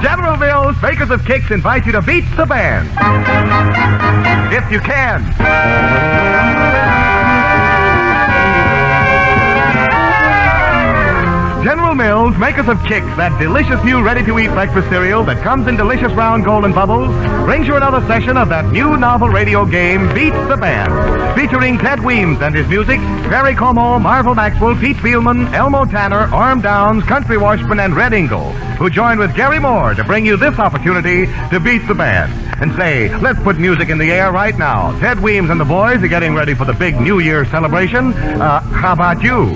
General Mills, makers of kicks, invite you to beat the band. If you can. General Mills, makers of Kicks, that delicious new ready-to-eat breakfast cereal that comes in delicious round golden bubbles, brings you another session of that new novel radio game, Beat the Band, featuring Ted Weems and his music, Perry Como, Marvel Maxwell, Pete Fielman, Elmo Tanner, Orm Downs, Country Washburn, and Red Ingle, who join with Gary Moore to bring you this opportunity to beat the band. And say, let's put music in the air right now. Ted Weems and the boys are getting ready for the big New Year celebration. How about you?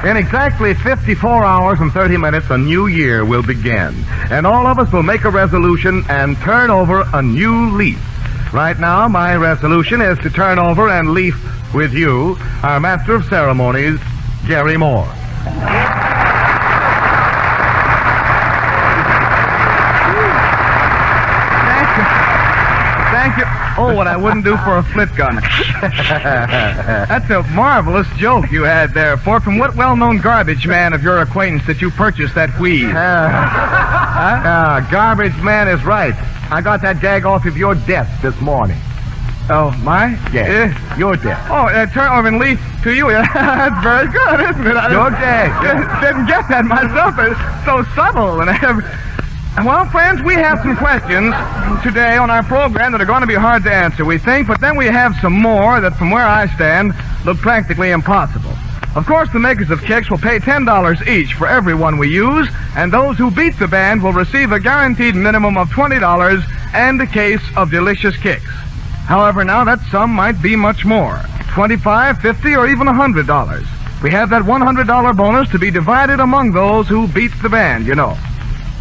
In exactly 54 hours and 30 minutes, a new year will begin. And all of us will make a resolution and turn over a new leaf. Right now, my resolution is to turn over and leaf with you, our Master of Ceremonies, Gary Moore. Thank you. Oh, what I wouldn't do for a flit gun. That's a marvelous joke you had there, Ford. From what well-known garbage man of your acquaintance that you purchased that weed? Garbage man is right. I got that gag off of your desk this morning. Oh, my? Yes, your desk. Oh, turn over and leaf to you. That's very good, isn't it? Your gag. Didn't get that myself. It's so subtle. Well, friends, we have some questions today on our program that are going to be hard to answer, we think, but then we have some more that, from where I stand, look practically impossible. Of course, the makers of Kicks will pay $10 each for every one we use, and those who beat the band will receive a guaranteed minimum of $20 and a case of delicious Kicks. However, now that sum might be much more, $25, $50, or even $100. We have that $100 bonus to be divided among those who beat the band, you know.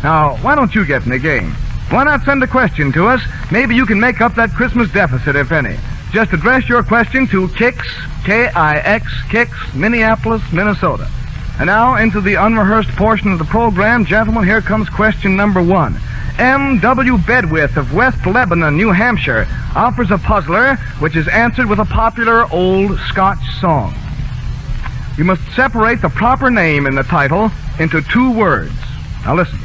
Now, why don't you get in the game? Why not send a question to us? Maybe you can make up that Christmas deficit, if any. Just address your question to Kicks, K-I-X, Kicks, Minneapolis, Minnesota. And now, into the unrehearsed portion of the program, gentlemen, here comes question number 1. M.W. Bedwith of West Lebanon, New Hampshire, offers a puzzler which is answered with a popular old Scotch song. You must separate the proper name in the title into 2 words. Now listen.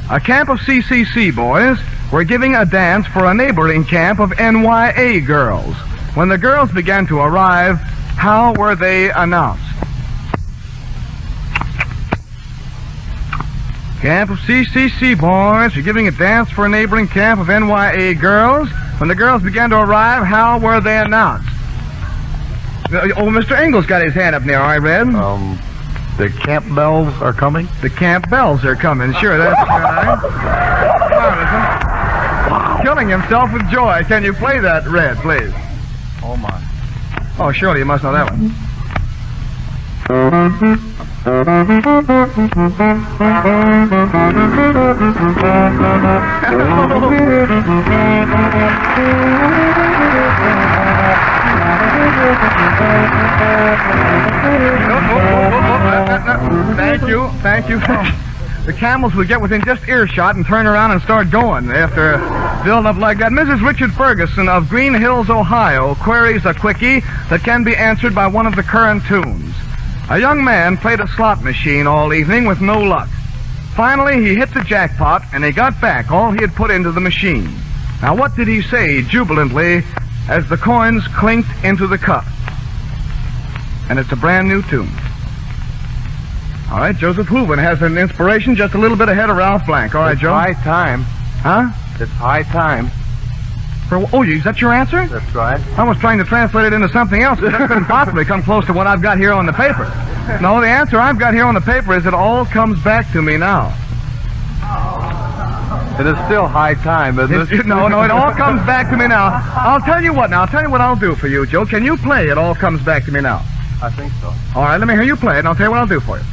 A camp of CCC boys were giving a dance for a neighboring camp of NYA girls. When the girls began to arrive, how were they announced? Camp of CCC boys were giving a dance for a neighboring camp of NYA girls. When the girls began to arrive, how were they announced? Oh, Mr. Ingles got his hand up there, I read. The camp bells are coming? The camp bells are coming, sure, that's right. Wow. Killing himself with joy. Can you play that, Red, please? Oh, my. Oh, surely you must know that one. Thank you. The camels would get within just earshot and turn around and start going after a build-up like that. Mrs. Richard Ferguson of Green Hills, Ohio, queries a quickie that can be answered by one of the current tunes. A young man played a slot machine all evening with no luck. Finally, he hit the jackpot, and he got back all he had put into the machine. Now, what did he say jubilantly as the coins clinked into the cup? And it's a brand new tune. All right, Joseph Hooven has an inspiration just a little bit ahead of Ralph Blank. All right, Joe? High time. Huh? It's high time. Is that your answer? That's right. I was trying to translate it into something else, but that couldn't possibly come close to what I've got here on the paper. No, the answer I've got here on the paper is it all comes back to me now. It is still high time, isn't it? No, it all comes back to me now. I'll tell you what I'll do for you, Joe. Can you play It All Comes Back to Me Now? I think so. All right, let me hear you play it, and I'll tell you what I'll do for you.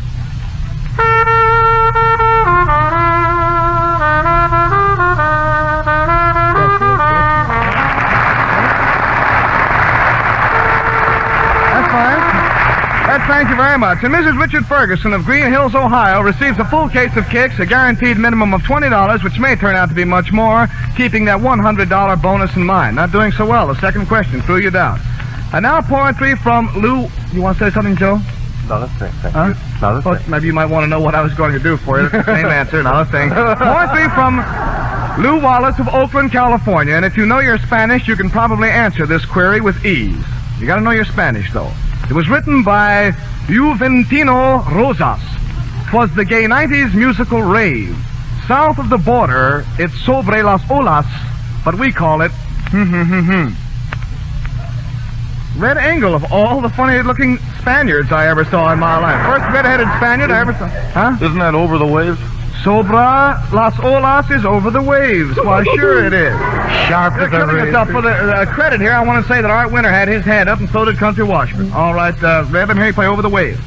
That's fine. Thank you very much. And Mrs. Richard Ferguson of Green Hills, Ohio, receives a full case of kicks, a guaranteed minimum of $20, which may turn out to be much more, keeping that $100 bonus in mind. Not doing so well. The second question threw you down. And now poetry from Lou. You want to say something, Joe? Not a thing, thank Huh? you. Not a thing. Well, maybe you might want to know what I was going to do for you. Same answer, not a thing. Poetry from Lou Wallace of Oakland, California. And if you know your Spanish, you can probably answer this query with ease. You got to know your Spanish, though. It was written by Juventino Rosas. 'Twas the gay 90s musical rave. South of the border, it's sobre las olas, but we call it Red Engel, of all the funny-looking Spaniards I ever saw in my life. First red-headed Spaniard I ever saw. Huh? Isn't that Over the Waves? Sobra las olas is over the waves. Why, sure it is. Sharp as a razor. For the credit here, I want to say that Art Winter had his hand up, and so did Country Washburn. All right, Red, let me hear you play Over the Waves.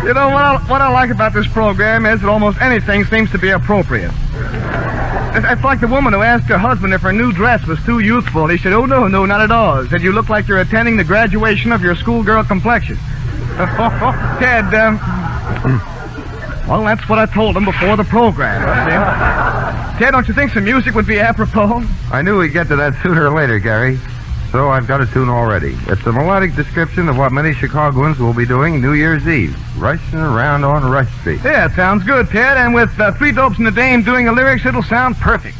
You know, what I like about this program is that almost anything seems to be appropriate. It's like the woman who asked her husband if her new dress was too youthful. He said, "Oh, no, not at all." He said, "You look like you're attending the graduation of your schoolgirl complexion." Ted, well, that's what I told him before the program. Ted, don't you think some music would be apropos? I knew we'd get to that sooner or later, Gary. So I've got a tune already. It's a melodic description of what many Chicagoans will be doing New Year's Eve, rushing around on Rush Street. Yeah, it sounds good, Ted. And with three dopes and a dame doing the lyrics, it'll sound perfect.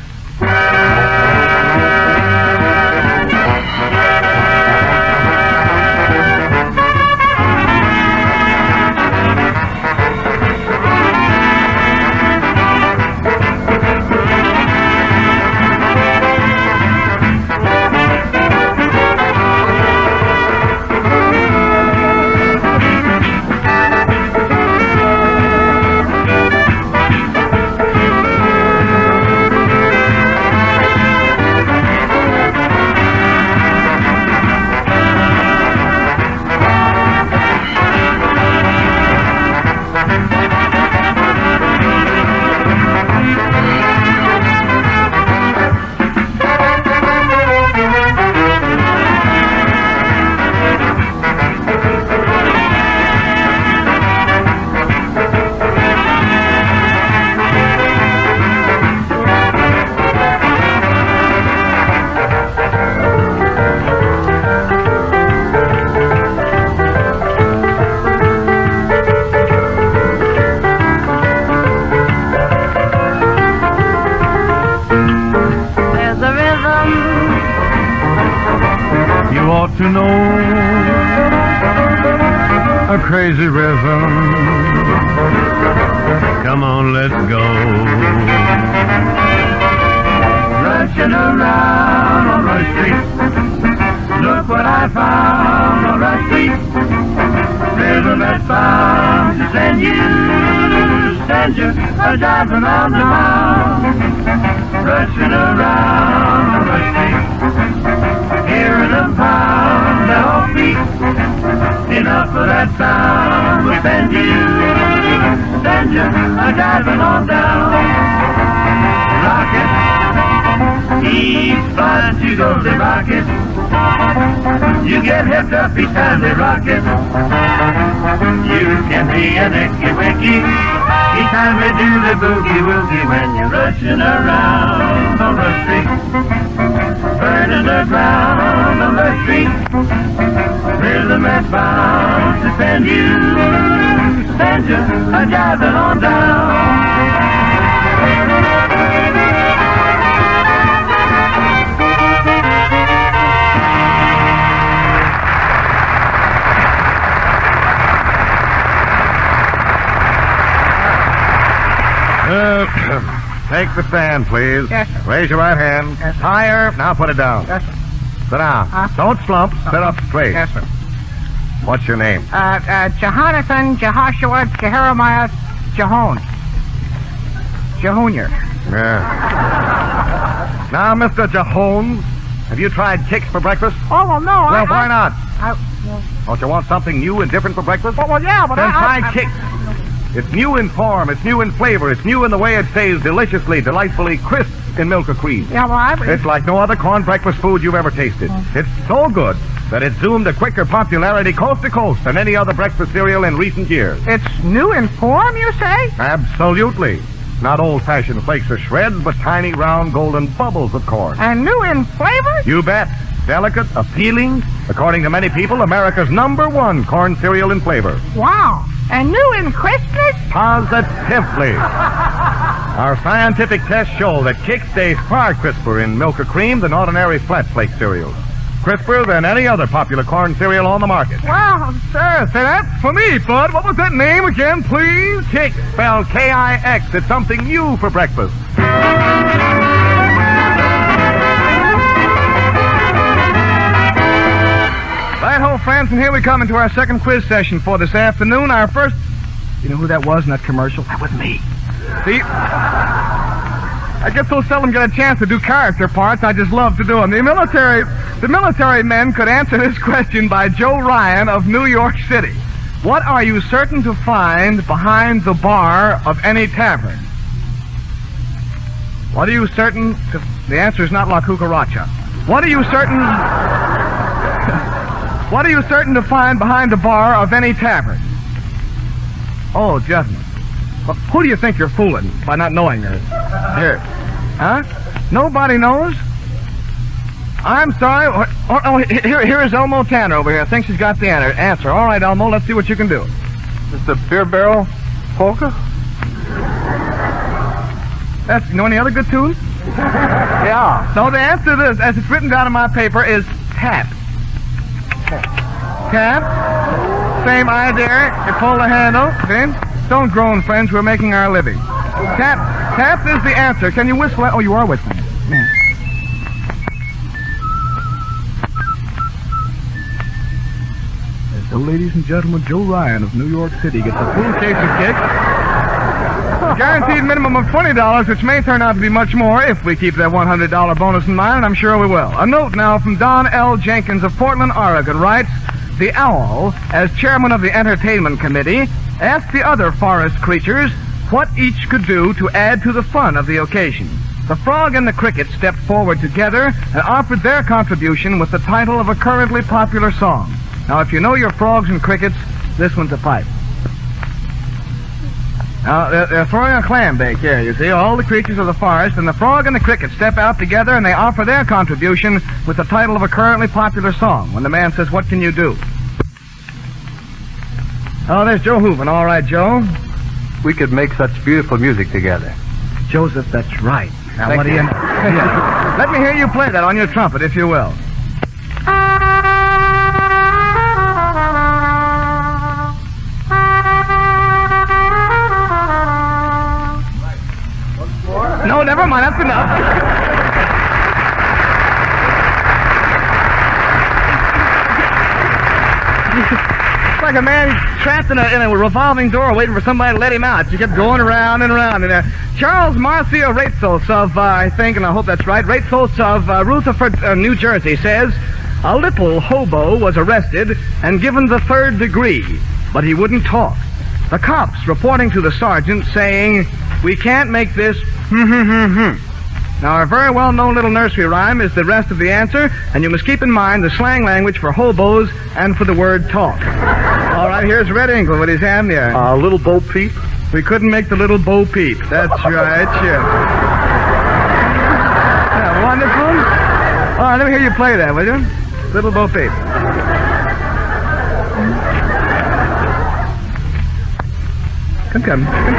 To know a crazy rhythm. Come on, let's go. Rushing around on Rush Street. Look what I found on Rush Street. Rhythm that's bound to send you a diving round and round. Rushing around on Rush Street. Hearing them pound. feet. Enough of that sound will send you a-diving on down. Rocket, each flight you go to rocket. You get hipped up each time they rock it. You can be an icky-wicky each time they do the boogie-woogie when you're rushing around on the street, burning the ground on the street. Rhythm that's bound to send you a-diving on down. Take the stand, please. Yes, sir. Raise your right hand. Yes, sir. Higher. Now put it down. Yes, sir. Sit down. Don't slump. Sit up straight. Yes, sir. What's your name? Jehonathon, Jehoshua, Jeremiah, Jehon. Jehonier. Yeah. Now, Mr. Jehon, have you tried kicks for breakfast? Oh, well, no. Well, why not? Well, Don't you want something new and different for breakfast? yeah, but Then try kicks. It's new in form, it's new in flavor, it's new in the way it stays deliciously, delightfully crisp in milk or cream. Yeah, well, It's like no other corn breakfast food you've ever tasted. It's so good that it's zoomed to quicker popularity coast to coast than any other breakfast cereal in recent years. It's new in form, you say? Absolutely. Not old-fashioned flakes or shreds, but tiny, round, golden bubbles of corn. And new in flavor? You bet. Delicate, appealing, according to many people, America's #1 corn cereal in flavor. Wow. And new in crispness? Positively. Our scientific tests show that Kix stays far crisper in milk or cream than ordinary flat flake cereals. Crisper than any other popular corn cereal on the market. Well, sir, say that for me, Bud. What was that name again, please? Kix, spelled K-I-X. It's something new for breakfast. Right-ho, friends, and here we come into our second quiz session for this afternoon. Our first... You know who that was in that commercial? That was me. See? I get so seldom get a chance to do character parts, I just love to do them. The military men could answer this question by Joe Ryan of New York City. What are you certain to find behind the bar of any tavern? What are you certain to... The answer is not La Cucaracha. What are you certain... What are you certain to find behind the bar of any tavern? Oh, gentlemen. Well, who do you think you're fooling by not knowing this? Here. Huh? Nobody knows? I'm sorry. Here is Elmo Tanner over here. Thinks he's got the answer. All right, Elmo, let's see what you can do. It's the beer barrel polka? You know any other good tunes? Yeah. So the answer to this, as it's written down in my paper, is tap. Tap. Same idea. You pull the handle. See? Don't groan, friends. We're making our living. Tap. Tap is the answer. Can you whistle? Oh, you are whistling. Yeah. So, ladies and gentlemen, Joe Ryan of New York City gets a full case of Kix. Guaranteed minimum of $20, which may turn out to be much more if we keep that $100 bonus in mind, and I'm sure we will. A note now from Don L. Jenkins of Portland, Oregon, writes, The owl, as chairman of the entertainment committee, asked the other forest creatures what each could do to add to the fun of the occasion. The frog and the cricket stepped forward together and offered their contribution with the title of a currently popular song. Now, if you know your frogs and crickets, this one's a pipe. Now, they're throwing a clam bake here, you see. All the creatures of the forest, and the frog and the cricket step out together, and they offer their contribution with the title of a currently popular song. When the man says, what can you do? Oh, there's Joe Hooven. All right, Joe. We could make such beautiful music together. Joseph, that's right. Now, Thank what do you know? Let me hear you play that on your trumpet, if you will. No, never mind. That's enough. It's like a man trapped in a revolving door waiting for somebody to let him out. You kept going around and around. And Charles Marcia Ratzos of, I think, and I hope that's right, Ratzos of Rutherford, New Jersey, says, A little hobo was arrested and given the 3rd degree, but he wouldn't talk. The cops reporting to the sergeant saying, "We can't make this Now, our very well-known little nursery rhyme is the rest of the answer, and you must keep in mind the slang language for hobos and for the word talk. All right, here's Red Inkle with his hand there. Little Bo Peep? We couldn't make the little Bo Peep. That's right, sure. Yeah, wonderful. All right, let me hear you play that, will you? Little Bo Peep. Come. Thank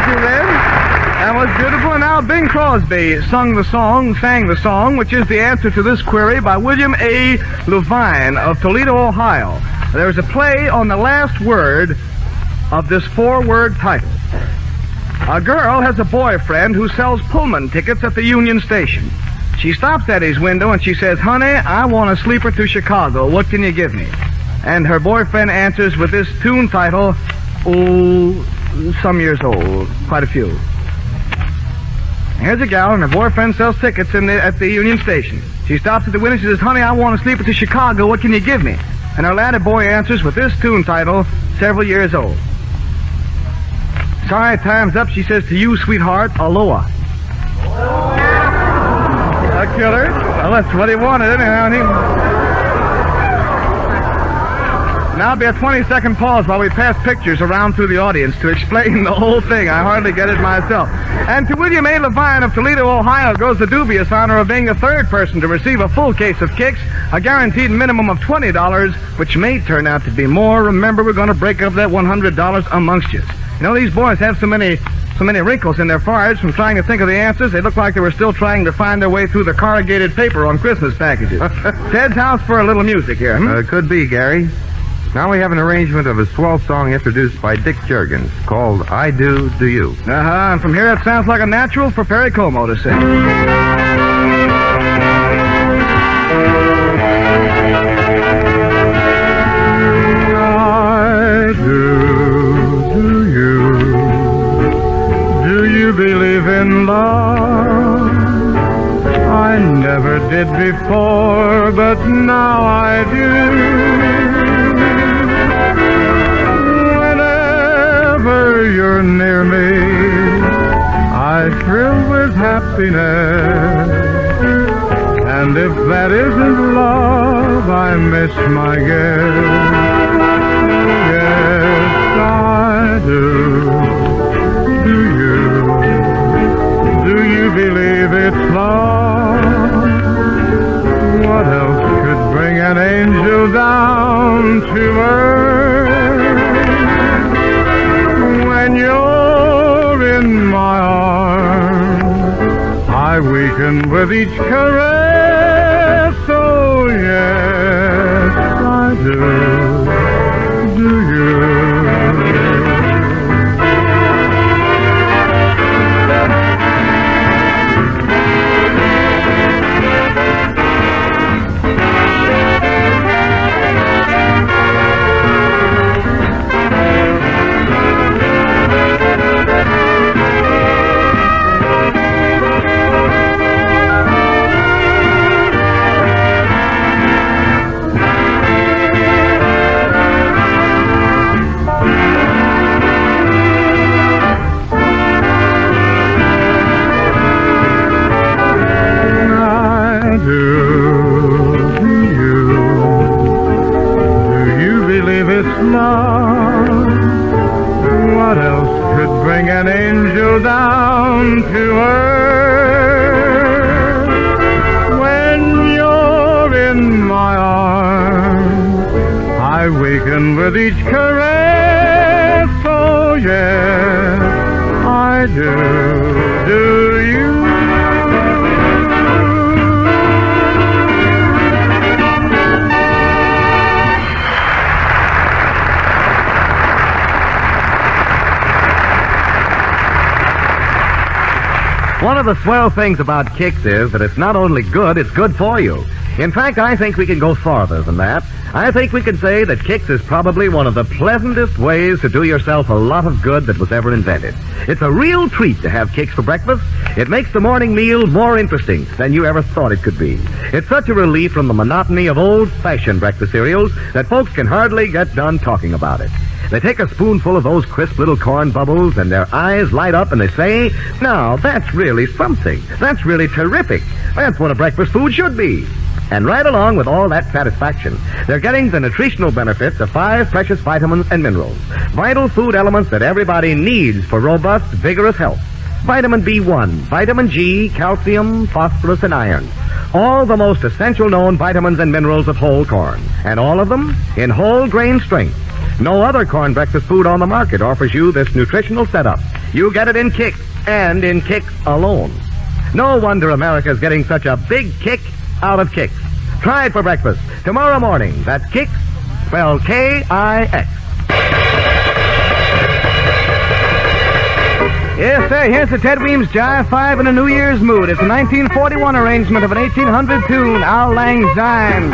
you, Red. That was beautiful. And now Bing Crosby sang the song, which is the answer to this query by William A. Levine of Toledo, Ohio. There's a play on the last word of this 4-word title. A girl has a boyfriend who sells Pullman tickets at the Union Station. She stops at his window and she says, "Honey, I want a sleeper to Chicago. What can you give me?" And her boyfriend answers with this tune title, "Oh, some years old, quite a few." Here's a gal and her boyfriend sells tickets at the Union Station. She stops at the window and she says, "Honey, I want a sleeper to Chicago. What can you give me?" And her latter boy answers with this tune title, "Several years old." "Sorry, time's up," she says to you, sweetheart. Aloha. A killer. Well, that's what he wanted, anyhow. Now be a 20-second pause while we pass pictures around through the audience to explain the whole thing. I hardly get it myself. And to William A. Levine of Toledo, Ohio, goes the dubious honor of being the 3rd person to receive a full case of kicks, a guaranteed minimum of $20, which may turn out to be more. Remember, we're going to break up that $100 amongst you. You know, these boys have so many wrinkles in their foreheads from trying to think of the answers. They look like they were still trying to find their way through the corrugated paper on Christmas packages. Ted's house for a little music here. Could be, Gary. Now we have an arrangement of a swell song introduced by Dick Juergens called "I Do, Do You." And from here it sounds like a natural for Perry Como to sing. I do you. Do you believe in love? I never did before, but now I do. You're near me, I thrill with happiness, and if that isn't love, I miss my guess. Yes, I do. Do you believe it's love? What else could bring an angel down to earth? When you're in my arms, I weaken with each caress. Oh, yes, I do. Do you? What else could bring an angel down to earth? When you're in my arms, I waken with each caress. Oh, yes, I do. Do you? One of the swell things about Kix is that it's not only good, it's good for you. In fact, I think we can go farther than that. I think we can say that Kix is probably one of the pleasantest ways to do yourself a lot of good that was ever invented. It's a real treat to have Kix for breakfast. It makes the morning meal more interesting than you ever thought it could be. It's such a relief from the monotony of old-fashioned breakfast cereals that folks can hardly get done talking about it. They take a spoonful of those crisp little corn bubbles and their eyes light up and they say, "Now, that's really something. That's really terrific. That's what a breakfast food should be." And right along with all that satisfaction, they're getting the nutritional benefits of 5 precious vitamins and minerals. Vital food elements that everybody needs for robust, vigorous health. Vitamin B1, vitamin G, calcium, phosphorus, and iron. All the most essential known vitamins and minerals of whole corn. And all of them in whole grain strength. No other corn breakfast food on the market offers you this nutritional setup. You get it in Kix, and in Kix alone. No wonder America's getting such a big kick out of Kix. Try it for breakfast tomorrow morning. That's Kix, spelled K-I-X. Yes, sir, here's the Ted Weems Jive 5 in a New Year's mood. It's a 1941 arrangement of an 1800 tune, Auld Lang Syne.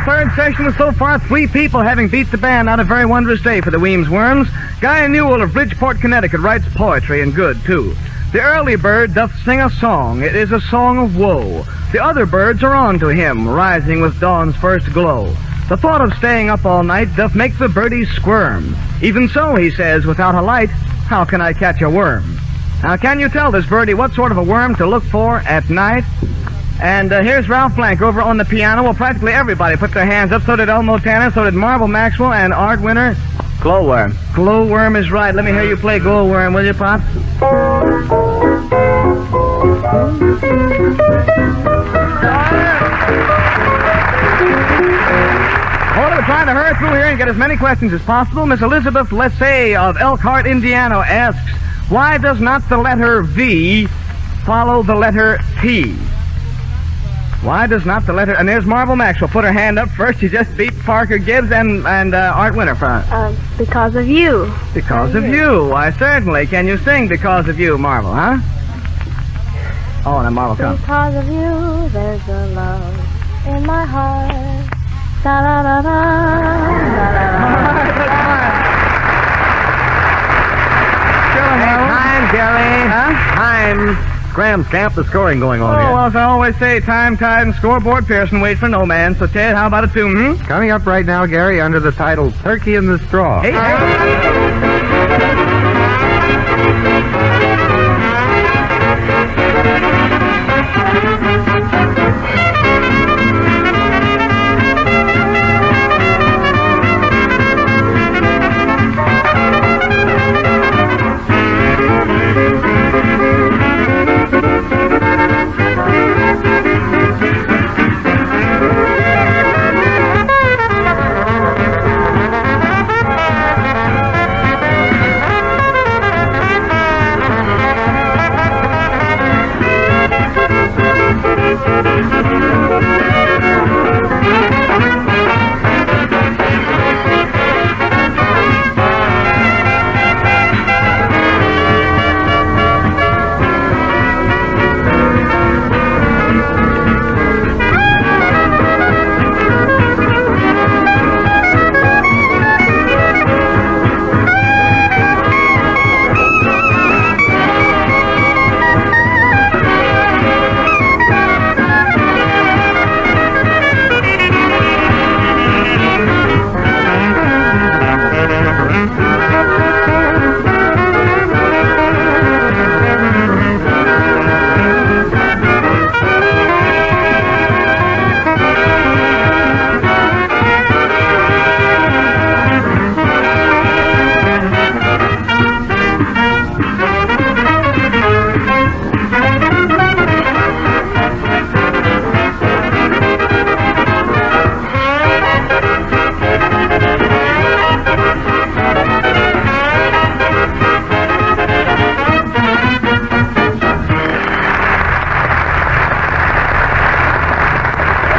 Third session with so far 3 people having beat the band on a very wondrous day for the Weems Worms. Guy Newell of Bridgeport, Connecticut writes poetry, and good, too. The early bird doth sing a song. It is a song of woe. The other birds are on to him, rising with dawn's first glow. The thought of staying up all night doth make the birdies squirm. Even so, he says, without a light, how can I catch a worm? Now, can you tell this birdie what sort of a worm to look for at night? And here's Ralph Blank over on the piano. Well, practically everybody put their hands up. So did Elmo Tanner, so did Marble Maxwell, and Art Winter. Glowworm. Glowworm is right. Let me hear you play Glowworm, will you, Pops? Well, we're trying to hurry through here and get as many questions as possible. Miss Elizabeth Lessay of Elkhart, Indiana asks, why does not the letter V follow the letter T? Why does not the letter... And there's Marble Maxwell. Put her hand up first. She just beat Parker Gibbs and Art Winter for us. Because of you. Because of you. Why, certainly. Can you sing Because of You, Marble, huh? Oh, and then Marble comes. Because of you, there's a love in my heart. Da-da-da-da, da-da-da. Time, Gary. Huh? Time. Graham, stamp the scoring going on here. Oh, well, as I always say, time, tide, and scoreboard, Pearson wait for no man. So, Ted, how about a tune, Coming up right now, Gary, under the title Turkey in the Straw. Hey,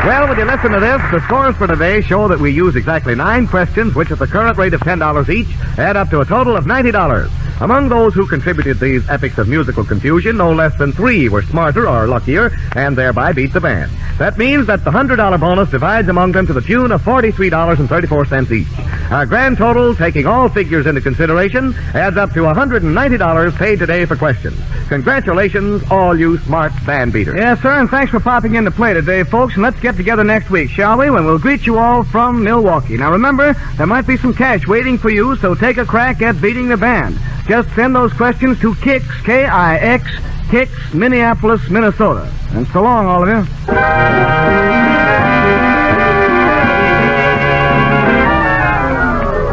Well, when you listen to this, the scores for today show that we use exactly 9 questions, which at the current rate of $10 each, add up to a total of $90. Among those who contributed these epics of musical confusion, no less than 3 were smarter or luckier, and thereby beat the band. That means that the $100 bonus divides among them to the tune of $43.34 each. Our grand total, taking all figures into consideration, adds up to $190 paid today for questions. Congratulations, all you smart band beaters. Yes, sir, and thanks for popping in to play today, folks. And let's get together next week, shall we? When we'll greet you all from Milwaukee. Now, remember, there might be some cash waiting for you, so take a crack at beating the band. Just send those questions to Kix, K-I-X, Kix, Minneapolis, Minnesota. And so long, all of you.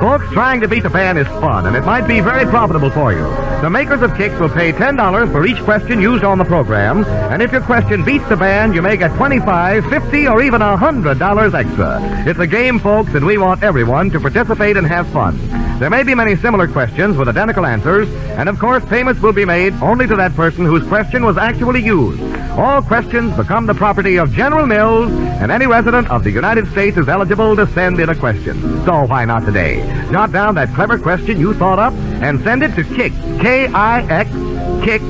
Folks, trying to beat the band is fun, and it might be very profitable for you. The makers of Kix will pay $10 for each question used on the program, and if your question beats the band, you may get $25, $50, or even $100 extra. It's a game, folks, and we want everyone to participate and have fun. There may be many similar questions with identical answers, and of course, payments will be made only to that person whose question was actually used. All questions become the property of General Mills, and any resident of the United States is eligible to send in a question. So why not today? Jot down that clever question you thought up and send it to Kix, K-I-X, Kix,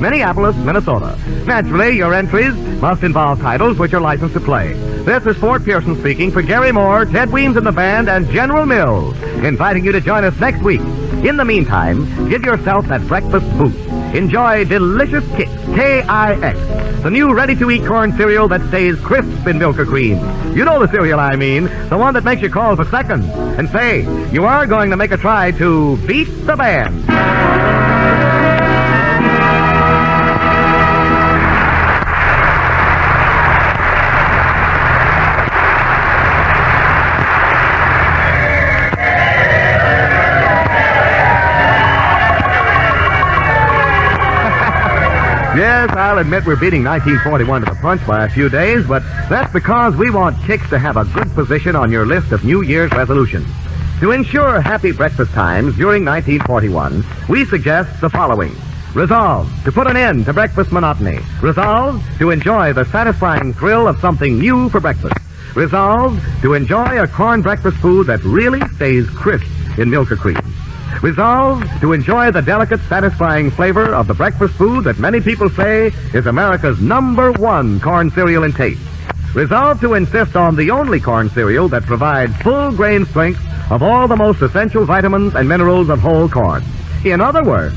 Minneapolis, Minnesota. Naturally, your entries must involve titles which are licensed to play. This is Fort Pearson speaking for Gary Moore, Ted Weems and the band, and General Mills, inviting you to join us next week. In the meantime, give yourself that breakfast boost. Enjoy delicious Kix, K-I-X, the new ready-to-eat corn cereal that stays crisp in milk or cream. You know the cereal I mean, the one that makes you call for seconds. And say, you are going to make a try to beat the band. Yes, I'll admit we're beating 1941 to the punch by a few days, but that's because we want Kix to have a good position on your list of New Year's resolutions. To ensure happy breakfast times during 1941, we suggest the following. Resolve to put an end to breakfast monotony. Resolve to enjoy the satisfying thrill of something new for breakfast. Resolve to enjoy a corn breakfast food that really stays crisp in milk or cream. Resolve to enjoy the delicate, satisfying flavor of the breakfast food that many people say is America's #1 corn cereal in taste. Resolve to insist on the only corn cereal that provides full grain strength of all the most essential vitamins and minerals of whole corn. In other words,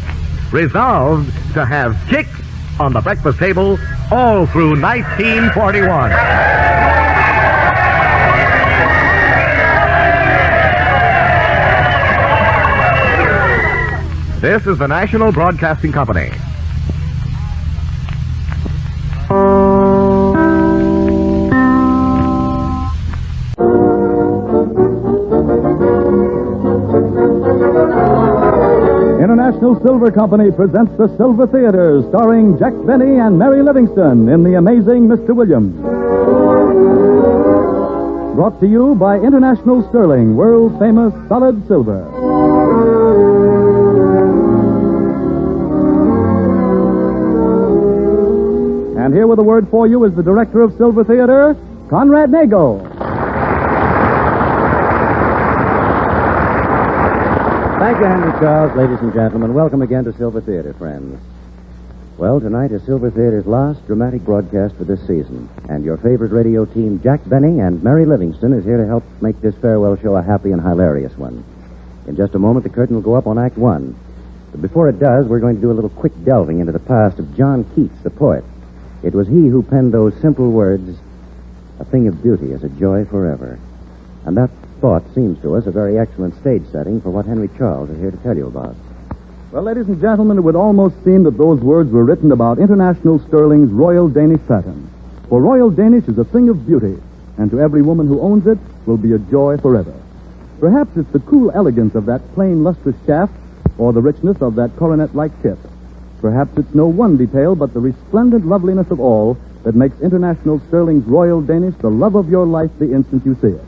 resolve to have Kix on the breakfast table all through 1941. This is the National Broadcasting Company. International Silver Company presents the Silver Theater, starring Jack Benny and Mary Livingston in The Amazing Mr. Williams. Brought to you by International Sterling, world-famous solid silver. And here with a word for you is the director of Silver Theater, Conrad Nagel. Thank you, Henry Charles. Ladies and gentlemen, welcome again to Silver Theater, friends. Well, tonight is Silver Theater's last dramatic broadcast for this season. And your favorite radio team, Jack Benny and Mary Livingston, is here to help make this farewell show a happy and hilarious one. In just a moment, the curtain will go up on Act 1. But before it does, we're going to do a little quick delving into the past of John Keats, the poet. It was he who penned those simple words, "A thing of beauty is a joy forever." And that thought seems to us a very excellent stage setting for what Henry Charles is here to tell you about. Well, ladies and gentlemen, it would almost seem that those words were written about International Sterling's Royal Danish Satin. For Royal Danish is a thing of beauty, and to every woman who owns it will be a joy forever. Perhaps it's the cool elegance of that plain, lustrous shaft, or the richness of that coronet-like tip. Perhaps it's no one detail, but the resplendent loveliness of all that makes International Sterling's Royal Danish the love of your life the instant you see it.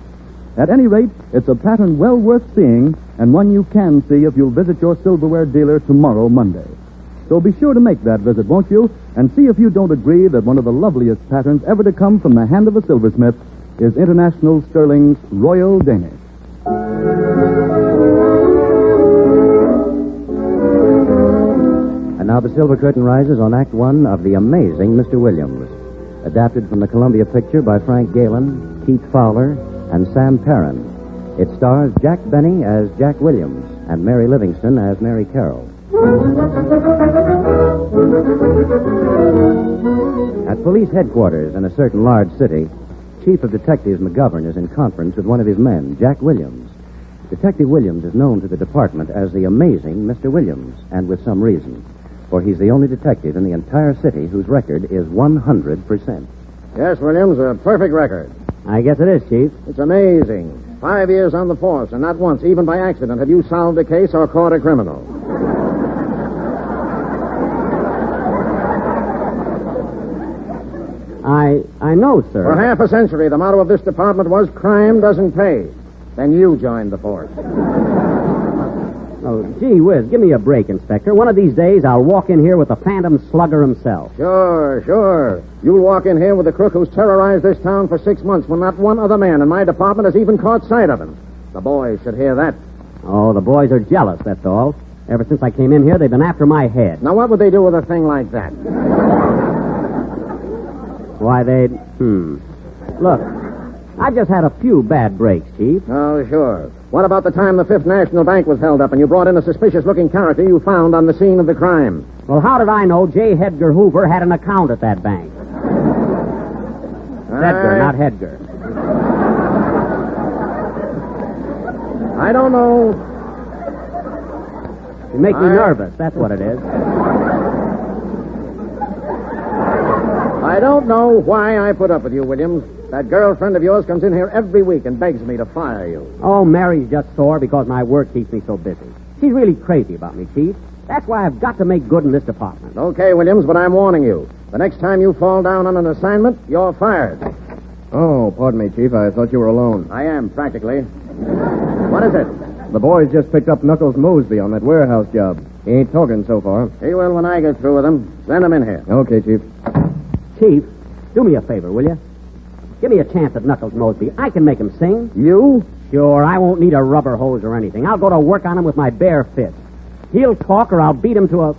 At any rate, it's a pattern well worth seeing, and one you can see if you'll visit your silverware dealer tomorrow, Monday. So be sure to make that visit, won't you? And see if you don't agree that one of the loveliest patterns ever to come from the hand of a silversmith is International Sterling's Royal Danish. And now the silver curtain rises on Act One of The Amazing Mr. Williams, adapted from the Columbia picture by Frank Galen, Keith Fowler, and Sam Perrin. It stars Jack Benny as Jack Williams and Mary Livingston as Mary Carroll. At police headquarters in a certain large city, Chief of Detectives McGovern is in conference with one of his men, Jack Williams. Detective Williams is known to the department as the amazing Mr. Williams, and with some reason, for he's the only detective in the entire city whose record is 100%. Yes, Williams, a perfect record. I guess it is, Chief. It's amazing. 5 years on the force, and not once, even by accident, have you solved a case or caught a criminal. I know, sir. For half a century, the motto of this department was crime doesn't pay. Then you joined the force. Oh, gee whiz, give me a break, Inspector. One of these days, I'll walk in here with the Phantom Slugger himself. Sure. You'll walk in here with the crook who's terrorized this town for 6 months when not one other man in my department has even caught sight of him. The boys should hear that. Oh, the boys are jealous, that's all. Ever since I came in here, they've been after my head. Now, what would they do with a thing like that? Why, Look, I've just had a few bad breaks, Chief. Oh, sure. What about the time the Fifth National Bank was held up and you brought in a suspicious-looking character you found on the scene of the crime? Well, how did I know J. Hedgar Hoover had an account at that bank? Hedgar, not Hedgar. I don't know. You make me nervous, that's what it is. I don't know why I put up with you, Williams. That girlfriend of yours comes in here every week and begs me to fire you. Oh, Mary's just sore because my work keeps me so busy. She's really crazy about me, Chief. That's why I've got to make good in this department. Okay, Williams, but I'm warning you. The next time you fall down on an assignment, you're fired. Oh, pardon me, Chief. I thought you were alone. I am, practically. What is it? The boys just picked up Knuckles Mosby on that warehouse job. He ain't talking so far. He will when I get through with him. Send him in here. Okay, Chief. Chief, do me a favor, will you? Give me a chance at Knuckles Mosby. I can make him sing. You? Sure, I won't need a rubber hose or anything. I'll go to work on him with my bare fist. He'll talk or I'll beat him to a...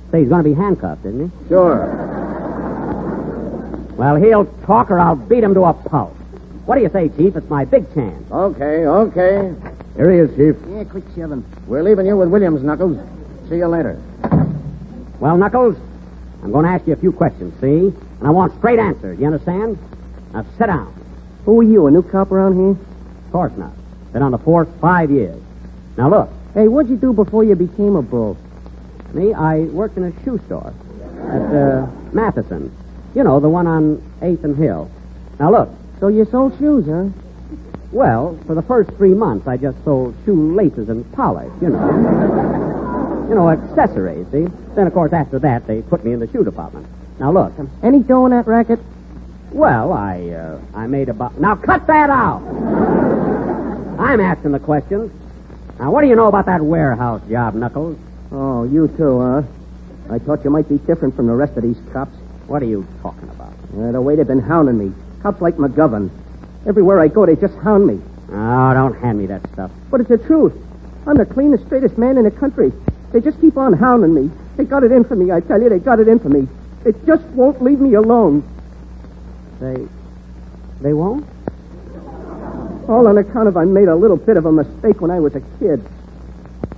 Say, he's going to be handcuffed, isn't he? Sure. Well, he'll talk or I'll beat him to a pulp. What do you say, Chief? It's my big chance. Okay. Here he is, Chief. Yeah, quick, Shelvin. We're leaving you with Williams, Knuckles. See you later. Well, Knuckles, I'm going to ask you a few questions, see? And I want straight answers, you understand? Now, sit down. Who are you, a new cop around here? Of course not. Been on the force 5 years. Now, look. Hey, what'd you do before you became a bull? Me, I worked in a shoe store at Matheson. You know, the one on 8th and Hill. Now, look. So you sold shoes, huh? Well, for the first 3 months, I just sold shoe laces and polish, you know. You know, accessories, see? Then, of course, after that, they put me in the shoe department. Now, look. Any dough in that racket? Well, I made about... Now, cut that out! I'm asking the questions. Now, what do you know about that warehouse job, Knuckles? Oh, you too, huh? I thought you might be different from the rest of these cops. What are you talking about? The way they've been hounding me. Cops like McGovern. Everywhere I go, they just hound me. Oh, don't hand me that stuff. But it's the truth. I'm the cleanest, straightest man in the country. They just keep on hounding me. They got it in for me, I tell you. They got it in for me. They just won't leave me alone. They won't? All on account of I made a little bit of a mistake when I was a kid.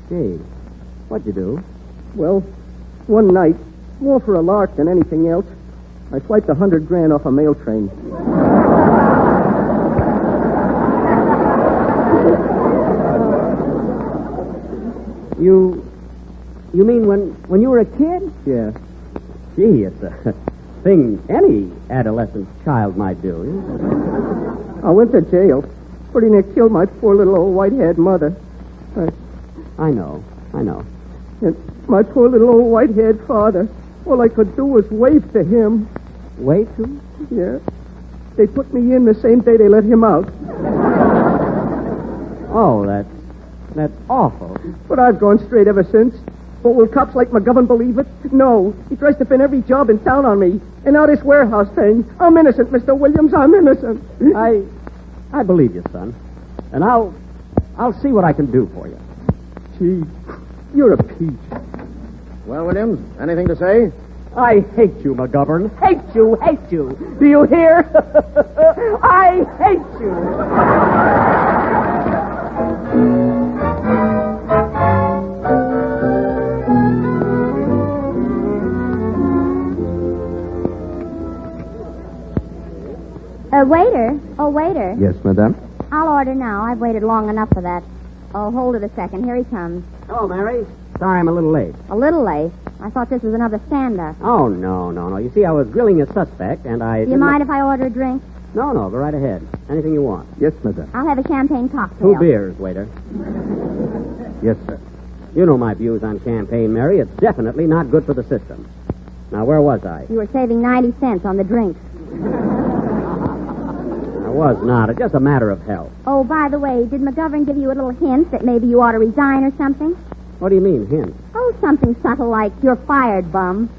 Gee, what'd you do? Well, one night, more for a lark than anything else, I swiped $100,000 off a mail train. You mean when you were a kid? Yeah. Gee, it's a thing any adolescent child might do. I went to jail. Pretty near killed my poor little old white-haired mother. I know. And my poor little old white-haired father, all I could do was wave to him. Wave to? Yeah. They put me in the same day they let him out. Oh, that's awful. But I've gone straight ever since. But will cops like McGovern believe it? No. He tries to pin every job in town on me. And now this warehouse thing. I'm innocent, Mr. Williams. I'm innocent. I believe you, son. And I'll see what I can do for you. Gee, you're a peach. Well, Williams, anything to say? I hate you, McGovern. Hate you, hate you. Do you hear? I hate you. Waiter. Oh, waiter. Yes, madame. I'll order now. I've waited long enough for that. Oh, hold it a second. Here he comes. Hello, Mary. Sorry I'm a little late. A little late. I thought this was another stand-up. Oh, no. You see, I was grilling a suspect, and I... Do you mind if I order a drink? No, go right ahead. Anything you want. Yes, madame. I'll have a champagne cocktail. 2 beers, waiter. Yes, sir. You know my views on champagne, Mary. It's definitely not good for the system. Now, where was I? You were saving 90 cents on the drinks. I was not. It's just a matter of health. Oh, by the way, did McGovern give you a little hint that maybe you ought to resign or something? What do you mean, hint? Oh, something subtle like, you're fired, bum.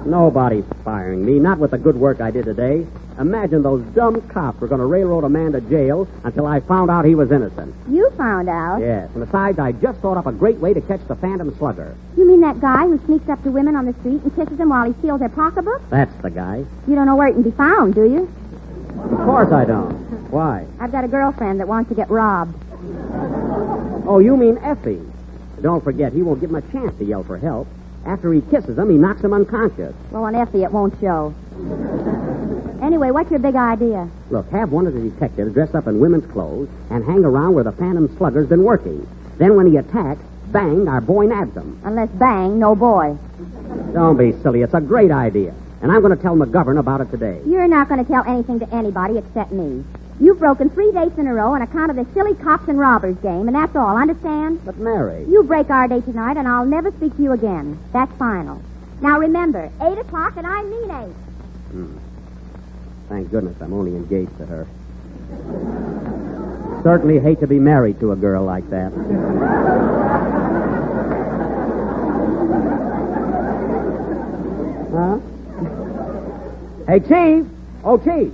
Nobody's firing me, not with the good work I did today. Imagine those dumb cops were going to railroad a man to jail until I found out he was innocent. You found out? Yes, and besides, I just thought up a great way to catch the phantom slugger. You mean that guy who sneaks up to women on the street and kisses them while he steals their pocketbook? That's the guy. You don't know where he can be found, do you? Of course I don't. Why? I've got a girlfriend that wants to get robbed. Oh, you mean Effie. Don't forget, he won't give him a chance to yell for help. After he kisses him, he knocks him unconscious. Well, on Effie, it won't show. Anyway, what's your big idea? Look, have one of the detectives dress up in women's clothes and hang around where the phantom slugger's been working. Then when he attacks, bang, our boy nabs him. Unless bang, no boy. Don't be silly. It's a great idea. And I'm going to tell McGovern about it today. You're not going to tell anything to anybody except me. You've broken 3 dates in a row on account of the silly cops and robbers game, and that's all, understand? But, Mary... You break our date tonight, and I'll never speak to you again. That's final. Now, remember, 8 o'clock, and I mean 8. Thank goodness I'm only engaged to her. Certainly hate to be married to a girl like that. Huh? Hey, Chief! Oh, Chief!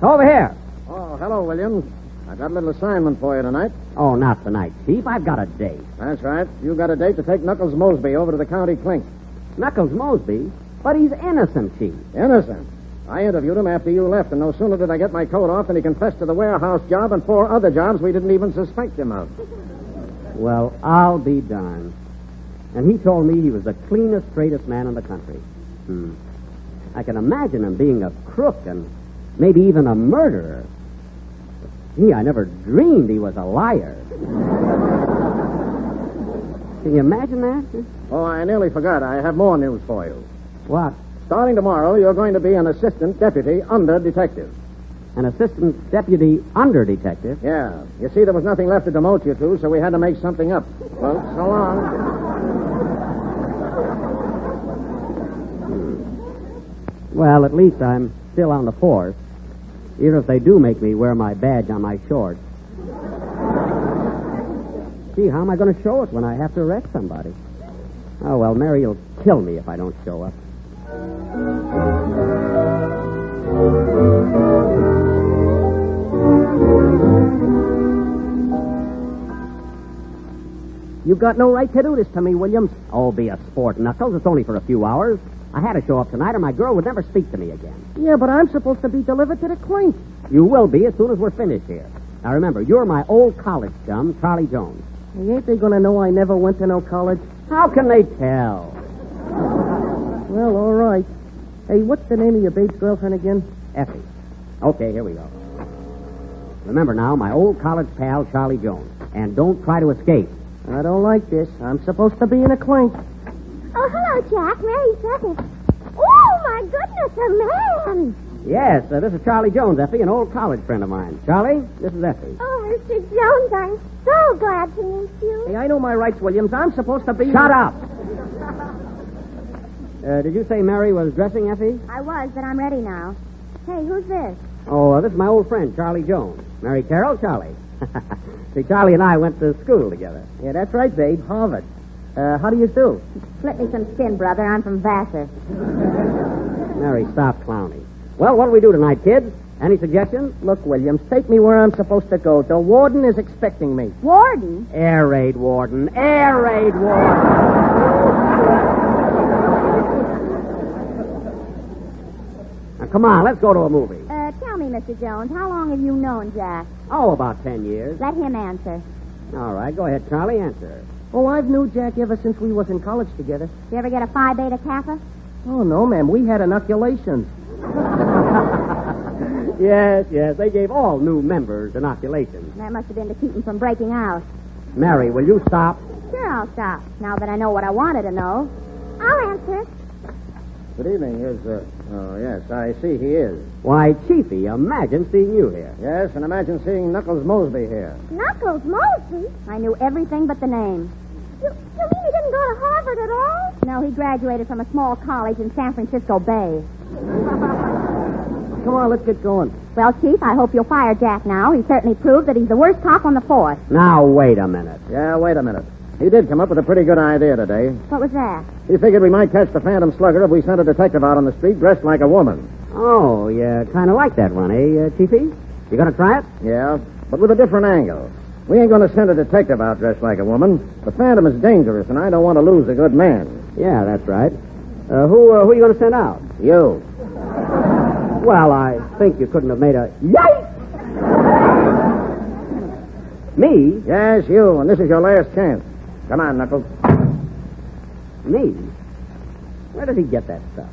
Over here. Oh, hello, Williams. I got a little assignment for you tonight. Oh, not tonight, Chief. I've got a date. That's right. You got a date to take Knuckles Mosby over to the county clink. Knuckles Mosby? But he's innocent, Chief. Innocent? I interviewed him after you left, and no sooner did I get my coat off than he confessed to the warehouse job and 4 other jobs we didn't even suspect him of. Well, I'll be darned. And he told me he was the cleanest, straightest man in the country. I can imagine him being a crook and maybe even a murderer. Gee, I never dreamed he was a liar. Can you imagine that? Oh, I nearly forgot. I have more news for you. What? Starting tomorrow, you're going to be an assistant deputy under detective. An assistant deputy under detective? Yeah. You see, there was nothing left to demote you to, so we had to make something up. Well, so long. Well, at least I'm still on the force, even if they do make me wear my badge on my shorts. Gee, how am I going to show it when I have to arrest somebody? Oh, well, Mary will kill me if I don't show up. You've got no right to do this to me, Williams. Oh, be a sport, Knuckles. It's only for a few hours. I had to show up tonight or my girl would never speak to me again. Yeah, but I'm supposed to be delivered to the clink. You will be as soon as we're finished here. Now, remember, you're my old college chum, Charlie Jones. Hey, ain't they going to know I never went to no college? How can they tell? Well, all right. Hey, what's the name of your babe's girlfriend again? Effie. Okay, here we go. Remember now, my old college pal, Charlie Jones. And don't try to escape. I don't like this. I'm supposed to be in a clink. Oh, hello, Jack. Mary Circus. Oh, my goodness, a man. Yes, this is Charlie Jones, Effie, an old college friend of mine. Charlie, this is Effie. Oh, Mr. Jones, I'm so glad to meet you. Hey, I know my rights, Williams. I'm supposed to be... Shut up! Did you say Mary was dressing, Effie? I was, but I'm ready now. Hey, who's this? Oh, this is my old friend, Charlie Jones. Mary Carroll, Charlie. See, Charlie and I went to school together. Yeah, that's right, babe. Harvard. How do you do? Split me some skin, brother. I'm from Vassar. Mary, stop clowning. Well, what'll we do tonight, kids? Any suggestions? Look, Williams, take me where I'm supposed to go. The warden is expecting me. Warden? Air raid warden. Air raid warden. Now, come on, let's go to a movie. Tell me, Mr. Jones, how long have you known Jack? Oh, about 10 years. Let him answer. All right, go ahead, Charlie, answer. Oh, I've knew Jack ever since we was in college together. You ever get a Phi Beta Kappa? Oh, no, ma'am. We had inoculations. Yes, they gave all new members inoculations. That must have been to keep them from breaking out. Mary, will you stop? Sure, I'll stop. Now that I know what I wanted to know. I'll answer. Good evening. Oh, yes, I see he is. Why, Chiefy, imagine seeing you here. Yes, and imagine seeing Knuckles Mosby here. Knuckles Mosby? I knew everything but the name. You mean he didn't go to Harvard at all? No, he graduated from a small college in San Francisco Bay. Come on, let's get going. Well, Chief, I hope you'll fire Jack now. He certainly proved that he's the worst cop on the force. Now, wait a minute. Yeah, wait a minute. He did come up with a pretty good idea today. What was that? He figured we might catch the Phantom Slugger if we sent a detective out on the street dressed like a woman. Oh, you kind of like that one, eh, Chiefy? You going to try it? Yeah, but with a different angle. We ain't going to send a detective out dressed like a woman. The Phantom is dangerous, and I don't want to lose a good man. Yeah, that's right. Who are you going to send out? You. Well, I think you couldn't have made a... Yikes! Me? Yes, you, and this is your last chance. Come on, Knuckles. Me? Where did he get that stuff?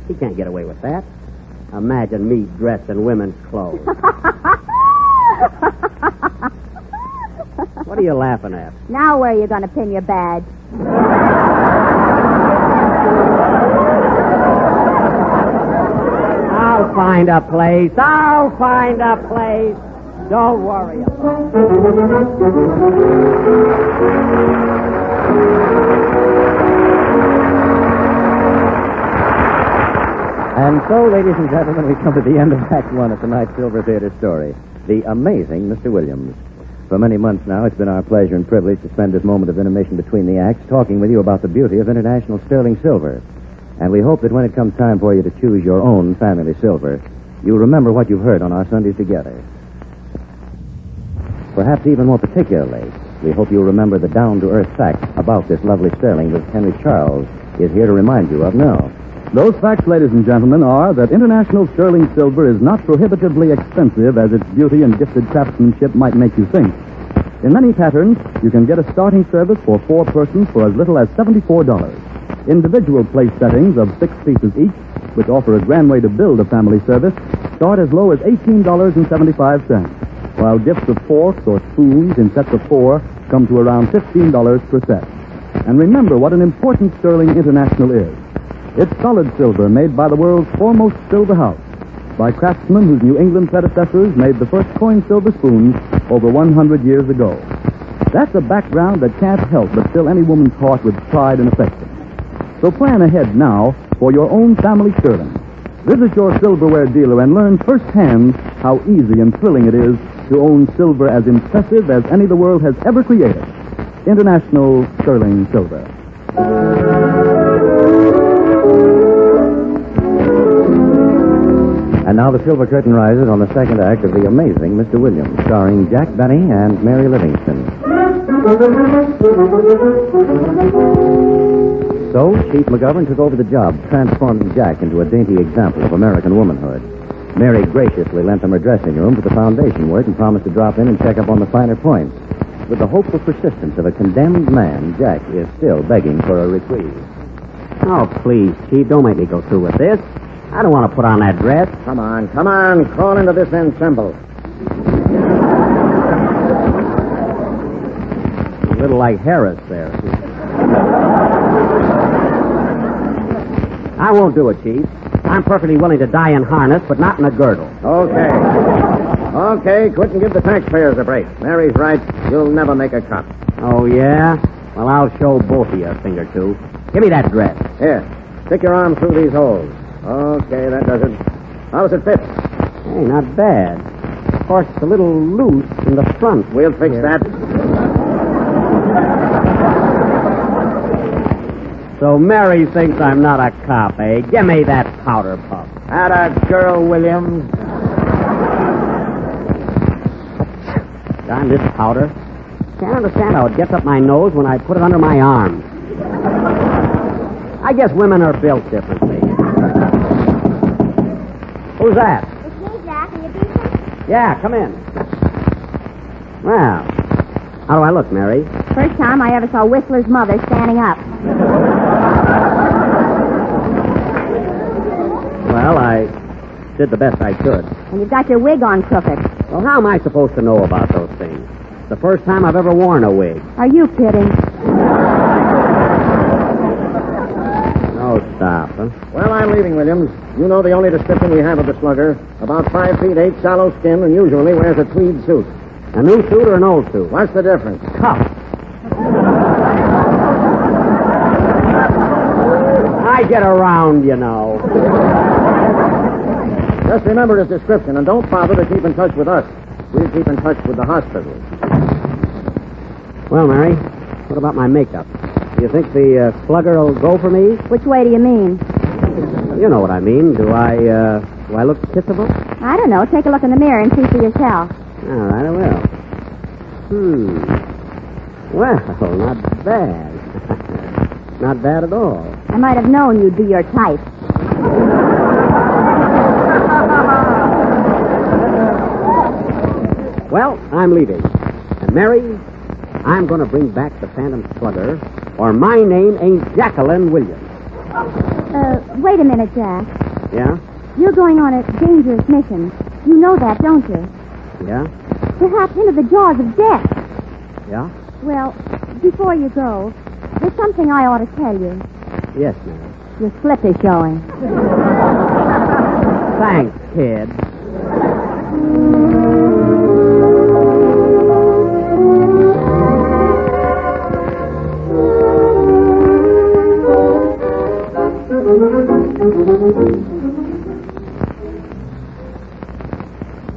He can't get away with that. Imagine me dressed in women's clothes. What are you laughing at? Now where are you going to pin your badge? I'll find a place. Don't worry. And so, ladies and gentlemen, we come to the end of Act One of tonight's Silver Theater story, The Amazing Mr. Williams. For many months now, it's been our pleasure and privilege to spend this moment of intermission between the acts talking with you about the beauty of international sterling silver. And we hope that when it comes time for you to choose your own family silver, you'll remember what you've heard on our Sundays together. Perhaps even more particularly, we hope you'll remember the down-to-earth facts about this lovely sterling that Henry Charles is here to remind you of now. Those facts, ladies and gentlemen, are that international sterling silver is not prohibitively expensive as its beauty and gifted craftsmanship might make you think. In many patterns, you can get a starting service for 4 persons for as little as $74. Individual place settings of 6 pieces each, which offer a grand way to build a family service, start as low as $18.75, while gifts of forks or spoons in sets of 4 come to around $15 per set. And remember what an important sterling international is. It's solid silver made by the world's foremost silver house, by craftsmen whose New England predecessors made the first coin silver spoons over 100 years ago. That's a background that can't help but fill any woman's heart with pride and affection. So plan ahead now for your own family sterling. Visit your silverware dealer and learn firsthand how easy and thrilling it is to own silver as impressive as any the world has ever created. International Sterling Silver. And now the silver curtain rises on the second act of The Amazing Mr. Williams, starring Jack Benny and Mary Livingston. So, Chief McGovern took over the job, transforming Jack into a dainty example of American womanhood. Mary graciously lent him her dressing room for the foundation work and promised to drop in and check up on the finer points. With the hopeful persistence of a condemned man, Jack is still begging for a reprieve. Oh, please, Chief, don't make me go through with this. I don't want to put on that dress. Come on. Crawl into this end tremble. A little like Harris there. I won't do it, Chief. I'm perfectly willing to die in harness, but not in a girdle. Okay, quit and give the taxpayers a break. Mary's right. You'll never make a cut. Oh, yeah? Well, I'll show both of you a thing or two. Give me that dress. Here, stick your arm through these holes. Okay, that does it. How does it fit? Hey, not bad. Of course, it's a little loose in the front. We'll fix that. So Mary thinks I'm not a cop, eh? Give me that powder puff. Atta girl, Williams. Darn this powder. Can't understand how it gets up my nose when I put it under my arm. I guess women are built differently. Who's that? It's me, Jack. Are you decent? Yeah, come in. Well, how do I look, Mary? First time I ever saw Whistler's mother standing up. Well, I did the best I could. And you've got your wig on crooked. Well, how am I supposed to know about those things? It's the first time I've ever worn a wig. Are you kidding? Oh, stop, huh? Well, I'm leaving, Williams. You know the only description we have of the slugger. About 5 feet 8, sallow skin, and usually wears a tweed suit. A new suit or an old suit? What's the difference? Cuff. I get around, you know. Just remember his description, and don't bother to keep in touch with us. We'll keep in touch with the hospital. Well, Mary, what about my makeup? Do you think the slugger will go for me? Which way do you mean? You know what I mean. Do I look kissable? I don't know. Take a look in the mirror and see for yourself. All right, I will. Well, not bad. Not bad at all. I might have known you'd be your type. Well, I'm leaving. And Mary, I'm going to bring back the Phantom Slugger, or my name ain't Jacqueline Williams. Wait a minute, Jack. Yeah? You're going on a dangerous mission. You know that, don't you? Yeah? Perhaps into the jaws of death. Yeah? Well, before you go, there's something I ought to tell you. Yes, Mary. Your slip is showing. Thanks, kid.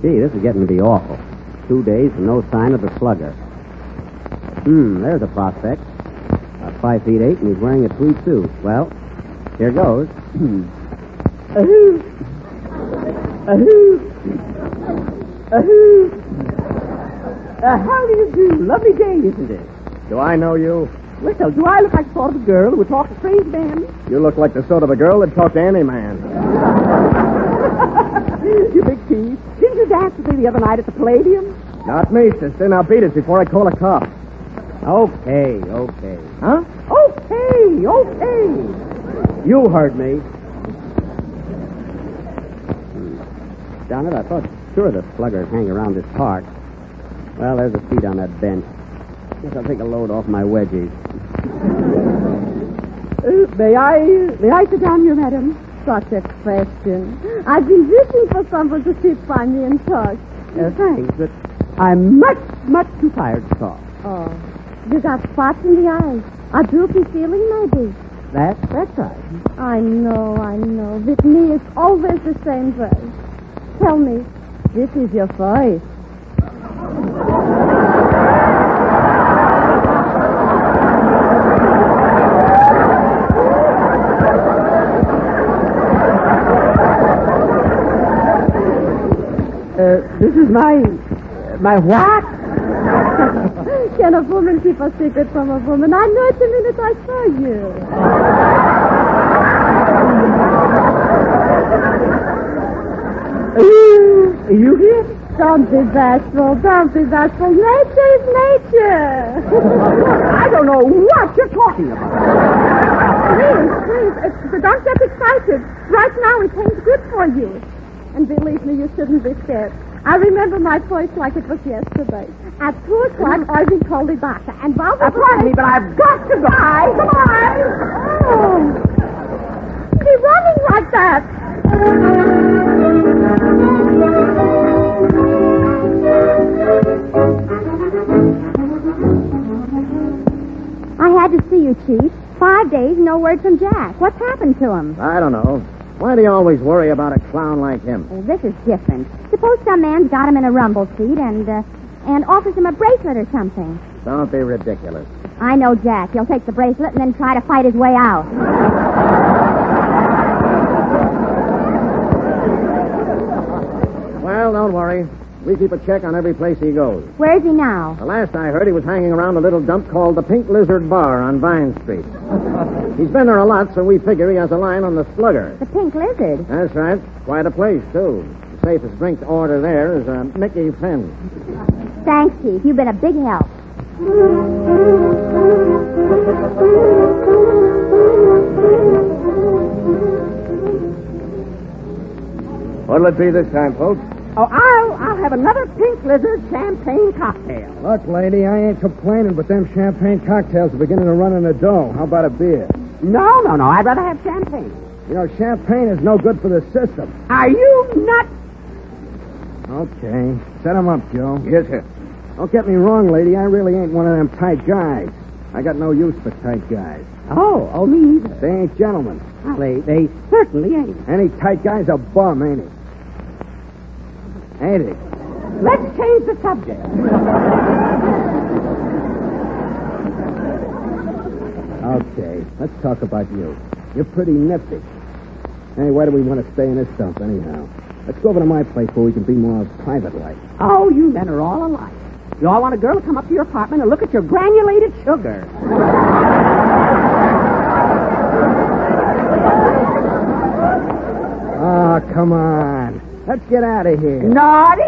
Gee, this is getting to be awful. 2 days and no sign of the slugger. There's a prospect. 5 feet 8, and he's wearing a tweed suit. Well, here goes. Ahoo! Ahoo! Ahoo! How do you do? Lovely day, isn't it? Do I know you? Well, do I look like the sort of a girl who would talk to strange men? You look like the sort of a girl that'd talk to any man. You big tease. Didn't you dance with me the other night at the Palladium? Not me, sister. Now beat it before I call a cop. Okay. Huh? Okay. You heard me. Darn it, I thought sure the sluggers hang around this park. Well, there's a seat on that bench. Guess I'll take a load off my wedgies. May I sit down here, madam? Such a question. I've been wishing for someone to sit by me and talk. Thanks, but I'm much too tired to talk. Oh, you got spots in the eyes. A droopy feeling, maybe. That's right. I know. With me, it's always the same way. Tell me, this is your voice. This is my what? Can a woman keep a secret from a woman? I knew it the minute I saw you. Are you here? Don't be bashful. Nature is nature. I don't know what you're talking about. Please. Don't get excited. Right now it tastes good for you. And believe me, you shouldn't be scared. I remember my voice like it was yesterday. At 2 o'clock, Irving called the doctor. And while we pardon me, but I've got to go. Come on. Oh. Be running like that. I had to see you, Chief. 5 days, no word from Jack. What's happened to him? I don't know. Why do you always worry about a clown like him? Well, this is different. Suppose some man's got him in a rumble seat and and offers him a bracelet or something. Don't be ridiculous. I know Jack. He'll take the bracelet and then try to fight his way out. Well, don't worry. We keep a check on every place he goes. Where's he now? The last I heard, he was hanging around a little dump called the Pink Lizard Bar on Vine Street. He's been there a lot, so we figure he has a line on the Slugger. The Pink Lizard? That's right. Quite a place, too. The safest drink to order there is a Mickey Finn. Thanks, Chief. You've been a big help. What'll it be this time, folks? Oh, I'll have another Pink Lizard champagne cocktail. Look, lady, I ain't complaining, but them champagne cocktails are beginning to run in the dough. How about a beer? No. I'd rather have champagne. You know, champagne is no good for the system. Are you nuts? Okay. Set 'em up, Joe. Yes, sir. Don't get me wrong, lady. I really ain't one of them tight guys. I got no use for tight guys. Oh, me either. They ain't gentlemen. Well, they certainly ain't. Any tight guy's a bum, ain't he? Ain't he? Let's change the subject. Okay, let's talk about you. You're pretty nifty. Hey, why do we want to stay in this dump anyhow? Let's go over to my place where we can be more private-like. Oh, you men are all alike. You all want a girl to come up to your apartment and look at your granulated sugar. Oh, come on. Let's get out of here. Naughty!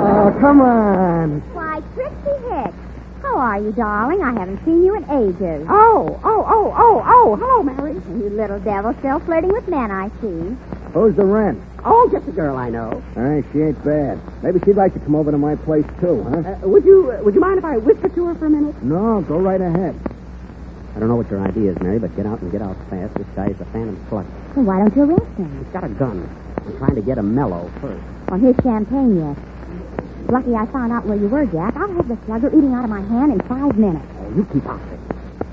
Oh, come on. Why, Trixie Hicks. How are you, darling? I haven't seen you in ages. Oh, hello, Mary. You little devil, still flirting with men, I see. Who's the rent? Oh, just a girl I know. All right, she ain't bad. Maybe she'd like to come over to my place, too, huh? Would you mind if I whisper to her for a minute? No, go right ahead. I don't know what your idea is, Mary, but get out and get out fast. This guy's a phantom slug. Well, why don't you arrest him? He's got a gun. I'm trying to get him mellow first. On his champagne, yes. Lucky I found out where you were, Jack. I'll have the slugger eating out of my hand in 5 minutes. Oh, you keep out there.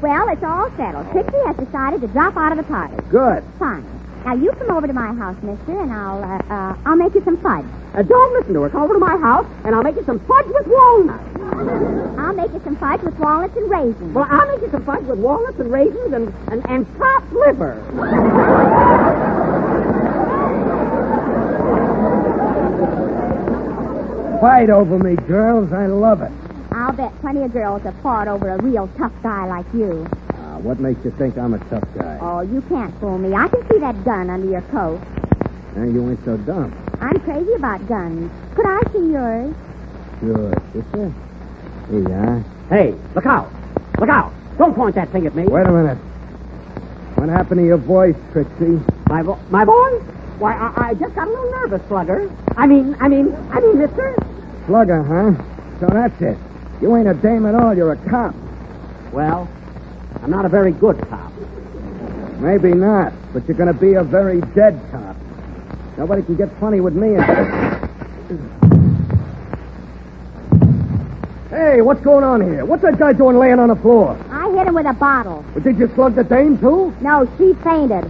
Well, it's all settled. Trixie has decided to drop out of the party. Good. Fine. Now, you come over to my house, mister, and I'll make you some fudge. Don't listen to her. Come over to my house, and I'll make you some fudge with walnuts. I'll make you some fudge with walnuts and raisins. Well, I'll make you some fudge with walnuts and raisins and chopped liver. Fight over me, girls. I love it. I'll bet plenty of girls have fought over a real tough guy like you. What makes you think I'm a tough guy? Oh, you can't fool me. I can see that gun under your coat. You ain't so dumb. I'm crazy about guns. Could I see yours? Sure, sister. Here you are. Hey, look out. Look out. Don't point that thing at me. Wait a minute. What happened to your voice, Trixie? My voice? Why, I just got a little nervous, Slugger. I mean, mister. Slugger, huh? So that's it. You ain't a dame at all. You're a cop. Well, I'm not a very good cop. Maybe not, but you're going to be a very dead cop. Nobody can get funny with me. Hey, what's going on here? What's that guy doing laying on the floor? I hit him with a bottle. Well, did you slug the dame, too? No, she fainted.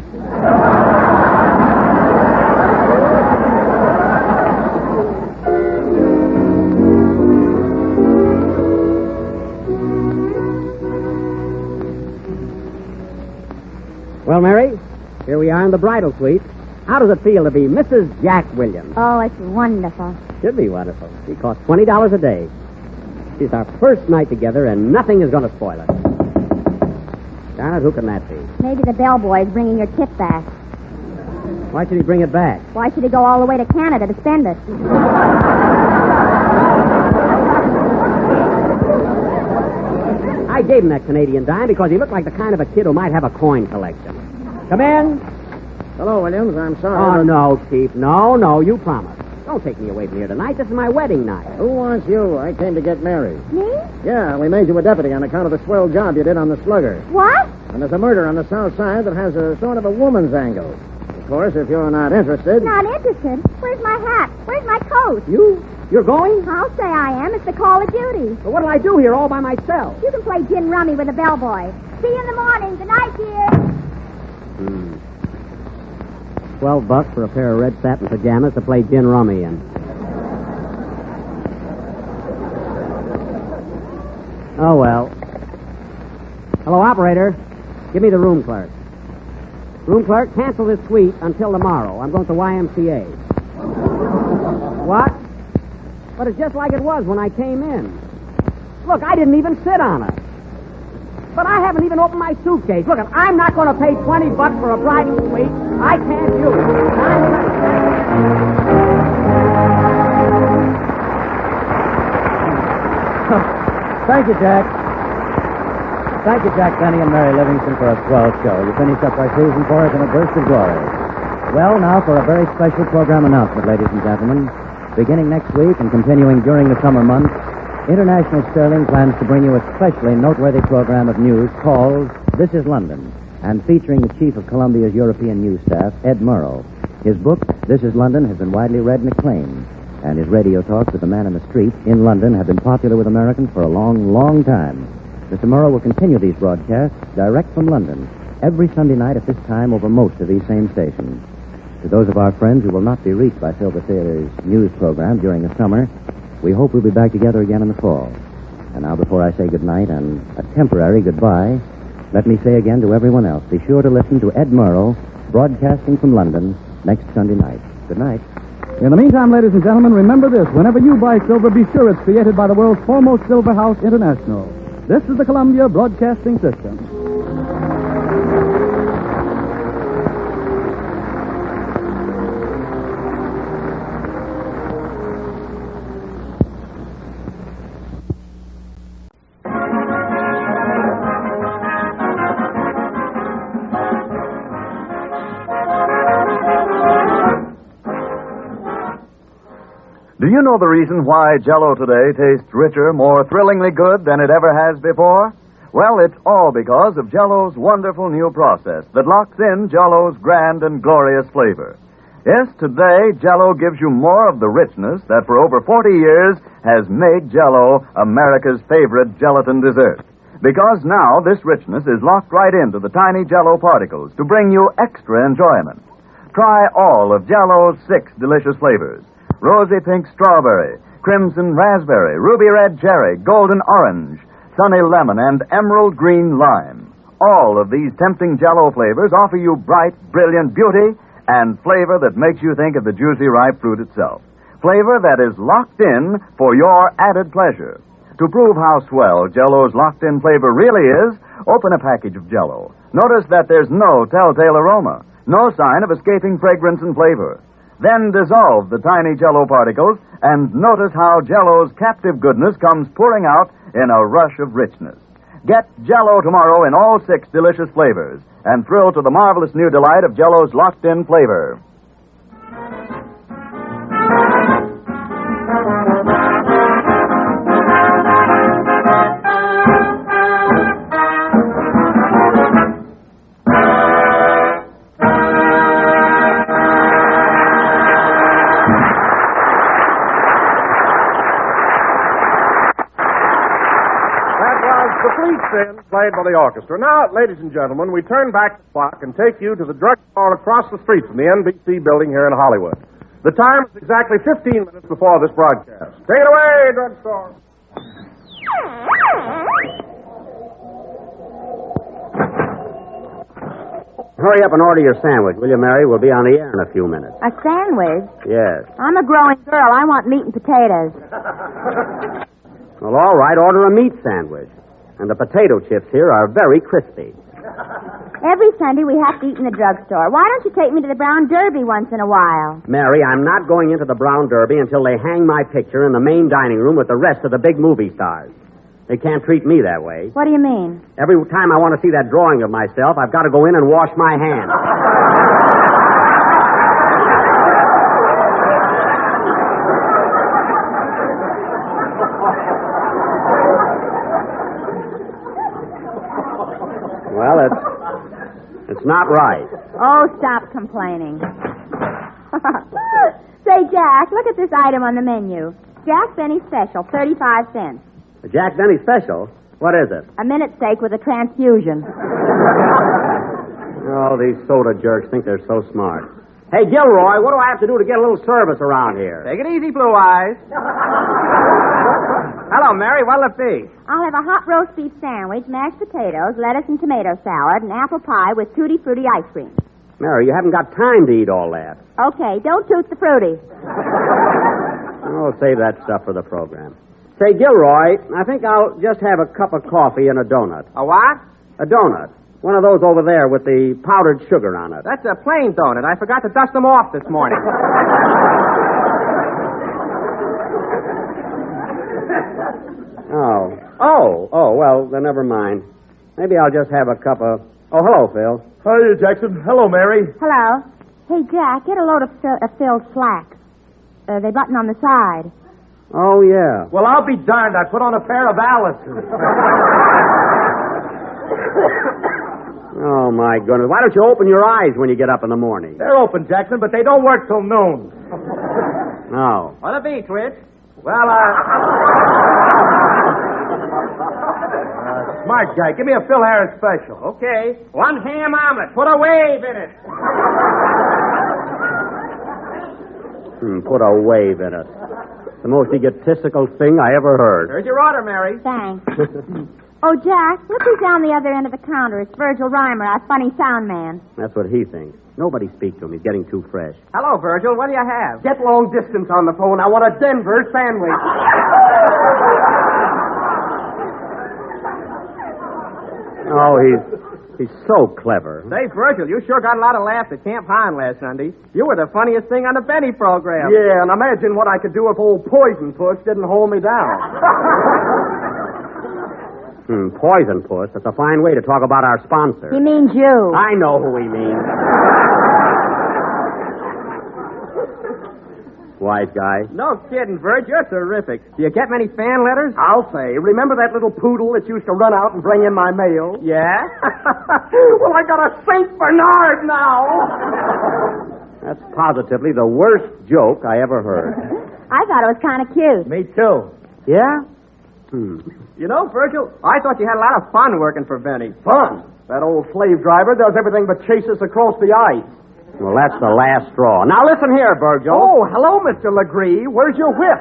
Well, Mary, here we are in the bridal suite. How does it feel to be Mrs. Jack Williams? Oh, it's wonderful. Should be wonderful. She costs $20 a day. She's our first night together, and nothing is going to spoil it. Darn it, who can that be? Maybe the bellboy is bringing your tip back. Why should he bring it back? Why should he go all the way to Canada to spend it? I gave him that Canadian dime because he looked like the kind of a kid who might have a coin collection. Come in. Hello, Williams. I'm sorry. Oh, no, Chief. No, you promised. Don't take me away from here tonight. This is my wedding night. Who wants you? I came to get married. Me? Yeah, we made you a deputy on account of the swell job you did on the Slugger. What? And there's a murder on the south side that has a sort of a woman's angle. Of course, if you're not interested... Not interested? Where's my hat? Where's my coat? You're going? I'll say I am. It's the call of duty. Well, what'll I do here all by myself? You can play gin rummy with the bellboy. See you in the morning. Good night, dear. $12 for a pair of red satin pajamas to play gin rummy in. Oh, well. Hello, operator. Give me the room clerk. Room clerk, cancel this suite until tomorrow. I'm going to YMCA. What? But it's just like it was when I came in. Look, I didn't even sit on it. But I haven't even opened my suitcase. Look, I'm not going to pay $20 for a private suite. I can't do it. Thank you, Jack. Thank you, Jack Benny and Mary Livingston, for a swell show. You finished up our season for us in a burst of glory. Well, now for a very special program announcement, ladies and gentlemen. Beginning next week and continuing during the summer months, International Sterling plans to bring you a specially noteworthy program of news called This is London, and featuring the chief of Columbia's European news staff, Ed Murrow. His book, This is London, has been widely read and acclaimed, and his radio talks with the man in the street in London have been popular with Americans for a long, long time. Mr. Murrow will continue these broadcasts direct from London every Sunday night at this time over most of these same stations. To those of our friends who will not be reached by Silver Theater's news program during the summer, we hope we'll be back together again in the fall. And now, before I say goodnight and a temporary goodbye, let me say again to everyone else, be sure to listen to Ed Murrow, broadcasting from London next Sunday night. Good night. In the meantime, ladies and gentlemen, remember this. Whenever you buy silver, be sure it's created by the world's foremost silver house, International. This is the Columbia Broadcasting System. Do you know the reason why Jell-O today tastes richer, more thrillingly good than it ever has before? Well, it's all because of Jell-O's wonderful new process that locks in Jell-O's grand and glorious flavor. Yes, today, Jell-O gives you more of the richness that for over 40 years has made Jell-O America's favorite gelatin dessert. Because now this richness is locked right into the tiny Jell-O particles to bring you extra enjoyment. Try all of Jell-O's 6 delicious flavors: rosy pink strawberry, crimson raspberry, ruby red cherry, golden orange, sunny lemon, and emerald green lime. All of these tempting Jell-O flavors offer you bright, brilliant beauty and flavor that makes you think of the juicy, ripe fruit itself. Flavor that is locked in for your added pleasure. To prove how swell Jell-O's locked-in flavor really is, open a package of Jell-O. Notice that there's no telltale aroma, no sign of escaping fragrance and flavor. Then dissolve the tiny Jell-O particles and notice how Jell-O's captive goodness comes pouring out in a rush of richness. Get Jell-O tomorrow in all 6 delicious flavors and thrill to the marvelous new delight of Jell-O's locked-in flavor. Played by the orchestra. Now, ladies and gentlemen, we turn back the clock and take you to the drugstore across the street from the NBC building here in Hollywood. The time is exactly 15 minutes before this broadcast. Take it away, drugstore. Hurry up and order your sandwich, will you, Mary? We'll be on the air in a few minutes. A sandwich? Yes. I'm a growing girl. I want meat and potatoes. Well, all right, order a meat sandwich. And the potato chips here are very crispy. Every Sunday we have to eat in the drugstore. Why don't you take me to the Brown Derby once in a while? Mary, I'm not going into the Brown Derby until they hang my picture in the main dining room with the rest of the big movie stars. They can't treat me that way. What do you mean? Every time I want to see that drawing of myself, I've got to go in and wash my hands. Well, it's not right. Oh, stop complaining. Say, Jack, look at this item on the menu. Jack Benny Special, 35 cents. A Jack Benny Special? What is it? A minute steak with a transfusion. Oh, these soda jerks think they're so smart. Hey, Gilroy, what do I have to do to get a little service around here? Take it easy, Blue Eyes. Hello, Mary. What'll it be? I'll have a hot roast beef sandwich, mashed potatoes, lettuce and tomato salad, and apple pie with tutti frutti ice cream. Mary, you haven't got time to eat all that. Okay, don't toot the fruity. Oh, save that stuff for the program. Say, Gilroy, I think I'll just have a cup of coffee and a donut. A what? A donut. One of those over there with the powdered sugar on it. That's a plain donut. I forgot to dust them off this morning. Oh, well, then never mind. Maybe I'll just have a cup of... Oh, hello, Phil. Hiya, Jackson. Hello, Mary. Hello. Hey, Jack, get a load of Phil's slacks. They button on the side. Oh, yeah. Well, I'll be darned. I put on a pair of Alice's. Oh, my goodness. Why don't you open your eyes when you get up in the morning? They're open, Jackson, but they don't work till noon. Oh. What'll it be, Twitch? Well, smart guy. Give me a Phil Harris special. Okay. 1 ham omelet. Put a wave in it. Put a wave in it. The most egotistical thing I ever heard. Here's your order, Mary. Thanks. Oh, Jack, look who's down the other end of the counter. It's Virgil Reimer, our funny sound man. That's what he thinks. Nobody speak to him. He's getting too fresh. Hello, Virgil. What do you have? Get long distance on the phone. I want a Denver sandwich. Oh, he's so clever. Say, Virgil, you sure got a lot of laughs at Camp Hahn last Sunday. You were the funniest thing on the Benny program. Yeah, and imagine what I could do if old Poison Puss didn't hold me down. Poison Puss. That's a fine way to talk about our sponsor. He means you. I know who he means. Wise guy. No kidding, Virg. You're terrific. Do you get many fan letters? I'll say. Remember that little poodle that used to run out and bring in my mail? Yeah? Well, I got a St. Bernard now. That's positively the worst joke I ever heard. I thought it was kind of cute. Me too. Yeah? You know, Virgil, I thought you had a lot of fun working for Benny. Fun? That old slave driver does everything but chase us across the ice. Well, that's the last straw. Now, listen here, Virgil. Oh, hello, Mr. Legree. Where's your whip?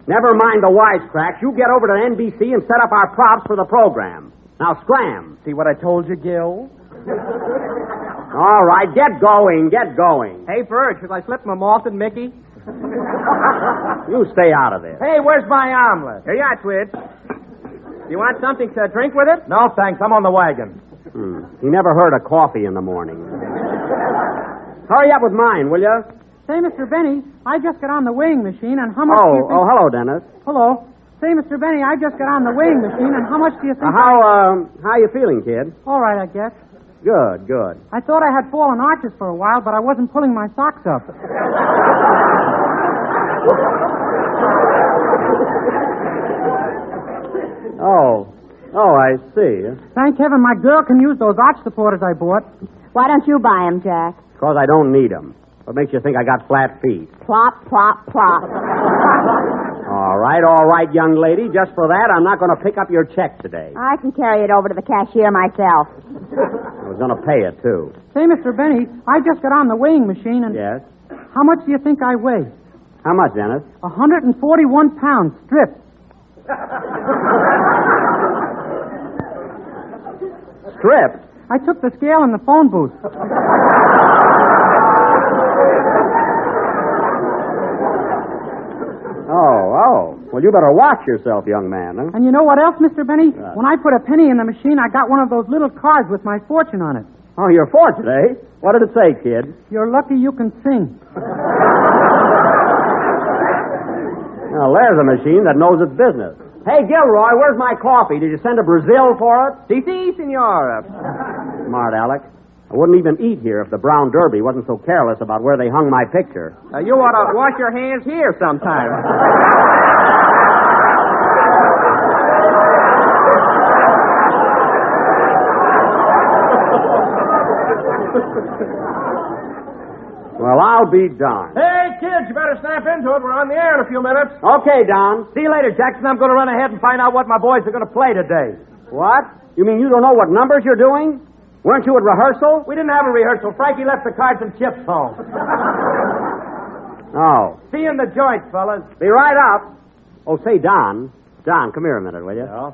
Never mind the wisecracks. You get over to NBC and set up our props for the program. Now, scram. See what I told you, Gil? All right, get going, get going. Hey, Virg, should I slip my malted Mickey? You stay out of this. Hey, where's my omelet? Here you are, Twitch. You want something to drink with it? No, thanks. I'm on the wagon. He never heard of coffee in the morning. Hurry up with mine, will you? Say, Mr. Benny, I just got on the weighing machine, and how much do you think... Oh, hello, Dennis. Hello. Say, Mr. Benny, I just got on the weighing machine, and how much do you think... How you feeling, kid? All right, I guess. Good, good. I thought I had fallen arches for a while, but I wasn't pulling my socks up. Oh, I see. Thank heaven my girl can use those arch supporters I bought. Why don't you buy them, Jack? Because I don't need them. What makes you think I got flat feet? Plop, plop, plop. All right, young lady. Just for that, I'm not going to pick up your check today. I can carry it over to the cashier myself. I was going to pay it, too. Say, Mr. Benny, I just got on the weighing machine, and... Yes? How much do you think I weigh? How much, Dennis? 141 pounds, stripped. Stripped? I took the scale in the phone booth. Oh. Well, you better watch yourself, young man, huh? And you know what else, Mr. Benny? When I put a penny in the machine, I got one of those little cards with my fortune on it. Oh, your fortune, eh? What did it say, kid? You're lucky you can sing. Well, there's a machine that knows its business. Hey, Gilroy, where's my coffee? Did you send to Brazil for it? Si, senora. Smart Alec. I wouldn't even eat here if the Brown Derby wasn't so careless about where they hung my picture. You ought to wash your hands here sometime. Well, I'll be darned. Hey, kids, you better snap into it. We're on the air in a few minutes. Okay, Don. See you later, Jackson. I'm going to run ahead and find out what my boys are going to play today. What? You mean you don't know what numbers you're doing? Weren't you at rehearsal? We didn't have a rehearsal. Frankie left the cards and chips home. Oh. See you in the joint, fellas. Be right up. Oh, say, Don. Don, come here a minute, will you? Yeah?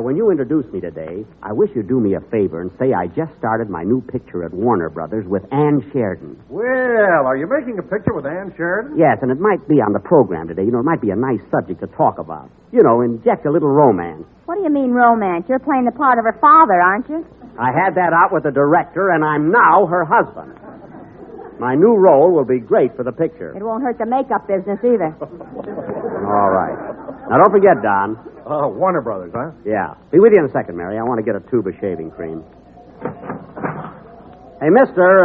When you introduce me today, I wish you'd do me a favor and say I just started my new picture at Warner Brothers with Ann Sheridan. Well, are you making a picture with Ann Sheridan? Yes, and it might be on the program today. You know, it might be a nice subject to talk about. You know, inject a little romance. What do you mean romance? You're playing the part of her father, aren't you? I had that out with the director, and I'm now her husband. My new role will be great for the picture. It won't hurt the makeup business either. All right. Now, don't forget, Don. Warner Brothers, huh? Yeah. Be with you in a second, Mary. I want to get a tube of shaving cream. Hey, mister,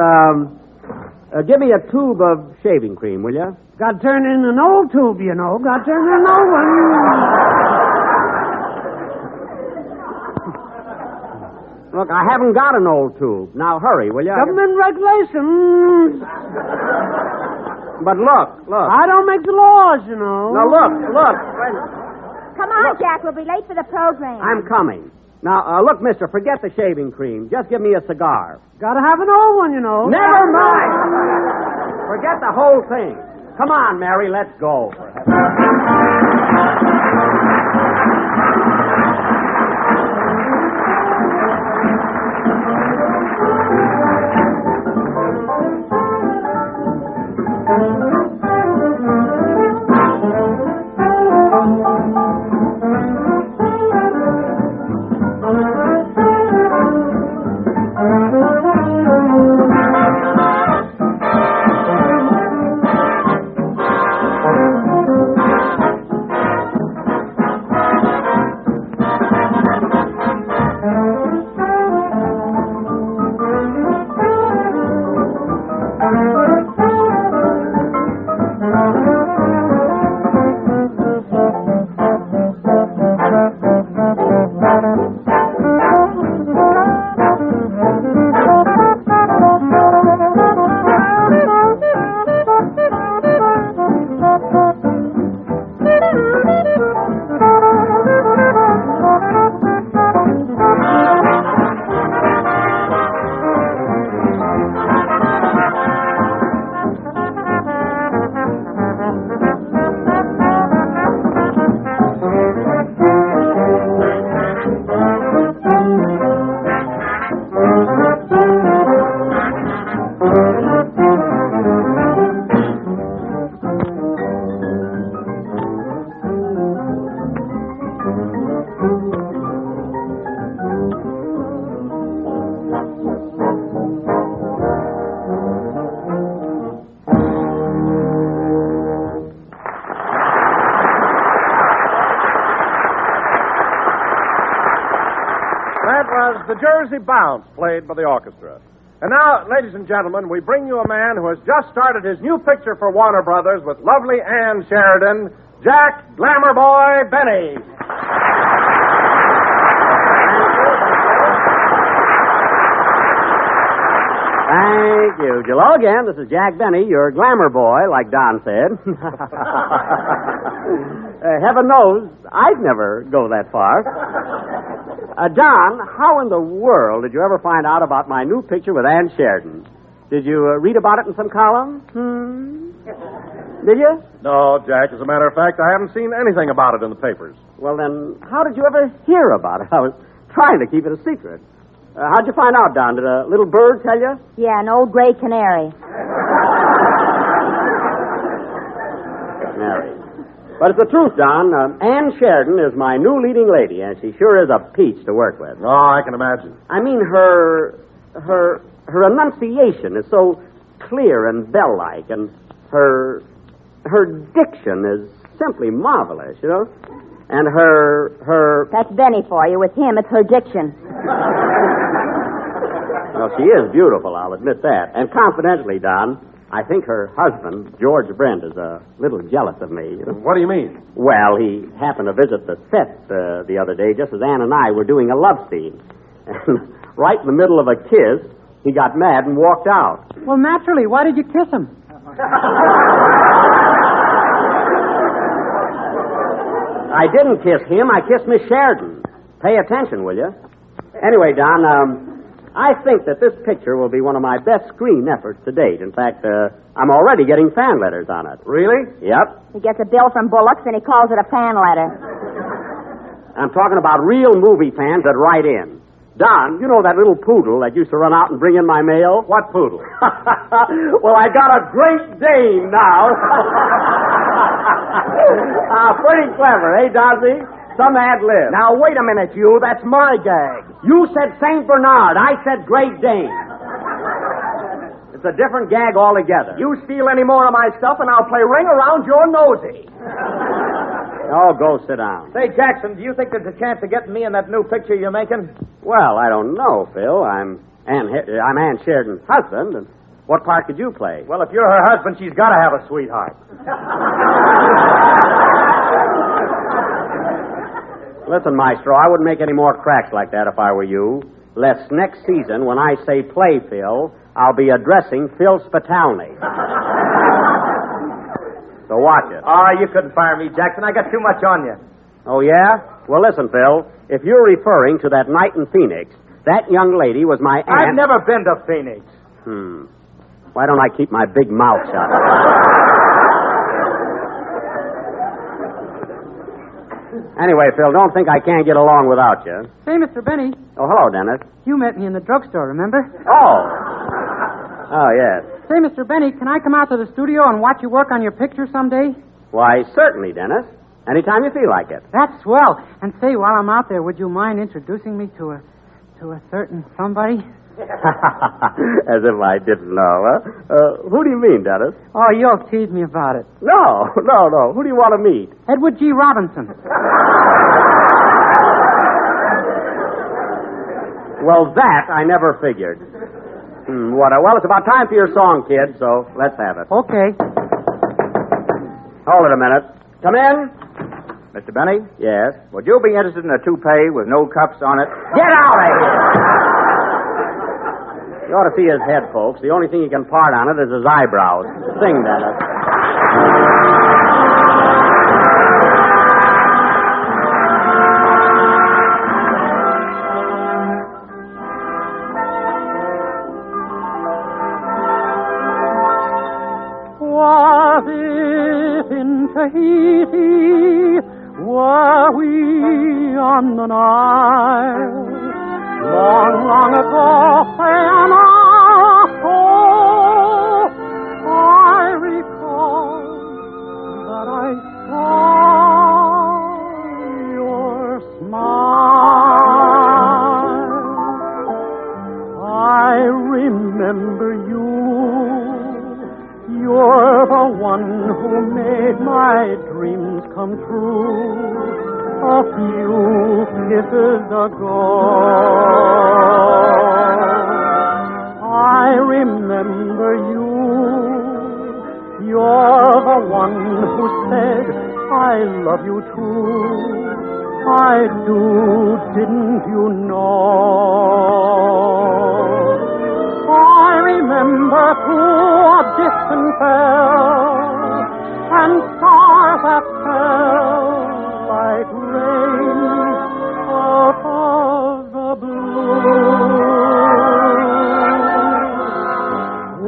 give me a tube of shaving cream, will you? Got to turn in an old tube, you know. Got to turn in an old one. Look, I haven't got an old tube. Now, hurry, will you? Government regulations. But look. I don't make the laws, you know. Now, look. Come on, Jack. We'll be late for the program. I'm coming. Now, look, mister, forget the shaving cream. Just give me a cigar. Got to have an old one, you know. Never mind. Forget the whole thing. Come on, Mary, let's go. The Jersey Bounce, played by the orchestra. And now, ladies and gentlemen, we bring you a man who has just started his new picture for Warner Brothers with lovely Ann Sheridan, Jack Glamour Boy Benny. Thank you. Hello again. This is Jack Benny, your glamour boy, like Don said. Heaven knows I'd never go that far. Don, how in the world did you ever find out about my new picture with Ann Sheridan? Did you read about it in some column? Did you? No, Jack. As a matter of fact, I haven't seen anything about it in the papers. Well, then, how did you ever hear about it? I was trying to keep it a secret. How'd you find out, Don? Did a little bird tell you? Yeah, an old gray canary. Canary. But it's the truth, Don. Ann Sheridan is my new leading lady, and she sure is a peach to work with. Oh, I can imagine. I mean, her enunciation is so clear and bell-like, and her diction is simply marvelous, you know? And her... That's Benny for you. With him, it's her diction. Well, she is beautiful, I'll admit that. And confidentially, Don, I think her husband, George Brent, is a little jealous of me. You know? What do you mean? Well, he happened to visit the set the other day just as Ann and I were doing a love scene. And right in the middle of a kiss, he got mad and walked out. Well, naturally. Why did you kiss him? I didn't kiss him. I kissed Miss Sheridan. Pay attention, will you? Anyway, Don, I think that this picture will be one of my best screen efforts to date. In fact, I'm already getting fan letters on it. Really? Yep. He gets a bill from Bullock's and he calls it a fan letter. I'm talking about real movie fans that write in. Don, you know that little poodle that used to run out and bring in my mail? What poodle? Well, I got a Great Dane now. Pretty clever, eh, Dossie? Some ad lib. Now, wait a minute, you. That's my gag. You said St. Bernard. I said Great Dane. It's a different gag altogether. You steal any more of my stuff, and I'll play ring around your nosy. Oh, go sit down. Say, Jackson, do you think there's a chance of getting me in that new picture you're making? Well, I don't know, Phil. I'm Ann Sheridan's husband, and what part could you play? Well, if you're her husband, she's got to have a sweetheart. Listen, Maestro, I wouldn't make any more cracks like that if I were you. Lest next season, when I say play Phil, I'll be addressing Phil Spitalny. So watch it. Oh, you couldn't fire me, Jackson. I got too much on you. Oh, yeah? Well, listen, Phil. If you're referring to that night in Phoenix, that young lady was my aunt. I've never been to Phoenix. Why don't I keep my big mouth shut? Anyway, Phil, don't think I can't get along without you. Say, Mr. Benny. Oh, hello, Dennis. You met me in the drugstore, remember? Oh, yes. Say, Mr. Benny, can I come out to the studio and watch you work on your picture someday? Why, certainly, Dennis. Anytime you feel like it. That's swell. And say, while I'm out there, would you mind introducing me to a certain somebody? As if I didn't know, huh? Who do you mean, Dennis? Oh, you'll tease me about it. No. Who do you want to meet? Edward G. Robinson. Well, that I never figured. Well, it's about time for your song, kid, so let's have it. Okay. Hold it a minute. Come in. Mr. Benny? Yes? Would you be interested in a toupee with no cuffs on it? Get out of here! You ought to see his head, folks. The only thing he can part on it is his eyebrows. Sing, Dennis. What if in Tahiti were we on the Nile? Long, long ago, when I recall that I saw your smile. I remember you. You're the one who made my dreams come true. A few kisses ago, I remember you. You're the one who said, I love you too. I do, didn't you know? I remember through a distant bell and stars that fell like rain out of the blue.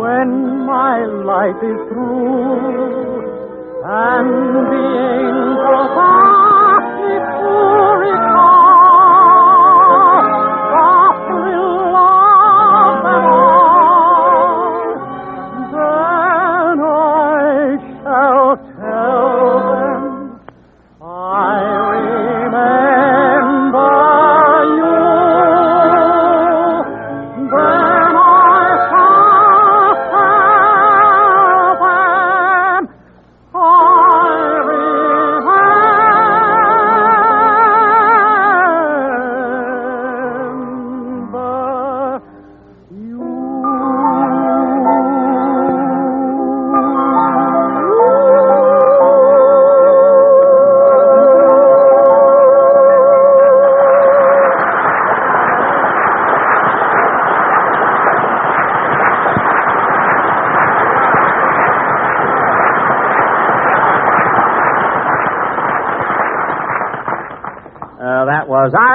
When my life is through and the angels ask me to recall the thrill of them all, then I shall tell them I remember you. Then I shall tell them I remember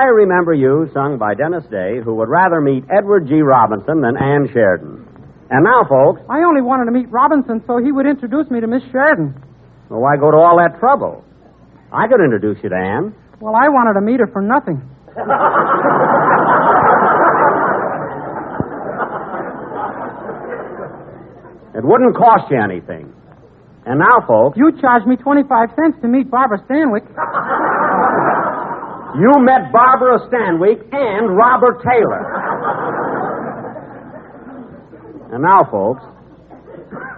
Remember You, sung by Dennis Day, who would rather meet Edward G. Robinson than Ann Sheridan. And now, folks... I only wanted to meet Robinson so he would introduce me to Miss Sheridan. Well, why go to all that trouble? I could introduce you to Ann. Well, I wanted to meet her for nothing. It wouldn't cost you anything. And now, folks... You charged me 25 cents to meet Barbara Stanwyck. You met Barbara Stanwyck and Robert Taylor. And now, folks...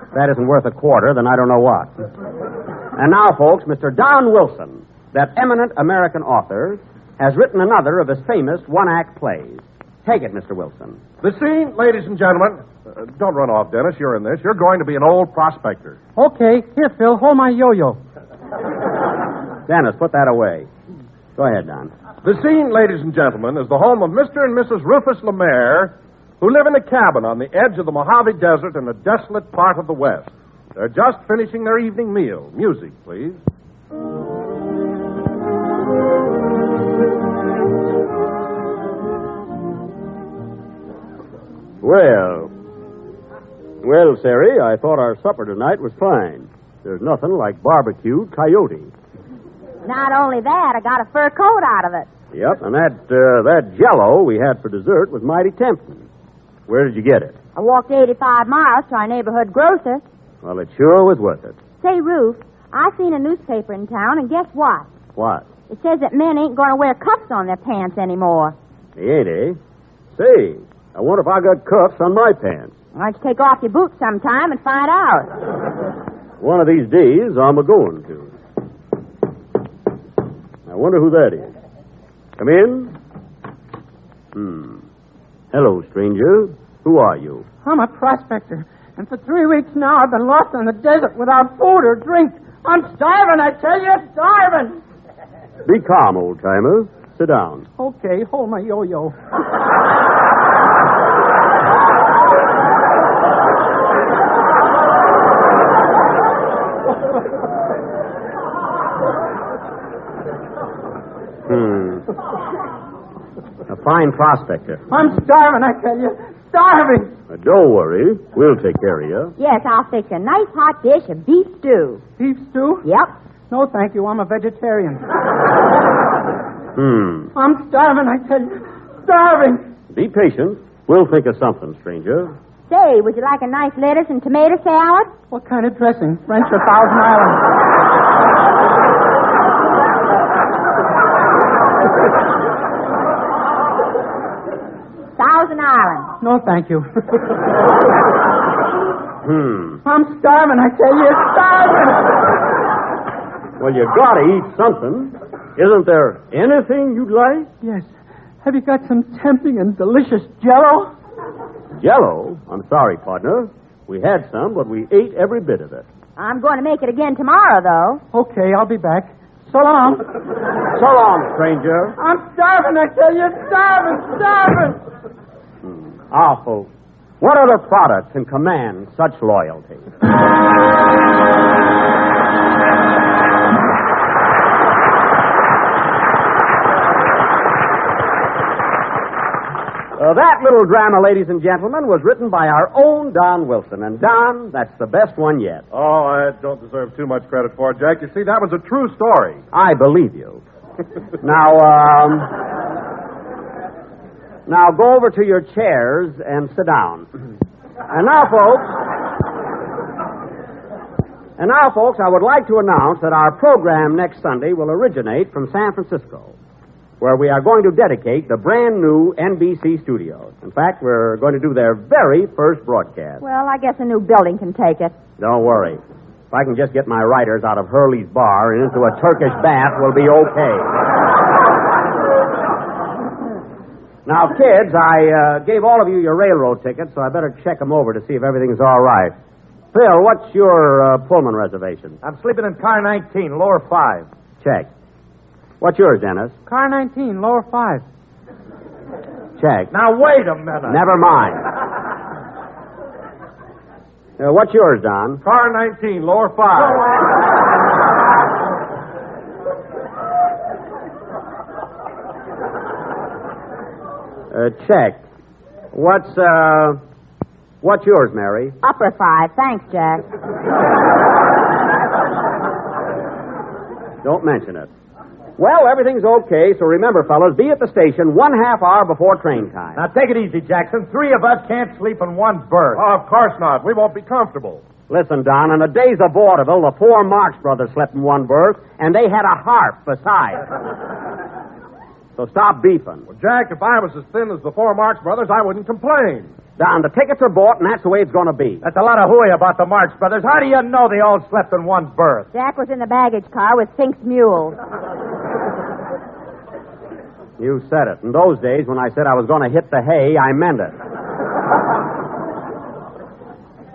If that isn't worth a quarter, then I don't know what. And now, folks, Mr. Don Wilson, that eminent American author, has written another of his famous one-act plays. Take it, Mr. Wilson. The scene, ladies and gentlemen. Don't run off, Dennis. You're in this. You're going to be an old prospector. Okay. Here, Phil, hold my yo-yo. Dennis, put that away. Go ahead, Don. The scene, ladies and gentlemen, is the home of Mr. and Mrs. Rufus Lemaire, who live in a cabin on the edge of the Mojave Desert in a desolate part of the West. They're just finishing their evening meal. Music, please. Well, Sari, I thought our supper tonight was fine. There's nothing like barbecued coyote. Not only that, I got a fur coat out of it. Yep, and that Jell-O we had for dessert was mighty tempting. Where did you get it? I walked 85 miles to our neighborhood grocer. Well, it sure was worth it. Say, Ruth, I seen a newspaper in town, and guess what? What? It says that men ain't going to wear cuffs on their pants anymore. They ain't, eh? Say, I wonder if I got cuffs on my pants. Why don't you take off your boots sometime and find out? One of these days, I'm a-going to. I wonder who that is. Come in. Hello, stranger. Who are you? I'm a prospector. And for 3 weeks now, I've been lost in the desert without food or drink. I'm starving, I tell you, starving. Be calm, old-timer. Sit down. Okay, hold my yo-yo. A fine prospector. I'm starving, I tell you. Starving. Don't worry. We'll take care of you. Yes, I'll fix a nice hot dish of beef stew. Beef stew? Yep. No, thank you. I'm a vegetarian. I'm starving, I tell you. Starving. Be patient. We'll think of something, stranger. Say, would you like a nice lettuce and tomato salad? What kind of dressing? French or Thousand Island? Thousand Island. No, thank you. I'm starving, I tell you. Starving. Well, you gotta eat something. Isn't there anything you'd like? Yes. Have you got some tempting and delicious Jell-O? Jell-O? I'm sorry, partner. We had some, but we ate every bit of it. I'm going to make it again tomorrow, though. Okay, I'll be back. So long. So long, stranger. I'm starving, I tell you. Starving, starving. Ah, folks, what other product can command such loyalty? That little drama, ladies and gentlemen, was written by our own Don Wilson. And, Don, that's the best one yet. Oh, I don't deserve too much credit for it, Jack. You see, that was a true story. I believe you. Now go over to your chairs and sit down. And now, folks, I would like to announce that our program next Sunday will originate from San Francisco, where we are going to dedicate the brand new NBC studios. In fact, we're going to do their very first broadcast. Well, I guess a new building can take it. Don't worry. If I can just get my writers out of Hurley's bar and into a Turkish bath, we'll be okay. Now, kids, I gave all of you your railroad tickets, so I better check them over to see if everything's all right. Phil, what's your Pullman reservation? I'm sleeping in car 19, lower 5. Check. What's yours, Dennis? Car 19, lower 5. Check. Now, wait a minute. Never mind. What's yours, Don? Car 19, lower 5. Check. What's yours, Mary? Upper 5. Thanks, Jack. Don't mention it. Well, everything's okay, so remember, fellas, be at the station 1/2 hour before train time. Now, take it easy, Jackson. 3 of us can't sleep in one berth. Oh, of course not. We won't be comfortable. Listen, Don, in the days of vaudeville, the 4 Marx brothers slept in one berth, and they had a harp besides. So stop beefing. Well, Jack, if I was as thin as the 4 Marx brothers, I wouldn't complain. Don, the tickets are bought, and that's the way it's going to be. That's a lot of hooey about the Marx brothers. How do you know they all slept in one berth? Jack was in the baggage car with Fink's mules. You said it. In those days, when I said I was going to hit the hay, I meant it.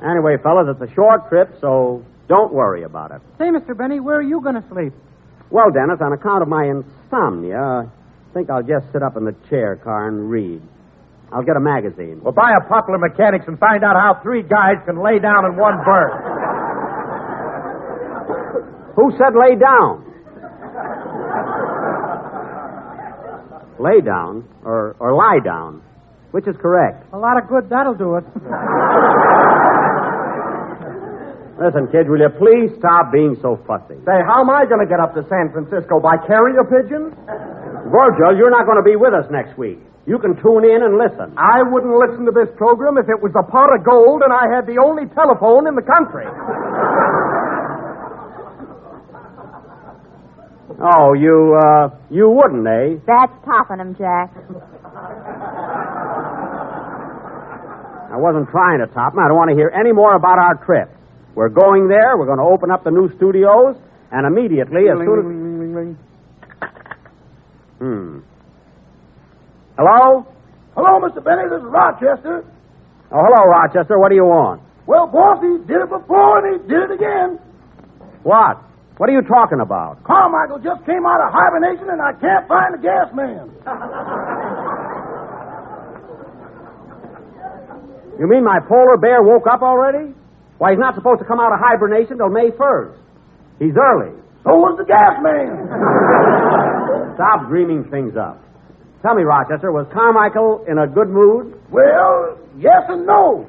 Anyway, fellas, it's a short trip, so don't worry about it. Say, Mr. Benny, where are you going to sleep? Well, Dennis, on account of my insomnia, I think I'll just sit up in the chair car and read. I'll get a magazine. Well, buy a Popular Mechanics and find out how 3 guys can lay down in one berth. Who said lay down? Lay down or lie down? Which is correct? A lot of good that'll do it. Listen, kid, will you please stop being so fussy? Say, how am I going to get up to San Francisco? By carrier pigeon? Virgil, you're not going to be with us next week. You can tune in and listen. I wouldn't listen to this program if it was a pot of gold and I had the only telephone in the country. Oh, you wouldn't, eh? That's topping him, Jack. I wasn't trying to top him. I don't want to hear any more about our trip. We're going there. We're going to open up the new studios, and immediately, as soon as... Hello? Hello, Mr. Benny. This is Rochester. Oh, hello, Rochester. What do you want? Well, boss, he did it before and he did it again. What? What are you talking about? Carmichael just came out of hibernation and I can't find the gas man. You mean my polar bear woke up already? Why, he's not supposed to come out of hibernation till May 1st. He's early. So was the gas man. Stop dreaming things up. Tell me, Rochester, was Carmichael in a good mood? Well, yes and no.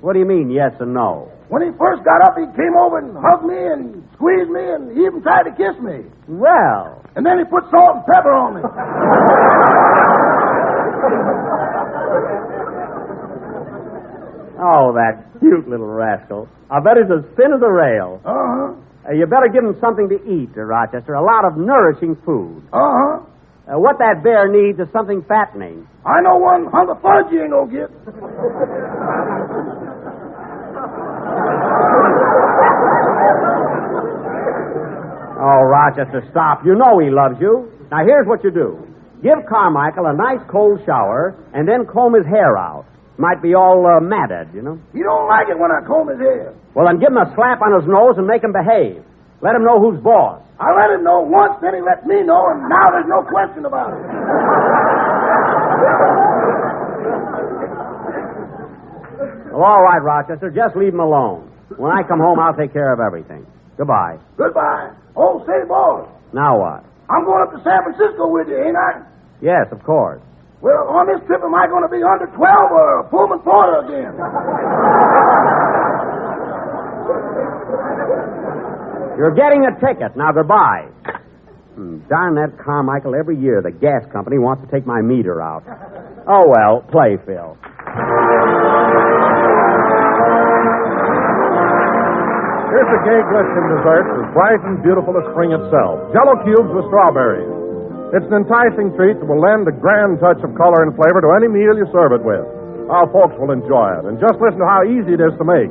What do you mean, yes and no? When he first got up, he came over and hugged me and squeezed me and he even tried to kiss me. Well. And then he put salt and pepper on me. Oh, that cute little rascal. I bet he's as thin as a rail. Uh-huh. You better give him something to eat, Rochester. A lot of nourishing food. Uh-huh. What that bear needs is something fattening. I know one hunk of fudge you ain't gonna get. Oh, Rochester, stop. You know he loves you. Now, here's what you do. Give Carmichael a nice cold shower and then comb his hair out. Might be all matted, you know. He don't like it when I comb his hair. Well, then give him a slap on his nose and make him behave. Let him know who's boss. I let him know once, then he let me know, and now there's no question about it. Well, all right, Rochester. Just leave him alone. When I come home, I'll take care of everything. Goodbye. Goodbye. Oh, say, boss. Now what? I'm going up to San Francisco with you, ain't I? Yes, of course. Well, on this trip, am I going to be under 12 or a Pullman Porter again? You're getting a ticket. Now, goodbye. Darn that Carmichael. Every year, the gas company wants to take my meter out. Oh, well, play, Phil. Here's a gay Gliskin dessert as bright and beautiful as spring itself. Jello cubes with strawberries. It's an enticing treat that will lend a grand touch of color and flavor to any meal you serve it with. Our folks will enjoy it. And just listen to how easy it is to make.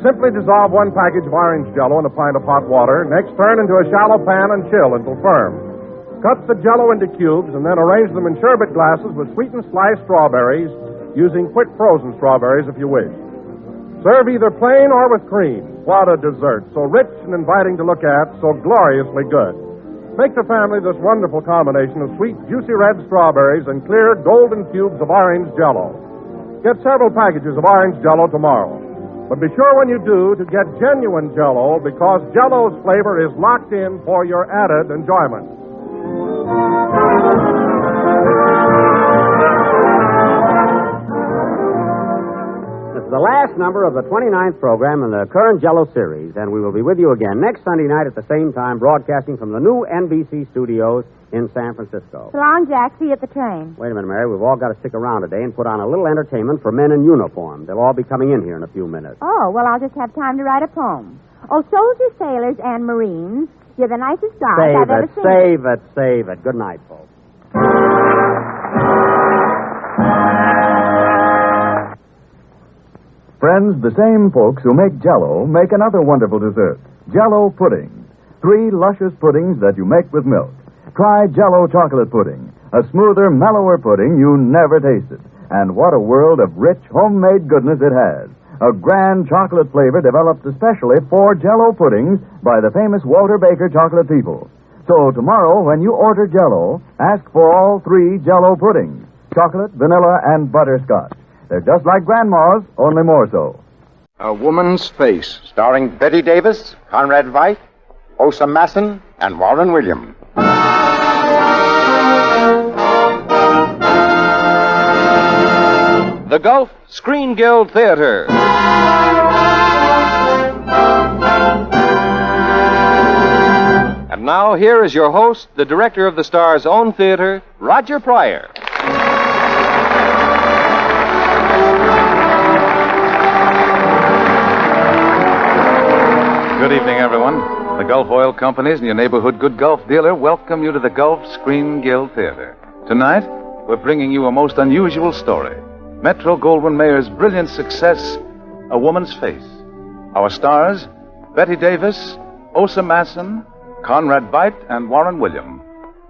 Simply dissolve 1 package of orange Jello in a pint of hot water. Next, turn into a shallow pan and chill until firm. Cut the Jello into cubes and then arrange them in sherbet glasses with sweetened sliced strawberries, using quick frozen strawberries if you wish. Serve either plain or with cream. What a dessert. So rich and inviting to look at, so gloriously good. Make the family this wonderful combination of sweet, juicy red strawberries and clear, golden cubes of orange Jello. Get several packages of orange Jello tomorrow. But be sure when you do to get genuine Jello, because Jello's flavor is locked in for your added enjoyment. the last number of the 29th program in the current Jell-O series, and we will be with you again next Sunday night at the same time, broadcasting from the new NBC studios in San Francisco. So long, Jack. See you at the train. Wait a minute, Mary. We've all got to stick around today and put on a little entertainment for men in uniform. They'll all be coming in here in a few minutes. Oh, well, I'll just have time to write a poem. Oh, soldiers, sailors, and Marines, you're the nicest guys I've ever seen. Save it. Good night, folks. Friends, the same folks who make Jell-O make another wonderful dessert, Jell-O pudding. 3 luscious puddings that you make with milk. Try Jell-O chocolate pudding, a smoother, mellower pudding you never tasted. And what a world of rich, homemade goodness it has. A grand chocolate flavor developed especially for Jell-O puddings by the famous Walter Baker chocolate people. So tomorrow, when you order Jell-O, ask for all 3 Jell-O puddings, chocolate, vanilla, and butterscotch. They're just like Grandma's, only more so. A Woman's Face, starring Betty Davis, Conrad Veidt, Osa Masson, and Warren Williams. The Gulf Screen Guild Theater. And now, here is your host, the director of the Star's own theater, Roger Pryor. Good evening, everyone. The Gulf Oil Companies and your neighborhood good Gulf dealer welcome you to the Gulf Screen Guild Theater. Tonight, we're bringing you a most unusual story. Metro-Goldwyn-Mayer's brilliant success, A Woman's Face. Our stars, Betty Davis, Osa Masson, Conrad Veidt, and Warren Williams.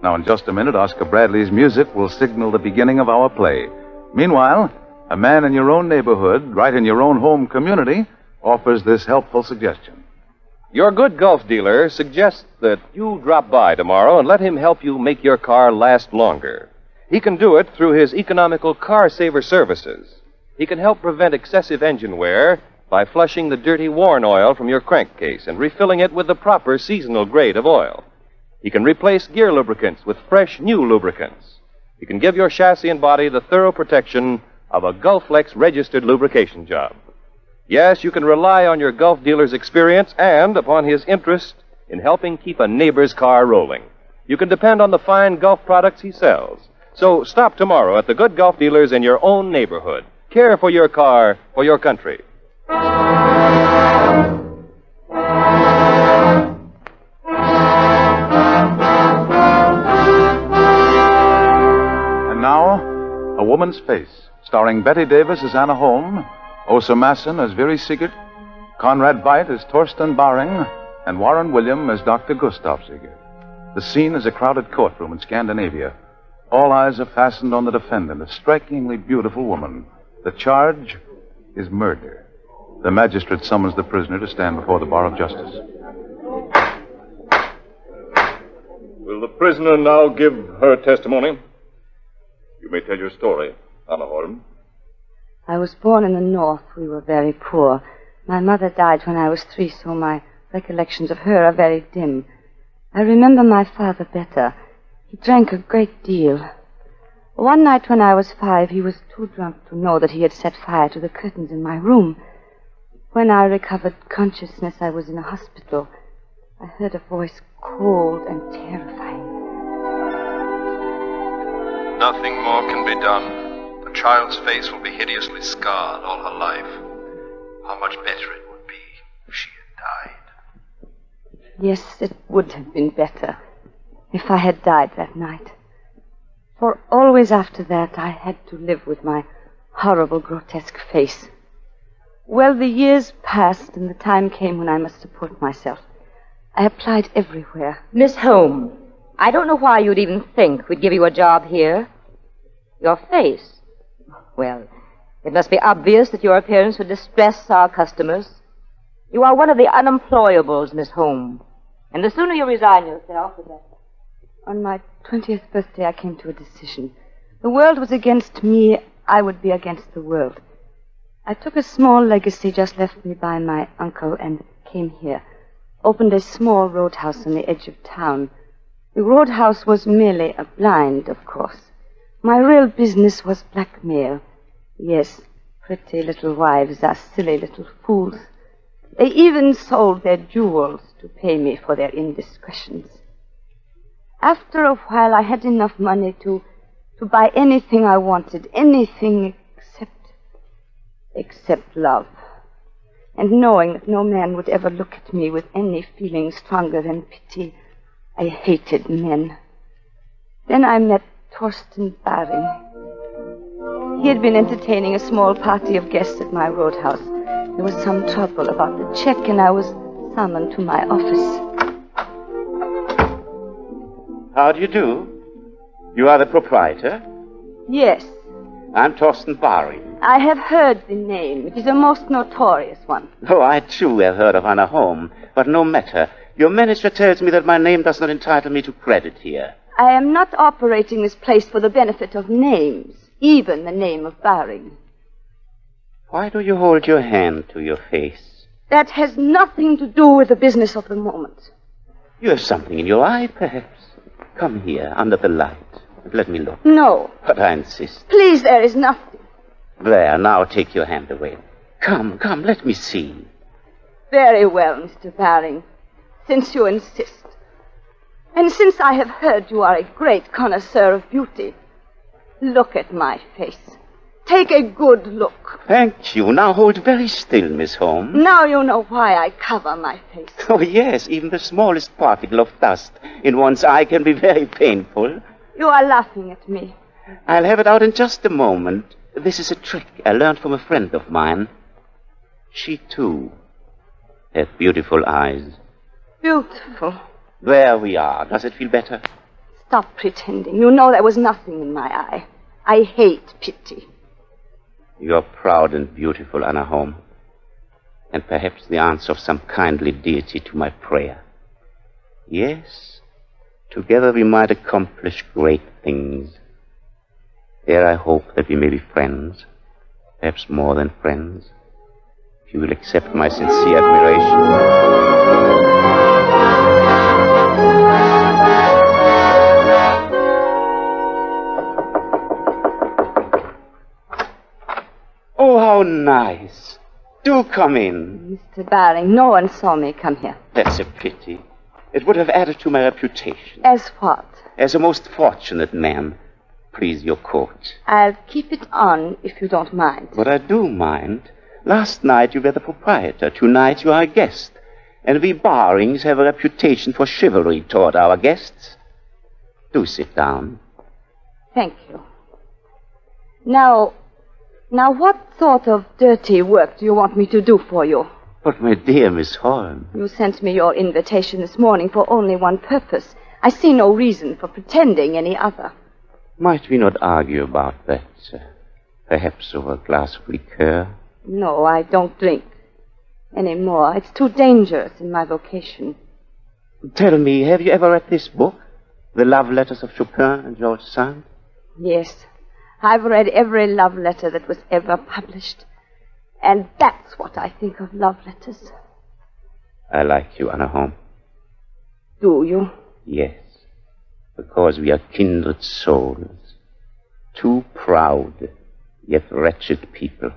Now, in just a minute, Oscar Bradley's music will signal the beginning of our play. Meanwhile, a man in your own neighborhood, right in your own home community, offers this helpful suggestion. Your good Gulf dealer suggests that you drop by tomorrow and let him help you make your car last longer. He can do it through his economical car saver services. He can help prevent excessive engine wear by flushing the dirty, worn oil from your crankcase and refilling it with the proper seasonal grade of oil. He can replace gear lubricants with fresh, new lubricants. He can give your chassis and body the thorough protection of a Gulflex registered lubrication job. Yes, you can rely on your Gulf dealer's experience and upon his interest in helping keep a neighbor's car rolling. You can depend on the fine Gulf products he sells. So stop tomorrow at the good Gulf dealers in your own neighborhood. Care for your car, for your country. And now, A Woman's Face, starring Betty Davis as Anna Holm, Osa Masson as Viri Sigurd, Conrad Veidt as Torsten Baring, and Warren Williams as Dr. Gustav Sigurd. The scene is a crowded courtroom in Scandinavia. All eyes are fastened on the defendant, a strikingly beautiful woman. The charge is murder. The magistrate summons the prisoner to stand before the bar of justice. Will the prisoner now give her testimony? You may tell your story, Anna Holm. I was born in the north. We were very poor. My mother died when I was 3, so my recollections of her are very dim. I remember my father better. He drank a great deal. One night when I was 5, he was too drunk to know that he had set fire to the curtains in my room. When I recovered consciousness, I was in a hospital. I heard a voice cold and terrifying. Nothing more can be done. The child's face will be hideously scarred all her life. How much better it would be if she had died. Yes, it would have been better if I had died that night. For always after that, I had to live with my horrible, grotesque face. Well, the years passed, and the time came when I must support myself. I applied everywhere. Miss Holmes, I don't know why you'd even think we'd give you a job here. Your face. Well, it must be obvious that your appearance would distress our customers. You are one of the unemployables, Miss Holmes. And the sooner you resign yourself, the better. On my 20th birthday, I came to a decision. The world was against me. I would be against the world. I took a small legacy just left me by my uncle and came here. Opened a small roadhouse on the edge of town. The roadhouse was merely a blind, of course. My real business was blackmail. Yes, Pretty little wives are silly little fools. They even sold their jewels to pay me for their indiscretions. After a while, I had enough money to buy anything I wanted, anything except love. And knowing that no man would ever look at me with any feeling stronger than pity, I hated men. Then I met Thorsten Baring. He had been entertaining a small party of guests at my roadhouse. There was some trouble about the check, and I was summoned to my office. How do you do? You are the proprietor? Yes, I'm Thorsten Baring. I have heard the name. It is a most notorious one. Oh, I too have heard of Anna Home, but no matter. Your manager tells me that my name does not entitle me to credit here. I am not operating this place for the benefit of names, even the name of Baring. Why do you hold your hand to your face? That has nothing to do with the business of the moment. You have something in your eye, perhaps. Come here, under the light, and let me look. No. But I insist. Please, there is nothing. There, now take your hand away. Come, let me see. Very well, Mr. Baring, since you insist. And since I have heard you are a great connoisseur of beauty, look at my face. Take a good look. Thank you. Now hold very still, Miss Holmes. Now you know why I cover my face. Oh, yes, even the smallest particle of dust in one's eye can be very painful. You are laughing at me. I'll have it out in just a moment. This is a trick I learned from a friend of mine. She, too, has beautiful eyes. Beautiful. There we are. Does it feel better? Stop pretending. You know there was nothing in my eye. I hate pity. You're proud and beautiful, Anna Home, and perhaps the answer of some kindly deity to my prayer. Yes, together we might accomplish great things. There I hope that we may be friends, perhaps more than friends, if you will accept my sincere admiration. Oh, how nice. Do come in. Mr. Baring, no one saw me come here. That's a pity. It would have added to my reputation. As what? As a most fortunate man. Please, your coat. I'll keep it on if you don't mind. But I do mind. Last night you were the proprietor. Tonight you are a guest. And we Barings have a reputation for chivalry toward our guests. Do sit down. Thank you. Now, what sort of dirty work do you want me to do for you? But, my dear Miss Holmes. You sent me your invitation this morning for only one purpose. I see no reason for pretending any other. Might we not argue about that? Perhaps over a glass of liqueur? No, I don't drink anymore. It's too dangerous in my vocation. Tell me, have you ever read this book? The Love Letters of Chopin and George Sand? Yes. I've read every love letter that was ever published. And that's what I think of love letters. I like you, Anna Home. Do you? Yes. Because we are kindred souls. Two proud, yet wretched people.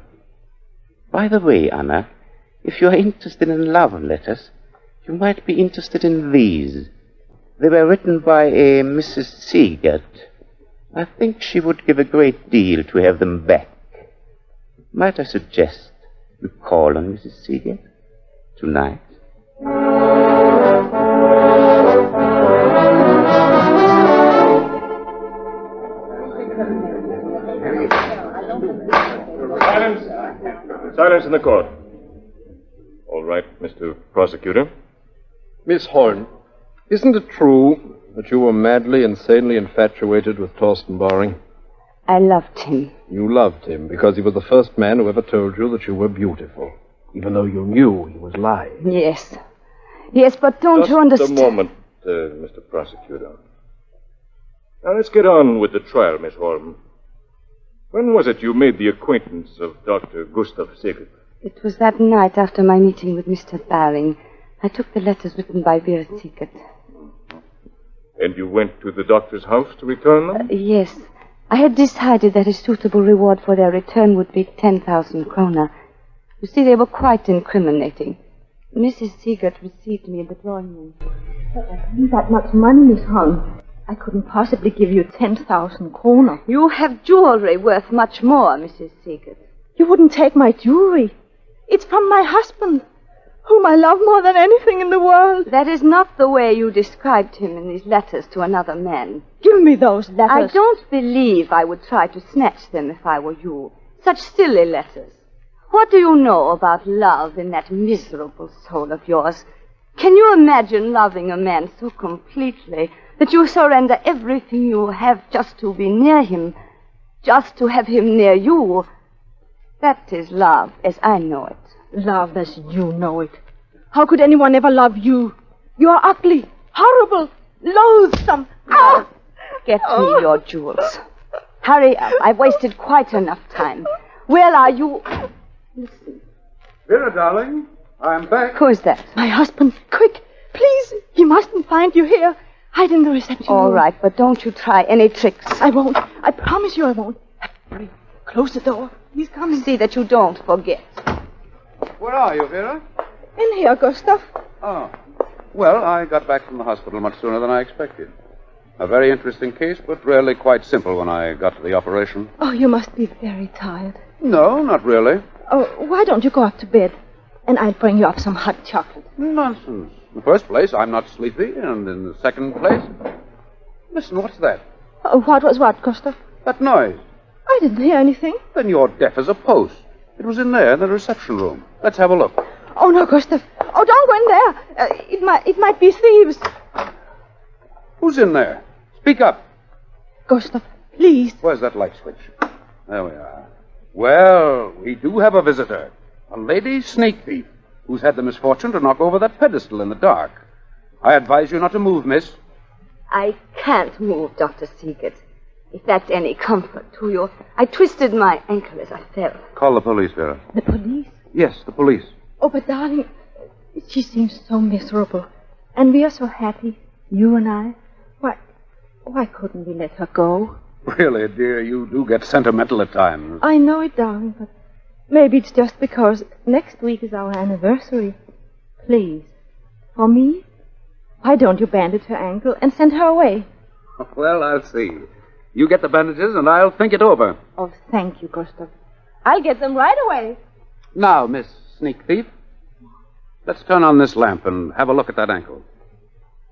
By the way, Anna, if you are interested in love letters, you might be interested in these. They were written by a Mrs. Seagate. I think she would give a great deal to have them back. Might I suggest you call on Mrs. Seagate tonight? Silence. Silence in the court. All right, Mr. Prosecutor. Miss Holm, isn't it true that you were madly, insanely infatuated with Thorsten Baring? I loved him. You loved him because he was the first man who ever told you that you were beautiful, even though you knew he was lying. Yes. Yes, but don't you understand? Just a moment, Mr. Prosecutor. Now, let's get on with the trial, Miss Holm. When was it you made the acquaintance of Dr. Gustav Seegert? It was that night after my meeting with Mr. Baring. I took the letters written by Vera Seegert. And you went to the doctor's house to return them? Yes. I had decided that a suitable reward for their return would be 10,000 kroner. You see, they were quite incriminating. Mrs. Siegert received me in the drawing room. But I haven't that much money, Miss Holm. I couldn't possibly give you 10,000 kroner. You have jewelry worth much more, Mrs. Siegert. You wouldn't take my jewelry. It's from my husband, whom I love more than anything in the world. That is not the way you described him in these letters to another man. Give me those letters. I don't believe I would try to snatch them if I were you. Such silly letters. What do you know about love in that miserable soul of yours? Can you imagine loving a man so completely that you surrender everything you have just to be near him, just to have him near you? That is love as I know it. Love as you know it. How could anyone ever love you? You are ugly, horrible, loathsome. Now, get me your jewels. Hurry up. I've wasted quite enough time. Where are you? Listen. Vera, darling, I'm back. Who is that? My husband. Quick, please. He mustn't find you here. Hide in the reception room. All right, but don't you try any tricks. I won't. I promise you I won't. Hurry. Close the door. He's coming. See that you don't forget. Where are you, Vera? In here, Gustav. Oh. Well, I got back from the hospital much sooner than I expected. A very interesting case, but really quite simple when I got to the operation. Oh, you must be very tired. No, not really. Oh, why don't you go up to bed? And I'll bring you up some hot chocolate. Nonsense. In the first place, I'm not sleepy, and in the second place... Listen, what's that? What was what, Gustav? That noise. I didn't hear anything. Then you're deaf as a post. It was in there, in the reception room. Let's have a look. Oh, no, Gustav. Oh, don't go in there. It might be thieves. Who's in there? Speak up. Gustav, please. Where's that light switch? There we are. Well, we do have a visitor. A lady snake thief who's had the misfortune to knock over that pedestal in the dark. I advise you not to move, miss. I can't move, Dr. Siegert. If that's any comfort to you. I twisted my ankle as I fell. Call the police, Vera. The police? Yes, the police. Oh, but darling, she seems so miserable. And we are so happy, you and I. Why couldn't we let her go? Really, dear, you do get sentimental at times. I know it, darling, but maybe it's just because next week is our anniversary. Please, for me, why don't you bandage her ankle and send her away? Well, I'll see. You get the bandages and I'll think it over. Oh, thank you, Gustav. I'll get them right away. Now, Miss Sneak Thief, let's turn on this lamp and have a look at that ankle.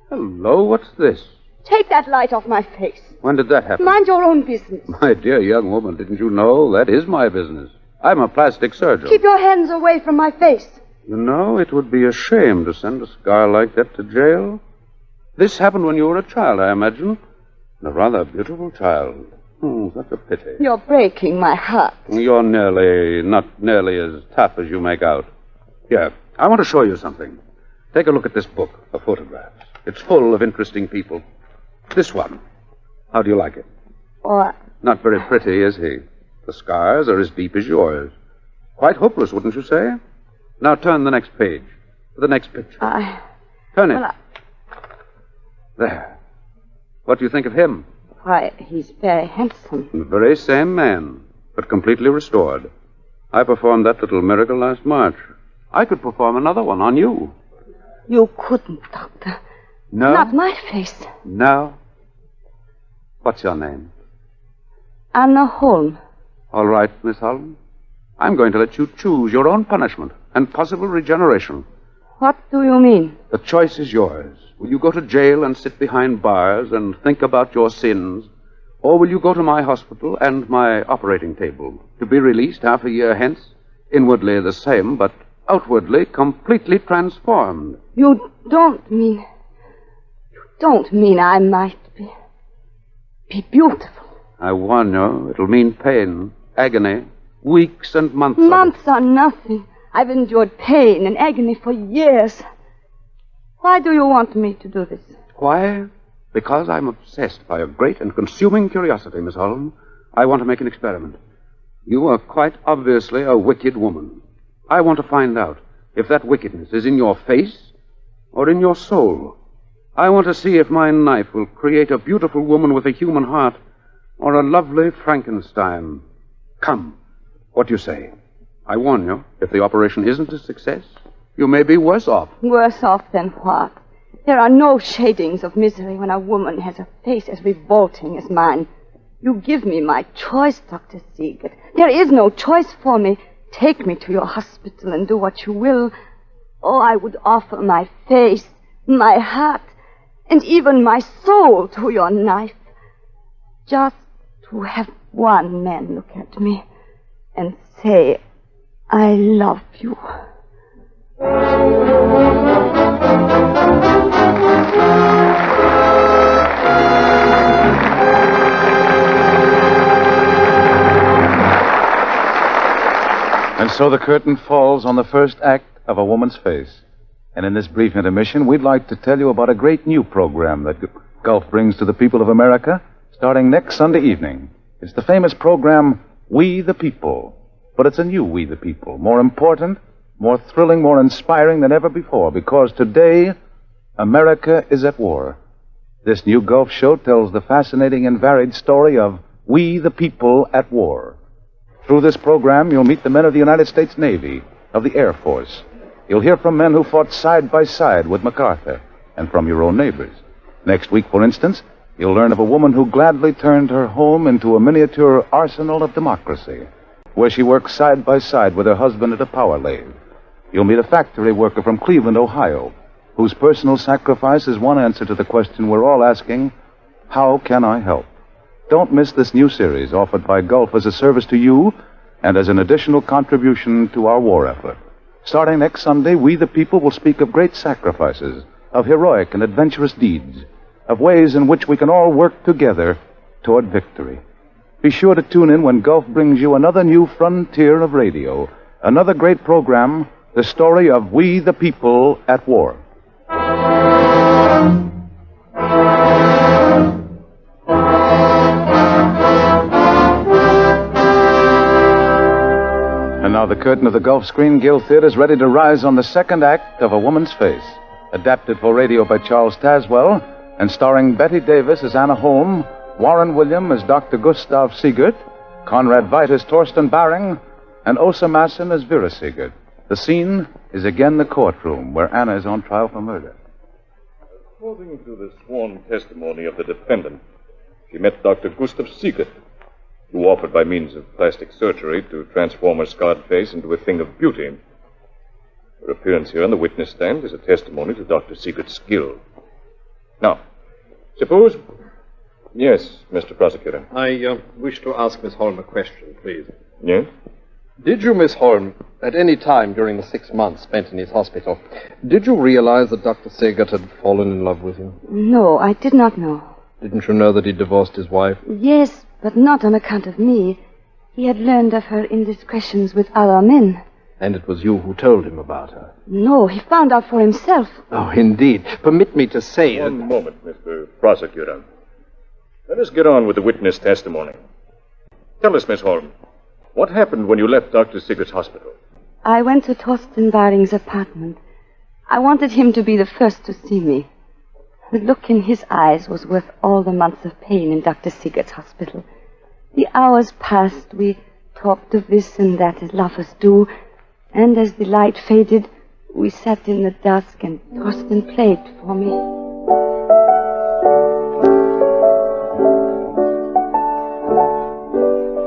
Hello, what's this? Take that light off my face. When did that happen? Mind your own business. My dear young woman, didn't you know that is my business? I'm a plastic surgeon. Keep your hands away from my face. You know, it would be a shame to send a scar like that to jail. This happened when you were a child, I imagine. A rather beautiful child. Oh, such a pity. You're breaking my heart. You're not nearly as tough as you make out. Here, I want to show you something. Take a look at this book of photographs. It's full of interesting people. This one. How do you like it? What? Not very pretty, is he? The scars are as deep as yours. Quite hopeless, wouldn't you say? Now turn the next page. The next picture. Turn it. There. What do you think of him? Why, he's very handsome. The very same man, but completely restored. I performed that little miracle last March. I could perform another one on you. You couldn't, Doctor. No? Not my face. No. What's your name? Anna Holm. All right, Miss Holm. I'm going to let you choose your own punishment and possible regeneration. What do you mean? The choice is yours. Will you go to jail and sit behind bars and think about your sins? Or will you go to my hospital and my operating table to be released half a year hence, inwardly the same, but outwardly completely transformed? You don't mean I might be beautiful. I warn you, it'll mean pain, agony, weeks and months. Months are nothing. I've endured pain and agony for years. Why do you want me to do this? Why? Because I'm obsessed by a great and consuming curiosity, Miss Holm. I want to make an experiment. You are quite obviously a wicked woman. I want to find out if that wickedness is in your face or in your soul. I want to see if my knife will create a beautiful woman with a human heart Or a lovely Frankenstein. Come. What do you say? I warn you, if the operation isn't a success, you may be worse off. Worse off than what? There are no shadings of misery when a woman has a face as revolting as mine. You give me my choice, Dr. Siegert. There is no choice for me. Take me to your hospital and do what you will. Oh, I would offer my face, my heart, and even my soul to your knife. Just to have one man look at me and say, I love you. And so the curtain falls on the first act of A Woman's Face. And in this brief intermission, we'd like to tell you about a great new program that Gulf brings to the people of America starting next Sunday evening. It's the famous program, We the People. But it's a new We the People, more important, more thrilling, more inspiring than ever before, because today, America is at war. This new Gulf show tells the fascinating and varied story of We the People at war. Through this program, you'll meet the men of the United States Navy, of the Air Force. You'll hear from men who fought side by side with MacArthur, and from your own neighbors. Next week, for instance, you'll learn of a woman who gladly turned her home into a miniature arsenal of democracy, where she works side by side with her husband at a power lathe. You'll meet a factory worker from Cleveland, Ohio, whose personal sacrifice is one answer to the question we're all asking, how can I help? Don't miss this new series offered by Gulf as a service to you and as an additional contribution to our war effort. Starting next Sunday, We the People will speak of great sacrifices, of heroic and adventurous deeds, of ways in which we can all work together toward victory. Be sure to tune in when Gulf brings you another new frontier of radio, another great program, the story of We the People at war. And now the curtain of the Gulf Screen Guild Theater is ready to rise on the second act of A Woman's Face, adapted for radio by Charles Tazwell, and starring Betty Davis as Anna Holm, Warren William as Dr. Gustav Siegert, Conrad Veidt as Torsten Baring, and Osa Masson as Vera Siegert. The scene is again the courtroom, where Anna is on trial for murder. According to the sworn testimony of the defendant, she met Dr. Gustav Siegert, who offered by means of plastic surgery to transform her scarred face into a thing of beauty. Her appearance here on the witness stand is a testimony to Dr. Siegert's skill. Now, suppose... Yes, Mr. Prosecutor. I wish to ask Miss Holm a question, please. Yes? Did you, Miss Holm, at any time during the 6 months spent in his hospital, did you realize that Dr. Siegert had fallen in love with you? No, I did not know. Didn't you know that he divorced his wife? Yes, but not on account of me. He had learned of her indiscretions with other men. And it was you who told him about her? No, he found out for himself. Oh, indeed. Permit me to say... One moment, Mr. Prosecutor. Let us get on with the witness testimony. Tell us, Miss Holm, what happened when you left Dr. Siegert's hospital? I went to Torsten Baring's apartment. I wanted him to be the first to see me. The look in his eyes was worth all the months of pain in Dr. Siegert's hospital. The hours passed. We talked of this and that as lovers do. And as the light faded, we sat in the dusk and Torsten played for me.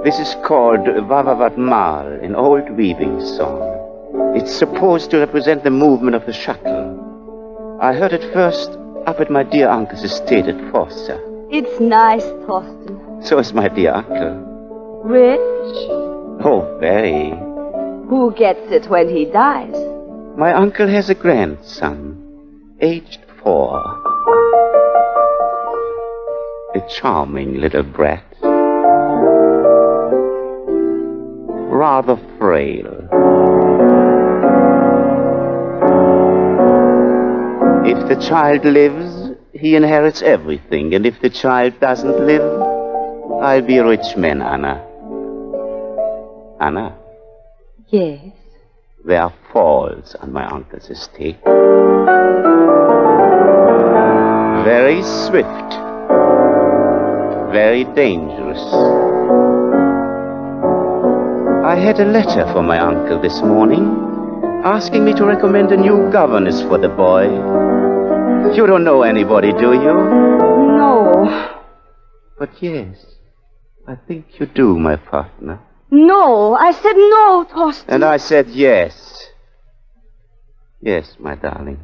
This is called Vavavat Mal, an old weaving song. It's supposed to represent the movement of the shuttle. I heard it first up at my dear uncle's estate at Forza. It's nice, Torsten. So is my dear uncle. Rich? Oh, very. Who gets it when he dies? My uncle has a grandson, aged 4. A charming little brat. Rather frail. If the child lives, he inherits everything, and if the child doesn't live, I'll be a rich man, Anna. Anna? Yes? There are falls on my uncle's estate. Very swift. very dangerous. I had a letter from my uncle this morning asking me to recommend a new governess for the boy. You don't know anybody, do you? No. But yes, I think you do, my partner. No, I said no, Torsten. And I said yes. Yes, my darling.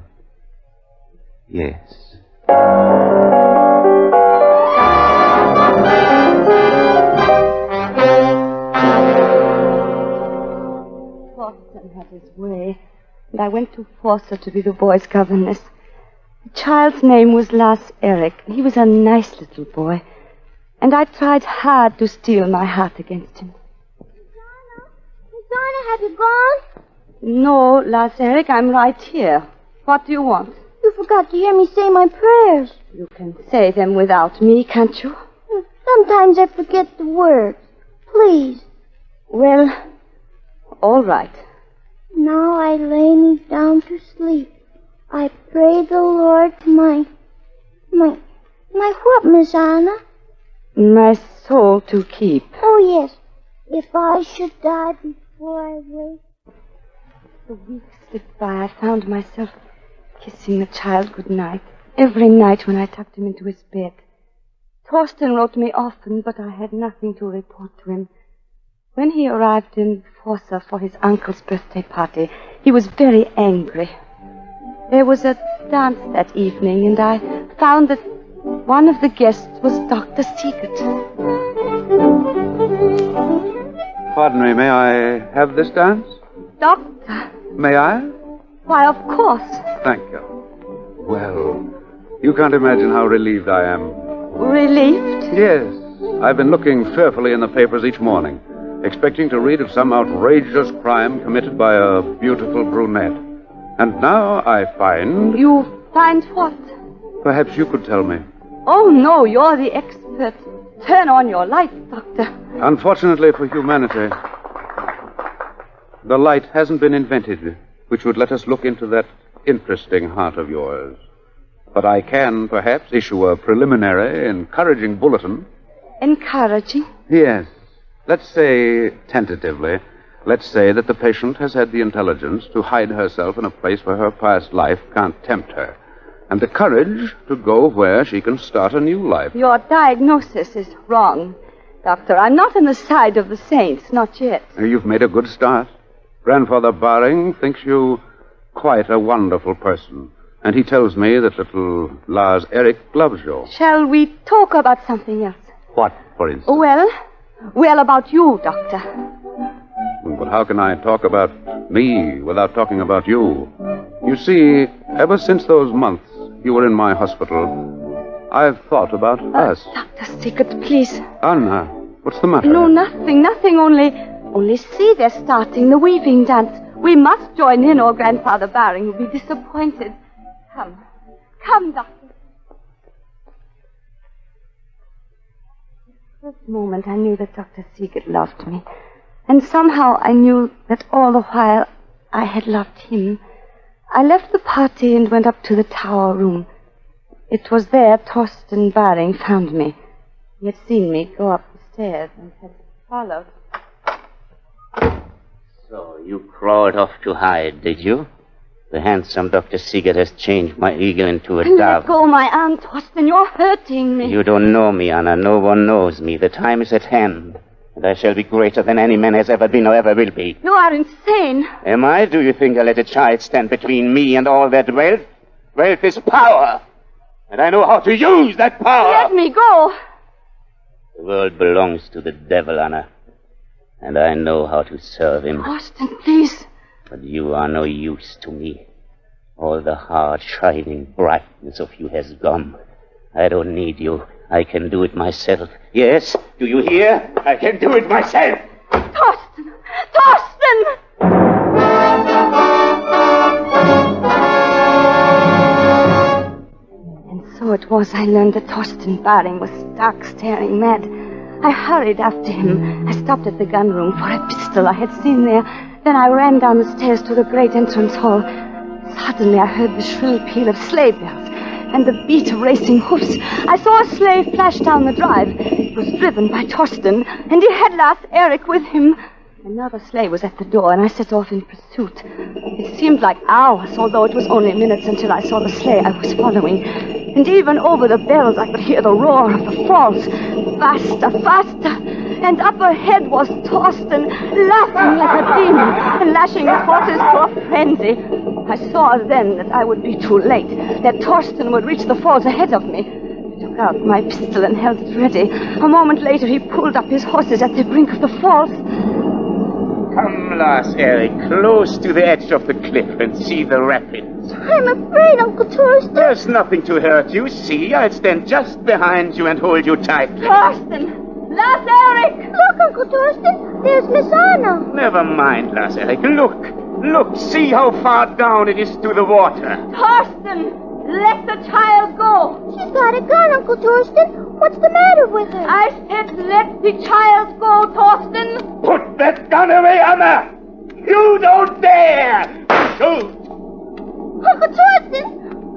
Yes. Torsten had his way, and I went to force her to be the boy's governess. The child's name was Lars Erik. He was a nice little boy, and I tried hard to steel my heart against him. Donna, have you gone? No, Lars Erik, I'm right here. What do you want? You forgot to hear me say my prayers. You can say them without me, can't you? Sometimes I forget the words. Please. Well, all right. Now I lay me down to sleep. I pray the Lord my what, Miss Anna? My soul to keep. Oh, yes. If I should die before I wake. The weeks slipped by. I found myself kissing the child good night every night when I tucked him into his bed. Torsten wrote me often, but I had nothing to report to him. When he arrived in Forza for his uncle's birthday party, he was very angry. There was a dance that evening, and I found that one of the guests was Dr. Siegert. Pardon me, may I have this dance? Doctor? May I? Why, of course. Thank you. Well, you can't imagine how relieved I am. Relieved? Yes. I've been looking fearfully in the papers each morning, expecting to read of some outrageous crime committed by a beautiful brunette. And now I find... You find what? Perhaps you could tell me. Oh, no, you're the expert. Turn on your light, Doctor. Unfortunately for humanity, the light hasn't been invented which would let us look into that interesting heart of yours. But I can, perhaps, issue a preliminary, encouraging bulletin. Encouraging? Yes. Let's say, tentatively, let's say that the patient has had the intelligence to hide herself in a place where her past life can't tempt her, and the courage to go where she can start a new life. Your diagnosis is wrong, Doctor. I'm not on the side of the saints, not yet. You've made a good start. Grandfather Baring thinks you quite a wonderful person, and he tells me that little Lars Erik loves you. Shall we talk about something else? What, for instance? Well, about you, Doctor. But how can I talk about me without talking about you? You see, ever since those months you were in my hospital, I've thought about us. Dr. Siegert, please. Anna, what's the matter? No, nothing, only see, they're starting the weaving dance. We must join in, or Grandfather Baring will be disappointed. Come, Doctor. At this moment, I knew that Dr. Siegert loved me. And somehow I knew that all the while I had loved him. I left the party and went up to the tower room. It was there Torsten Baring found me. He had seen me go up the stairs and had followed. So you crawled off to hide, did you? The handsome Dr. Siegert has changed my eagle into a dove. Let go my arm, Torsten. You're hurting me. You don't know me, Anna. No one knows me. The time is at hand. And I shall be greater than any man has ever been or ever will be. You are insane. Am I? Do you think I let a child stand between me and all that wealth? Wealth is power. And I know how to use that power. Let me go. The world belongs to the devil, Anna. And I know how to serve him. Torsten, please. But you are no use to me. All the hard, shining brightness of you has gone. I don't need you. I can do it myself. Yes? Do you hear? I can do it myself. Torsten! Torsten! And so it was I learned that Torsten Baring was stark, staring mad. I hurried after him. I stopped at the gun room for a pistol I had seen there. Then I ran down the stairs to the great entrance hall. Suddenly I heard the shrill peal of sleigh bells. and the beat of racing hoofs. I saw a sleigh flash down the drive. It was driven by Torsten, and he had Lars Erik with him. Another sleigh was at the door, and I set off in pursuit. It seemed like hours, although it was only minutes until I saw the sleigh I was following. And even over the bells, I could hear the roar of the falls. Faster, faster. And up ahead was Torsten, laughing like a demon and lashing his horses to a frenzy. I saw then that I would be too late, that Torsten would reach the falls ahead of me. I took out my pistol and held it ready. A moment later, he pulled up his horses at the brink of the falls. Come, Lars Erik, close to the edge of the cliff and see the rapids. I'm afraid, Uncle Torsten. There's nothing to hurt you. See, I'll stand just behind you and hold you tight. Torsten! Lars Erik! Look, Uncle Torsten, there's Miss Anna. Never mind, Lars Erik. Look, see how far down it is to the water. Torsten! Let the child go! She's got a gun, Uncle Torsten. What's the matter with her? I said let the child go, Torsten! Put that gun away, Anna! You don't dare! Shoot! Uncle Torsten!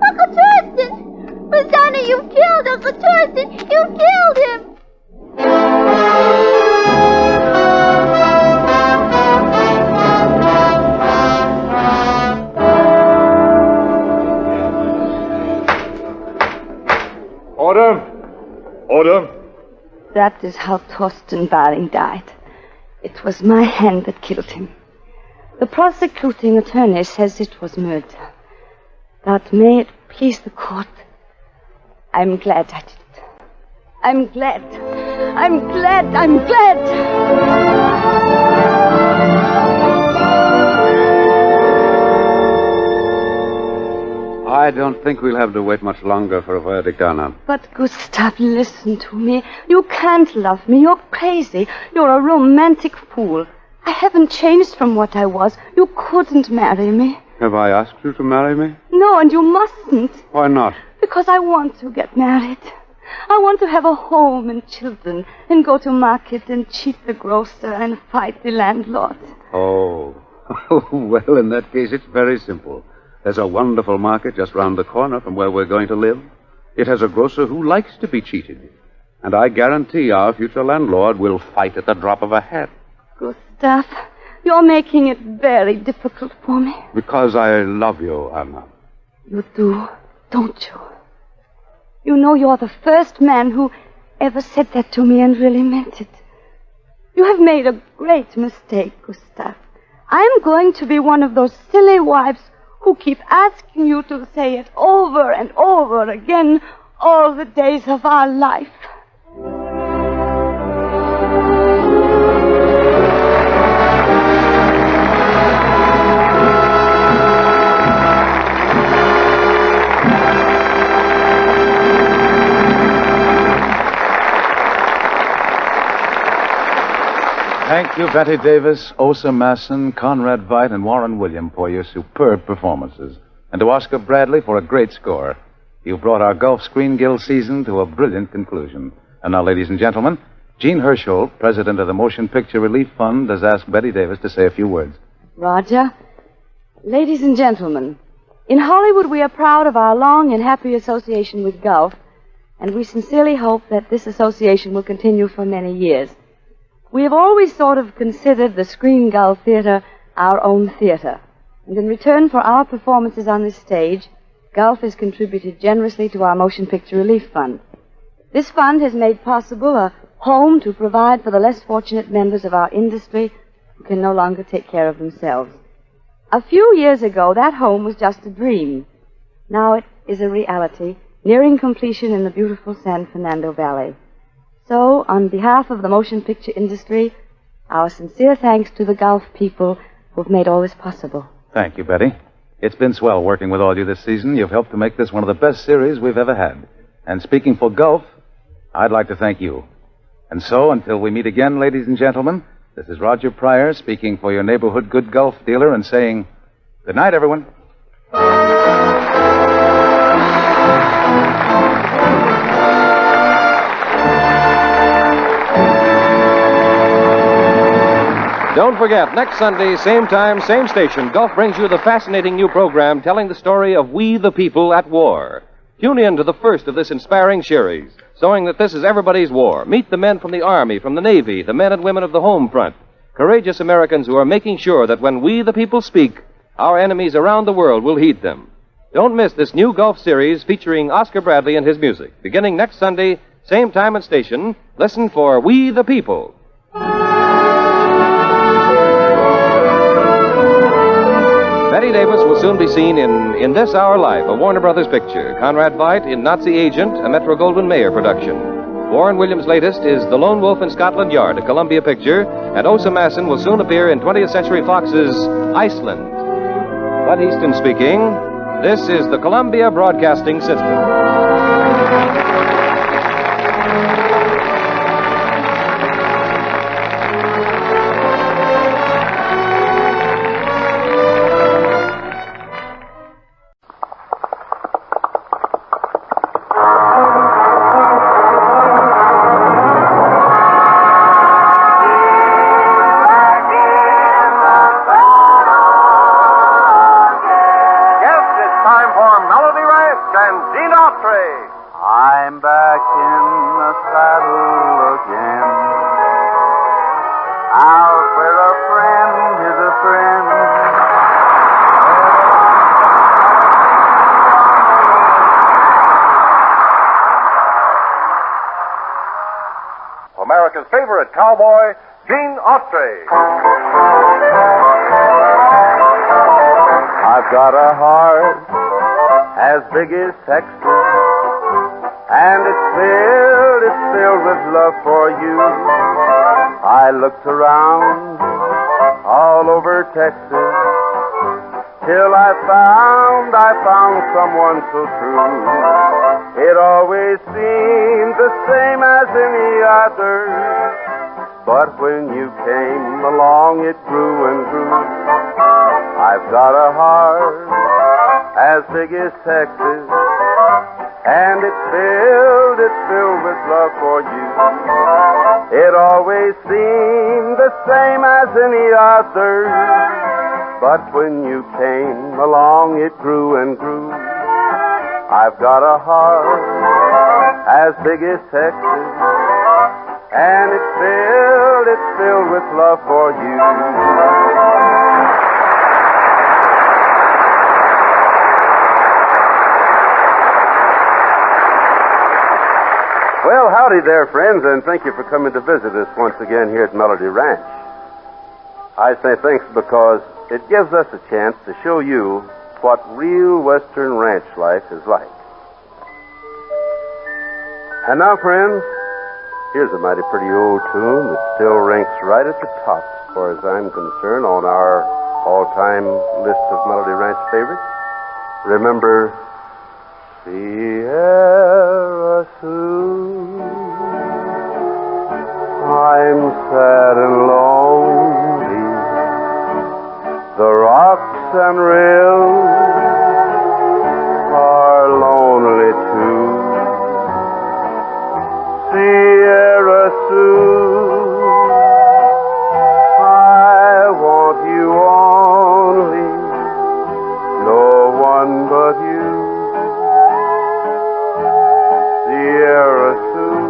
Uncle Torsten! Miss Anna, you've killed Uncle Torsten! You've killed him! Order. That is how Torsten Baring died. It was my hand that killed him. The prosecuting attorney says it was murder. But may it please the court, I'm glad I did it. I'm glad. I don't think we'll have to wait much longer for a verdict, Anna. But, Gustav, listen to me. You can't love me. You're crazy. You're a romantic fool. I haven't changed from what I was. You couldn't marry me. Have I asked you to marry me? No, and you mustn't. Why not? Because I want to get married. I want to have a home and children and go to market and cheat the grocer and fight the landlord. Oh, well, in that case, it's very simple. There's a wonderful market just round the corner from where we're going to live. It has a grocer who likes to be cheated. And I guarantee our future landlord will fight at the drop of a hat. Gustav, you're making it very difficult for me. Because I love you, Anna. You do, don't you? You know you're the first man who ever said that to me and really meant it. You have made a great mistake, Gustav. I'm going to be one of those silly wives who keep asking you to say it over and over again all the days of our life. Thank you, Betty Davis, Osa Masson, Conrad Veidt, and Warren William for your superb performances. And to Oscar Bradley for a great score. You've brought our Gulf Screen Guild season to a brilliant conclusion. And now, ladies and gentlemen, Gene Hersholt, president of the Motion Picture Relief Fund, has asked Betty Davis to say a few words. Roger, ladies and gentlemen, in Hollywood we are proud of our long and happy association with Gulf, and we sincerely hope that this association will continue for many years. We have always sort of considered the Screen Guild Theater our own theater. And in return for our performances on this stage, Gulf has contributed generously to our Motion Picture Relief Fund. This fund has made possible a home to provide for the less fortunate members of our industry who can no longer take care of themselves. A few years ago, that home was just a dream. Now it is a reality, nearing completion in the beautiful San Fernando Valley. So, on behalf of the motion picture industry, our sincere thanks to the Gulf people who've made all this possible. Thank you, Betty. It's been swell working with all you this season. You've helped to make this one of the best series we've ever had. And speaking for Gulf, I'd like to thank you. And so, until we meet again, ladies and gentlemen, this is Roger Pryor speaking for your neighborhood good Gulf dealer and saying, good night, everyone. Don't forget, next Sunday, same time, same station, Gulf brings you the fascinating new program telling the story of We the People at War. Tune in to the first of this inspiring series, showing that this is everybody's war. Meet the men from the Army, from the Navy, the men and women of the home front. Courageous Americans who are making sure that when we, the people, speak, our enemies around the world will heed them. Don't miss this new Gulf series featuring Oscar Bradley and his music. Beginning next Sunday, same time and station, listen for We the People. Betty Davis will soon be seen in This Our Life, a Warner Brothers picture. Conrad Veidt in Nazi Agent, a Metro-Goldwyn-Mayer production. Warren Williams' latest is The Lone Wolf in Scotland Yard, a Columbia picture, and Osa Masson will soon appear in 20th Century Fox's Iceland. Bud Easton speaking. This is the Columbia Broadcasting System. I'm back in the saddle again, out where a friend is a friend. America's favorite cowboy, Gene Autry. I've got a heart as big as Texas, and it's filled with love for you. I looked around all over Texas till I found someone so true. It always seemed the same as any other, but when you came along it grew and grew. I've got a heart as big as Texas, and it's filled with love for you. It always seemed the same as any other, but when you came along it grew and grew. I've got a heart as big as Texas, and it's filled with love for you. Well, howdy there, friends, and thank you for coming to visit us once again here at Melody Ranch. I say thanks because it gives us a chance to show you what real Western ranch life is like. And now, friends, here's a mighty pretty old tune that still ranks right at the top, as far as I'm concerned, on our all-time list of Melody Ranch favorites. Remember, Sierra Sue, I'm sad and lonely. The rocks and rills are lonely too. Sierra Sue, I want you only, no one but you. Sierra Sue,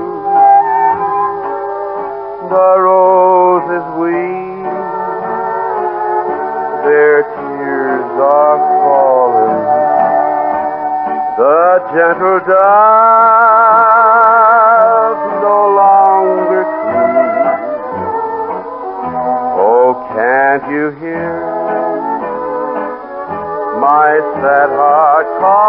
the roses weep, their tears are falling, the gentle dove no longer cooes. Oh, can't you hear my sad heart calling?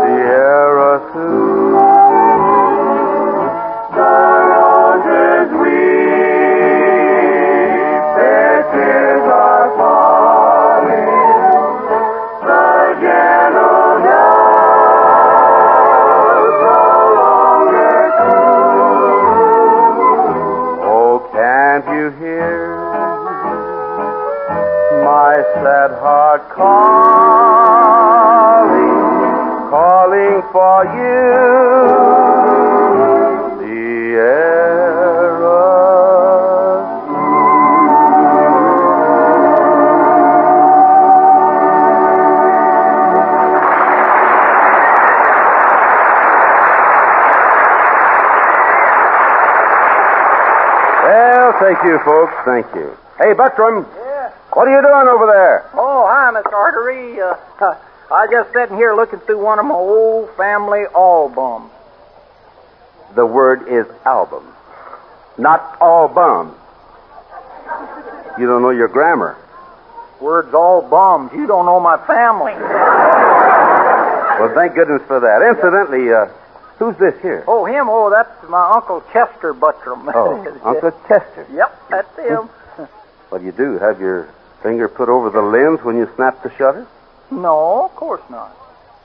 Sierra Sue, the roses we sad heart calling for you. Well, thank you, folks. Thank you. Hey, Buckram. Yeah? What are you doing over there? Oh, hi, Mr. Artery. I just sitting here looking through one of my old family albums. The word is album, not album. You don't know your grammar. Word's all bums. You don't know my family. Well, thank goodness for that. Incidentally, who's this here? Oh, him? Oh, that's my Uncle Chester Buttram. Oh, Uncle Chester. Yep, that's him. What do you do? Have your finger put over the lens when you snap the shutter? No, of course not.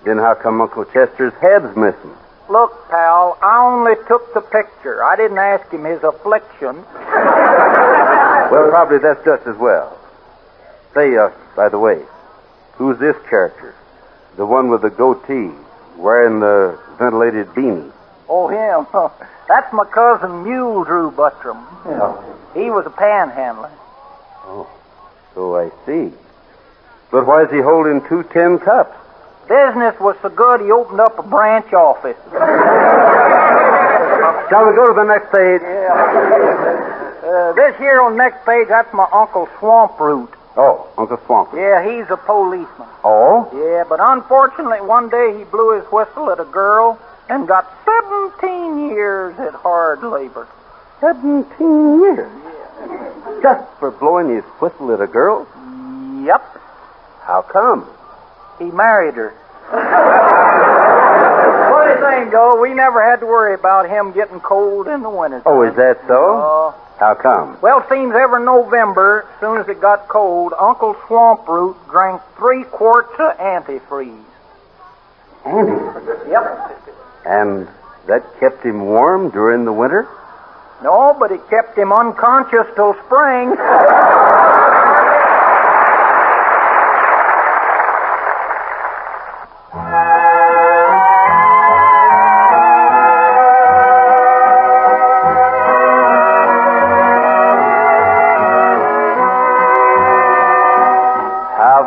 Then how come Uncle Chester's head's missing? Look, pal, I only took the picture. I didn't ask him his affliction. Well, probably that's just as well. Say, by the way, who's this character? The one with the goatee, wearing the ventilated beanie. Oh, him? That's my cousin Mule Drew Buttram. He was a panhandler. Oh, so I see. But why is he holding 2 tin cups? Business was so good, he opened up a branch office. Shall we go to the next page? Yeah. This here on the next page, that's my Uncle Swamp Root. Oh, Uncle Swamp. Yeah, he's a policeman. Oh? Yeah, but unfortunately, one day he blew his whistle at a girl and got 17 years at hard labor. 17 years? Yeah. Just for blowing his whistle at a girl? Yep. How come? He married her. Funny thing, though, we never had to worry about him getting cold in the winter. Oh, is that so? How come? Well, seems every November, as soon as it got cold, Uncle Swamp Root drank 3 quarts of antifreeze. Antifreeze? Yep. And that kept him warm during the winter? No, but it kept him unconscious till spring.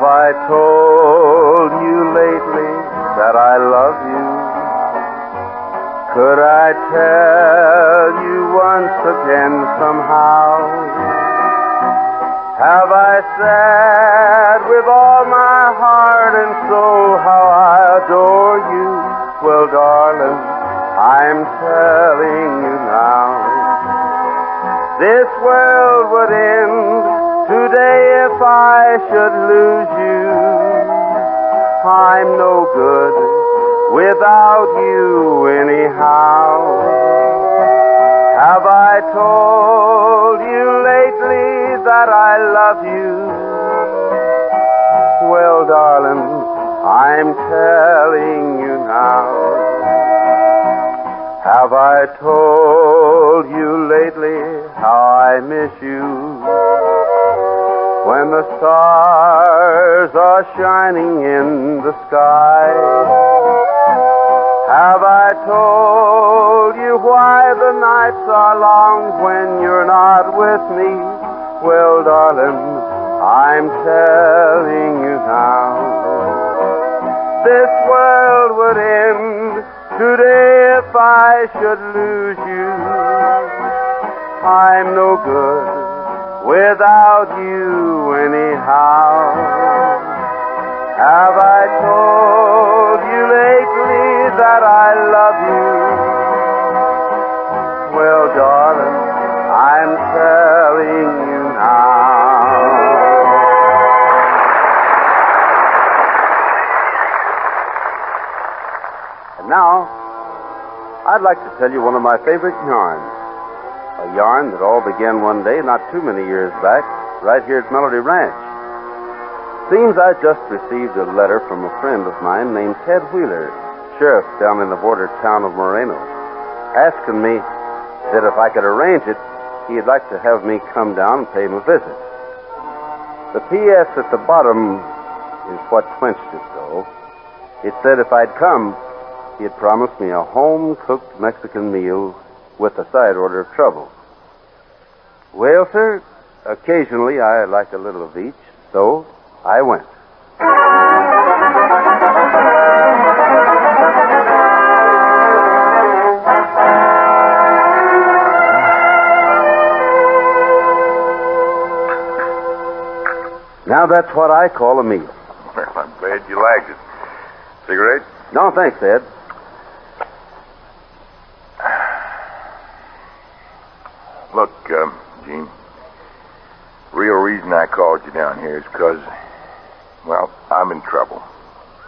I told you lately that I love you. Could I tell you once again somehow? Have I said with all my heart and soul how I adore you? Well, darling, I'm telling you now. This world would end today if I should lose you. I'm no good without you anyhow. Have I told you lately that I love you? Well, darling, I'm telling you now. Have I told you lately how I miss you? When the stars are shining in the sky, have I told you why the nights are long when you're not with me? Well, darling, I'm telling you now. This world would end today if I should lose you. I'm no good without you anyhow. Have I told you lately that I love you? Well, darling, I'm telling you now. And now, I'd like to tell you one of my favorite yarns. A yarn that all began one day not too many years back, right here at Melody Ranch. Seems I just received a letter from a friend of mine named Ted Wheeler, sheriff down in the border town of Moreno, asking me that if I could arrange it, he'd like to have me come down and pay him a visit. The P.S. at the bottom is what quenched it, though. It said if I'd come, he had promised me a home-cooked Mexican meal with a side order of trouble. Well, sir, occasionally I like a little of each, so I went. Now that's what I call a meal. Well, I'm glad you liked it. Cigarette? No, thanks, Ed. Look, Gene, real reason I called you down here is because, well, I'm in trouble.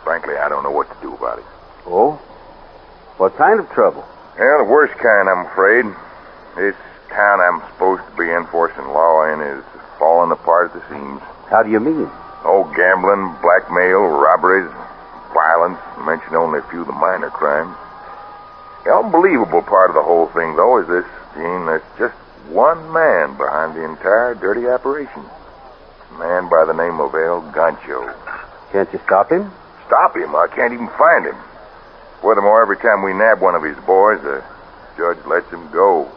Frankly, I don't know what to do about it. Oh? What kind of trouble? Well, the worst kind, I'm afraid. This town I'm supposed to be enforcing law in is falling apart at the seams. How do you mean? Oh, gambling, blackmail, robberies, violence, to mention only a few of the minor crimes. The unbelievable part of the whole thing, though, is this, Gene, there's just one man behind the entire dirty operation. A man by the name of El Gancho. Can't you stop him? Stop him? I can't even find him. Furthermore, every time we nab one of his boys, the judge lets him go.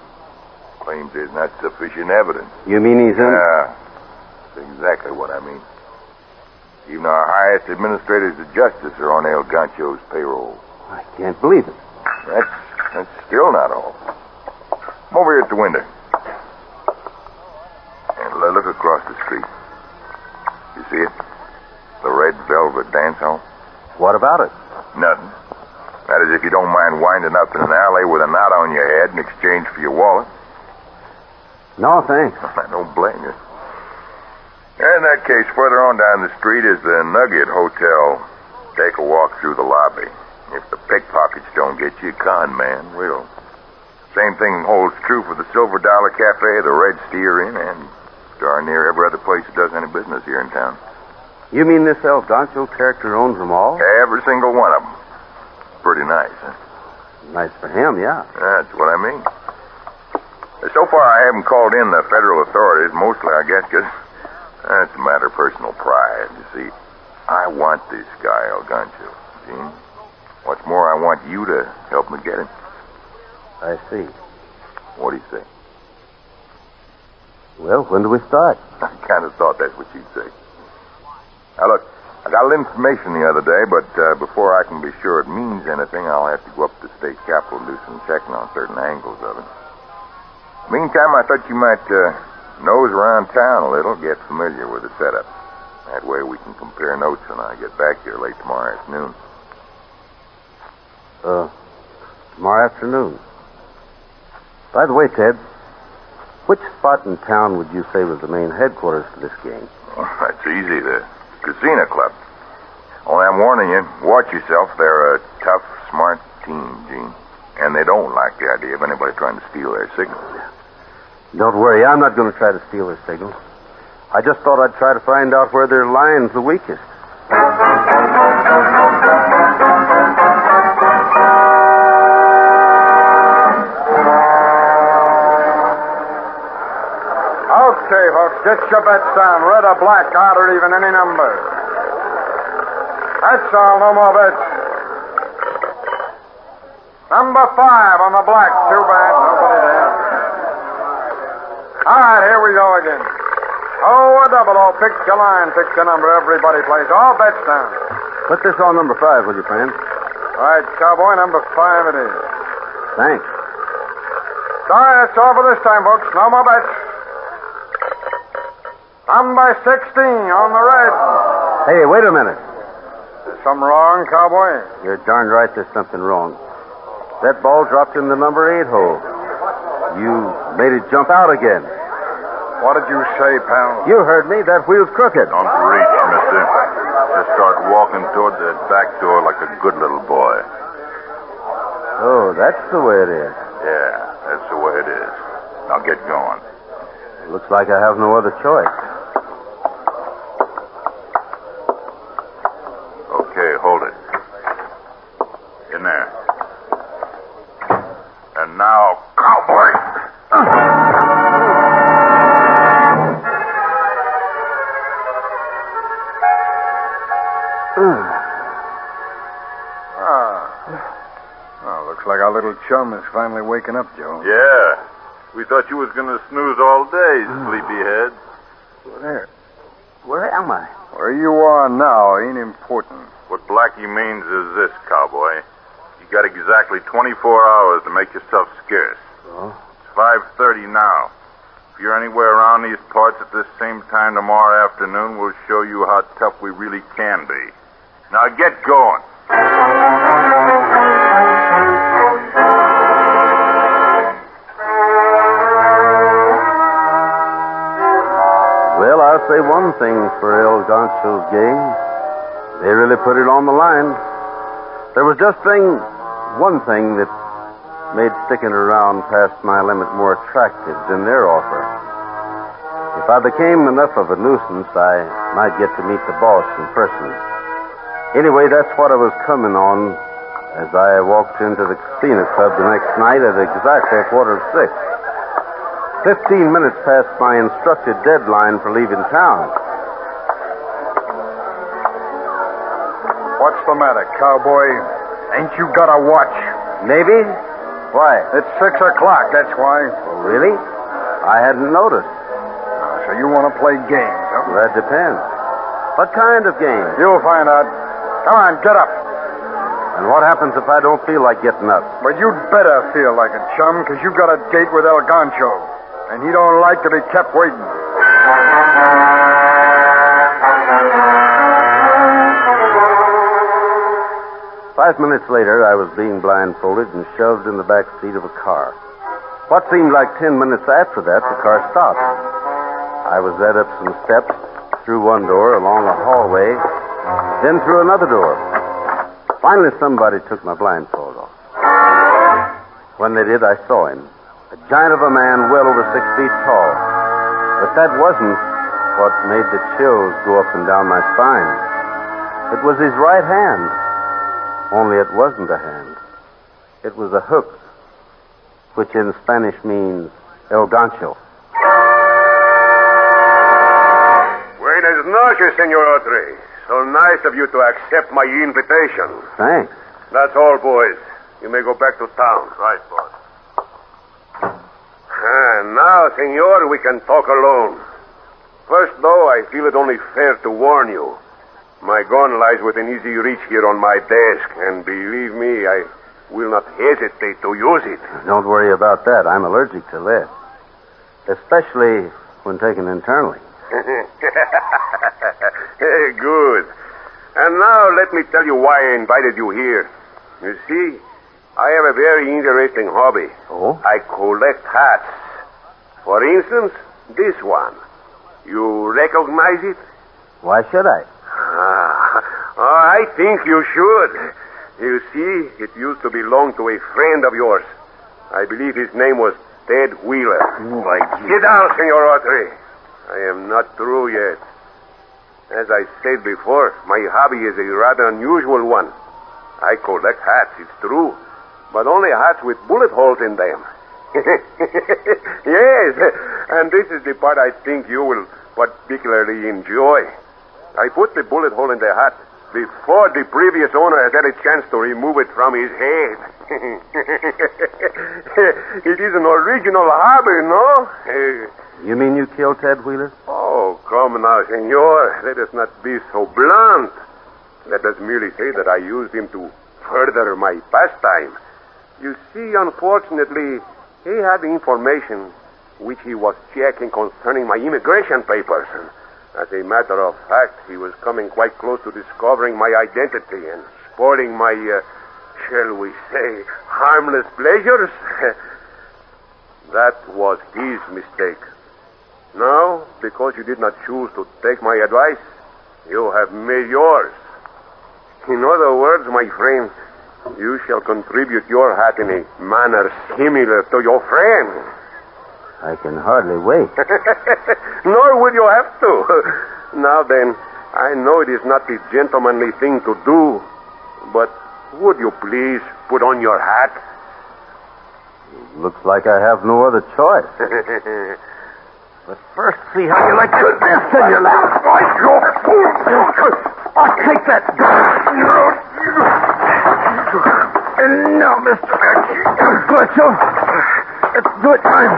Claims there's not sufficient evidence. You mean he's in... Yeah, that's exactly what I mean. Even our highest administrators of justice are on El Gancho's payroll. I can't believe it. That's still not all. Come over here at the window. And look across the street. You see it? The red velvet dance hall. What about it? Nothing. That is, if you don't mind winding up in an alley with a knot on your head in exchange for your wallet. No, thanks. I don't blame you. In that case, further on down the street is the Nugget Hotel. Take a walk through the lobby. If the pickpockets don't get you, con man will. Same thing holds true for the Silver Dollar Cafe, the Red Steer Inn, and darn near every other place that does any business here in town. You mean this El Gancho character owns them all? Every single one of them. Pretty nice, huh? Nice for him, yeah. That's what I mean. So far, I haven't called in the federal authorities, mostly, I guess, because that's a matter of personal pride. You see, I want this guy, El Gancho, Gene. What's more, I want you to help me get him. I see. What do you say? Well, when do we start? I kind of thought that's what you'd say. Now, look, I got a little information the other day, but before I can be sure it means anything, I'll have to go up to the state capitol and do some checking on certain angles of it. Meantime, I thought you might nose around town a little, get familiar with the setup. That way we can compare notes when I get back here late tomorrow afternoon. Tomorrow afternoon. By the way, Ted, which spot in town would you say was the main headquarters for this gang? Oh, that's easy. The Casino Club. Only I'm warning you, watch yourself. They're a tough, smart team, Gene. And they don't like the idea of anybody trying to steal their signals. Don't worry, I'm not going to try to steal their signals. I just thought I'd try to find out where their line's the weakest. Okay, folks, get your bets down. Red or black, odd or even, any number. That's all, no more bets. Number 5 on the black. Too bad, nobody there. All right, here we go again. Oh, a double. Oh, pick your line, pick your number. Everybody plays. All bets down. Put this on number 5, will you, friend? All right, Cowboy, number 5 it is. Thanks. Sorry, that's all for this time, folks. No more bets. Number 16 on the red. Hey, wait a minute. Is something wrong, Cowboy? You're darned right there's something wrong. That ball dropped in the number 8 hole. You made it jump out again. What did you say, pal? You heard me. That wheel's crooked. Don't reach, mister. Just start walking toward the back door like a good little boy. Oh, that's the way it is. Yeah, that's the way it is. Now get going. Looks like I have no other choice. Okay, hold it. In there. And now, Cowboy. chum is finally waking up, Joe. Yeah. We thought you was going to snooze all day, sleepyhead. Where am I? Where you are now ain't important. What Blackie means is this, cowboy. You got exactly 24 hours to make yourself scarce. Oh? It's 5:30 now. If you're anywhere around these parts at this same time tomorrow afternoon, we'll show you how tough we really can be. Now get going. Well, I'll say one thing for El Gancho's gang. They really put it on the line. There was just one thing that made sticking around past my limit more attractive than their offer. If I became enough of a nuisance, I might get to meet the boss in person. Anyway, that's what I was coming on as I walked into the casino club the next night at exactly 6:15. 15 minutes past my instructed deadline for leaving town. What's the matter, cowboy? Ain't you got a watch? Maybe. Why? It's 6 o'clock, that's why. Oh, really? I hadn't noticed. So you want to play games, huh? Well, that depends. What kind of game? You'll find out. Come on, get up. And what happens if I don't feel like getting up? But you'd better feel like it, chum, because you got a date with El Gancho. And he don't like to be kept waiting. 5 minutes later, I was being blindfolded and shoved in the back seat of a car. What seemed like 10 minutes after that, the car stopped. I was led up some steps, through one door, along a hallway, then through another door. Finally, somebody took my blindfold off. When they did, I saw him. A giant of a man, well over 6 feet tall. But that wasn't what made the chills go up and down my spine. It was his right hand. Only it wasn't a hand. It was a hook, which in Spanish means El Gancho. Buenas noches, Senor Autry. So nice of you to accept my invitation. Thanks. That's all, boys. You may go back to town. Right, boss. Now, senor, we can talk alone. First, though, I feel it only fair to warn you. My gun lies within easy reach here on my desk, and believe me, I will not hesitate to use it. Don't worry about that. I'm allergic to lead. Especially when taken internally. Good. And now let me tell you why I invited you here. You see, I have a very interesting hobby. Oh? I collect hats. For instance, this one. You recognize it? Why should I? I think you should. You see, it used to belong to a friend of yours. I believe his name was Ted Wheeler. Sit down, Senor Autry. I am not through yet. As I said before, my hobby is a rather unusual one. I collect hats, it's true, but only hats with bullet holes in them. Yes, and this is the part I think you will particularly enjoy. I put the bullet hole in the hat before the previous owner has had a chance to remove it from his head. It is an original hobby, no? You mean you killed Ted Wheeler? Oh, come now, senor. Let us not be so blunt. Let us merely say that I used him to further my pastime. You see, unfortunately, he had information which he was checking concerning my immigration papers. As a matter of fact, he was coming quite close to discovering my identity and spoiling my, shall we say, harmless pleasures. That was his mistake. Now, because you did not choose to take my advice, you have made yours. In other words, my friend, you shall contribute your hat in a manner similar to your friend. I can hardly wait. Nor would you have to. Now then, I know it is not the gentlemanly thing to do, but would you please put on your hat? Looks like I have no other choice. But first, see how you like this in your lap. I'll take that. And now, Mr. McGee. Glencho, let's do it time.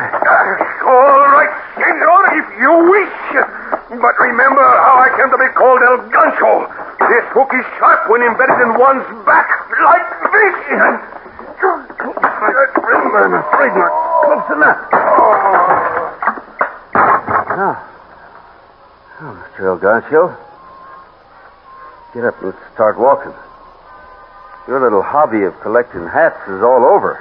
All right, senor, if you wish. But remember how I came to be called El Gancho. This hook is sharp when embedded in one's back, like this. I'm afraid not close enough. Oh, Mr. El Gancho. Get up and let's start walking. Your little hobby of collecting hats is all over.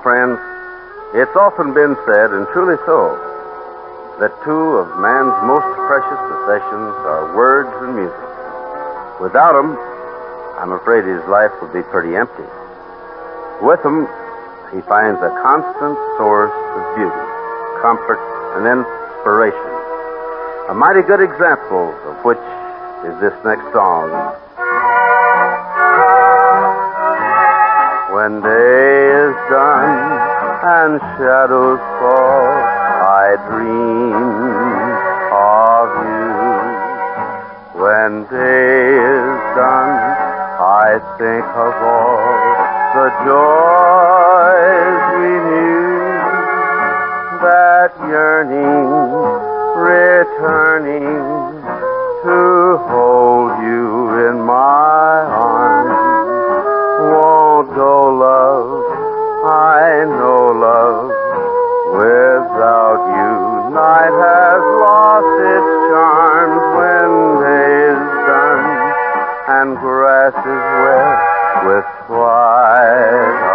Friends, it's often been said, and truly so, that two of man's most precious possessions are words and music. Without them, I'm afraid his life would be pretty empty. With them, he finds a constant source of beauty, comfort, and inspiration. A mighty good example of which is this next song. When day is done and shadows fall, I dream of you. When day is done, I think of all the joys we knew. That yearning, returning to hold you in my arms. Won't go, love, I know, love, without you night has lost its charms. When day is done and grass is wet with twilight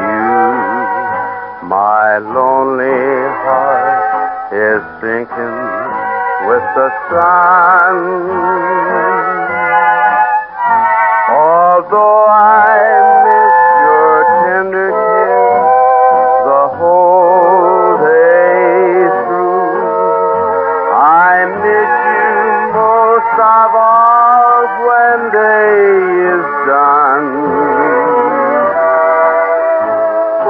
hue, my lonely heart is sinking with the sun. Although I miss your tender kiss the whole day through, I miss you most of all when day is done.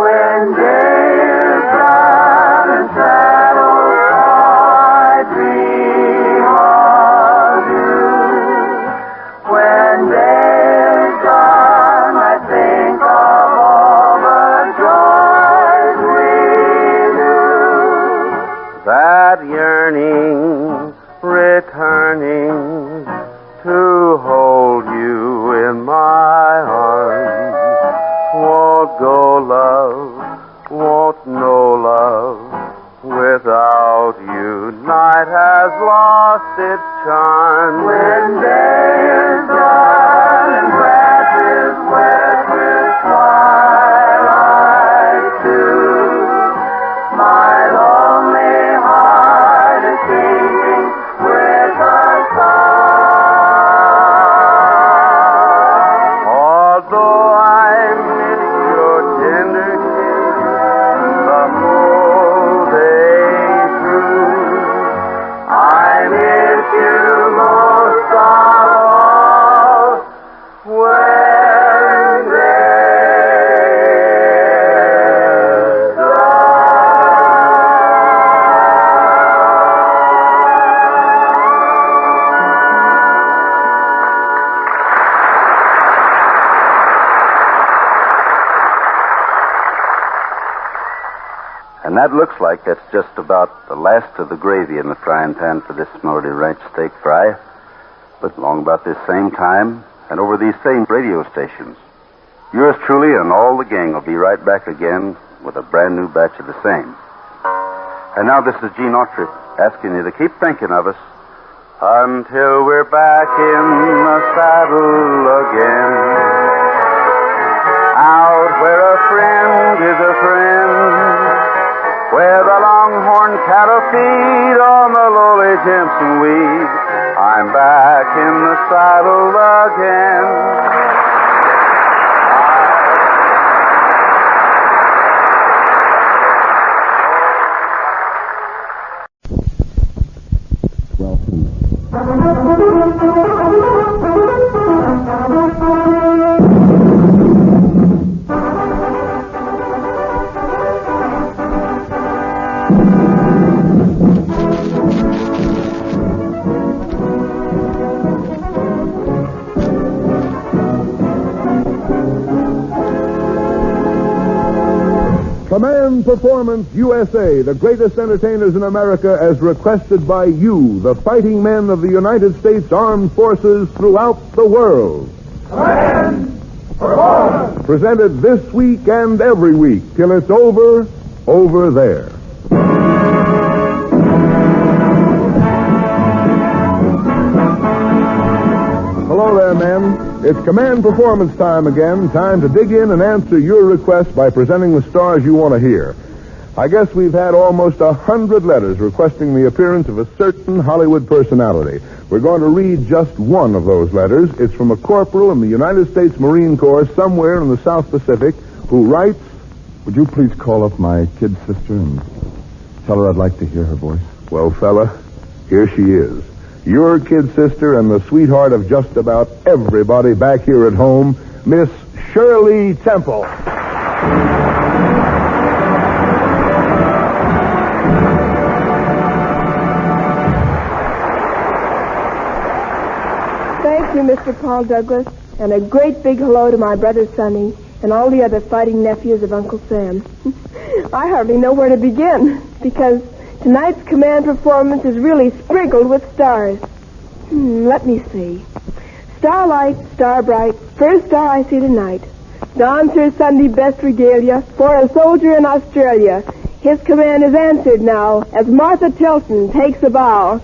When day is done and shadows fall, I dream of you. When day that yearning, returning to hold you in my arms. Won't go, love, won't know, love, without you night has lost its charm. When day is done and grass is wet with twilight too, my lonely heart is sinking with the sun. Although I miss your tender kiss the whole day through, I miss you most of all when there's And that looks like that's just about the last of the gravy in the frying pan for this Melody Ranch steak fry. But long about this same time, and over these same radio stations, yours truly and all the gang will be right back again with a brand new batch of the same. And now this is Gene Autry asking you to keep thinking of us until we're back in the saddle again. Out where a friend is a friend, where the longhorn cattle feed on the lowly Jensen weed. I'm back in the saddle again. Command Performance USA, the greatest entertainers in America, as requested by you, the fighting men of the United States Armed Forces throughout the world. Command Performance! Presented this week and every week till it's over there. Hello there, men. It's Command Performance time again. Time to dig in and answer your requests by presenting the stars you want to hear. I guess we've had almost 100 letters requesting the appearance of a certain Hollywood personality. We're going to read just one of those letters. It's from a corporal in the United States Marine Corps somewhere in the South Pacific who writes, "Would you please call up my kid sister and tell her I'd like to hear her voice?" Well, fella, here she is. Your kid sister and the sweetheart of just about everybody back here at home, Miss Shirley Temple. Thank you, Mr. Paul Douglas, and a great big hello to my brother Sonny and all the other fighting nephews of Uncle Sam. I hardly know where to begin, because tonight's Command Performance is really sprinkled with stars. Let me see. Starlight, star bright, first star I see tonight. Dons her Sunday best regalia for a soldier in Australia. His command is answered now as Martha Tilton takes a bow.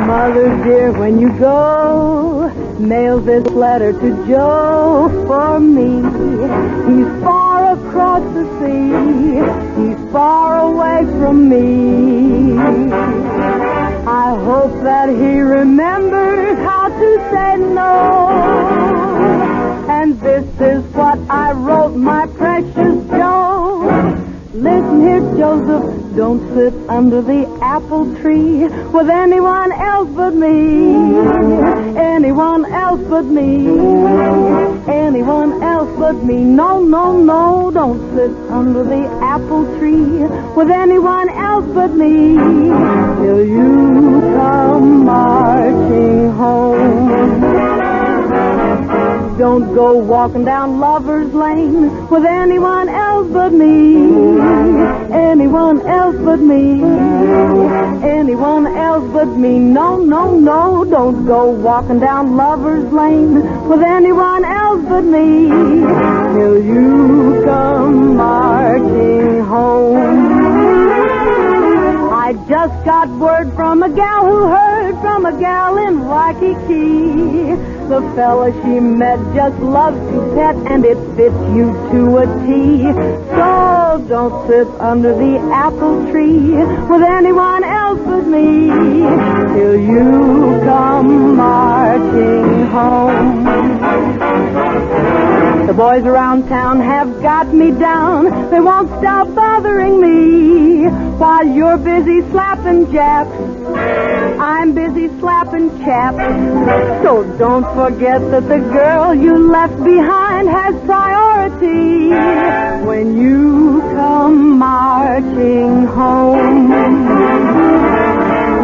Mother dear, when you go, mail this letter to Joe for me. He's far across the sea. He's far away from me. I hope that he remembers how to say no. And this is what I wrote, my precious Joe. Listen here, Joseph, don't sit under the apple tree with anyone else but me. Anyone else but me. Anyone else but me. No, no, no, don't sit under the apple tree with anyone else but me. Till you come marching home. Don't go walking down Lover's Lane with anyone else but me. Anyone else but me. Anyone else but me. No, no, no, don't go walking down Lover's Lane with anyone else but me. Till you come marching home. I just got word from a gal who heard from a gal in Waikiki. The fella she met just loves to pet, and it fits you to a T. So don't sit under the apple tree with anyone else but me till you come marching home. The boys around town have got me down. They won't stop bothering me while you're busy slapping Japs. I'm busy slapping chaps. So don't forget that the girl you left behind has priority when you come marching home.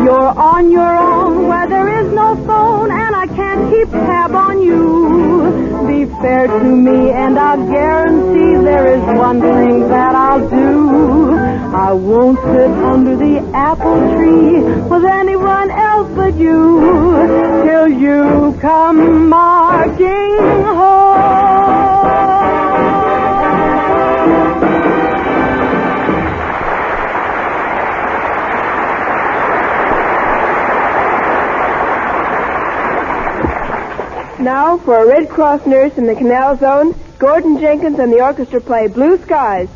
You're on your own where there is no phone, and I can't keep tab on you. Be fair to me, and I'll guarantee there is one thing that I'll do. I won't sit under the apple tree with anyone else but you till you come marching home. Now, for a Red Cross nurse in the Canal Zone, Gordon Jenkins and the orchestra play Blue Skies.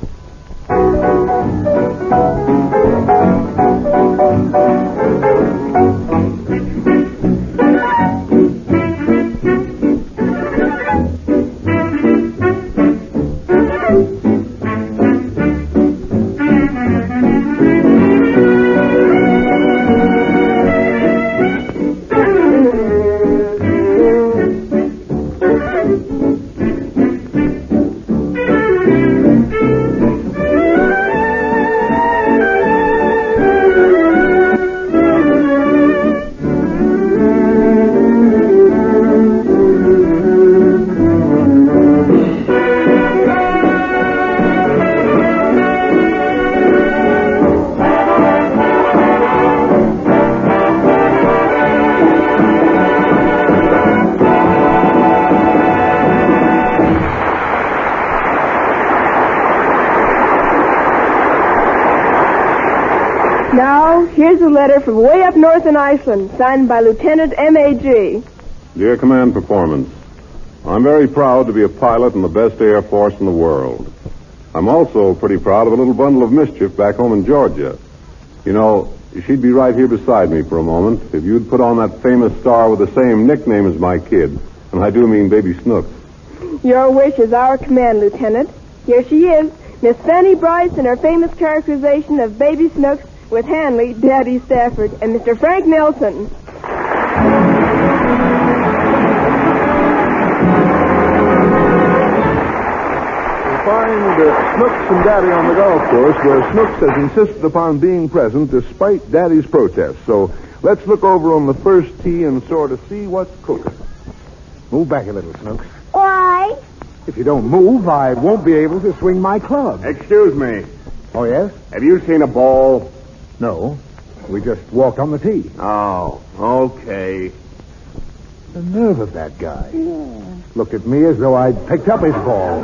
Now, here's a letter from way up north in Iceland, signed by Lieutenant McGee. Dear Command Performance, I'm very proud to be a pilot in the best Air Force in the world. I'm also pretty proud of a little bundle of mischief back home in Georgia. You know, she'd be right here beside me for a moment if you'd put on that famous star with the same nickname as my kid, and I do mean Baby Snooks. Your wish is our command, Lieutenant. Here she is, Miss Fanny Bryce, in her famous characterization of Baby Snooks, with Hanley, Daddy Stafford, and Mr. Frank Nelson. Find Snooks and Daddy on the golf course, where Snooks has insisted upon being present despite Daddy's protest. So let's look over on the first tee and sort of see what's cooking. Move back a little, Snooks. Why? If you don't move, I won't be able to swing my club. Excuse me. Oh, yes? Have you seen a ball? No. We just walked on the tee. Oh, okay. The nerve of that guy. Yeah. Looked at me as though I'd picked up his ball.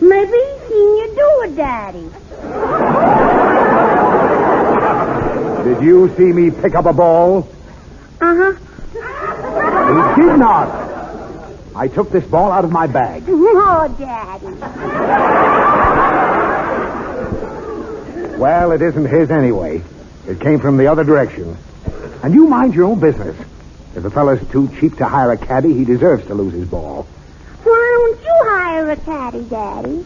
Maybe he's seen you do it, Daddy. Did you see me pick up a ball? Uh-huh. He did not. I took this ball out of my bag. Oh, Daddy. Well, it isn't his anyway. It came from the other direction. And you mind your own business. If a fellow's too cheap to hire a caddy, he deserves to lose his ball. Why don't you hire a caddy, Daddy?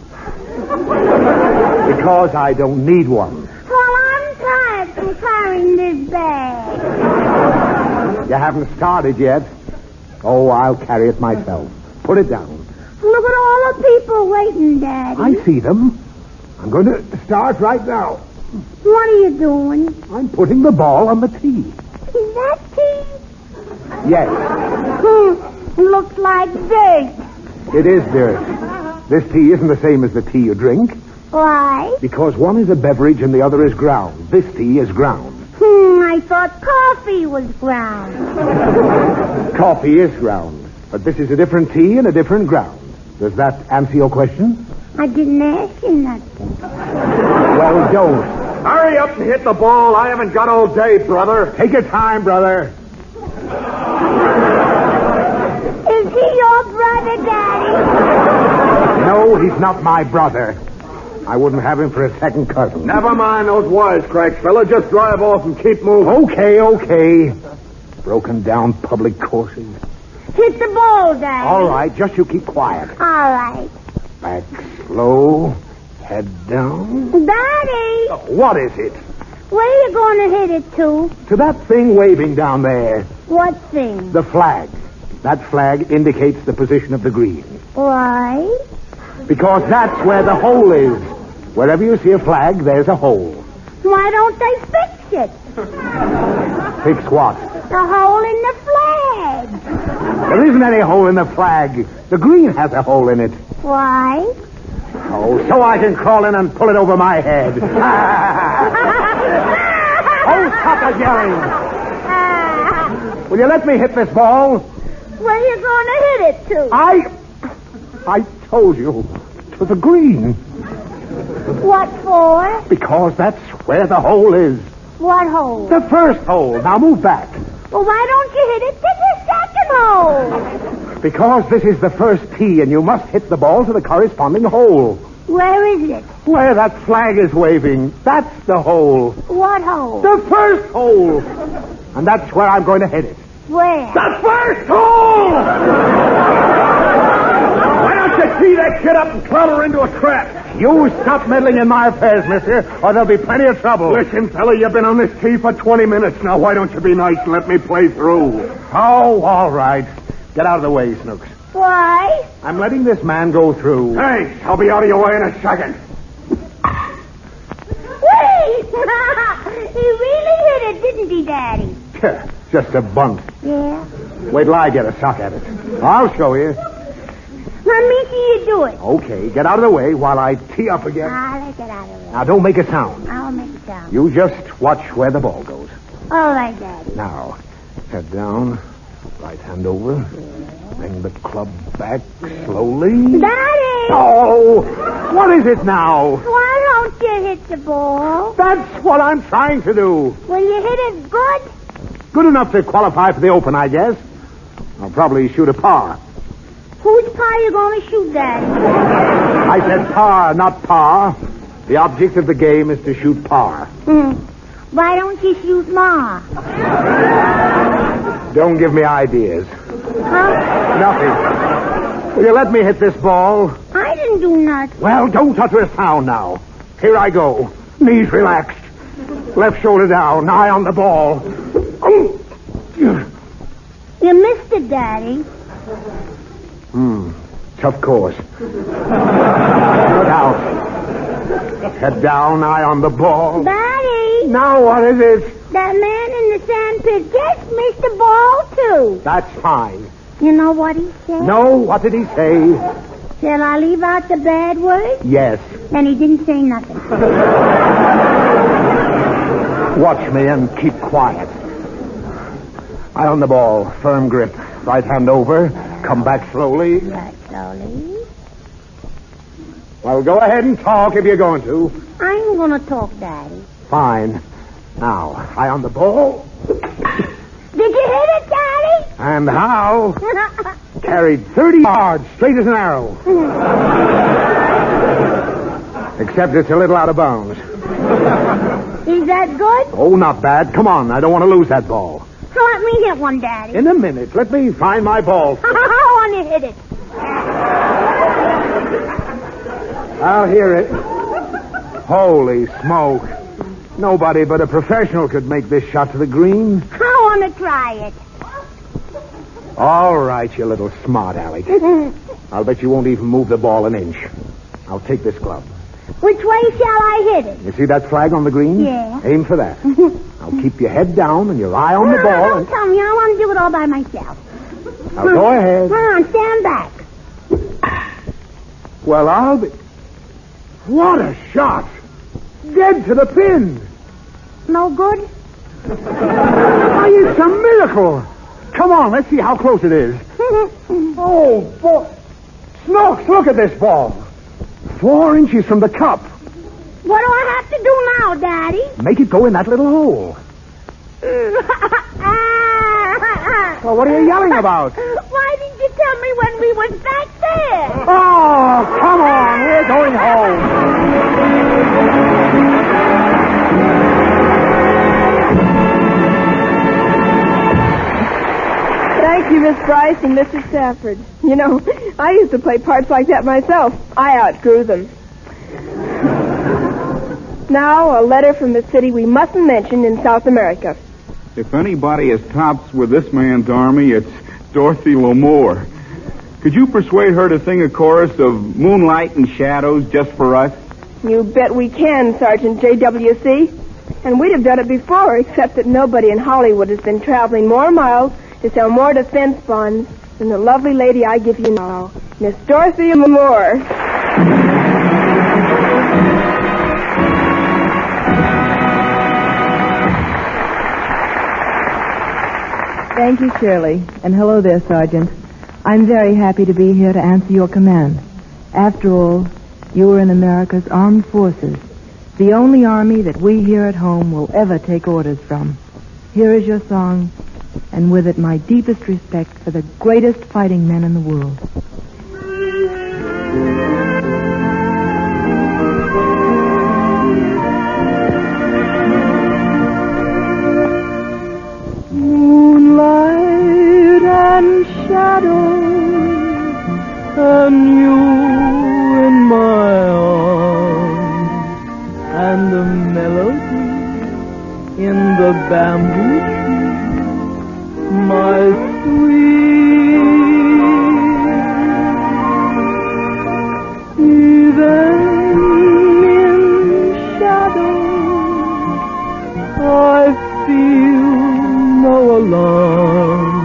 Because I don't need one. Well, I'm tired from carrying this bag. You haven't started yet. Oh, I'll carry it myself. Put it down. Look at all the people waiting, Daddy. I see them. I'm going to start right now. What are you doing? I'm putting the ball on the tee. Is that tea? Yes. Looks like dirt. It is dirt. This tea isn't the same as the tea you drink. Why? Because one is a beverage and the other is ground. This tea is ground. I thought coffee was ground. Coffee is ground. But this is a different tea and a different ground. Does that answer your question? I didn't ask you nothing. Well, don't. Hurry up and hit the ball. I haven't got all day, brother. Take your time, brother. Is he your brother, Daddy? No, he's not my brother. I wouldn't have him for a second cousin. Never mind those wisecracks, fella. Just drive off and keep moving. Okay. Broken down public courses. Hit the ball, Daddy. All right, just you keep quiet. All right. Back slow. Head down. Daddy! What is it? Where are you going to hit it to? To that thing waving down there. What thing? The flag. That flag indicates the position of the green. Why? Because that's where the hole is. Wherever you see a flag, there's a hole. Why don't they fix it? Fix what? The hole in the flag. There isn't any hole in the flag. The green has a hole in it. Why? Oh, so I can crawl in and pull it over my head. Oh, stop the yelling. Will you let me hit this ball? Where are you going to hit it to? I told you. To the green. What for? Because that's where the hole is. What hole? The first hole. Now move back. Well, why don't you hit it to the second hole? Because this is the first tee, and you must hit the ball to the corresponding hole. Where is it? Where that flag is waving. That's the hole. What hole? The first hole. And that's where I'm going to hit it. Where? The first hole! Why don't you tee that kid up and club her into a trap? You stop meddling in my affairs, mister, or there'll be plenty of trouble. Listen, fella, you've been on this tee for 20 minutes now. Why don't you be nice and let me play through? Oh, all right. Get out of the way, Snooks. Why? I'm letting this man go through. Thanks. I'll be out of your way in a second. Wait! He really hit it, didn't he, Daddy? Just a bunt. Yeah? Wait till I get a suck at it. I'll show you. Let me see you do it. Okay, get out of the way while I tee up again. I'll get out of the way. Now, don't make a sound. I'll make it sound. You just watch where the ball goes. All right, Daddy. Now, head down, right hand over, bring the club back slowly. Daddy! Oh, what is it now? Why don't you hit the ball? That's what I'm trying to do. Will you hit it good? Good enough to qualify for the Open, I guess. I'll probably shoot a par. Whose par you going to shoot, Daddy? I said par, not par. The object of the game is to shoot par. Why don't you shoot Ma? Don't give me ideas. Huh? Nothing. Will you let me hit this ball? I didn't do nothing. Well, don't utter a sound now. Here I go. Knees relaxed. Left shoulder down. Eye on the ball. You missed it, Daddy. Tough course. Look out. Head down, eye on the ball. Daddy! Now what is it? That man in the sand pit just missed the ball, too. That's fine. You know what he said? No, what did he say? Shall I leave out the bad words? Yes. And he didn't say nothing. Watch me and keep quiet. Eye on the ball, firm grip. Right hand over. Come back slowly. Right, slowly. Well, go ahead and talk if you're going to. I ain't going to talk, Daddy. Fine. Now, eye on the ball. Did you hit it, Daddy? And how? Carried 30 yards, straight as an arrow. Except it's a little out of bounds. Is that good? Oh, not bad. Come on, I don't want to lose that ball. So let me hit one, Daddy. In a minute. Let me find my ball. I want to hit it. I'll hear it. Holy smoke. Nobody but a professional could make this shot to the green. I want to try it. All right, you little smart aleck. I'll bet you won't even move the ball an inch. I'll take this club. Which way shall I hit it? You see that flag on the green? Yeah. Aim for that. Now keep your head down and your eye on the ball. Don't tell me. I want to do it all by myself. Now go ahead. Come on, stand back. Well, I'll be... What a shot! Dead to the pin. No good? Why, it's a miracle. Come on, let's see how close it is. Oh, boy. Snooks, look at this ball. 4 inches from the cup. What do I have to do now, Daddy? Make it go in that little hole. Well, what are you yelling about? Why didn't you tell me when we was back there? Oh, come on. We're going home. Thank you, Miss Bryce and Mr. Stafford. You know, I used to play parts like that myself. I outgrew them. Now, a letter from the city we mustn't mention in South America. If anybody is tops with this man's army, it's Dorothy Lamore. Could you persuade her to sing a chorus of Moonlight and Shadows just for us? You bet we can, Sergeant JWC. And we'd have done it before, except that nobody in Hollywood has been traveling more miles to sell more defense bonds than the lovely lady I give you now, Miss Dorothy Lamore. Thank you, Shirley. And hello there, Sergeant. I'm very happy to be here to answer your command. After all, you are in America's armed forces, the only army that we here at home will ever take orders from. Here is your song, and with it my deepest respect for the greatest fighting men in the world. Moonlight and shadow, and you in my arms, and the melody in the bamboo tree, my sweet. Even in shadow, I feel no alarm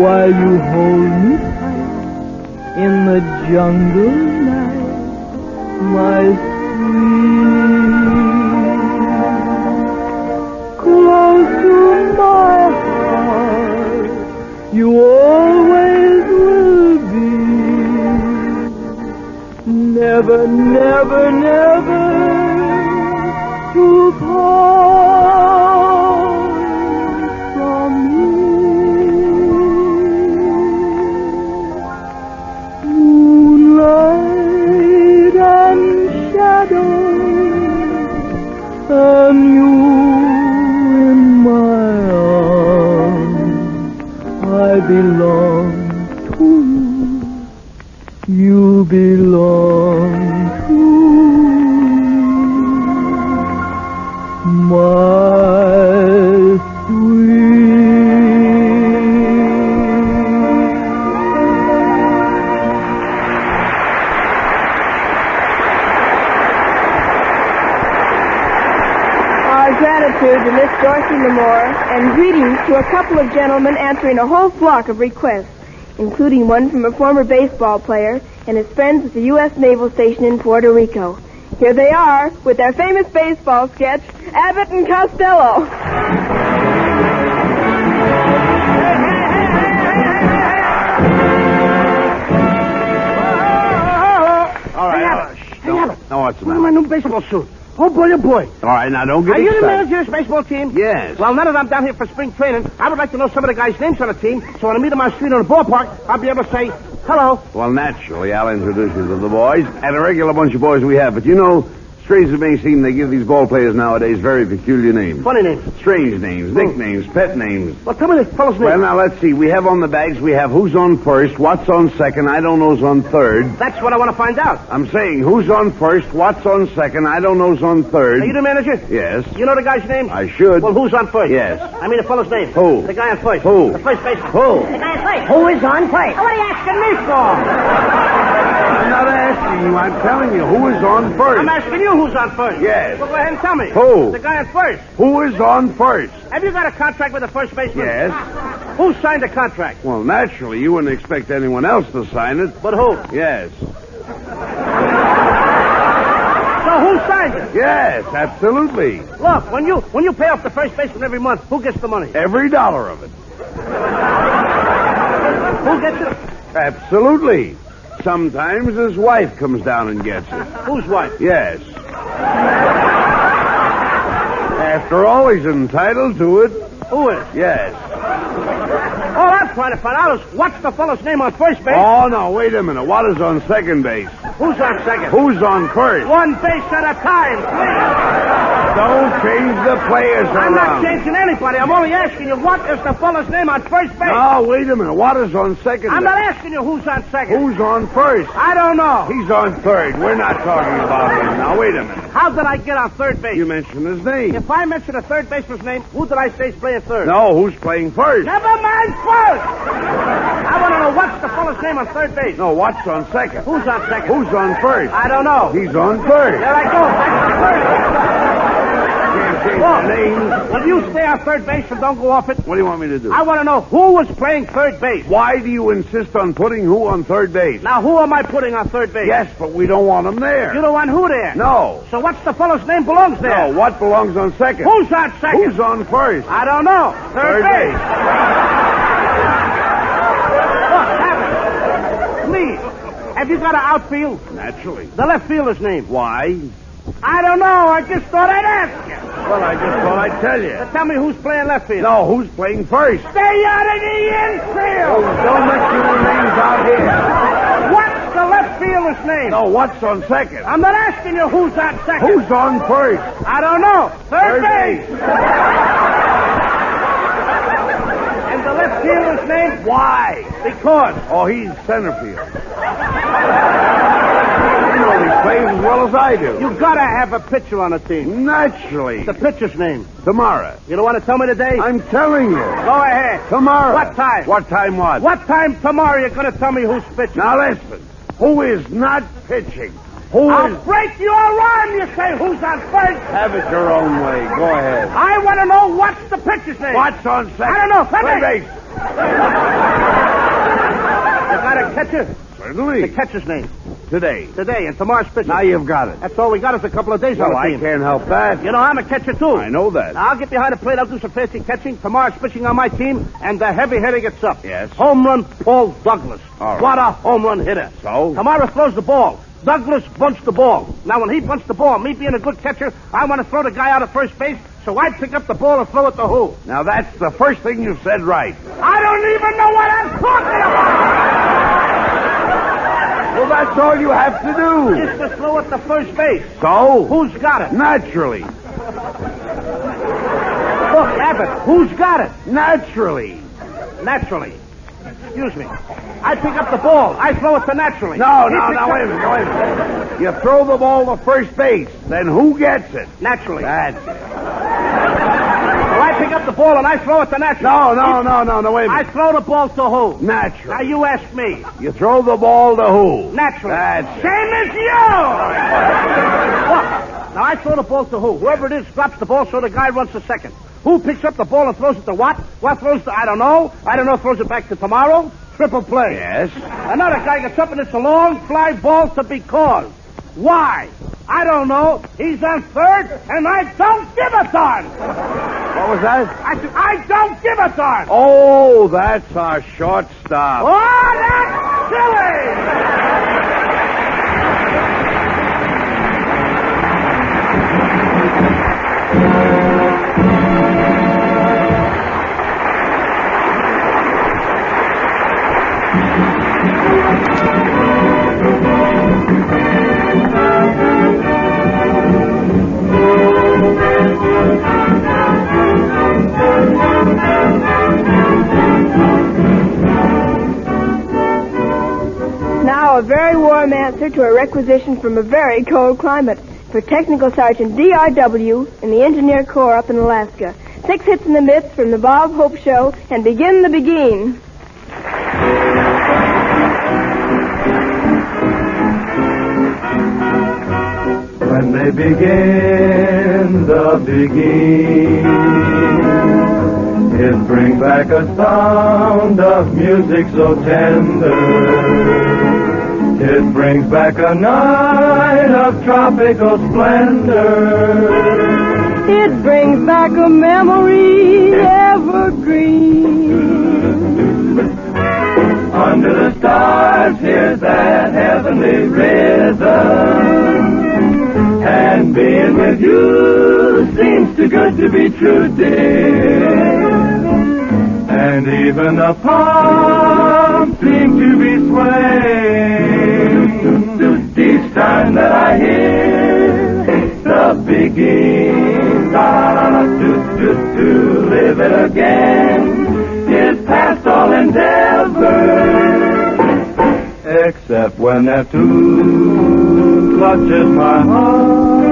while you hold me tight in the jungle night, my sweet. Close to my heart, you always will be. Never, never, never to part from me. Moonlight and shadow, and you in my arms. I belong to you. You belong to my gratitude to Miss Dorothy Lamore, and greetings to a couple of gentlemen answering a whole flock of requests, including one from a former baseball player and his friends at the U.S. Naval Station in Puerto Rico. Here they are with their famous baseball sketch, Abbott and Costello. All right. Hey, Abbott. No, what's the matter? My new baseball suit. Oh, boy, oh, boy. All right, now don't get Are you excited. the manager of this baseball team? Yes. Well, now that I'm down here for spring training, I would like to know some of the guys' names on the team, so when I meet them on the street or the ballpark, I'll be able to say, hello. Well, naturally, I'll introduce you to the boys, and a regular bunch of boys we have. But you know, strange as it may seem, they give these ball players nowadays very peculiar names. Funny names. Strange names, nicknames, pet names. Well, tell me this fellow's name. Well, now, let's see. We have on the bags, we have who's on first, what's on second, I don't know's on third. That's what I want to find out. I'm saying who's on first, what's on second, I don't know's on third. Are you the manager? Yes. You know the guy's name? I should. Well, who's on first? Yes. I mean the fellow's name. Who? The guy on first. Who? The first baseman. Who? The guy on first. Who is on first? Oh, what are you asking me for? I'm not asking you, I'm telling you who is on first. I'm asking you who's on first. Yes. Well, go ahead and tell me. Who? The guy on first. Who is on first? Have you got a contract with the first baseman? Yes. Who signed the contract? Well, naturally, you wouldn't expect anyone else to sign it. But who? Yes. So who signed it? Yes, absolutely. Look, when you pay off the first baseman every month, who gets the money? Every dollar of it. Who gets it? Absolutely. Sometimes his wife comes down and gets it. Whose wife? Yes. After all, he's entitled to it. Who is? Yes. All I'm trying to find out is what's the fellow's name on first base? Oh, no, wait a minute. What is on second base? Who's on second? Who's on first? One base at a time, please. Don't change the players I'm around. not changing anybody. I'm only asking you what is the fellow's name on first base. No, wait a minute. What is on second I'm base? not asking you who's on second. Who's on first? I don't know. He's on third. We're not talking about him. Now, wait a minute. How did I get on third base? You mentioned his name. If I mention a third baseman's name, who did I say is playing third? No, who's playing first? Never mind first. I want to know what's the fellow's name on third base. No, what's on second? Who's on second? Who's on first? I don't know. He's on third. There I go. Back to third. Can't change Look, the names. will you stay on third base and don't go off it? What do you want me to do? I want to know who was playing third base. Why do you insist on putting who on third base? Now, who am I putting on third base? Yes, but we don't want him there. You don't want who there? No. So what's the fellow's name belongs there? No, what belongs on second? Who's on second? Who's on first? I don't know. Third base. Look, please, have you got an outfield? Naturally. The left fielder's name. Why? I don't know. I just thought I'd ask you. Well, I just thought I'd tell you. Tell me who's playing left field. No, who's playing first? Stay out of the infield. Oh, don't mix your names out here. What's the left fielder's name? No, what's on second? I'm not asking you who's on second. Who's on first? I don't know. Third base. And the left fielder's name? Why? Because. Oh, he's center field. You know he plays as well as I do. You gotta have a pitcher on the team. Naturally. The pitcher's name? Tomorrow. You don't want to tell me today? I'm telling you. Go ahead. Tomorrow. What time? What time what? What time tomorrow you're going to tell me who's pitching? Now listen. Who is not pitching? I'll break your arm, you say who's on first. Have it your own way. Go ahead. I want to know what's the pitcher's name. What's on second? I don't know. Third base. You got a catcher? Certainly. The catcher's name. Today. Today, and tomorrow's pitcher. Now you've got it. That's all we got is a couple of days on the Well, I team. can't help that. You know, I'm a catcher, too. I know that. Now, I'll get behind the plate. I'll do some fancy catching. Tomorrow's pitching on my team, and the heavy hitter gets up. Yes. Home run, Paul Douglas. All right. What a home run hitter. So? Tomorrow throws the ball. Douglas bunts the ball. Now, when he bunts the ball, me being a good catcher, I want to throw the guy out at first base, so I pick up the ball and throw it to who? Now, that's the first thing you said right. I don't even know what I'm talking about! Well, that's all you have to do. Just to throw it to first base. So? Who's got it? Naturally. Look, Abbott, who's got it? Naturally. Naturally. Excuse me. I pick up the ball. I throw it to Naturally. No, wait a minute. You throw the ball to first base. Then who gets it? Naturally. That's it. Well, I pick up the ball and I throw it to Naturally. No, wait a minute. I throw the ball to who? Naturally. Now, you ask me. You throw the ball to who? Naturally. That's it. Same as you! Look, now I throw the ball to who? Whoever it is drops the ball so the guy runs to second. Who picks up the ball and throws it to what? What throws to, I don't know, throws it back to tomorrow? Triple play. Yes. Another guy gets up and it's a long fly ball to be called. Why? I don't know. He's on third, and I don't give a darn. What was that? I said, I don't give a darn. Oh, that's our shortstop. Oh, that's silly. Now, a very warm answer to a requisition from a very cold climate for Technical Sergeant DRW in the Engineer Corps up in Alaska. 6 hits in the midst from the Bob Hope Show, and begin the begin. When they begin the begin, it brings back a sound of music so tender. It brings back a night of tropical splendor. It brings back a memory evergreen. Under the stars, here's that heavenly rhythm. And being with you seems too good to be true, dear. And even the palms seem to be swaying each time that I hear the begin. To live it again is past all endeavor, except when that tune clutches my heart,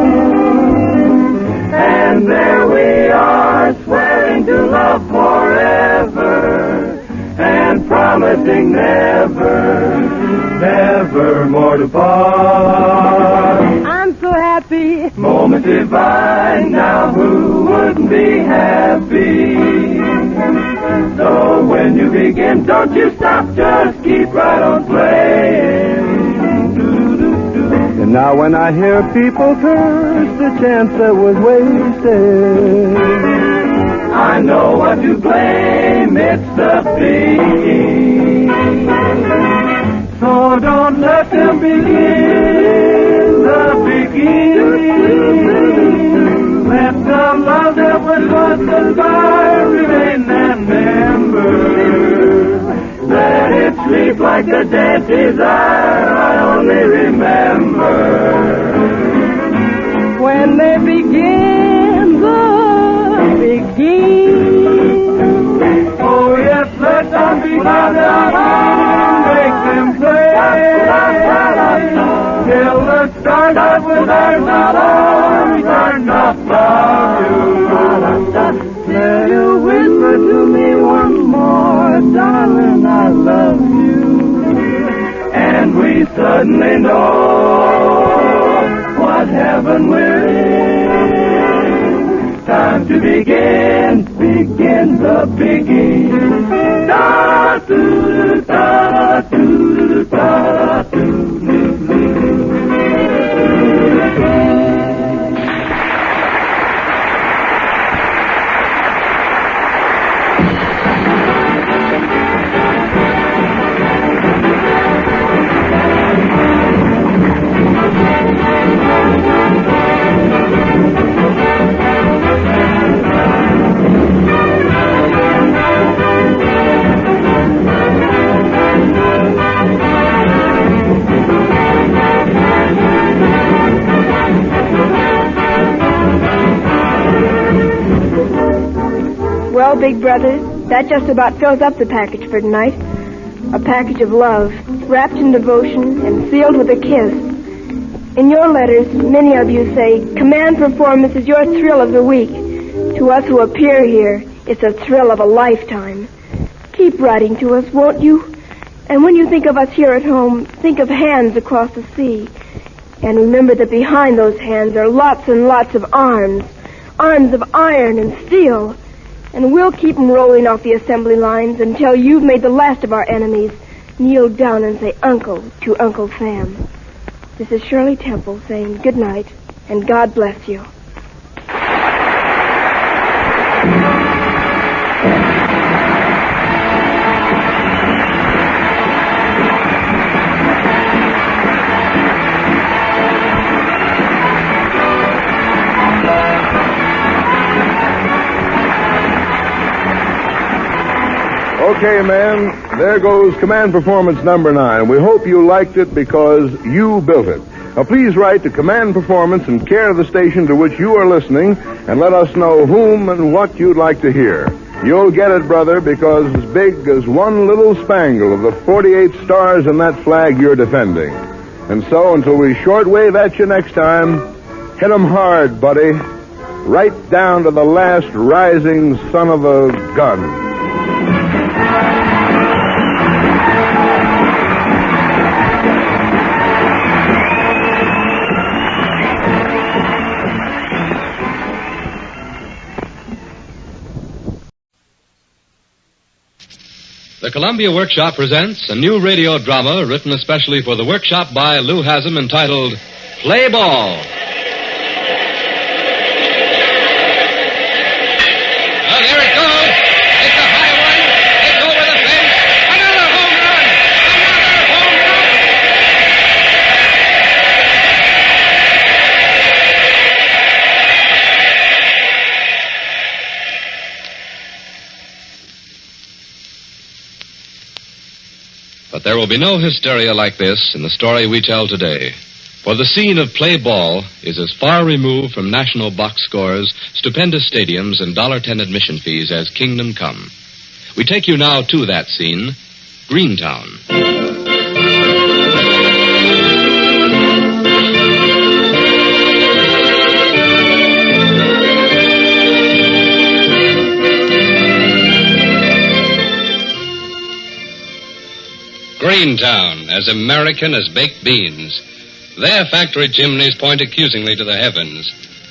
and there we are swearing to love forever, and promising never more to part. I'm so happy. Moment divine, now who wouldn't be happy? So when you begin, don't you stop, just keep right on playing. And now when I hear people curse the chance that was wasted, I know what to blame, it's the beat. So don't let them begin the the beginning. Let the love that was lost goodbye remain and remember. Let it sleep like a dead desire I only remember. When they begin the beginning. Oh yes, let them be loud and make them play. Till the stars up with our arms are not love you. Let you whisper to me once more, darling, I love you. And we suddenly know what heaven we're in. Time to begin the begin. Da doo da doo da doo. Well, Big Brother, that just about fills up the package for tonight. A package of love, wrapped in devotion and sealed with a kiss. In your letters, many of you say, command performance is your thrill of the week. To us who appear here, it's a thrill of a lifetime. Keep writing to us, won't you? And when you think of us here at home, think of hands across the sea. And remember that behind those hands are lots and lots of arms. Arms of iron and steel. And we'll keep them rolling off the assembly lines until you've made the last of our enemies kneel down and say uncle to Uncle Sam. This is Shirley Temple saying good night and God bless you. Okay, man, there goes Command Performance number 9. We hope you liked it because you built it. Now, please write to Command Performance in care of the station to which you are listening and let us know whom and what you'd like to hear. You'll get it, brother, because as big as one little spangle of the 48 stars in that flag you're defending. And so, until we shortwave at you next time, hit 'em hard, buddy. Right down to the last rising son of a gun. The Columbia Workshop presents a new radio drama written especially for the workshop by Lou Haslam entitled Play Ball. Oh, there it goes. It's a high one. It's over the fence. Another home run. Another home But there will be no hysteria like this in the story we tell today. For the scene of Play Ball is as far removed from national box scores, stupendous stadiums, and $10 admission fees as Kingdom Come. We take you now to that scene, Greentown. Greentown, as American as baked beans. Their factory chimneys point accusingly to the heavens.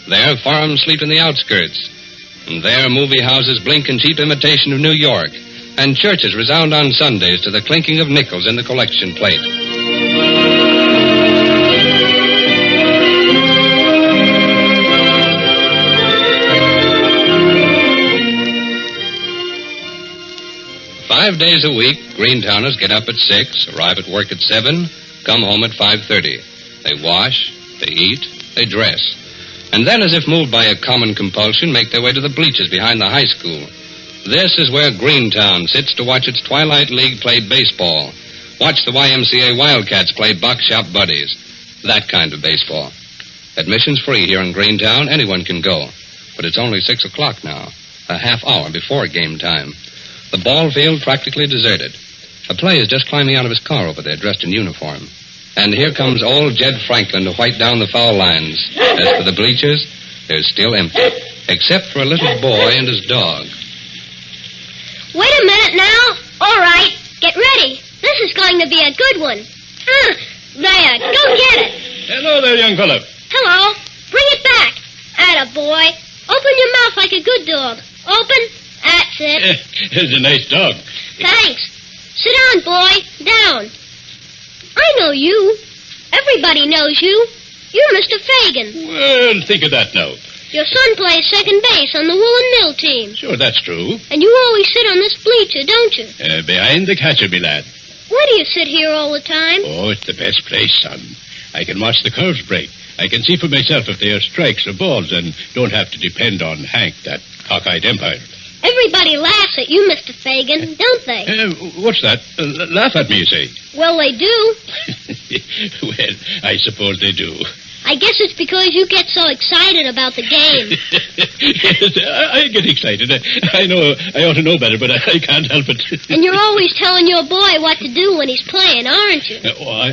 Their farms sleep in the outskirts. And their movie houses blink in cheap imitation of New York. And churches resound on Sundays to the clinking of nickels in the collection plate. Five days a week, Greentowners get up at 6, arrive at work at 7, come home at 5:30. They wash, They eat, they dress, and then, as if moved by a common compulsion, make their way to the bleachers behind the high school. This is where Greentown sits to watch its Twilight League play baseball. Watch the YMCA Wildcats play Buckshop Buddies. That kind of baseball. Admission's free here in Greentown. Anyone can go. But it's only 6 o'clock now, a half hour before game time. The ball field practically deserted. A player is just climbing out of his car over there, dressed in uniform. And here comes old Jed Franklin to white down the foul lines. As for the bleachers, they're still empty, except for a little boy and his dog. Wait a minute now. All right, get ready. This is going to be a good one. There, go get it. Hello there, young fellow. Hello. Bring it back. Attaboy. Open your mouth like a good dog. Open. That's it. It's a nice dog. Thanks. Sit down, boy. Down. I know you. Everybody knows you. You're Mr. Fagan. Well, think of that now. Your son plays second base on the Woolen Mill team. Sure, that's true. And you always sit on this bleacher, don't you? Behind the catcher, me lad. Why do you sit here all the time? Oh, it's the best place, son. I can watch the curves break. I can see for myself if they are strikes or balls and don't have to depend on Hank, that cockeyed umpire. Everybody laughs at you, Mr. Fagan, don't they? What's that? Laugh at me, you say? Well, they do. Well, I suppose they do. I guess it's because you get so excited about the game. Yes, I get excited. I know I ought to know better, but I can't help it. And you're always telling your boy what to do when he's playing, aren't you?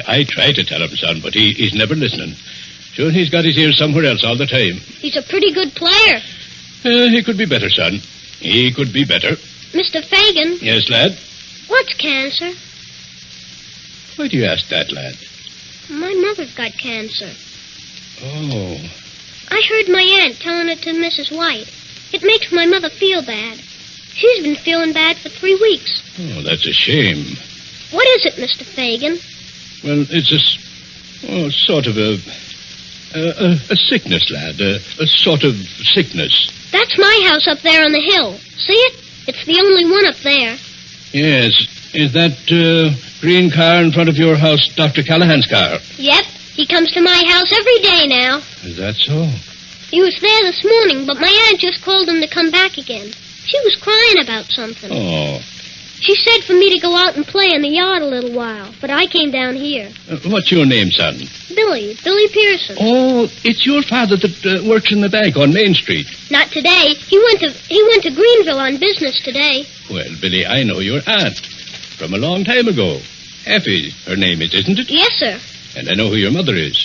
I try to tell him, son, but he's never listening. Sure, he's got his ears somewhere else all the time. He's a pretty good player. He could be better, son. He could be better. Mr. Fagan. Yes, lad? What's cancer? Why do you ask that, lad? My mother's got cancer. Oh. I heard my aunt telling it to Mrs. White. It makes my mother feel bad. She's been feeling bad for 3 weeks. Oh, that's a shame. What is it, Mr. Fagan? Well, it's sort of a sickness, lad. A sort of sickness. That's my house up there on the hill. See it? It's the only one up there. Yes. Is that green car in front of your house Dr. Callahan's car? Yep. He comes to my house every day now. Is that so? He was there this morning, but my aunt just called him to come back again. She was crying about something. Oh. She said for me to go out and play in the yard a little while, but I came down here. What's your name, son? Billy Pearson. Oh, it's your father that works in the bank on Main Street. Not today. He went to Greenville on business today. Well, Billy, I know your aunt from a long time ago. Effie, her name is, isn't it? Yes, sir. And I know who your mother is.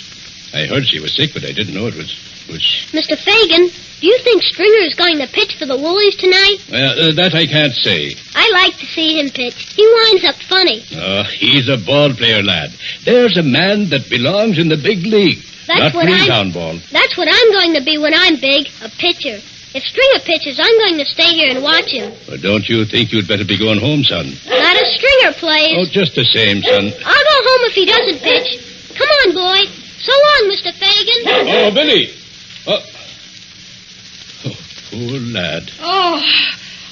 I heard she was sick, but I didn't know it was... Mr. Fagan, do you think Stringer is going to pitch for the Woolies tonight? Well, that I can't say. I like to see him pitch. He winds up funny. Oh, he's a ball player, lad. There's a man that belongs in the big league. Not Greentown ball. That's what I'm going to be when I'm big, a pitcher. If Stringer pitches, I'm going to stay here and watch him. Well, don't you think you'd better be going home, son? Not if Stringer plays. Oh, just the same, son. I'll go home if he doesn't pitch. Come on, boy. So long, Mr. Fagan. Oh, Billy. Oh, poor lad. Oh,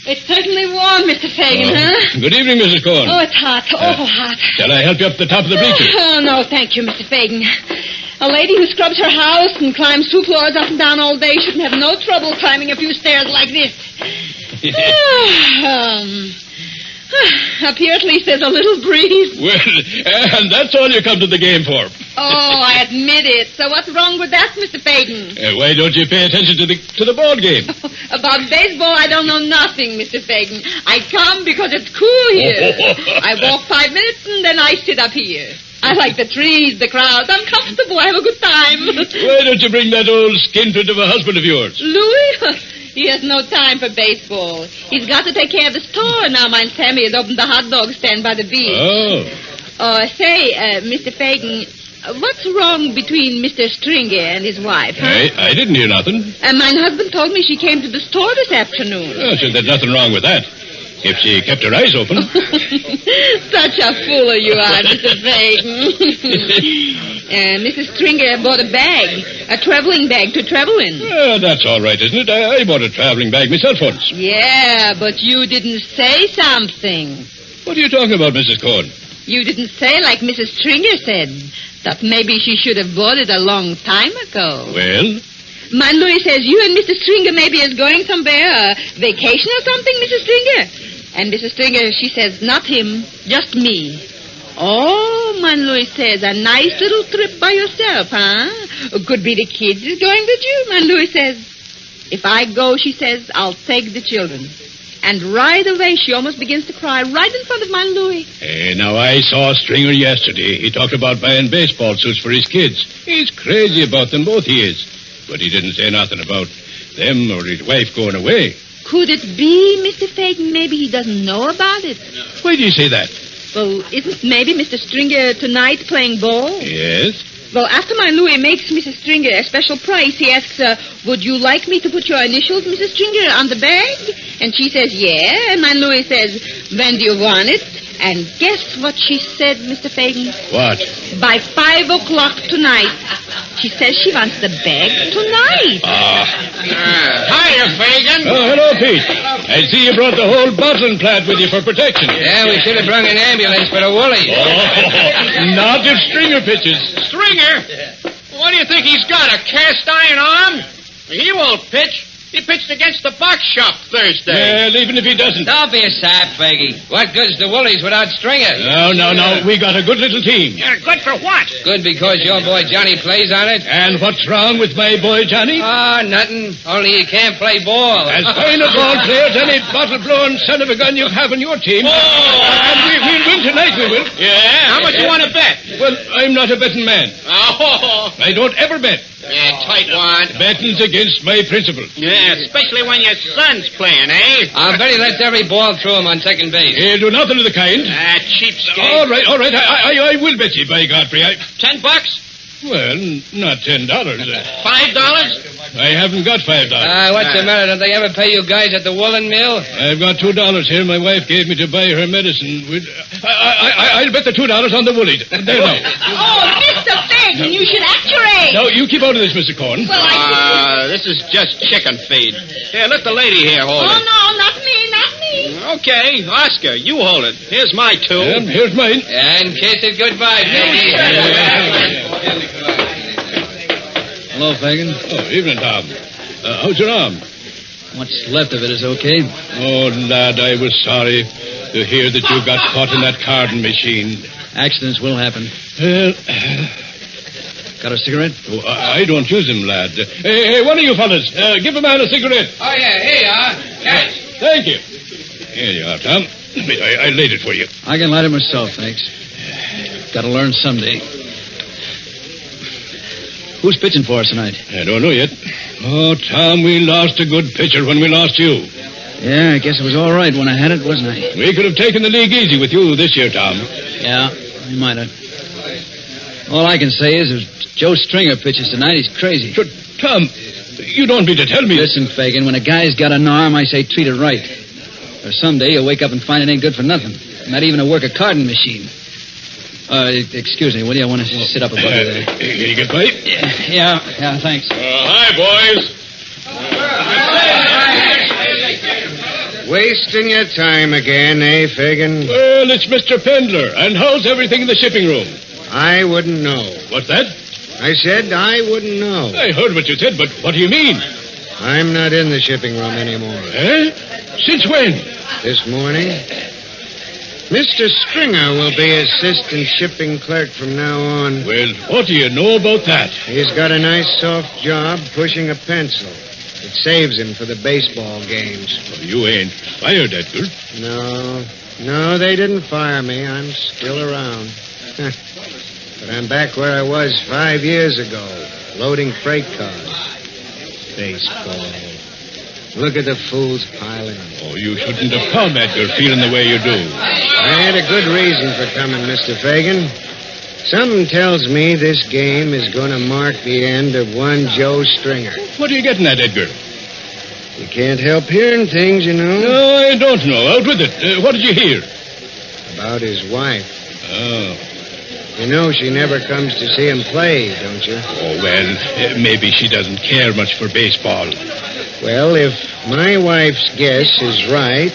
it's certainly warm, Mr. Fagan, huh? Good evening, Mrs. Cohen. Oh, it's hot. Awful hot. Shall I help you up the top of the bleachers? Oh, no, thank you, Mr. Fagan. A lady who scrubs her house and climbs 2 floors up and down all day shouldn't have no trouble climbing a few stairs like this. Up here at least there's a little breeze. Well, and that's all you come to the game for. Oh, I admit it. So what's wrong with that, Mr. Fagan? Why don't you pay attention to the ball game? About baseball, I don't know nothing, Mr. Fagan. I come because it's cool here. I walk 5 minutes and then I sit up here. I like the trees, the crowds. I'm comfortable. I have a good time. Why don't you bring that old skinflint of a husband of yours? Louis? He has no time for baseball. He's got to take care of the store now. My Sammy has opened the hot dog stand by the beach. Oh, say, Mr. Fagan, what's wrong between Mr. Stringer and his wife, huh? I didn't hear nothing. And my husband told me she came to the store this afternoon. Oh, so there's nothing wrong with that. If she kept her eyes open. Such a fool you are, Mr. Fagan. Mrs. Stringer bought a bag, a traveling bag to travel in. That's all right, isn't it? I bought a traveling bag myself once. Yeah, but you didn't say something. What are you talking about, Mrs. Cohen? You didn't say like Mrs. Stringer said. That maybe she should have bought it a long time ago. Well? Man Louis says you and Mr. Stringer maybe is going somewhere, vacation or something, Mrs. Stringer. And Mrs. Stringer, she says, not him, just me. Oh, Man Louis says, a nice little trip by yourself, huh? Could be the kids is going with you. Man Louis says, if I go, she says, I'll take the children. And right away, she almost begins to cry right in front of Man Louis. Hey, now, I saw Stringer yesterday. He talked about buying baseball suits for his kids. He's crazy about them, both he is. But he didn't say nothing about them or his wife going away. Could it be, Mr. Fagan, maybe he doesn't know about it? Why do you say that? Well, isn't maybe Mr. Stringer tonight playing ball? Yes. Well, after my Louis makes Mrs. Stringer a special price, he asks her, would you like me to put your initials, Mrs. Stringer, on the bag? And she says, yeah. And my Louis says, when do you want it? And guess what she said, Mr. Fagan? What? By 5 o'clock tonight. She says she wants the bag tonight. Hiya, Fagan. Oh, hello, Pete. I see you brought the whole bottling plant with you for protection. Yeah, we should have brought an ambulance for the woolies. Oh, not if Stringer pitches. Stringer? What do you think he's got, a cast iron arm? He won't pitch. He pitched against the box shop Thursday. Well, even if he doesn't. Don't be a sap, Faggy. What good's the woolies without Stringer? No. We got a good little team. Yeah, good for what? Good because your boy Johnny plays on it. And what's wrong with my boy Johnny? Nothing. Only he can't play ball. As fine a ball player as any bottle-blowing son of a gun you have on your team. And we'll win tonight, we will. Yeah? How much you want to bet? Well, I'm not a betting man. Oh. I don't ever bet. Yeah, tight one. Betting's against my principles. Yeah, especially when your son's playing, eh? I'll bet he lets every ball through him on second base. He'll do nothing of the kind. Cheapskate. All right. I will bet you, by Godfrey. $10? Well, not $10. $5? I haven't got $5. What's the matter? Don't they ever pay you guys at the woolen mill? I've got $2 here. My wife gave me to buy her medicine. I'll bet the $2 on the woolies. There now. Oh, Mr. Fagan, you should act your age. No, you keep out of this, Mr. Corn. Well, this is just chicken feed. Here, let the lady here hold it. Oh, no, not me. Okay, Oscar, you hold it. Here's my two. Here's mine. And kiss it goodbye, baby. Hello, Fagan. Oh, evening, Tom. How's your arm? What's left of it is okay. Oh, lad, I was sorry to hear that you got caught in that carding machine. Accidents will happen. Got a cigarette? Oh, I don't use them, lad. Hey, one of you fellas, give a man a cigarette. Oh, yeah, here you are. Catch. Thank you. Here you are, Tom. I laid it for you. I can light it myself, thanks. Got to learn someday. Who's pitching for us tonight? I don't know yet. Oh, Tom, we lost a good pitcher when we lost you. Yeah, I guess it was all right when I had it, wasn't I? We could have taken the league easy with you this year, Tom. Yeah, we might have. All I can say is if Joe Stringer pitches tonight, he's crazy. Tom, you don't mean to tell me... Listen, Fagan, when a guy's got an arm, I say treat it right. Or someday you'll wake up and find it ain't good for nothing. Not even to work a carding machine. Excuse me, will you? I want to sit up above you there. Can you get by? Yeah, thanks. Hi, boys. Wasting your time again, eh, Fagan? Well, it's Mr. Pendler. And how's everything in the shipping room? I wouldn't know. What's that? I said I wouldn't know. I heard what you said, but what do you mean? I'm not in the shipping room anymore. Eh? Since when? This morning. Mr. Stringer will be assistant shipping clerk from now on. Well, what do you know about that? He's got a nice soft job pushing a pencil. It saves him for the baseball games. Well, you ain't fired, Edgar. No, they didn't fire me. I'm still around. But I'm back where I was 5 years ago, loading freight cars. Baseball. Look at the fools piling. Oh, you shouldn't have come, Edgar, feeling the way you do. I had a good reason for coming, Mr. Fagan. Something tells me this game is going to mark the end of one Joe Stringer. What are you getting at, Edgar? You can't help hearing things, you know. No, I don't know. Out with it. What did you hear? About his wife. Oh. You know she never comes to see him play, don't you? Oh, well, maybe she doesn't care much for baseball. Well, if my wife's guess is right,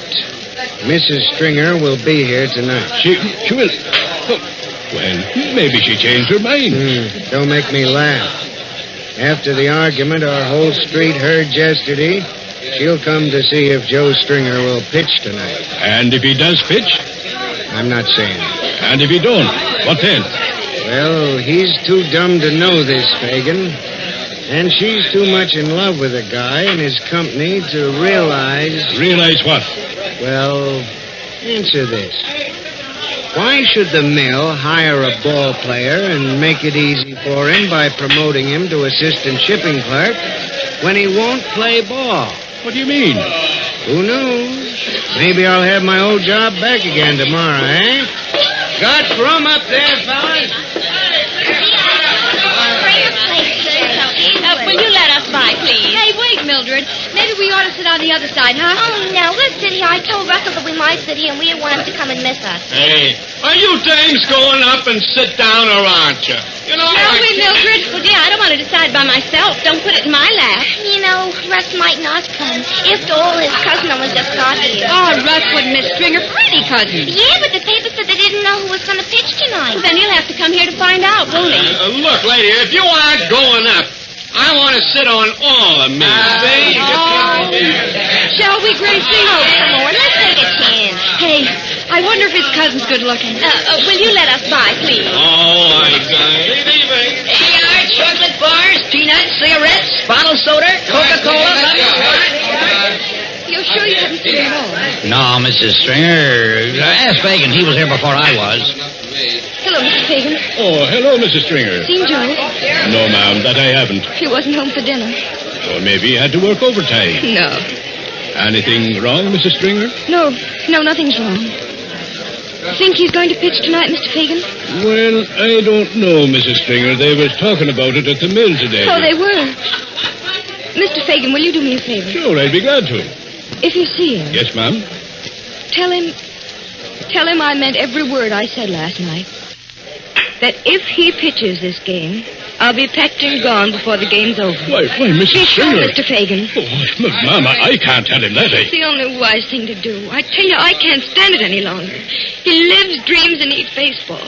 Mrs. Stringer will be here tonight. She will... Well, maybe she changed her mind. Don't make me laugh. After the argument our whole street heard yesterday, she'll come to see if Joe Stringer will pitch tonight. And if he does pitch? I'm not saying. And if he don't, what then? Well, he's too dumb to know this, Fagan. And she's too much in love with the guy and his company to realize... Realize what? Well, answer this. Why should the mill hire a ball player and make it easy for him by promoting him to assistant shipping clerk when he won't play ball? What do you mean? Who knows? Maybe I'll have my old job back again tomorrow, eh? Got room up there, fellas? Will you let us by, please? Hey, wait, Mildred. Maybe we ought to sit on the other side, huh? Oh, no. Let's sit here. I told Russell that we might sit here, and we didn't want him to come and miss us. Hey, are you dames going up and sit down, or aren't you? You know, Shall we, Mildred? Well, dear, I don't want to decide by myself. Don't put it in my lap. You know, Russ might not come. After all, his cousin only just got here. Oh, Russ wouldn't miss Stringer. Pretty cousin. Yeah, but the paper said they didn't know who was going to pitch tonight. Well, then he'll have to come here to find out, won't he? Look, lady, if you aren't going up, I want to sit on all of me. See? Shall we, Gracie? Oh, come on. Let's take a chance. Hey, I wonder if his cousin's good looking. Will you let us by, please? Oh, I got it. Here you are, chocolate bars, peanuts, cigarettes, bottled soda, Coca-Cola. You're sure you haven't seen it all? No, Mrs. Stringer. Ask Fagan. He was here before I was. Hello, Mr. Fagan. Oh, hello, Mrs. Stringer. Seen Joe? No, ma'am, that I haven't. He wasn't home for dinner. Or maybe he had to work overtime. No. Anything wrong, Mrs. Stringer? No, nothing's wrong. Think he's going to pitch tonight, Mr. Fagan? Well, I don't know, Mrs. Stringer. They was talking about it at the mill today. Oh, they were. Mr. Fagan, will you do me a favor? Sure, I'd be glad to. If you see him... Yes, ma'am? Tell him I meant every word I said last night. That if he pitches this game, I'll be packed and gone before the game's over. Why, Mrs. Stringer. Mr. Fagan. Oh, Ma'am, I can't tell him that. It's the only wise thing to do. I tell you, I can't stand it any longer. He lives, dreams, and eats baseball.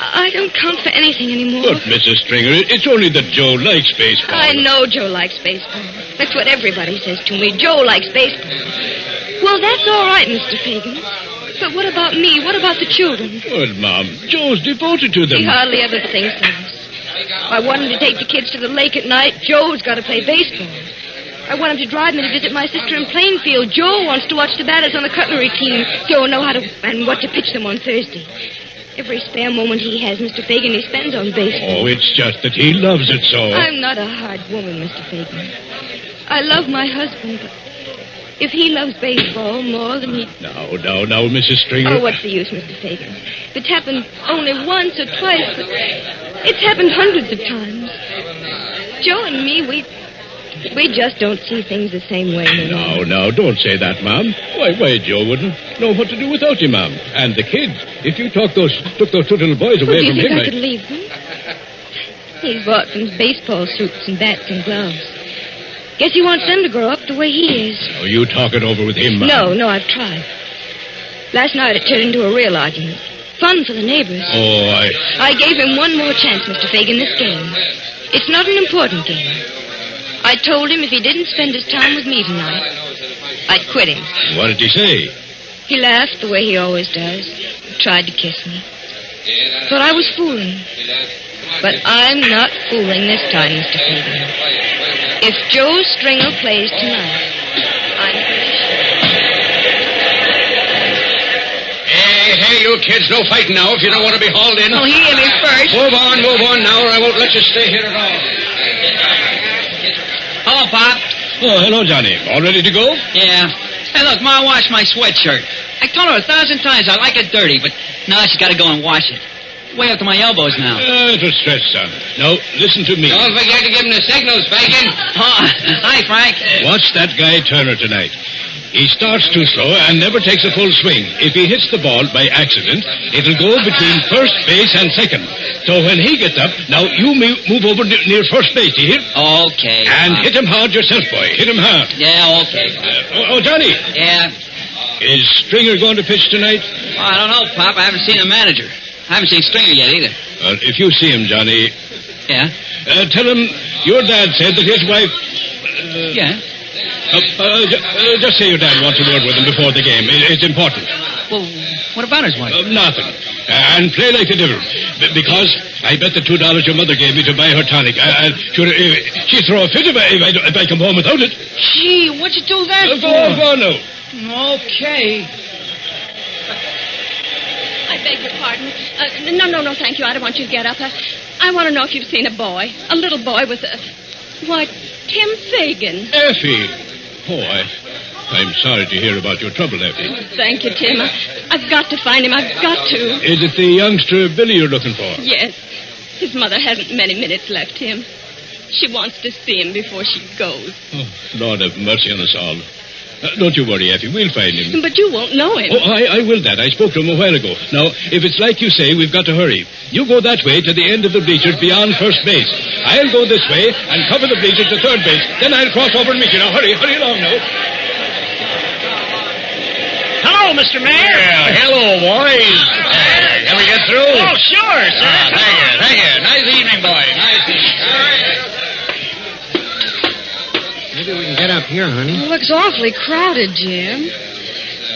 I don't count for anything anymore. But, Mrs. Stringer, it's only that Joe likes baseball. I know Joe likes baseball. That's what everybody says to me. Joe likes baseball. Well, that's all right, Mr. Fagan. But what about me? What about the children? Well, Mom, Joe's devoted to them. He hardly ever thinks of us. I want him to take the kids to the lake at night. Joe's got to play baseball. I want him to drive me to visit my sister in Plainfield. Joe wants to watch the batters on the cutlery team. Joe know how to and what to pitch them on Thursday. Every spare moment he has, Mr. Fagan, he spends on baseball. Oh, it's just that he loves it so. I'm not a hard woman, Mr. Fagan. I love my husband, but if he loves baseball more than he... Now, Mrs. Stringer. Oh, what's the use, Mr. Fagan? If it's happened only once or twice, but it's happened hundreds of times. Joe and me, we just don't see things the same way anymore. No, don't say that, Ma'am. Why, Joe wouldn't know what to do without you, Ma'am. And the kids. If you took those two little boys away from him... Do you think I could leave them? He's bought them baseball suits and bats and gloves. Guess he wants them to grow up the way he is. Oh, you talk it over with him, Ma'am? No, I've tried. Last night it turned into a real argument. Fun for the neighbors. Oh, I gave him one more chance, Mr. Fagan, this game. It's not an important game. I told him if he didn't spend his time with me tonight, I'd quit him. What did he say? He laughed the way he always does. Tried to kiss me. Thought I was fooling. But I'm not fooling this time, Mr. Fagan. If Joe Stringer plays tonight, I'm pretty sure. Hey, you kids, no fighting now if you don't want to be hauled in. Oh, he hit me first. Move on now, or I won't let you stay here at all. Hello, Pop. Oh, hello, Johnny. All ready to go? Yeah. Hey, look, Ma washed my sweatshirt. I told her 1,000 times I like it dirty, but now she's got to go and wash it. Way up to my elbows now. It'll stretch, son. Now, listen to me. Don't forget to give him the signals, Fagan. Oh, hi, Frank. Watch that guy Turner tonight. He starts too slow and never takes a full swing. If he hits the ball by accident, it'll go between first base and second. So when he gets up, now you move over near first base, do you hear? Okay. And hit him hard yourself, boy. Hit him hard. Yeah, okay. Johnny. Yeah? Is Stringer going to pitch tonight? Well, I don't know, Pop. I haven't seen a manager. I haven't seen Stringer yet either. If you see him, Johnny... Yeah? Tell him your dad said that his wife... Yeah? Just say your dad wants a word with him before the game. It's important. Well, what about his wife? Nothing. And play like the devil. Because I bet the $2 your mother gave me to buy her tonic. She'd throw a fit if I come home without it. Gee, what'd you do that for? Go now. Okay. I beg your pardon. No, thank you. I don't want you to get up. I want to know if you've seen a boy. A little boy with a... Why, Tim Fagan. Effie. Oh, I'm sorry to hear about your trouble, Effie. Thank you, Tim. I've got to find him. I've got to. Is it the youngster Billy you're looking for? Yes. His mother hasn't many minutes left, Tim. She wants to see him before she goes. Oh, Lord have mercy on us all. Don't you worry, Effie. We'll find him. But you won't know him. Oh, I will, Dad. I spoke to him a while ago. Now, if it's like you say, we've got to hurry. You go that way to the end of the bleachers beyond first base. I'll go this way and cover the bleachers to third base. Then I'll cross over and meet you. Now, hurry along now. Hello, Mr. Mayor. Yeah, hello, boys. Can we get through? Oh, sure, sir. Thank you. Nice evening, boys. Nice evening. Maybe we can get up here, honey. It looks awfully crowded, Jim.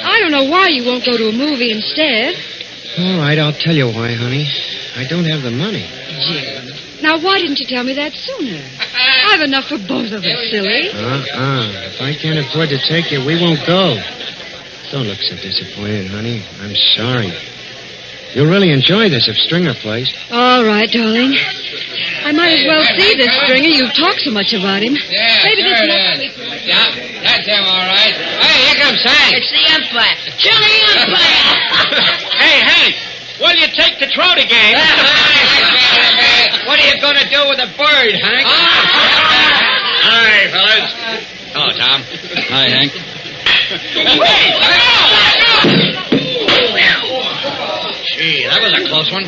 I don't know why you won't go to a movie instead. All right, I'll tell you why, honey. I don't have the money. Jim. Now, why didn't you tell me that sooner? I've enough for both of us, silly. If I can't afford to take you, we won't go. Don't look so disappointed, honey. I'm sorry. You'll really enjoy this if Stringer plays. All right, darling. I might as well see this Stringer. You've talked so much about him. Yeah, Maybe sure this it next is. week. Yeah, that's him, all right. Hey, here comes Hank. It's the umpire. Kill the umpire. Hey, Hank, will you take the Trotter game? What are you going to do with a bird, Hank? Hi, fellas. Hello, Tom. Hi, Hank. Gee, that was a close one.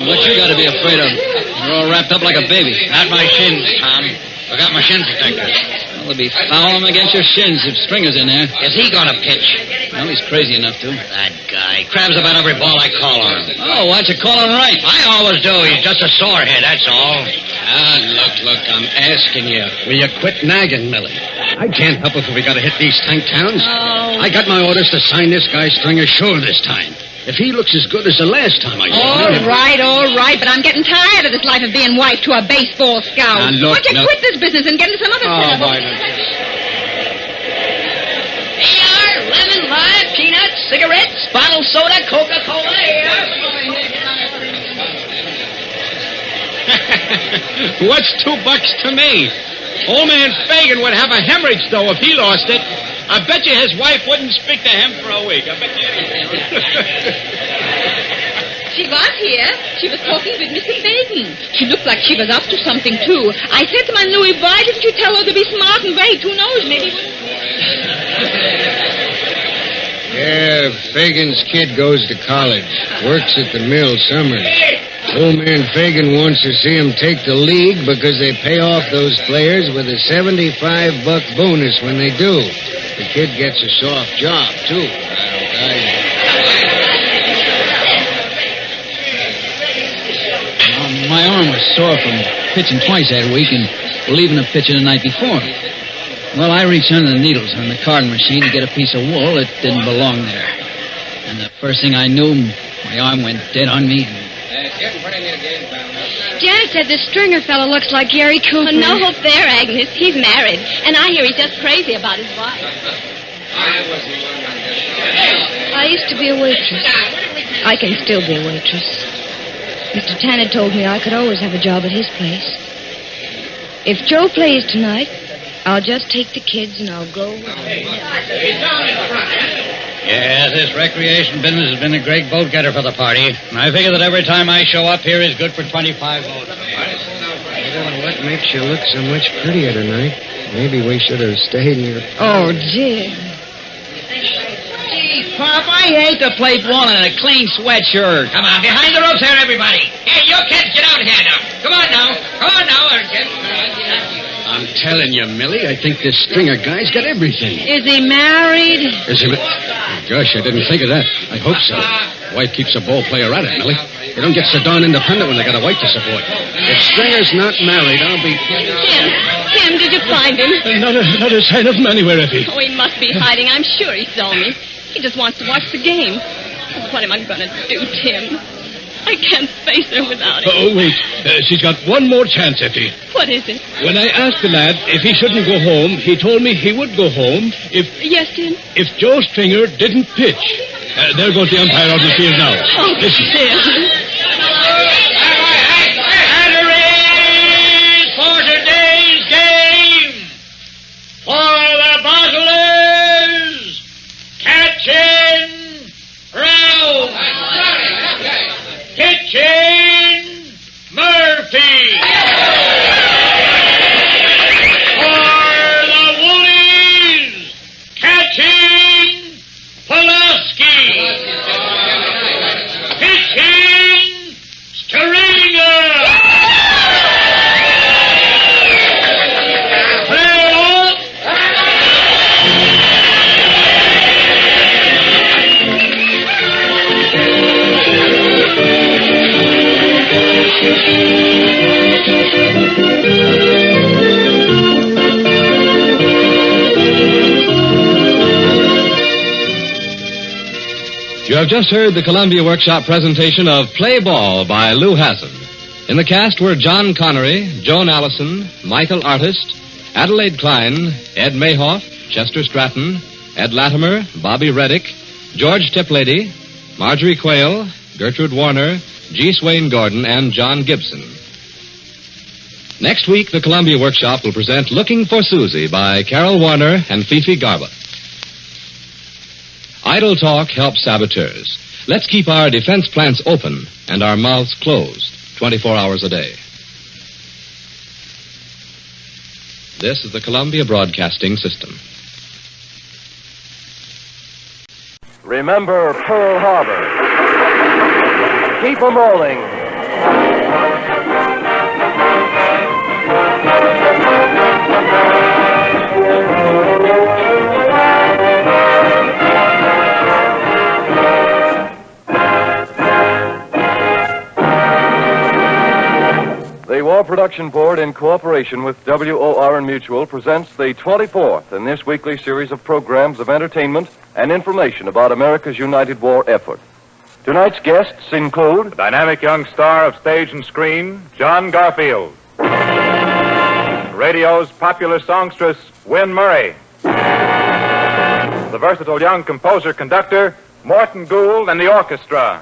What you got to be afraid of? You're all wrapped up like a baby. Not my shins, Tom. I got my shin protectors. Well, they'll be fouling against your shins if Stringer's in there. Is he going to pitch? Well, he's crazy enough to. That guy crabs about every ball I call on him. Oh, why don't you call him right? I always do. He's just a sorehead, that's all. Look, I'm asking you. Will you quit nagging, Millie? I can't help it if we got to hit these tank towns. Oh. I got my orders to sign this guy Stringer sure this time. If he looks as good as the last time I saw him... All right, but I'm getting tired of this life of being wife to a baseball scout. Now, look, Why don't you quit this business and get into some other Oh, setup? boy. Here are lemon, lime, peanuts, cigarettes, bottled soda, Coca-Cola. What's $2 to me? Old man Fagan would have a hemorrhage, though, if he lost it. I bet you his wife wouldn't speak to him for a week. I bet you anything. She was here. She was talking with Mr. Fagan. She looked like she was up to something, too. I said to my Louie, why didn't you tell her to be smart and wait? Who knows, maybe... Yeah, Fagan's kid goes to college. Works at the mill summers. Old man Fagan wants to see him take the league because they pay off those players with a $75 bonus when they do. The kid gets a soft job, too. My arm was sore from pitching twice that week and leaving a pitcher the night before. Well, I reached under the needles on the carding machine to get a piece of wool that didn't belong there. And the first thing I knew, my arm went dead on me. Janet said this Stringer fellow looks like Gary Cooper. No hope there, Agnes. He's married. And I hear he's just crazy about his wife. I used to be a waitress. I can still be a waitress. Mr. Tanner told me I could always have a job at his place. If Joe plays tonight, I'll just take the kids and I'll go with him. Yeah, this recreation business has been a great vote-getter for the party. I figure that every time I show up here is good for 25 votes. What makes you look so much prettier tonight? Maybe we should have stayed here. Oh, Jim. Gee, Pop, I hate to play ball in a clean sweatshirt. Come on, behind the ropes there, everybody. Hey, you kids, get out here now. Come on now, kids. I'm telling you, Millie, I think this Stringer guy's got everything. Is he married? Is he... Gosh, I didn't think of that. I hope so. Wife keeps a ball player at it, Millie. They don't get so darn independent when they got a wife to support. If Stringer's not married, I'll be... Tim, did you find him? Not a sign of him anywhere, Effie. Oh, he must be hiding. I'm sure he saw me. He just wants to watch the game. What am I going to do, Tim? I can't face her without him. Oh, wait. She's got one more chance, Effie. What is it? When I asked the lad if he shouldn't go home, he told me he would go home if... Yes, Tim? If Joe Stringer didn't pitch. There goes the umpire out in the field now. Oh, listen. Tim. For today's game, for the Bottlers, catching Ralph, pitching Murphy, for the Woolies, catching Pulaski, pitching Stringer. You have just heard the Columbia Workshop presentation of Play Ball by Lou Hassan. In the cast were John Connery, Joan Allison, Michael Artist, Adelaide Klein, Ed Mayhoff, Chester Stratton, Ed Latimer, Bobby Reddick, George Tiplady, Marjorie Quayle, Gertrude Warner, G. Swain Gordon, and John Gibson. Next week, the Columbia Workshop will present Looking for Susie by Carol Warner and Fifi Garba. Idle talk helps saboteurs. Let's keep our defense plants open and our mouths closed 24 hours a day. This is the Columbia Broadcasting System. Remember Pearl Harbor. Keep 'em rolling. The War Production Board, in cooperation with WOR and Mutual, presents the 24th in this weekly series of programs of entertainment and information about America's United War effort. Tonight's guests include... The dynamic young star of stage and screen, John Garfield. Radio's popular songstress, Win Murray. The versatile young composer-conductor, Morton Gould and the orchestra.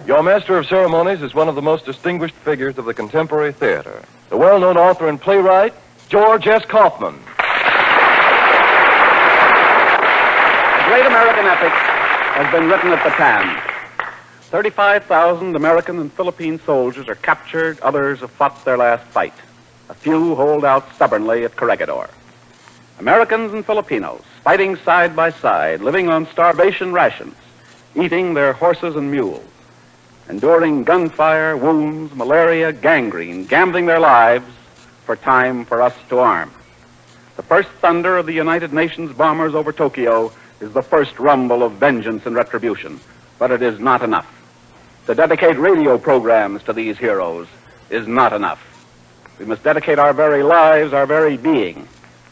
Your master of ceremonies is one of the most distinguished figures of the contemporary theater, the well-known author and playwright, George S. Kaufman. The great American epic has been written at Bataan. 35,000 American and Philippine soldiers are captured, others have fought their last fight. A few hold out stubbornly at Corregidor. Americans and Filipinos, fighting side by side, living on starvation rations, eating their horses and mules, enduring gunfire, wounds, malaria, gangrene, gambling their lives for time for us to arm. The first thunder of the United Nations bombers over Tokyo is the first rumble of vengeance and retribution, but it is not enough. To dedicate radio programs to these heroes is not enough. We must dedicate our very lives, our very being,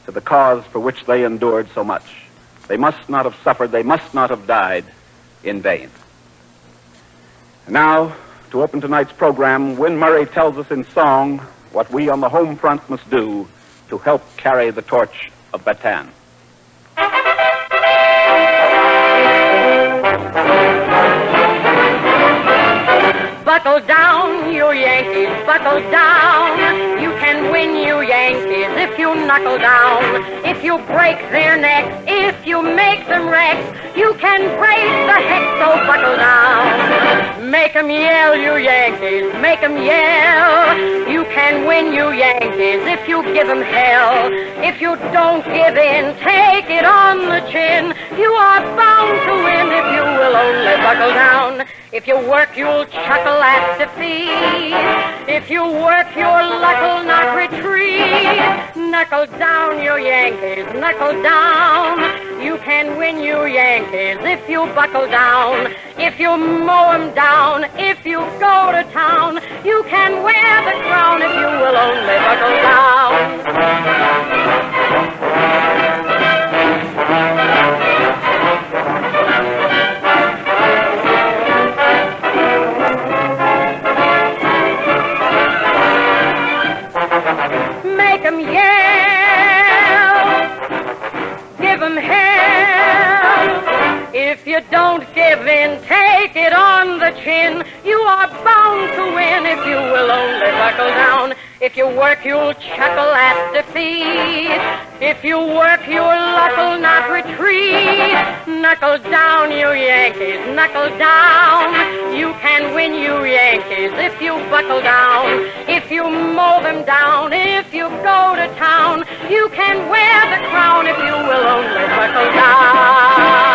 to the cause for which they endured so much. They must not have suffered, they must not have died in vain. And now, to open tonight's program, Win Murray tells us in song what we on the home front must do to help carry the torch of Bataan. Buckle down, you Yankees, buckle down. You can win, you Yankees, if you knuckle down. If you break their necks, if you make them wrecks, you can break the heck, so buckle down. Make 'em yell, you Yankees, make 'em yell. You can win, you Yankees, if you give 'em hell. If you don't give in, take it on the chin. You are bound to win if you will only buckle down. If you work, you'll chuckle at defeat. If you work, your luck'll not retreat. Knuckle down, you Yankees, knuckle down. You can win, you Yankees, if you buckle down. If you mow 'em down, if you go to town. You can wear the crown if you will only buckle down. Make 'em yell, give 'em hell. If you don't give in, take it on the chin. You are bound to win if you will only buckle down. If you work, you'll chuckle at defeat. If you work, your luck'll not retreat. Knuckle down, you Yankees, knuckle down. You can win, you Yankees, if you buckle down. If you mow them down, if you go to town. You can wear the crown if you will only buckle down.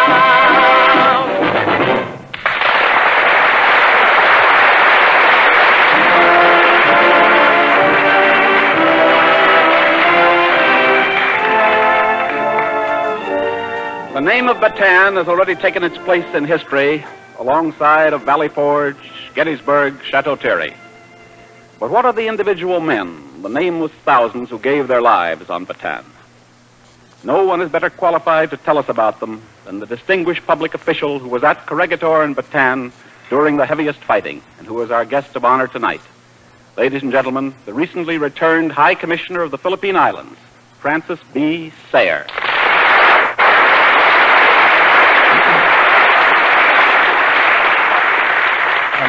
The name of Bataan has already taken its place in history alongside of Valley Forge, Gettysburg, Chateau Thierry. But what of the individual men, the nameless thousands who gave their lives on Bataan? No one is better qualified to tell us about them than the distinguished public official who was at Corregidor in Bataan during the heaviest fighting and who is our guest of honor tonight. Ladies and gentlemen, the recently returned High Commissioner of the Philippine Islands, Francis B. Sayre.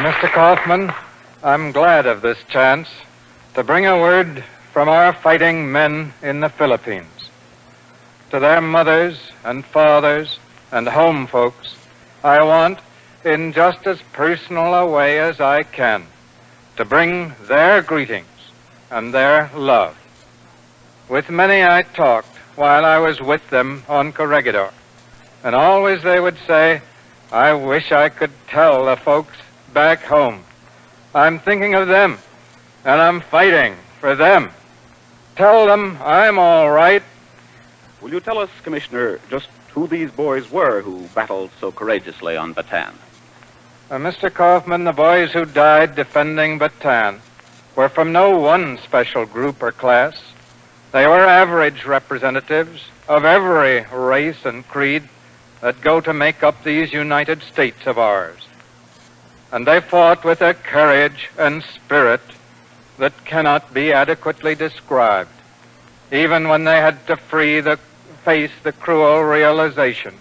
Mr. Kaufman, I'm glad of this chance to bring a word from our fighting men in the Philippines. To their mothers and fathers and home folks, I want, in just as personal a way as I can, to bring their greetings and their love. With many I talked while I was with them on Corregidor, and always they would say, I wish I could tell the folks back home. I'm thinking of them, and I'm fighting for them. Tell them I'm all right. Will you tell us, Commissioner, just who these boys were who battled so courageously on Bataan? Mr. Kaufman, the boys who died defending Bataan were from no one special group or class. They were average representatives of every race and creed that go to make up these United States of ours. And they fought with a courage and spirit that cannot be adequately described, even when they had to face the cruel realization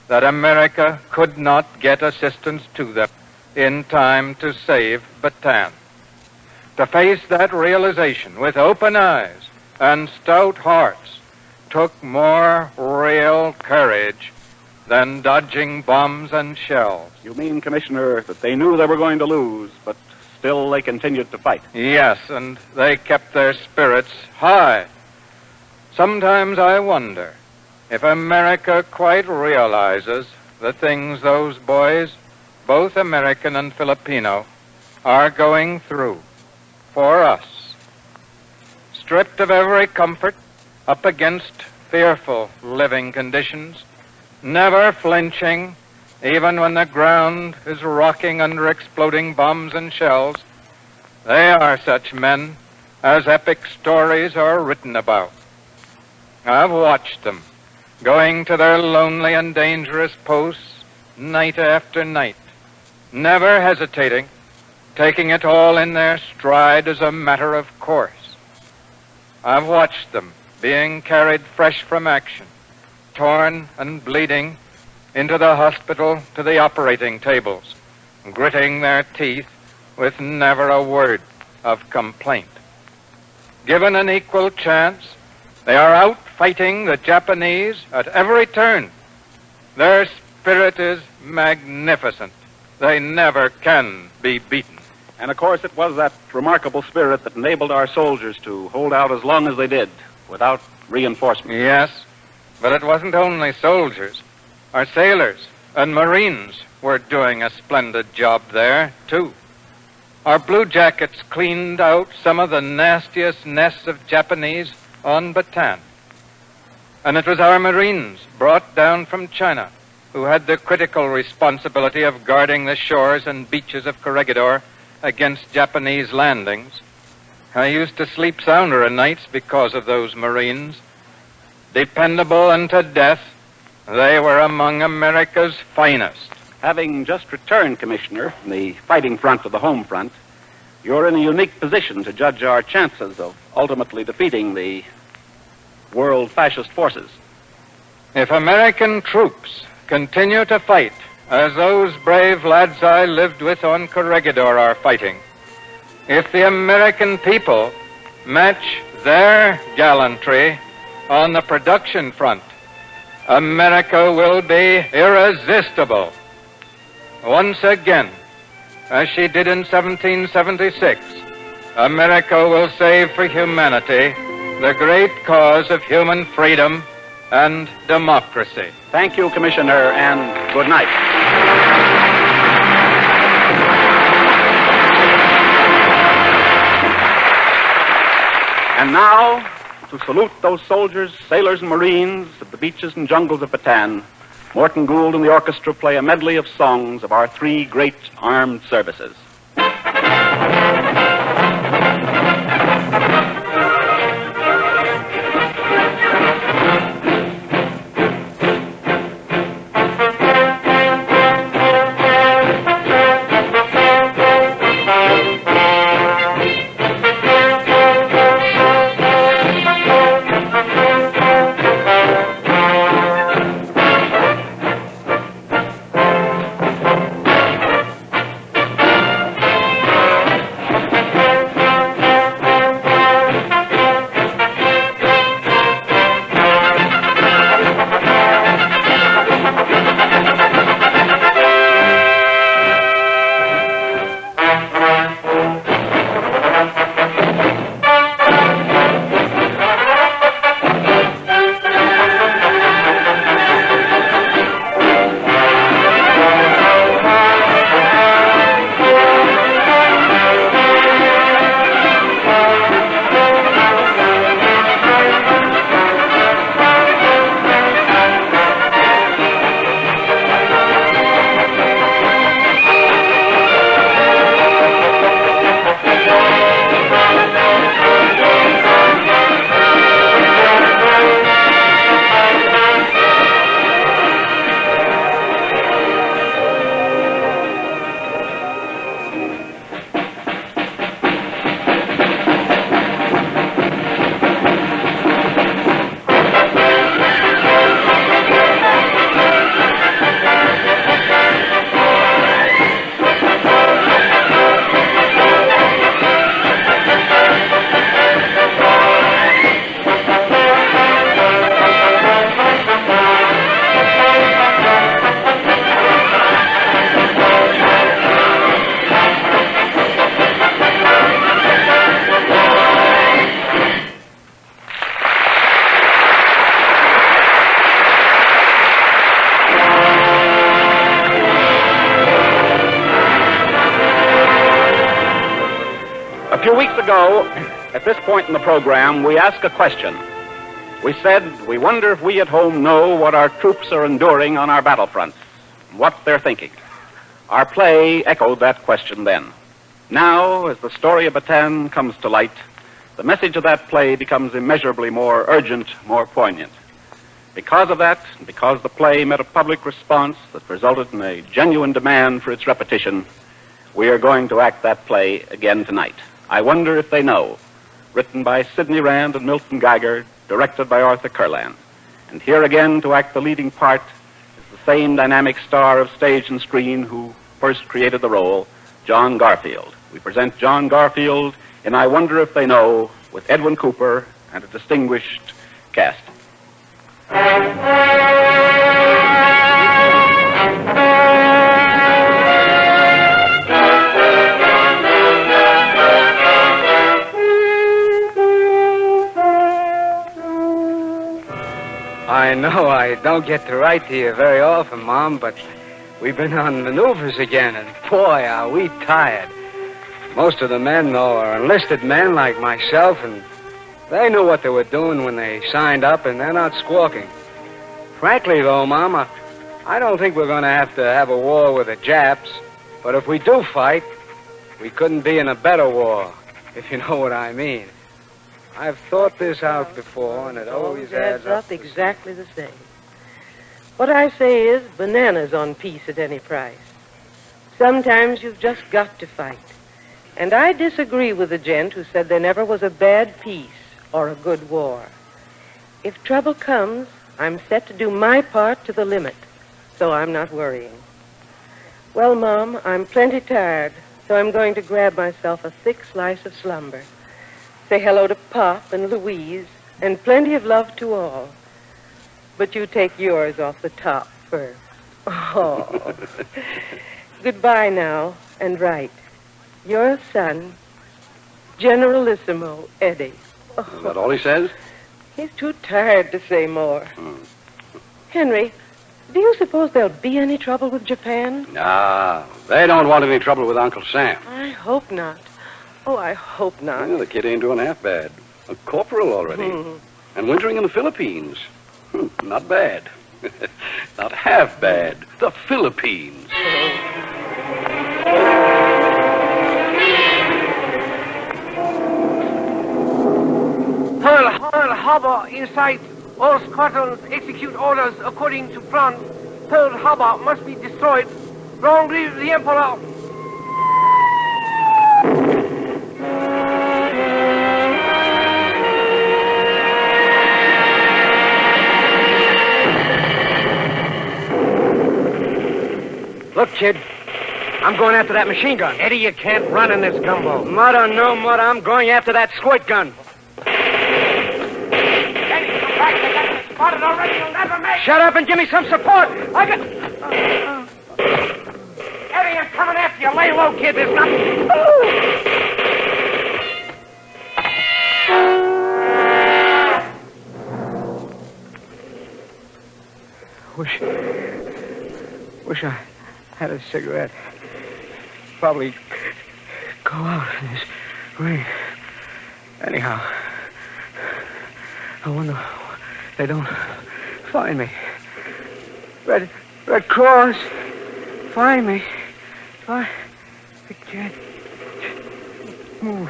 that America could not get assistance to them in time to save Bataan. To face that realization with open eyes and stout hearts took more real courage than dodging bombs and shells. You mean, Commissioner, that they knew they were going to lose, but still they continued to fight? Yes, and they kept their spirits high. Sometimes I wonder if America quite realizes the things those boys, both American and Filipino, are going through for us. Stripped of every comfort, up against fearful living conditions, never flinching, even when the ground is rocking under exploding bombs and shells. They are such men as epic stories are written about. I've watched them going to their lonely and dangerous posts night after night, never hesitating, taking it all in their stride as a matter of course. I've watched them being carried fresh from action, torn and bleeding, into the hospital to the operating tables, gritting their teeth with never a word of complaint. Given an equal chance, they are out fighting the Japanese at every turn. Their spirit is magnificent. They never can be beaten. And of course it was that remarkable spirit that enabled our soldiers to hold out as long as they did without reinforcement. Yes, but it wasn't only soldiers. Our sailors and Marines were doing a splendid job there, too. Our blue jackets cleaned out some of the nastiest nests of Japanese on Bataan. And it was our Marines, brought down from China, who had the critical responsibility of guarding the shores and beaches of Corregidor against Japanese landings. I used to sleep sounder at nights because of those Marines. Dependable unto death, they were among America's finest. Having just returned, Commissioner, from the fighting front to the home front, you're in a unique position to judge our chances of ultimately defeating the world fascist forces. If American troops continue to fight as those brave lads I lived with on Corregidor are fighting, if the American people match their gallantry on the production front, America will be irresistible. Once again, as she did in 1776, America will save for humanity the great cause of human freedom and democracy. Thank you, Commissioner, and good night. And now, to salute those soldiers, sailors, and Marines of the beaches and jungles of Bataan, Morton Gould and the orchestra play a medley of songs of our three great armed services. A few weeks ago, at this point in the program, we asked a question. We said, we wonder if we at home know what our troops are enduring on our battlefronts, what they're thinking. Our play echoed that question then. Now, as the story of Bataan comes to light, the message of that play becomes immeasurably more urgent, more poignant. Because of that, and because the play met a public response that resulted in a genuine demand for its repetition, we are going to act that play again tonight. I Wonder If They Know, written by Sidney Rand and Milton Geiger, directed by Arthur Kurland. And here again to act the leading part is the same dynamic star of stage and screen who first created the role, John Garfield. We present John Garfield in I Wonder If They Know with Edwin Cooper and a distinguished cast. I know I don't get to write to you very often, Mom, but we've been on maneuvers again, and boy, are we tired. Most of the men, though, are enlisted men like myself, and They knew what they were doing when they signed up, and they're not squawking. Frankly, though, Mom, I don't think we're going to have a war with the Japs. But if we do fight, we couldn't be in a better war, if you know what I mean. I've thought this out before, and it always adds up exactly the same. What I say is bananas on peace at any price. Sometimes you've just got to fight. And I disagree with the gent who said there never was a bad peace or a good war. If trouble comes, I'm set to do my part to the limit, so I'm not worrying. Well, Mom, I'm plenty tired, so I'm going to grab myself a thick slice of slumber. Say hello to Pop and Louise, and plenty of love to all. But you take yours off the top first. Oh. Goodbye now, and write. Your son, Generalissimo Eddie. Oh. Is that all he says? He's too tired to say more. Henry, do you suppose there'll be any trouble with Japan? Nah, they don't want any trouble with Uncle Sam. I hope not. Oh, I hope not. Well, the kid ain't doing half bad. A corporal already. And wintering in the Philippines. Not bad. Not half bad. The Philippines. Pearl Harbor in sight. All squadrons execute orders according to plan. Pearl Harbor must be destroyed. Long live the Emperor. Look, kid, I'm going after that machine gun. Eddie, you can't run in this gumbo. Mud or no mud, I'm going after that squirt gun. Eddie, come back. They got you spotted already. You'll never make it. Shut up and give me some support. Eddie, I'm coming after you. Lay low, kid. There's nothing. Wish I had a cigarette. Probably go out in this rain. Anyhow, I wonder they don't find me. Red Cross, find me. I can't move.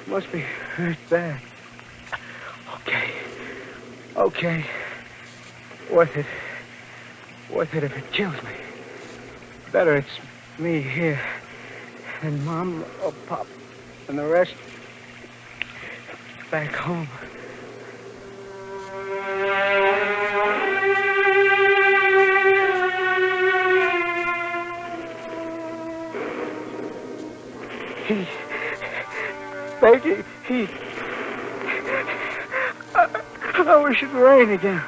Must be hurt bad. Okay. Worth it. Worth it if it kills me. Better it's me here and Mom or Pop and the rest back home. I wish it'd rain again.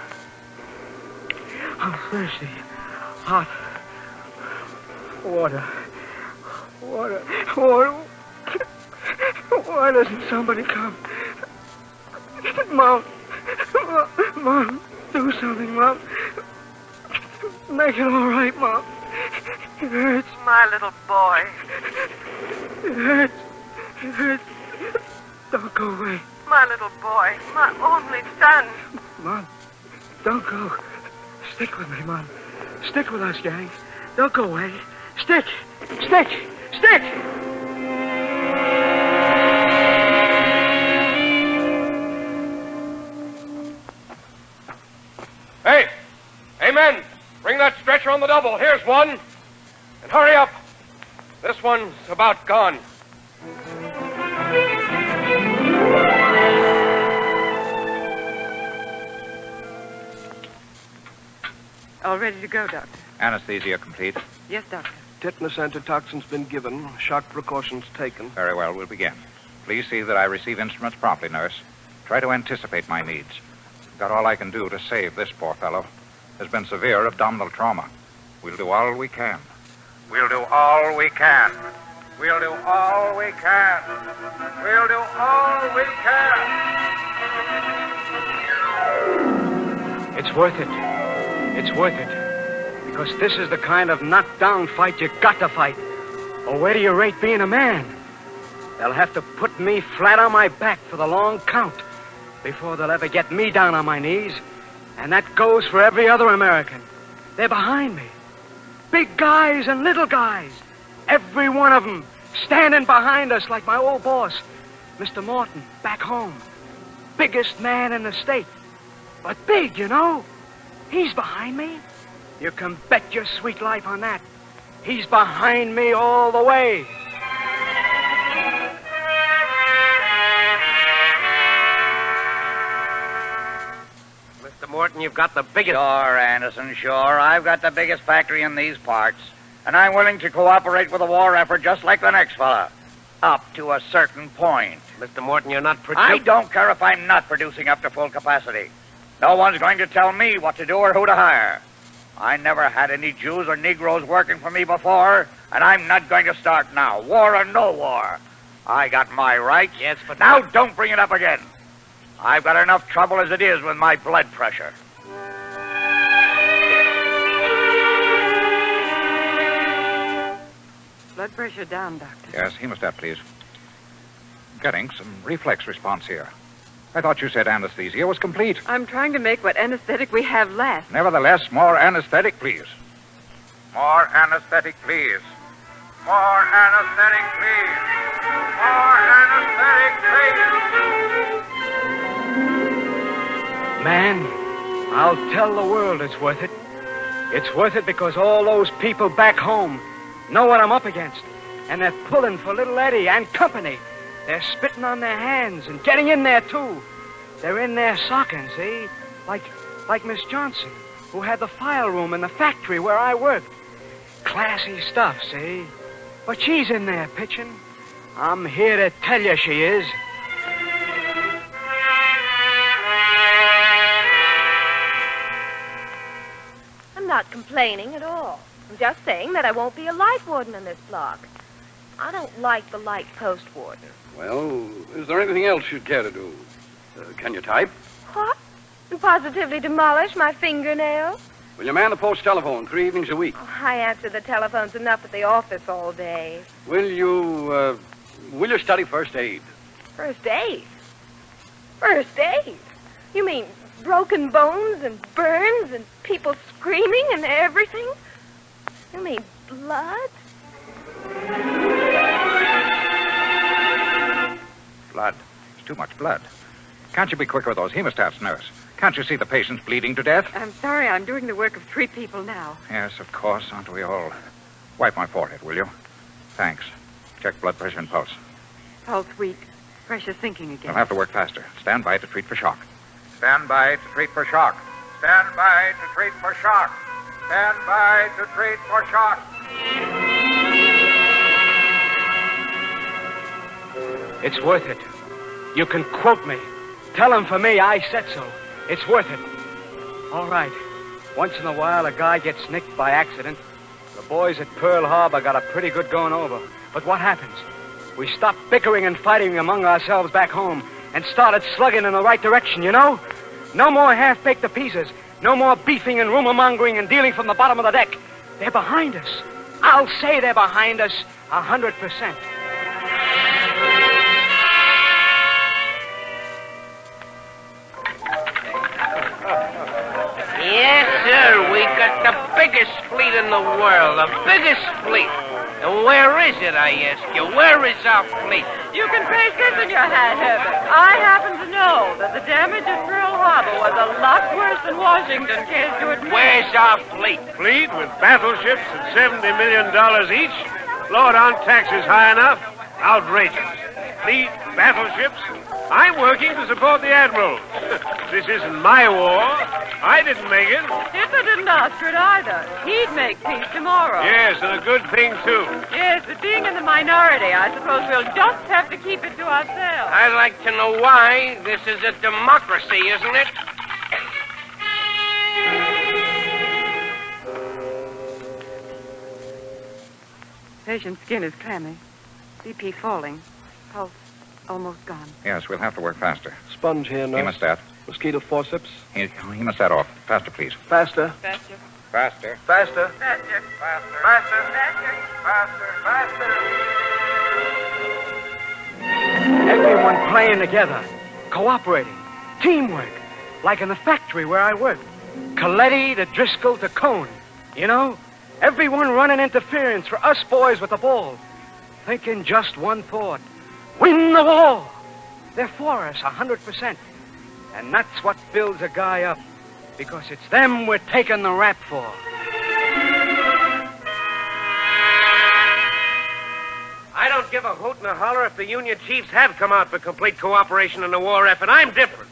I'm thirsty. Hot. Water. Why doesn't somebody come? Mom, do something, Mom. Make it all right, Mom. It hurts. My little boy. It hurts. Don't go away. My little boy. My only son. Mom, don't go. Stick with me, Mom. Stick with us, gang. Don't go away. Stick! Hey, men, bring that stretcher on the double. Here's one. And hurry up. This one's about gone. All ready to go, Doctor. Anesthesia complete. Yes, Doctor. Tetanus antitoxin's been given. Shock precautions taken. Very well, we'll begin. Please see that I receive instruments promptly, nurse. Try to anticipate my needs. Got all I can do to save this poor fellow. There's been severe abdominal trauma. We'll do all we can. We'll do all we can. We'll do all we can. We'll do all we can. It's worth it. It's worth it. Because this is the kind of knockdown fight you got to fight. Or where do you rate being a man? They'll have to put me flat on my back for the long count. before they'll ever get me down on my knees. And that goes for every other American. They're behind me. Big guys and little guys. Every one of them standing behind us like my old boss, Mr. Morton, back home. Biggest man in the state. But big, you know. He's behind me. You can bet your sweet life on that. He's behind me all the way. Mr. Morton, you've got the biggest... Sure, Anderson, sure. I've got the biggest factory in these parts. And I'm willing to cooperate with the war effort just like the next fella. Up to a certain point. Mr. Morton, you're not producing... I don't care if I'm not producing up to full capacity. No one's going to tell me what to do or who to hire. I never had any Jews or Negroes working for me before, and I'm not going to start now, war or no war. I got my rights. Yes, but... Now don't bring it up again. I've got enough trouble as it is with my blood pressure. Blood pressure down, Doctor. Yes, hemostat, please. Getting some reflex response here. I thought you said anesthesia was complete. I'm trying to make what anesthetic we have left. Nevertheless, more anesthetic, please. More anesthetic, please. More anesthetic, please. More anesthetic, please. Man, I'll tell the world it's worth it. It's worth it because all those people back home know what I'm up against. And they're pulling for little Eddie and company. They're spitting on their hands and getting in there, too. They're in there socking, see? Like Miss Johnson, who had the file room in the factory where I worked. Classy stuff, see? But she's in there pitching. I'm here to tell you she is. I'm not complaining at all. I'm just saying that I won't be a life warden in this block. I don't like the light post warden. Well, is there anything else you'd care to do? Can you type? What? And positively demolish my fingernails? Will you man the post telephone 3 evenings a week? Oh, I answer the telephones enough at the office all day. Will you study first aid? First aid? First aid? You mean broken bones and burns and people screaming and everything? You mean blood? Blood. It's too much blood. Can't you be quicker with those hemostats, nurse? Can't you see the patient's bleeding to death? I'm sorry, I'm doing the work of 3 people now. Yes, of course. Aren't we all? Wipe my forehead, will you? Thanks. Check blood pressure and pulse. Pulse weak. Pressure sinking again. You'll have to work faster. Stand by to treat for shock. Stand by to treat for shock. Stand by to treat for shock. Stand by to treat for shock. It's worth it. You can quote me. Tell them for me I said so. It's worth it. All right. Once in a while, a guy gets nicked by accident. The boys at Pearl Harbor got a pretty good going over. But what happens? We stopped bickering and fighting among ourselves back home and started slugging in the right direction, you know? No more half-baked appeasers. No more beefing and rumor-mongering and dealing from the bottom of the deck. They're behind us. I'll say they're behind us 100%. Yes, sir. We got the biggest fleet in the world. The biggest fleet. And where is it, I ask you? Where is our fleet? You can place this in your hat, Herbert. I happen to know that the damage at Pearl Harbor was a lot worse than Washington cares to admit. Where's our fleet? Fleet with battleships at $70 million each? Lord, aren't taxes high enough? Outrageous. Fleet, battleships. I'm working to support the admiral. This isn't my war. I didn't make it. Hitler didn't ask for it either. He'd make peace tomorrow. Yes, and a good thing, too. Yes, but being in the minority, I suppose we'll just have to keep it to ourselves. I'd like to know why. This is a democracy, isn't it? Patient's skin is clammy. BP falling. Pulse almost gone. Yes, we'll have to work faster. Sponge here, nurse. Hemostat. Mosquito forceps. Hemostat off. Faster, please. Faster. Faster. Faster. Faster. Faster. Faster. Faster. Faster. Everyone playing together, cooperating, teamwork, like in the factory where I work. Coletti to Driscoll to Cone. You know, everyone running interference for us boys with the ball, thinking just one thought: win the ball. They're for us 100%. And that's what builds a guy up, because it's them we're taking the rap for. I don't give a hoot and a holler if the Union chiefs have come out for complete cooperation in the war effort. I'm different.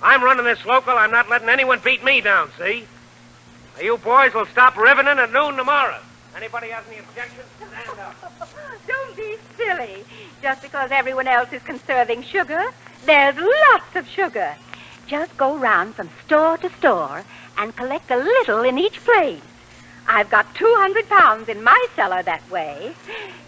I'm running this local. I'm not letting anyone beat me down, see? Now, you boys will stop riveting at noon tomorrow. Anybody has any objections? Stand up. Don't be silly. Just because everyone else is conserving sugar, there's lots of sugar. Just go round from store to store and collect a little in each place. I've got 200 pounds in my cellar that way,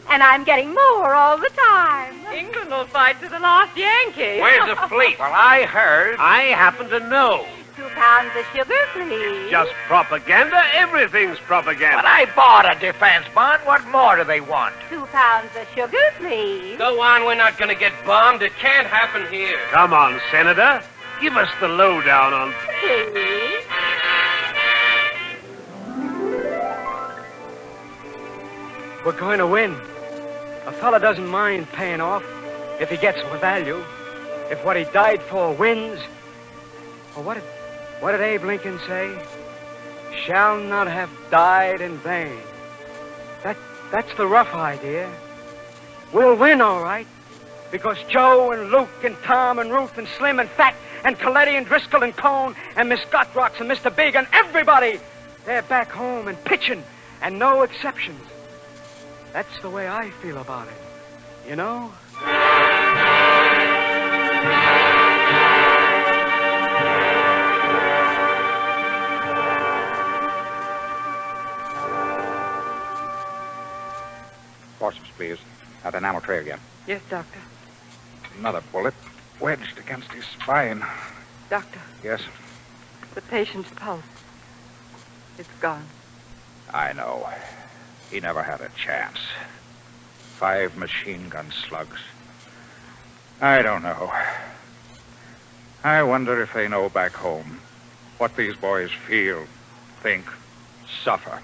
and I'm getting more all the time. England will fight to the last Yankee. Where's the fleet? Well, I heard. I happen to know. 2 pounds of sugar, please. Just propaganda? Everything's propaganda. But I bought a defense bond. What more do they want? 2 pounds of sugar, please. Go on, we're not going to get bombed. It can't happen here. Come on, Senator. Give us the lowdown on... Please. We're going to win. A fella doesn't mind paying off if he gets more value. If what he died for wins. Or what did Abe Lincoln say? Shall not have died in vain. That's the rough idea. We'll win, all right. Because Joe and Luke and Tom and Ruth and Slim and Fat and Coletti and Driscoll and Cone and Miss Gotrox and Mr. Big and everybody, they're back home and pitching, and no exceptions. That's the way I feel about it. You know? Horses, please. At an ammo tray again. Yes, Doctor. Another bullet wedged against his spine. Doctor. Yes? The patient's pulse. It's gone. I know. He never had a chance. 5 machine gun slugs. I don't know. I wonder if they know back home what these boys feel, think, suffer.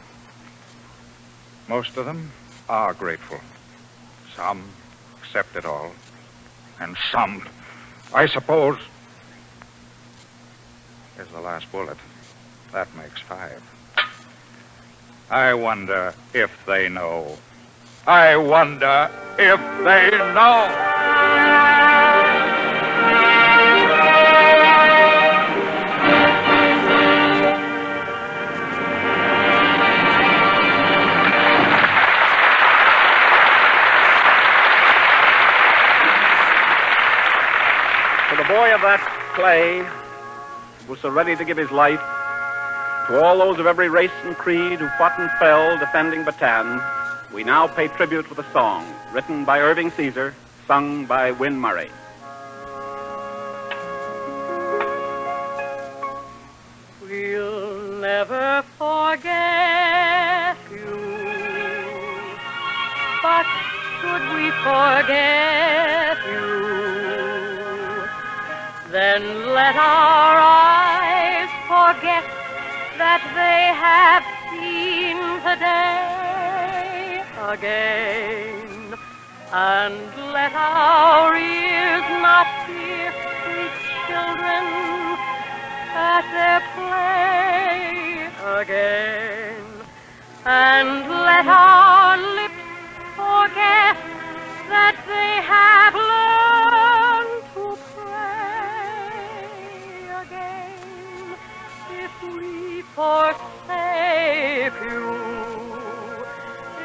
Most of them are grateful. Some accept it all. And some, I suppose... Here's the last bullet. That makes 5. I wonder if they know. I wonder if they know. To the boy of that clay, who was so ready to give his life, to all those of every race and creed who fought and fell defending Bataan, we now pay tribute with a song written by Irving Caesar, sung by Win Murray. We'll never forget you, but should we forget you, then let our eyes forget that they have seen the day again, and let our ears not hear sweet children at their play again, and let our lips forget that they have learned to pray again. If we forsake you,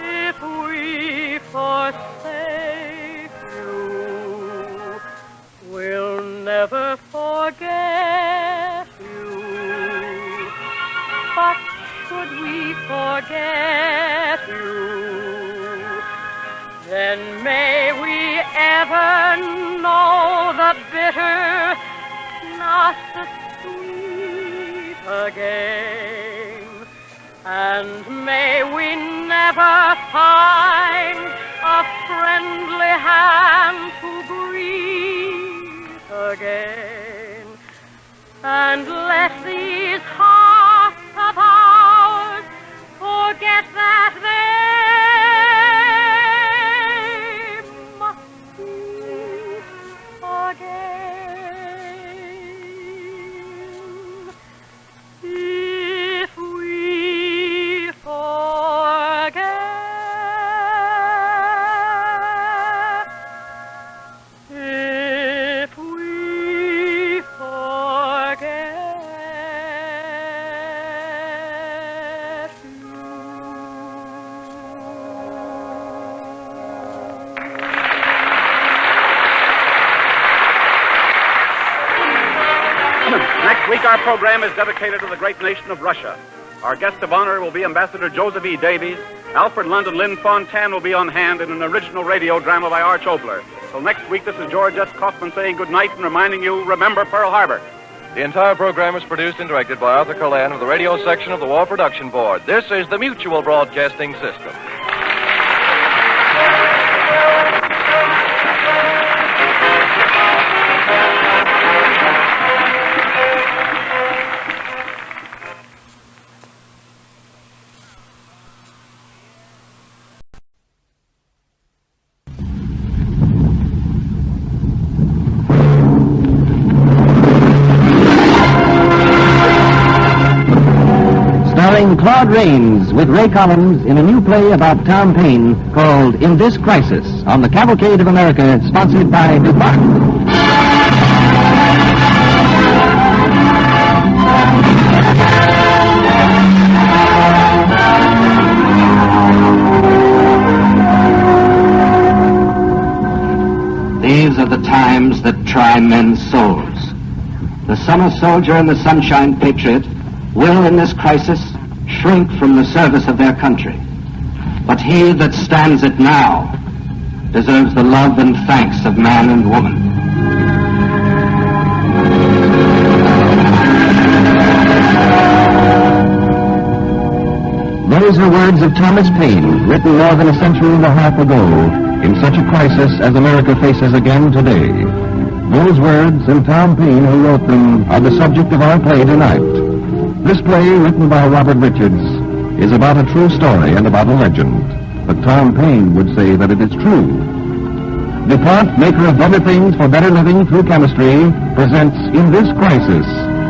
if we forsake you, we'll never forget you. But should we forget you, then may we ever know the bitter, not the sweet again. And may we never find a friendly hand to greet again. and let these hearts of ours forget that they must be again. If we forget, if we forget Next week, our program is dedicated to the great nation of Russia. Our guest of honor will be Ambassador Joseph E. Davies. Alfred Lund and Lynn Fontanne will be on hand in an original radio drama by Arch Obler. Till next week, this is George S. Kaufman saying good night and reminding you, remember Pearl Harbor. The entire program is produced and directed by Arthur Cullen of the radio section of the War Production Board. This is the Mutual Broadcasting System. Starring Claude Rains with Ray Collins in a new play about Tom Paine called In This Crisis on the Cavalcade of America, sponsored by DuPont. These are the times that try men's souls. The summer soldier and the sunshine patriot will, in this crisis, shrink from the service of their country. But he that stands it now deserves the love and thanks of man and woman. Those are words of Thomas Paine, written more than a century and a half ago, in such a crisis as America faces again today. Those words and Tom Paine, who wrote them, are the subject of our play tonight. This play, written by Robert Richards, is about a true story and about a legend. But Tom Paine would say that it is true. DuPont, maker of better things for better living through chemistry, presents In This Crisis,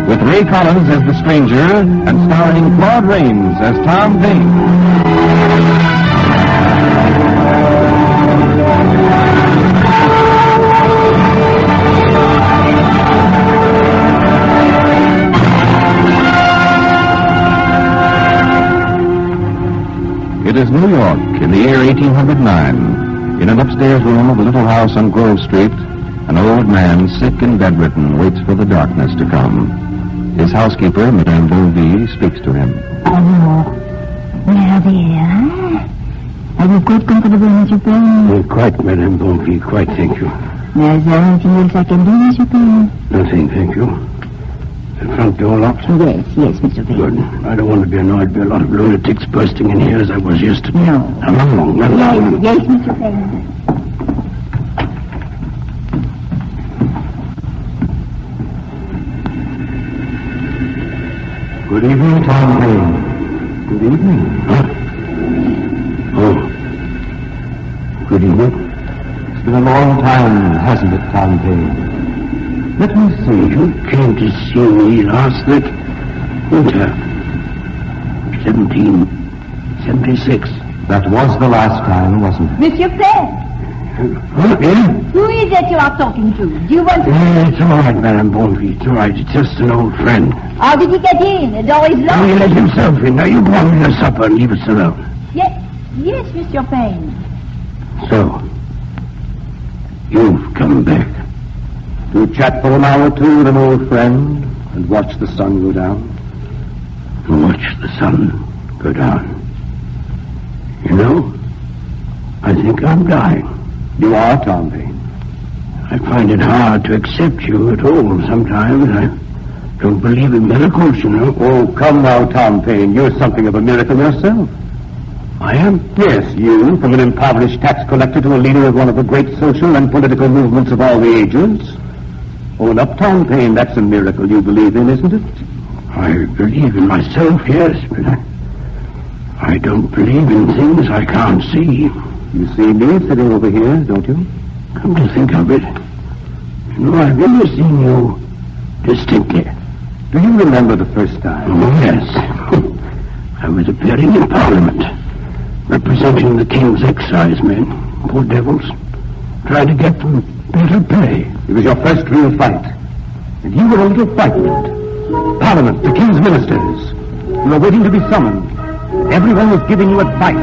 with Ray Collins as the stranger and starring Claude Rains as Tom Paine. It is New York in the year 1809. In an upstairs room of a little house on Grove Street, an old man, sick and bedridden, waits for the darkness to come. His housekeeper, Madame Blondie, speaks to him. Alors, mère dear, are you quite comfortable, Monsieur Paine? Quite, Madame Blondie, quite, thank you. Is there anything else I can do, Monsieur Paine? Nothing, thank you. The front door locked? Yes, Mr. Paine. Good. I don't want to be annoyed by a lot of lunatics bursting in here as I was yesterday. No. Come along, come along. Yes, Mr. Paine. Good evening, Tom Paine. Good evening. Huh? Oh. Good evening. It's been a long time, hasn't it, Tom Paine? Let me see. You came to see me last night. Winter. 1776. That was the last time, wasn't it? Monsieur Paine. Huh? Yeah? Who is it you are talking to? Do you want to... It's all right, Madame Blondie. It's all right. It's just an old friend. How did he get in? The door is locked. He let himself in. Now you go on with your supper and leave us alone. Yes, Monsieur Paine. So, you've come back. To chat for an hour or two with an old friend and watch the sun go down. Watch the sun go down. You know, I think I'm dying. You are, Tom Paine. I find it hard to accept you at all sometimes. I don't believe in miracles, you know. Oh, come now, Tom Paine. You're something of a miracle yourself. I am? Yes, you, from an impoverished tax collector to a leader of one of the great social and political movements of all the ages. Oh, an uptown pain, that's a miracle you believe in, isn't it? I believe in myself, yes, but I don't believe in things I can't see. You see me sitting over here, don't you? Come to think of it, you know, I've never seen you distinctly. Do you remember the first time? Oh, yes. I was appearing in Parliament, representing the King's excise men, poor devils, trying to get them better pay. It was your first real fight, and you were a little frightened. Parliament, the King's ministers, you were waiting to be summoned. Everyone was giving you advice.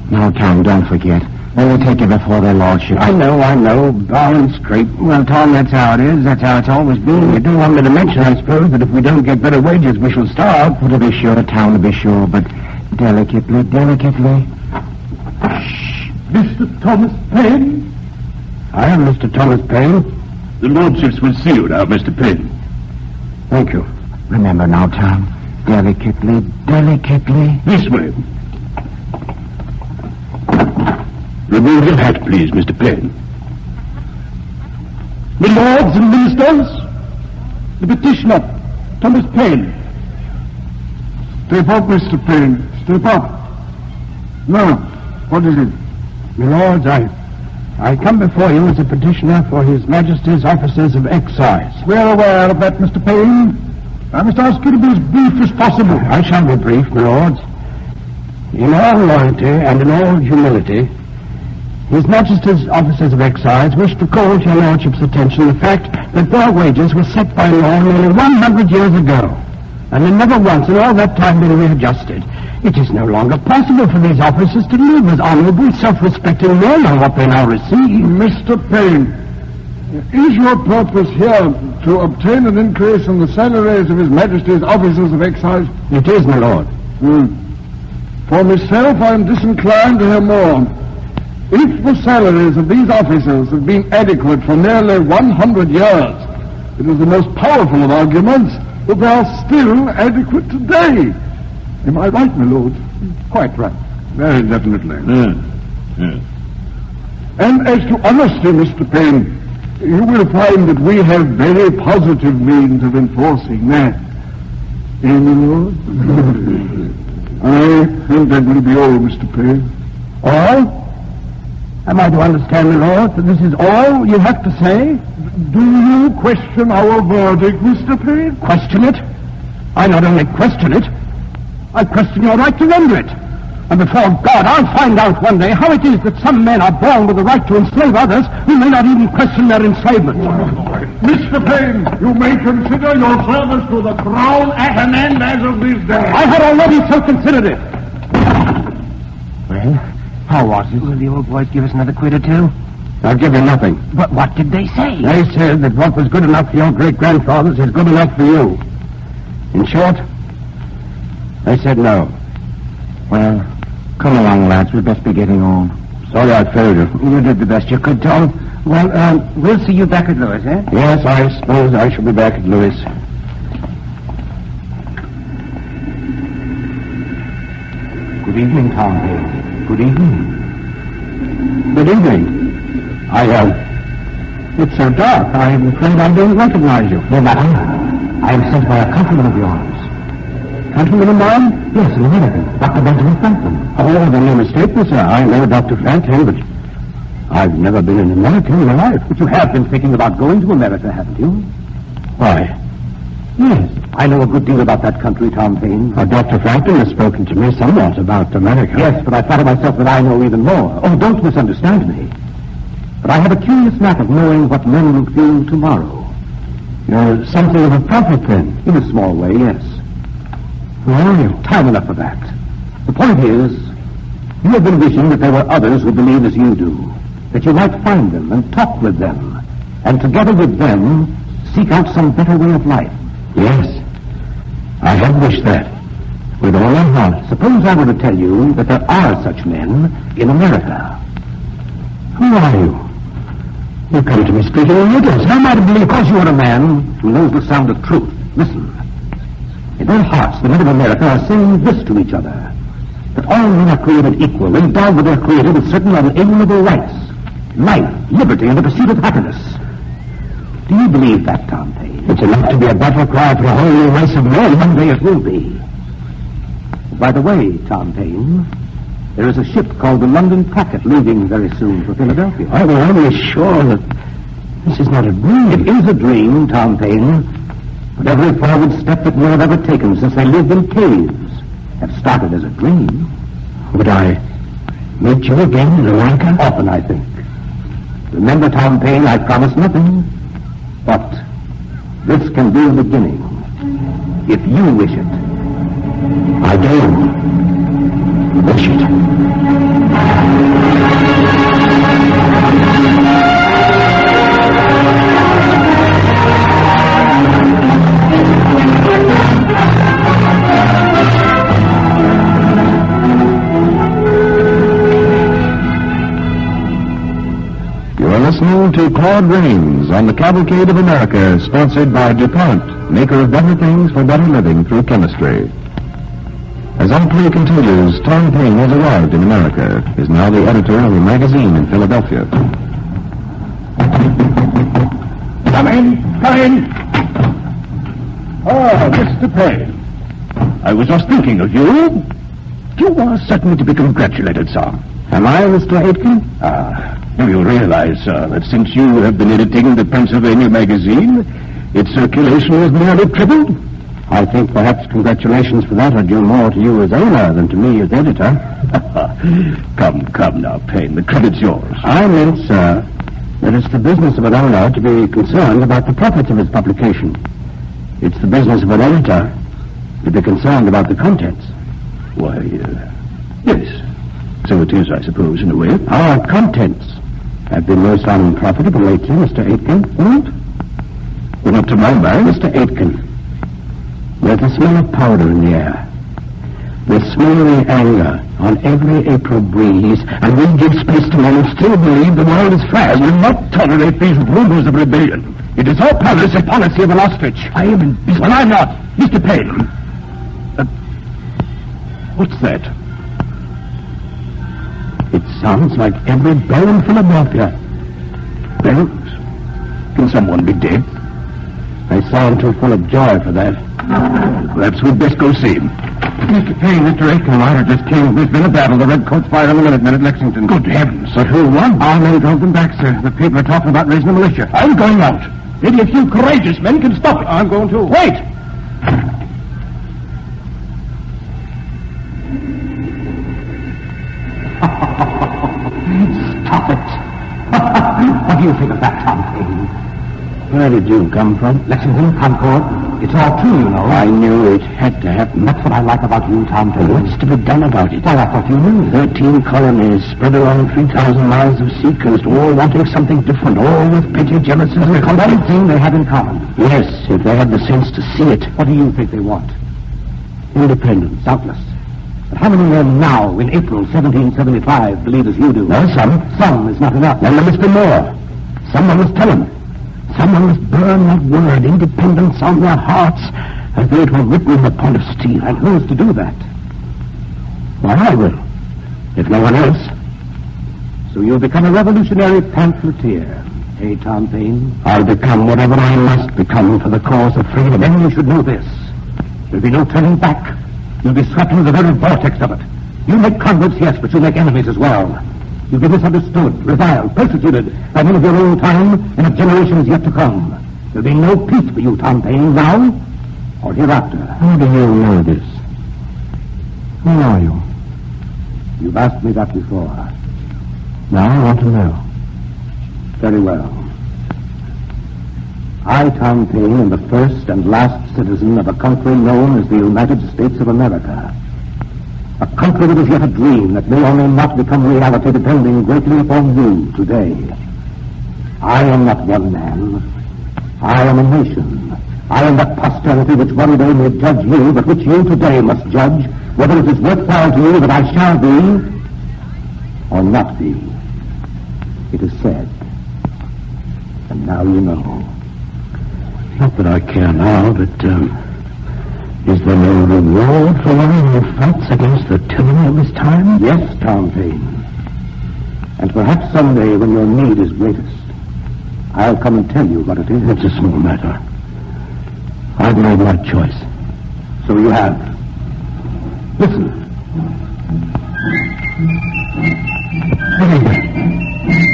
Now, Tom, don't forget. They will take you before their lordship. I know. Bar and straight. Well, Tom, that's how it is. That's how it's always been. You don't want me to mention, I suppose, that if we don't get better wages, we shall starve. Well, to be sure, Tom, to be sure, but delicately. Shh. Mr. Thomas Paine? I am Mr. Thomas Paine. The lordships will see you now, Mr. Paine. Thank you. Remember now, Tom, delicately. This way. Remove your hat, please, Mr. Paine. The lords and ministers, the petitioner, Thomas Paine. Step up, Mr. Paine. Step up. No, what is it? My lords, I come before you as a petitioner for His Majesty's officers of excise. We're aware of that, Mr. Paine. I must ask you to be as brief as possible. I shall be brief, my lords. In all loyalty and in all humility, His Majesty's officers of excise wish to call to your lordship's attention the fact that their wages were set by law nearly 100 years ago, and have never once in all that time been readjusted. It is no longer possible for these officers to live as honorable, self-respecting men on what they now receive. Mr. Paine, is your purpose here to obtain an increase in the salaries of His Majesty's officers of excise? It is, my lord. For myself, I am disinclined to hear more. If the salaries of these officers have been adequate for nearly 100 years, it is the most powerful of arguments that they are still adequate today. Am I right, my lord? Quite right. Very definitely. And as to honesty, Mr. Paine, you will find that we have very positive means of enforcing that. Eh, my lord? I think that will be all, Mr. Paine. All? Am I to understand, my lord, that this is all you have to say? Do you question our verdict, Mr. Paine? Question it? I not only question it, I question your right to render it. And before God, I'll find out one day how it is that some men are born with the right to enslave others who may not even question their enslavement. Mr. Paine, you may consider your service to the crown at an end as of this day. I had already so considered it. Well, how was it? Will the old boys give us another quid or two? I'll give you nothing. But what did they say? They said that what was good enough for your great-grandfathers is good enough for you. In short, they said no. Well, come along, lads. We'd best be getting on. Sorry I failed you. You did the best you could, Tom. Well, we'll see you back at Lewis, eh? Yes, I suppose I shall be back at Lewis. Good evening, Tom Paine. Good evening. Good evening. It's so dark. I'm afraid I don't recognize you. No matter. I am sent by a countryman of yours. Countryman of mine? Yes, an American. Dr. Benjamin Franklin. Oh, then you mistake me, sir. I know Dr. Franklin, but I've never been in America in my life. But you have been thinking about going to America, haven't you? Why? Yes. I know a good deal about that country, Tom Paine. Dr. Franklin has spoken to me somewhat about America. Yes, but I flatter myself that I know even more. Oh, don't misunderstand me. But I have a curious knack of knowing what men will feel tomorrow. You're something of a prophet, then? In a small way, yes. Well, time enough for that. The point is, you have been wishing that there were others who believe as you do, that you might find them and talk with them, and together with them, seek out some better way of life. Yes, I have wished that, with all my heart. Suppose I were to tell you that there are such men in America. Who are you? You come to me speaking in riddles. How am I to believe? Because you are a man who knows the sound of truth. Listen. In their hearts, the men of America are saying this to each other, that all men are created equal, endowed with their Creator with certain unalienable rights, life, liberty, and the pursuit of happiness. Do you believe that, Tom Paine? It's enough to be a battle cry for a whole new race of men. One day it will be. By the way, Tom Paine, there is a ship called the London Packet leaving very soon for Philadelphia. I was only sure that this is not a dream. It is a dream, Tom Paine. But every forward step that men have ever taken since they lived in caves have started as a dream. Would I meet you again in America? Often, I think. Remember, Tom Paine, I promise nothing. But this can be the beginning, if you wish it. I do wish it. Listening to Claude Rains on the Cavalcade of America, sponsored by DuPont, maker of better things for better living through chemistry. As Autry continues, Tom Paine has arrived in America, is now the editor of a magazine in Philadelphia. Come in. Oh, Mr. Paine. I was just thinking of you. You are certainly to be congratulated, sir. Am I, Mr. Aitken? Do you realize, sir, that since you have been editing the Pennsylvania magazine, its circulation has nearly tripled? I think perhaps congratulations for that are due more to you as owner than to me as editor. Come now, Paine. The credit's yours. I meant, sir, that it's the business of an owner to be concerned about the profits of his publication. It's the business of an editor to be concerned about the contents. Why, yes. So it is, I suppose, in a way. Our contents have been most unprofitable lately, Mr. Aitken. What? Well, not to my mind. Mr. Aitken, there's the smell of powder in the air. The smoldering anger on every April breeze, and we give space to men who still believe the world is fair. I will not tolerate these rumors of rebellion. It is our policy of an ostrich. I am in business. Well, I'm not. Mr. Paine. What's that? It sounds like every bell in Philadelphia. Bells? Can someone be dead? They sound too full of joy for that. Perhaps we'd best go see him. Mr. Paine, Mr. Aitken, I just came. There's been a battle. The Redcoats fired on the Minutemen at Lexington. Good heavens. But who won? Our men drove them back, sir. The people are talking about raising a militia. I'm going out. Maybe a few courageous men can stop it. I'm going too. Wait! Stop it. What do you think of that, Tom Paine? Where did you come from? Lexington, Concord. It's all true, you know. I knew it had to happen. That's what I like about you, Tom Paine. What's to be done about it? Well, I thought you knew. 13 colonies spread along 3,000 miles of seacoast, all wanting something different, all with petty jealousies. The one thing they have in common. Yes, if they had the sense to see it. What do you think they want? Independence, doubtless. But how many men now, in April 1775, believe as you do? Well, some. Some is not enough. Then there must be more. Someone must tell them. Someone must burn that word, independence, on their hearts, as though it were written upon a steel. And who is to do that? Why, I will, if no one else. So you'll become a revolutionary pamphleteer, eh, Tom Paine? I'll become whatever I must become for the cause of freedom. Then you should know this. There'll be no turning back. You'll be swept into the very vortex of it. You'll make converts, yes, but you'll make enemies as well. You'll be misunderstood, reviled, persecuted by men of your own time and of generations yet to come. There'll be no peace for you, Tom Paine, now or hereafter. How do you know this? Who are you? You've asked me that before. Now I want to know. Very well. I, Tom Paine, am the first and last citizen of a country known as the United States of America. A country that is yet a dream that may or may not become reality depending greatly upon you today. I am not one man. I am a nation. I am that posterity which one day may judge you, but which you today must judge whether it is worthwhile to you that I shall be or not be. It is said. And now you know. Not that I care now, but, is there no reward for one who fights against the tyranny of his time? Yes, Tom Paine. And perhaps someday, when your need is greatest, I'll come and tell you what it is. It's a small matter. I've made my choice. So you have. Listen.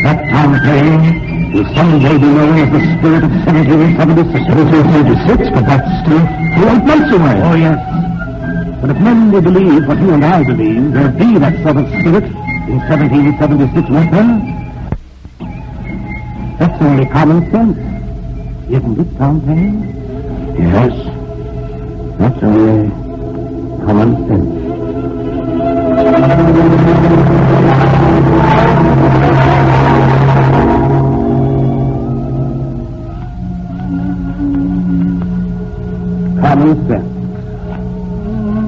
That Tom Paine will someday be known as the spirit of 1776. 1776, but that's still 8 months away. Oh, yes. But if men will believe what you and I believe, there'll be that sort of spirit in 1776, won't there? That's only common sense, isn't it, Tom Paine? Yes. That's only common sense. Common sense.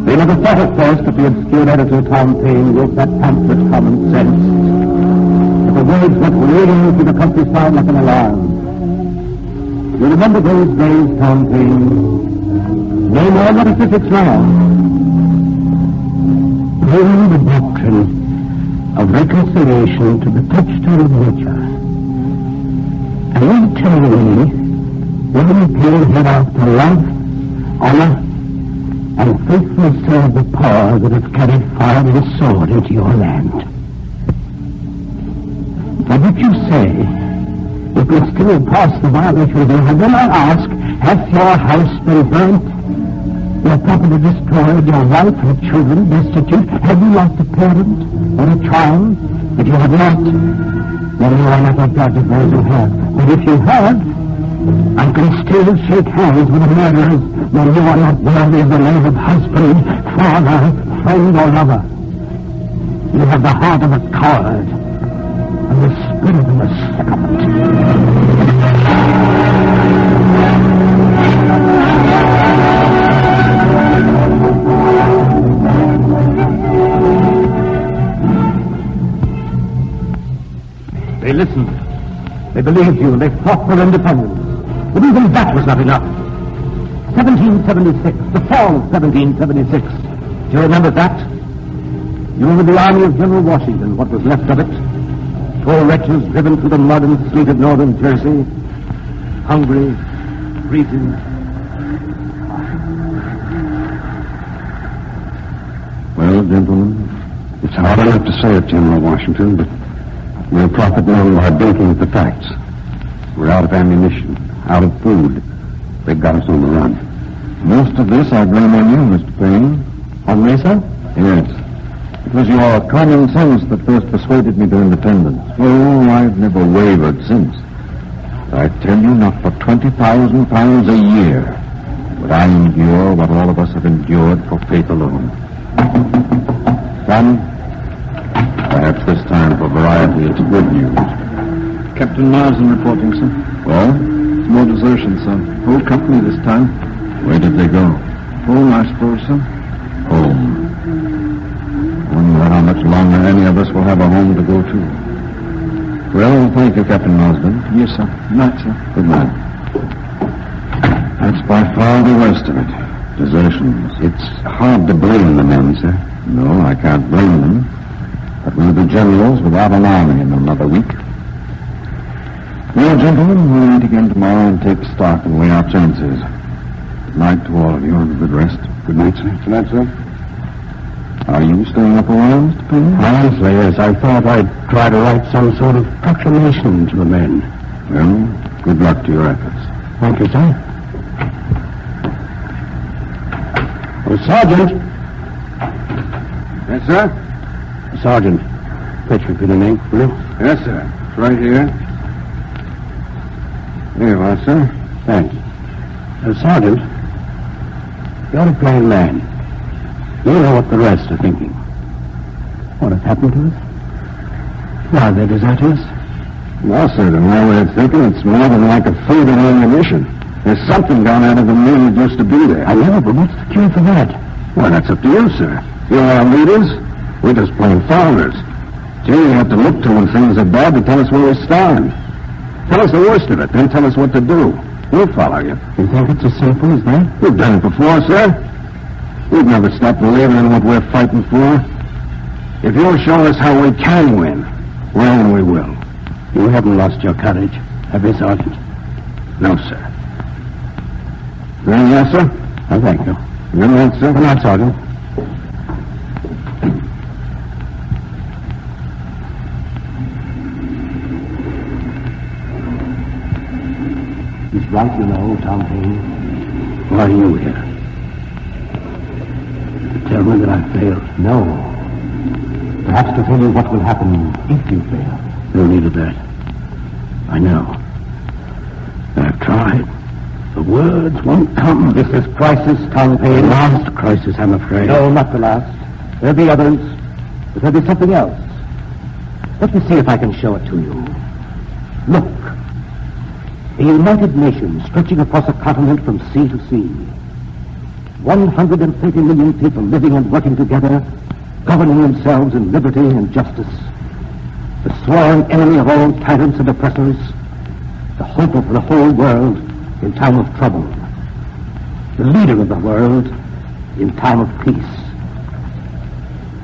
They never thought at first that the obscure editor Tom Paine wrote that pamphlet, Common Sense. But the words went ringing through the countryside like an alarm. You remember those days, Tom Paine? No more metaphysics now. Bring the doctrine of reconciliation to the touchstone of nature. And you tell me, when Paine head out to love, honor, and faithfully serve the power that has carried fire and sword into your land. But if you say it will still pass the violation of your hand, then I ask, has your house been burnt, your property destroyed, your wife and children destitute? Have you lost a parent or a child? If you have not, then you are not a judge of those who have. But if you have, I can still shake hands with the murderers when you are not worthy of the name of husband, father, friend, or lover. You have the heart of a coward and the spirit of a sycophant. They listened. They believed you. They fought for independence. But even that was not enough. 1776, the fall of 1776. Do you remember that? You were with the army of General Washington, what was left of it. Poor wretches driven through the mud and sleet of northern Jersey, hungry, freezing. Well, gentlemen, it's hard enough to say it, General Washington, but we'll profit none by blinking at the facts. We're out of ammunition, out of food. They've got us on the run. Most of this I blame on you, Mr. Paine. On me, sir? Yes. It was your common sense that first persuaded me to independence. Oh, I've never wavered since. I tell you, not for £20,000 a year would I endure what all of us have endured for faith alone. Son, perhaps this time for variety it's good news. Captain Marsden reporting, sir. Well? It's more desertion, sir. Whole company this time. Where did they go? Home, I suppose, sir. Home. I wonder how much longer any of us will have a home to go to. Well, thank you, Captain Marsden. Yes, sir. Good night, sir. Good night. That's by far the worst of it. Desertions. It's hard to blame the men, sir. No, I can't blame them. But we'll be generals without an army in another week. Well, gentlemen, we'll meet again tomorrow and take stock and weigh our chances. Good night to all of you and a good rest. Good night, sir. Good night, sir. Are you staying up a while, Mr. Paine? Honestly, yes. I thought I'd try to write some sort of proclamation to the men. Well, good luck to your efforts. Thank you, sir. Oh, Sergeant. Yes, sir? Sergeant, fetch me pen and ink, will you? Yes, sir. It's right here. Here you are, sir. Thanks. Sergeant, you're a plain man. You know what the rest are thinking. What has happened to us? Why, they desert us? Well, sir, to my way of thinking, it's more than like a food and ammunition. There's something gone out of the men that used to be there. I know, but what's the cure for that? Well, that's up to you, sir. You're our leaders. We're just plain followers. It's you have to look to when things are bad to tell us where we stand. Tell us the worst of it, then tell us what to do. We'll follow you. You think it's as simple as that? We've done it before, sir. We've never stopped believing in what we're fighting for. If you'll show us how we can win, well, we will. You haven't lost your courage, have you, Sergeant? No, sir. Yes, sir? Oh, thank you. Good night, sir. Good night, Sergeant. He's right, you know, Tom Payne. Why are you here? To tell me that I failed? No. Perhaps to tell you what will happen if you fail. No need of that. I know. I've tried. The words won't come. This is crisis, Tom Payne. The last crisis, I'm afraid. No, not the last. There'll be others. But there'll be something else. Let me see if I can show it to you. Look. A united nation stretching across a continent from sea to sea. 130 million people living and working together, governing themselves in liberty and justice. The sworn enemy of all tyrants and oppressors. The hope of the whole world in time of trouble. The leader of the world in time of peace.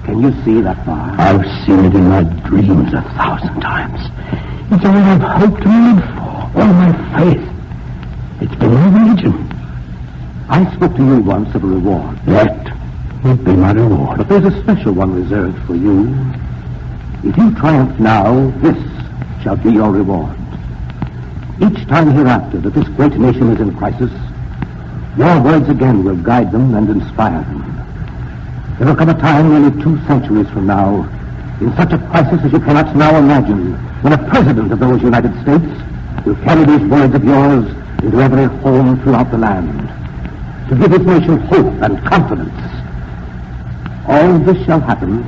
Can you see that far? I've seen it in my dreams 1,000 times. It's all I've hoped to live for. All my faith. It's been my religion. I spoke to you once of a reward. That would be my reward. But there's a special one reserved for you. If you triumph now, this shall be your reward. Each time hereafter that this great nation is in crisis, your words again will guide them and inspire them. There will come a time nearly 2 centuries from now, in such a crisis as you cannot now imagine, when a president of those United States will carry these words of yours into every home throughout the land, to give his nation hope and confidence. All this shall happen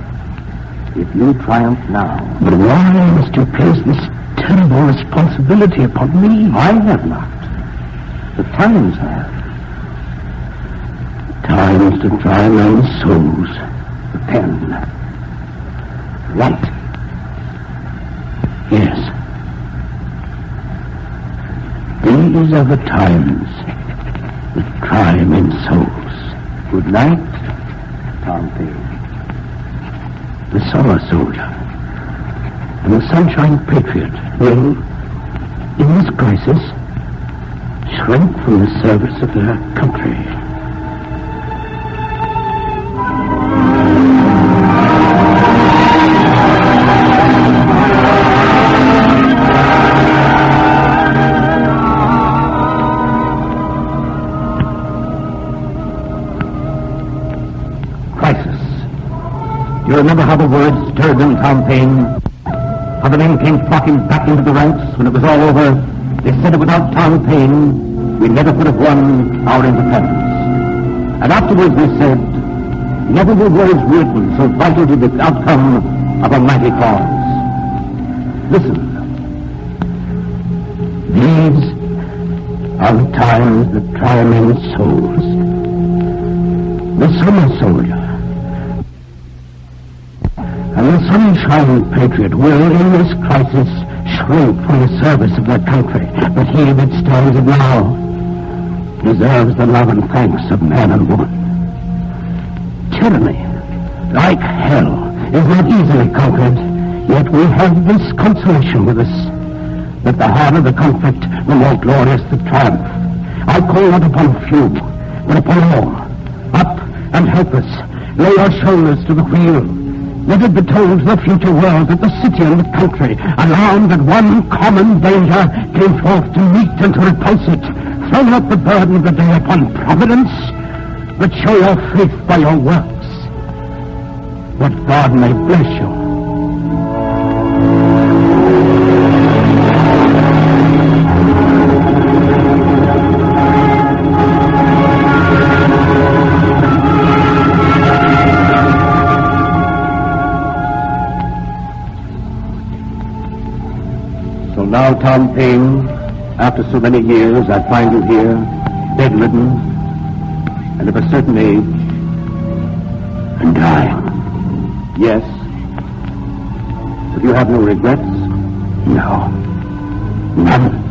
if you triumph now. But why must you place this terrible responsibility upon me? I have not. The times have. Times to try men's souls. The pen. Right. Yes. These are the times that try men's souls. Good night, Tom Payne. The summer soldier and the sunshine patriot will, in this crisis, shrink from the service of their country. You remember how the words stirred them, Tom Payne? How the men came flocking back into the ranks when it was all over? They said that without Tom Payne, we never could have won our independence. And afterwards they said, never were words written so vital to the outcome of a mighty cause. Listen. These are the times that try men's souls. The summer soldier and the sunshine patriot will, in this crisis, shrink from the service of their country. But he that stands it now deserves the love and thanks of man and woman. Tyranny, like hell, is not easily conquered, yet we have this consolation with us, that the harder the conflict, the more glorious the triumph. I call not upon few, but upon all. Up and help us. Lay your shoulders to the wheel. Let it be told to the future world that the city and the country, alarmed at one common danger, came forth to meet and to repulse it. Throw not the burden of the day upon Providence, but show your faith by your works. That God may bless you. Now, Tom Payne, after so many years, I find you here, bedridden, and of a certain age, and dying. Yes. But you have no regrets? No. None.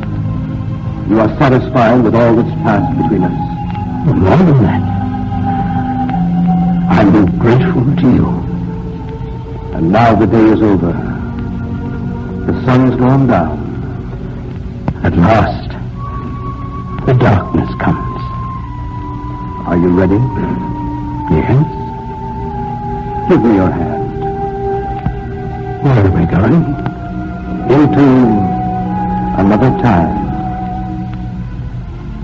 you are satisfied with all that's passed between us. More than that, I'm grateful to you. And now the day is over. The sun's gone down. At last, the darkness comes. Are you ready? Yes? Give me your hand. Where are we going? Into another time.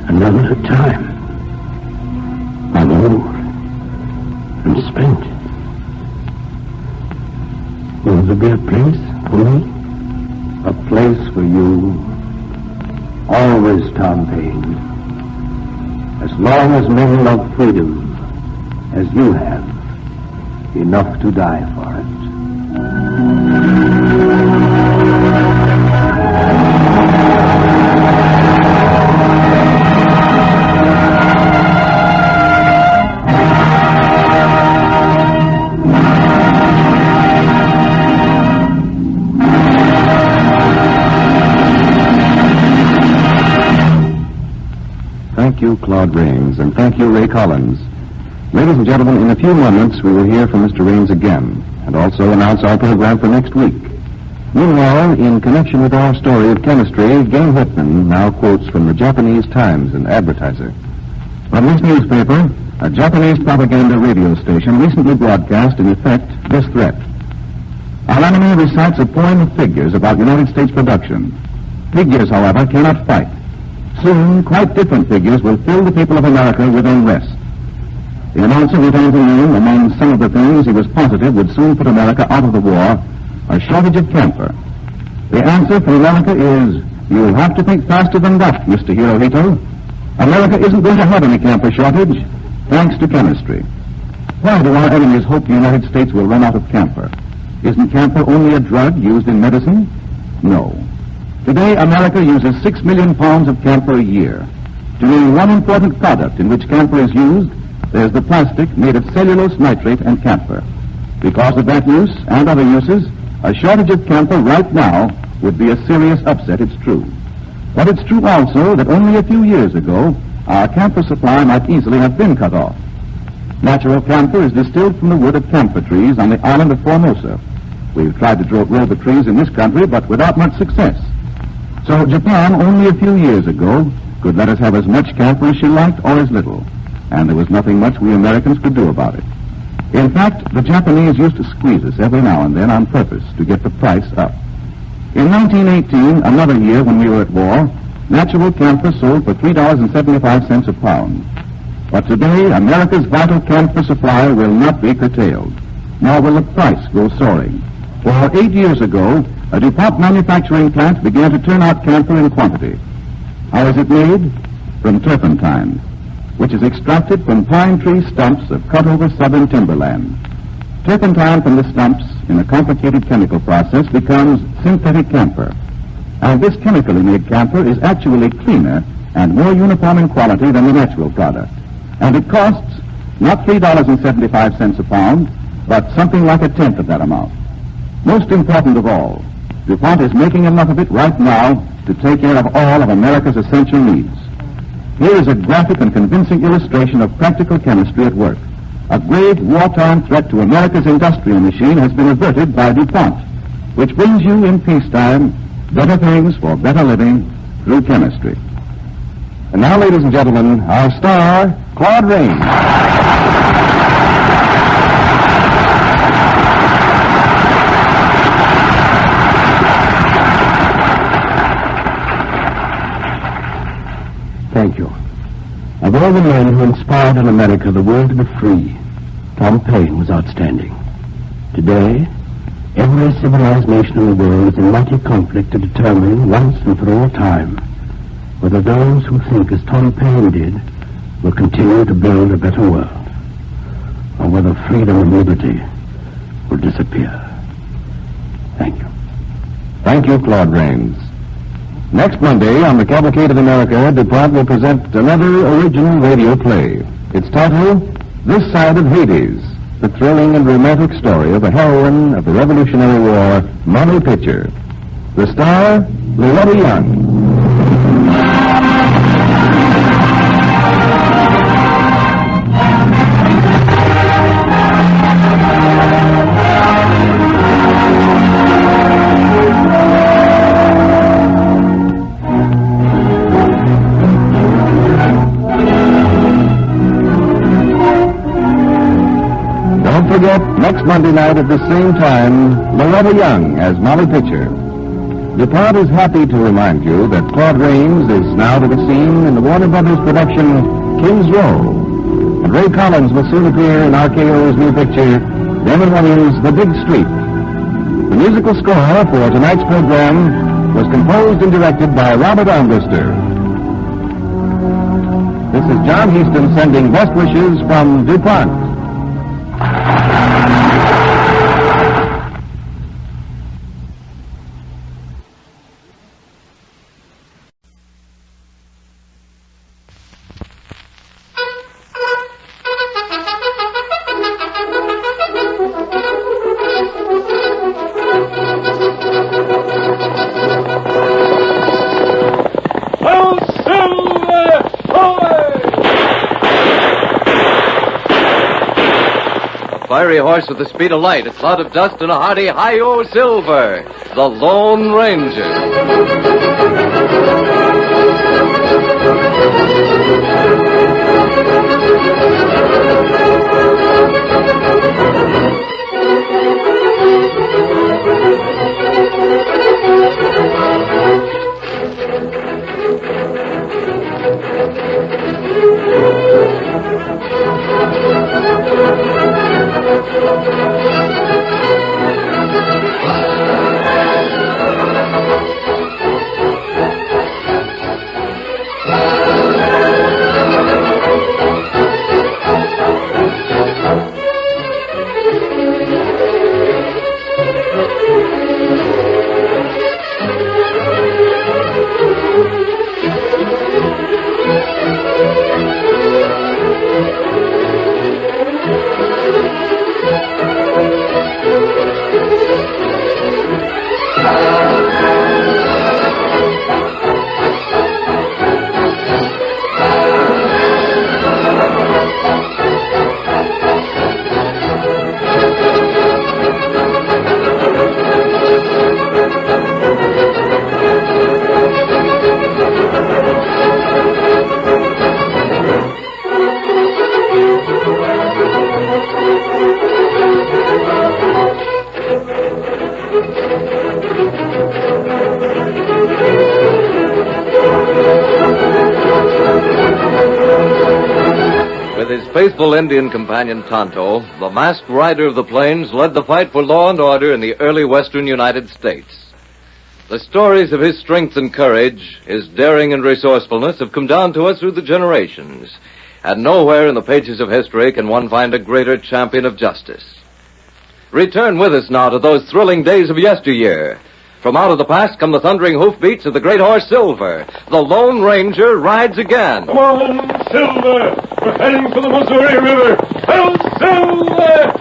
Another time. I'm old and spent. Will there be a place for me? A place for you. Always, Tom Paine. As long as men love freedom, as you have, enough to die for it. Thank you, Claude Rains, and thank you, Ray Collins. Ladies and gentlemen, in a few moments we will hear from Mr. Rains again, and also announce our program for next week. Meanwhile, in connection with our story of chemistry, Gail Whitman now quotes from the Japanese Times and Advertiser. From this newspaper, a Japanese propaganda radio station recently broadcast, in effect, this threat. Our enemy recites a poem of figures about United States production. Figures, however, cannot fight. Soon, quite different figures will fill the people of America with unrest. The announcer retained to name, among some of the things he was positive would soon put America out of the war, a shortage of camphor. The answer from America is, you'll have to think faster than that, Mr. Hirohito. America isn't going to have any camphor shortage, thanks to chemistry. Why do our enemies hope the United States will run out of camphor? Isn't camphor only a drug used in medicine? No. Today, America uses 6 million pounds of camphor a year. To name one important product in which camphor is used, there's the plastic made of cellulose nitrate and camphor. Because of that use and other uses, a shortage of camphor right now would be a serious upset, it's true. But it's true also that only a few years ago, our camphor supply might easily have been cut off. Natural camphor is distilled from the wood of camphor trees on the island of Formosa. We've tried to grow the trees in this country, but without much success. So Japan, only a few years ago, could let us have as much camphor as she liked or as little. And there was nothing much we Americans could do about it. In fact, the Japanese used to squeeze us every now and then on purpose to get the price up. In 1918, another year when we were at war, natural camphor sold for $3.75 a pound. But today, America's vital camphor supply will not be curtailed, nor will the price go soaring. For 8 years ago, a DuPont manufacturing plant began to turn out camphor in quantity. How is it made? From turpentine, which is extracted from pine tree stumps of cut-over southern timberland. Turpentine from the stumps, in a complicated chemical process, becomes synthetic camphor. And this chemically made camphor is actually cleaner and more uniform in quality than the natural product. And it costs not $3.75 a pound, but something like a tenth of that amount. Most important of all, DuPont is making enough of it right now to take care of all of America's essential needs. Here is a graphic and convincing illustration of practical chemistry at work. A grave wartime threat to America's industrial machine has been averted by DuPont, which brings you in peacetime better things for better living through chemistry. And now, ladies and gentlemen, our star, Claude Rains. Thank you. Of all the men who inspired in America the will to be free, Tom Paine was outstanding. Today, every civilized nation in the world is in mighty conflict to determine once and for all time whether those who think as Tom Paine did will continue to build a better world, or whether freedom and liberty will disappear. Thank you. Thank you, Claude Rains. Next Monday on the Cavalcade of America, DuPont will present another original radio play. Its title, This Side of Hades, the thrilling and romantic story of a heroine of the Revolutionary War, Molly Pitcher. The star, Loretta Young. forget, next Monday night at the same time, Loretta Young as Molly Pitcher. DuPont is happy to remind you that Claude Rains is now to be seen in the Warner Brothers production King's Row. And Ray Collins will soon appear in RKO's new picture, Raymond Williams' The Big Street. The musical score for tonight's program was composed and directed by Robert Armbruster. This is John Heaston sending best wishes from DuPont. Fiery horse with the speed of light, a cloud of dust, and a hearty hi-yo Silver, the Lone Ranger. Faithful Indian companion Tonto, the masked rider of the plains, led the fight for law and order in the early western United States. The stories of his strength and courage, his daring and resourcefulness have come down to us through the generations, and nowhere in the pages of history can one find a greater champion of justice. Return with us now to those thrilling days of yesteryear. From out of the past come the thundering hoofbeats of the great horse Silver. The Lone Ranger rides again. Come on, Silver! We're heading for the Missouri River. Hail, Silver!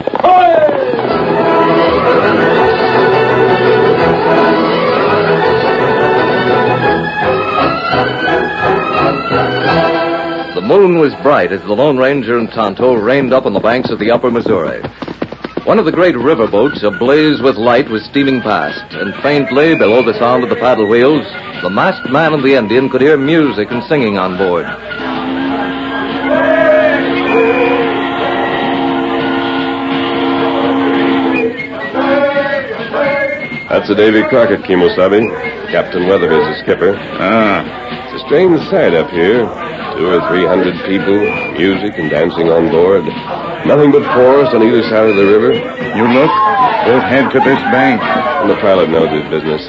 The moon was bright as the Lone Ranger and Tonto reined up on the banks of the upper Missouri. One of the great riverboats, ablaze with light, was steaming past, and faintly, below the sound of the paddle wheels, the masked man and the Indian could hear music and singing on board. That's a Davy Crockett, Kimosabe. Captain Weatherby's the skipper. It's a strange sight up here. 200 or 300 people, music and dancing on board. Nothing but forest on either side of the river. You look. We'll head to this bank. And the pilot knows his business.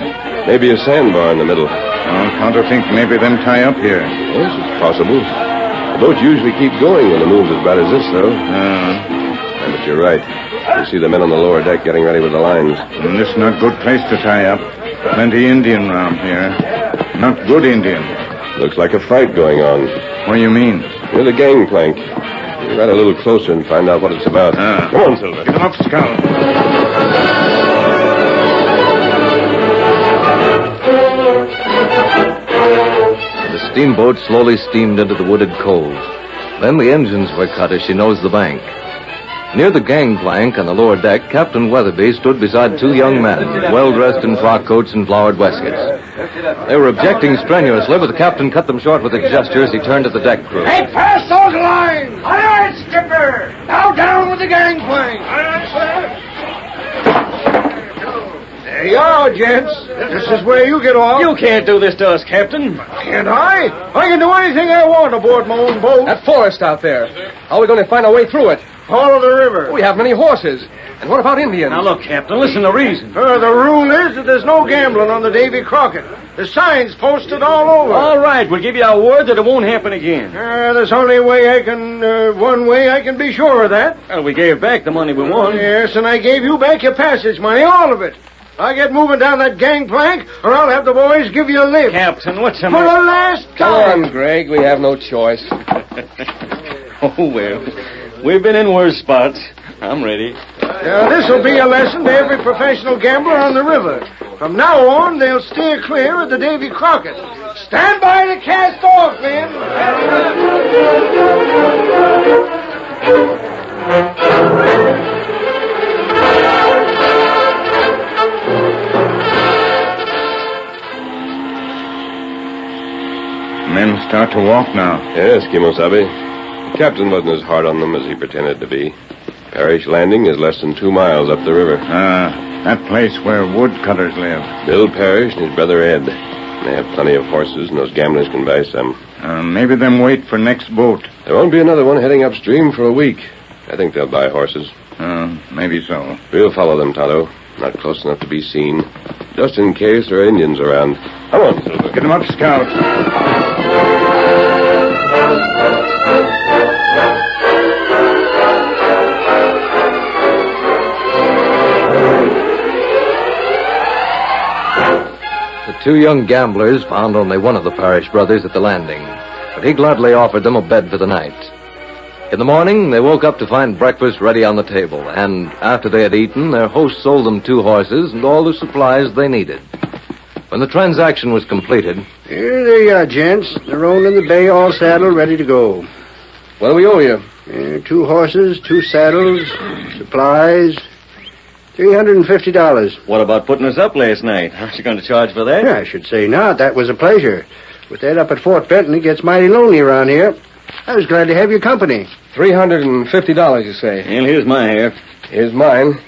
Maybe a sandbar in the middle. Can't you think maybe them tie up here? Yes, it's possible. The boats usually keep going when the moon's as bad as this, though. But you're right. You see the men on the lower deck getting ready with the lines. And this is not good place to tie up. Plenty Indian round here. Not good Indian. Looks like a fight going on. What do you mean? Near the gangplank. You ride a little closer and find out what it's about. Come on, Silver. Get him up, Scout. The steamboat slowly steamed into the wooded cove. Then the engines were cut as she nosed the bank. Near the gangplank on the lower deck, Captain Weatherby stood beside two young men, well-dressed in frock coats and flowered waistcoats. They were objecting strenuously, but the captain cut them short with a gesture as he turned to the deck crew. Hey, pass those lines! All right, skipper! Now down with the gangplank! All right, sir. There you are, gents. This is where you get off. You can't do this to us, Captain. Can't I? I can do anything I want aboard my own boat. That forest out there. How are we going to find our way through it? Follow the river. We have many horses. And what about Indians? Now, look, Captain, listen to reason. The rule is that there's no gambling on the Davy Crockett. The sign's posted all over. All right, we'll give you our word that it won't happen again. There's only one way I can be sure of that. Well, we gave back the money we won. Yes, and I gave you back your passage money, all of it. I get moving down that gangplank, or I'll have the boys give you a lift. Captain, what's the matter? For the last time. Come on, Greg. We have no choice. Oh, well. We've been in worse spots. I'm ready. Now, this'll be a lesson to every professional gambler on the river. From now on, they'll steer clear of the Davy Crockett. Stand by to cast off, men. Men start to walk now. Yes, Kimosabe. The captain wasn't as hard on them as he pretended to be. Parish Landing is less than 2 miles up the river. That place where woodcutters live. Bill Parrish and his brother Ed. They have plenty of horses, and those gamblers can buy some. Maybe them wait for next boat. There won't be another one heading upstream for a week. I think they'll buy horses. Maybe so. We'll follow them, Tonto. Not close enough to be seen. Just in case there are Indians around. Come on, Silver. Get them up, Scout. The two young gamblers found only one of the Parrish brothers at the landing, but he gladly offered them a bed for the night. In the morning, they woke up to find breakfast ready on the table, and after they had eaten, their host sold them 2 horses and all the supplies they needed. When the transaction was completed... Here they are, gents. They're rolling in the bay, all saddled, ready to go. What do we owe you? 2 horses, 2 saddles, supplies, $350. What about putting us up last night? Aren't you going to charge for that? Yeah, I should say not. That was a pleasure. With that up at Fort Benton, it gets mighty lonely around here. I was glad to have your company. $350, you say? Well, here's my half. Here's mine.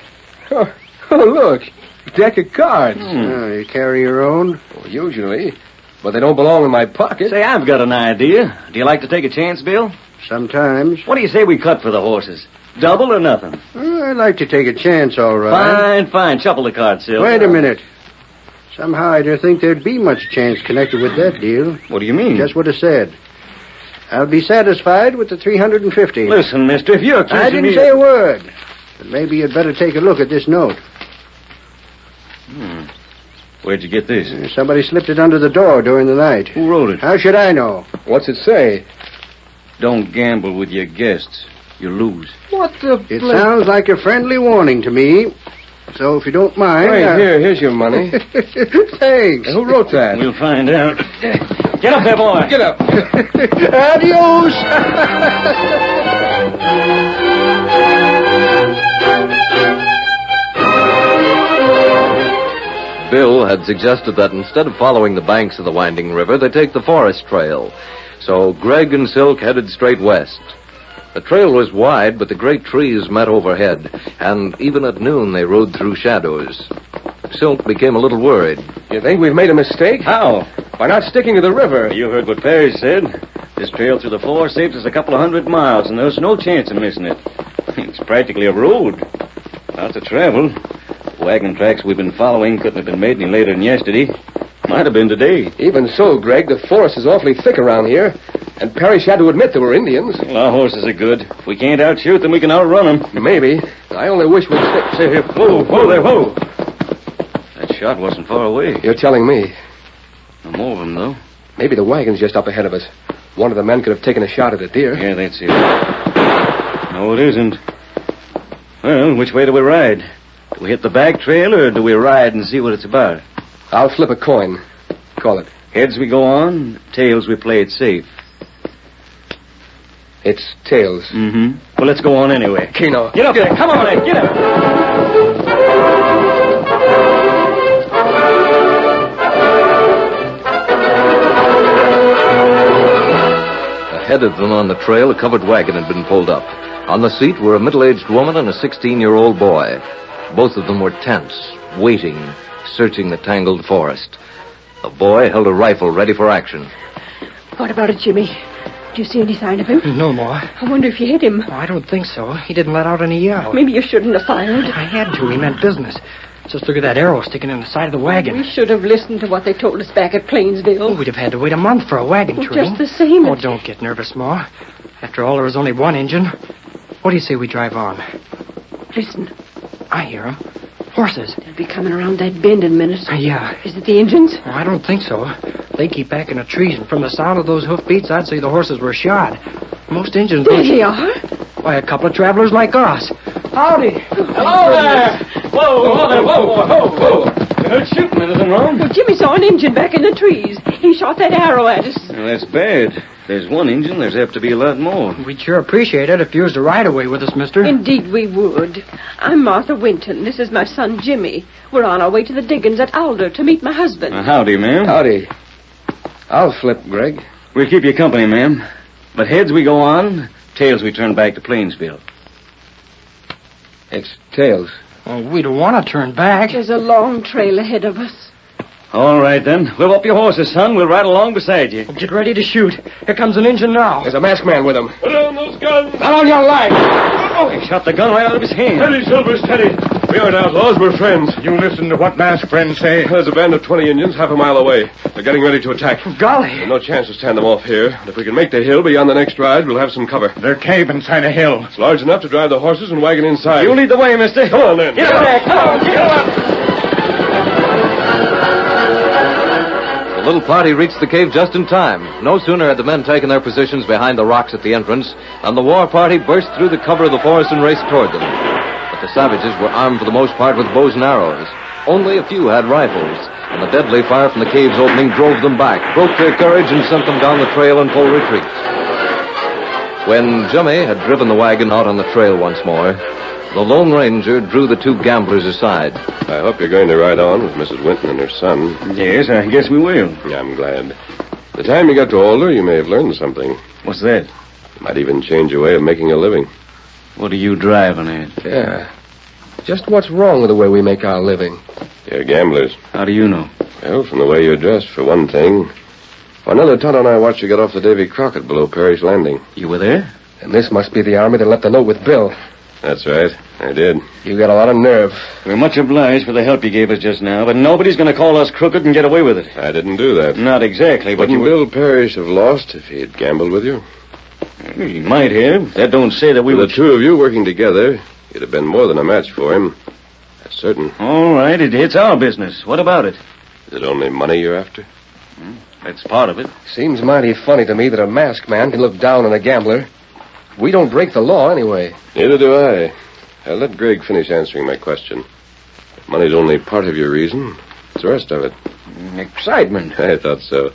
Oh, look. Deck of cards. You carry your own? Well, usually. But they don't belong in my pocket. Say, I've got an idea. Do you like to take a chance, Bill? Sometimes. What do you say we cut for the horses? Double or nothing? I'd like to take a chance, all right. Fine. Shuffle the cards, Sil. Wait a minute. Somehow I don't think there'd be much chance connected with that deal. What do you mean? Just what I said. I'll be satisfied with the $350. Listen, mister, if you're accusing I didn't say a word. But maybe you'd better take a look at this note. Where'd you get this? Somebody slipped it under the door during the night. Who wrote it? How should I know? What's it say? Don't gamble with your guests. You lose. What the... It sounds like a friendly warning to me. So if you don't mind... Right, here's your money. Thanks. Who wrote that? We'll find out. Get up there, boy. Get up. Adios. Bill had suggested that instead of following the banks of the winding river, they take the forest trail. So Greg and Silk headed straight west. The trail was wide, but the great trees met overhead, and even at noon they rode through shadows. Silk became a little worried. You think we've made a mistake? How? By not sticking to the river. You heard what Parrish said. This trail through the forest saves us a couple of 100 miles, and there's no chance of missing it. It's practically a road. Lots of travel. The wagon tracks we've been following couldn't have been made any later than yesterday. Might have been today. Even so, Greg, the forest is awfully thick around here. And Parrish had to admit there were Indians. Well, our horses are good. If we can't outshoot them, we can outrun them. Maybe. I only wish we'd stick... Say, here, whoa there, whoa. That shot wasn't far away. You're telling me. No more of them, though. Maybe the wagon's just up ahead of us. One of the men could have taken a shot at a deer. Yeah, that's it. No, it isn't. Well, which way do we ride? Do we hit the back trail, or do we ride and see what it's about? I'll flip a coin. Call it. Heads we go on, tails we play it safe. It's tails. Mm-hmm. Put Well, let's go on anyway. Keno. Get up there. Come on, Ed. Get up. Ahead of them on the trail, a covered wagon had been pulled up. On the seat were a middle-aged woman and a 16-year-old boy. Both of them were tense, waiting, searching the tangled forest. The boy held a rifle ready for action. What about it, Jimmy? Do you see any sign of him? No more. I wonder if you hit him. Oh, I don't think so. He didn't let out any yell. Maybe you shouldn't have fired. I had to. He meant business. Just look at that arrow sticking in the side of the wagon. We should have listened to what they told us back at Plainsville. Oh, we'd have had to wait a month for a wagon train. Just the same. Oh, don't get nervous, Ma. After all, there was only one engine. What do you say we drive on? Listen. I hear them. Horses. They'll be coming around that bend in a minute. Yeah. Is it the engines? Oh, I don't think so. They keep back in the trees, and from the sound of those hoofbeats, I'd say the horses were shod. Most engines... There they are. Why, a couple of travelers like us. Howdy. Hello there. Whoa there. Whoa. You heard shooting. Anything wrong? Well, Jimmy saw an engine back in the trees. He shot that arrow at us. Well, that's bad. There's one engine. There's apt to be a lot more. We'd sure appreciate it if you was to ride away with us, mister. Indeed we would. I'm Martha Winton. This is my son, Jimmy. We're on our way to the diggings at Alder to meet my husband. Howdy, ma'am. Howdy. I'll flip, Greg. We'll keep you company, ma'am. But heads we go on, tails we turn back to Plainsville. It's tails. Oh, we don't want to turn back. There's a long trail ahead of us. All right, then. Whip up your horses, son. We'll ride along beside you. Get ready to shoot. Here comes an engine now. There's a masked man with him. Put down those guns. Not on your life. Oh, he shot the gun right out of his hand. Steady, Silver, steady. We aren't outlaws, we're friends. You listen to what masked friends say. There's a band of 20 Indians half a mile away. They're getting ready to attack. Golly. There's no chance to stand them off here. And if we can make the hill beyond the next rise, we'll have some cover. Their cave inside a hill. It's large enough to drive the horses and wagon inside. You lead the way, mister. Come on, then. Get up there. Come on, get up. The little party reached the cave just in time. No sooner had the men taken their positions behind the rocks at the entrance than the war party burst through the cover of the forest and raced toward them. But the savages were armed for the most part with bows and arrows. Only a few had rifles, and the deadly fire from the cave's opening drove them back, broke their courage, and sent them down the trail in full retreat. When Jimmy had driven the wagon out on the trail once more, the Lone Ranger drew the two gamblers aside. I hope you're going to ride on with Mrs. Winton and her son. Yes, I guess we will. Yeah, I'm glad. The time you got to Alder, you may have learned something. What's that? You might even change your way of making a living. What are you driving at? Yeah. Just what's wrong with the way we make our living? You're gamblers. How do you know? Well, from the way you're dressed, for one thing. For another, Tonto and I watched you get off the Davy Crockett below Parish Landing. You were there? And this must be the army that left the note with Bill. That's right. I did. You got a lot of nerve. We're much obliged for the help you gave us just now, but nobody's going to call us crooked and get away with it. I didn't do that. Not exactly, but Wouldn't Bill Parrish have lost if he had gambled with you? He might have. That don't say that we With were... the two of you working together, you'd have been more than a match for him. That's certain. All right, it's our business. What about it? Is it only money you're after? That's part of it. Seems mighty funny to me that a masked man can look down on a gambler. We don't break the law anyway. Neither do I. I'll let Greg finish answering my question. If money's only part of your reason, it's the rest of it. Excitement. I thought so.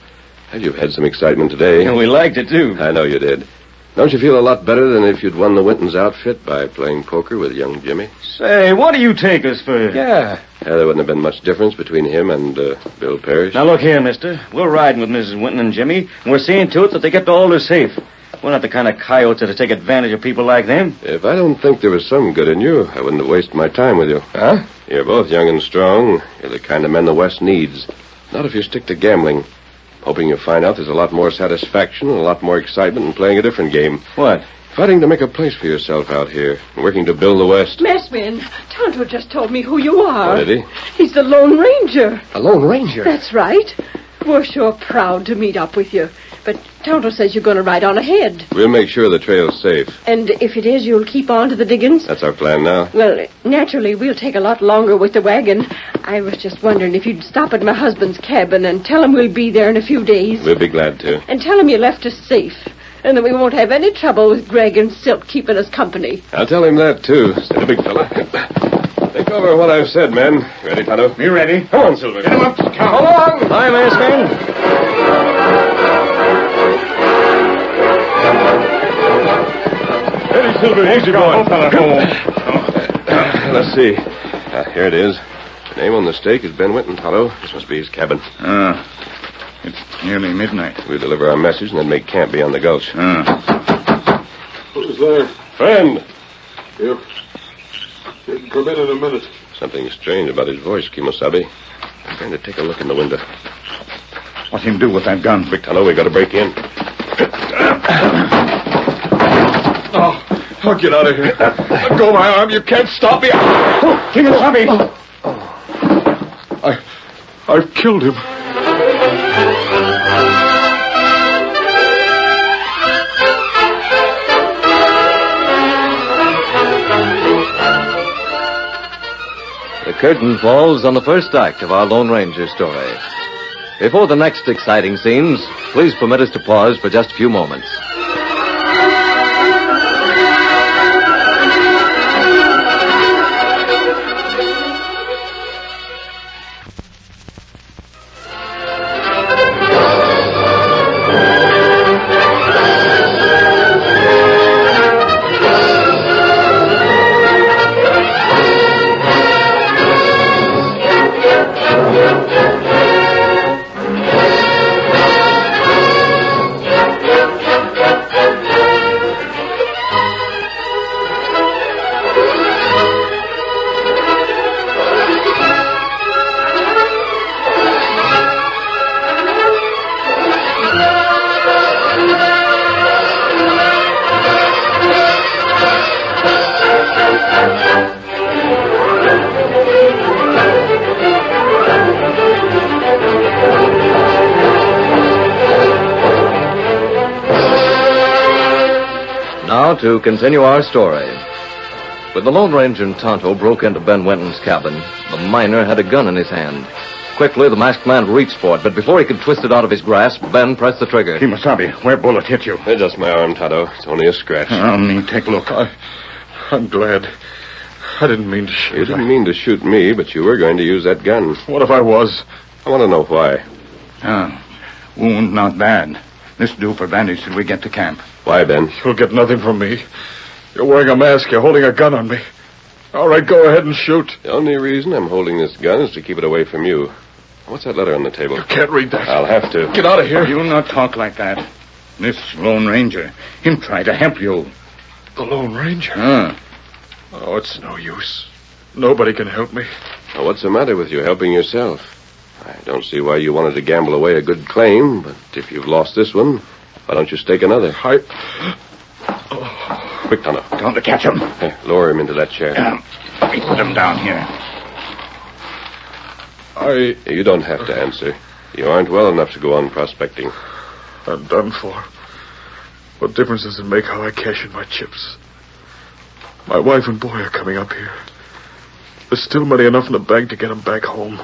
And you've had some excitement today. And we liked it, too. I know you did. Don't you feel a lot better than if you'd won the Winton's outfit by playing poker with young Jimmy? Say, what do you take us for? Yeah. There wouldn't have been much difference between him and Bill Parrish. Now, look here, mister. We're riding with Mrs. Winton and Jimmy, and we're seeing to it that they get to Alder safe. We're not the kind of coyotes that take advantage of people like them. If I don't think there was some good in you, I wouldn't have wasted my time with you. Huh? You're both young and strong. You're the kind of men the West needs. Not if you stick to gambling. Hoping you'll find out there's a lot more satisfaction and a lot more excitement in playing a different game. What? Fighting to make a place for yourself out here and working to build the West. Messman, Tonto just told me who you are. What did he? He's the Lone Ranger. A Lone Ranger? That's right. We're sure proud to meet up with you. But Tonto says you're going to ride on ahead. We'll make sure the trail's safe. And if it is, you'll keep on to the diggings? That's our plan now. Well, naturally, we'll take a lot longer with the wagon. I was just wondering if you'd stop at my husband's cabin and tell him we'll be there in a few days. We'll be glad to. And tell him you left us safe. And that we won't have any trouble with Greg and Silk keeping us company. I'll tell him that, too, said a big fella. Think over what I've said, men. Ready, Tonto? Me ready. Come on, Silver. Get him up. Come along. Hi, Maskman. Ready, Silver. Easy, boy. Let's see. Here it is. The name on the stake is Ben Winton, This must be his cabin. It's nearly midnight. We'll deliver our message and then make camp beyond the gulch. Who's there? Friend! Yep. You can come in a minute. Something strange about his voice, Kimosabe. I'm going to take a look in the window. What's him do with that gun? Quick, Tonto, we got to break in. I'll get out of here. Let go of my arm. You can't stop me. Kimosabe! I've killed him. The curtain falls on the first act of our Lone Ranger story. Before the next exciting scenes, please permit us to pause for just a few moments. Now to continue our story. When the Lone Ranger and Tonto broke into Ben Winton's cabin, the miner had a gun in his hand. Quickly, the masked man reached for it, but before he could twist it out of his grasp, Ben pressed the trigger. Kimosabe, where bullet hit you? It's just my arm, Tonto. It's only a scratch. Take a look. I'm glad. I didn't mean to shoot. You didn't mean to shoot me, but you were going to use that gun. What if I was? I want to know why. Wound not bad. This do for bandage till we get to camp. Why, Ben? You'll get nothing from me. You're wearing a mask. You're holding a gun on me. All right, go ahead and shoot. The only reason I'm holding this gun is to keep it away from you. What's that letter on the table? You can't read that. I'll have to. Get out of here. You'll not talk like that. This Lone Ranger, him try to help you. The Lone Ranger? Oh, it's no use. Nobody can help me. Well, what's the matter with you helping yourself? I don't see why you wanted to gamble away a good claim, but if you've lost this one, why don't you stake another? Quick, Tonto. Time to catch him. Here, lower him into that chair. Let me put him down here. You don't have to answer. You aren't well enough to go on prospecting. I'm done for. What difference does it make how I cash in my chips? My wife and boy are coming up here. There's still money enough in the bank to get them back home.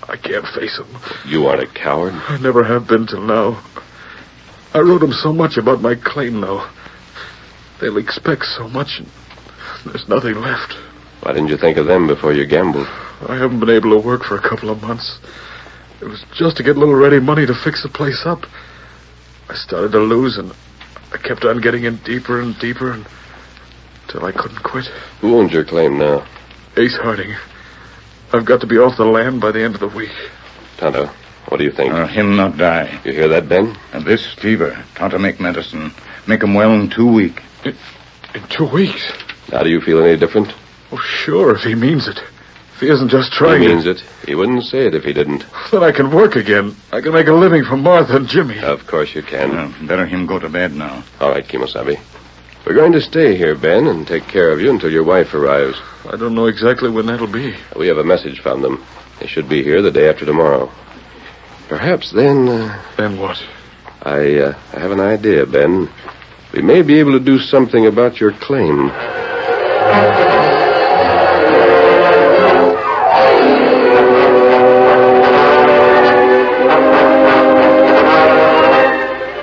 I can't face them. You aren't a coward. I never have been till now. I wrote them so much about my claim now. They'll expect so much, and there's nothing left. Why didn't you think of them before you gambled? I haven't been able to work for a couple of months. It was just to get a little ready money to fix the place up. I started to lose, and I kept on getting in deeper and deeper until I couldn't quit. Who owns your claim now? Ace Harding. I've got to be off the land by the end of the week. Tonto, what do you think? Him not die. You hear that, Ben? And this fever, Tonto make medicine. Make him well in 2 weeks. In 2 weeks? Now, do you feel any different? Oh, sure, if he means it. If he isn't just trying He means it. He wouldn't say it if he didn't. Then I can work again. I can make a living for Martha and Jimmy. Of course you can. Better him go to bed now. All right, Kimosabe. We're going to stay here, Ben, and take care of you until your wife arrives. I don't know exactly when that'll be. We have a message from them. They should be here the day after tomorrow. Perhaps then... Then what? I have an idea, Ben. We may be able to do something about your claim.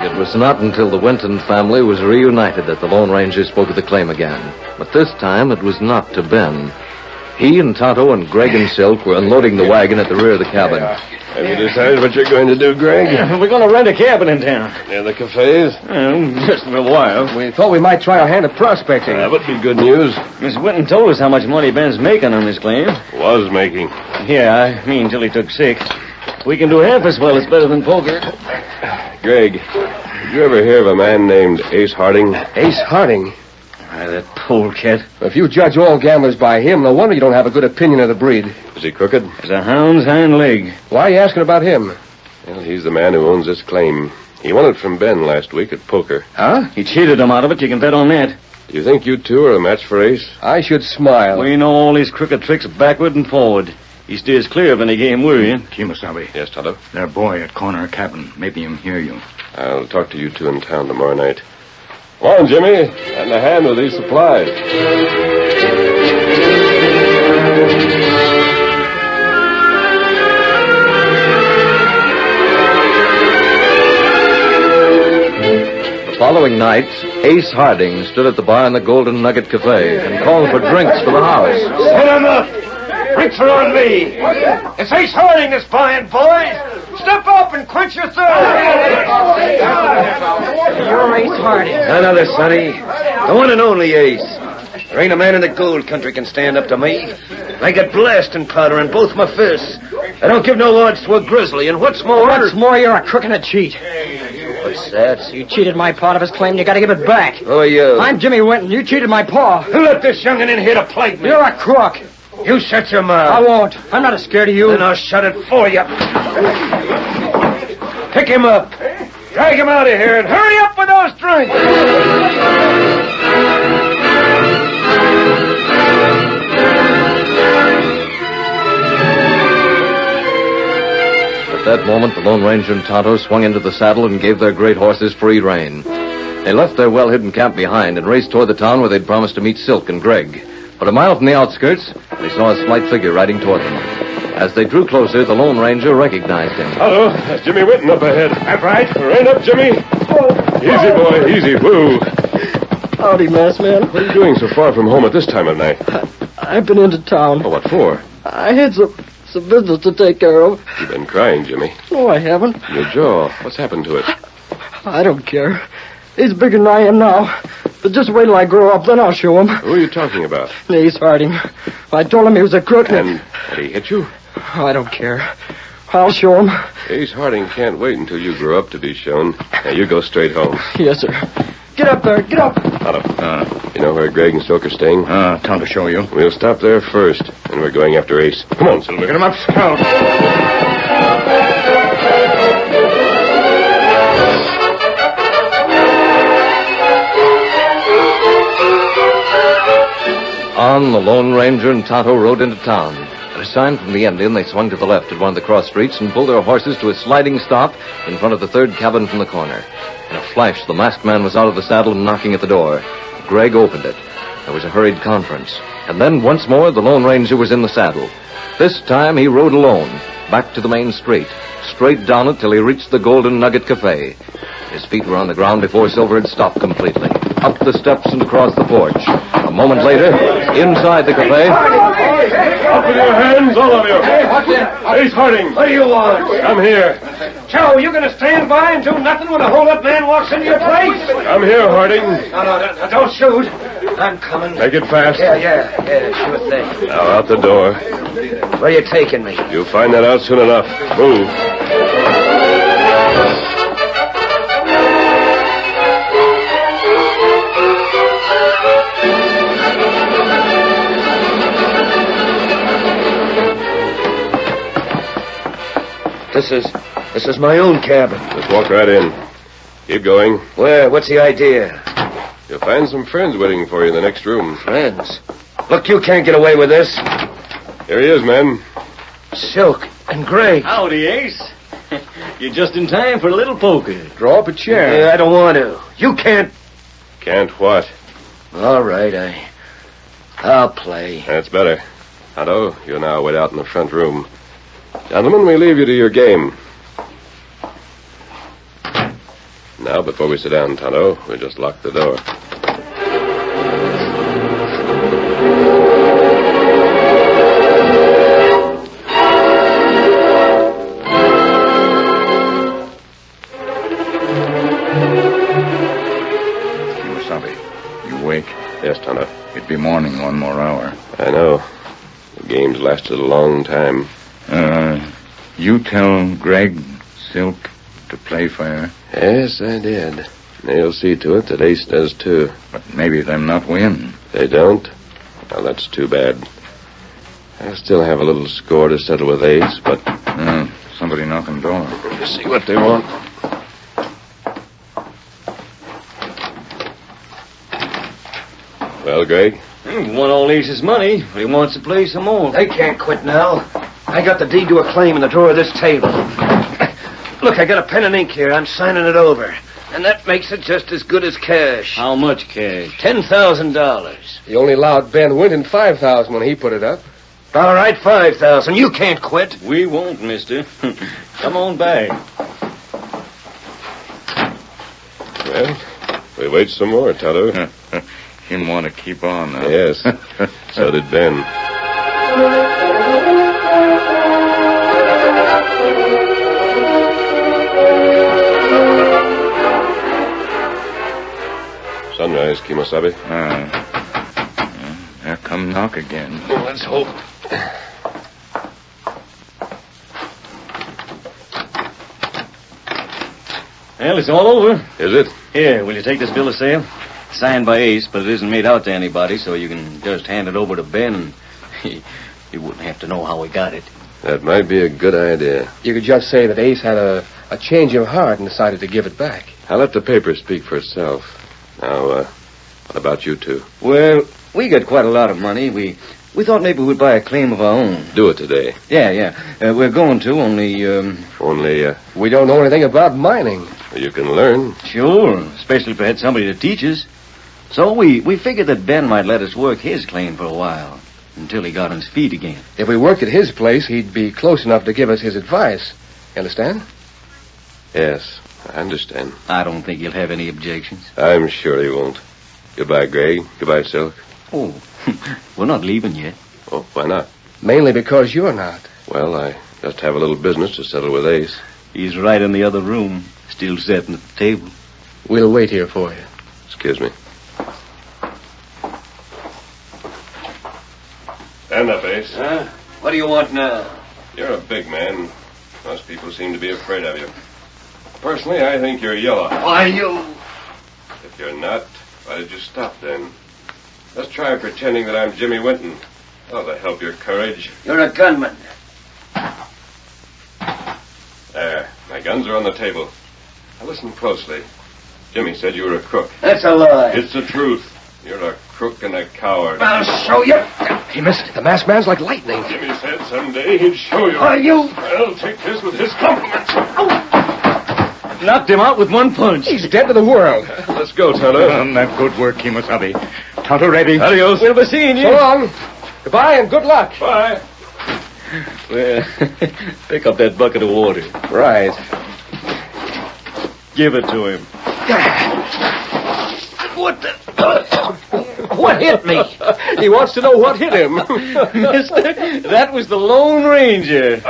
It was not until the Winton family was reunited that the Lone Ranger spoke of the claim again. But this time it was not to Ben. He and Tonto and Greg and Silk were unloading the wagon at the rear of the cabin. Have you decided what you're going to do, Greg? We're going to rent a cabin in town. Near the cafes? Just for a while. We thought we might try our hand at prospecting. That would be good news. Miss Whitten told us how much money Ben's making on this claim. Was making. Yeah, I mean till he took sick. If we can do half as well, it's better than poker. Greg, did you ever hear of a man named Ace Harding? Ace Harding? That polecat. If you judge all gamblers by him, no wonder you don't have a good opinion of the breed. Is he crooked? It's a hound's hind leg. Why are you asking about him? Well, he's the man who owns this claim. He won it from Ben last week at poker. Huh? He cheated him out of it. You can bet on that. Do you think you two are a match for Ace? I should smile. We know all his crooked tricks backward and forward. He steers clear of any game we're in. Kimasabi. Yes, Tonto? Their boy at corner cabin. Maybe him hear you. I'll talk to you two in town tomorrow night. Come on, Jimmy. Lend a hand with these supplies. The following night, Ace Harding stood at the bar in the Golden Nugget Cafe and called for drinks for the house. Sit on the... Drinks are on me. It's Ace Harding that's buying, boys. Step up and quench your thirst. You're Ace Harding. None other, Sonny. The one and only Ace. There ain't a man in the gold country can stand up to me. I get blasting powder in both my fists. I don't give no odds to a grizzly, and what's more... What's more, you're a crook and a cheat. What's that? You cheated my part of his claim, you gotta give it back. Who are you? I'm Jimmy Winton. You cheated my paw. Who let this young'un in here to plague me? You're a crook. You shut your mouth. I won't. I'm not as scared of you. Then I'll shut it for you. Pick him up. Drag him out of here and hurry up with those drinks. At that moment, the Lone Ranger and Tonto swung into the saddle and gave their great horses free rein. They left their well-hidden camp behind and raced toward the town where they'd promised to meet Silk and Greg. But a mile from the outskirts, they saw a slight figure riding toward them. As they drew closer, the Lone Ranger recognized him. Hello, that's Jimmy Winton up ahead. That's right. Rein up, Jimmy. Easy, boy, easy. Woo. Howdy, masked man. What are you doing so far from home at this time of night? I've been into town. Oh, what for? I had some business to take care of. You've been crying, Jimmy. No, I haven't. Your jaw. What's happened to it? I don't care. He's bigger than I am now. But just wait till I grow up, then I'll show him. Who are you talking about? Ace Harding. I told him he was a crook. And did he hit you? I don't care. I'll show him. Ace Harding can't wait until you grow up to be shown. Now, you go straight home. Yes, sir. Get up there. Get up. Tonto, you know where Greg and Silk are staying? Tonto, show you. We'll stop there first, and we're going after Ace. Come on, Silver. Get him up, Scout. On, the Lone Ranger and Tonto rode into town. At a sign from the Indian, they swung to the left at one of the cross streets and pulled their horses to a sliding stop in front of the third cabin from the corner. In a flash, the masked man was out of the saddle and knocking at the door. Greg opened it. There was a hurried conference. And then, once more, the Lone Ranger was in the saddle. This time, he rode alone, back to the main street, straight down it till he reached the Golden Nugget Cafe. His feet were on the ground before Silver had stopped completely. Up the steps and across the porch. A moment later, inside the cafe... Up with your hands, all of you. Hey, what's that? Ace Harding. What do you want? Come here. Joe, you gonna stand by and do nothing when a hold-up man walks into your place? Come here, Harding. No, don't shoot. I'm coming. Make it fast. Yeah, sure thing. Now, out the door. Where are you taking me? You'll find that out soon enough. Move. This is my own cabin. Just walk right in. Keep going. Where? What's the idea? You'll find some friends waiting for you in the next room. Friends? Look, you can't get away with this. Here he is, men. Silk and Greg. Howdy, Ace. You're just in time for a little poker. Draw up a chair. Yeah, I don't want to. You can't. Can't what? All right, I'll play. That's better. Tonto, you'll now wait out in the front room. Gentlemen, we leave you to your game. Now, before we sit down, Tonto, we'll just lock the door. It's a long time. You tell Greg, Silk, to play fair? Yes, I did. They'll see to it that Ace does, too. But maybe them not win. They don't? Well, that's too bad. I still have a little score to settle with Ace, but... somebody knocking door. Let's see what they want. Well, Greg? He won all Ace's money, but he wants to play some more. They can't quit now. I got the deed to a claim in the drawer of this table. Look, I got a pen and ink here. I'm signing it over. And that makes it just as good as cash. How much cash? $10,000. He only allowed Ben Winton $5,000 when he put it up. All right, $5,000. You can't quit. We won't, mister. Come on back. Well, we wait some more, Tonto. Him want to keep on, huh? Yes. So did Ben. Sunrise, Kimosabe. There come knock again. Oh, let's hope. Well, it's all over. Is it? Here, will you take this bill of sale? Signed by Ace, but it isn't made out to anybody, so you can just hand it over to Ben, and he wouldn't have to know how we got it. That might be a good idea. You could just say that Ace had a change of heart and decided to give it back. I'll let the paper speak for itself. Now, what about you two? Well, we got quite a lot of money. We thought maybe we'd buy a claim of our own. Do it today. Yeah. We're going to, only... We don't know anything about mining. You can learn. Sure, especially if we had somebody to teach us. So we figured that Ben might let us work his claim for a while, until he got on his feet again. If we worked at his place, he'd be close enough to give us his advice. You understand? Yes, I understand. I don't think he'll have any objections. I'm sure he won't. Goodbye, Greg. Goodbye, Silk. Oh, we're not leaving yet. Oh, why not? Mainly because you're not. Well, I just have a little business to settle with Ace. He's right in the other room, still sitting at the table. We'll wait here for you. Excuse me. Stand up, Ace. What do you want now? You're a big man. Most people seem to be afraid of you. Personally, I think you're yellow. Why, you... If you're not, why did you stop then? Let's try pretending that I'm Jimmy Winton. That'll help your courage. You're a gunman. There. My guns are on the table. Now listen closely. Jimmy said you were a crook. That's a lie. It's the truth. You're a crook and a coward. I'll show you. He missed it. The masked man's like lightning. Jimmy said someday he'd show you. Are you? I'll take this with his compliments. Knocked him out with one punch. He's dead to the world. Let's go, Tonto. That good work, Kimosabe. Tonto ready. Adios. We'll be seeing you. So long. Goodbye and good luck. Bye. Well, pick up that bucket of water. Right. Give it to him. What the... What hit me? He wants to know what hit him. Mister, that was the Lone Ranger.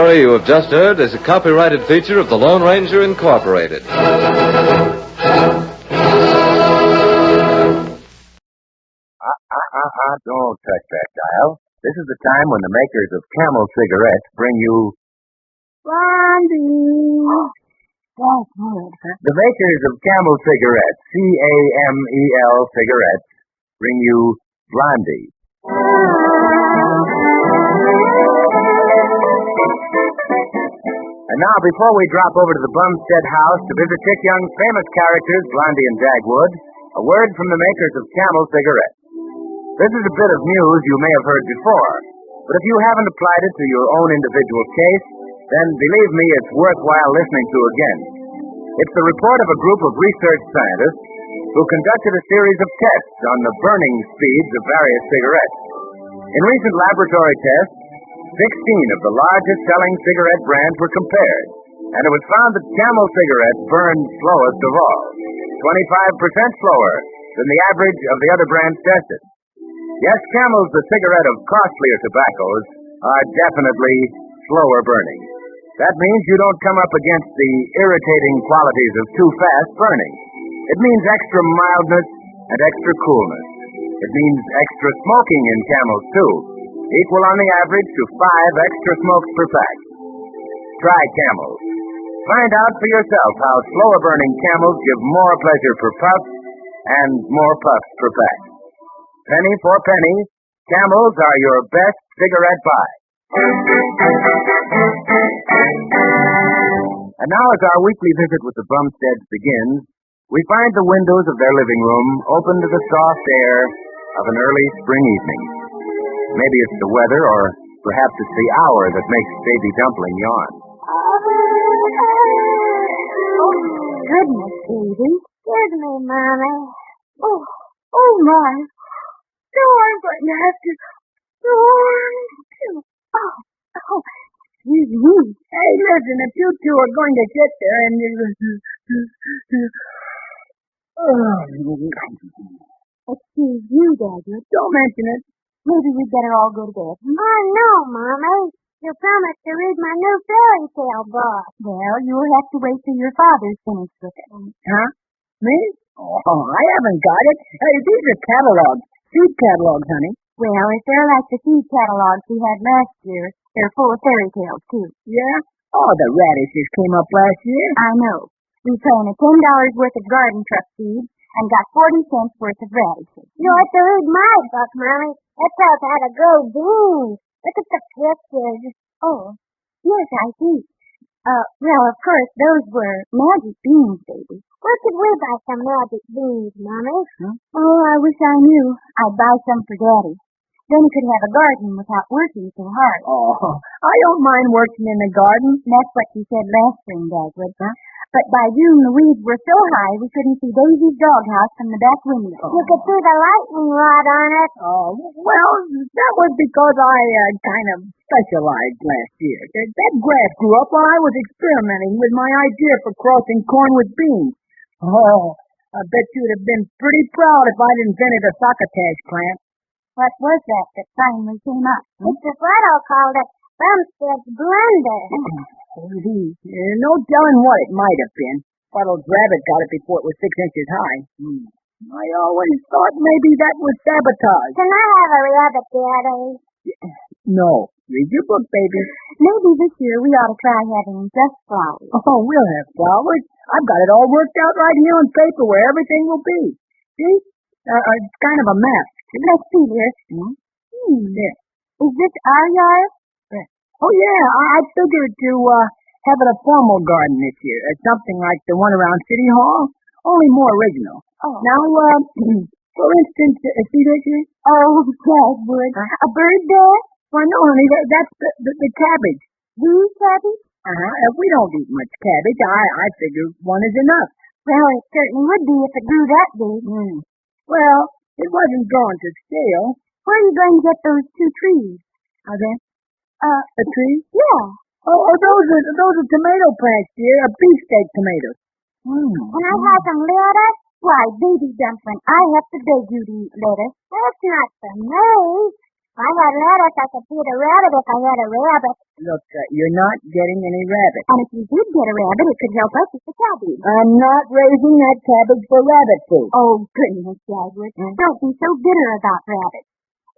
story you have just heard is a copyrighted feature of the Lone Ranger Incorporated. Don't touch that dial. This is the time when the makers of Camel cigarettes bring you... Blondie. That's good. The makers of Camel cigarettes, C-A-M-E-L cigarettes, bring you Blondie. And now, before we drop over to the Bumstead house to visit Chick Young's famous characters, Blondie and Dagwood, a word from the makers of Camel cigarettes. This is a bit of news you may have heard before, but if you haven't applied it to your own individual case, then believe me, it's worthwhile listening to again. It's the report of a group of research scientists who conducted a series of tests on the burning speeds of various cigarettes. In recent laboratory tests, 16 of the largest selling cigarette brands were compared, and it was found that Camel cigarettes burned slowest of all, 25% slower than the average of the other brands tested. Yes, Camel's the cigarette of costlier tobaccos are definitely slower burning. That means you don't come up against the irritating qualities of too fast burning. It means extra mildness and extra coolness. It means extra smoking in Camels, too, equal on the average to 5 extra smokes per pack. Try Camels. Find out for yourself how slower burning Camels give more pleasure per puff and more puffs per pack. Penny for penny, Camels are your best cigarette buy. And now as our weekly visit with the Bumsteads begins, we find the windows of their living room open to the soft air of an early spring evening. Maybe it's the weather, or perhaps it's the hour that makes Baby Dumpling yawn. Oh, goodness, baby. Excuse me, Mommy. Oh, my. No, I'm going to have to... Oh, excuse me. Hey, listen, if you two are going to sit there and... Excuse you, Daddy. Don't mention it. Maybe we'd better all go to bed. Oh, no, Mommy. You promised to read my new fairy tale book. Well, you'll have to wait till your father's finished with it. Huh? Me? Oh, I haven't got it. Hey, these are catalogs. Seed catalogs, honey. Well, if they're like the seed catalogs we had last year, they're full of fairy tales, too. Yeah? Oh, the radishes came up last year. I know. We planted $10 worth of garden truck seed and got 40 cents worth of radishes. You ought to read my book, Mommy. It tells how to grow beans. Look at the pictures. Oh, yes, I see. Well, of course, those were magic beans, baby. Where could we buy some magic beans, Mommy? Huh? Oh, I wish I knew. I'd buy some for Daddy. Then he could have a garden without working so hard. Oh, I don't mind working in the garden. That's what you said last spring, Dagwood, huh? But by June, the weeds were so high we couldn't see Daisy's doghouse from the back window. You could see the lightning rod on it. Oh, well, that was because I kind of specialized last year. That grass grew up while I was experimenting with my idea for crossing corn with beans. Oh, I bet you'd have been pretty proud if I'd invented a succotash plant. What was that finally came up? Mr. Flotto called it Bumstead's Blender. No telling what it might have been. Fuddle's rabbit got it before it was 6 inches high. I always thought maybe that was sabotage. Can I have a rabbit, Daddy? No. Read your book, baby. Maybe this year we ought to try having just flowers. Oh, we'll have flowers. I've got it all worked out right here on paper where everything will be. See? It's kind of a map. Let's see here. Yeah. Is this our yard? Oh, yeah. I figured to have it a formal garden this year. Something like the one around City Hall, only more original. Oh. Now, for instance, see this here? Oh, Dagwood. A bird there? Why, no, honey, that's the cabbage. These cabbage? If we don't eat much cabbage, I figure one is enough. Well, it certainly would be if it grew that big. Well, it wasn't going to scale. Where are you going to get those 2 trees? Are they? A tree? Yeah. Oh, those are tomato plants, dear. Beefsteak tomatoes. Can I have some lettuce? Why, Baby Dumpling, I have to beg you to eat lettuce. That's not for me. I had lettuce. I could feed a rabbit if I had a rabbit. Look, you're not getting any rabbit. And if you did get a rabbit, it could help us with the cabbage. I'm not raising that cabbage for rabbit food. Oh, goodness, Dagwood. Don't be so bitter about rabbits.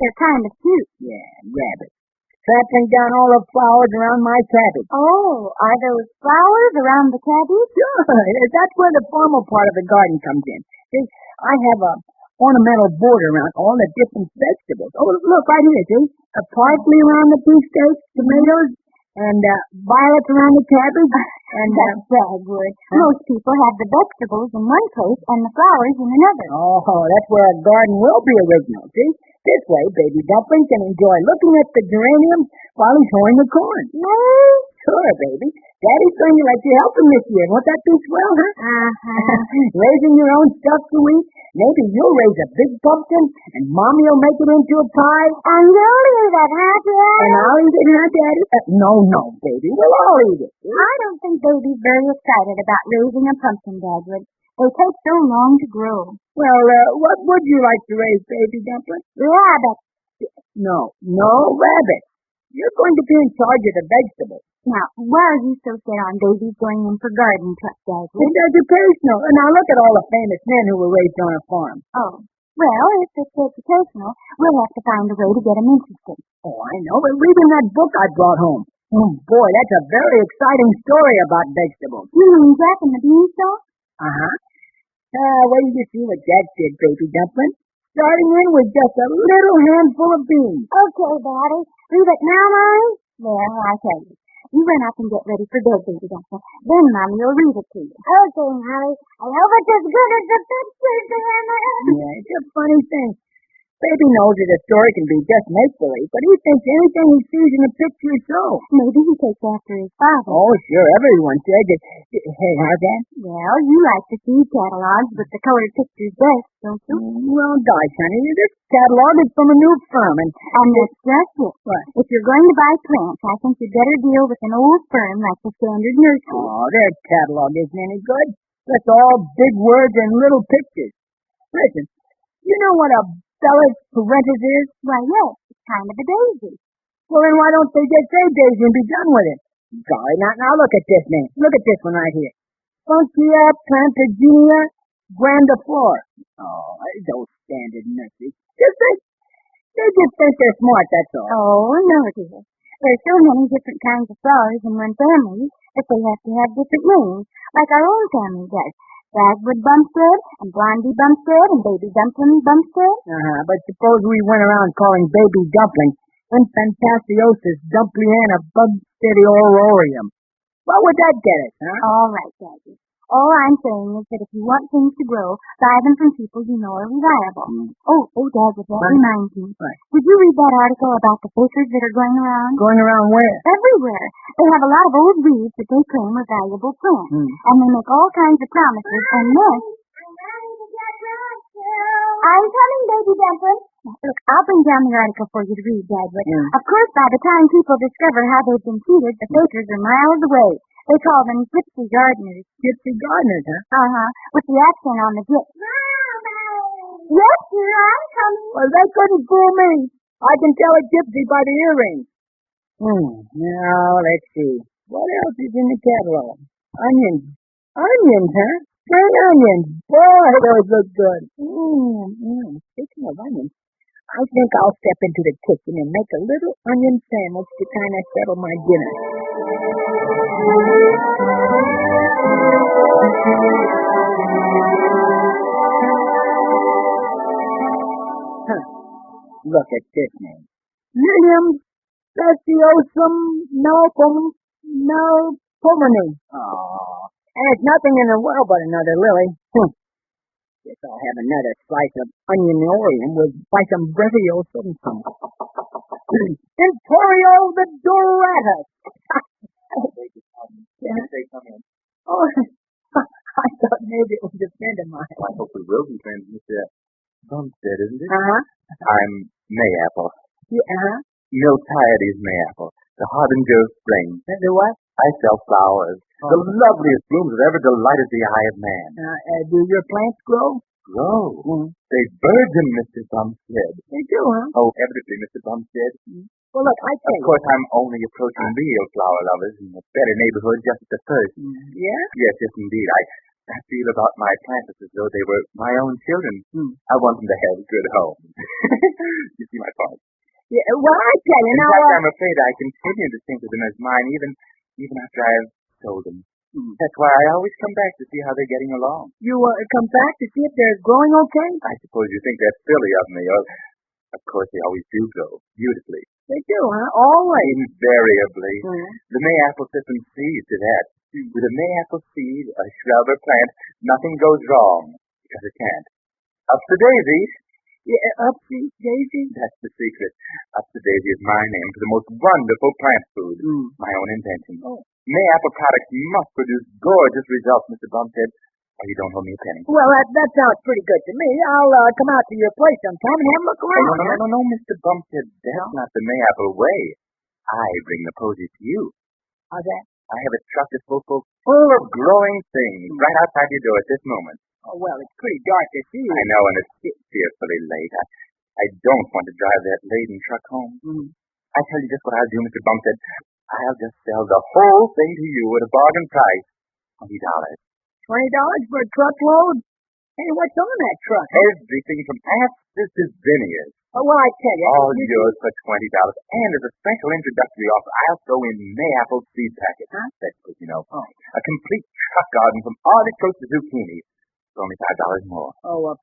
They're kind of cute. Yeah, rabbits. Trampling down all the flowers around my cabbage. Oh, are those flowers around the cabbage? Sure. That's where the formal part of the garden comes in. See, I have a ornamental border around all the different vegetables. Oh, look, right here, see? A parsley around the beefsteaks, tomatoes, and violets around the cabbage. And that's Dagwood. Most people have the vegetables in one place and the flowers in another. Oh, that's where a garden will be original, see? This way, Baby Dumpling can enjoy looking at the geraniums while he's hoeing the corn. No? Sure, baby. Daddy's going to let you help him this year. Won't that be swell, huh? Uh-huh. Raising your own stuff to eat. Maybe you'll raise a big pumpkin, and Mommy will make it into a pie. And you'll eat it, huh, Daddy? And I'll eat it, huh, Daddy? No, baby. We'll all eat it. I don't think Baby's very excited about raising a pumpkin, Dagwood. They take so long to grow. Well, what would you like to raise, Baby Dumpling? Rabbit. No, rabbit. You're going to be in charge of the vegetables. Now, why are you so set on Baby's going in for garden truck, Dagwood? It's educational. And now look at all the famous men who were raised on a farm. Oh, well, if it's educational, we'll have to find a way to get them interested. Oh, I know. But read in that book I brought home. Oh, boy, that's a very exciting story about vegetables. You mean Jack and the Beanstalk? Uh-huh. Wait till you see what Jack did, Baby Dumpling. Starting in with just a little handful of beans. Okay, Daddy. Read it now, Mommy? Well, I'll tell you. You run up and get ready for bed, Baby Dumpling. Then Mommy will read it to you. Okay, Molly. I hope it's as good as the pictures, Grandma. Yeah, it's a funny thing. Baby knows that a story can be just make-believe, but he thinks anything he sees in a picture is so. Maybe he takes after his father. Oh, sure. Everyone said that. Hey, how's that? Well, you like to see catalogs with the colored pictures best, don't you? Well, gosh, honey, this catalog is from a new firm, and that's just it. What? If you're going to buy plants, I think you'd better deal with an old firm like the Standard Nursery. Oh, their catalog isn't any good. That's all big words and little pictures. Listen, you know what a Bella's parentis is? Why, yes, it's kind of a daisy. Well, then why don't they just say daisy and be done with it? Golly, now look at this name. Look at this one right here. Funkia Plantaginia grandiflora. Oh, those Standard Nurseries. They just think they're smart, that's all. Oh, no, dear. There's so many different kinds of flowers in one family that they have to have different names, like our own family does. Dagwood Bumstead, and Blondie Bumstead, and Baby Dumpling Bumstead. But suppose we went around calling Baby Dumpling Infantasiosis Dumpliana Bugsteadiororium. What would that get us, huh? All right, Daddy. All I'm saying is that if you want things to grow, buy them from people you know are reliable. Oh, Dagwood, that reminds me. Right. Did you read that article about the fakers that are going around? Going around where? Everywhere. They have a lot of old weeds that they claim are valuable plants. And they make all kinds of promises, and then... I'm coming, Baby Dumpling. Look, I'll bring down the article for you to read, Dagwood. Of course, by the time people discover how they've been cheated, the fakers are miles away. They call them gypsy gardeners. Gypsy gardeners, huh? Uh-huh. With the accent on the gyp. Yes, dear, I'm coming. Well, they couldn't fool me. I can tell a gypsy by the earrings. Now, let's see. What else is in the catalog? Onions. Onions, huh? Spring onions. Boy, those look good. Speaking of onions, I think I'll step into the kitchen and make a little onion sandwich to kind of settle my dinner. Look at this name. William Speciosum Melpomene. Oh, and it's nothing in the world but another lily. Guess I'll have another slice of onioniorium with Bisombreviosum. Emporio the Doratus. Oh, I thought maybe it was a friend of mine. I hope we will be friends, Mr. Bumstead, isn't it? Uh-huh. I'm Mayapple. Yeah, Miltiades Mayapple, the harbinger of spring. The what? I sell flowers. The loveliest blooms that ever delighted the eye of man. Do your plants grow? Grow? They burden, Mr. Bumstead. They do, huh? Oh, evidently, Mr. Bumstead. Well, look, I tell you. Of course, I'm only approaching real flower lovers in a better neighborhood just at the first. Yeah? Yes, indeed. I feel about my plants as though they were my own children. I want them to have a good home. You see my point? Yeah, well, I tell you In now. fact, I'm afraid I continue to think of them as mine even after I've sold them. That's why I always come back to see how they're getting along. You come back to see if they're growing okay? I suppose you think that's silly of me. Of course, they always do grow beautifully. They do, huh? Always. Invariably. The Mayapple system sees to that. With a Mayapple seed, a shrub or plant, nothing goes wrong, because it can't. Up to daisies. Yeah, Upsy Daisy? That's the secret. Up to daisy is my name for the most wonderful plant food. My own invention. Mayapple products must produce gorgeous results, Mr. Bumstead, or you don't owe me a penny. Well, that sounds pretty good to me. I'll come out to your place sometime and have a look around. No, Mr. Bumstead. That's not the Mayapple way. I bring the posies to you. How's that? I have a truck that's full of growing things right outside your door at this moment. Oh, well, it's pretty dark to see. I know, and it's fearfully late. I don't want to drive that laden truck home. I tell you just what I'll do, Mr. Bumstead. I'll just sell the whole thing to you at a bargain price. $20. $20 for a truckload? Hey, what's on that truck? Everything from asters to zinnias. Oh, well, I tell you. All yours for $20. And as a special introductory offer, I'll throw in Mayapple seed packets. Vegetables, you know. A complete truck garden from artichokes to zucchini. It's only $5 more. Oh, $5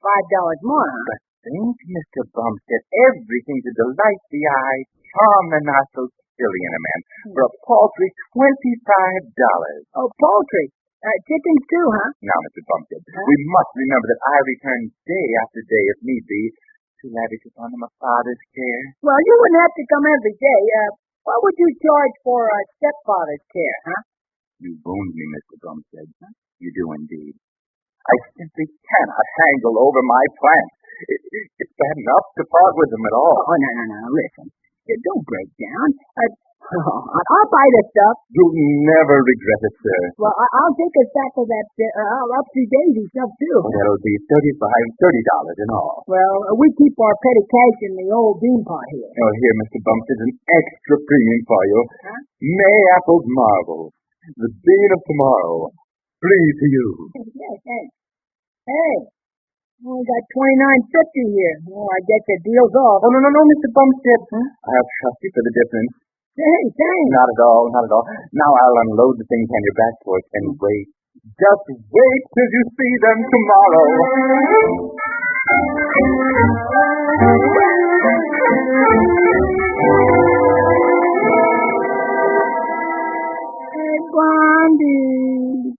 more, huh? But think, Mr. Bumstead, everything to delight the eye, charm the nostrils, silly in a man, for a paltry $25. Oh, paltry. Chickens too, huh? Now, Mr. Bumstead, we must remember that I return day after day, if need be, to lavish upon them a father's care. Well, you wouldn't have to come every day. What would you charge for a stepfather's care, huh? You wound me, Mr. Bumstead. You do indeed. I simply cannot haggle over my plants. It's bad enough to part with them at all. Oh, no. Listen. Don't break down. I'll buy the stuff. You'll never regret it, sir. Well, I'll take a sack of that Upsy Daisy stuff, too. Well, that'll be $30 in all. Well, we keep our petty cash in the old bean pot here. Oh, here, Mr. Bumstead, an extra premium for you. Mayapple Marvel, the bean of tomorrow. Free to you. Yes, thanks. Hey. We got $29.50 here. Oh, I guess the deal's off. Oh, no, Mr. Bumstead. I'll trust you for the difference. Hey, thanks. Not at all. Now I'll unload the things on your back porch and wait. Just wait till you see them tomorrow. Hey, Blondie.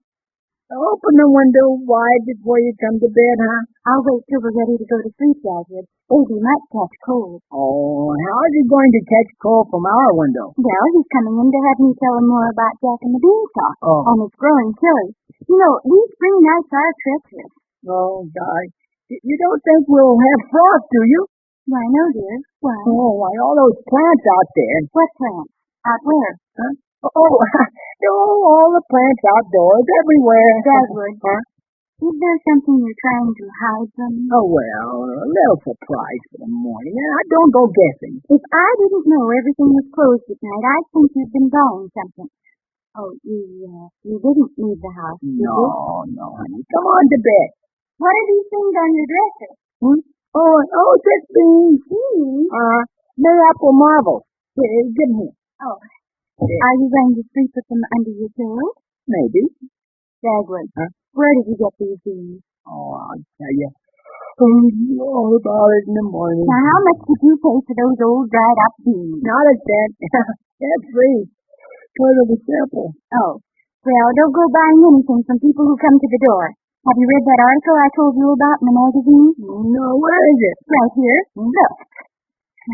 Open the window wide before you come to bed, huh? I'll wait till we're ready to go to sleep, Dagwood. Baby might catch cold. Oh, how is he going to catch cold from our window? Well, he's coming in to have me tell him more about Jack and the Beanstalk. Oh. And it's growing chilly. You know, these spring nights are treacherous. Oh, God. You don't think we'll have frost, do you? Why, no, dear. Why? Oh, why, all those plants out there. What plants? Out where? Huh? All the plants outdoors, everywhere. Dagwood. Huh? Is there something you're trying to hide from me? Oh, well, a little surprise for the morning. I don't go guessing. If I didn't know everything was closed at night, I'd think you'd been buying something. Oh, you didn't leave the house, did you? No, honey. Come on to bed. What are these things on your dresser? Oh, just beans. Mayapple Marvel. Here, give me. Oh. Yeah. Are you going to sleep with them under your pillow? Maybe. Dagwood, where did you get these beans? Oh, I'll tell you all about it in the morning. Now, how much did you pay for those old dried-up beans? Not a cent. That's free. Part of the sample. Oh. Well, don't go buying anything from people who come to the door. Have you read that article I told you about in the magazine? No, where is it? Right here. Look.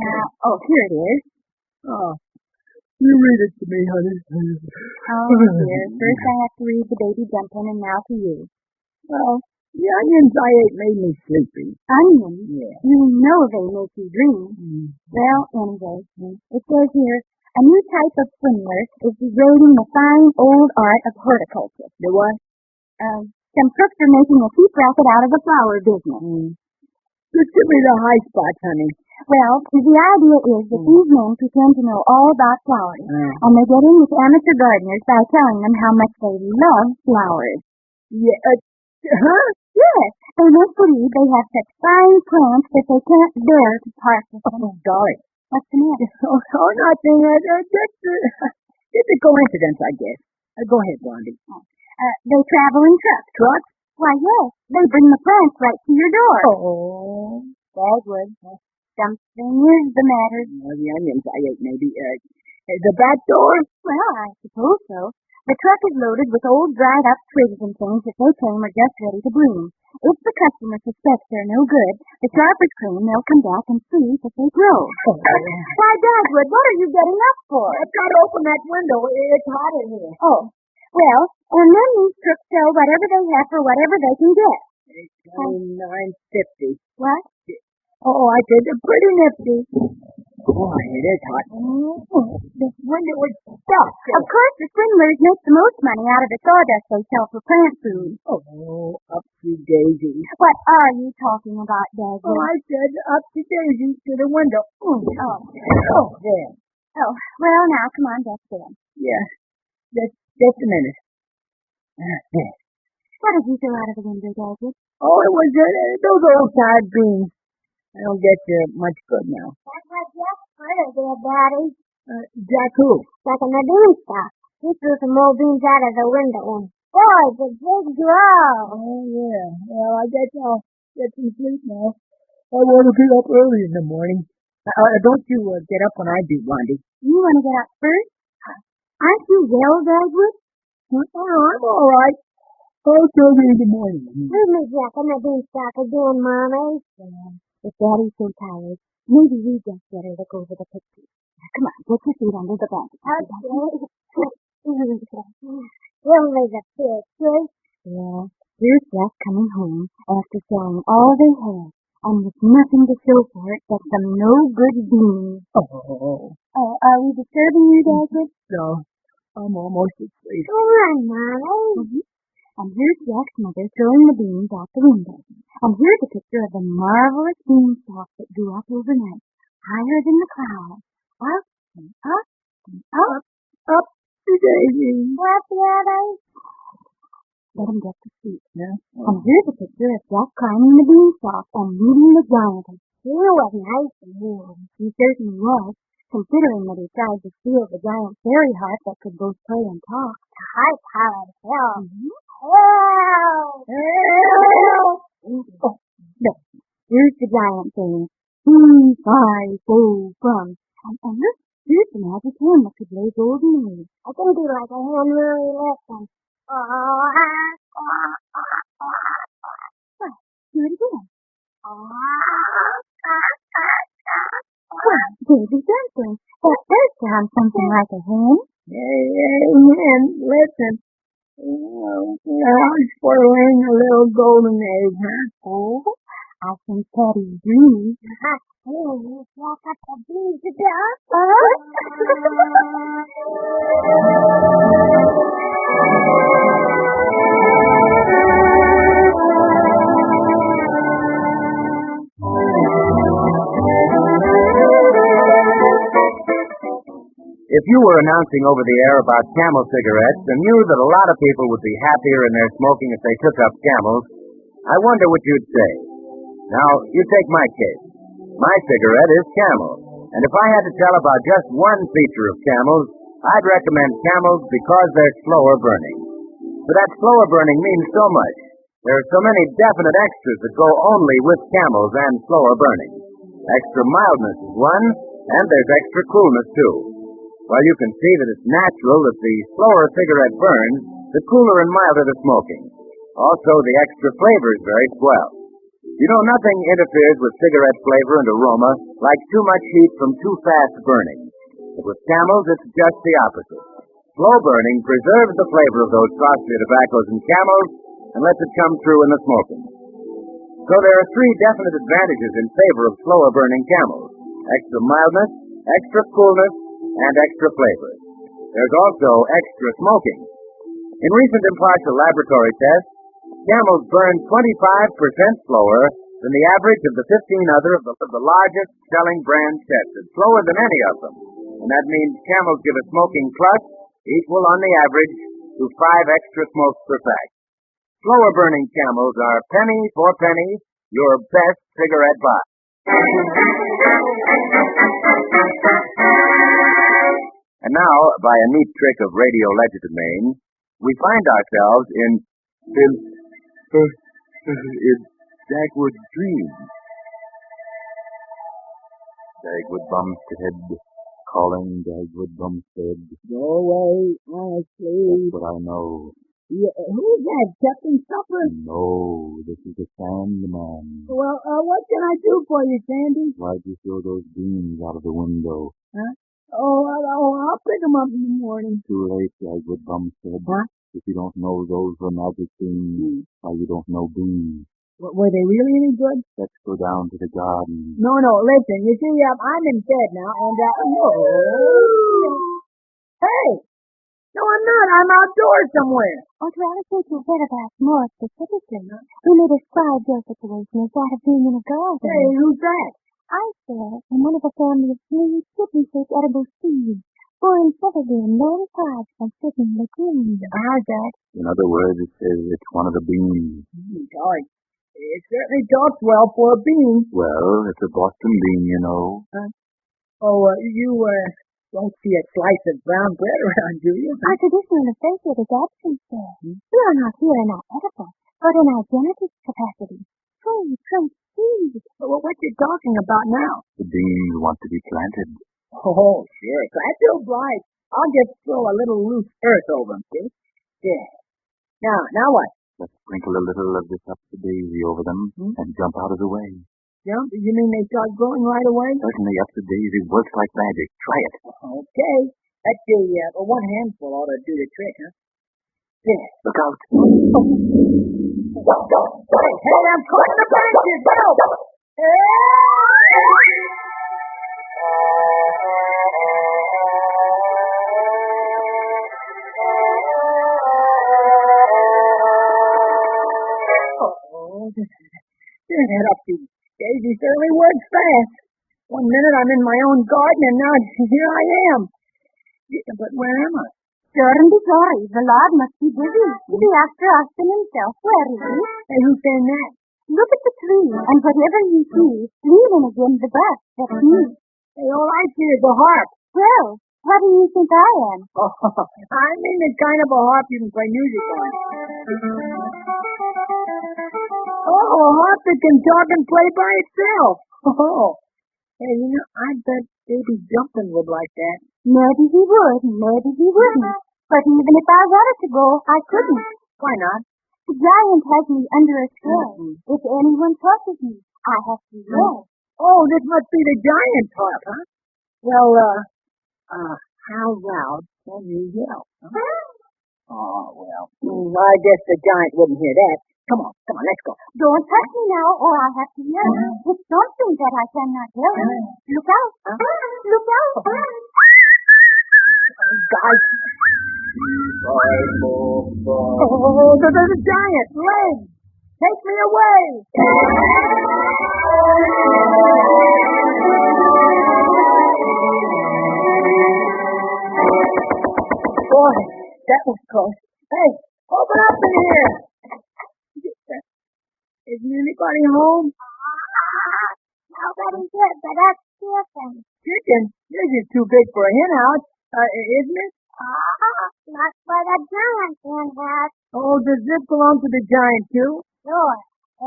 Now, here it is. Oh. You read it to me, honey. Oh, dear. First I have to read the baby dumpling, and now to you. Well, the onions I ate made me sleepy. Onions? Yeah. You know they make you dream. Well, anyway, it says here, a new type of swindler is eroding the fine old art of horticulture. The what? Some crooks are making a cheap racket out of the flower business. Just give me the high spots, honey. Well, the idea is that these men pretend to know all about flowers, and they get in with amateur gardeners by telling them how much they love flowers. Yeah, huh? Yes, they make believe they have such fine plants that they can't bear to part with them. Oh, golly. What's the matter? Oh, nothing. It's a coincidence, I guess. Go ahead, Blondie. They travel in trucks. Trucks? Why, yes. They bring the plants right to your door. Oh. Dagwood. Something is the matter. Well, the onions I ate, maybe. The back door? Well, I suppose so. The truck is loaded with old dried-up twigs and things that they claim are just ready to bloom. If the customer suspects they're no good, the sharpers claim they'll come back and see if they grow. Why, Dagwood, what are you getting up for? I've got to open that window. It's hot in here. Oh, well, and then these crooks sell whatever they have for whatever they can get. $29.50. What? Oh, I said they're pretty nifty. Boy, it is hot. This window is stuck. Of course, the swindlers make the most money out of the sawdust they sell for plant food. Oh, upsy daisy. What are you talking about, Dagwood? Oh, I said upsy daisy to the window. Oh, there. Oh, well, now, come on, that's it. Yeah, just a minute. What did you throw out of the window, Dagwood? Oh, it was those old side beans. I don't get you much good now. That's what Jack Furter did, Daddy. Jack who? Back in the beanstalk. He threw some old beans out of the window, and boy, did they grow. Oh, yeah. Well, I guess I'll get some sleep now. I want to get up early in the morning. Don't you get up when I do, Blondie. You want to get up first? Aren't you well, Dagwood? I'm all right. I'll tell you in the morning. Leave me, Jack, in the beanstalk again, Mommy. If Daddy's so tired, maybe we just better look over the pictures. Now, come on, get your feet under the blanket. Give me the pictures. Yeah, here's Jack coming home after selling all they had, and with nothing to show for it but some no-good beans. Oh. Are we disturbing you, Dagwood? No, I'm almost asleep. Go on, Mommy. And here's Jack's mother throwing the beans out the window. And here's a picture of the marvelous beanstalk that grew up overnight, higher than the clouds. Up and up and up. Up to daisy. What, Daddy? Let him get to sleep. Yeah. And here's a picture of Jack climbing the beanstalk and meeting the giant. He was nice and warm. He certainly was, considering that he tried to steal the giant fairy harp that could both play and talk. The harp hollered help. Help! Help! Oh, look, here's the giant saying, 2, 5, 4, from. And look, here's the magic hand that could lay golden eggs. I can do like a hen really listen. Do it again. Well, baby dumpling, that does sound something like a hen. Hey, hen, listen. How's for laying a little golden egg, huh? Oh, I think Patty's dreaming. Oh, walk up the beans to death. If you were announcing over the air about Camel cigarettes and knew that a lot of people would be happier in their smoking if they took up Camels, I wonder what you'd say. Now, you take my case. My cigarette is Camel, and if I had to tell about just one feature of Camels, I'd recommend Camels because they're slower burning. But that slower burning means so much. There are so many definite extras that go only with Camels and slower burning. Extra mildness is one, and there's extra coolness too. While you can see that it's natural that the slower a cigarette burns, the cooler and milder the smoking. Also, the extra flavor is very swell. You know, nothing interferes with cigarette flavor and aroma like too much heat from too fast burning. But with Camels, it's just the opposite. Slow burning preserves the flavor of those costly tobaccos and Camels and lets it come through in the smoking. So there are 3 definite advantages in favor of slower burning Camels: extra mildness, extra coolness, and extra flavor. There's also extra smoking. In recent impartial laboratory tests, Camels burn 25% slower than the average of the 15 other of the largest selling brand sets. It's slower than any of them. And that means Camels give a smoking plus equal on the average to 5 extra smokes per pack. Slower burning Camels are penny for penny your best cigarette buy. And now, by a neat trick of radio legerdemain, we find ourselves in Dagwood's dream. Dagwood Bumstead, calling Dagwood Bumstead. Go away, honestly. That's what I know. Yeah, who's that, Captain Supper? No, this is the Sandman. Well, what can I do for you, Sandy? Why'd you throw those beans out of the window? Huh? I'll pick them up in the morning. Too late, Dagwood Bumstead. Huh? If you don't know those were magic beans, why you don't know beans. Were they really any good? Let's go down to the garden. No, listen. You see, I'm in bed now, and, Hey! No, I'm not. I'm outdoors somewhere. Autry, I think you'd better ask more specifically. We may describe your situation as that of being in a garden. Hey, who's that? I said, in one of a family of 3 kidney-shaped edible seeds, born separately in known tribes by certain McGee. How's that? In other words, it says it's one of the beans. Golly, it certainly talks well for a bean. Well, it's a Boston bean, you know. Huh? Oh, you don't see a slice of brown bread around, do you? Our traditional associate is absent, sir. We are not here in our edible, but in our genetic capacity. Pray, please. Well, what you talking about now? The beans want to be planted. Oh, sure. Glad to oblige. I'll just throw a little loose earth over them, see? Yeah. Now what? Let's sprinkle a little of this up-to-daisy over them and jump out of the way. Jump? You mean they start growing right away? Certainly, up-to-daisy works like magic. Try it. Okay. Let's see. One handful ought to do the trick, huh? There. Look out. Hey, I'm caught in the branches. Help! That up-to-daisy certainly works fast. 1 minute I'm in my own garden, and now here I am. But where am I? Don't be sorry. The Lord must be busy. Be after Austin himself. Where is he? Hey, who's saying that? Look at the tree, and whatever you see, leave in again the bus. That's me. Hey, all I see is a harp. Well, what do you think I am? Oh, I mean the kind of a harp you can play music on. Oh, a harp that can talk and play by itself. Oh. Hey, I bet Baby Jumpin' would like that. Maybe he would, maybe he wouldn't. But even if I wanted to go, I couldn't. Why not? The giant has me under a spell. If anyone touches me, I have to go. Oh, this must be the giant harp, huh? Well, how loud can you yell? Huh? Oh, well, I guess the giant wouldn't hear that. Come on, let's go. Don't touch me now, or I'll have to yell. It's something that I cannot yell. Look out. Look out. Guys. Oh, there's a giant. Legs. Take me away. Boy, that was close. Hey, open up in here. Isn't anybody home? Nobody's here, but that's chicken. Chicken? This is too big for a hen house, isn't it? Not for the giant hen house. Oh, does this belong to the giant, too? Sure.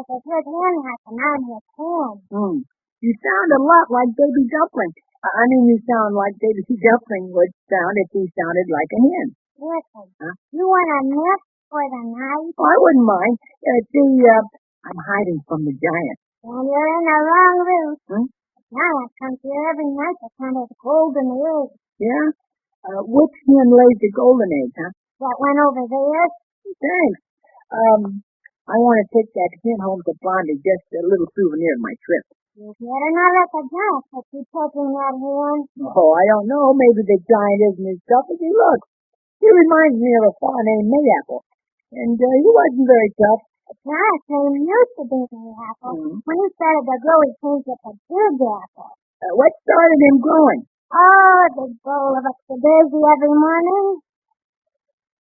It's a good hen house, and I'm his hen. You sound a lot like Baby Dumpling. I mean, you sound like Baby Dumpling would sound if he sounded like a hen. Listen, you want a nest for the night? Oh, I wouldn't mind. I'm hiding from the giant. Then you're in the wrong route. The giant comes here every night to count his golden eggs. Yeah? Which hen lays the golden eggs, huh? That one over there? Thanks. I want to take that hen home to Blondie, just a little souvenir of my trip. You better not let the giant catch you taking that hen. Oh, I don't know. Maybe the giant isn't as tough as he looks. He reminds me of a fellow named Mayapple. And he wasn't very tough. Clarence name used to be the apple. When he started to grow, he changed it to Big Apple. What started him growing? Oh, the bowl of Upsy Daisy every morning.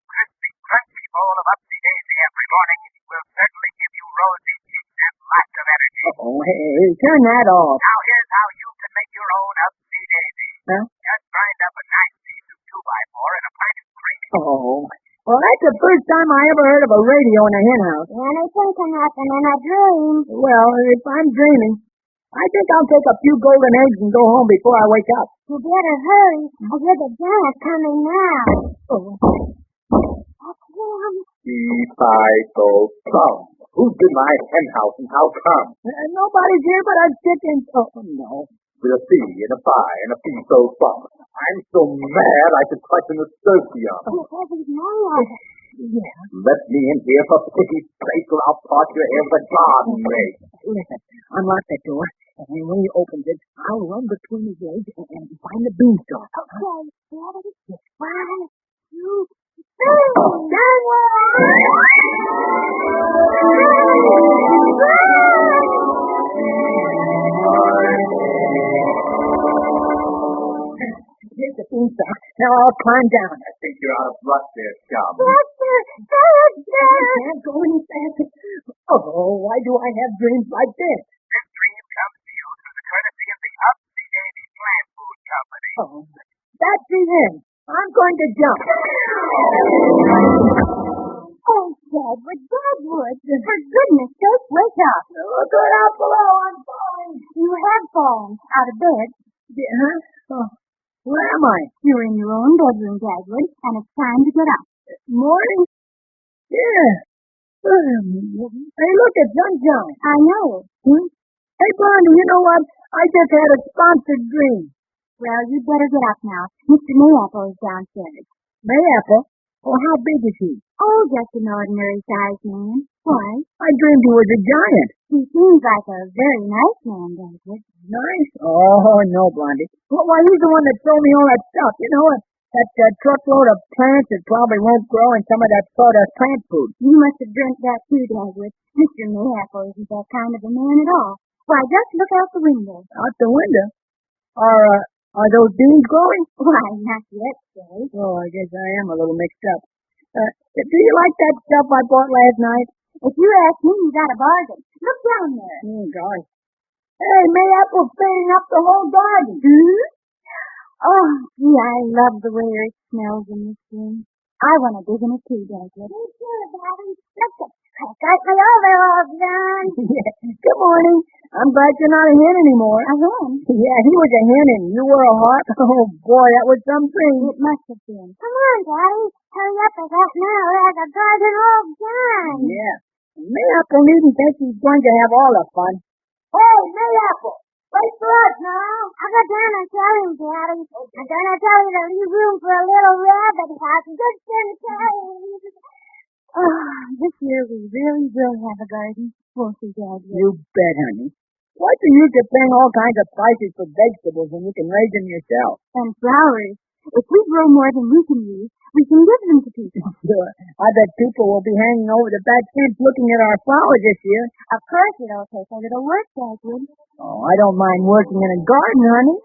Crunchy bowl of Upsy Daisy every morning will certainly give you rosy cheeks and lots of energy. Oh, hey, turn that off. Now here's how you can make your own Upsy Daisy. Huh? Just grind up a nice piece of 2x4 in a pint of cream. Oh, well, that's the first time I ever heard of a radio in a hen house. Anything can happen in a dream. Well, if I'm dreaming, I think I'll take a few golden eggs and go home before I wake up. You better hurry. I hear the giant coming now. Oh. That's him. E-5-O plum. Who's in my hen house and how come? Nobody's here but a chicken. Oh, no. With a C and a phi and a P-so plum. I'm so mad I could touch an associum. Yeah. Let me in here for pity's sake or I'll part your hair with a garden rake. Listen, unlock that door, and when he opens it, I'll run between his legs and find the beanstalk. Okay, ready? 1, 2, 3. Here's the beanstalk. Now I'll climb down. I think you're out of luck there, chum. Faster! I can't go any faster. Oh, why do I have dreams like this? This dream comes to you through the courtesy of the Upsy Daisy Plant Food Company. Oh, that's the end. I'm going to jump. Oh, Dagwood, Dagwood. For goodness sake, wake up. Look out below. I'm falling. You have fallen out of bed. Huh? Oh, where am I? You're in your own bedroom, Dagwood, and it's time to get up. Morning? Yeah. Hey, look, it's sunshine. I know. Hey, Blondie, you know what? I just had a sponsored dream. Well, you'd better get up now. Mr. Mayapple is downstairs. Mayapple? Oh, how big is he? Oh, just an ordinary-sized man. Why? I dreamed he was a giant. He seems like a very nice man, Dagwood. Nice? Oh, no, Blondie. Well, why, he's the one that sold me all that stuff. You know what? That truckload of plants that probably won't grow in some of that sawdust plant food. You must have dreamt that too, Dagwood. Mr. Mayapple isn't that kind of a man at all. Why, just look out the window. Out the window? Are those beans growing? Why, not yet, Dave. Oh, I guess I am a little mixed up. Do you like that stuff I bought last night? If you ask me, you got a bargain. Look down there. Oh, gosh. Hey, Mayapple's filling up the whole garden. Oh, gee, I love the way it smells in this room. I want to dig in it too, Dagwood. Me too, Daddy. Look at got my overalls done. Yeah. Good morning. I'm glad you're not a hen anymore. A hen? Yeah, he was a hen and you were a hawk. Oh, boy, that was something. It must have been. Come on, Daddy. Hurry up, I got now. There's a garden all done. Yeah. Mayapple needn't think he's going to have all the fun. Hey, Mayapple, wait for us now. I'll go down and tell him, Daddy. I'm going to tell you to leave room for a little rabbit house just in case. Oh, this year we really will have a garden, won't we, Dad? You bet, honey. What's the use of paying all kinds of prices for vegetables when you can raise them yourself? And flowers. If we grow more than we can use, we can give them to people. Sure. I bet people will be hanging over the back fence looking at our flowers this year. Of course it'll take a little work, Dagwood. Oh, I don't mind working in a garden, honey.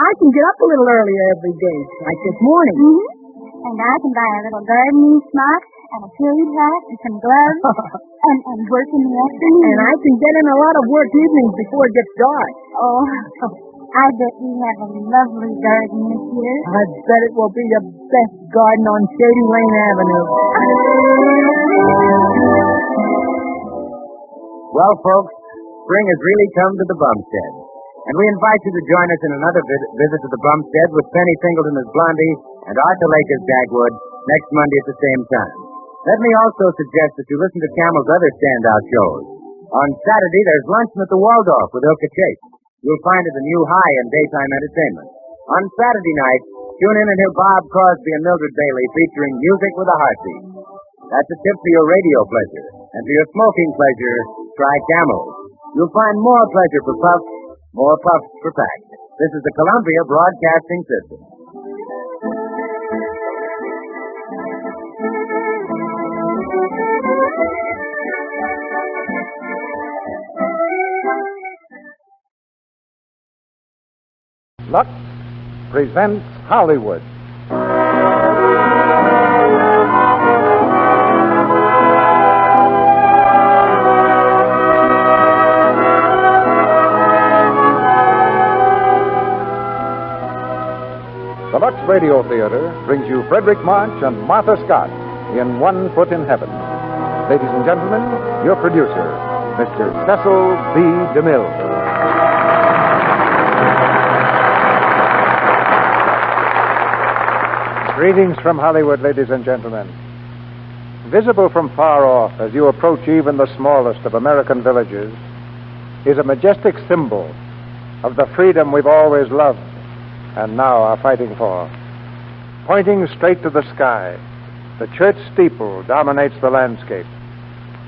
I can get up a little earlier every day, like this morning. Mm-hmm. And I can buy a little gardening smock and a period hat and some gloves and work in the afternoon. And I can get in a lot of work evenings before it gets dark. Oh, I bet we have a lovely garden this year. I bet it will be the best garden on Shady Lane Avenue. Well, folks, spring has really come to the Bumstead. And we invite you to join us in another visit to the Bumstead with Penny Singleton as Blondie and Arthur Lake as Dagwood next Monday at the same time. Let me also suggest that you listen to Camel's other standout shows. On Saturday, there's Luncheon at the Waldorf with Ilka Chase. You'll find it a new high in daytime entertainment. On Saturday night, tune in and hear Bob Crosby and Mildred Bailey featuring Music with a Heartbeat. That's a tip for your radio pleasure. And for your smoking pleasure, try Camels. You'll find more pleasure for puffs, more puffs for packs. This is the Columbia Broadcasting System. Lux presents Hollywood. The Lux Radio Theater brings you Frederick March and Martha Scott in One Foot in Heaven. Ladies and gentlemen, your producer, Mr. Cecil B. DeMille. Greetings from Hollywood, ladies and gentlemen. Visible from far off as you approach even the smallest of American villages is a majestic symbol of the freedom we've always loved and now are fighting for. Pointing straight to the sky, the church steeple dominates the landscape,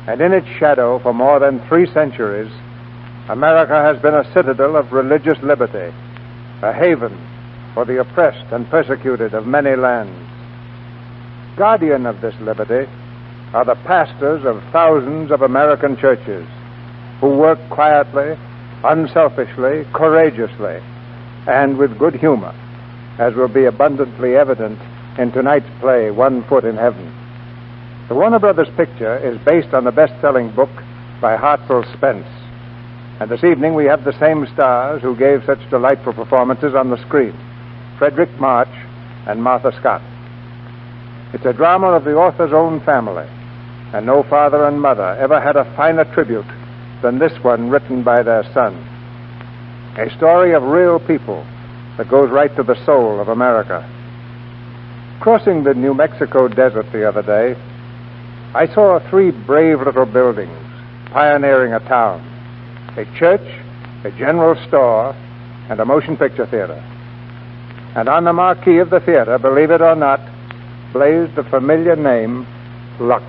and in its shadow for more than 3 centuries, America has been a citadel of religious liberty, a haven for the oppressed and persecuted of many lands. Guardian of this liberty are the pastors of thousands of American churches who work quietly, unselfishly, courageously, and with good humor, as will be abundantly evident in tonight's play, One Foot in Heaven. The Warner Brothers picture is based on the best-selling book by Hartzell Spence, and this evening we have the same stars who gave such delightful performances on the screen, Frederick March and Martha Scott. It's a drama of the author's own family, and no father and mother ever had a finer tribute than this one written by their son. A story of real people that goes right to the soul of America. Crossing the New Mexico desert the other day, I saw 3 brave little buildings pioneering a town: a church, a general store, and a motion picture theater. And on the marquee of the theater, believe it or not, blazed the familiar name, Lux.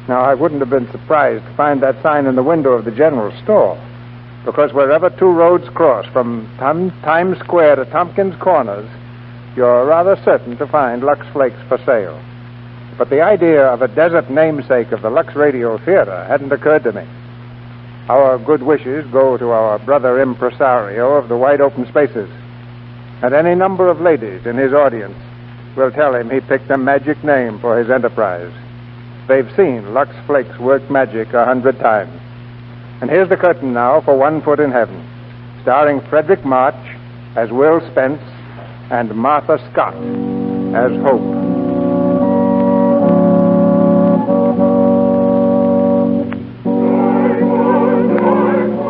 Now, I wouldn't have been surprised to find that sign in the window of the general store, because wherever 2 roads cross from Times Square to Tompkins Corners, you're rather certain to find Lux Flakes for sale. But the idea of a desert namesake of the Lux Radio Theater hadn't occurred to me. Our good wishes go to our brother impresario of the wide open spaces, and any number of ladies in his audience will tell him he picked a magic name for his enterprise. They've seen Lux Flakes work magic 100 times. And here's the curtain now for One Foot in Heaven, starring Frederick March as Will Spence and Martha Scott as Hope.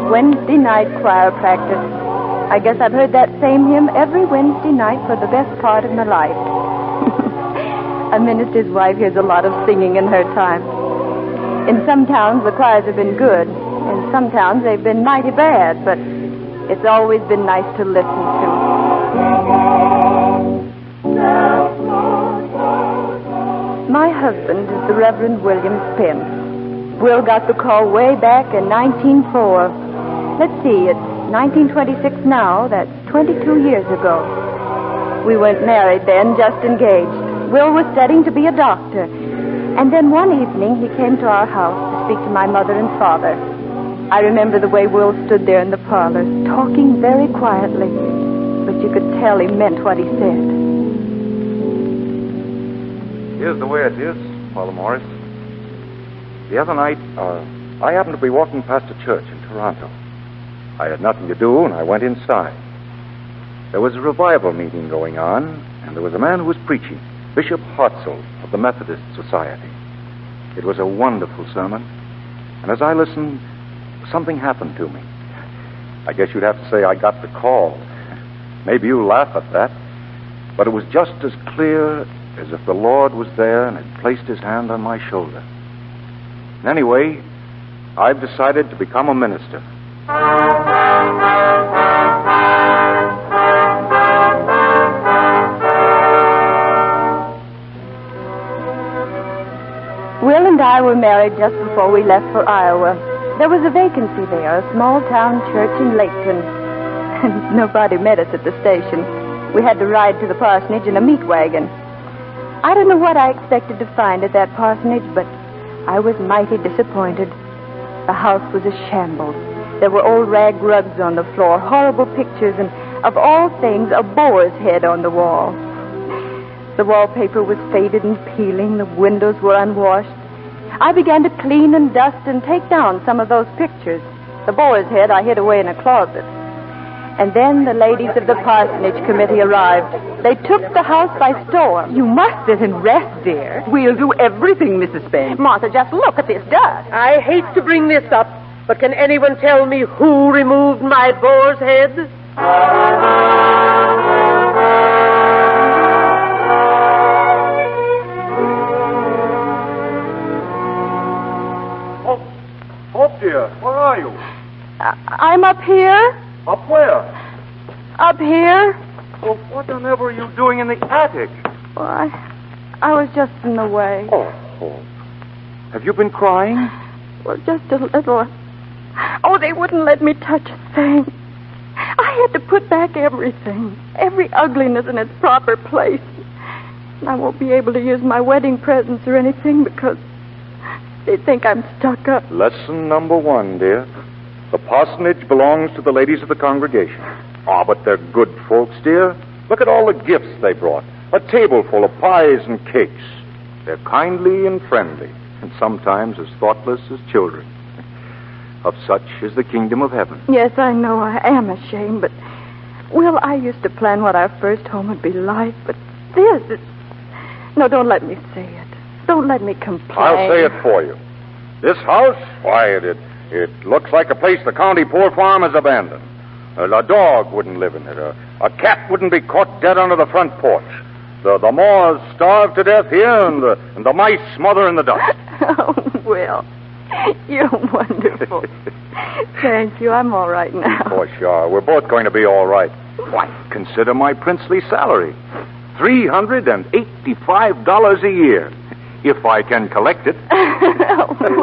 Wednesday night choir practice. I guess I've heard that same hymn every Wednesday night for the best part of my life. A minister's wife hears a lot of singing in her time. In some towns, the choirs have been good. In some towns, they've been mighty bad, but it's always been nice to listen to. My husband is the Reverend William Spence. Will got the call way back in 1904. Let's see, it's 1926 now. That's 22 years ago. We weren't married then, just engaged. Will was studying to be a doctor. And then one evening, he came to our house to speak to my mother and father. I remember the way Will stood there in the parlor, talking very quietly, but you could tell he meant what he said. Here's the way it is, Paula Morris. The other night, I happened to be walking past a church in Toronto. I had nothing to do, and I went inside. There was a revival meeting going on, and there was a man who was preaching, Bishop Hartzell of the Methodist Society. It was a wonderful sermon, and as I listened, something happened to me. I guess you'd have to say I got the call. Maybe you laugh at that, but it was just as clear as if the Lord was there and had placed his hand on my shoulder. And anyway, I've decided to become a minister. Will and I were married just before we left for Iowa. There was a vacancy there, a small-town church in Laketon. And nobody met us at the station. We had to ride to the parsonage in a meat wagon. I don't know what I expected to find at that parsonage, but I was mighty disappointed. The house was a shambles. There were old rag rugs on the floor, horrible pictures, and of all things, a boar's head on the wall. The wallpaper was faded and peeling. The windows were unwashed. I began to clean and dust and take down some of those pictures. The boar's head I hid away in a closet. And then the ladies of the parsonage committee arrived. They took the house by storm. You must sit and rest, dear. We'll do everything, Mrs. Spence. Martha, just look at this dust. I hate to bring this up, but can anyone tell me who removed my boar's head? Hope, dear, where are you? I'm up here. Up where? Up here. Well, what on earth are you doing in the attic? Well, I was just in the way. Oh, have you been crying? Well, just a little. Oh, they wouldn't let me touch a thing. I had to put back everything. Every ugliness in its proper place. And I won't be able to use my wedding presents or anything because they think I'm stuck up. Lesson number 1, dear. The parsonage belongs to the ladies of the congregation. Ah, but they're good folks, dear. Look at all the gifts they brought. A table full of pies and cakes. They're kindly and friendly, and sometimes as thoughtless as children. Of such is the kingdom of heaven. Yes, I know I am ashamed, but... Will, I used to plan what our first home would be like, but this... No, don't let me say it. Don't let me complain. I'll say it for you. This house, why, it looks like a place the county poor farm has abandoned. A dog wouldn't live in it. A cat wouldn't be caught dead under the front porch. The moths starve to death here, and the mice smother in the dust. Oh, Will, you're wonderful. Thank you. I'm all right now. Of course you are. We're both going to be all right. Why, consider my princely salary. $385 a year, if I can collect it. Oh, Will.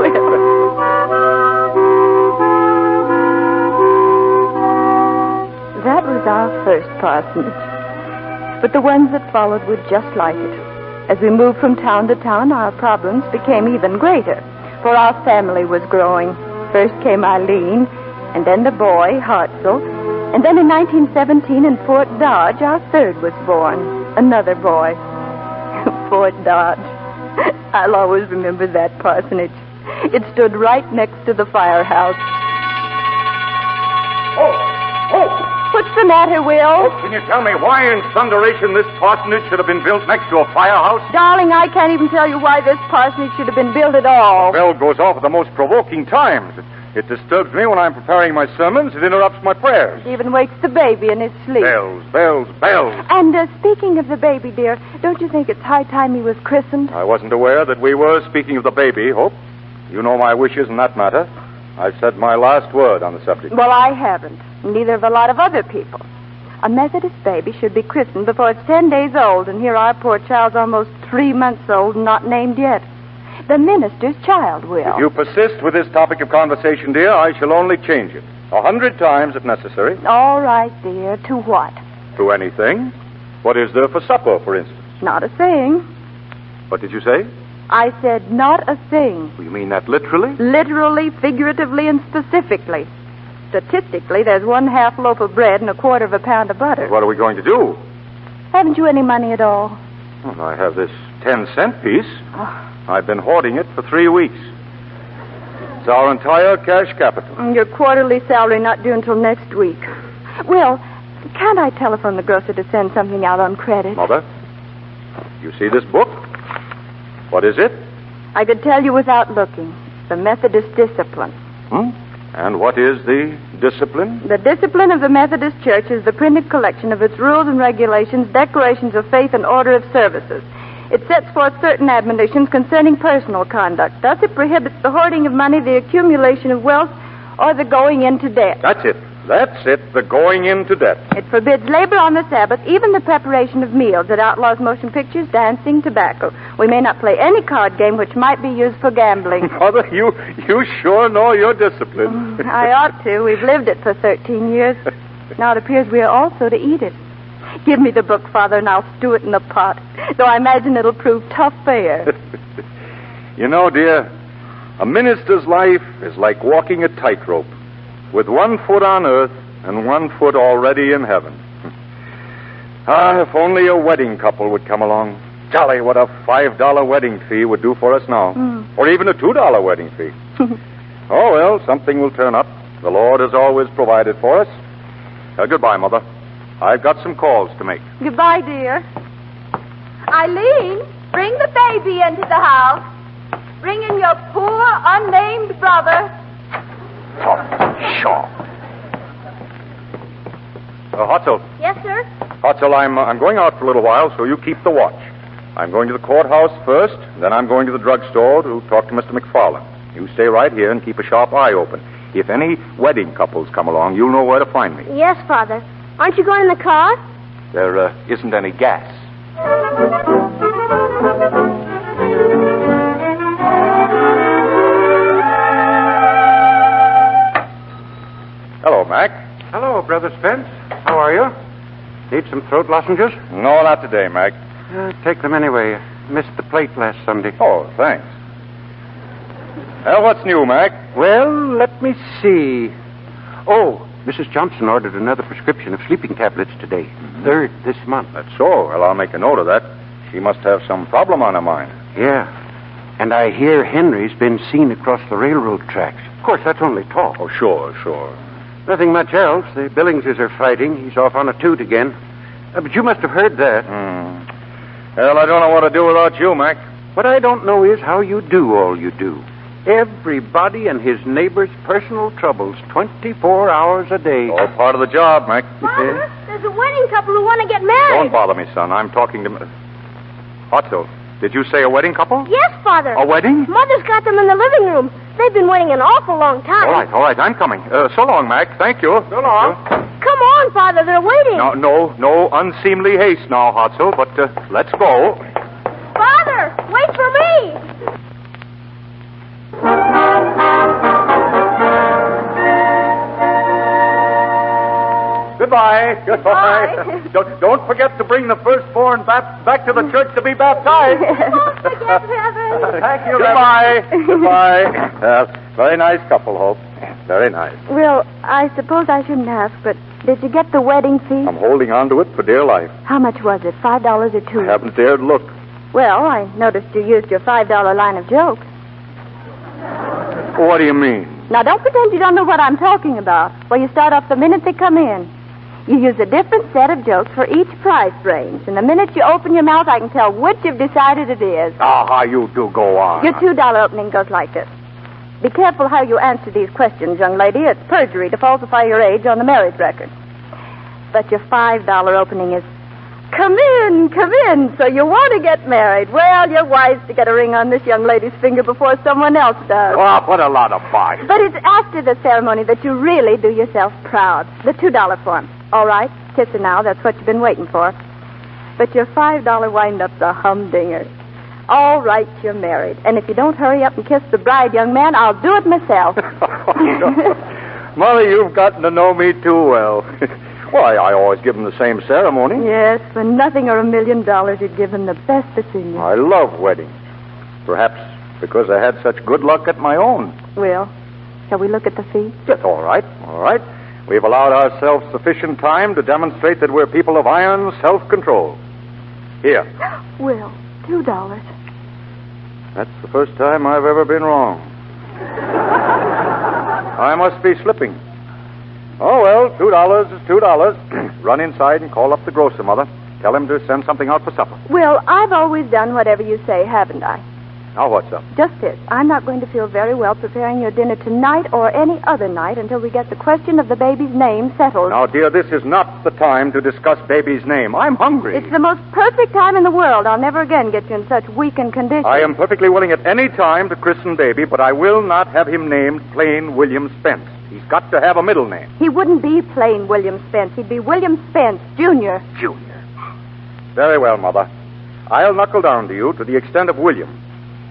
That was our first parsonage. But the ones that followed were just like it. As we moved from town to town, our problems became even greater, for our family was growing. First came Eileen, and then the boy, Hartzell, and then in 1917 in Fort Dodge, our third was born, another boy. Fort Dodge. I'll always remember that parsonage. It stood right next to the firehouse. Oh! What's the matter, Will? Oh, can you tell me why in thunderation this parsonage should have been built next to a firehouse? Darling, I can't even tell you why this parsonage should have been built at all. The bell goes off at the most provoking times. It disturbs me when I'm preparing my sermons. It interrupts my prayers. It even wakes the baby in his sleep. Bells, bells, bells. And speaking of the baby, dear, don't you think it's high time he was christened? I wasn't aware that we were speaking of the baby, Hope. You know my wishes in that matter. I've said my last word on the subject. Well, I haven't. Neither have a lot of other people. A Methodist baby should be christened before it's 10 days old, and here our poor child's almost 3 months old and not named yet. The minister's child, Will. If you persist with this topic of conversation, dear, I shall only change it. 100 times if necessary. All right, dear. To what? To anything. What is there for supper, for instance? Not a thing. What did you say? I said not a thing. You mean that literally? Literally, figuratively, and specifically. Statistically, there's 1/2 loaf of bread and 1/4 of a pound of butter. What are we going to do? Haven't you any money at all? Well, I have this 10-cent piece. Oh. I've been hoarding it for 3 weeks. It's our entire cash capital. Your quarterly salary not due until next week. Will, can't I telephone the grocer to send something out on credit? Mother, you see this book? What is it? I could tell you without looking. The Methodist Discipline. And what is the discipline? The discipline of the Methodist Church is the printed collection of its rules and regulations, declarations of faith, and order of services. It sets forth certain admonitions concerning personal conduct. Thus, it prohibits the hoarding of money, the accumulation of wealth, or the going into debt. That's it. The going into debt. It forbids labor on the Sabbath, even the preparation of meals. It outlaws motion pictures, dancing, tobacco. We may not play any card game which might be used for gambling. Mother, you sure know your discipline. I ought to. We've lived it for 13 years. Now it appears we are also to eat it. Give me the book, Father, and I'll stew it in the pot, though I imagine it'll prove tough fare. You know, dear, a minister's life is like walking a tightrope, with 1 foot on earth and 1 foot already in heaven. If only a wedding couple would come along. Golly, what a $5 wedding fee would do for us now. Or even a $2 wedding fee. Oh, well, something will turn up. The Lord has always provided for us. Goodbye, Mother. I've got some calls to make. Goodbye, dear. Eileen, bring the baby into the house. Bring in your poor, unnamed brother. Oh, sure. Hotzel. Yes, sir? Hotzel, I'm going out for a little while, so you keep the watch. I'm going to the courthouse first, then I'm going to the drugstore to talk to Mr. McFarland. You stay right here and keep a sharp eye open. If any wedding couples come along, you'll know where to find me. Yes, Father. Aren't you going in the car? There isn't any gas. Hello, Mac. Hello, Brother Spence. How are you? Need some throat lozenges? No, not today, Mac. Take them anyway. Missed the plate last Sunday. Oh, thanks. Well, what's new, Mac? Well, let me see. Oh, Mrs. Johnson ordered another prescription of sleeping tablets today. Third this month. That's so. Well, I'll make a note of that. She must have some problem on her mind. Yeah. And I hear Henry's been seen across the railroad tracks. Of course, that's only talk. Oh, sure. Nothing much else. The Billingses are fighting. He's off on a toot again. But you must have heard that. Well, I don't know what to do without you, Mac. What I don't know is how you do all you do. Everybody and his neighbor's personal troubles 24 hours a day. All part of the job, Mac. Father, there's a wedding couple who want to get married. Don't bother me, son. I'm talking to... Otto, did you say a wedding couple? Yes, Father. A wedding? Mother's got them in the living room. They've been waiting an awful long time. All right. I'm coming. So long, Mac. Thank you. So long. Come on, Father. They're waiting. No unseemly haste now, Hotzel, but let's go. Father, wait for me. Goodbye. Don't forget to bring the firstborn back to the church to be baptized. Don't forget, Reverend. Thank you, Goodbye. Very nice couple, Hope. Very nice. Well, I suppose I shouldn't ask, but did you get the wedding fee? I'm holding on to it for dear life. How much was it, $5 or $2? I haven't dared look. Well, I noticed you used your $5 line of jokes. What do you mean? Now, don't pretend you don't know what I'm talking about. Well, you start off the minute they come in. You use a different set of jokes for each price range. And the minute you open your mouth, I can tell which you've decided it is. How you do go on. Your $2 opening goes like this. Be careful how you answer these questions, young lady. It's perjury to falsify your age on the marriage record. But your $5 opening is, come in. So you want to get married. Well, you're wise to get a ring on this young lady's finger before someone else does. Oh, what a lot of fun. But it's after the ceremony that you really do yourself proud. The $2 form. All right, kiss her now. That's what you've been waiting for. But your $5 wind-up's a humdinger. All right, you're married. And if you don't hurry up and kiss the bride, young man, I'll do it myself. Mother, you've gotten to know me too well. Why, I always give them the same ceremony. Yes, for nothing or $1 million, you'd give them the best that's in you. I love weddings. Perhaps because I had such good luck at my own. Well, shall we look at the fee? Yes, all right. We've allowed ourselves sufficient time to demonstrate that we're people of iron self-control. Here. Will, $2. That's the first time I've ever been wrong. I must be slipping. Oh, well, $2 is $2. Run inside and call up the grocer, Mother. Tell him to send something out for supper. Well, I've always done whatever you say, haven't I? Now what's up? Just this. I'm not going to feel very well preparing your dinner tonight or any other night until we get the question of the baby's name settled. Now, dear, this is not the time to discuss baby's name. I'm hungry. It's the most perfect time in the world. I'll never again get you in such weakened condition. I am perfectly willing at any time to christen baby, but I will not have him named plain William Spence. He's got to have a middle name. He wouldn't be plain William Spence. He'd be William Spence, Jr. Very well, Mother. I'll knuckle down to you to the extent of William,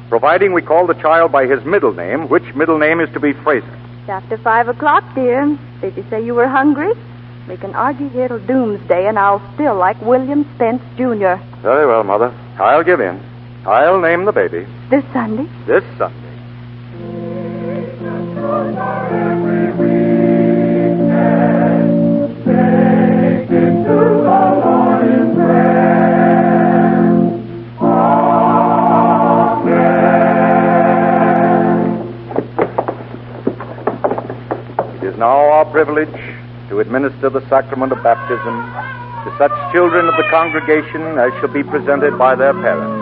providing we call the child by his middle name, which middle name is to be Fraser. It's after 5 o'clock, dear. Did you say you were hungry? We can argue here till doomsday, and I'll still like William Spence, Jr. Very well, Mother. I'll give in. I'll name the baby. This Sunday? This Sunday. Take it to the Lord in privilege to administer the sacrament of baptism to such children of the congregation as shall be presented by their parents.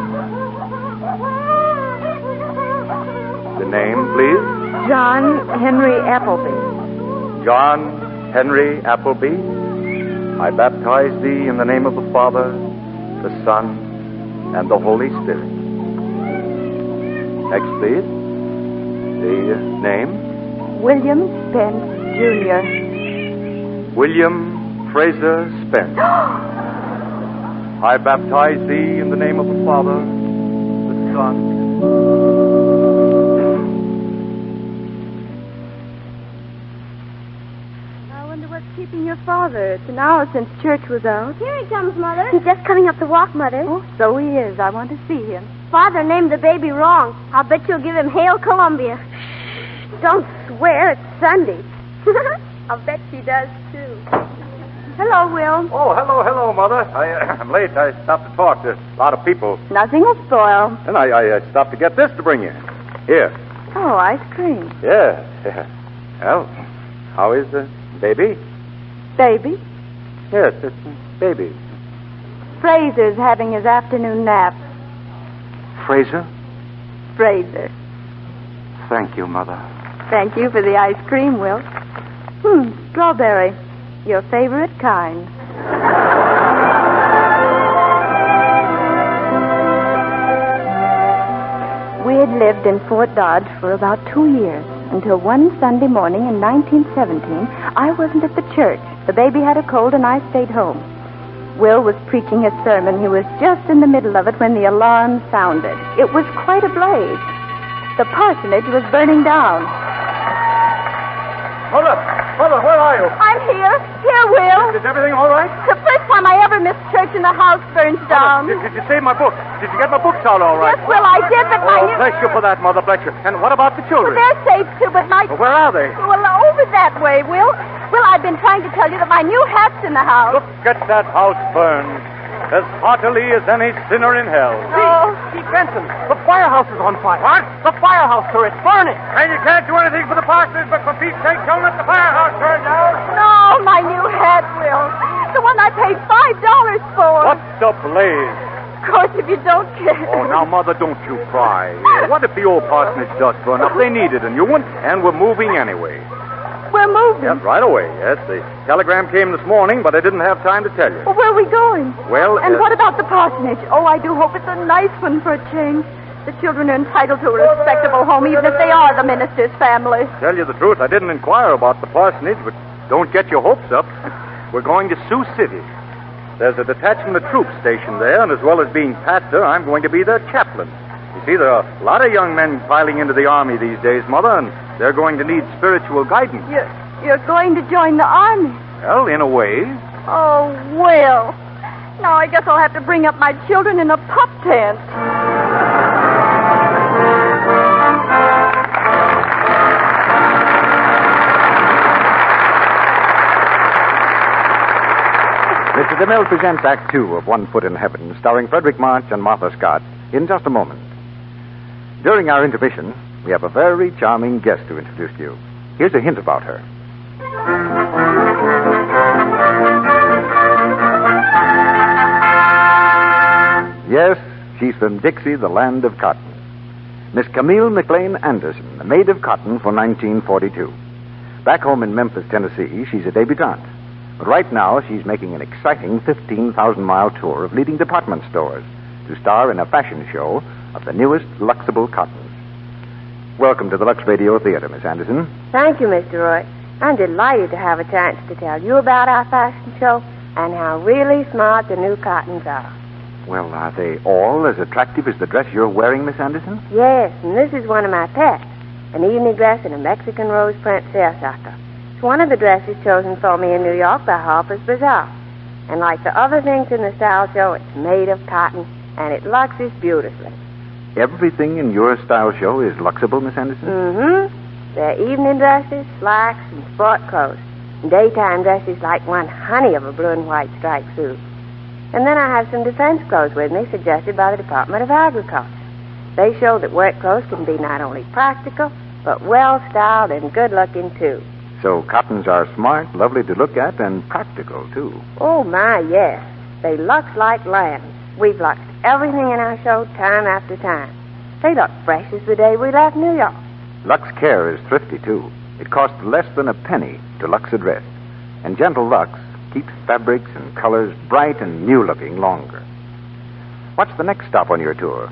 The name, please? John Henry Appleby. John Henry Appleby, I baptize thee in the name of the Father, the Son, and the Holy Spirit. Next, please. The name? William Spence, Jr. William Fraser Spence. I baptize thee in the name of the Father, the Son. I wonder what's keeping your father. It's an hour since church was out. Here he comes, Mother. He's just coming up the walk, Mother. Oh, so he is. I want to see him. Father named the baby wrong. I'll bet you'll give him Hail Columbia. Don't swear. It's Sunday. I'll bet she does, too. Hello, Will. Oh, hello, Mother. I'm late. I stopped to talk to a lot of people. Nothing will spoil. And I stopped to get this to bring you. Here. Oh, ice cream. Yeah. Well, how is the baby? Baby? Yes, it's baby. Fraser's having his afternoon nap. Fraser? Fraser. Thank you, Mother. Thank you for the ice cream, Will. Strawberry. Your favorite kind. We had lived in Fort Dodge for about 2 years, until one Sunday morning in 1917, I wasn't at the church. The baby had a cold and I stayed home. Will was preaching his sermon. He was just in the middle of it when the alarm sounded. It was quite a blaze. The parsonage was burning down. Mother, where are you? I'm here. Here, Will. Is everything all right? The first time I ever missed church and the house burns down. Did you save my book? Did you get my books out all right? Yes, Will, I did, but my new... Bless you for that, Mother, bless you. And what about the children? They're safe, too, but my... Where are they? Well, over that way, Will. Will, I've been trying to tell you that my new hat's in the house. Look at that house burned. As heartily as any sinner in hell. Oh. Chief Benson, the firehouse is on fire. What? The firehouse, sir. It's burning. And you can't do anything for the parsonage, but for Pete's sake, don't let the firehouse burn down. No, my new hat, Will. The one I paid $5 for. What's the blaze? Of course, if you don't care. Oh, now, Mother, don't you cry. What if the old parsonage does burn up? They needed a new one, and we're moving anyway. We're moving? Yes, right away, yes. The telegram came this morning, but I didn't have time to tell you. Well, where are we going? Well, And what about the parsonage? Oh, I do hope it's a nice one for a change. The children are entitled to a respectable home, even if they are the minister's family. Tell you the truth, I didn't inquire about the parsonage, but don't get your hopes up. We're going to Sioux City. There's a detachment of troops stationed there, and as well as being pastor, I'm going to be their chaplain. You see, there are a lot of young men filing into the army these days, Mother, and they're going to need spiritual guidance. You're going to join the army? Well, in a way. Oh, Will. Now I guess I'll have to bring up my children in a pup tent. Mr. DeMille presents Act Two of One Foot in Heaven, starring Frederick March and Martha Scott, in just a moment. During our intermission, we have a very charming guest to introduce to you. Here's a hint about her. Yes, she's from Dixie, the land of cotton. Miss Camille McLean Anderson, the maid of cotton for 1942. Back home in Memphis, Tennessee, she's a debutante. But right now, she's making an exciting 15,000-mile tour of leading department stores to star in a fashion show of the newest Luxable cottons. Welcome to the Lux Radio Theater, Miss Anderson. Thank you, Mr. Roy. I'm delighted to have a chance to tell you about our fashion show and how really smart the new cottons are. Well, are they all as attractive as the dress you're wearing, Miss Anderson? Yes, and this is one of my pets, an evening dress in a Mexican rose print seersucker. It's one of the dresses chosen for me in New York by Harper's Bazaar. And like the other things in the style show, it's made of cotton, and it luxes beautifully. Everything in your style show is Luxable, Miss Anderson? Mm-hmm. They're evening dresses, slacks, and sport clothes. And daytime dresses like one honey of a blue and white striped suit. And then I have some defense clothes with me suggested by the Department of Agriculture. They show that work clothes can be not only practical, but well-styled and good-looking, too. So cottons are smart, lovely to look at, and practical, too. Oh, my, yes. They lux like lambs. We've luxed everything in our show time after time. They look fresh as the day we left New York. Lux Care is thrifty, too. It costs less than a penny to lux a dress. And gentle Lux keeps fabrics and colors bright and new-looking longer. What's the next stop on your tour?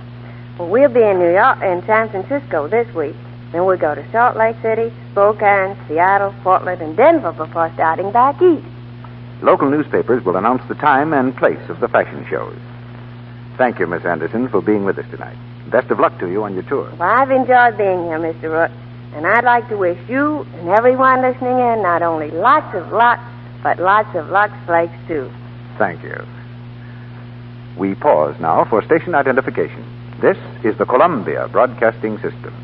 Well, we'll be in New York and San Francisco this week. Then we'll go to Salt Lake City, Spokane, Seattle, Portland, and Denver before starting back east. Local newspapers will announce the time and place of the fashion shows. Thank you, Miss Anderson, for being with us tonight. Best of luck to you on your tour. Well, I've enjoyed being here, Mr. Root. And I'd like to wish you and everyone listening in not only lots of Lux, but lots of Lux Flakes, too. Thank you. We pause now for station identification. This is the Columbia Broadcasting System.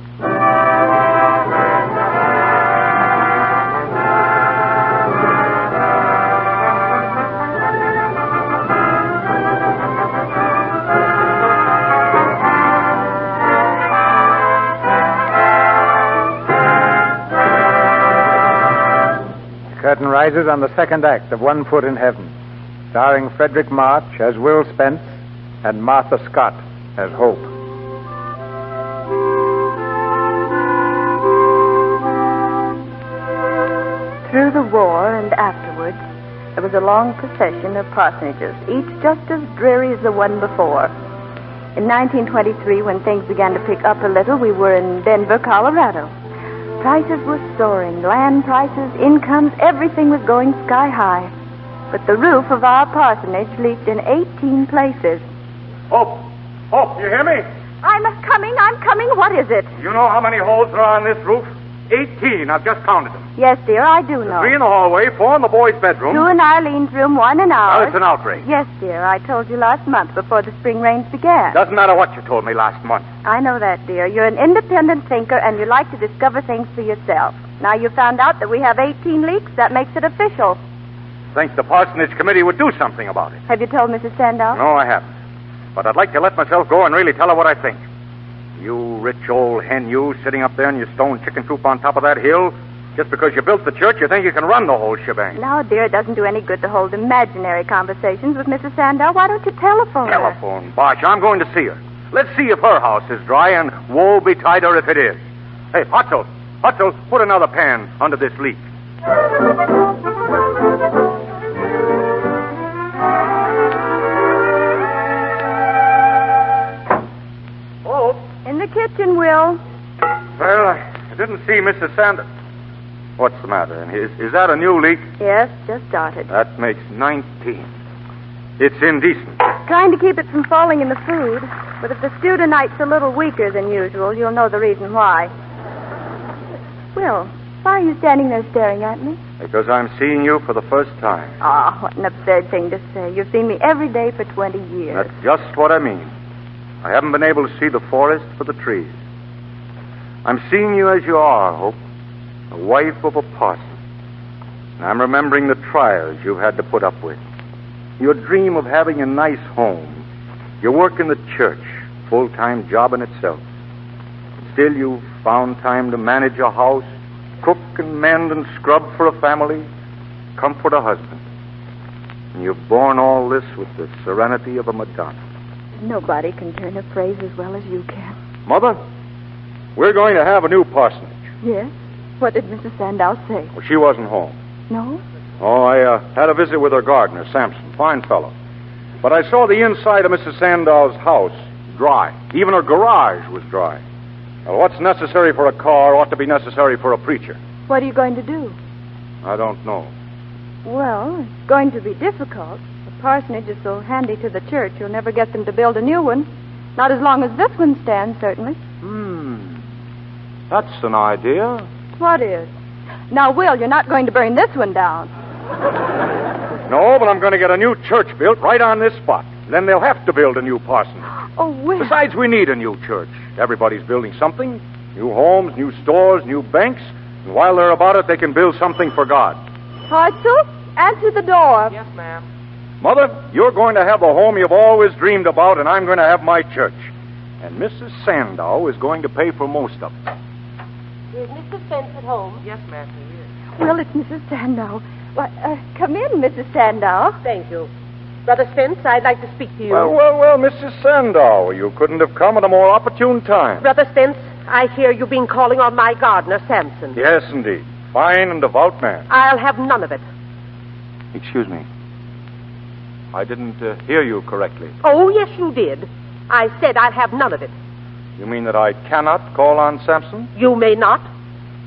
Curtain rises on the second act of One Foot in Heaven, starring Frederick March as Will Spence and Martha Scott as Hope. Through the war and afterwards, there was a long procession of parsonages, each just as dreary as the one before. In 1923, when things began to pick up a little, we were in Denver, Colorado. Prices were soaring, land prices, incomes, everything was going sky high. But the roof of our parsonage leaked in 18 places. Hope, you hear me? I'm coming. What is it? You know how many holes there are on this roof? 18. I've just counted them. Yes, dear, I do know. 3 in the hallway, 4 in the boys' bedroom. 2 in Eileen's room, 1 in ours. Well, it's an outrage. Yes, dear, I told you last month before the spring rains began. Doesn't matter what you told me last month. I know that, dear. You're an independent thinker, and you like to discover things for yourself. Now you found out that we have 18 leaks. That makes it official. Think the parsonage committee would do something about it. Have you told Mrs. Sandow? No, I haven't. But I'd like to let myself go and really tell her what I think. You rich old hen, you sitting up there in your stone chicken coop on top of that hill, just because you built the church, you think you can run the whole shebang. No, dear, it doesn't do any good to hold imaginary conversations with Mrs. Sandow. Why don't you telephone her? Telephone? Bosh, I'm going to see her. Let's see if her house is dry, and woe betide her if it is. Hey, Hutzel, put another pan under this leak. In the kitchen, Will. Well, I didn't see Mrs. Sanders. What's the matter? Is that a new leak? Yes, just started. That makes 19. It's indecent. Trying to keep it from falling in the food. But if the stew tonight's a little weaker than usual, you'll know the reason why. Will, why are you standing there staring at me? Because I'm seeing you for the first time. Ah, what an absurd thing to say. You've seen me every day for 20 years. That's just what I mean. I haven't been able to see the forest for the trees. I'm seeing you as you are, Hope, the wife of a parson. And I'm remembering the trials you've had to put up with. Your dream of having a nice home. Your work in the church, full-time job in itself. Still, you've found time to manage a house, cook and mend and scrub for a family, comfort a husband. And you've borne all this with the serenity of a Madonna. Nobody can turn a phrase as well as you can. Mother, we're going to have a new parsonage. Yes? What did Mrs. Sandow say? Well, she wasn't home. No? Oh, I had a visit with her gardener, Sampson. Fine fellow. But I saw the inside of Mrs. Sandow's house dry. Even her garage was dry. Well, what's necessary for a car ought to be necessary for a preacher. What are you going to do? I don't know. Well, it's going to be difficult. The parsonage is so handy to the church, you'll never get them to build a new one. Not as long as this one stands, certainly. That's an idea. What is? Now, Will, you're not going to burn this one down. No, but I'm going to get a new church built right on this spot. Then they'll have to build a new parsonage. Oh, Will. Besides, we need a new church. Everybody's building something. New homes, new stores, new banks. And while they're about it, they can build something for God. Hartzell, answer the door. Yes, ma'am. Mother, you're going to have the home you've always dreamed about, and I'm going to have my church. And Mrs. Sandow is going to pay for most of it. Is Mr. Spence at home? Yes, ma'am, he is. Will, it's Mrs. Sandow. Why, come in, Mrs. Sandow. Thank you. Brother Spence, I'd like to speak to you. Well, Mrs. Sandow, you couldn't have come at a more opportune time. Brother Spence, I hear you've been calling on my gardener, Samson. Yes, indeed. Fine and devout man. I'll have none of it. Excuse me. I didn't hear you correctly. Oh, yes, you did. I said I'll have none of it. You mean that I cannot call on Samson? You may not.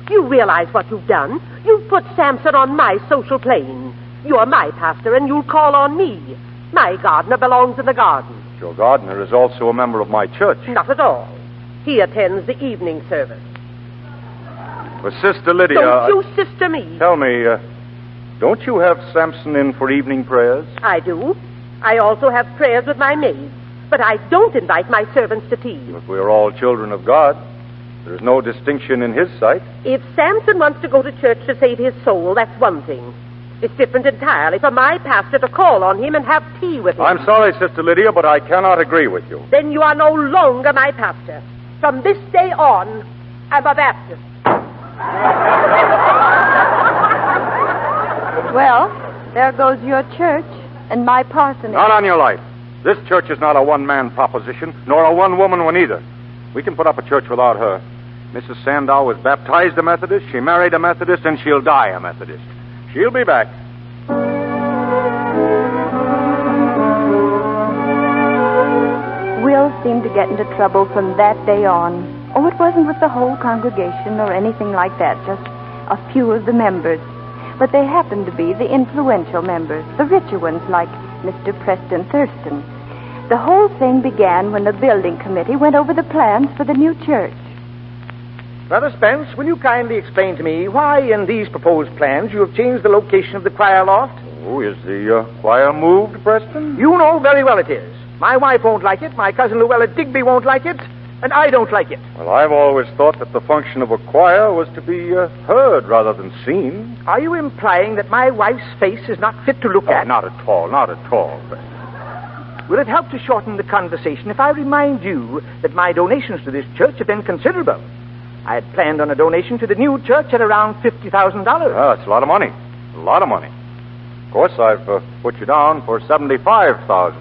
You realize what you've done. You've put Samson on my social plane. You're my pastor, and you'll call on me. My gardener belongs in the garden. Your gardener is also a member of my church. Not at all. He attends the evening service. But Sister Lydia... Don't you sister me. Tell me, don't you have Samson in for evening prayers? I do. I also have prayers with my maid. But I don't invite my servants to tea. If we're all children of God, there's no distinction in his sight. If Samson wants to go to church to save his soul, that's one thing. It's different entirely for my pastor to call on him and have tea with him. I'm sorry, Sister Lydia, but I cannot agree with you. Then you are no longer my pastor. From this day on, I'm a Baptist. Well, there goes your church and my parsonage. Not on your life. This church is not a one-man proposition, nor a one-woman one either. We can put up a church without her. Mrs. Sandow was baptized a Methodist, she married a Methodist, and she'll die a Methodist. She'll be back. Will seemed to get into trouble from that day on. Oh, it wasn't with the whole congregation or anything like that, just a few of the members. But they happened to be the influential members, the richer ones like Mr. Preston Thurston. The whole thing began when the building committee went over the plans for the new church. Brother Spence, will you kindly explain to me why in these proposed plans you have changed the location of the choir loft? Oh, is the choir moved, Preston? You know very well it is. My wife won't like it, my cousin Luella Digby won't like it, and I don't like it. Well, I've always thought that the function of a choir was to be heard rather than seen. Are you implying that my wife's face is not fit to look at? Not at all, not at all, Preston. Will it help to shorten the conversation if I remind you that my donations to this church have been considerable? I had planned on a donation to the new church at around $50,000. That's a lot of money. A lot of money. Of course, I've put you down for $75,000.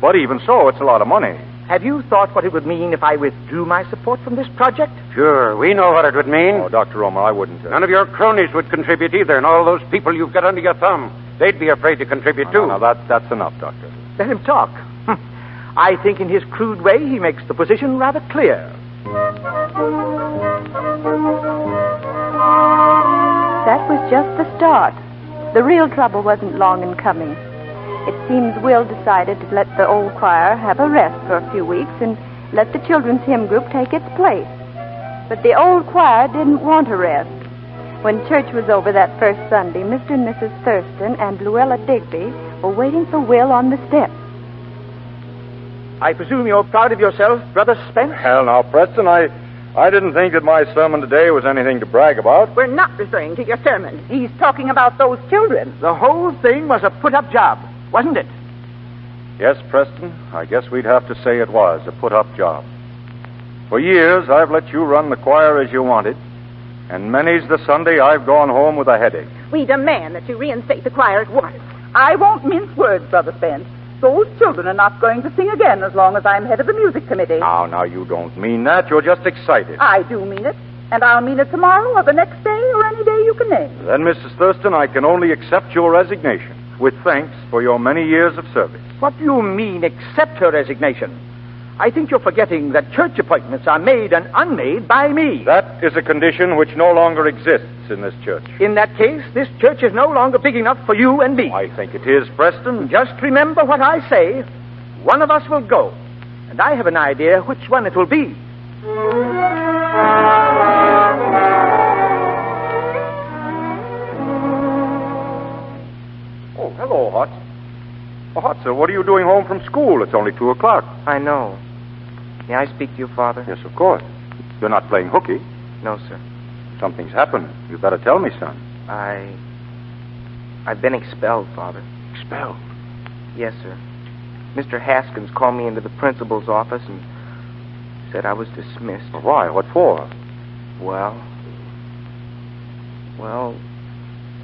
But even so, it's a lot of money. Have you thought what it would mean if I withdrew my support from this project? Sure, we know what it would mean. Oh, Dr. Romer, I wouldn't. None of your cronies would contribute either, and all those people you've got under your thumb, they'd be afraid to contribute too. No, that's enough, Doctor. Let him talk. I think in his crude way he makes the position rather clear. That was just the start. The real trouble wasn't long in coming. It seems Will decided to let the old choir have a rest for a few weeks and let the children's hymn group take its place. But the old choir didn't want a rest. When church was over that first Sunday, Mr. and Mrs. Thurston and Luella Digby were waiting for Will on the steps. I presume you're proud of yourself, Brother Spence? Hell, now, Preston, I didn't think that my sermon today was anything to brag about. We're not referring to your sermon. He's talking about those children. The whole thing was a put-up job, wasn't it? Yes, Preston, I guess we'd have to say it was a put-up job. For years, I've let you run the choir as you wanted, and many's the Sunday I've gone home with a headache. We demand that you reinstate the choir at once. I won't mince words, Brother Spence. Those children are not going to sing again as long as I'm head of the music committee. Now, you don't mean that. You're just excited. I do mean it. And I'll mean it tomorrow or the next day or any day you can name. Then, Mrs. Thurston, I can only accept your resignation with thanks for your many years of service. What do you mean, accept her resignation? I think you're forgetting that church appointments are made and unmade by me. That is a condition which no longer exists in this church. In that case, this church is no longer big enough for you and me. I think it is, Preston. Just remember what I say. One of us will go. And I have an idea which one it will be. Oh, hello, Hot. Oh, Hot, sir, what are you doing home from school? It's only 2 o'clock. I know. May I speak to you, Father? Yes, of course. You're not playing hooky. No, sir. Something's happened. You better tell me, son. I've been expelled, Father. Expelled? Yes, sir. Mr. Haskins called me into the principal's office and said I was dismissed. Why? What for? Well,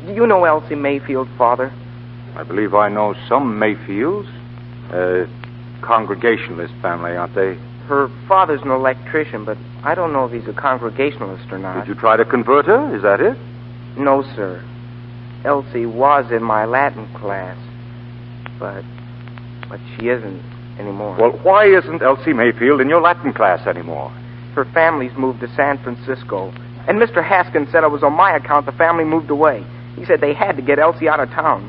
Do you know Elsie Mayfield, Father? I believe I know some Mayfields. Congregationalist family, aren't they? Her father's an electrician, but I don't know if he's a Congregationalist or not. Did you try to convert her? Is that it? No, sir. Elsie was in my Latin class, but she isn't anymore. Well, why isn't Elsie Mayfield in your Latin class anymore? Her family's moved to San Francisco, and Mr. Haskins said it was on my account the family moved away. He said they had to get Elsie out of town.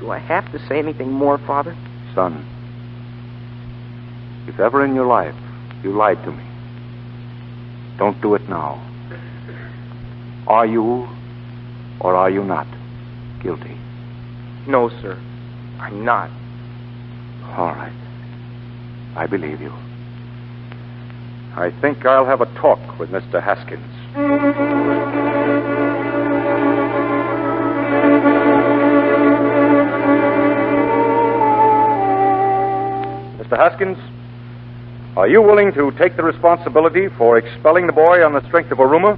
Do I have to say anything more, Father? Son, if ever in your life you lied to me, don't do it now. Are you or are you not guilty? No, sir. I'm not. All right. I believe you. I think I'll have a talk with Mr. Haskins. Mr. Haskins, are you willing to take the responsibility for expelling the boy on the strength of a rumor?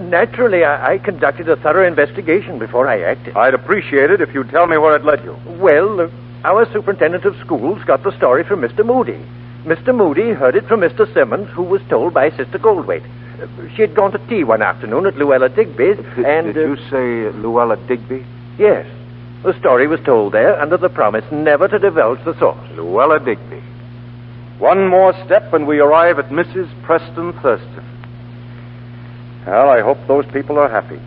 Naturally, I conducted a thorough investigation before I acted. I'd appreciate it if you'd tell me where it led you. Well, our superintendent of schools got the story from Mr. Moody. Mr. Moody heard it from Mr. Simmons, who was told by Sister Goldthwait. She had gone to tea one afternoon at Luella Digby's, and... Did you say Luella Digby? Yes. The story was told there under the promise never to divulge the source. Luella Digby. One more step and we arrive at Mrs. Preston Thurston. Well, I hope those people are happy.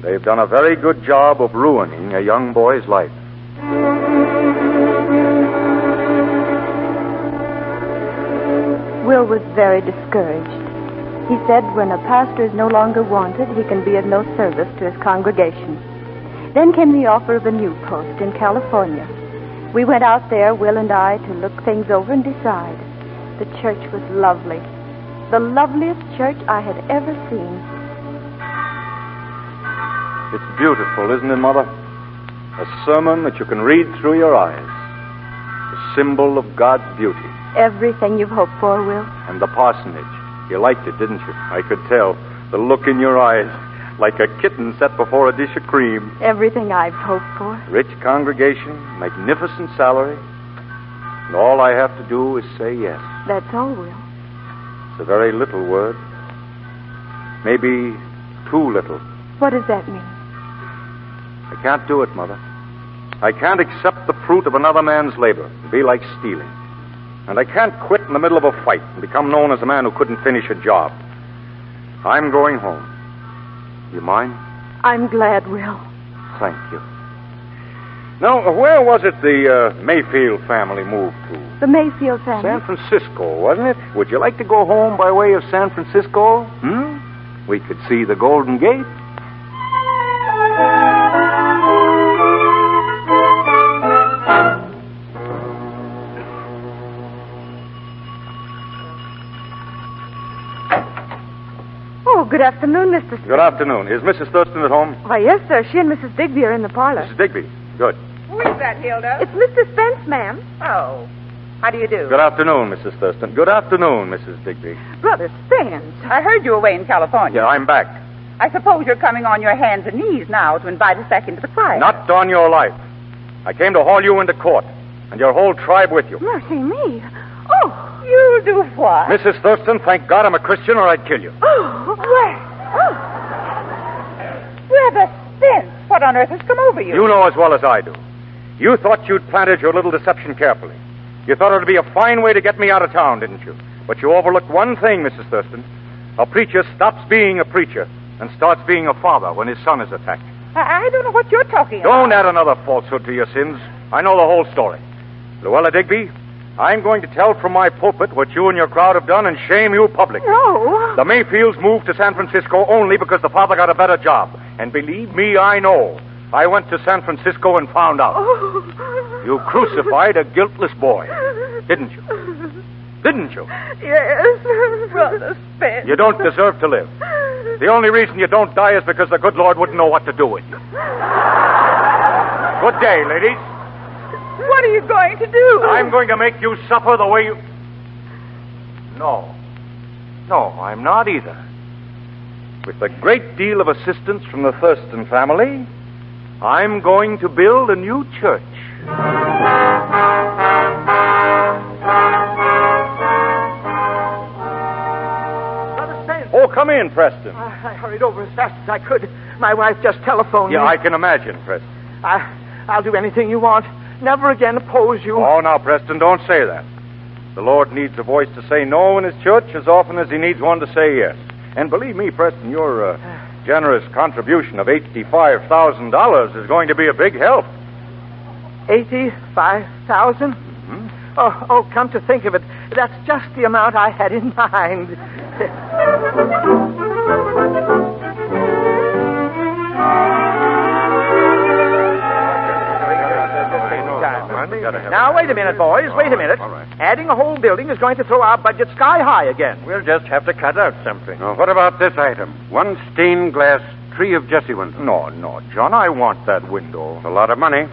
They've done a very good job of ruining a young boy's life. Will was very discouraged. He said when a pastor is no longer wanted, he can be of no service to his congregation. Then came the offer of a new post in California. We went out there, Will and I, to look things over and decide. The church was lovely. The loveliest church I had ever seen. It's beautiful, isn't it, Mother? A sermon that you can read through your eyes. A symbol of God's beauty. Everything you've hoped for, Will. And the parsonage. You liked it, didn't you? I could tell. The look in your eyes. Like a kitten set before a dish of cream. Everything I've hoped for. Rich congregation, magnificent salary. And all I have to do is say yes. That's all, Will. It's a very little word. Maybe too little. What does that mean? I can't do it, Mother. I can't accept the fruit of another man's labor. It'd be like stealing. And I can't quit in the middle of a fight and become known as a man who couldn't finish a job. I'm going home. You mind? I'm glad, Will. Thank you. Now, where was it the Mayfield family moved to? The Mayfield family? San Francisco, wasn't it? Would you like to go home by way of San Francisco? We could see the Golden Gate. Good afternoon, Mr. Spence. Good afternoon. Is Mrs. Thurston at home? Why, yes, sir. She and Mrs. Digby are in the parlor. Mrs. Digby. Good. Who is that, Hilda? It's Mr. Spence, ma'am. Oh. How do you do? Good afternoon, Mrs. Thurston. Good afternoon, Mrs. Digby. Brother Spence, I heard you away in California. Yeah, I'm back. I suppose you're coming on your hands and knees now to invite us back into the choir. Not on your life. I came to haul you into court, and your whole tribe with you. Mercy me. Oh. You'll do what? Mrs. Thurston, thank God I'm a Christian or I'd kill you. Oh, what? Oh. Brother Spence, what on earth has come over you? You know as well as I do. You thought you'd planted your little deception carefully. You thought it would be a fine way to get me out of town, didn't you? But you overlooked one thing, Mrs. Thurston. A preacher stops being a preacher and starts being a father when his son is attacked. I don't know what you're talking about. Don't add another falsehood to your sins. I know the whole story. Luella Digby, I'm going to tell from my pulpit what you and your crowd have done and shame you publicly. No. The Mayfields moved to San Francisco only because the father got a better job. And believe me, I know. I went to San Francisco and found out. Oh. You crucified a guiltless boy, didn't you? Didn't you? Yes, Brother Spence. You don't deserve to live. The only reason you don't die is because the good Lord wouldn't know what to do with you. Good day, ladies. What are you going to do? I'm going to make you suffer the way you... No, I'm not either. with a great deal of assistance from the Thurston family, I'm going to build a new church. Oh, come in, Preston. I hurried over as fast as I could. My wife just telephoned me. Yeah, I can imagine, Preston. I'll do anything you want. Never again oppose you. Oh, now, Preston, don't say that. The Lord needs a voice to say no in His church as often as He needs one to say yes. And believe me, Preston, your generous contribution of $85,000 is going to be a big help. $85,000? Mm-hmm. Oh, come to think of it, that's just the amount I had in mind. Now, wait a minute, boys. Wait a minute. All right. Adding a whole building is going to throw our budget sky high again. We'll just have to cut out something. Now, what about this item? One stained glass tree of Jesse window. No, John, I want that window. It's a lot of money.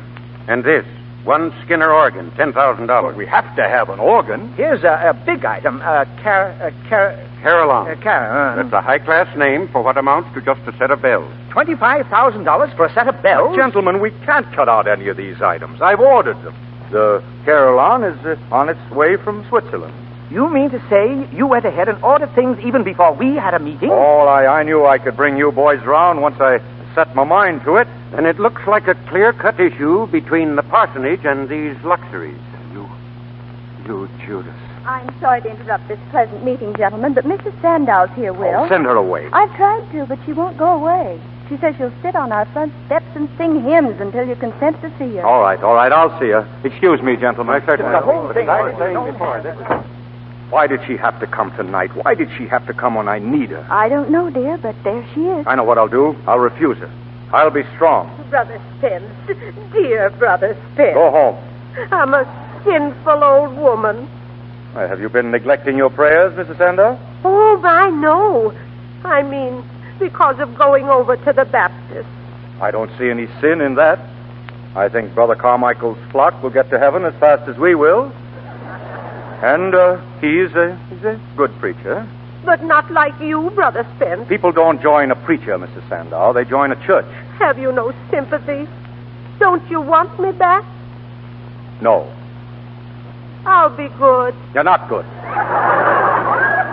And this, one Skinner organ, $10,000. Well, we have to have an organ. Here's a big item. Carillon. That's a high-class name for what amounts to just a set of bells. $25,000 for a set of bells? But, gentlemen, we can't cut out any of these items. I've ordered them. The Carillon is on its way from Switzerland. You mean to say you went ahead and ordered things even before we had a meeting? Oh, I knew I could bring you boys round once I set my mind to it. And it looks like a clear-cut issue between the parsonage and these luxuries. You, Judas. I'm sorry to interrupt this pleasant meeting, gentlemen, but Mrs. Sandow's here, Will. Oh, send her away. I've tried to, but she won't go away. She says she'll sit on our front steps and sing hymns until you consent to see her. All right, I'll see her. Excuse me, gentlemen. The whole thing. Why did she have to come tonight? Why did she have to come when I need her? I don't know, dear, but there she is. I know what I'll do. I'll refuse her. I'll be strong. Brother Spence, dear Brother Spence. Go home. I'm a sinful old woman. Have you been neglecting your prayers, Mrs. Sandow? Oh, I know. I mean, because of going over to the Baptist. I don't see any sin in that. I think Brother Carmichael's flock will get to heaven as fast as we will. And he's a good preacher. But not like you, Brother Spence. People don't join a preacher, Mrs. Sandow. They join a church. Have you no sympathy? Don't you want me back? No. I'll be good. You're not good.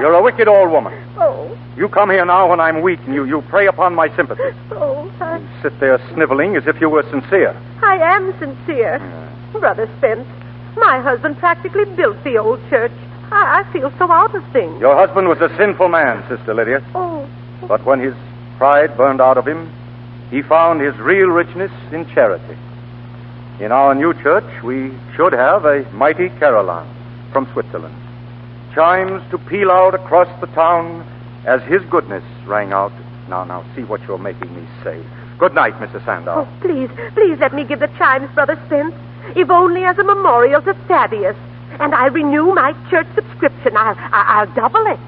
You're a wicked old woman. Oh. You come here now when I'm weak, and you prey upon my sympathy. Oh, You sit there sniveling as if you were sincere. I am sincere. Brother Spence, my husband practically built the old church. I feel so out of things. Your husband was a sinful man, Sister Lydia. Oh. But when his pride burned out of him, he found his real richness in charity. In our new church, we should have a mighty carillon from Switzerland. Chimes to peal out across the town as his goodness rang out. Now, see what you're making me say. Good night, Mrs. Sandow. Oh, please let me give the chimes, Brother Spence, if only as a memorial to Thaddeus. And I renew my church subscription. I'll double it.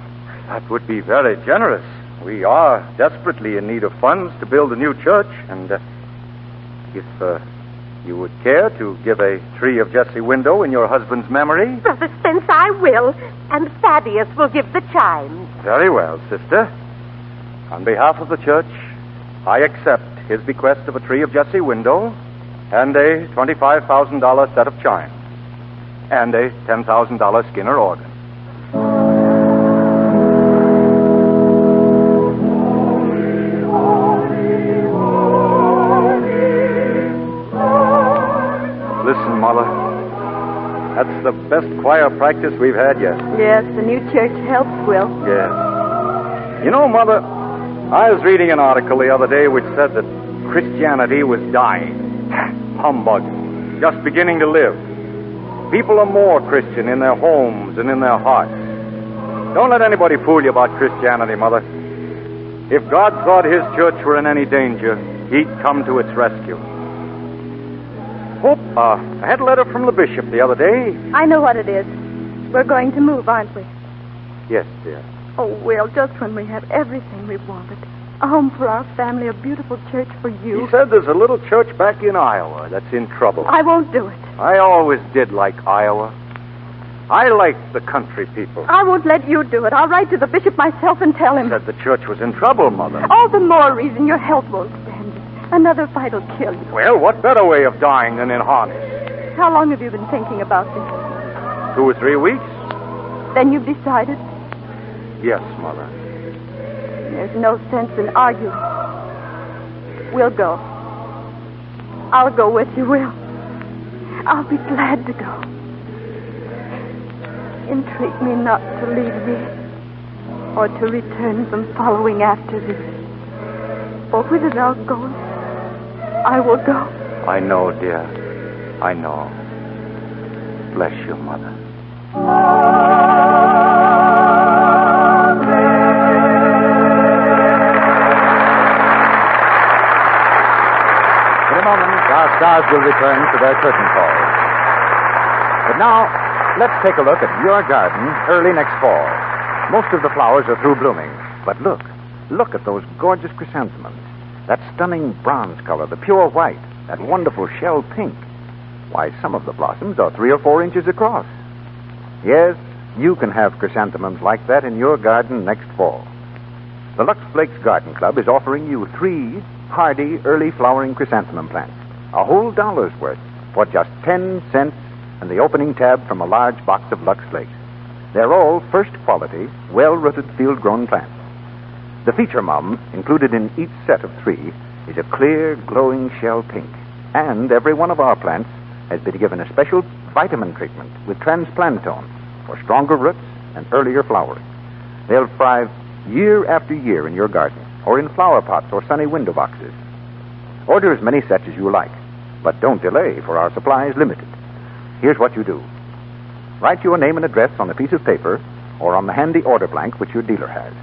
That would be very generous. We are desperately in need of funds to build a new church, and if you would care to give a tree of Jesse window in your husband's memory. Brother Spence, I will, and Thaddeus will give the chimes. Very well, sister. On behalf of the church, I accept his bequest of a tree of Jesse window and a $25,000 set of chimes and a $10,000 Skinner organ. Listen, Mother. That's the best choir practice we've had yet. Yes, the new church helps, Will. Yes. You know, Mother, I was reading an article the other day which said that Christianity was dying. Humbug. Just beginning to live. People are more Christian in their homes and in their hearts. Don't let anybody fool you about Christianity, Mother. If God thought his church were in any danger, he'd come to its rescue. I had a letter from the bishop the other day. I know what it is. We're going to move, aren't we? Yes, dear. Oh, Will, just when we have everything we've wanted. A home for our family, a beautiful church for you. He said there's a little church back in Iowa that's in trouble. I won't do it. I always did like Iowa. I like the country people. I won't let you do it. I'll write to the bishop myself and tell him. Said the church was in trouble, Mother. All the more reason your health won't stand it. Another fight will kill you. Well, what better way of dying than in harness? How long have you been thinking about this? 2 or 3 weeks? Then you've decided? Yes, Mother. There's no sense in arguing. We'll go. I'll go with you, Will. I'll be glad to go. Entreat me not to leave thee, or to return from following after thee. For whither thou goest, I will go. I know, dear. I know. Bless you, Mother. In a moment, our stars will return to their curtain calls. But now, let's take a look at your garden early next fall. Most of the flowers are through blooming. But look at those gorgeous chrysanthemums. That stunning bronze color, the pure white, that wonderful shell pink. Why, some of the blossoms are 3 or 4 inches across. Yes, you can have chrysanthemums like that in your garden next fall. The Lux Flakes Garden Club is offering you 3 hardy, early flowering chrysanthemum plants, a whole dollar's worth, for just 10 cents and the opening tab from a large box of Lux Flakes. They're all first quality, well-rooted field-grown plants. The feature mum, included in each set of 3, is a clear, glowing shell pink. And every one of our plants has been given a special vitamin treatment with transplantone for stronger roots and earlier flowering. They'll thrive year after year in your garden, or in flower pots or sunny window boxes. Order as many sets as you like, but don't delay, for our supply is limited. Here's what you do. Write your name and address on a piece of paper or on the handy order blank which your dealer has.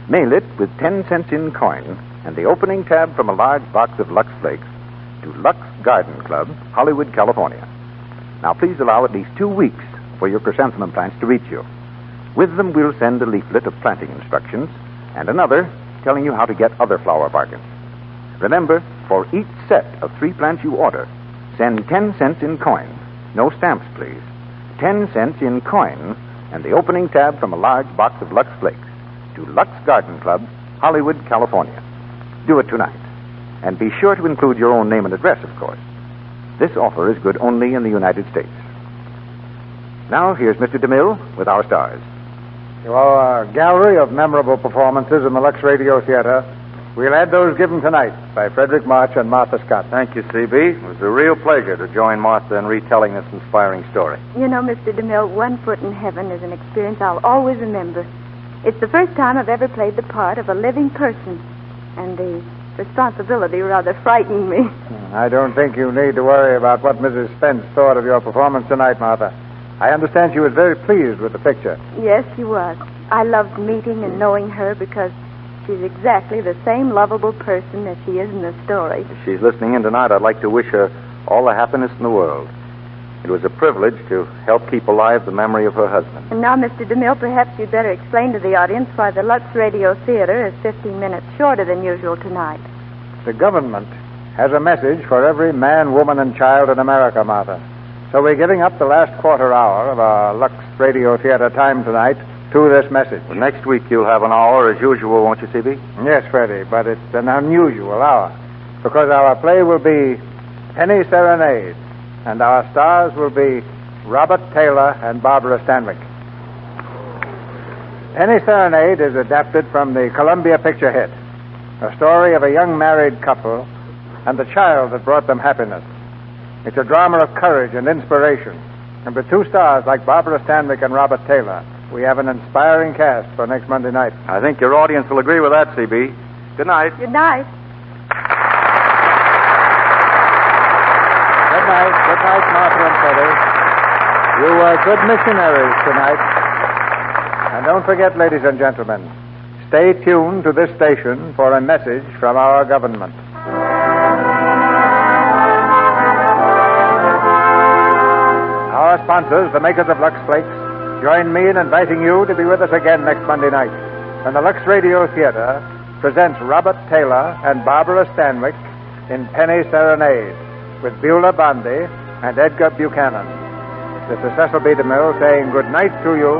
Mail it with 10 cents in coin and the opening tab from a large box of Lux Flakes to Lux Garden Club, Hollywood, California. Now, please allow at least 2 weeks for your chrysanthemum plants to reach you. With them, we'll send a leaflet of planting instructions and another telling you how to get other flower bargains. Remember, for each set of 3 plants you order, send 10 cents in coin. No stamps, please. 10 cents in coin and the opening tab from a large box of Lux Flakes to Lux Garden Club, Hollywood, California. Do it tonight. And be sure to include your own name and address, of course. This offer is good only in the United States. Now, here's Mr. DeMille with our stars. To our gallery of memorable performances in the Lux Radio Theater, we'll add those given tonight by Frederick March and Martha Scott. Thank you, C.B. It was a real pleasure to join Martha in retelling this inspiring story. You know, Mr. DeMille, One Foot in Heaven is an experience I'll always remember. It's the first time I've ever played the part of a living person, and the responsibility rather frightened me. I don't think you need to worry about what Mrs. Spence thought of your performance tonight, Martha. I understand she was very pleased with the picture. Yes, she was. I loved meeting and knowing her because she's exactly the same lovable person as she is in the story. If she's listening in tonight, I'd like to wish her all the happiness in the world. It was a privilege to help keep alive the memory of her husband. And now, Mr. DeMille, perhaps you'd better explain to the audience why the Lux Radio Theater is 15 minutes shorter than usual tonight. The government has a message for every man, woman, and child in America, Martha. So we're giving up the last quarter hour of our Lux Radio Theater time tonight to this message. Well, next week you'll have an hour as usual, won't you, C.B.? Yes, Freddie, but it's an unusual hour because our play will be Penny Serenade, and our stars will be Robert Taylor and Barbara Stanwyck. Penny Serenade is adapted from the Columbia picture hit, a story of a young married couple and the child that brought them happiness. It's a drama of courage and inspiration, and with 2 stars like Barbara Stanwyck and Robert Taylor, we have an inspiring cast for next Monday night. I think your audience will agree with that, C.B. Good night. Good night. Good night. Good night, Martha and Freddie. You were good missionaries tonight. And don't forget, ladies and gentlemen, stay tuned to this station for a message from our government. Our sponsors, the makers of Lux Flakes, join me in inviting you to be with us again next Monday night when the Lux Radio Theater presents Robert Taylor and Barbara Stanwyck in Penny Serenade with Beulah Blondie and Edgar Buchanan. this is Cecil B. DeMille saying good night to you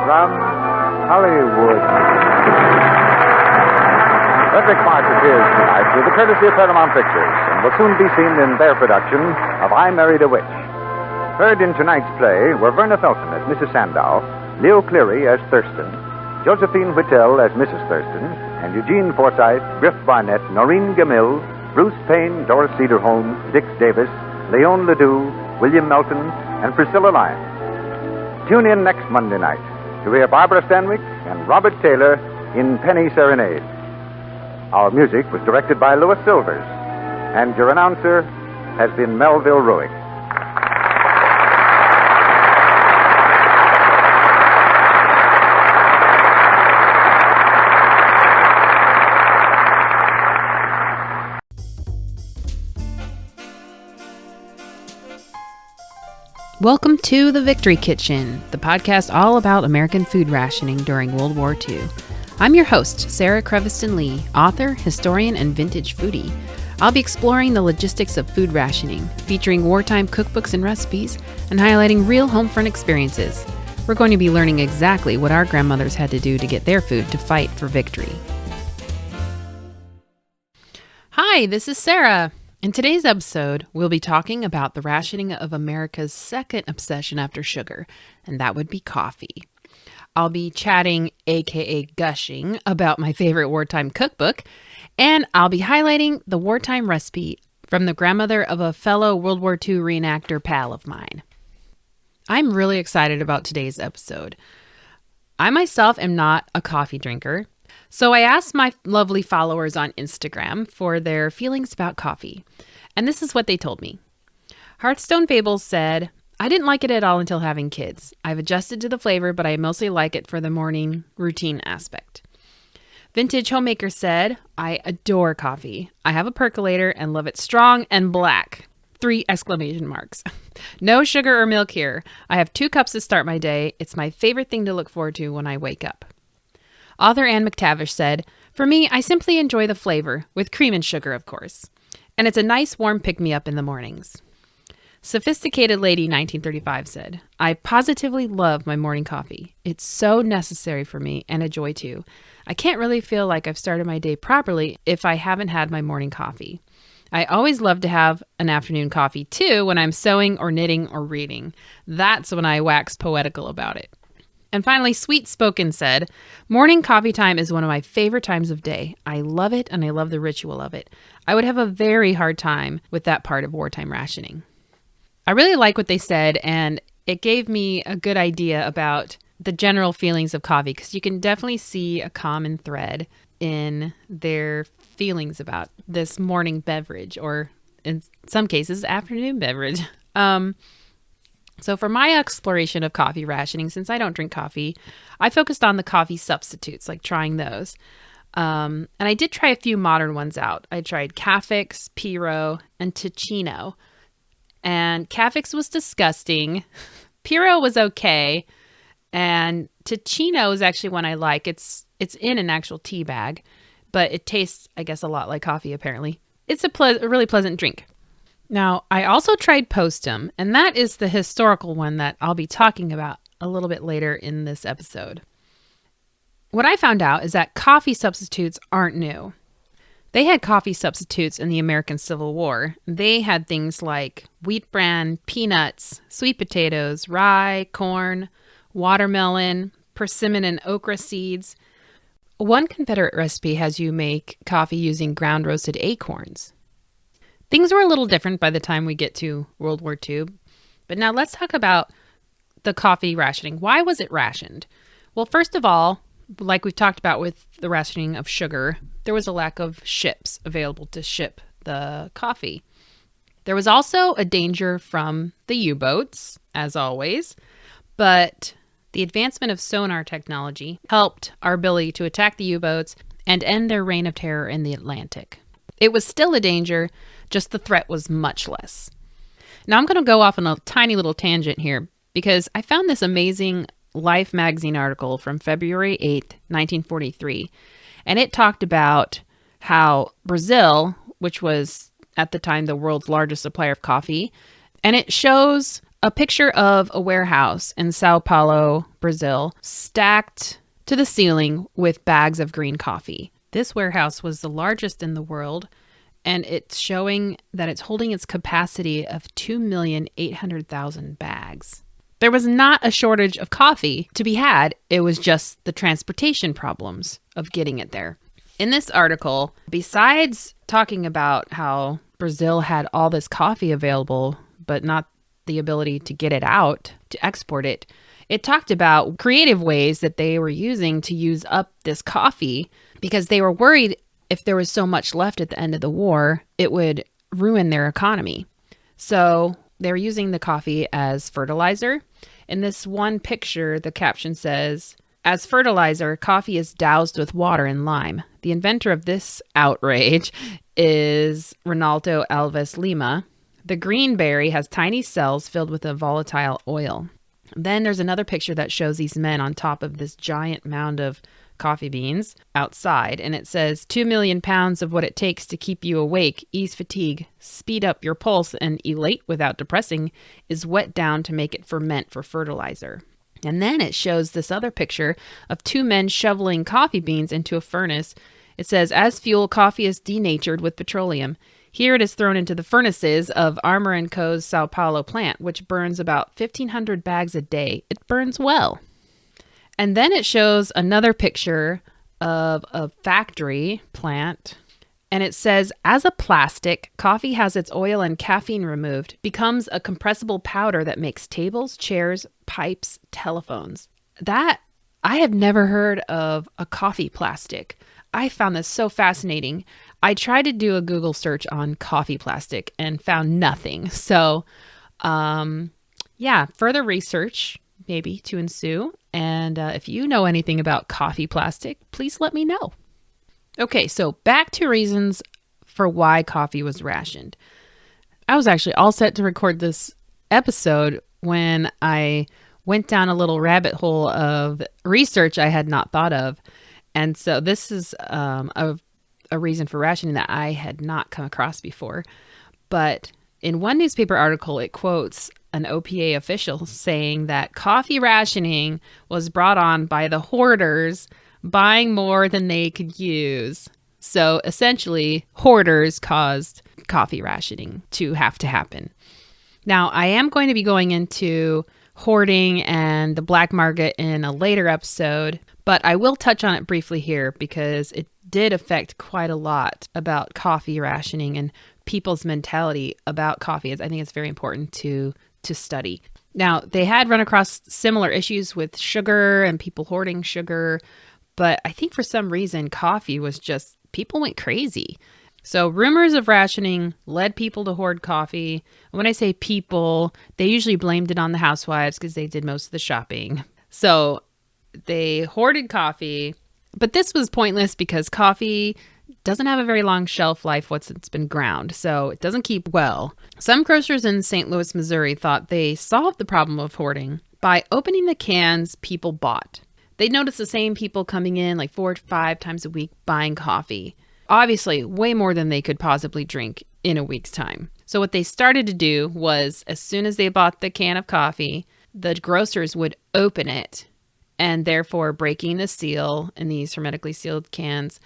from Hollywood. Frederick March appears tonight through the courtesy of Paramount Pictures and will soon be seen in their production of I Married a Witch. Heard in tonight's play were Verna Felton as Mrs. Sandow, Leo Cleary as Thurston, Josephine Whittle as Mrs. Thurston, and Eugene Forsythe, Griff Barnett, Noreen Gamille, Bruce Payne, Doris Cederholm, Dix Davis, Leon Ledoux, William Melton, and Priscilla Lyons. Tune in next Monday night to hear Barbara Stanwyck and Robert Taylor in Penny Serenade. Our music was directed by Louis Silvers, and your announcer has been Melville Ruick. Welcome to The Victory Kitchen, the podcast all about American food rationing during World War II. I'm your host, Sarah Creviston Lee, author, historian, and vintage foodie. I'll be exploring the logistics of food rationing, featuring wartime cookbooks and recipes, and highlighting real home front experiences. We're going to be learning exactly what our grandmothers had to do to get their food to fight for victory. Hi, this is Sarah. In today's episode, we'll be talking about the rationing of America's second obsession after sugar, and that would be coffee. I'll be chatting, aka gushing, about my favorite wartime cookbook, and I'll be highlighting the wartime recipe from the grandmother of a fellow World War II reenactor pal of mine. I'm really excited about today's episode. I myself am not a coffee drinker, so I asked my lovely followers on Instagram for their feelings about coffee, and this is what they told me. Hearthstone Fables said, I didn't like it at all until having kids. I've adjusted to the flavor, but I mostly like it for the morning routine aspect. Vintage Homemaker said, I adore coffee. I have a percolator and love it strong and black. 3 exclamation marks. No sugar or milk here. I have 2 cups to start my day. It's my favorite thing to look forward to when I wake up. Author Anne McTavish said, for me, I simply enjoy the flavor, with cream and sugar, of course. And it's a nice warm pick-me-up in the mornings. Sophisticated Lady 1935 said, I positively love my morning coffee. It's so necessary for me and a joy too. I can't really feel like I've started my day properly if I haven't had my morning coffee. I always love to have an afternoon coffee too when I'm sewing or knitting or reading. That's when I wax poetical about it. And finally, Sweet Spoken said, morning coffee time is one of my favorite times of day. I love it and I love the ritual of it. I would have a very hard time with that part of wartime rationing. I really like what they said, and it gave me a good idea about the general feelings of coffee, because you can definitely see a common thread in their feelings about this morning beverage, or in some cases, afternoon beverage. So for my exploration of coffee rationing, since I don't drink coffee, I focused on the coffee substitutes, like trying those. And I did try a few modern ones out. I tried Cafix, Piro, and Ticino. And Cafix was disgusting. Piro was okay. And Ticino is actually one I like. It's in an actual tea bag, but it tastes, I guess, a lot like coffee, apparently. It's a really pleasant drink. Now, I also tried Postum, and that is the historical one that I'll be talking about a little bit later in this episode. What I found out is that coffee substitutes aren't new. They had coffee substitutes in the American Civil War. They had things like wheat bran, peanuts, sweet potatoes, rye, corn, watermelon, persimmon and okra seeds. One Confederate recipe has you make coffee using ground roasted acorns. Things were a little different by the time we get to World War II. But now let's talk about the coffee rationing. Why was it rationed? Well, first of all, like we've talked about with the rationing of sugar, there was a lack of ships available to ship the coffee. There was also a danger from the U-boats, as always, but the advancement of sonar technology helped our ability to attack the U-boats and end their reign of terror in the Atlantic. It was still a danger, just the threat was much less. Now I'm going to go off on a tiny little tangent here because I found this amazing Life magazine article from February 8th, 1943, and it talked about how Brazil, which was at the time the world's largest supplier of coffee, and it shows a picture of a warehouse in Sao Paulo, Brazil, stacked to the ceiling with bags of green coffee. This warehouse was the largest in the world, and it's showing that it's holding its capacity of 2,800,000 bags. There was not a shortage of coffee to be had. It was just the transportation problems of getting it there. In this article, besides talking about how Brazil had all this coffee available, but not the ability to get it out, to export it, it talked about creative ways that they were using to use up this coffee because they were worried if there was so much left at the end of the war, it would ruin their economy. So they were using the coffee as fertilizer. In this one picture, the caption says, "As fertilizer, coffee is doused with water and lime. The inventor of this outrage is Ronaldo Alves Lima. The green berry has tiny cells filled with a volatile oil." Then there's another picture that shows these men on top of this giant mound of coffee beans outside, and it says 2 million pounds of what it takes to keep you awake, ease fatigue, speed up your pulse, and elate without depressing is wet down to make it ferment for fertilizer. And then it shows this other picture of two men shoveling coffee beans into a furnace. It says, "As fuel, coffee is denatured with petroleum. Here it is thrown into the furnaces of Armour & Co.'s Sao Paulo plant, which burns about 1,500 bags a day. It burns well." And then it shows another picture of a factory plant. And it says, "As a plastic, coffee has its oil and caffeine removed, becomes a compressible powder that makes tables, chairs, pipes, telephones." That, I have never heard of a coffee plastic. I found this so fascinating. I tried to do a Google search on coffee plastic and found nothing. So, further research maybe to ensue. And if you know anything about coffee plastic, please let me know. Okay, so back to reasons for why coffee was rationed. I was actually all set to record this episode when I went down a little rabbit hole of research I had not thought of. And so this is a reason for rationing that I had not come across before. But in one newspaper article, it quotes an OPA official saying that coffee rationing was brought on by the hoarders buying more than they could use. So essentially, hoarders caused coffee rationing to have to happen. Now, I am going to be going into hoarding and the black market in a later episode, but I will touch on it briefly here because it did affect quite a lot about coffee rationing and people's mentality about coffee. I think it's very important to study. Now, they had run across similar issues with sugar and people hoarding sugar, but I think for some reason, coffee was just, people went crazy. So rumors of rationing led people to hoard coffee. And when I say people, they usually blamed it on the housewives because they did most of the shopping. So they hoarded coffee, but this was pointless because coffee doesn't have a very long shelf life once it's been ground, so it doesn't keep well. Some grocers in St. Louis, Missouri thought they solved the problem of hoarding by opening the cans people bought. They noticed the same people coming in like 4 to 5 times a week buying coffee. Obviously, way more than they could possibly drink in a week's time. So what they started to do was, as soon as they bought the can of coffee, the grocers would open it, and therefore breaking the seal in these hermetically sealed cans,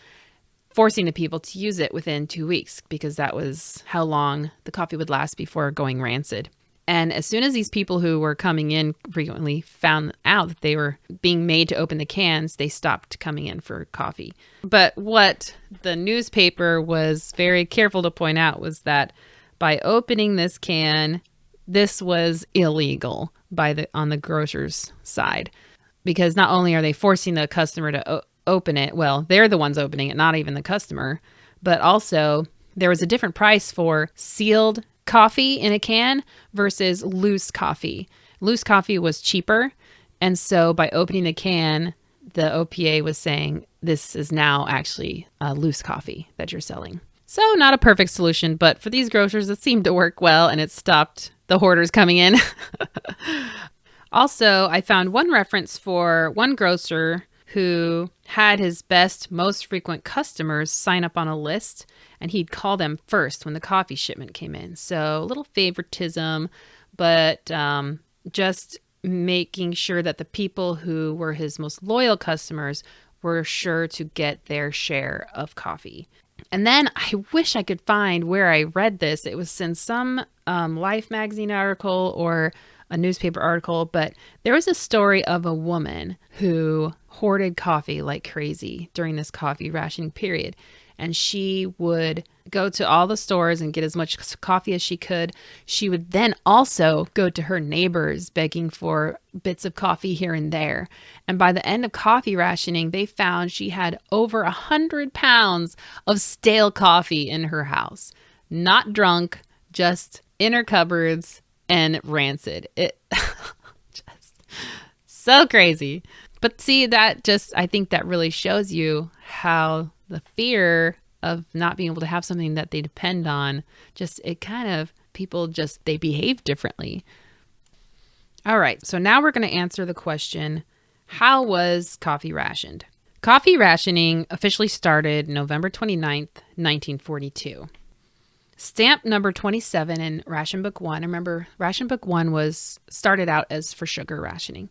forcing the people to use it within 2 weeks because that was how long the coffee would last before going rancid. And as soon as these people who were coming in frequently found out that they were being made to open the cans, they stopped coming in for coffee. But what the newspaper was very careful to point out was that by opening this can, this was illegal on the grocer's side. Because not only are they forcing the customer to open it, well, they're the ones opening it, not even the customer, but also there was a different price for sealed coffee in a can versus loose coffee. Loose coffee was cheaper, and so by opening the can, the OPA was saying this is now actually loose coffee that you're selling. So not a perfect solution, but for these grocers, it seemed to work well, and it stopped the hoarders coming in. Also, I found one reference for one grocer who had his best, most frequent customers sign up on a list, and he'd call them first when the coffee shipment came in. So a little favoritism, but just making sure that the people who were his most loyal customers were sure to get their share of coffee. And then I wish I could find where I read this. It was in some Life magazine article or a newspaper article, but there was a story of a woman who hoarded coffee like crazy during this coffee rationing period. And she would go to all the stores and get as much coffee as she could. She would then also go to her neighbors begging for bits of coffee here and there. And by the end of coffee rationing, they found she had over 100 pounds of stale coffee in her house. Not drunk, just in her cupboards and rancid. It just so crazy. But see, I think that really shows you how the fear of not being able to have something that they depend on, they behave differently. All right, so now we're going to answer the question, how was coffee rationed? Coffee rationing officially started November 29th, 1942. Stamp number 27 in Ration Book 1. Remember, Ration Book 1 started out as for sugar rationing.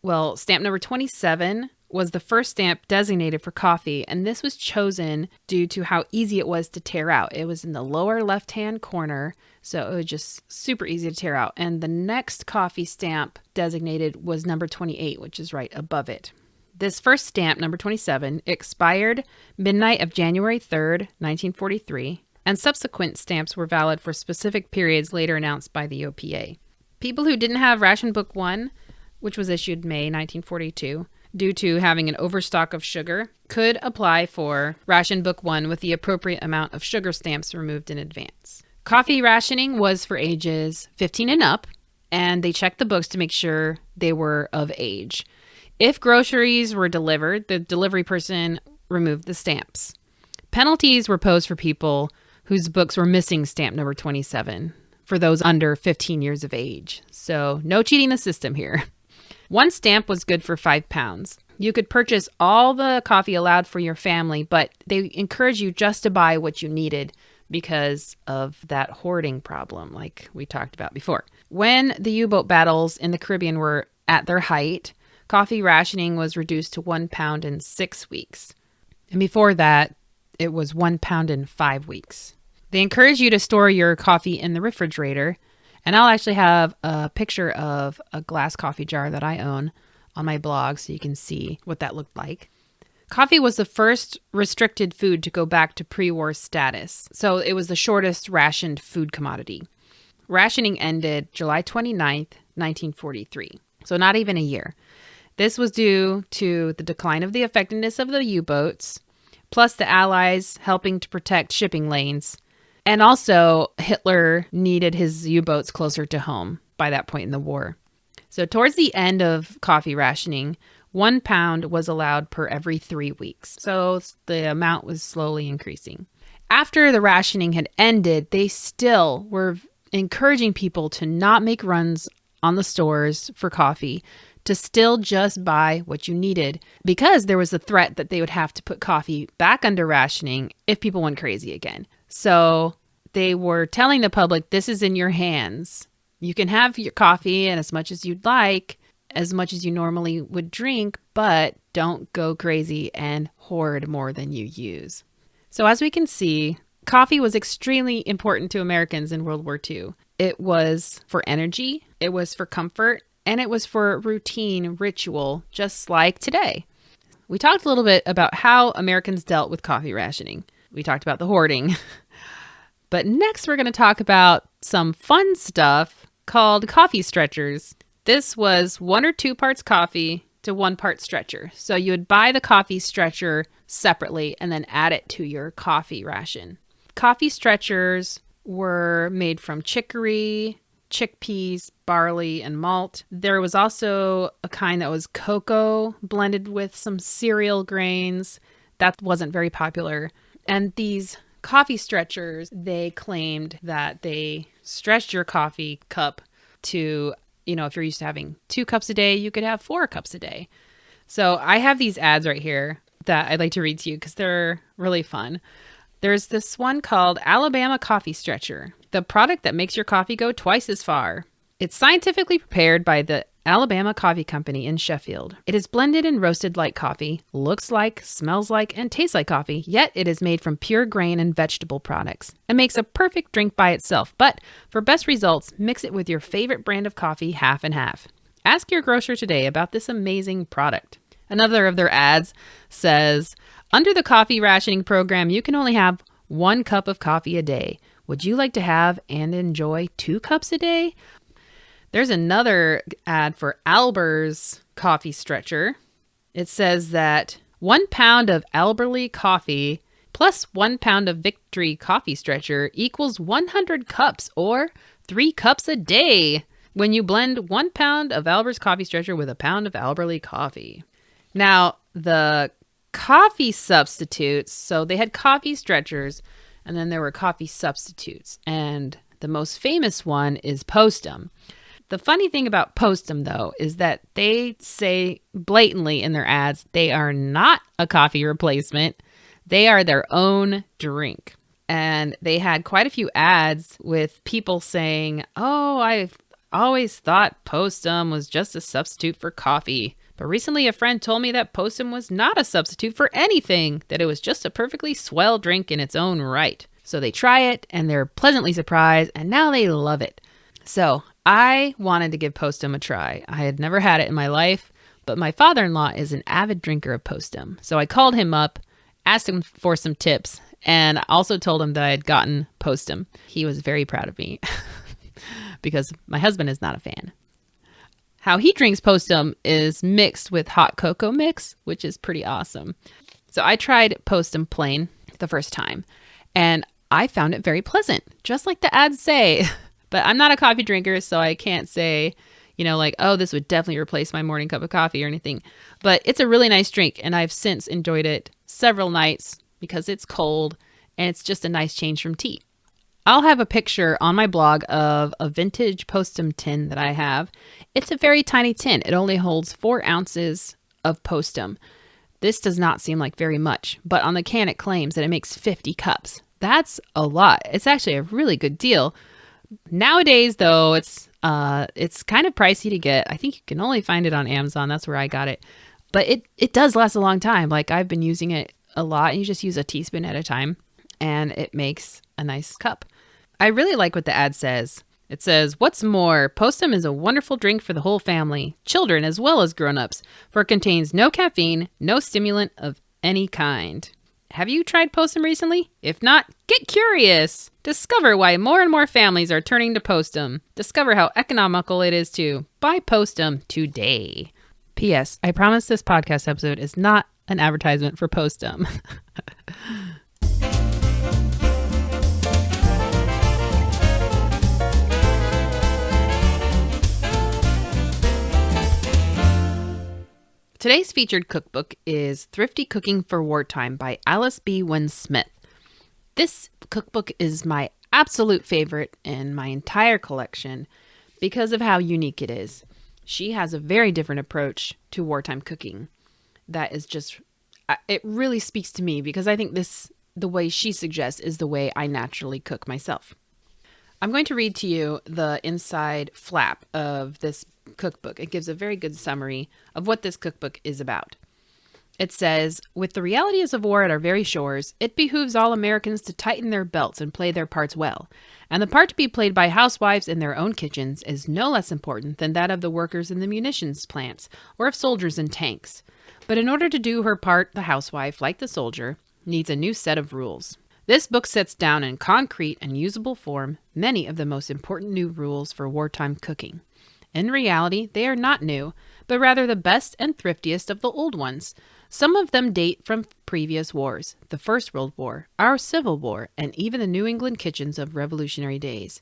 Well, stamp number 27 was the first stamp designated for coffee, and this was chosen due to how easy it was to tear out. It was in the lower left-hand corner, so it was just super easy to tear out. And the next coffee stamp designated was number 28, which is right above it. This first stamp, number 27, expired midnight of January 3rd, 1943, and subsequent stamps were valid for specific periods later announced by the OPA. People who didn't have Ration Book 1, which was issued May 1942, due to having an overstock of sugar, could apply for Ration Book 1 with the appropriate amount of sugar stamps removed in advance. Coffee rationing was for ages 15 and up, and they checked the books to make sure they were of age. If groceries were delivered, the delivery person removed the stamps. Penalties were posed for people whose books were missing stamp number 27, for those under 15 years of age. So no cheating the system here. One stamp was good for 5 pounds. You could purchase all the coffee allowed for your family, but they encourage you just to buy what you needed because of that hoarding problem like we talked about before. When the U-boat battles in the Caribbean were at their height, coffee rationing was reduced to 1 pound in 6 weeks. And before that, it was 1 pound in 5 weeks. They encourage you to store your coffee in the refrigerator. And I'll actually have a picture of a glass coffee jar that I own on my blog so you can see what that looked like. Coffee was the first restricted food to go back to pre-war status. So it was the shortest rationed food commodity. Rationing ended July 29th, 1943. So not even a year. This was due to the decline of the effectiveness of the U-boats, plus the Allies helping to protect shipping lanes. And also, Hitler needed his U-boats closer to home by that point in the war. So towards the end of coffee rationing, 1 pound was allowed per every 3 weeks. So the amount was slowly increasing. After the rationing had ended, they still were encouraging people to not make runs on the stores for coffee, to still just buy what you needed, because there was a threat that they would have to put coffee back under rationing if people went crazy again. So they were telling the public, this is in your hands. You can have your coffee and as much as you'd like, as much as you normally would drink, but don't go crazy and hoard more than you use. So as we can see, coffee was extremely important to Americans in World War II. It was for energy, it was for comfort, and it was for routine ritual, just like today. We talked a little bit about how Americans dealt with coffee rationing. We talked about the hoarding. But next we're going to talk about some fun stuff called coffee stretchers. This was 1 or 2 parts coffee to 1 part stretcher. So you would buy the coffee stretcher separately and then add it to your coffee ration. Coffee stretchers were made from chicory, chickpeas, barley, and malt. There was also a kind that was cocoa blended with some cereal grains. That wasn't very popular. And these coffee stretchers, they claimed that they stretched your coffee cup to, if you're used to having 2 cups a day, you could have 4 cups a day. So I have these ads right here that I'd like to read to you because they're really fun. There's this one called Alabama Coffee Stretcher, the product that makes your coffee go twice as far. It's scientifically prepared by the Alabama Coffee Company in Sheffield. It is blended and roasted like coffee, looks like, smells like, and tastes like coffee, yet it is made from pure grain and vegetable products. It makes a perfect drink by itself, but for best results, mix it with your favorite brand of coffee half and half. Ask your grocer today about this amazing product. Another of their ads says, under the coffee rationing program, you can only have 1 cup of coffee a day. Would you like to have and enjoy 2 cups a day? There's another ad for Alber's Coffee Stretcher. It says that 1 pound of Alberly coffee plus 1 pound of Victory Coffee Stretcher equals 100 cups or 3 cups a day when you blend 1 pound of Alber's Coffee Stretcher with a pound of Alberly coffee. Now, the coffee substitutes, so they had coffee stretchers, and then there were coffee substitutes. And the most famous one is Postum. The funny thing about Postum, though, is that they say blatantly in their ads, they are not a coffee replacement. They are their own drink. And they had quite a few ads with people saying, oh, I've always thought Postum was just a substitute for coffee. But recently a friend told me that Postum was not a substitute for anything, that it was just a perfectly swell drink in its own right. So they try it and they're pleasantly surprised and now they love it. So I wanted to give Postum a try. I had never had it in my life, but my father-in-law is an avid drinker of Postum. So I called him up, asked him for some tips, and also told him that I had gotten Postum. He was very proud of me because my husband is not a fan. How he drinks Postum is mixed with hot cocoa mix, which is pretty awesome. So I tried Postum plain the first time, and I found it very pleasant, just like the ads say. But I'm not a coffee drinker, so I can't say, like, oh, this would definitely replace my morning cup of coffee or anything. But it's a really nice drink, and I've since enjoyed it several nights because it's cold, and it's just a nice change from tea. I'll have a picture on my blog of a vintage Postum tin that I have. It's a very tiny tin. It only holds 4 ounces of Postum. This does not seem like very much, but on the can it claims that it makes 50 cups. That's a lot. It's actually a really good deal. Nowadays, though, it's kind of pricey to get. I think you can only find it on Amazon. That's where I got it. But it does last a long time. Like, I've been using it a lot. You just use a teaspoon at a time, and it makes a nice cup. I really like what the ad says. It says, what's more, Postum is a wonderful drink for the whole family, children as well as grown-ups, for it contains no caffeine, no stimulant of any kind. Have you tried Postum recently? If not, get curious. Discover why more and more families are turning to Postum. Discover how economical it is to buy Postum today. P.S. I promise this podcast episode is not an advertisement for Postum. Today's featured cookbook is Thrifty Cooking for Wartime by Alice B. Wynn Smith. This cookbook is my absolute favorite in my entire collection because of how unique it is. She has a very different approach to wartime cooking that is just, it really speaks to me because I think the way she suggests is the way I naturally cook myself. I'm going to read to you the inside flap of this cookbook. It gives a very good summary of what this cookbook is about. It says, with the realities of war at our very shores, it behooves all Americans to tighten their belts and play their parts well. And the part to be played by housewives in their own kitchens is no less important than that of the workers in the munitions plants or of soldiers in tanks. But in order to do her part, the housewife, like the soldier, needs a new set of rules. This book sets down in concrete and usable form many of the most important new rules for wartime cooking. In reality, they are not new, but rather the best and thriftiest of the old ones. Some of them date from previous wars, the First World War, our Civil War, and even the New England kitchens of Revolutionary days.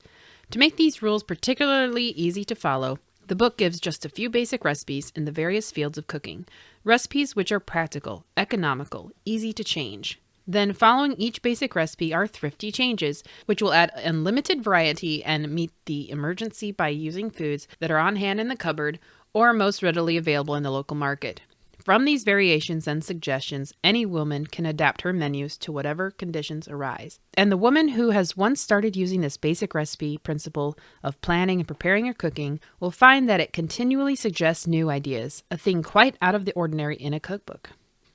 To make these rules particularly easy to follow, the book gives just a few basic recipes in the various fields of cooking, recipes which are practical, economical, easy to change. Then following each basic recipe are thrifty changes, which will add unlimited variety and meet the emergency by using foods that are on hand in the cupboard or most readily available in the local market. From these variations and suggestions, any woman can adapt her menus to whatever conditions arise. And the woman who has once started using this basic recipe principle of planning and preparing her cooking will find that it continually suggests new ideas, a thing quite out of the ordinary in a cookbook.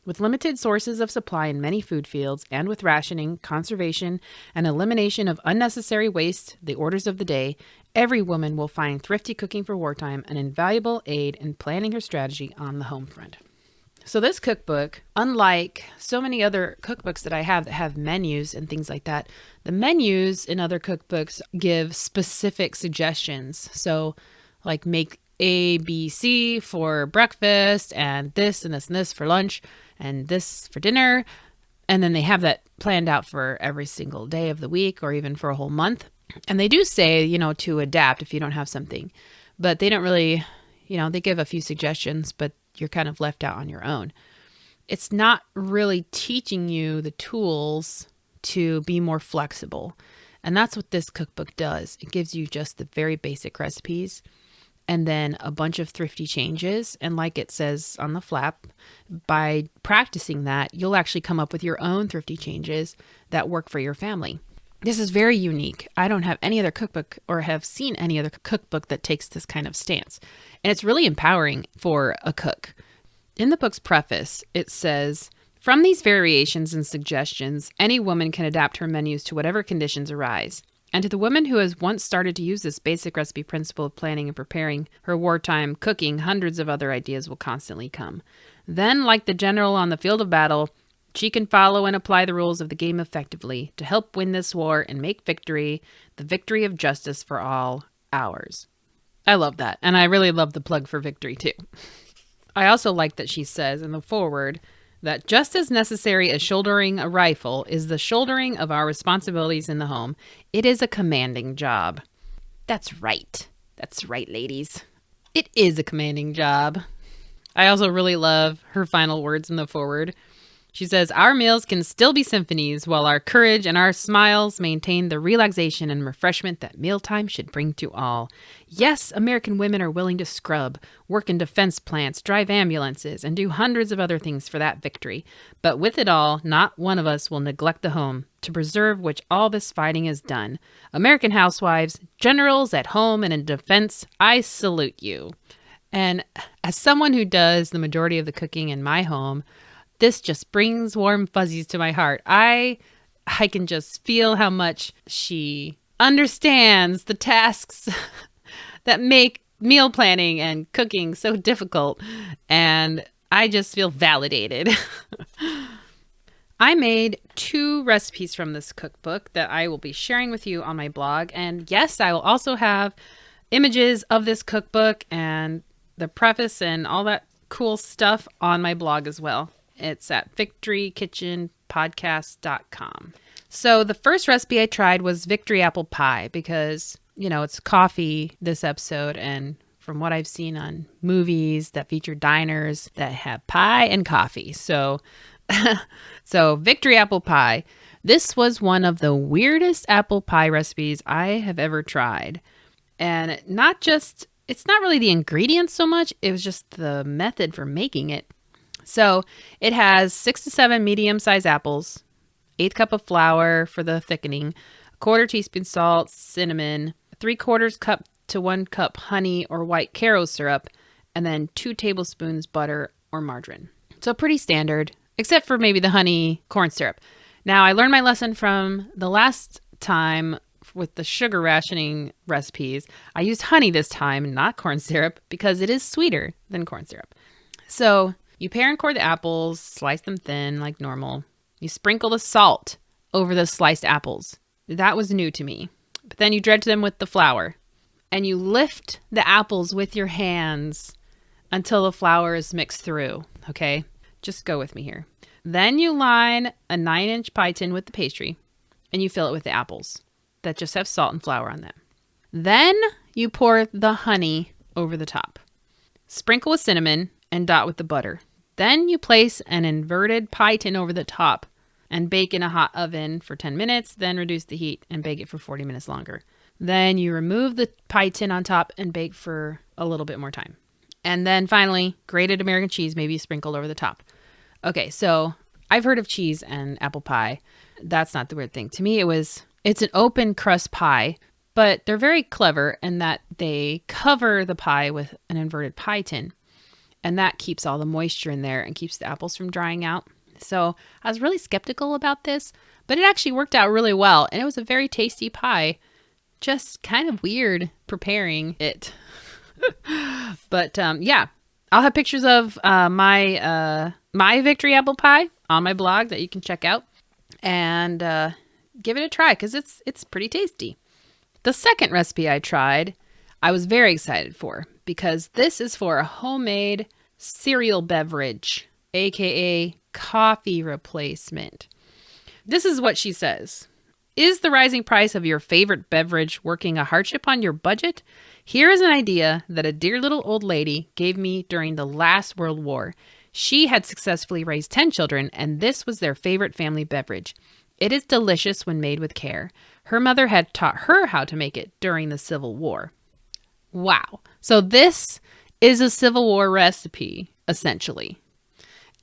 With limited sources of supply in many food fields, and with rationing, conservation, and elimination of unnecessary waste, the orders of the day, every woman will find thrifty cooking for wartime an invaluable aid in planning her strategy on the home front. So this cookbook, unlike so many other cookbooks that I have that have menus and things like that, the menus in other cookbooks give specific suggestions. So like make A, B, C for breakfast, and this and this and this for lunch, and this for dinner. And then they have that planned out for every single day of the week or even for a whole month. And they do say, to adapt if you don't have something. But they don't really, they give a few suggestions, but you're kind of left out on your own. It's not really teaching you the tools to be more flexible. And that's what this cookbook does. It gives you just the very basic recipes and then a bunch of thrifty changes. And like it says on the flap, by practicing that, you'll actually come up with your own thrifty changes that work for your family. This is very unique. I don't have any other cookbook or have seen any other cookbook that takes this kind of stance. And it's really empowering for a cook. In the book's preface, it says, "From these variations and suggestions, any woman can adapt her menus to whatever conditions arise. And to the woman who has once started to use this basic recipe principle of planning and preparing her wartime cooking, hundreds of other ideas will constantly come. Then, like the general on the field of battle, she can follow and apply the rules of the game effectively to help win this war and make victory, the victory of justice for all, ours." I love that. And I really love the plug for victory too. I also like that she says in the foreword that just as necessary as shouldering a rifle is the shouldering of our responsibilities in the home. It is a commanding job. That's right. That's right, ladies. It is a commanding job. I also really love her final words in the foreword. She says, "Our meals can still be symphonies, while our courage and our smiles maintain the relaxation and refreshment that mealtime should bring to all. Yes, American women are willing to scrub, work in defense plants, drive ambulances, and do hundreds of other things for that victory. But with it all, not one of us will neglect the home, to preserve which all this fighting is done. American housewives, generals at home and in defense, I salute you." And as someone who does the majority of the cooking in my home, this just brings warm fuzzies to my heart. I can just feel how much she understands the tasks that make meal planning and cooking so difficult. And I just feel validated. I made 2 recipes from this cookbook that I will be sharing with you on my blog. And yes, I will also have images of this cookbook and the preface and all that cool stuff on my blog as well. It's at victorykitchenpodcast.com. So the first recipe I tried was victory apple pie because, it's coffee this episode. And from what I've seen on movies that feature diners that have pie and coffee. So victory apple pie. This was one of the weirdest apple pie recipes I have ever tried. And it's not really the ingredients so much. It was just the method for making it. So it has 6 to 7 medium-sized apples, 1/8 cup of flour for the thickening, 1/4 teaspoon salt, cinnamon, 3/4 cup to 1 cup honey or white Caro syrup, and then 2 tablespoons butter or margarine. So pretty standard, except for maybe the honey corn syrup. Now, I learned my lesson from the last time with the sugar rationing recipes. I used honey this time, not corn syrup, because it is sweeter than corn syrup. So you pare and core the apples, slice them thin like normal. You sprinkle the salt over the sliced apples. That was new to me. But then you dredge them with the flour. And you lift the apples with your hands until the flour is mixed through. Okay? Just go with me here. Then you line a 9-inch pie tin with the pastry. And you fill it with the apples that just have salt and flour on them. Then you pour the honey over the top. Sprinkle with cinnamon and dot with the butter. Then you place an inverted pie tin over the top and bake in a hot oven for 10 minutes, then reduce the heat and bake it for 40 minutes longer. Then you remove the pie tin on top and bake for a little bit more time. And then finally, grated American cheese, maybe sprinkled over the top. Okay, so I've heard of cheese and apple pie. That's not the weird thing. To me, it's an open crust pie, but they're very clever in that they cover the pie with an inverted pie tin. And that keeps all the moisture in there and keeps the apples from drying out. So I was really skeptical about this, but it actually worked out really well. And it was a very tasty pie. Just kind of weird preparing it. But yeah, I'll have pictures of my victory apple pie on my blog that you can check out and give it a try because it's pretty tasty. The second recipe I tried, I was very excited for because this is for a homemade cereal beverage, aka coffee replacement. This is what she says. Is the rising price of your favorite beverage working a hardship on your budget? Here is an idea that a dear little old lady gave me during the last World War. She had successfully raised 10 children, and this was their favorite family beverage. It is delicious when made with care. Her mother had taught her how to make it during the Civil War. Wow. So this is a Civil War recipe, essentially.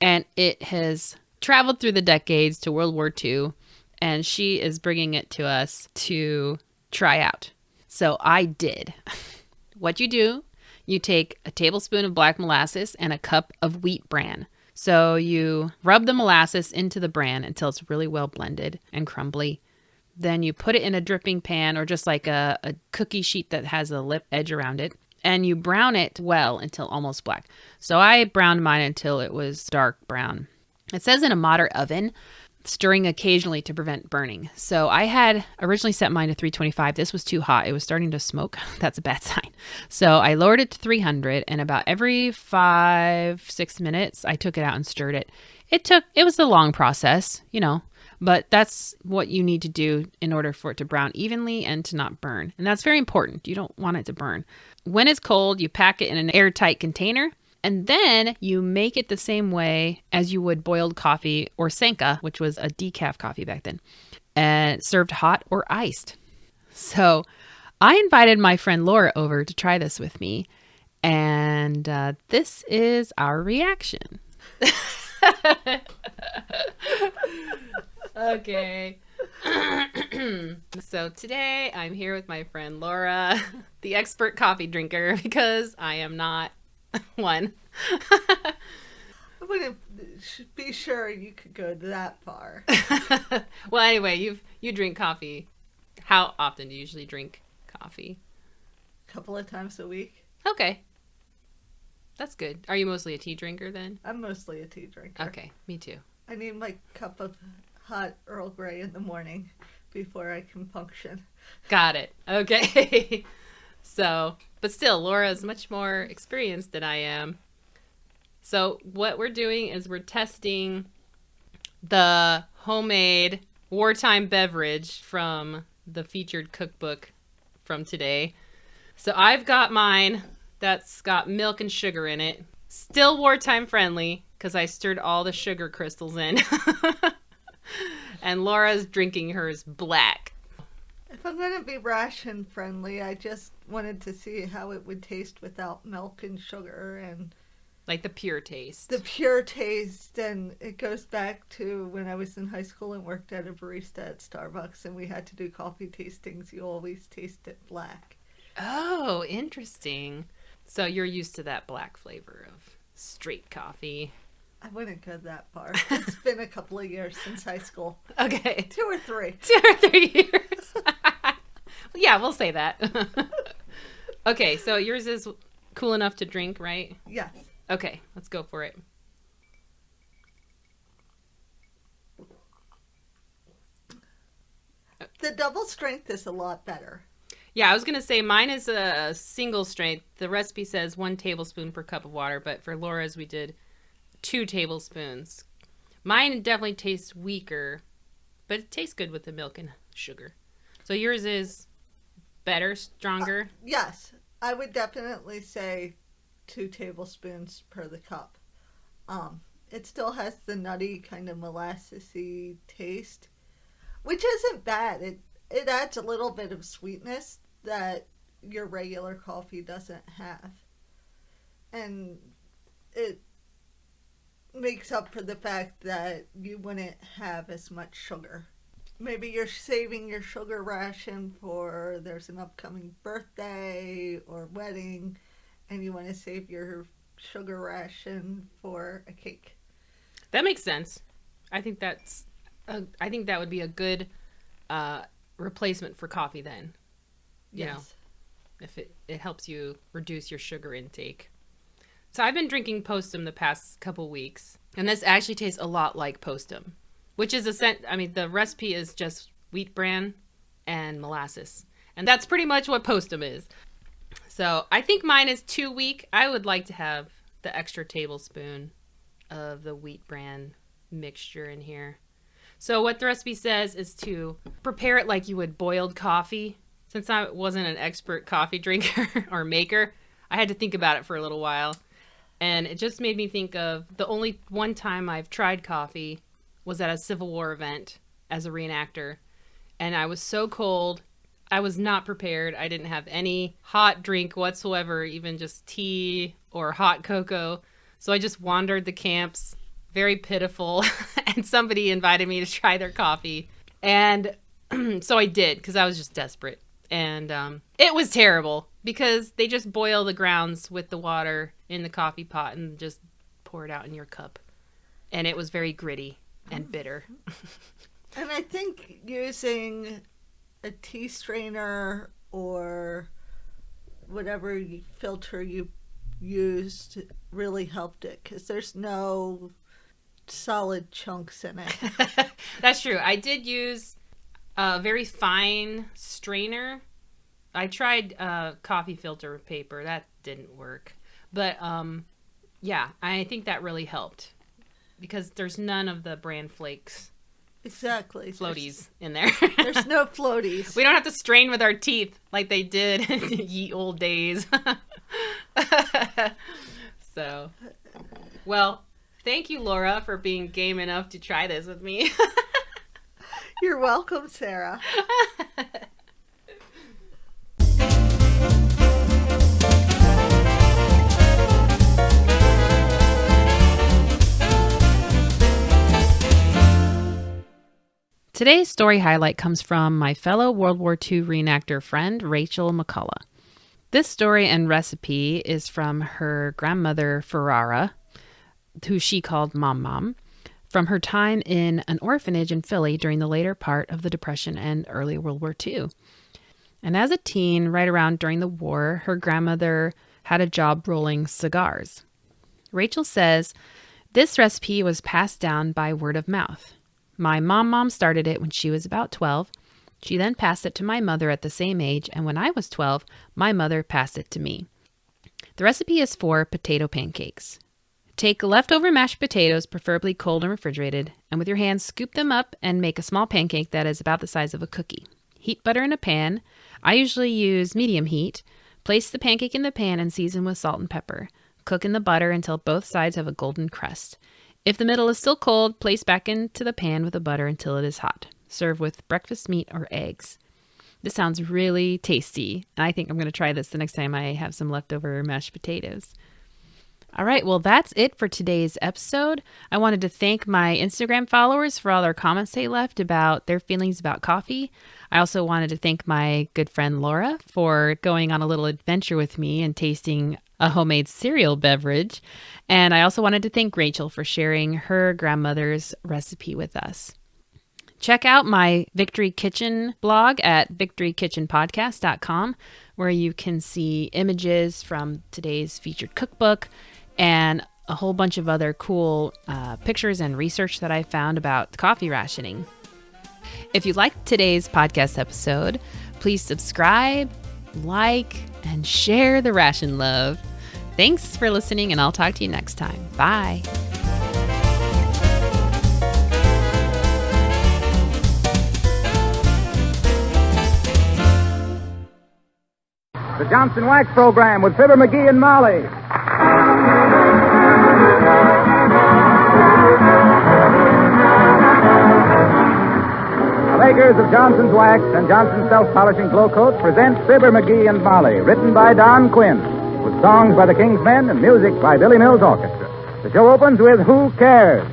And it has traveled through the decades to World War II, and she is bringing it to us to try out. So I did. What you do, you take a tablespoon of black molasses and a cup of wheat bran. So you rub the molasses into the bran until it's really well blended and crumbly. Then you put it in a dripping pan or just like a cookie sheet that has a lip edge around it. And you brown it well until almost black. So I browned mine until it was dark brown. It says in a moderate oven, stirring occasionally to prevent burning. So I had originally set mine to 325. This was too hot. It was starting to smoke. That's a bad sign. So I lowered it to 300 and about every 5-6 minutes, I took it out and stirred it. It was a long process, but that's what you need to do in order for it to brown evenly and to not burn. And that's very important. You don't want it to burn. When it's cold, you pack it in an airtight container. And then you make it the same way as you would boiled coffee or Sanka, which was a decaf coffee back then, and served hot or iced. So I invited my friend Laura over to try this with me, and this is our reaction. Okay. So today I'm here with my friend Laura, the expert coffee drinker, because I am not one. I wouldn't be sure you could go that far. Well, anyway, you drink coffee. How often do you usually drink coffee? A couple of times a week. Okay. That's good. Are you mostly a tea drinker then? I'm mostly a tea drinker. Okay, me too. I need my cup of hot Earl Grey in the morning before I can function. Got it. Okay. So, but still, Laura is much more experienced than I am. So what we're doing is we're testing the homemade wartime beverage from the featured cookbook from today. So I've got mine that's got milk and sugar in it. Still wartime friendly because I stirred all the sugar crystals in. And Laura's drinking hers black. If I'm going to be ration friendly, I just wanted to see how it would taste without milk and sugar and like the pure taste. The pure taste, and it goes back to when I was in high school and worked at a barista at Starbucks, and we had to do coffee tastings. You always taste it black. Oh, interesting. So you're used to that black flavor of straight coffee. I wouldn't go that far. It's been a couple of years since high school. Okay. 2 or 3. 2 or 3 years. Yeah, we'll say that. Okay, so yours is cool enough to drink, right? Yes. Okay, let's go for it. The double strength is a lot better. Yeah, I was going to say mine is a single strength. The recipe says 1 tablespoon per cup of water, but for Laura's we did 2 tablespoons. Mine definitely tastes weaker, but it tastes good with the milk and sugar. So yours is better, stronger? Yes, I would definitely say 2 tablespoons per the cup. It still has the nutty kind of molassesy taste, which isn't bad. It adds a little bit of sweetness that your regular coffee doesn't have. And it makes up for the fact that you wouldn't have as much sugar. Maybe you're saving your sugar ration for there's an upcoming birthday or wedding, and you want to save your sugar ration for a cake. That makes sense. I think that would be a good replacement for coffee then. You know, if it helps you reduce your sugar intake. So I've been drinking Postum the past couple weeks, and this actually tastes a lot like Postum, which is the recipe is just wheat bran and molasses, and that's pretty much what Postum is. So I think mine is too weak. I would like to have the extra tablespoon of the wheat bran mixture in here. So what the recipe says is to prepare it like you would boiled coffee. Since I wasn't an expert coffee drinker or maker, I had to think about it for a little while. And it just made me think of the only one time I've tried coffee was at a Civil War event as a reenactor. And I was so cold. I was not prepared. I didn't have any hot drink whatsoever, even just tea or hot cocoa. So I just wandered the camps, very pitiful. And somebody invited me to try their coffee. And so I did, because I was just desperate. And it was terrible because they just boil the grounds with the water in the coffee pot and just pour it out in your cup. And it was very gritty and bitter. And I think using a tea strainer or whatever filter you used really helped it because there's no solid chunks in it. That's true. I did use a very fine strainer. I tried coffee filter paper. That didn't work. But yeah, I think that really helped because there's none of the bran flakes. Exactly. Floaties in there. There's no floaties. We don't have to strain with our teeth like they did in the ye old days. So, well, thank you, Laura, for being game enough to try this with me. You're welcome, Sarah. Today's story highlight comes from my fellow World War II reenactor friend, Rachel McCullough. This story and recipe is from her grandmother, Ferrara, who she called Mom, from her time in an orphanage in Philly during the later part of the Depression and early World War II. And as a teen, right around during the war, her grandmother had a job rolling cigars. Rachel says, this recipe was passed down by word of mouth. My mom started it when she was about 12. She then passed it to my mother at the same age, and when I was 12, my mother passed it to me. The recipe is for potato pancakes. Take leftover mashed potatoes, preferably cold and refrigerated, and with your hands scoop them up and make a small pancake that is about the size of a cookie. Heat butter in a pan. I usually use medium heat. Place the pancake in the pan and season with salt and pepper. Cook in the butter until both sides have a golden crust. If the middle is still cold, place back into the pan with the butter until it is hot. Serve with breakfast meat or eggs. This sounds really tasty, and I think I'm going to try this the next time I have some leftover mashed potatoes. All right, well, that's it for today's episode. I wanted to thank my Instagram followers for all their comments they left about their feelings about coffee. I also wanted to thank my good friend Laura for going on a little adventure with me and tasting a homemade cereal beverage. And I also wanted to thank Rachel for sharing her grandmother's recipe with us. Check out my Victory Kitchen blog at victorykitchenpodcast.com, where you can see images from today's featured cookbook and a whole bunch of other cool pictures and research that I found about coffee rationing. If you liked today's podcast episode, please subscribe, like, and share the ration love. Thanks for listening, and I'll talk to you next time. Bye. The Johnson Wax Program with Fibber, McGee, and Molly. The makers of Johnson's Wax and Johnson's Self-Polishing Glow Coat present Fibber, McGee, and Molly, written by Don Quinn. with songs by the King's Men and music by Billy Mills Orchestra. The show opens with Who Cares?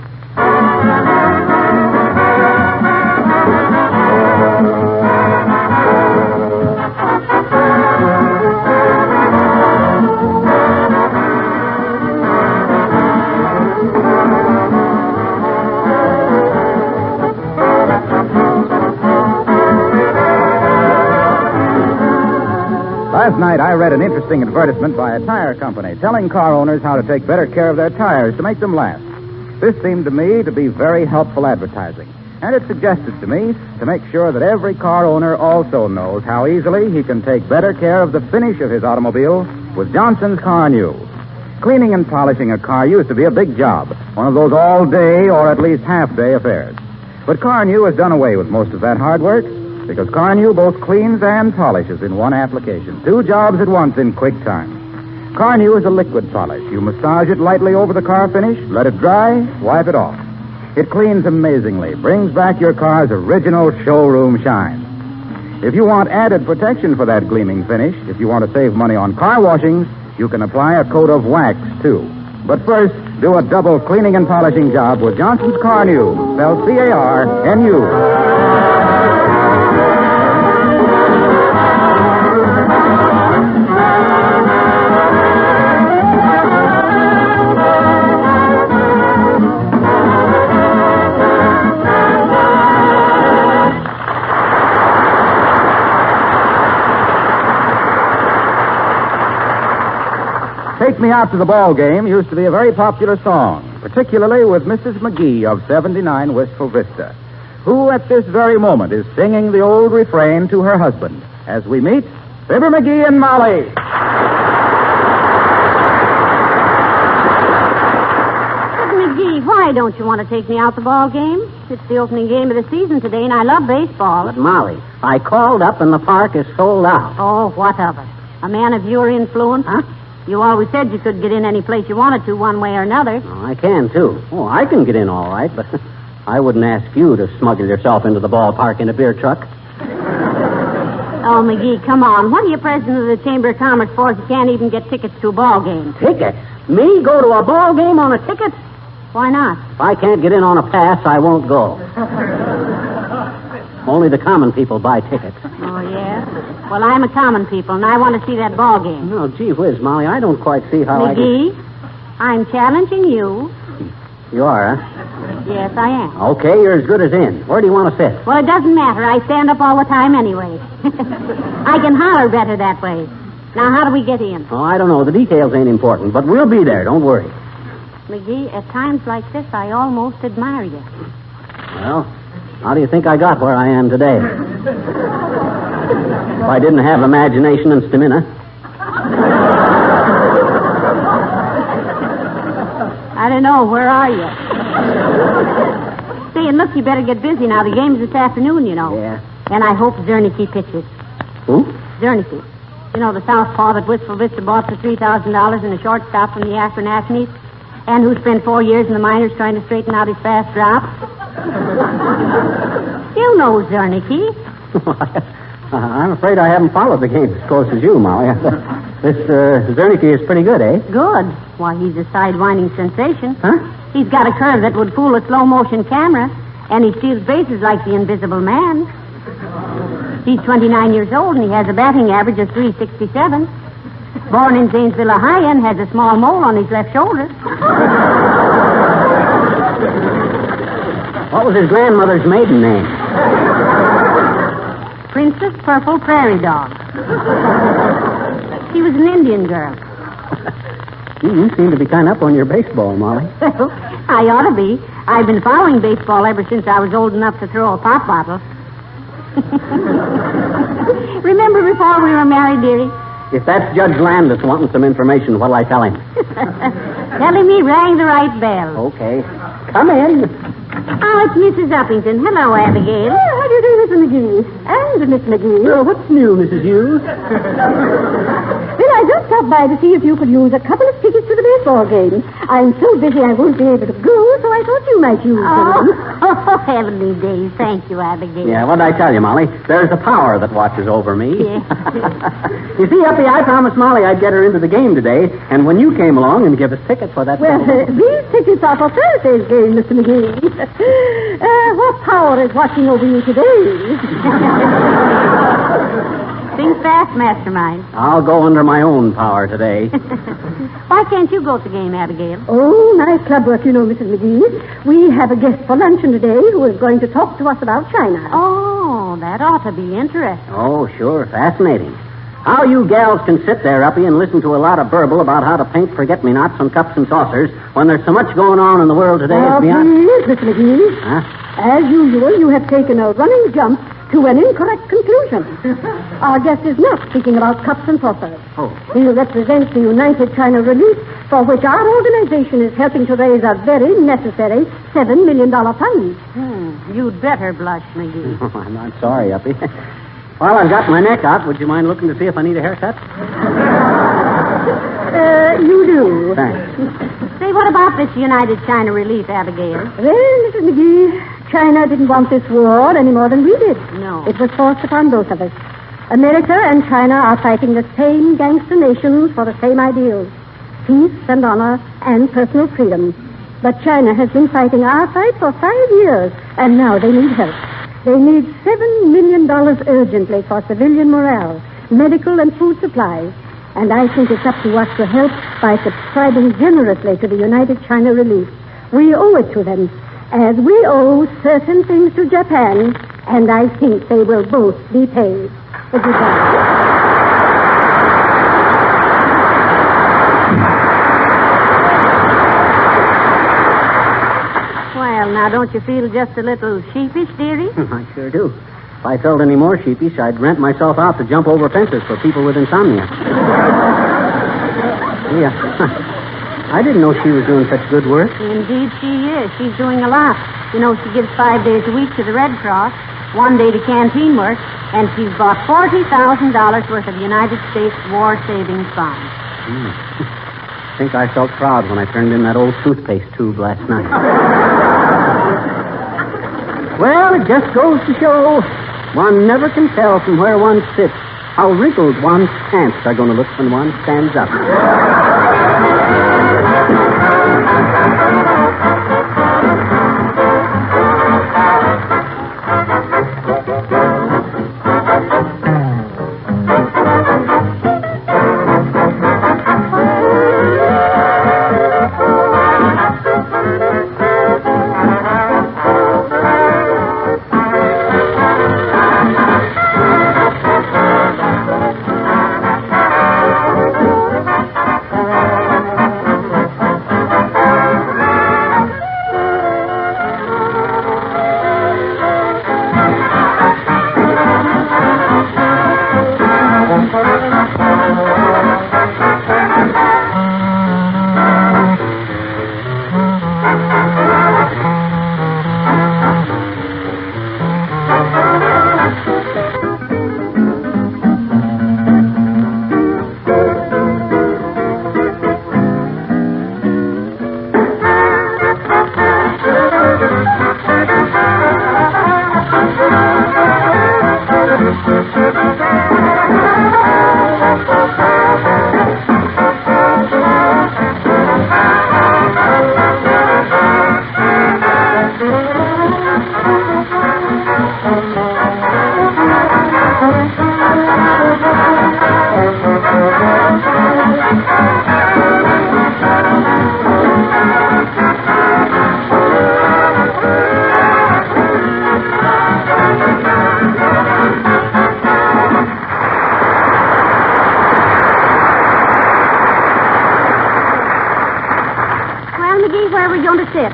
Last night I read an interesting advertisement by a tire company telling car owners how to take better care of their tires to make them last. This seemed to me to be very helpful advertising, and it suggested to me to make sure that every car owner also knows how easily he can take better care of the finish of his automobile with Johnson's Car New. Cleaning and polishing a car used to be a big job, one of those all-day or at least half-day affairs. But Car New has done away with most of that hard work, because Car New both cleans and polishes in one application. 2 jobs at once in quick time. Car New is a liquid polish. You massage it lightly over the car finish, let it dry, wipe it off. It cleans amazingly, brings back your car's original showroom shine. If you want added protection for that gleaming finish, if you want to save money on car washings, you can apply a coat of wax, too. But first, do a double cleaning and polishing job with Johnson's Car New, spelled C-A-R-N-U. Take Me Out to the Ball Game used to be a very popular song, particularly with Mrs. McGee of 79 Wistful Vista, who at this very moment is singing the old refrain to her husband as we meet Fibber, McGee, and Molly. McGee, why don't you want to take me out the ball game? It's the opening game of the season today, and I love baseball. But, Molly, I called up and the park is sold out. Oh, what of it? A man of your influence? Huh? You always said you could get in any place you wanted to, one way or another. Oh, I can, too. Oh, I can get in all right, but I wouldn't ask you to smuggle yourself into the ballpark in a beer truck. Oh, McGee, come on. What are you president of the Chamber of Commerce for if you can't even get tickets to a ball game? Tickets? Me go to a ball game on a ticket? Why not? If I can't get in on a pass, I won't go. Only the common people buy tickets. Oh, yeah? Well, I'm a common people, and I want to see that ball game. No, gee whiz, Molly, I don't quite see how McGee, I'm challenging you. You are, huh? Yes, I am. Okay, you're as good as in. Where do you want to sit? Well, it doesn't matter. I stand up all the time anyway. I can holler better that way. Now, how do we get in? Oh, I don't know. The details ain't important, but we'll be there. Don't worry. McGee, at times like this, I almost admire you. Well, how do you think I got where I am today? If I didn't have imagination and stamina. I don't know. Where are you? Say, and look, you better get busy now. The game's this afternoon, you know. Yeah. And I hope Zernicke pitches. Who? Zernicke. You know, the southpaw that Wistful Vista bought for $3,000 and a shortstop from the Akron Acme's, and who spent 4 years in the minors trying to straighten out his fast drop. You know Zernicke. I'm afraid I haven't followed the game as close as you, Molly. This Zernicke is pretty good, eh? Good. Why, he's a sidewinding sensation. Huh? He's got a curve that would fool a slow-motion camera, and he steals bases like the Invisible Man. He's 29 years old, and he has a batting average of .367. Born in Zanesville, Ohio, and has a small mole on his left shoulder. What was his grandmother's maiden name? Princess Purple Prairie Dog. She was an Indian girl. You seem to be kind of up on your baseball, Molly. I ought to be. I've been following baseball ever since I was old enough to throw a pop bottle. Remember before we were married, dearie? If that's Judge Landis wanting some information, what'll I tell him? Tell him he rang the right bell. Okay. Come in. Oh, it's Mrs. Uppington. Hello, Abigail. How do you do, Mr. McGee? And Miss McGee. What's new, Mrs. Hughes? Well, I just stopped by to see if you could use a couple of tickets to the football game. I'm so busy I won't be able to go, so I thought you might use them. Oh, heavenly days. Thank you, Abigail. Yeah, what did I tell you, Molly? There's a power that watches over me. Yeah. You see, Uppy, I promised Molly I'd get her into the game today, and when you came along and give us tickets for that... Well, these tickets are for Thursday's game, Mr. McGee. What power is watching over you today? Think fast, Mastermind. I'll go under my own power today. Why can't you go to the game, Abigail? Oh, nice club work, you know, Mrs. McGee. We have a guest for luncheon today who is going to talk to us about China. Oh, that ought to be interesting. Oh, sure. Fascinating. How you gals can sit there, Uppy, and listen to a lot of burble about how to paint forget-me-nots on cups and saucers when there's so much going on in the world today is beyond... Please, Mr. McGee. Huh? As usual, you have taken a running jump to an incorrect conclusion. Our guest is not speaking about cups and saucers. Oh. He represents the United China Relief, for which our organization is helping to raise a very necessary $7 million fund. You'd better blush, McGee. Oh, I'm not sorry, Uppy. Well, I've got my neck out. Would you mind looking to see if I need a haircut? You do. Thanks. Say, what about this United China Relief, Abigail? Well, Mrs. McGee, China didn't want this war any more than we did. No. It was forced upon both of us. America and China are fighting the same gangster nations for the same ideals. Peace and honor and personal freedom. But China has been fighting our fight for 5 years, and now they need help. They need $7 million urgently for civilian morale, medical and food supplies. And I think it's up to us to help by subscribing generously to the United China Relief. We owe it to them, as we owe certain things to Japan, and I think they will both be paid. Would you say? Well, now, don't you feel just a little sheepish, dearie? I sure do. If I felt any more sheepish, I'd rent myself out to jump over fences for people with insomnia. Yeah. I didn't know she was doing such good work. Indeed she is. She's doing a lot. You know, she gives 5 days a week to the Red Cross, 1 day to canteen work, and she's bought $40,000 worth of United States War Savings Bonds. I think I felt proud when I turned in that old toothpaste tube last night. Well, it just goes to show one never can tell from where one sits how wrinkled one's pants are going to look when one stands up.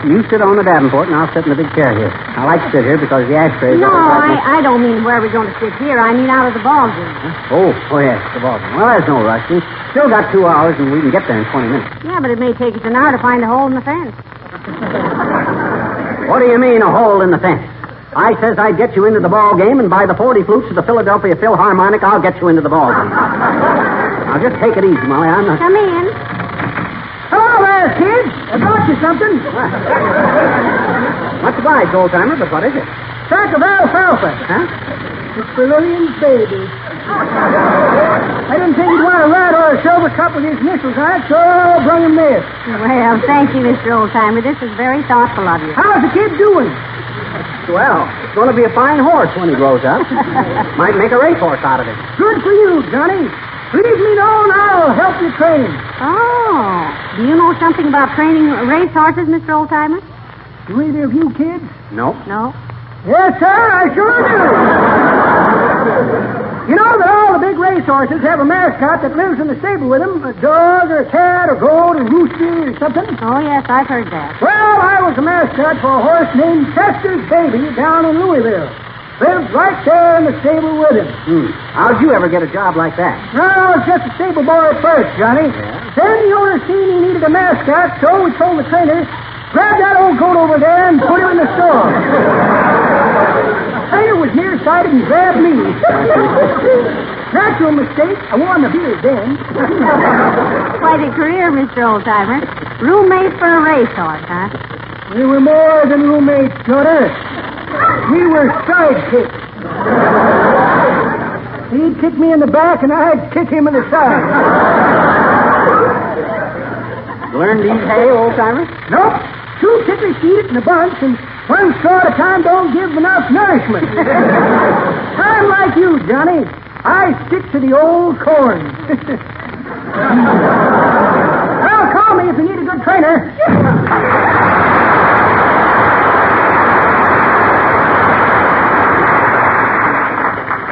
You sit on the Davenport, and I'll sit in the big chair here. I like to sit here because the ashtray is... No, I don't mean where we're going to sit here. I mean out of the ball game. Huh? Oh, yes, the ball game. Well, there's no rush. We've still got 2 hours, and we can get there in 20 minutes. Yeah, but it may take us an hour to find a hole in the fence. What do you mean, a hole in the fence? I says I'd get you into the ball game, and by the 40 flutes of the Philadelphia Philharmonic, I'll get you into the ball game. Now, just take it easy, Molly. I'm not... Come in. Hello kids. I brought you something. Much obliged, old-timer, but what is it? Sack of alfalfa. Huh? It's for Lillian's baby. I didn't think he'd want a red or a silver cup with his initials on it, so I brought him this. Well, thank you, Mr. Oldtimer. This is very thoughtful of you. How's the kid doing? Well, it's going to be a fine horse when he grows up. Might make a racehorse out of it. Good for you, Johnny. Leave me know and I'll help you train. Oh. Do you know something about training racehorses, Mr. Oldtimer? Do either of you kids? No. No. Yes, sir, I sure do. You know that all the big racehorses have a mascot that lives in the stable with them, a dog or a cat or goat or rooster or something? Oh, yes, I've heard that. Well, I was a mascot for a horse named Chester's Baby down in Louisville. Lived right there in the stable with him. How'd you ever get a job like that? No, I was just a stable boy at first, Johnny. Yeah? Then the owner seen he needed a mascot, so we told the trainer, grab that old goat over there and put him in the store. The trainer was nearsighted and grabbed me. Natural mistake. I won the beer then. Quite a career, Mr. Oldtimer. Roommate for a racehorse, huh? We were more than roommates, daughter. We were sidekicks. He'd kick me in the back and I'd kick him in the side. Learned these hay, old-timer? Nope. Two ticklish eat it in a bunch, and one straw at a time don't give enough nourishment. I'm like you, Johnny. I stick to the old corn. Well, call me if you need a good trainer.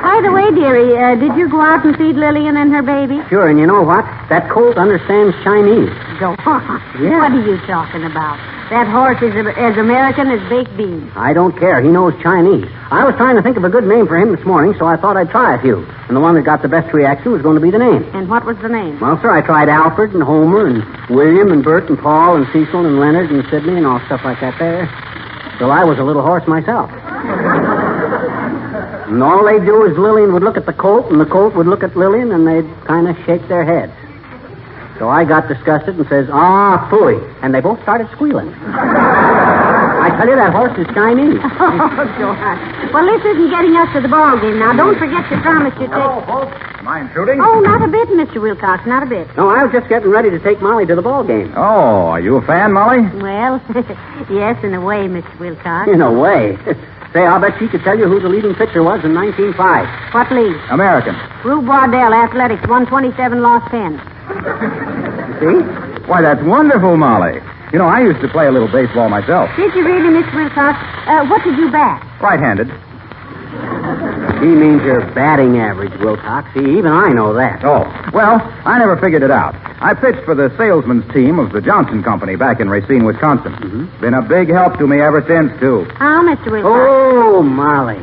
By the way, dearie, did you go out and feed Lillian and her baby? Sure, and you know what? That colt understands Chinese. Go on. Yeah. What are you talking about? That horse is as American as baked beans. I don't care. He knows Chinese. I was trying to think of a good name for him this morning, so I thought I'd try a few. And the one that got the best reaction was going to be the name. And what was the name? Well, sir, I tried Alfred and Homer and William and Bert and Paul and Cecil and Leonard and Sidney and all stuff like that there. Till I was a little horse myself. And all they'd do is Lillian would look at the colt, and the colt would look at Lillian, and they'd kind of shake their heads. So I got disgusted and says, phooey. And they both started squealing. I tell you, that horse is Chinese. Oh, George. Well, this isn't getting us to the ball game. Now, don't forget your promise you take... Hello, folks. Am I intruding? Oh, not a bit, Mr. Wilcox, not a bit. No, I was just getting ready to take Molly to the ball game. Oh, are you a fan, Molly? Well, yes, in a way, Mr. Wilcox. In a way. Say, I'll bet she could tell you who the leading pitcher was in 1905. What league? American. Rube Waddell, Athletics, 127, lost 10. See? Why, that's wonderful, Molly. You know, I used to play a little baseball myself. Did you really, Mr. Wilcox? What did you bat? Right-handed. He means your batting average, Wilcox. See, even I know that. Oh, well, I never figured it out. I pitched for the salesman's team of the Johnson Company back in Racine, Wisconsin. Mm-hmm. Been a big help to me ever since, too. How, Mr. Wilcox? Oh, Molly.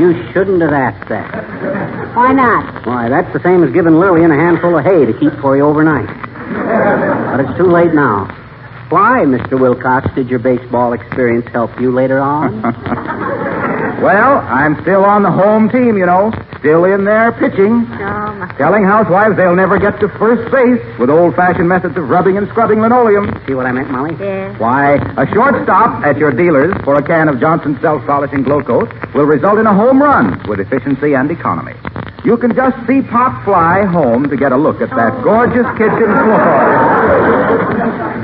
You shouldn't have asked that. Why not? Why, that's the same as giving Lillian a handful of hay to keep for you overnight. But it's too late now. Why, Mr. Wilcox, did your baseball experience help you later on? Well, I'm still on the home team, you know. Still in there pitching. Telling housewives they'll never get to first base with old-fashioned methods of rubbing and scrubbing linoleum. See what I meant, Molly? Yes. Why, a short stop at your dealer's for a can of Johnson's self-polishing glow coat will result in a home run with efficiency and economy. You can just see Pop fly home to get a look at that gorgeous kitchen floor.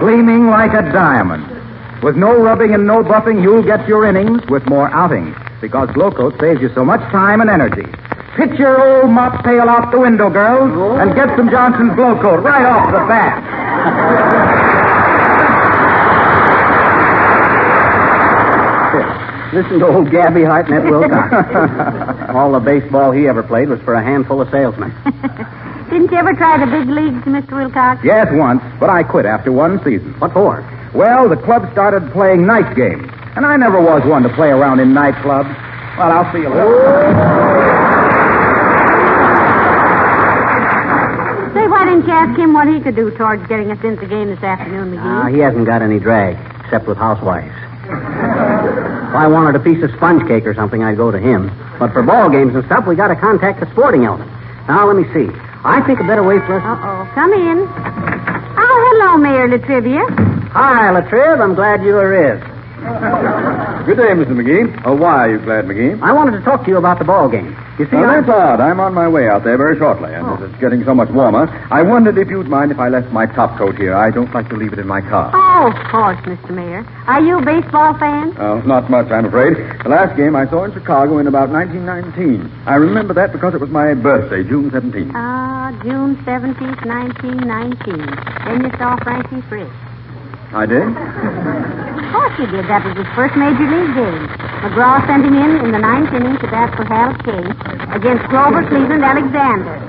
Gleaming like a diamond. With no rubbing and no buffing, you'll get your innings with more outings. Because Glow Coat saves you so much time and energy. Pitch your old mop pail out the window, girls, and get some Johnson's Glow Coat right off the bat. Listen to old Gabby Hartnett Wilcox. All the baseball he ever played was for a handful of salesmen. Didn't you ever try the big leagues, Mr. Wilcox? Yes, once, but I quit after one season. What for? Well, the club started playing night games, and I never was one to play around in nightclubs. Well, I'll see you later. Say, why didn't you ask him what he could do towards getting us into the game this afternoon, McGee? He hasn't got any drag, except with housewives. If I wanted a piece of sponge cake or something, I'd go to him. But for ball games and stuff, we got to contact the sporting element. Now, let me see. I think a better way for us... Uh-oh. Come in. Oh, hello, Mayor Latrivia. Hi, Latriv. I'm glad you arrived. Good day, Mr. McGee. Oh, why are you glad, McGee? I wanted to talk to you about the ball game. You see, that's odd. I'm on my way out there very shortly, and as it's getting so much warmer, I wondered if you'd mind if I left my top coat here. I don't like to leave it in my car. Oh, of course, Mr. Mayor. Are you a baseball fan? Oh, not much, I'm afraid. The last game I saw in Chicago in about 1919. I remember that because it was my birthday, June 17th. June 17th, 1919. Then you saw Frankie Frisch. I did? Of course you did. That was his first major league game. McGraw sent him in the ninth inning to bat for Cavalcade against Grover Cleveland Alexander.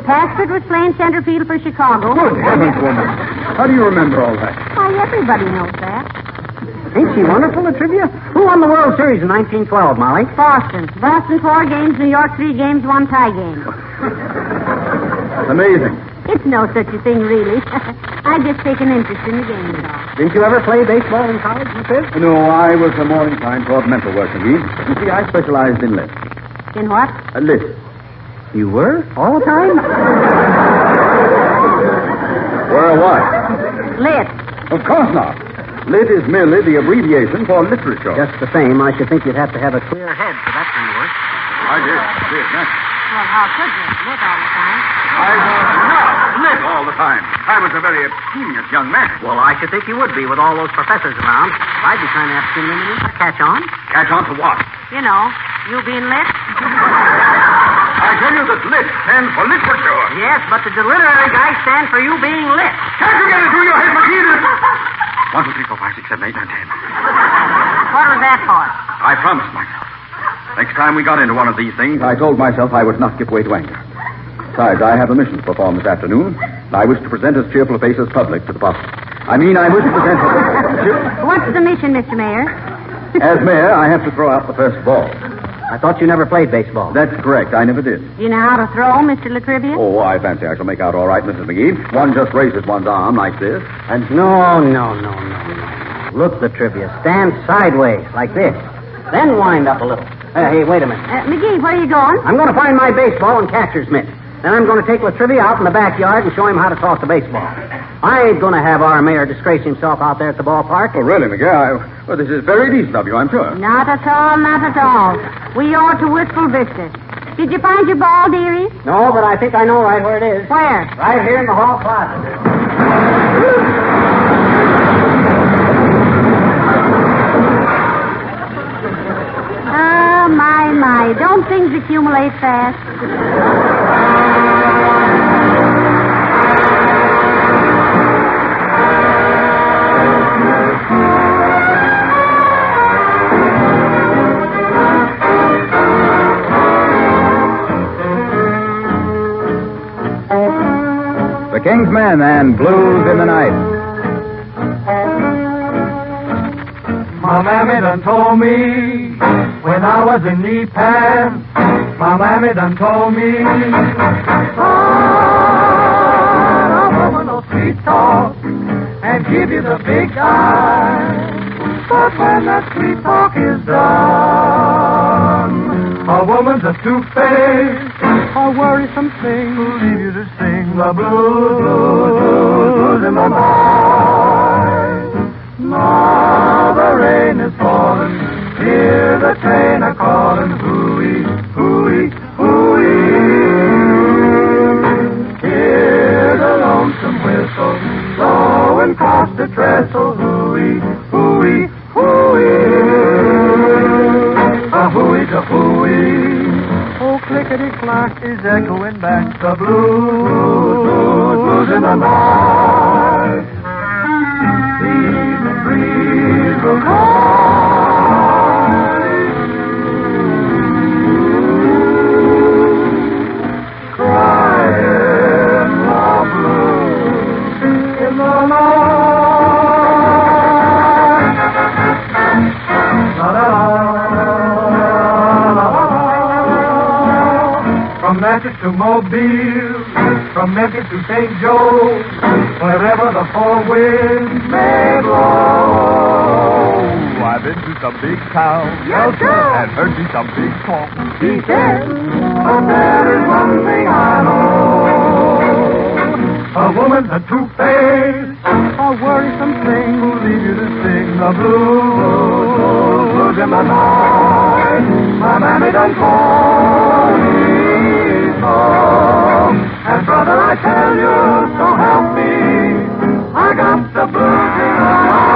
Paxford was playing center field for Chicago. Good heavens, woman. How do you remember all that? Why, everybody knows that. Ain't she wonderful, the trivia? Who won the World Series in 1912, Molly? Boston. Boston 4 games, New York 3 games, 1 tie game. Amazing. It's no such a thing, really. I just take an interest in the game, though. Didn't you ever play baseball in college, you said? No, I was a more inclined toward mental work, McGee. You see, I specialized in lit. In what? Lit. You were? All the time? Were what? Lit. Of course not. Lit is merely the abbreviation for literature. Just the same, I should think you'd have to have a clear head for that kind of work. I did. Well, how could you lit all the time? I was not lit all the time. I was a very genius young man. Well, I should think you would be with all those professors around. I'd be kind of abstinent. Catch on. Catch on to what? You know, you being lit. I tell you that lit stands for literature. Yes, but the literary guy stands for you being lit. Can't you get it through your head, McGee? 1, 2, 3, 4, 5, 6, 7, 8, 9, 10. What was that for? I promised myself. Next time we got into one of these things, I told myself I would not give way to anger. Besides, I have a mission to perform this afternoon. I wish to present as cheerful a face as public to the public. I wish to present... What's the mission, Mr. Mayor? As mayor, I have to throw out the first ball. I thought you never played baseball. That's correct. I never did. Do you know how to throw, Mr. Latrivia? Oh, I fancy I shall make out all right, Mrs. McGee. One just raises one's arm like this. And no. Look, Latrivia. Stand sideways, like this. Then wind up a little. Hey, wait a minute. McGee, where are you going? I'm going to find my baseball and catcher's mitt. Then I'm going to take Latrivia out in the backyard and show him how to toss the baseball. I ain't going to have our mayor disgrace himself out there at the ballpark. Oh, really, McGee? Well, this is very decent of you, I'm sure. Not at all, not at all. We ought to wistful vista. Did you find your ball, dearie? No, but I think I know right where it is. Where? Right here in the hall closet. My. Don't things accumulate fast? The King's Men and Blues in the Night. My mammy done told me when I was in knee pants. My mammy done told me, son, a woman will sweet talk and give you the big eye. But when that sweet talk is done, a woman's a two-faced, a worrisome thing who'll leave you to sing the blues in the night. Now the rain is falling, hear the train a-calling, hooey, hooey, hooey. Hear the lonesome whistle blowing across the trestle, hooey, hooey, hooey. A hooey's a hooey. Oh, clickety-clack is echoing back the blues in the night. The evening breeze will come. From Memphis to Mobile, from Memphis to St. Joe, wherever the four winds may blow. I've been to some big towns, yes, sir, and heard me some big talk. He said, but there is one thing I know. blues, a two-face, a worrisome thing will leave you to sing the blues in my mind. My mammy done call me home. And brother, I tell you, so help me, I got the blues in my mind.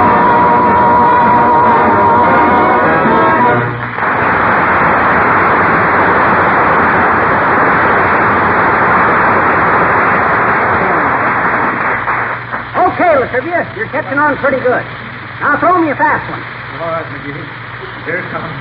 Okay, Latrivia, you're catching on pretty good. Now throw me a fast one. All right, McGee. Here it comes.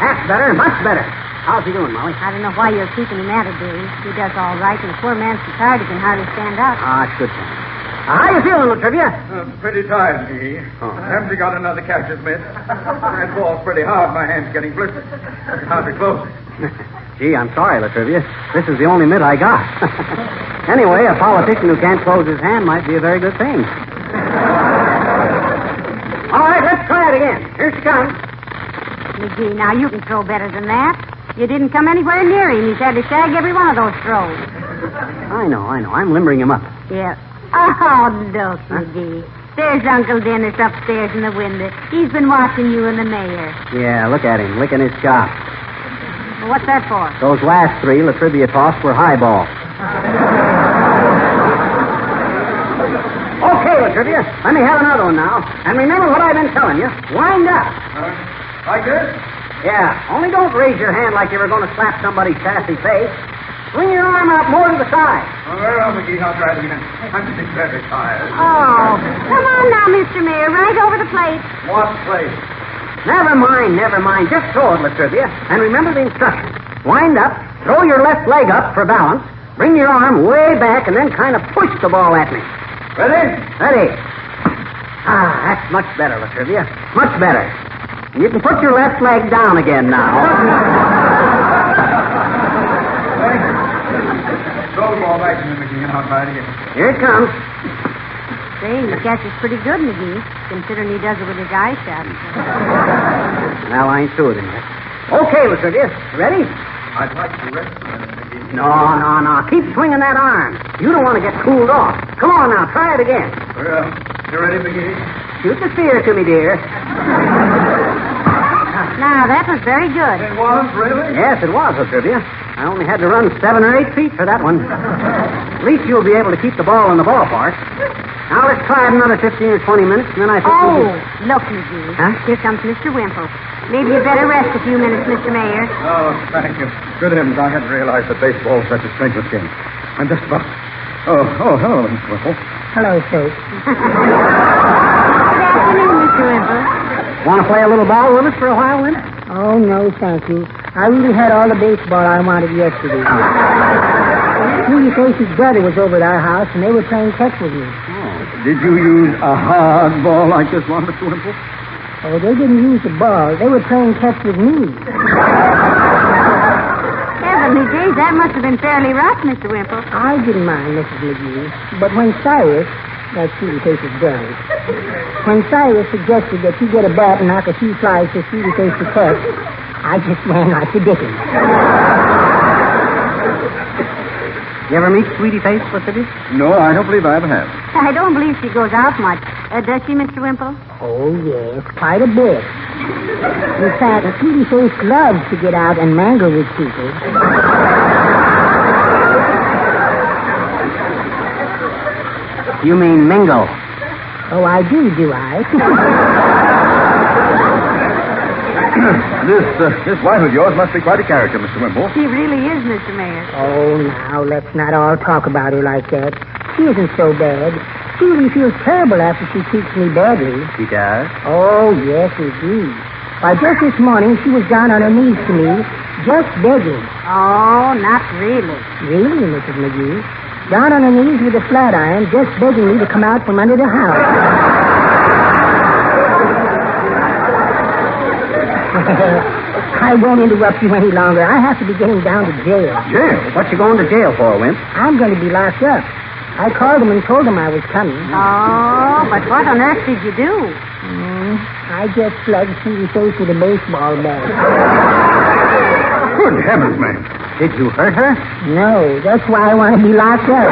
That's better, much better. How's he doing, Molly? I don't know why you're keeping him at it, dearie. He does all right, and the poor man's so tired he can hardly stand up. Ah, it's good. How you feeling, Latrivia? Pretty tired, McGee. Haven't you got another catcher's mitt? That ball's pretty hard. My hand's getting blistered. I can hardly close it. Gee, I'm sorry, Latrivia. This is the only mitt I got. Anyway, a politician who can't close his hand might be a very good thing. All right, let's try it again. Here she comes. McGee, now you can throw better than that. You didn't come anywhere near him. He's had to shag every one of those throws. I know. I'm limbering him up. Yeah. Oh, look, McGee. There's Uncle Dennis upstairs in the window. He's been watching you and the mayor. Yeah, look at him, licking his chops. Well, what's that for? Those last three Latrivia tossed were highball. Okay, Latrivia, let me have another one now. And remember what I've been telling you. Wind up. Like this? Yeah, only don't raise your hand like you were going to slap somebody's sassy face. Swing your arm out more to the side. Well, McGee, I'll try it again. I'm getting very tired. Oh, come on now, Mr. Mayor, right over the plate. What place? Never mind. Just throw it, Latrivia. And remember the instructions. Wind up, throw your left leg up for balance, bring your arm way back, and then kind of push the ball at me. Ready. Ah, that's much better, Latrivia. Much better. You can put your left leg down again now. Throw the ball back to me, McGee, and I'll try it again. Here it comes. Say, he catches pretty good, McGee, considering he does it with his eyes shut. Well, I ain't through with him yet. Okay, Latrivia. Ready? I'd like to rest a minute, McGee. No. Keep swinging that arm. You don't want to get cooled off. Come on now, try it again. Well, you ready, McGee? Shoot the spear to me, dear. Now, that was very good. It was, really? Yes, it was, Latrivia. I only had to run 7 or 8 feet for that one. At least you'll be able to keep the ball in the ballpark. Now, let's try it another 15 or 20 minutes, and then I think look, McGee. Huh? Here comes Mr. Wimple. Maybe you better rest a few minutes, Mr. Mayor. Oh, thank you. Good heavens, I hadn't realized that baseball was such a strenuous game. I'm just about... Oh, hello, Mr. Wimple. Hello, folks. Good afternoon, Mr. Wimple. Want to play a little ball with us for a while, then? Oh, no, thank you. I really had all the baseball I wanted yesterday. Julie Casey's brother was over at our house, and they were playing catch with me. Did you use a hard ball like this one, Mr. Wimple? Oh, they didn't use the ball. They were playing catch with me. Heavenly days, that must have been fairly rough, Mr. Wimple. I didn't mind, Mrs. McGee. But when Cyrus, that's Julie Casey's brother, when Cyrus suggested that you get a bat and knock a few flies to Julie Case to catch, I just ran like the dickens. You ever meet Sweetie Face, Latrivia? No, I don't believe I ever have. I don't believe she goes out much. Does she, Mr. Wimple? Oh, yes, quite a bit. In fact, Sweetie Face loves to get out and mangle with people. You mean mingle? Oh, I do I? This wife of yours must be quite a character, Mr. Wimple. She really is, Mr. Mayor. Oh, now, let's not all talk about her like that. She isn't so bad. She really feels terrible after she treats me badly. She does? Oh, yes, indeed. Why, just this morning, she was down on her knees to me, just begging. Oh, not really. Really, Mrs. McGee? Down on her knees with a flat iron, just begging me to come out from under the house. I won't interrupt you any longer. I have to be getting down to jail. Jail? What you going to jail for, Wimp? I'm going to be locked up. I called them and told them I was coming. Oh, but what on earth did you do? I just slugged Sweetie Face with a baseball bat. Good heavens, man. Did you hurt her? No, that's why I want to be locked up.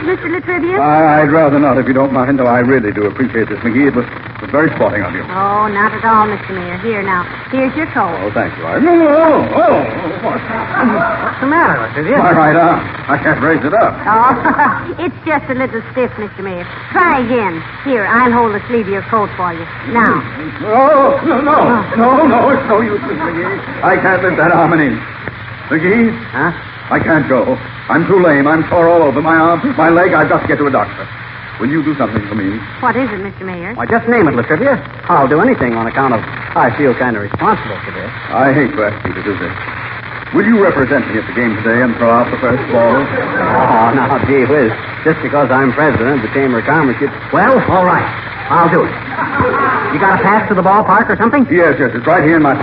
Mr. Latrivia? I'd rather not, if you don't mind, though I really do appreciate this, McGee. It was very sporting of you. Oh, not at all, Mr. Mayor. Here, now. Here's your coat. Oh, thank you. What? What's the matter, Latrivia? My right arm. I can't raise it up. Oh, it's just a little stiff, Mr. Mayor. Try again. Here, I'll hold the sleeve of your coat for you. Now. Oh, no, it's no use, Miss McGee. I can't lift that arm an inch. McGee? Huh? I can't go. I'm too lame. I'm sore all over. My arm, my leg. I've got to get to a doctor. Will you do something for me? What is it, Mr. Mayor? Why, just name it, Latrivia. I'll do anything on account of I feel kind of responsible for this. I hate to ask you to do this. Will you represent me at the game today and throw out the first ball? Oh, now, gee whiz. Just because I'm president of the Chamber of Commerce, well, all right. I'll do it. You got a pass to the ballpark or something? Yes, it's right here in my...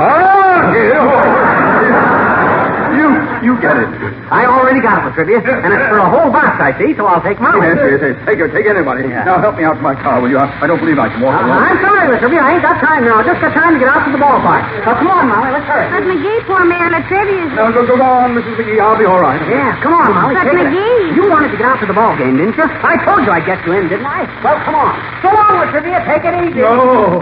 You get it. I already got it, Latrivia. And it's for a whole box, I see, so I'll take mine. Yes. Take anybody. Yeah. Now, help me out to my car, will you? I don't believe I can walk alone. I'm sorry, Latrivia. I ain't got time now. I just got time to get out to the ballpark. Now, come on, Molly. Let's hurry. But McGee, poor Mayor Latrivia is... No, go on, Mrs. McGee. I'll be all right. Yeah, come on, Molly. But take it. McGee... You wanted to get out to the ball game, didn't you? I told you I'd get you in, didn't I? Well, come on. So long, Latrivia. Take it easy. No.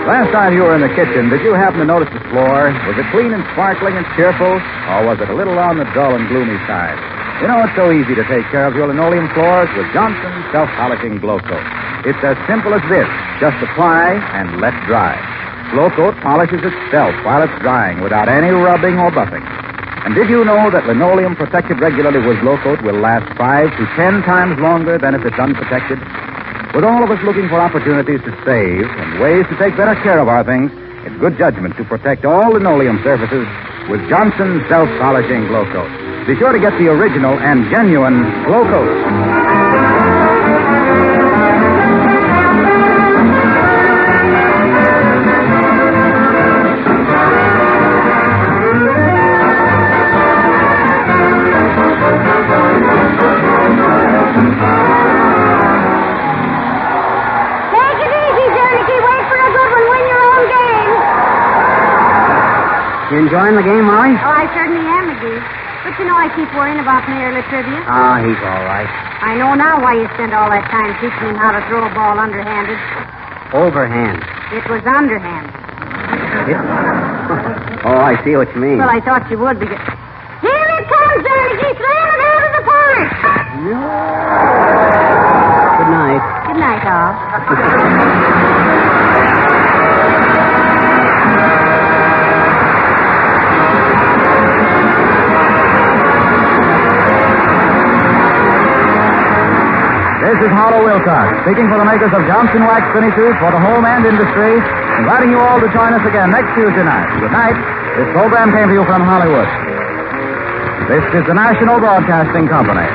Last time you were in the kitchen, did you happen to notice the floor? Was it clean and sparkling and cheerful? Or was it a little on the dull and gloomy side? You know, it's so easy to take care of your linoleum floors with Johnson's Self-Polishing Glow Coat. It's as simple as this. Just apply and let dry. Glow Coat polishes itself while it's drying without any rubbing or buffing. And did you know that linoleum protected regularly with Glow Coat will last 5 to 10 times longer than if it's unprotected? With all of us looking for opportunities to save and ways to take better care of our things, it's good judgment to protect all linoleum surfaces with Johnson's Self-Polishing Glow Coat. Be sure to get the original and genuine Glow Coat. You enjoying the game, Molly? Oh, I certainly am, McGee. But you know, I keep worrying about Mayor Latrivia. Ah, he's all right. I know now why you spent all that time teaching him how to throw a ball underhanded. Overhand. It was underhand. Oh, I see what you mean. Well, I thought you would because... Here it comes, McGee! Slam it out of the park! Good night. Good night, all. This is Harlow Wilcox, speaking for the makers of Johnson Wax Finishes for the home and industry, inviting you all to join us again next Tuesday night. Good night. This program came to you from Hollywood. This is the National Broadcasting Company.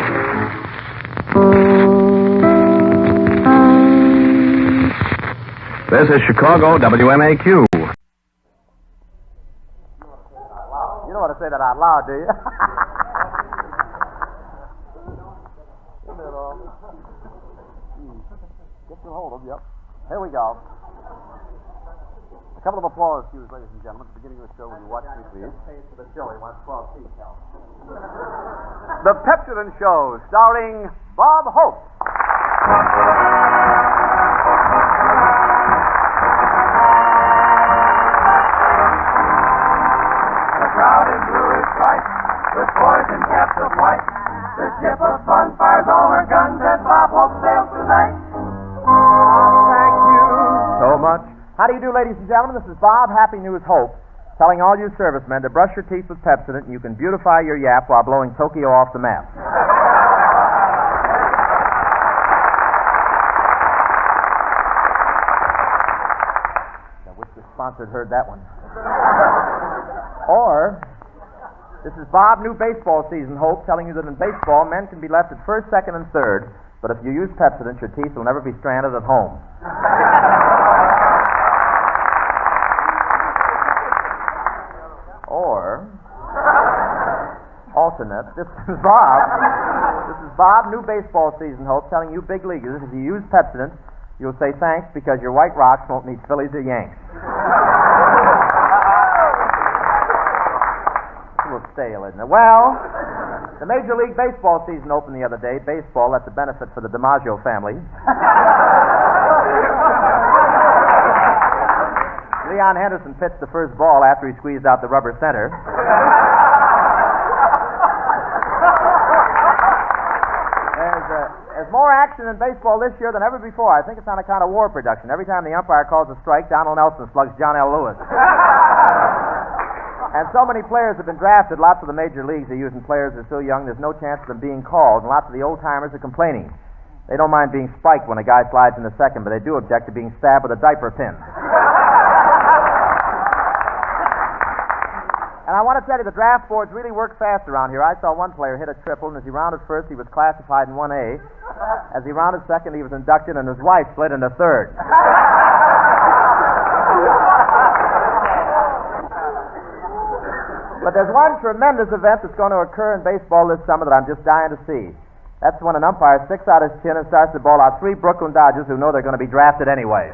This is Chicago, WMAQ. You don't want to say that out loud, do you? Get some hold of them, yep. Here we go. A couple of applause cues, ladies and gentlemen, at the beginning of the show when you watch me, please. For the show, he wants 12 feet, The Pepsodent Show, starring Bob Hope. The crowd in blue is bright, with boys in caps of white. The ship of fun fires all her guns as Bob Hope sails tonight. Thank you so much. How do you do, ladies and gentlemen? This is Bob, Happy News Hope, telling all you servicemen to brush your teeth with Pepsodent and you can beautify your yap while blowing Tokyo off the map. I wish the sponsor had heard that one. Or, this is Bob, new baseball season hope, telling you that in baseball, men can be left at first, second, and third, but if you use Pepsodent, your teeth will never be stranded at home. Or, alternate, this is Bob, new baseball season hope, telling you big leaguers, if you use Pepsodent, You'll say thanks because your White Rocks won't meet Phillies or Yanks. It's a little stale, isn't it? Well, the Major League Baseball season opened the other day. Baseball, that's a benefit for the DiMaggio family. Leon Henderson pitched the first ball after he squeezed out the rubber center. There's more action in baseball this year than ever before. I think it's on account of war production. Every time the umpire calls a strike, Donald Nelson slugs John L. Lewis. And so many players have been drafted. Lots of the major leagues are using players that are so young there's no chance of them being called. And lots of the old-timers are complaining. They don't mind being spiked when a guy slides in the second, but they do object to being stabbed with a diaper pin. And I want to tell you, the draft boards really work fast around here. I saw one player hit a triple, and as he rounded first, he was classified in 1A. As he rounded second, he was inducted, and his wife slid into third. But there's one tremendous event that's going to occur in baseball this summer that I'm just dying to see. That's when an umpire sticks out his chin and starts to ball out 3 Brooklyn Dodgers who know they're going to be drafted anyway.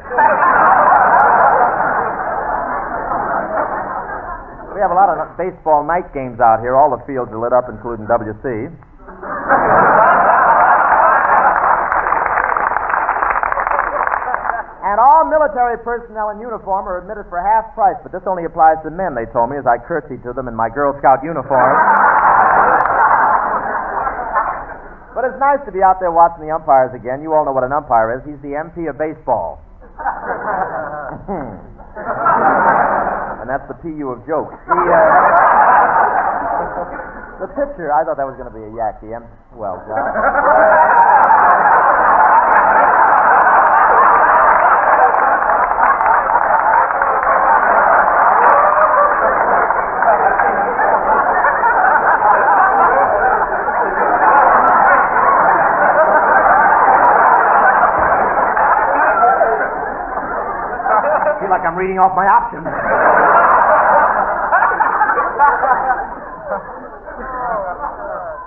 We have a lot of baseball night games out here. All the fields are lit up, including WC. And all military personnel in uniform are admitted for half price, but this only applies to men, they told me, as I curtsied to them in my Girl Scout uniform. But it's nice to be out there watching the umpires again. You all know what an umpire is. He's the MP of baseball. And that's the PU of jokes. The pitcher, I thought that was going to be a yak. Well, God. I feel like I'm reading off my options.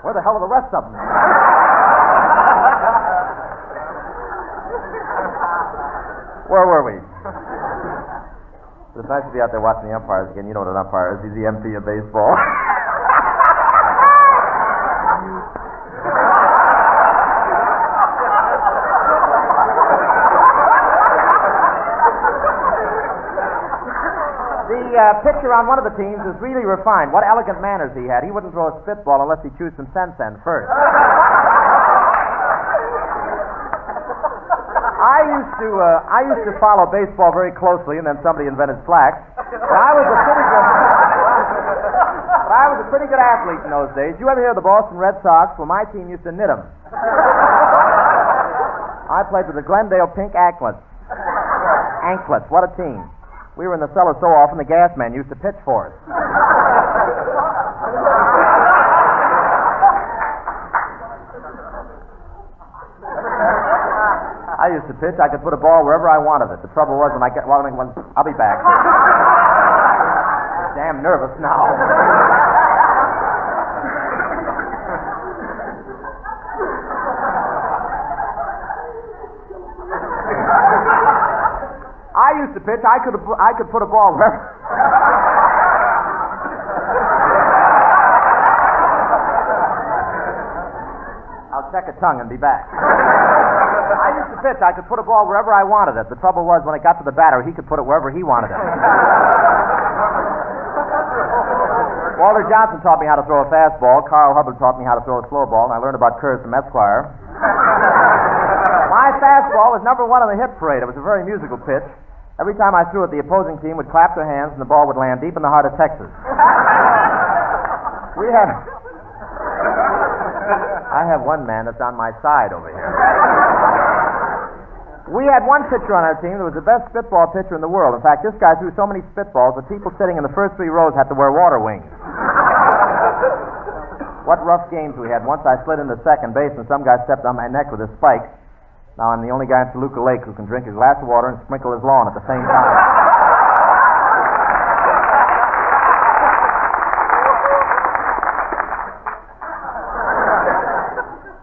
Where the hell are the rest of them? Where were we? It's nice to be out there watching the umpires again. You know what an umpire is. He's the MP of baseball. The pitcher on one of the teams is really refined. What elegant manners he had. He wouldn't throw a spitball unless he chewed some sensen first. I used to follow baseball very closely, and then somebody invented slacks. But I was a pretty good athlete in those days. You ever hear of the Boston Red Sox? Well, my team used to knit them. I played with the Glendale Pink Anklets. Anklets, what a team. We were in the cellar so often the gas man used to pitch for us. I used to pitch. I could put a ball wherever I wanted it. The trouble was when I'll be back. Damn nervous now. I used to pitch. I could put a ball wherever. I'll check a tongue and be back. I used to pitch. I could put a ball wherever I wanted it. The trouble was when it got to the batter, he could put it wherever he wanted it. Walter Johnson taught me how to throw a fastball. Carl Hubbard taught me how to throw a slow ball, and I learned about curves from Esquire. My fastball was number 1 on the hit parade. It was a very musical pitch. Every time I threw it, the opposing team would clap their hands, and the ball would land deep in the heart of Texas. I have one man that's on my side over here. We had one pitcher on our team that was the best spitball pitcher in the world. In fact, this guy threw so many spitballs that people sitting in the first 3 rows had to wear water wings. What rough games we had. Once I slid into second base, and some guy stepped on my neck with a spike. Now I'm the only guy in Toluca Lake who can drink a glass of water and sprinkle his lawn at the same time.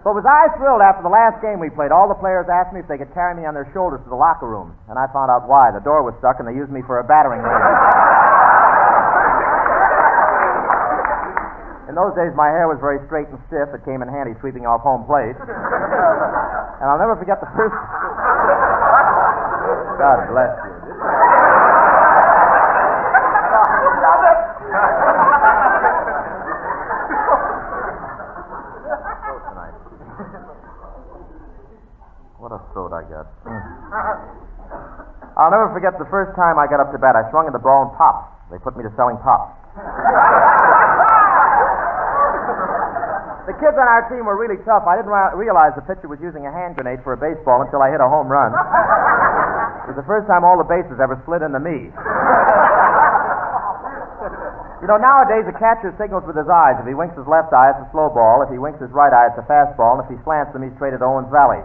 So But was I thrilled after the last game we played. All the players asked me if they could carry me on their shoulders to the locker room. And I found out why. The door was stuck and they used me for a battering ram. In those days, my hair was very straight and stiff. It came in handy sweeping off home plate. And I'll never forget the first... God bless you. What a throat I got. I'll never forget the first time I got up to bat. I swung at the ball and popped. They put me to selling pops. The kids on our team were really tough. I didn't realize the pitcher was using a hand grenade for a baseball until I hit a home run. It was the first time all the bases ever slid into me. You know, nowadays a catcher signals with his eyes. If he winks his left eye, it's a slow ball. If he winks his right eye, it's a fastball. And if he slants them, he's traded Owens Valley.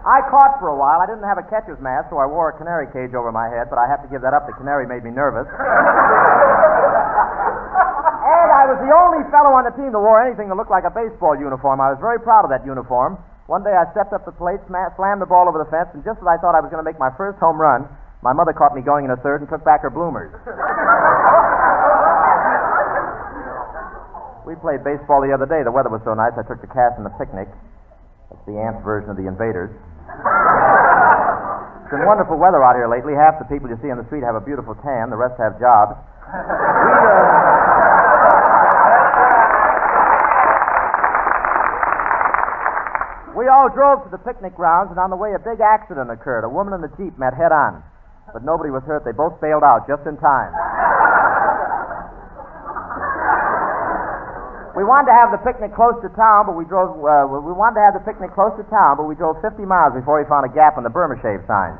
I caught for a while. I didn't have a catcher's mask, so I wore a canary cage over my head, but I had to give that up. The canary made me nervous. And I was the only fellow on the team that wore anything that looked like a baseball uniform. I was very proud of that uniform. One day I stepped up the plate, slammed the ball over the fence, and just as I thought I was going to make my first home run, my mother caught me going in a third and took back her bloomers. We played baseball the other day. The weather was so nice, I took the cast in the picnic. That's the ants' version of the invaders. It's been wonderful weather out here lately. Half the people you see on the street have a beautiful tan. The rest have jobs. We all drove to the picnic grounds, and on the way a big accident occurred. A woman and a Jeep met head-on, but nobody was hurt. They both bailed out just in time. We wanted to have the picnic close to town, but we drove 50 miles before we found a gap in the Burma Shave sign.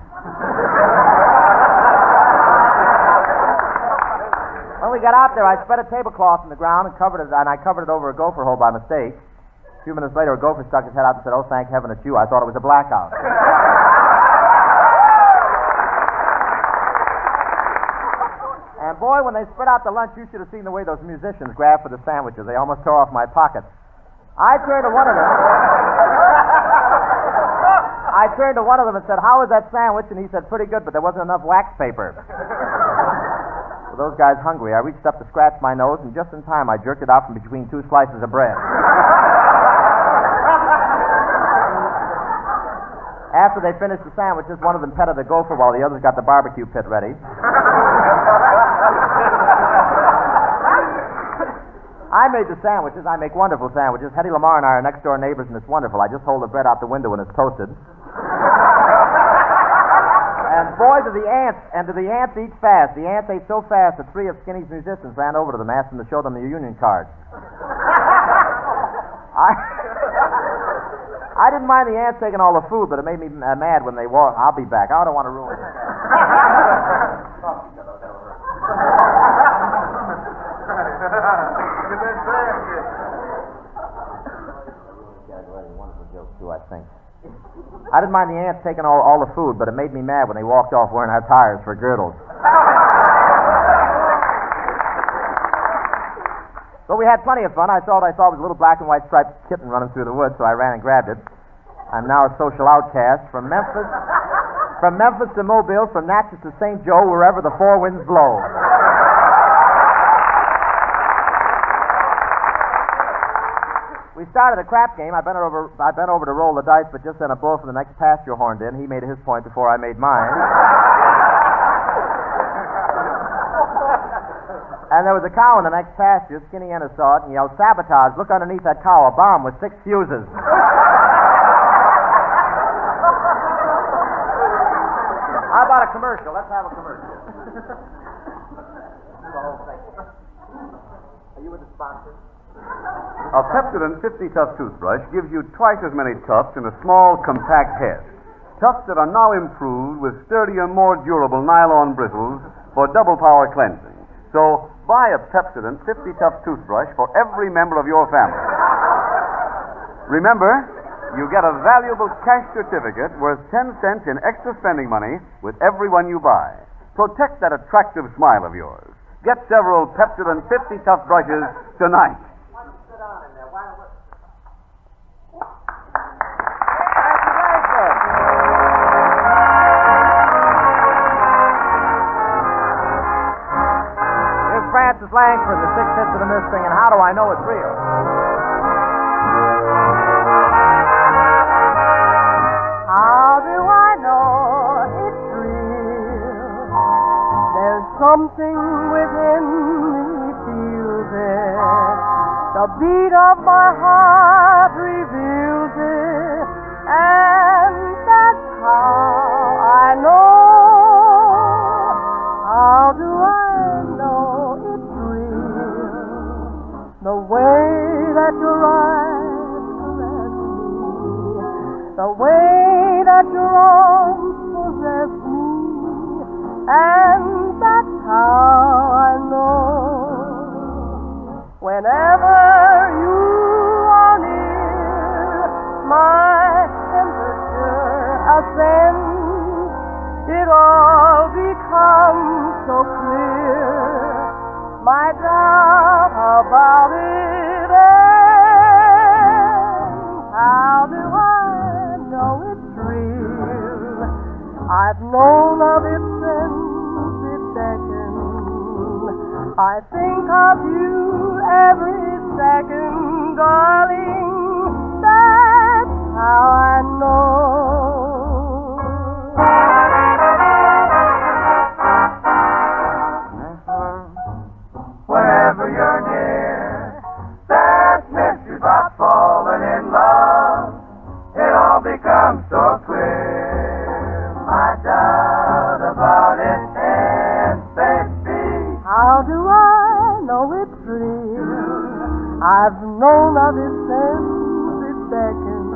When we got out there, I spread a tablecloth in the ground and I covered it over a gopher hole by mistake. A few minutes later, a gopher stuck his head out and said, "Oh, thank heaven it's you. I thought it was a blackout." And boy, when they spread out the lunch, you should have seen the way those musicians grabbed for the sandwiches. They almost tore off my pockets. I turned to one of them and said, "How was that sandwich?" And he said, "Pretty good, but there wasn't enough wax paper." Well, those guys hungry. I reached up to scratch my nose, and just in time I jerked it out from between two slices of bread. After they finished the sandwiches, one of them petted the gopher while the others got the barbecue pit ready. I made the sandwiches. I make wonderful sandwiches. Hetty Lamar and I are next door neighbors, and it's wonderful. I just hold the bread out the window when it's toasted. And boy, do the ants eat fast. The ants ate so fast that three of Skinny's musicians ran over to them, asked them to show them their union cards. I didn't mind the ants taking all the food, but it made me mad when they walked. I'll be back. I don't want to ruin it. Wonderful joke too, I think. I didn't mind the ants taking all the food, but it made me mad when they walked off wearing our tires for girdles. But we had plenty of fun. I thought was a little black and white striped kitten running through the woods, so I ran and grabbed it. I'm now a social outcast from Memphis to Mobile, from Natchez to St. Joe, wherever the four winds blow. We started a crap game. I bent over to roll the dice, but just then a bull from the next pasture horned in. He made his point before I made mine. And there was a cow in the next pasture. Skinny Ennis saw it and yelled, "Sabotage! Look underneath that cow. A bomb with 6 fuses." How about a commercial? Let's have a commercial. The whole thing. Are you with the sponsor? A Pepsodent 50 Tough toothbrush gives you twice as many tufts in a small, compact head. Tufts that are now improved with sturdier, more durable nylon bristles for double power cleansing. So, buy a Pepsodent 50 Tough toothbrush for every member of your family. Remember, You get a valuable cash certificate worth 10 cents in extra spending money with every one you buy. Protect that attractive smile of yours. Get several Pepsodent 50 Tough Brushes tonight. Here's Francis Langford, the sixth hit to the miss singing, How Do I Know It's Real? How do I know it's real? There's something within me feels it. The beat of my heart reveals it. And that's how I know. How do I know it's real? The way that your eyes caress me, the way that your arms possess me, and that's how I know. Whenever you are near, my temperature ascends. It all becomes so clear. My doubt about it ends. How do I know it's real? I've known of it since it beckoned. I think of you every second, darling. That's how I know. Wherever you're near, that mystery about falling in love, it all becomes so clear. My doubt about it ends, baby. How do I know it's real? I've known of it since it beckoned.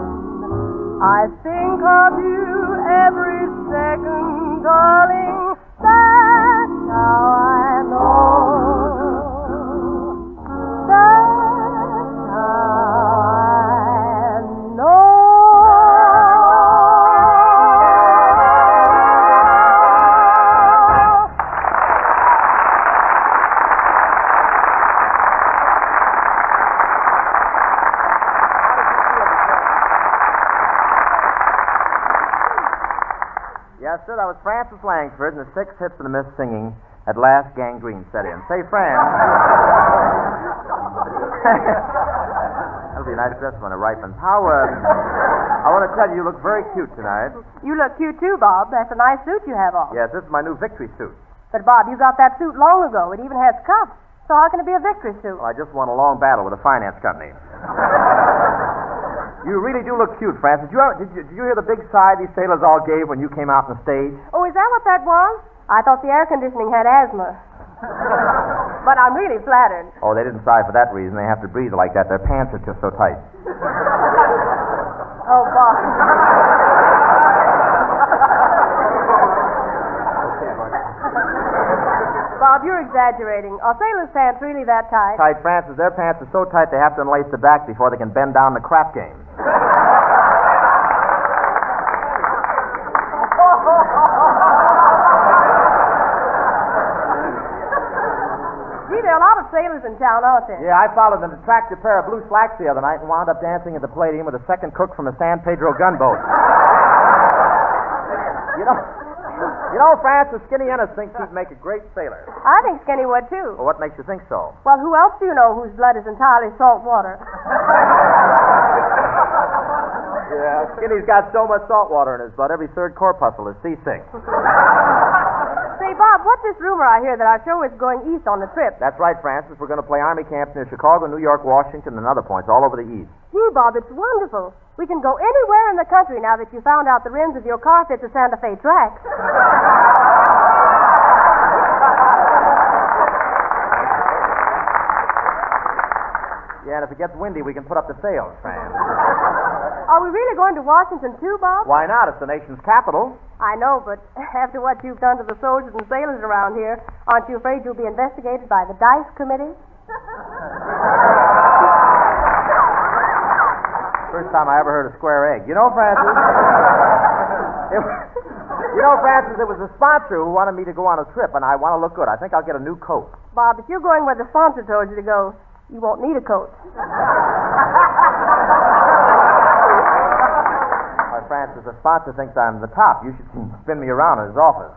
I think of you every second, darling. That's how I know. That's how I know. Yes, sir, that was Francis Langford, and the sixth hit to the miss singing. At last, gangrene set in. Say, Fran. That'll be a nice dress when it ripens. I want to tell you, you look very cute tonight. You look cute too, Bob. That's a nice suit you have on. Yes, this is my new victory suit. But, Bob, you got that suit long ago. It even has cuffs. So how can it be a victory suit? Well, I just won a long battle with a finance company. You really do look cute, Francis. Did you hear the big sigh these sailors all gave when you came out on the stage? Oh, is that what that was? I thought the air conditioning had asthma. But I'm really flattered. Oh, they didn't sigh for that reason. They have to breathe like that. Their pants are just so tight. Oh, Bob. Bob, you're exaggerating. Are sailors' pants really that tight? Tight, Francis. Their pants are so tight they have to unlace the back before they can bend down the crap game. Gee, there are a lot of sailors in town, aren't there? Yeah, I followed an attractive pair of blue slacks the other night and wound up dancing at the Palladium with a second cook from a San Pedro gunboat. You know, Francis, Skinny Ennis thinks he'd make a great sailor. I think Skinny would, too. Well, what makes you think so? Well, who else do you know whose blood is entirely salt water? Yeah, Skinny's got so much salt water in his blood, every third corpuscle is seasick. Say, Bob, what's this rumor I hear that our show is going east on the trip? That's right, Francis. We're going to play army camps near Chicago, New York, Washington, and other points all over the east. Gee, Bob, it's wonderful. We can go anywhere in the country now that you found out the rims of your car fit the Santa Fe tracks. Yeah, and if it gets windy, we can put up the sails, Fran. Are we really going to Washington, too, Bob? Why not? It's the nation's capital. I know, but after what you've done to the soldiers and sailors around here, aren't you afraid you'll be investigated by the Dice Committee? For time I ever heard a square egg. You know, Francis? Francis, it was the sponsor who wanted me to go on a trip, and I want to look good. I think I'll get a new coat. Bob, if you're going where the sponsor told you to go, you won't need a coat. Why, Francis, the sponsor thinks I'm the top. You should spin me around in his office.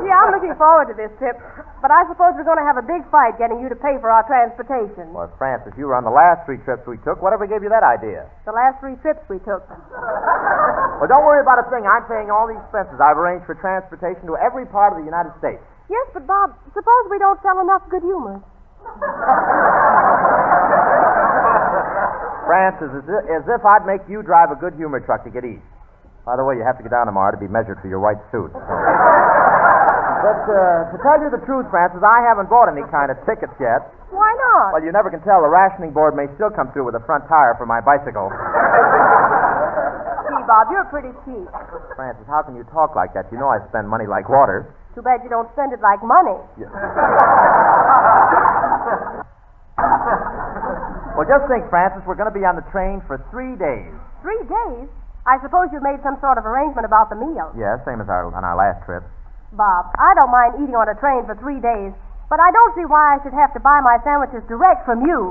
Yeah, I'm looking forward to this trip, but I suppose we're going to have a big fight getting you to pay for our transportation. Well, Francis, you were on the last 3 trips we took. Whatever gave you that idea? The last 3 trips we took. Well, don't worry about a thing. I'm paying all the expenses. I've arranged for transportation to every part of the United States. Yes, but Bob, suppose we don't sell enough good humor. Francis, as if I'd make you drive a good humor truck to get east. By the way, you have to go down tomorrow to be measured for your white suit. But to tell you the truth, Francis, I haven't bought any kind of tickets yet. Why not? Well, you never can tell. The rationing board may still come through with a front tire for my bicycle. Gee, Bob, you're pretty cheap. Francis, how can you talk like that? You know I spend money like water. Too bad you don't spend it like money. Yeah. Well, just think, Francis, we're going to be on the train for 3 days. 3 days? I suppose you've made some sort of arrangement about the meal. Yeah, same as on our last trip. Bob, I don't mind eating on a train for 3 days, but I don't see why I should have to buy my sandwiches direct from you.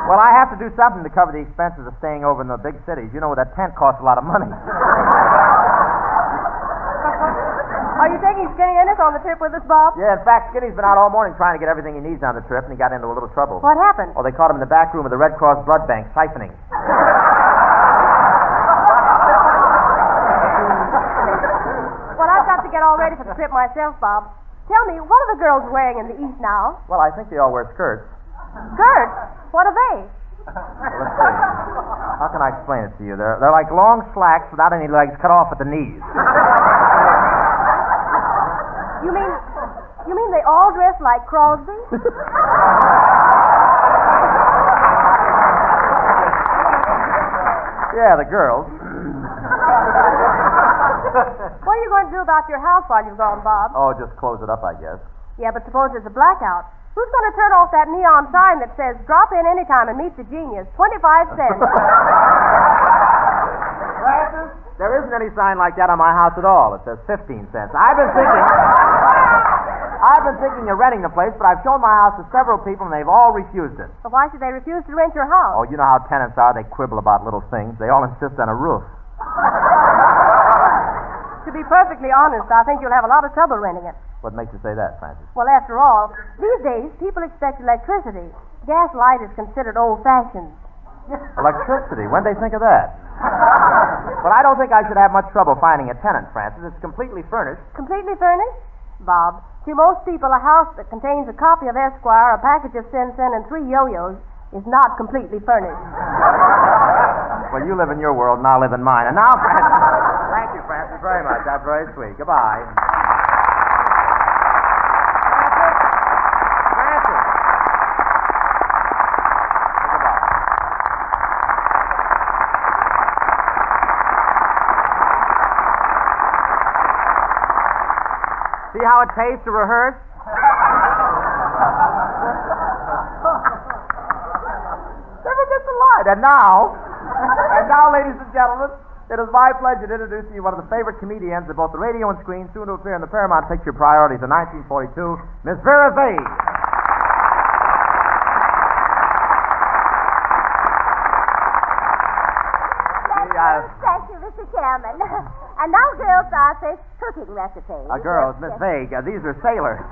Well, I have to do something to cover the expenses of staying over in the big cities. You know, that tent costs a lot of money. Are you taking Skinny Ennis on the trip with us, Bob? Yeah, in fact, Skinny's been out all morning trying to get everything he needs on the trip, and he got into a little trouble. What happened? Oh, they caught him in the back room of the Red Cross blood bank, siphoning. Well, I've got to get all ready for the trip myself, Bob. Tell me, what are the girls wearing in the East now? Well, I think they all wear skirts. Skirts? What are they? Well, let's see. How can I explain it to you? They're like long slacks without any legs, cut off at the knees. You mean they all dress like Crosby? Yeah, the girls. What are you going to do about your house while you're gone, Bob? Oh, just close it up, I guess. Yeah, but suppose there's a blackout. Who's going to turn off that neon sign that says, drop in anytime and meet the genius, 25 cents? Francis, there isn't any sign like that on my house at all. It says 15 cents. I've been thinking of renting the place, but I've shown my house to several people, and they've all refused it. But why should they refuse to rent your house? Oh, you know how tenants are. They quibble about little things. They all insist on a roof. To be perfectly honest, I think you'll have a lot of trouble renting it. What makes you say that, Francis? Well, after all, these days, people expect electricity. Gas light is considered old-fashioned. Electricity? When'd they think of that? But I don't think I should have much trouble finding a tenant, Francis. It's completely furnished. Completely furnished? Bob, to most people, a house that contains a copy of Esquire, a package of Sin Sin, and 3 yo-yos is not completely furnished. Well, you live in your world, and I'll live in mine. And now, Francis... Thank you, Francis, very much. That's very sweet. Goodbye. See how it pays to rehearse? Never gets a line. And now, ladies and gentlemen, it is my pleasure to introduce to you one of the favorite comedians of both the radio and screen, soon to appear in the Paramount picture Priorities of 1942, Miss Vera Vade. Thank you, Mr. Chairman. And now, girls, our first cooking recipe. Girls, Miss Vague, these are sailors.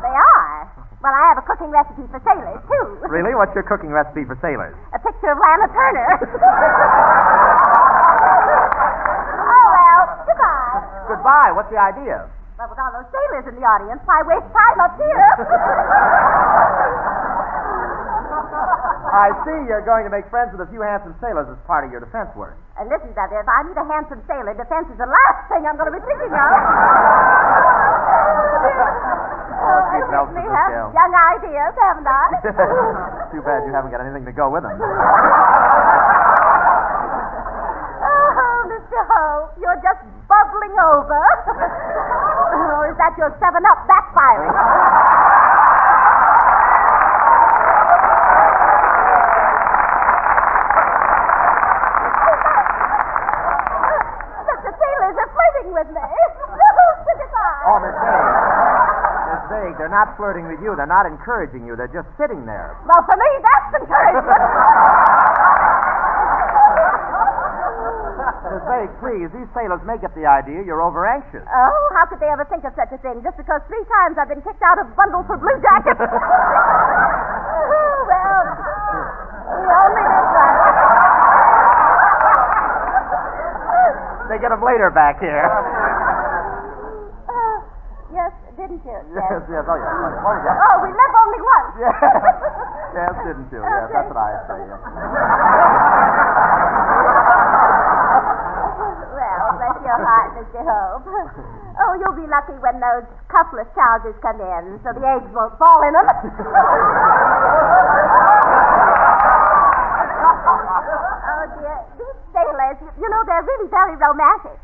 They are. Well, I have a cooking recipe for sailors, too. Really? What's your cooking recipe for sailors? A picture of Lana Turner. Oh, well, goodbye. Goodbye. What's the idea? Well, with all those sailors in the audience, why waste time up here? I see you're going to make friends with a few handsome sailors as part of your defense work. And listen, Brother, if I meet a handsome sailor, defense is the last thing I'm going to be thinking of. She melts I in the have scale. young ideas, haven't I? Too bad you haven't got anything to go with them. Oh, Mr. Hope, you're just bubbling over. Oh, is that your 7-Up backfiring? flirting with me. Goodbye. Oh, Miss Vague. Miss Vague, they're not flirting with you. They're not encouraging you. They're just sitting there. Well, for me, that's encouragement. Miss Vague, please, these sailors may get the idea you're over-anxious. Oh, how could they ever think of such a thing just because 3 times I've been kicked out of bundles for blue jackets? Well, we only live once. They get them later back here. Yes, didn't you? Yes, yes. Oh, yes. Oh, yes. Oh, we live only once. Yes. Yes, didn't you? Yes, that's what I say. Yes. Well, bless your heart, Mr. Hope. Oh, you'll be lucky when those cuffless trousers come in, so the eggs won't fall in them. Oh, dear. These sailors, you know, they're really very romantic.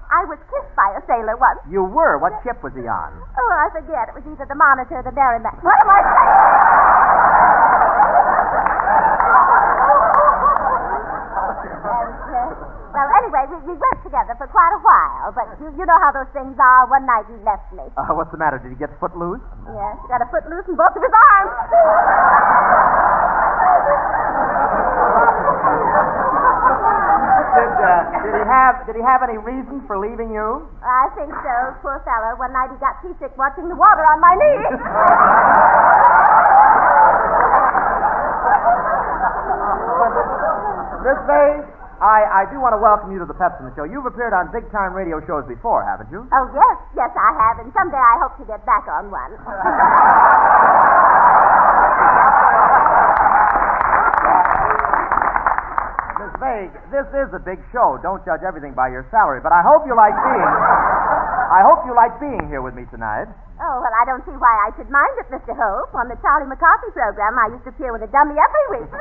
I was kissed by a sailor once. You were? What ship was he on? Oh, I forget. It was either the Monitor or the Merrimack. What am I saying? Well, anyway, we worked together for quite a while, but you know how those things are. One night he left me. What's the matter? Did he get footloose? Yes, he got a foot loose in both of his arms. Did he have any reason for leaving you? I think so, poor fellow. One night he got seasick watching the water on my knee. Miss Vague, I do want to welcome you to the Pepsin Show. You've appeared on big-time radio shows before, haven't you? Oh, yes. Yes, I have, and someday I hope to get back on one. Miss Vague, this is a big show. Don't judge everything by your salary, but I hope you like being here with me tonight. Oh, well, I don't see why I should mind it, Mr. Hope. On the Charlie McCarthy program, I used to appear with a dummy every week.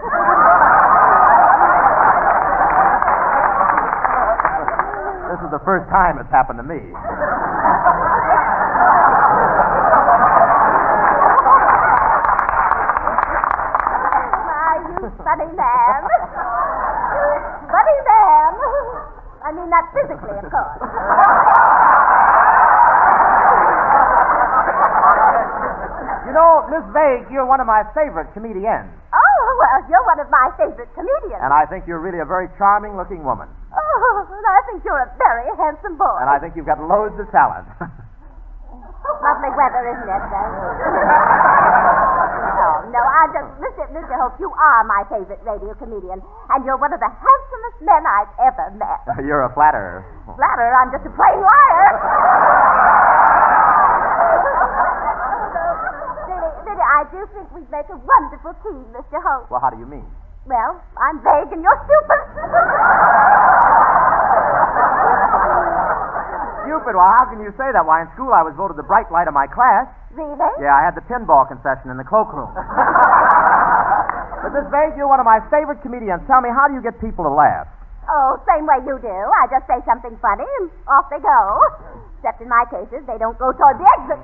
This is the first time it's happened to me. My, you funny man. Funny man. I mean, not physically, of course. You know, Miss Vague, you're one of my favorite comedians. Oh, well, you're one of my favorite comedians. And I think you're really a very charming-looking woman. Oh, well, I think you're a very handsome boy. And I think you've got loads of talent. Lovely weather, isn't it, then? Oh, no, Mr. Hope, you are my favorite radio comedian, and you're one of the handsomest men I've ever met. You're a flatterer. Flatterer? I'm just a plain liar. Really, I do think we'd make a wonderful team, Mr. Hope. Well, how do you mean? Well, I'm vague and you're stupid. Stupid? Well, how can you say that? Why, in school I was voted the bright light of my class. Really? Yeah, I had the pinball concession in the cloakroom. But Miss Vague, you're one of my favorite comedians. Tell me, how do you get people to laugh? Oh, same way you do. I just say something funny and off they go. Except in my cases, they don't go toward the exit.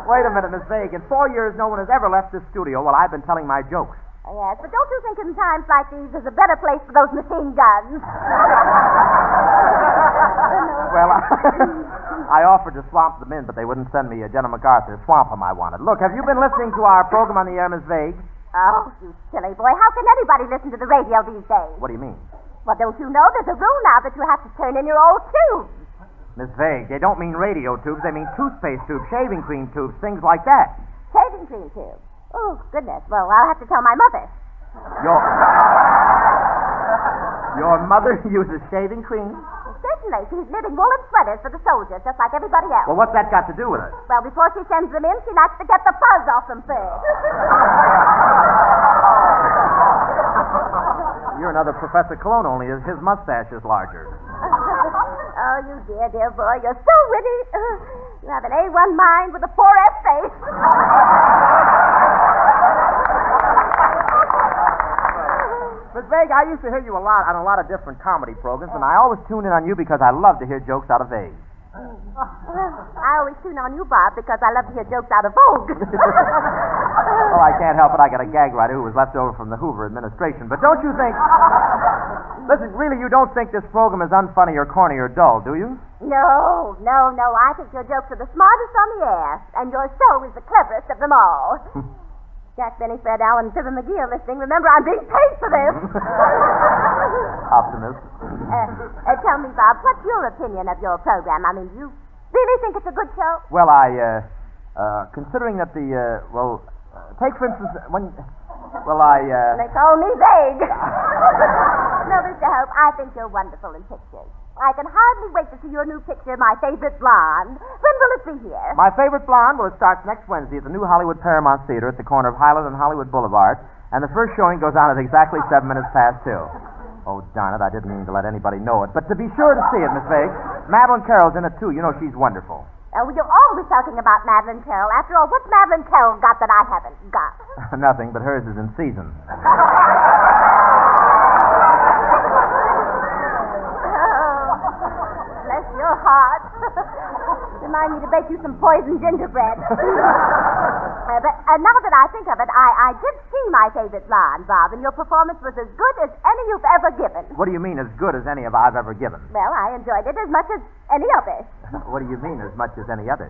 Wait a minute, Miss Vague. In 4 years, no one has ever left this studio while I've been telling my jokes. Yes, but don't you think in times like these there's a better place for those machine guns? Well, I offered to swamp them in, but they wouldn't send me a Jenna MacArthur swamp 'em I wanted. Look, have you been listening to our program on the air, Miss Vague? Oh, you silly boy. How can anybody listen to the radio these days? What do you mean? Well, don't you know there's a rule now that you have to turn in your old tubes? Miss Vague, they don't mean radio tubes. They mean toothpaste tubes, shaving cream tubes, things like that. Shaving cream tubes? Oh, goodness. Well, I'll have to tell my mother. Your mother uses shaving cream? Well, certainly. She's knitting woolen sweaters for the soldiers, just like everybody else. Well, what's that got to do with it? Well, before she sends them in, she likes to get the fuzz off them first. You're another Professor Cologne, only his mustache is larger. Oh, you dear boy. You're so witty. You have an A1 mind with a 4F face. Miss Vague, I used to hear you a lot on a lot of different comedy programs, and I always tune in on you because I love to hear jokes out of Vague. I always tune on you, Bob, because I love to hear jokes out of Vogue. Well, I can't help it. I got a gag writer who was left over from the Hoover administration. But don't you think... Listen, really, you don't think this program is unfunny or corny or dull, do you? No. I think your jokes are the smartest on the air, and your show is the cleverest of them all. Jack Benny, Fred Allen, and Fibber McGee are listening. Remember, I'm being paid for this. Optimist. Tell me, Bob, what's your opinion of your program? I mean, do you really think it's a good show? Well, considering that take for instance, They call me vague. No, Mr. Hope, I think you're wonderful in pictures. I can hardly wait to see your new picture, My Favorite Blonde. When will it be here? My Favorite Blonde, well, it starts next Wednesday at the new Hollywood Paramount Theater at the corner of Highland and Hollywood Boulevard, and the first showing goes on at exactly 7 minutes past 2. Oh, darn it, I didn't mean to let anybody know it. But to be sure to see it, Miss Vague, Madeline Carroll's in it, too. You know she's wonderful. Well, you're always talking about Madeline Carroll. After all, what's Madeline Carroll got that I haven't got? Nothing, but hers is in season. Bless your heart. Remind me to bake you some poisoned gingerbread. But now that I think of it, I did see My Favorite Blonde, Bob, and your performance was as good as any you've ever given. What do you mean, as good as any I've ever given? Well, I enjoyed it as much as any other. What do you mean, as much as any other?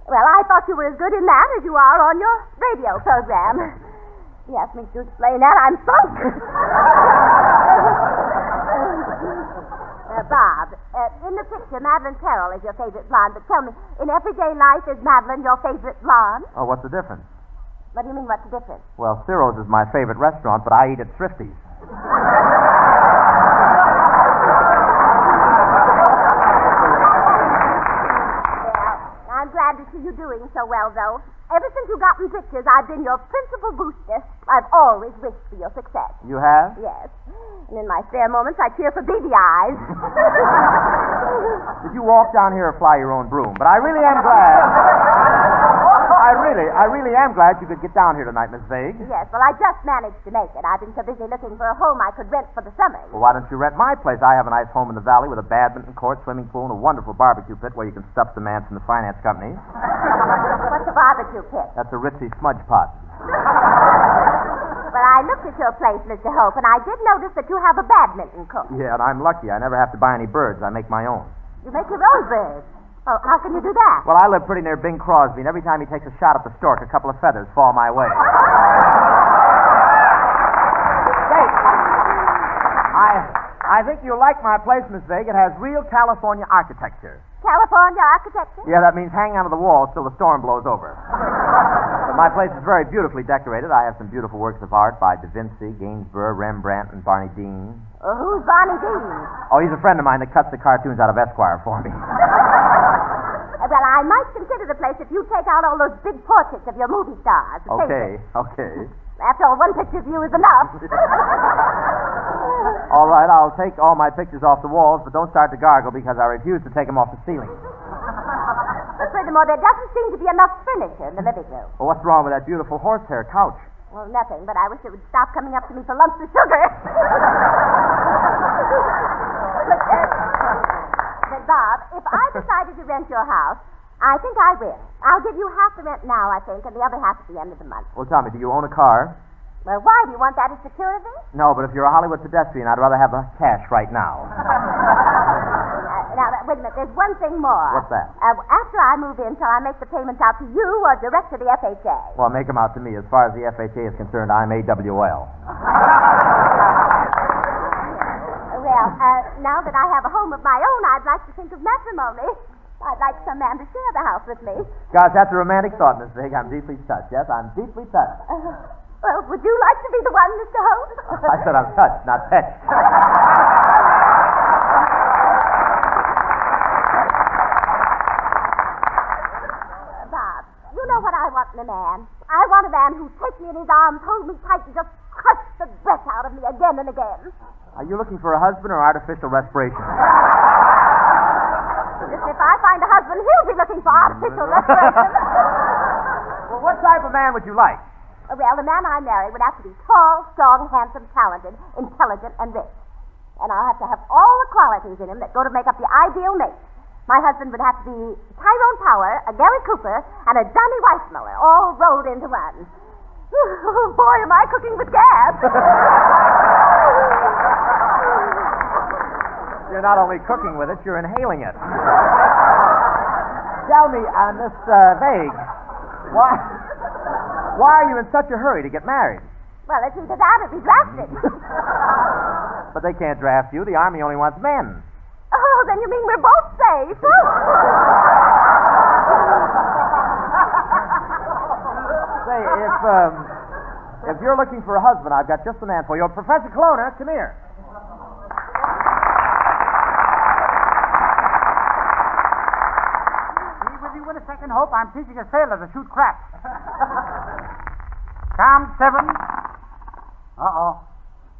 Well, I thought you were as good in that as you are on your radio program. You asked me to explain that. I'm sunk. Bob, in the picture, Madeline Carroll is your favorite blonde, but tell me, in everyday life, is Madeline your favorite blonde? Oh, what's the difference? What do you mean, what's the difference? Well, Ciro's is my favorite restaurant, but I eat at Thrifty's. I'm glad to see you doing so well, though. Ever since you got in pictures, I've been your principal booster. I've always wished for your success. You have? Yes. And in my spare moments, I cheer for baby eyes. Did you walk down here or fly your own broom? But I really am glad. I really am glad you could get down here tonight, Miss Vague. Yes, well, I just managed to make it. I've been so busy looking for a home I could rent for the summer. Well, why don't you rent my place? I have a nice home in the valley with a badminton court, swimming pool, and a wonderful barbecue pit where you can stuff the man from the finance company. What's a barbecue pit? That's a ritzy smudge pot. Well, I looked at your place, Mr. Hope, and I did notice that you have a badminton court. Yeah, and I'm lucky. I never have to buy any birds. I make my own. You make your own birds? Oh, how can you do that? Well, I live pretty near Bing Crosby, and every time he takes a shot at the stork, a couple of feathers fall my way. I think you'll like my place, Miss Vague. It has real California architecture. California architecture? Yeah, that means hang onto the walls till the storm blows over. But my place is very beautifully decorated. I have some beautiful works of art by Da Vinci, Gainsborough, Rembrandt, and Barney Dean. Who's Barney Dean? Oh, he's a friend of mine that cuts the cartoons out of Esquire for me. Well, I might consider the place if you take out all those big portraits of your movie stars. Okay. After all, one picture of you is enough. All right, I'll take all my pictures off the walls, but don't start to gargle because I refuse to take them off the ceiling. But furthermore, there doesn't seem to be enough furniture in the living room. Well, what's wrong with that beautiful horsehair couch? Well, nothing, but I wish it would stop coming up to me for lumps of sugar. But, Bob, if I decided to rent your house, I think I will. I'll give you half the rent now, I think, and the other half at the end of the month. Well, tell me, do you own a car? Well, why? Do you want that as security? No, but if you're a Hollywood pedestrian, I'd rather have the cash right now. Now, wait a minute. There's one thing more. What's that? After I move in, shall I make the payments out to you or direct to the FHA? Well, make them out to me. As far as the FHA is concerned, I'm AWL. Well, now that I have a home of my own, I'd like to think of matrimony. I'd like some man to share the house with me. Gosh, that's a romantic thought, Miss Vig. I'm deeply touched. Yes, I'm deeply touched. Well, would you like to be the one, Mr. Hope? I said I'm touched, not touched. Bob, you know what I want in a man? I want a man who'd take me in his arms, hold me tight, and just crush the breath out of me again and again. Are you looking for a husband or artificial respiration? If I find a husband, he'll be looking for artificial respiration. Well, what type of man would you like? Well, the man I marry would have to be tall, strong, handsome, talented, intelligent, and rich. And I'll have to have all the qualities in him that go to make up the ideal mate. My husband would have to be Tyrone Power, a Gary Cooper, and a Johnny Weissmuller, all rolled into one. Oh, boy, am I cooking with gas. You're not only cooking with it, you're inhaling it. Tell me, Miss Vague, why are you in such a hurry to get married? Well, it's either that or be drafted. But they can't draft you. The Army only wants men. Oh, then you mean we're both safe? Say, if you're looking for a husband, I've got just the man for you. Professor Colonna, come here. Be with you in a second, Hope. I'm teaching a sailor to shoot crap. Count 7. Uh-oh.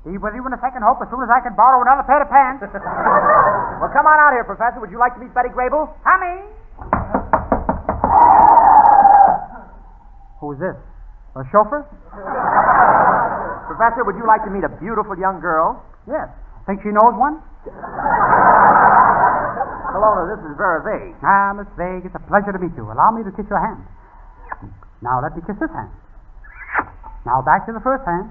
Be with you in a second, Hope, as soon as I can borrow another pair of pants. Well, come on out here, Professor. Would you like to meet Betty Grable? Coming. Who's this? A chauffeur? Professor, would you like to meet a beautiful young girl? Yes. Think she knows one? Colonna, this is Vera Vague. Ah, Miss Vague, it's a pleasure to meet you. Allow me to kiss your hand. Now let me kiss this hand. Now back to the first hand.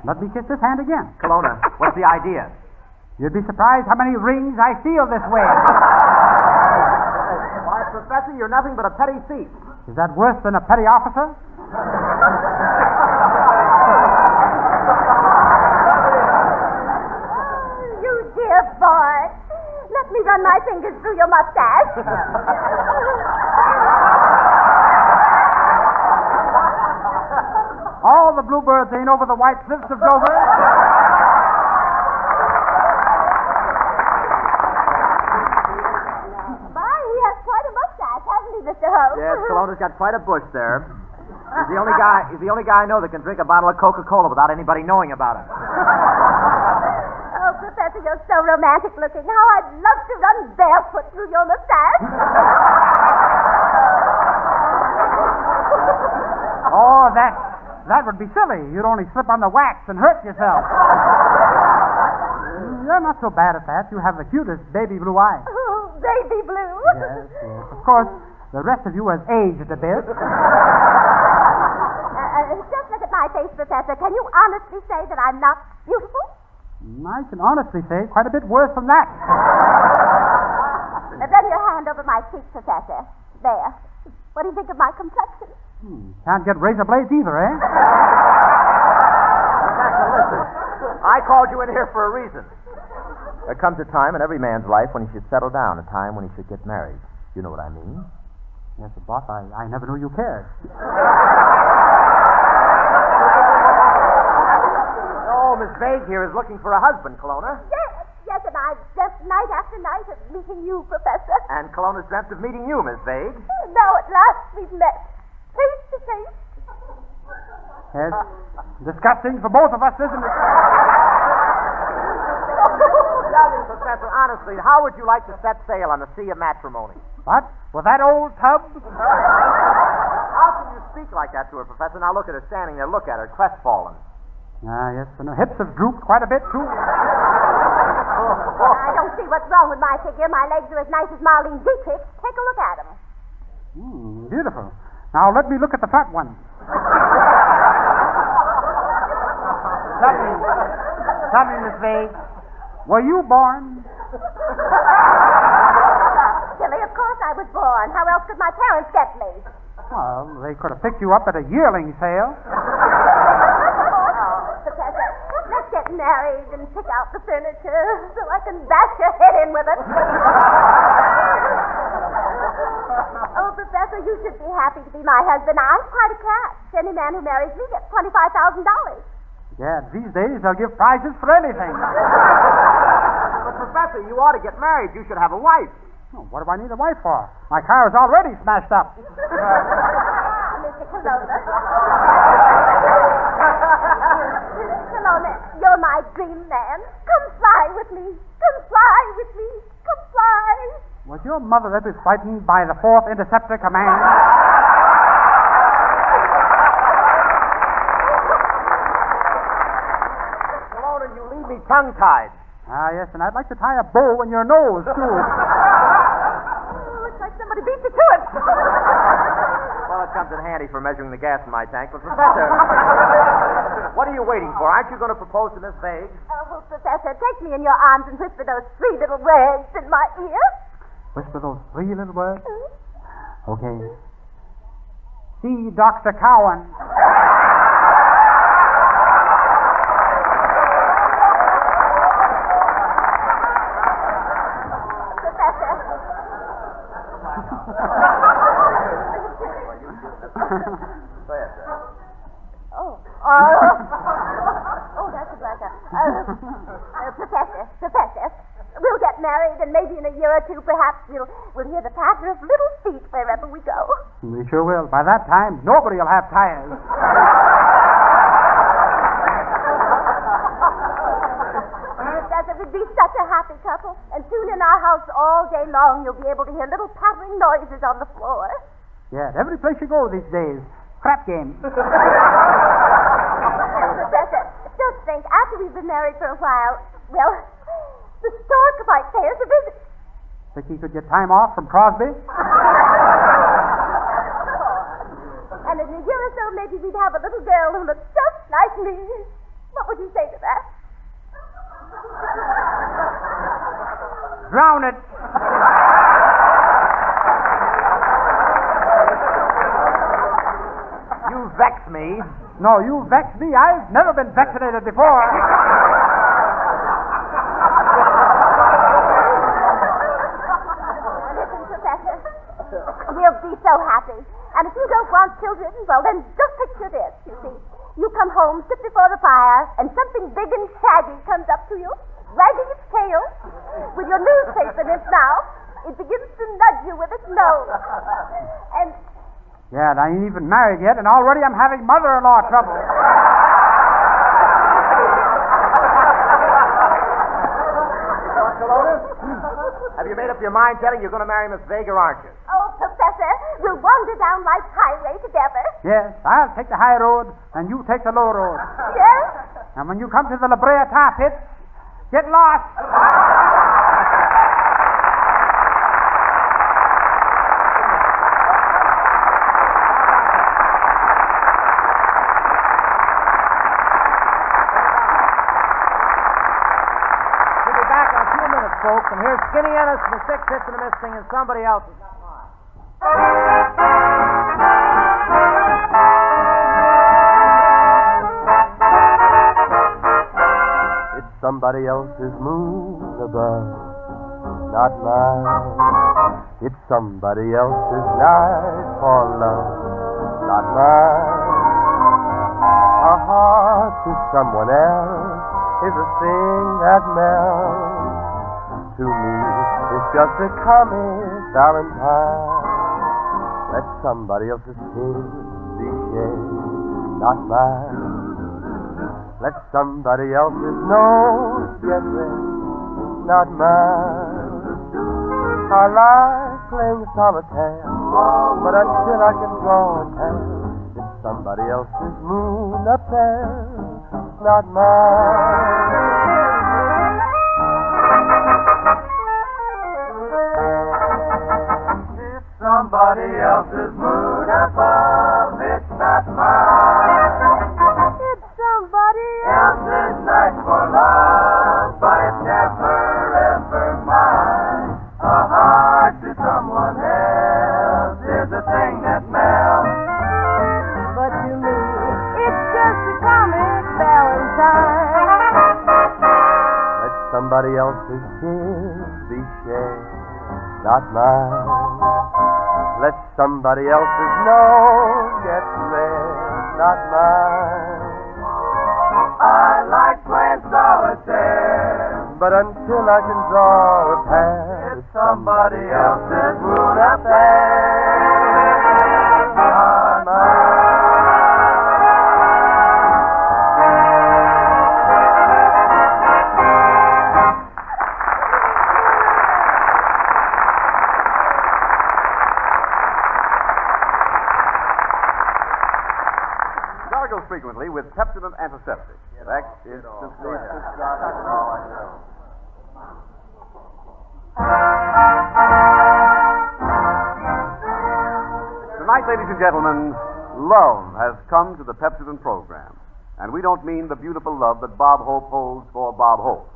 Let me kiss this hand again. Colonna, what's the idea? You'd be surprised how many rings I feel this way. Why, Professor, you're nothing but a petty thief. Is that worse than a petty officer? You dear boy. Let me run my fingers through your mustache. All the bluebirds ain't over the white cliffs of Dover. My, he has quite a mustache, hasn't he, Mr. Hope? Yes, Colonna's got quite a bush there. He's the only guy I know that can drink a bottle of Coca-Cola without anybody knowing about it. Oh, Professor, you're so romantic looking. How I'd love to run barefoot through your mustache. Oh, that would be silly. You'd only slip on the wax and hurt yourself. You're not so bad at that. You have the cutest baby blue eyes. Oh, baby blue. Yes. Of course, the rest of you has aged a bit. Just look at my face, Professor. Can you honestly say that I'm not beautiful? I can honestly say quite a bit worse than that. Run your hand over my cheek, Professor. There. What do you think of my complexion? Can't get razor blades either, eh? Professor, listen. I called you in here for a reason. There comes a time in every man's life when he should settle down, a time when he should get married. You know what I mean? Yes, but boss, I never knew you cared. Oh, Miss Vague here is looking for a husband, Colonna. Yes, and I've dreamt night after night of meeting you, Professor. And Colonna's dreamt of meeting you, Miss Vague. Now at last we've met, face to face. Yes. Disgusting for both of us, isn't it? Tell me, Professor, honestly, how would you like to set sail on the sea of matrimony? What? With that old tub? How can you speak like that to her, Professor? Now look at her standing there. Look at her, crestfallen. Ah, yes, and her hips have drooped quite a bit, too. I don't see what's wrong with my figure. My legs are as nice as Marlene Dietrich. Take a look at them. Beautiful. Now let me look at the front one. Tell me, Miss Vague, were you born? Silly, of course I was born. How else could my parents get me? Well, they could have picked you up at a yearling sale. Professor, let's get married and pick out the furniture so I can bash your head in with it. Oh, Professor, you should be happy to be my husband. I'm quite a catch. Any man who marries me gets $25,000. Yeah, these days they'll give prizes for anything. But, Professor, you ought to get married. You should have a wife. Oh, what do I need a wife for? My car is already smashed up. Mr. Colonna. Colonna, you're my dream man. Come fly with me. Come fly with me. Come fly. Was your mother ever frightened by the 4th Interceptor Command? Colonna, you leave me tongue-tied. Ah, yes, and I'd like to tie a bow in your nose, too. Oh, it's like somebody beat me to it. Well, it comes comes in handy for measuring the gas in my tank. But, Professor, what are you waiting for? Aren't you going to propose to Miss Vague? Oh, Professor, take me in your arms and whisper those 3 little words in my ear. Whisper those 3 little words? Okay. See Dr. Cowan. Professor, we'll get married, and maybe in a year or 2, perhaps we'll hear the patter of little feet wherever we go. We sure will. By that time, nobody will have tires. Professor, we'd be such a happy couple, and soon in our house all day long you'll be able to hear little pattering noises on the floor. Yeah, every place you go these days. Crap game. Professor, just think, after we've been married for a while, well, the stork might pay us a visit. Think he could get time off from Crosby? And in a year or so, maybe we'd have a little girl who looks just like me. What would you say to that? Drown it. You vex me. No, you vex me. I've never been vaccinated before. Listen, Professor, we'll be so happy. And if you don't want children, well, then just picture this, you see. You come home, sit before the fire, and something big and shaggy comes up to you, wagging its tail, with your newspaper in its mouth. It begins to nudge you with its nose. And... yeah, and I ain't even married yet, and already I'm having mother-in-law trouble. Have you made up your mind, Teddy, you're going to marry Miss Vague, or aren't you? oh, Professor, we'll wander down life's highway together. Yes, I'll take the high road, and you take the low road. Yes? And when you come to the La Brea tar pits, get lost. Folks, and here's Skinny Ennis and the Six Hits and a Miss singing Somebody Else's Not Mine. It's somebody else's moon above, not mine. It's somebody else's night for love, not mine. A heart to someone else is a thing that melts. To me, it's just a comic Valentine. Let somebody else's tears be shed, not mine. Let somebody else's nose get red, not mine. Our life playing solitaire, but until I can draw a pair, it's somebody else's moon up there, not mine. Somebody else's moon above, it's not mine. It's somebody else's night for love, but it's never ever mine. A heart to someone else is a thing that melts. But to me, it's just a comic Valentine. Let somebody else's tears be shed, not mine. Let somebody else's nose get red, not mine. I like playing solitaire, but until I can draw a pair, it's somebody else's moon up there, not mine. Frequently with Pepsodent antiseptic. That is Tonight, ladies and gentlemen, love has come to the Pepsodent program. And we don't mean the beautiful love that Bob Hope holds for Bob Hope.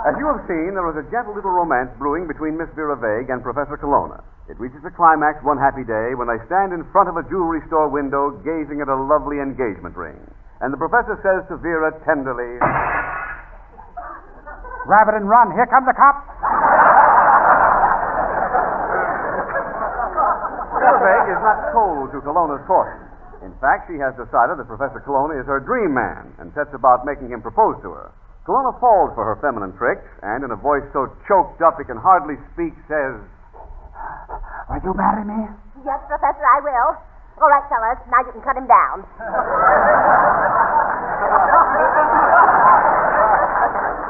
As you have seen, there is a gentle little romance brewing between Miss Vera Vague and Professor Colonna. It reaches a climax one happy day when they stand in front of a jewelry store window gazing at a lovely engagement ring. And the professor says to Vera tenderly, "Grab it and run. Here come the cops." Vera Vague is not cold to Colonna's caution. In fact, she has decided that Professor Colonna is her dream man and sets about making him propose to her. Colonna falls for her feminine tricks and, in a voice so choked up he can hardly speak, says, "Will you marry me?" Yes, Professor, I will. All right, fellas, now you can cut him down.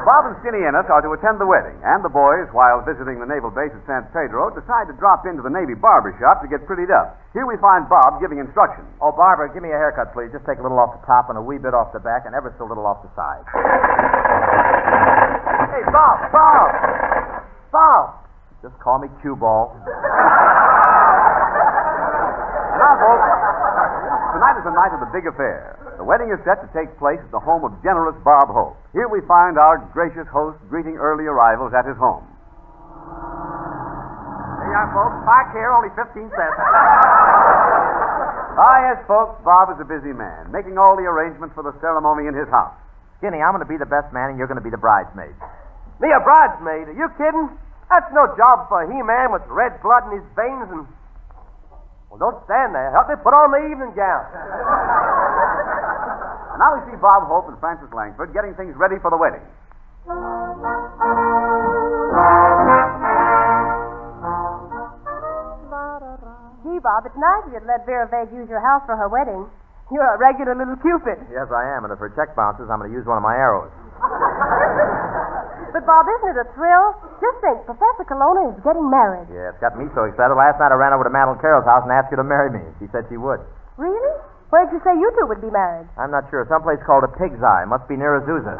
Bob and Skinny Ennis are to attend the wedding, and the boys, while visiting the naval base at San Pedro, decide to drop into the Navy barber shop to get prettied up. Here we find Bob giving instructions. Oh, barber, give me a haircut, please. Just take a little off the top and a wee bit off the back and ever so little off the side. Hey, Bob! Just call me cue ball. Now, folks, tonight is the night of the big affair. The wedding is set to take place at the home of generous Bob Hope. Here we find our gracious host greeting early arrivals at his home. Here you are, folks. Park here, only 15 cents. Yes, folks, Bob is a busy man, making all the arrangements for the ceremony in his house. Skinny, I'm going to be the best man, and you're going to be the bridesmaid. Me a bridesmaid? Are you kidding? That's no job for a he-man with red blood in his veins and... Well, don't stand there. Help me put on the evening gown. And now we see Bob Hope and Francis Langford getting things ready for the wedding. Gee, Bob, it's nice of you to let Vera Vague use your house for her wedding. You're a regular little Cupid. Yes, I am, and if her check bounces, I'm going to use one of my arrows. But, Bob, isn't it a thrill? Just think, Professor Colonna is getting married. Yeah, it's got me so excited. Last night I ran over to Madeline Carroll's house and asked her to marry me. She said she would. Really? Where'd you say you two would be married? I'm not sure. Someplace called a Pig's Eye. Must be near Azusa.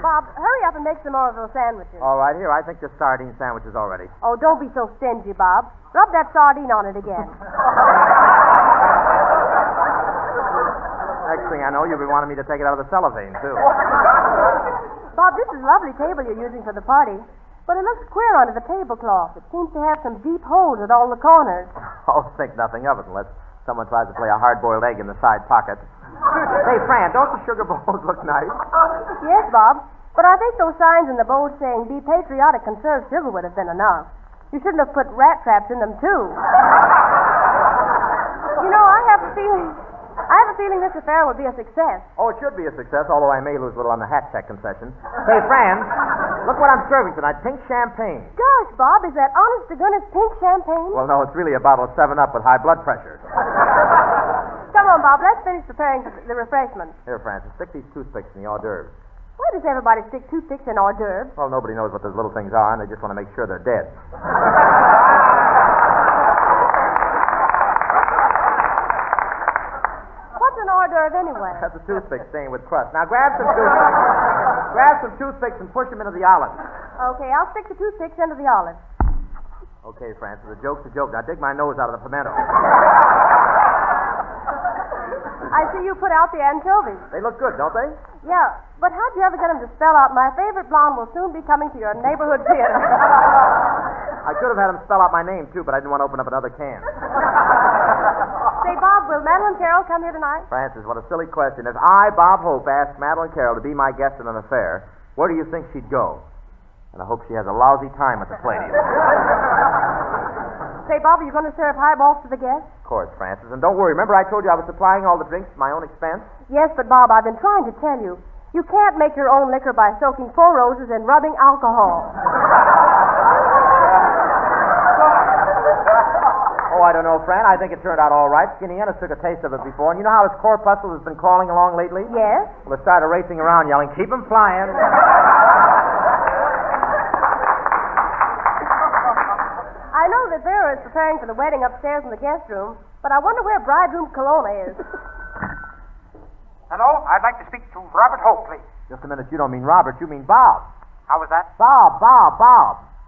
Bob, hurry up and make some more of those sandwiches. All right, here. I think the sardine sandwich is all ready. Oh, don't be so stingy, Bob. Rub that sardine on it again. Next thing I know, you'll be wanting me to take it out of the cellophane, too. Bob, this is a lovely table you're using for the party, but it looks queer under the tablecloth. It seems to have some deep holes at all the corners. Oh, think nothing of it unless someone tries to play a hard-boiled egg in the side pocket. Hey, Fran, don't the sugar bowls look nice? Yes, Bob, but I think those signs in the bowls saying, "Be patriotic, conserve sugar," would have been enough. You shouldn't have put rat traps in them, too. You know, I have a feeling this affair will be a success. Oh, it should be a success, although I may lose a little on the hat check concession. Hey, Fran, look what I'm serving tonight. Pink champagne. Gosh, Bob, is that honest to goodness pink champagne? Well, no, it's really a bottle of 7-Up with high blood pressure. Come on, Bob, let's finish preparing the refreshments. Here, Francis, stick these toothpicks in the hors d'oeuvres. Why does everybody stick toothpicks in hors d'oeuvres? Well, nobody knows what those little things are, and they just want to make sure they're dead. What's an hors d'oeuvre anyway? That's a toothpick stained with crust. Now, grab some toothpicks. Grab some toothpicks and push them into the olives. Okay, I'll stick the toothpicks into the olives. Okay, Francis, a joke's a joke. Now, dig my nose out of the pimento. I see you put out the anchovies. They look good, don't they? Yeah, but how'd you ever get them to spell out, "My favorite blonde will soon be coming to your neighborhood theater"? I could have had them spell out my name, too, but I didn't want to open up another can. Say, Bob, will Madeline Carroll come here tonight? Francis, what a silly question. If I, Bob Hope, asked Madeline Carroll to be my guest in an affair, where do you think she'd go? And I hope she has a lousy time at the Palladium. Say, Bob, are you going to serve highballs to the guests? Of course, Francis. And don't worry, remember I told you I was supplying all the drinks at my own expense? Yes, but, Bob, I've been trying to tell you. You can't make your own liquor by soaking 4 roses and rubbing alcohol. Oh, I don't know, Fran. I think it turned out all right. Skinny Ennis took a taste of it before. And you know how his corpuscle has been crawling along lately? Yes. Well, it started racing around yelling, "Keep him flying." I know that Vera is preparing for the wedding upstairs in the guest room, but I wonder where bridegroom Colonna is. Hello, I'd like to speak to to Robert Hope, please. Just a minute, you don't mean Robert, you mean Bob. How was that? Bob.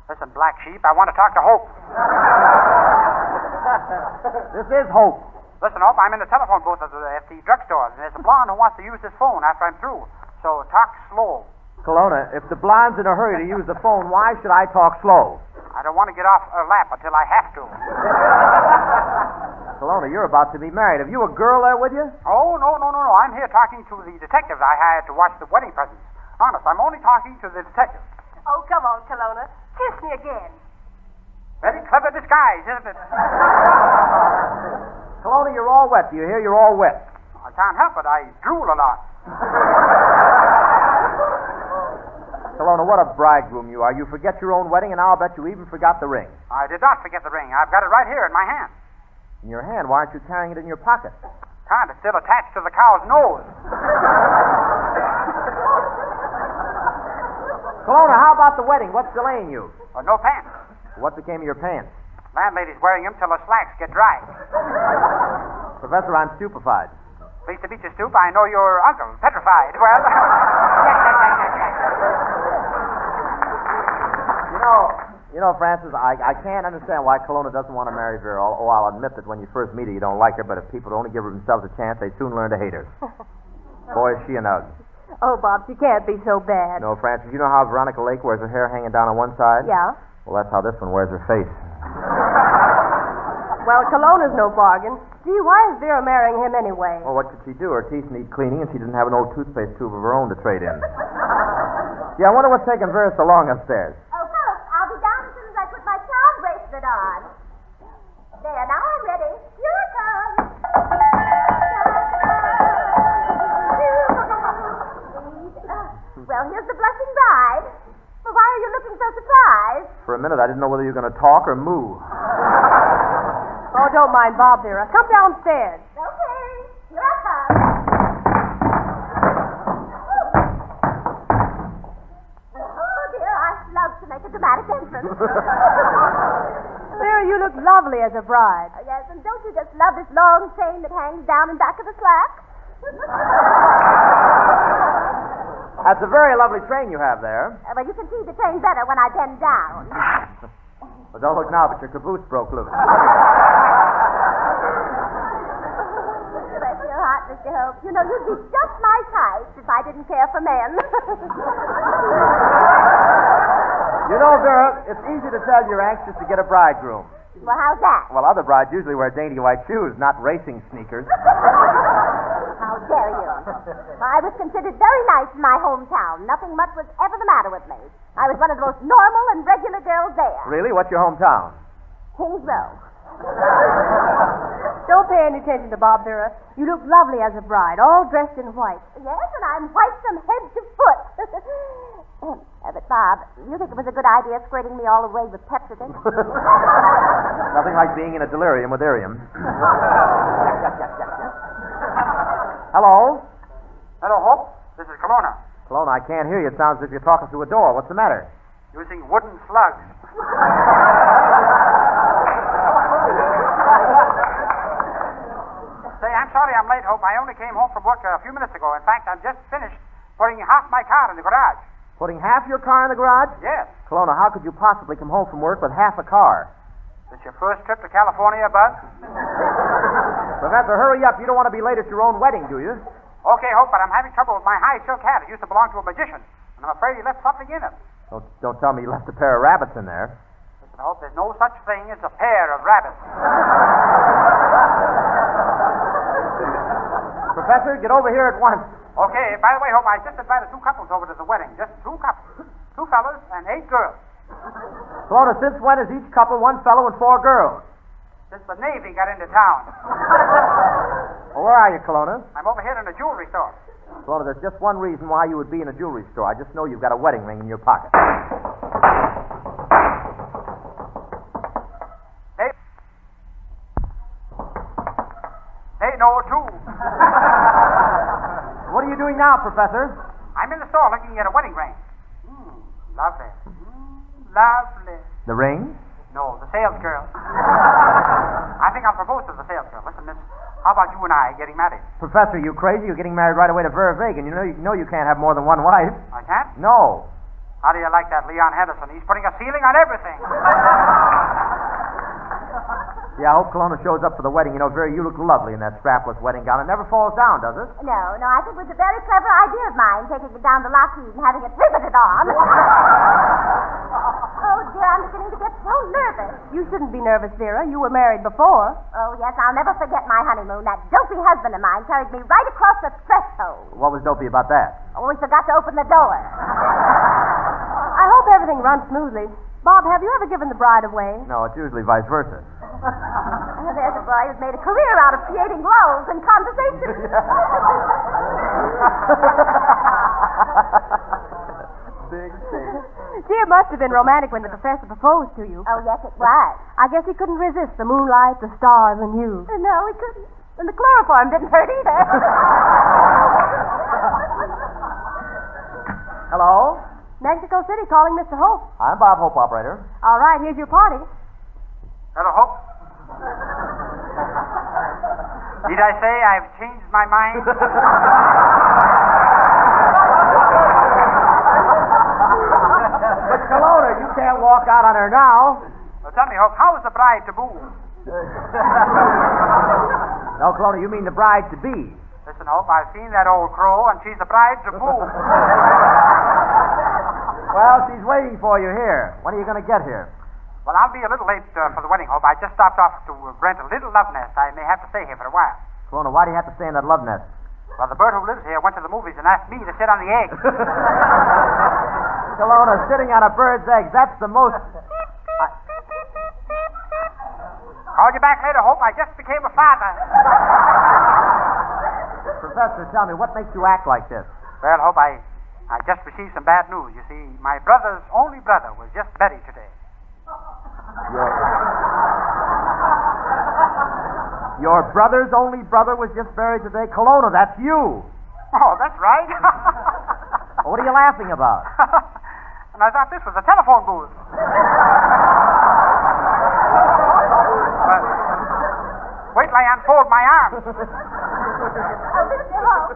Listen, Black Sheep, I want to talk to Hope. This is Hope. Listen, Hope, I'm in the telephone booth at the drugstore, and there's a blonde who wants to use this phone after I'm through. So talk slow. Kelowna, if the blonde's in a hurry to use the phone, why should I talk slow? I don't want to get off her lap until I have to. Kelowna, you're about to be married. Have you a girl there with you? Oh, no. I'm here talking to the detectives I hired to watch the wedding presents. Honest, I'm only talking to the detectives. Oh, come on, Kelowna. Kiss me again. Very clever disguise, isn't it? Kelowna, you're all wet. Do you hear? You're all wet. I can't help it. I drool a lot. Kelowna, what a bridegroom you are. You forget your own wedding, and I'll bet you even forgot the ring. I did not forget the ring. I've got it right here in my hand. In your hand? Why aren't you carrying it in your pocket? Can't. It's still attached to the cow's nose. Kelowna, how about the wedding? What's delaying you? No pants. What became of your pants? Landlady's wearing them till the slacks get dry. Professor, I'm stupefied. Pleased to meet you, Stoop. I know your uncle, petrified. Well, You know, Francis, I can't understand why Kelowna doesn't want to marry Vera. Oh, I'll admit that when you first meet her, you don't like her, but if people only give themselves a chance, they soon learn to hate her. Boy, is she an ugg. Oh, Bob, she can't be so bad. No, Francis, you know how Veronica Lake wears her hair hanging down on one side? Yeah? Well, that's how this one wears her face. Well, Kelowna's no bargain. Gee, why is Vera marrying him anyway? Well, what could she do? Her teeth need cleaning, and she didn't have an old toothpaste tube of her own to trade in. Gee, I wonder what's taking Vera so long upstairs. Oh, Hope, I'll be down as soon as I put my charm bracelet on. There, now I'm ready. Here it comes. Well, here's the blushing bride. Well, why are you looking so surprised? For a minute, I didn't know whether you were going to talk or move. Oh, don't mind Bob, Vera. Come downstairs. Okay, here I come. Oh, dear, I love to make a dramatic entrance. Vera, you look lovely as a bride. Oh, yes, and don't you just love this long chain that hangs down in back of the slack? That's a very lovely train you have there. Well, you can see the train better when I bend down. Well, don't look now, but your caboose broke loose. Bless your heart, Mr. Hope. You know, you'd be just my type if I didn't care for men. You know, Vera, it's easy to tell you're anxious to get a bridegroom. Well, how's that? Well, other brides usually wear dainty white shoes, not racing sneakers. How dare you? I was considered very nice in my hometown. Nothing much was ever the matter with me. I was one of the most normal and regular girls there. Really? What's your hometown? Kings Row. Don't pay any attention to Bob, Vera. You look lovely as a bride, all dressed in white. Yes, and I'm white from head to foot. But, Bob, you think it was a good idea squirting me all the way with Pepsodent? Nothing like being in a delirium with Irium. Hello? Hello, Hope. This is Kelowna. Kelowna, I can't hear you. It sounds as if you're talking through a door. What's the matter? Using wooden slugs. Say, I'm sorry I'm late, Hope. I only came home from work a few minutes ago. In fact, I've just finished putting half my car in the garage. Putting half your car in the garage? Yes. Kelowna, how could you possibly come home from work with half a car? This your first trip to California, Bud? Professor, hurry up. You don't want to be late at your own wedding, do you? Okay, Hope, but I'm having trouble with my high silk hat. It used to belong to a magician, and I'm afraid he left something in it. Don't tell me you left a pair of rabbits in there. Listen, Hope, there's no such thing as a pair of rabbits. Professor, get over here at once. Okay, by the way, Hope, I just invited 2 couples over to the wedding. Just 2 couples. 2 fellas and 8 girls. Kelowna, since when is each couple 1 fellow and 4 girls? Since the Navy got into town. Well, where are you, Kelowna? I'm over here in a jewelry store. Kelowna, there's just one reason why you would be in a jewelry store. I just know you've got a wedding ring in your pocket. Hey, no, 2. What are you doing now, Professor? I'm in the store looking at a wedding ring. Lovely. Lovely. The ring? No, the sales girl. I think I'll propose to the sales girl. Listen, miss, How about you and I getting married? Professor, you crazy? You're getting married right away to Vera Vega, and you know you can't have more than one wife. I can't? No. How do you like that, Leon Henderson? He's putting a ceiling on everything. Yeah, I hope Kelowna shows up for the wedding. You know, Vera, you look lovely in that strapless wedding gown. It never falls down, does it? No, I think it was a very clever idea of mine, taking it down to Lockheed and having it riveted on. Oh, dear, I'm beginning to get so nervous. You shouldn't be nervous, Vera. You were married before. Oh, yes, I'll never forget my honeymoon. That dopey husband of mine carried me right across the threshold. What was dopey about that? Oh, we forgot to open the door. I hope everything runs smoothly. Bob, have you ever given the bride away? No, it's usually vice versa. There's a boy who's made a career out of creating lulls in conversation. Big thing. Gee, it must have been romantic when the professor proposed to you. Oh, yes, it was. I guess he couldn't resist the moonlight, the stars, and you. No, he couldn't. And the chloroform didn't hurt either. Hello? Mexico City calling Mr. Hope. I'm Bob Hope, operator. All right, here's your party. Hello, Hope. Did I say I've changed my mind? But Kelowna, you can't walk out on her now. Well, tell me, Hope, how is the bride to boo? No, Kelowna, you mean the bride-to-be. Listen, Hope, I've seen that old crow, and she's the bride to boo. Well, she's waiting for you here. When are you going to get here? Well, I'll be a little late for the wedding, Hope. I just stopped off to rent a little love nest. I may have to stay here for a while. Kelowna, why do you have to stay in that love nest? Well, the bird who lives here went to the movies and asked me to sit on the egg. Kelowna, sitting on a bird's egg, that's the most... Call you back later, Hope. I just became a father. Professor, tell me, what makes you act like this? Well, Hope, I just received some bad news. You see, my brother's only brother was just buried today. Your brother's only brother was just buried today? Kelowna, that's you. Oh, that's right. What are you laughing about? And I thought this was a telephone booth. Wait till I unfold my arms. Oh, Mr. Hope,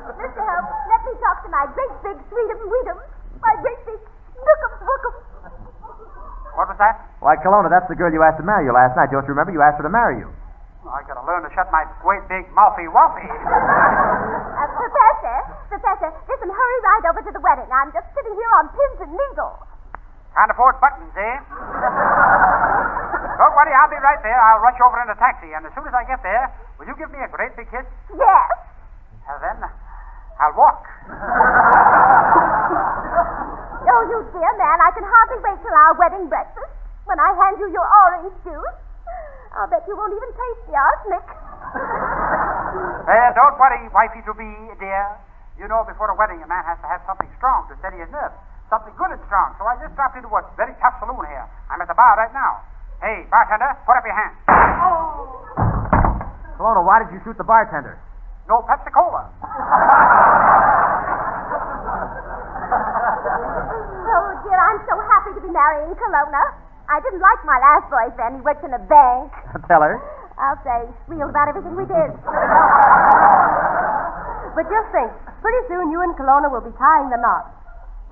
let me talk to my great big sweetum-weetum. My great big nookum-hookum. What was that? Why, Kelowna, that's the girl you asked to marry you last night. Don't you remember? You asked her to marry you. Well, I gotta learn to shut my great big mouthy-woffy. Professor, listen, hurry right over to the wedding. I'm just sitting here on pins and needles. Can't afford buttons, eh? Don't worry, I'll be right there. I'll rush over in a taxi, and as soon as I get there, will you give me a great big kiss? Yes. Well, then, I'll walk. Oh, you dear man, I can hardly wait till our wedding breakfast. When I hand you your orange juice, I'll bet you won't even taste the arsenic. Don't worry, wifey-to-be, dear. You know, before a wedding, a man has to have something strong to steady his nerves. Something good and strong. So I just dropped into a very tough saloon here. I'm at the bar right now. Hey, bartender, put up your hand. Oh. Kelowna, why did you shoot the bartender? No Pepsi-Cola. Oh, dear, I'm so happy to be marrying Kelowna. I didn't like my last boyfriend. He worked in a bank. Tell her. I'll say, real about everything we did. But just think, pretty soon you and Kelowna will be tying the knot.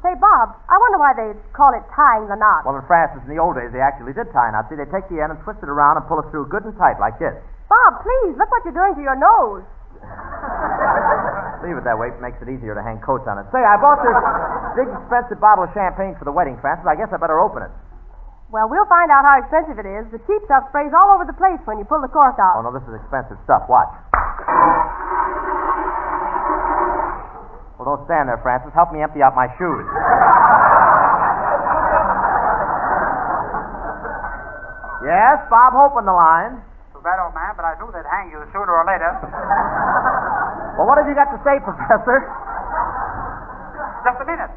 Say, Bob, I wonder why they call it tying the knot. Well, in France, in the old days, they actually did tie a knot. See, they take the end and twist it around and pull it through good and tight like this. Bob, please, look what you're doing to your nose. Leave it that way. It makes it easier to hang coats on it. Say, I bought this big, expensive bottle of champagne for the wedding, Francis. I guess I better open it. Well, we'll find out how expensive it is. The cheap stuff sprays all over the place when you pull the cork out. Oh, no, this is expensive stuff. Watch. Well, don't stand there, Francis. Help me empty out my shoes. Yes, Bob Hope on the line. Too bad, old man, but I knew they'd hang you sooner or later. Well, what have you got to say, Professor? Just a minute.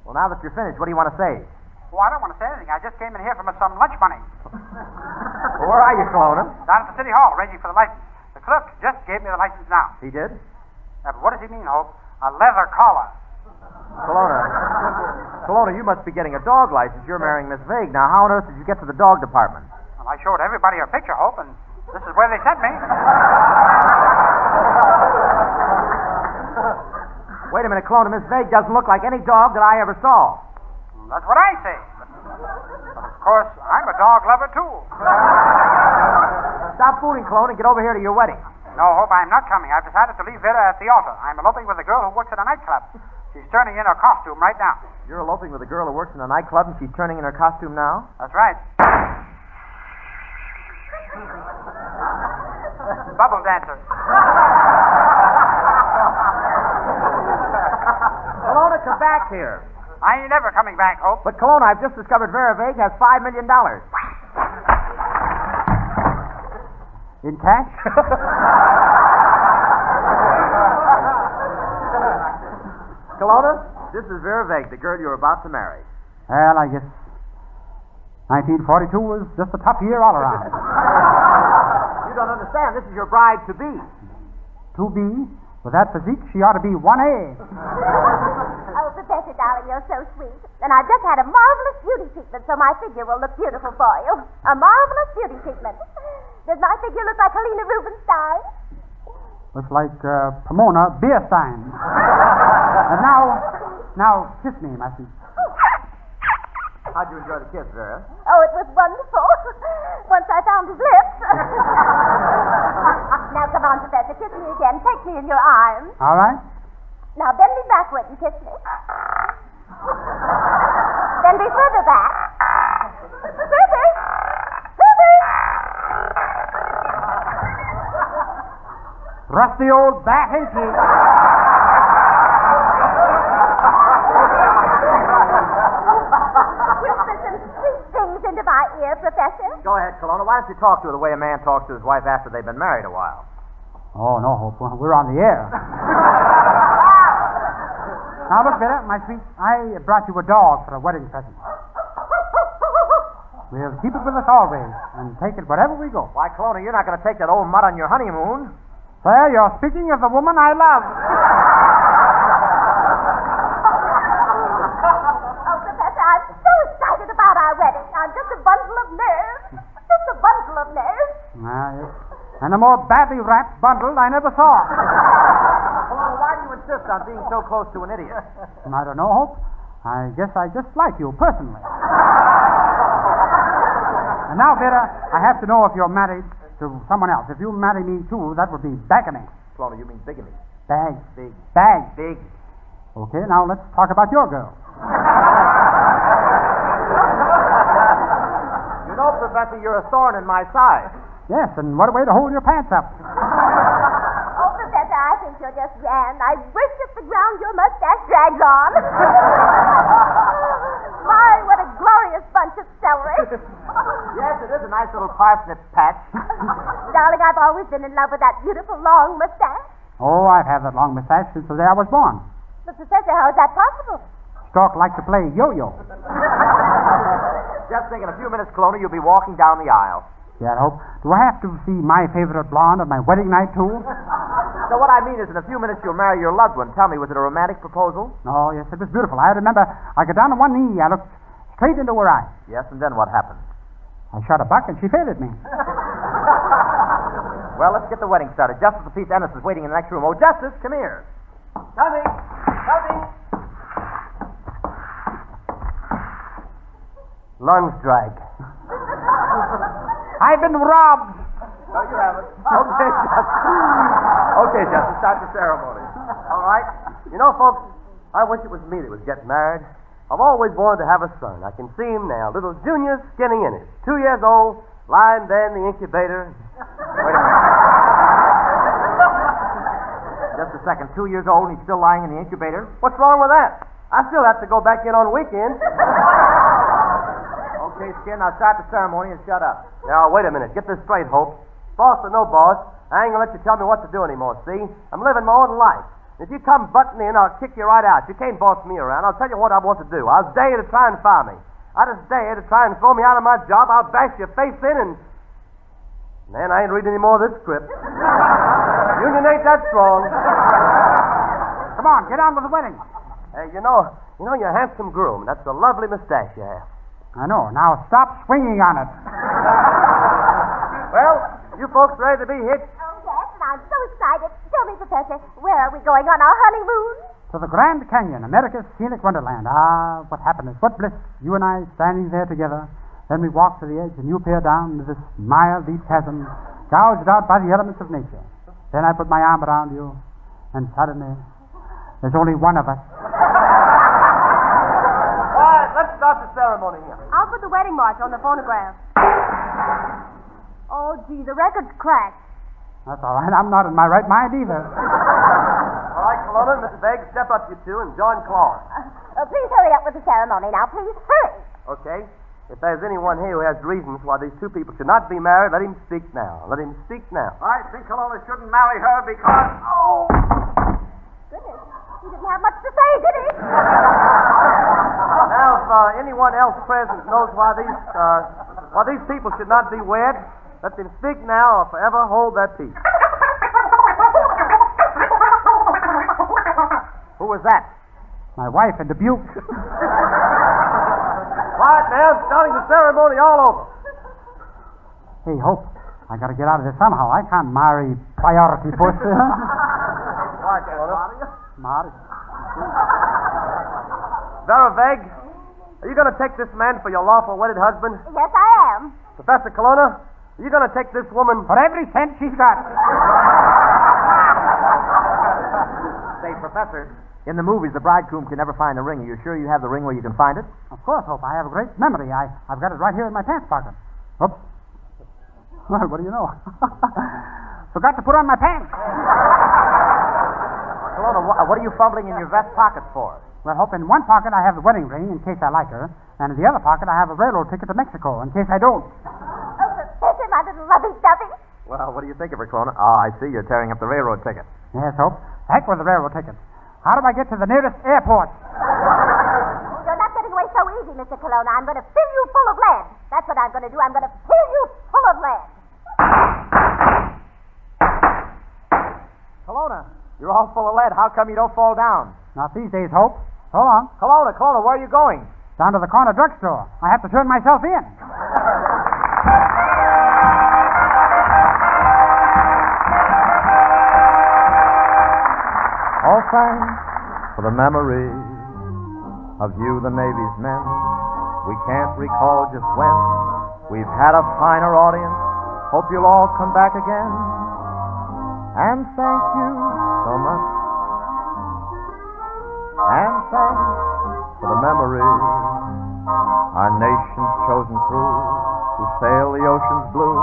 Well, now that you're finished, what do you want to say? Oh, I don't want to say anything. I just came in here for some lunch money. Well, where are you, Kelowna? Down at the City Hall, arranging for the license. The clerk just gave me the license now. He did? But what does he mean, Hope? A leather collar. Kelowna, you must be getting a dog license. You're marrying Miss Vague. Now, how on earth did you get to the dog department? Well, I showed everybody her picture, Hope, and this is where they sent me. Wait a minute, Kelowna. Miss Vague doesn't look like any dog that I ever saw. That's what I say. But of course, I'm a dog lover, too. Stop fooling, Kelowna, and get over here to your wedding. No, Hope, I'm not coming. I've decided to leave Vera at the altar. I'm eloping with a girl who works at a nightclub. She's turning in her costume right now. You're eloping with a girl who works in a nightclub and she's turning in her costume now? That's right. Bubble dancer. Kelowna, come back here. I ain't never coming back, Hope. But, Kelowna, I've just discovered Vera Vague has $5 million. In cash? Kelowna, this is Vera Vague, the girl you're about to marry. Well, I guess 1942 was just a tough year all around. You don't understand. This is your bride-to-be. To be? With that physique, she ought to be 1A. Oh, Professor, darling, you're so sweet. And I've just had a marvelous beauty treatment, so my figure will look beautiful for you. A marvelous beauty treatment. Does my figure look like Helena Rubinstein? Looks like Pomona Beerstein. And now, kiss me, my sweet. How'd you enjoy the kiss, Vera? Oh, it was wonderful. Once I found his lips. Now, come on, Professor, kiss me again. Take me in your arms. All right. Now, bend me backward and kiss me. Then be further back. Further. Rusty old bat, ain't she? Whisper some sweet things into my ear, Professor. Go ahead, Kelowna. Why don't you talk to her the way a man talks to his wife after they've been married a while? Oh, no, Hope. We're on the air. Now, look, Vera, my sweet, I brought you a dog for a wedding present. We'll keep it with us always and take it wherever we go. Why, Kelowna, you're not going to take that old mutt on your honeymoon. Sir, you're speaking of the woman I love. Oh, Professor, I'm so excited about our wedding. I'm just a bundle of nerves. Just a bundle of nerves. Yes. And a more badly wrapped bundle I never saw. Kelowna, why do you insist on being so close to an idiot? I don't know, Hope. I guess I just like you personally. And now, Vera, I have to know if you're married to someone else. If you marry me, too, that would be bigamy. Kelowna, you mean bigamy? Bag. Big. Bag. Big. Okay, now let's talk about your girl. You know, Professor, you're a thorn in my side. Yes, and what a way to hold your pants up. Oh, Professor, I think you're just grand. I worship the ground your mustache drags on. My, what a glorious bunch of celery. Yes, it is a nice little parsnip patch. Darling, I've always been in love with that beautiful long mustache. Oh, I've had that long mustache since the day I was born. But, Professor, how is that possible? Stork liked to play yo-yo. Just think, in a few minutes, Kelowna, you'll be walking down the aisle. Yeah, I hope. Do I have to see my favorite blonde at my wedding night, too? So what I mean is, in a few minutes, you'll marry your loved one. Tell me, was it a romantic proposal? Oh, yes, it was beautiful. I remember I got down on one knee. I looked straight into her eyes. Yes, and then what happened? I shot a buck, and she faded me. Well, let's get the wedding started. Justice Peace Ennis is waiting in the next room. Oh, Justice, come here. Coming. Lungs drag. I've been robbed. No, you haven't. Okay, Justice. Okay, Justice, start the ceremony. All right. You know, folks, I wish it was me that was getting married. I've always wanted to have a son. I can see him now, little Junior Skinny in it. 2 years old, lying there in the incubator. Wait a minute. Just a second. 2 years old and he's still lying in the incubator? What's wrong with that? I still have to go back in on weekends. Okay, Skin, now start the ceremony and shut up. Now, wait a minute. Get this straight, Hope. Boss or no boss, I ain't gonna let you tell me what to do anymore, see? I'm living my own life. If you come butting in, I'll kick you right out. You can't boss me around. I'll tell you what I want to do. I'll dare you to try and fire me. I just dare you to try and throw me out of my job. I'll bash your face in and... Man, I ain't reading any more of this script. Union ain't that strong. Come on, get on with the wedding. Hey, you know, you're a handsome groom. That's a lovely mustache you have. I know. Now stop swinging on it. Well, you folks ready to be hitched? Oh, yes, and I'm so excited. Tell me, Professor, where are we going on our honeymoon? To the Grand Canyon, America's scenic wonderland. Ah, what happiness, what bliss. You and I standing there together. Then we walk to the edge, and you peer down into this mile-deep chasm, gouged out by the elements of nature. Then I put my arm around you, and suddenly, there's only one of us. All right, let's start the ceremony here. I'll put the wedding march on the phonograph. Oh, gee, the record's cracked. That's all right. I'm not in my right mind either. All right, Kelowna and Miss Begg, step up, you two, and join Claude. Please hurry up with the ceremony now. Please hurry. Okay. If there's anyone here who has reasons why these two people should not be married, let him speak now. Let him speak now. I think Kelowna shouldn't marry her because... Oh! Goodness, he didn't have much to say, did he? Now, if anyone else present knows why these people should not be wed, let them speak now or forever hold their peace. Who was that? My wife in Dubuque. Quiet now, starting the ceremony all over. Hey, Hope, I gotta get out of this somehow. I can't marry priority puss. Quiet, Kelowna. Marty. Vera Veg, are you going to take this man for your lawful wedded husband? Yes, I am. Professor Kelowna, are you going to take this woman... For every cent she's got. Say, Professor, in the movies, the bridegroom can never find the ring. Are you sure you have the ring where you can find it? Of course, Hope. I have a great memory. I've got it right here in my pants pocket. Oops. Well, what do you know? Forgot to put on my pants. Kelowna, what are you fumbling in your vest pocket for? Well, Hope, in one pocket I have the wedding ring in case I like her, and in the other pocket I have a railroad ticket to Mexico in case I don't. Oh, Professor, my little lovey-dovey. Well, what do you think of her, Kelowna? Oh, I see. You're tearing up the railroad ticket. Yes, Hope. Heck with the railroad ticket. How do I get to the nearest airport? You're not getting away so easy, Mr. Kelowna. I'm going to fill you full of lead. That's what I'm going to do. I'm going to fill you full of lead. Kelowna, you're all full of lead. How come you don't fall down? Not these days, Hope. So long. Kelowna, where are you going? Down to the corner drugstore. I have to turn myself in. All thanks for the memory of you, the Navy's men. We can't recall just when we've had a finer audience. Hope you'll all come back again. And thank you so much. And thanks for the memory our nation's chosen crew who sail the oceans blue.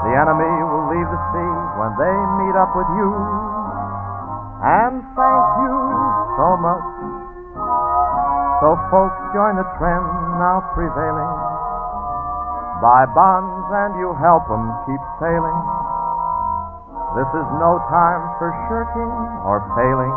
The enemy will leave the sea when they meet up with you. And thank you so much. So folks, join the trend now prevailing. Buy bonds and you help them keep sailing. This is no time for shirking or failing.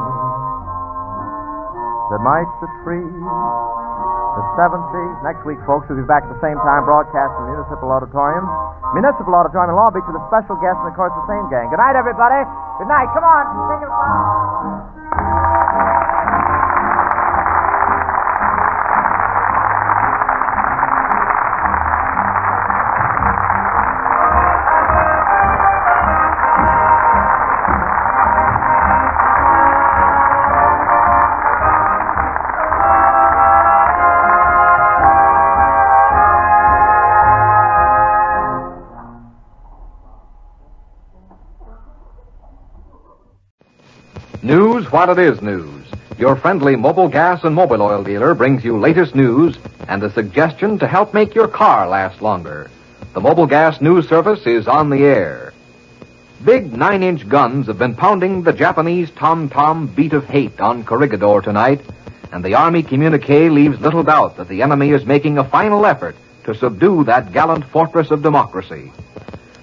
The might that frees the seven seas. Next week, folks, we'll be back at the same time, broadcast from the Municipal Auditorium. Municipal Auditorium in Long Beach with a special guest and, of course, the same gang. Good night, everybody. Good night. Come on. Sing it loud. News while it is news. Your friendly mobile gas and mobile oil dealer brings you latest news and a suggestion to help make your car last longer. The Mobile Gas News Service is on the air. Big 9-inch guns have been pounding the Japanese tom-tom beat of hate on Corregidor tonight, and the Army communique leaves little doubt that the enemy is making a final effort to subdue that gallant fortress of democracy.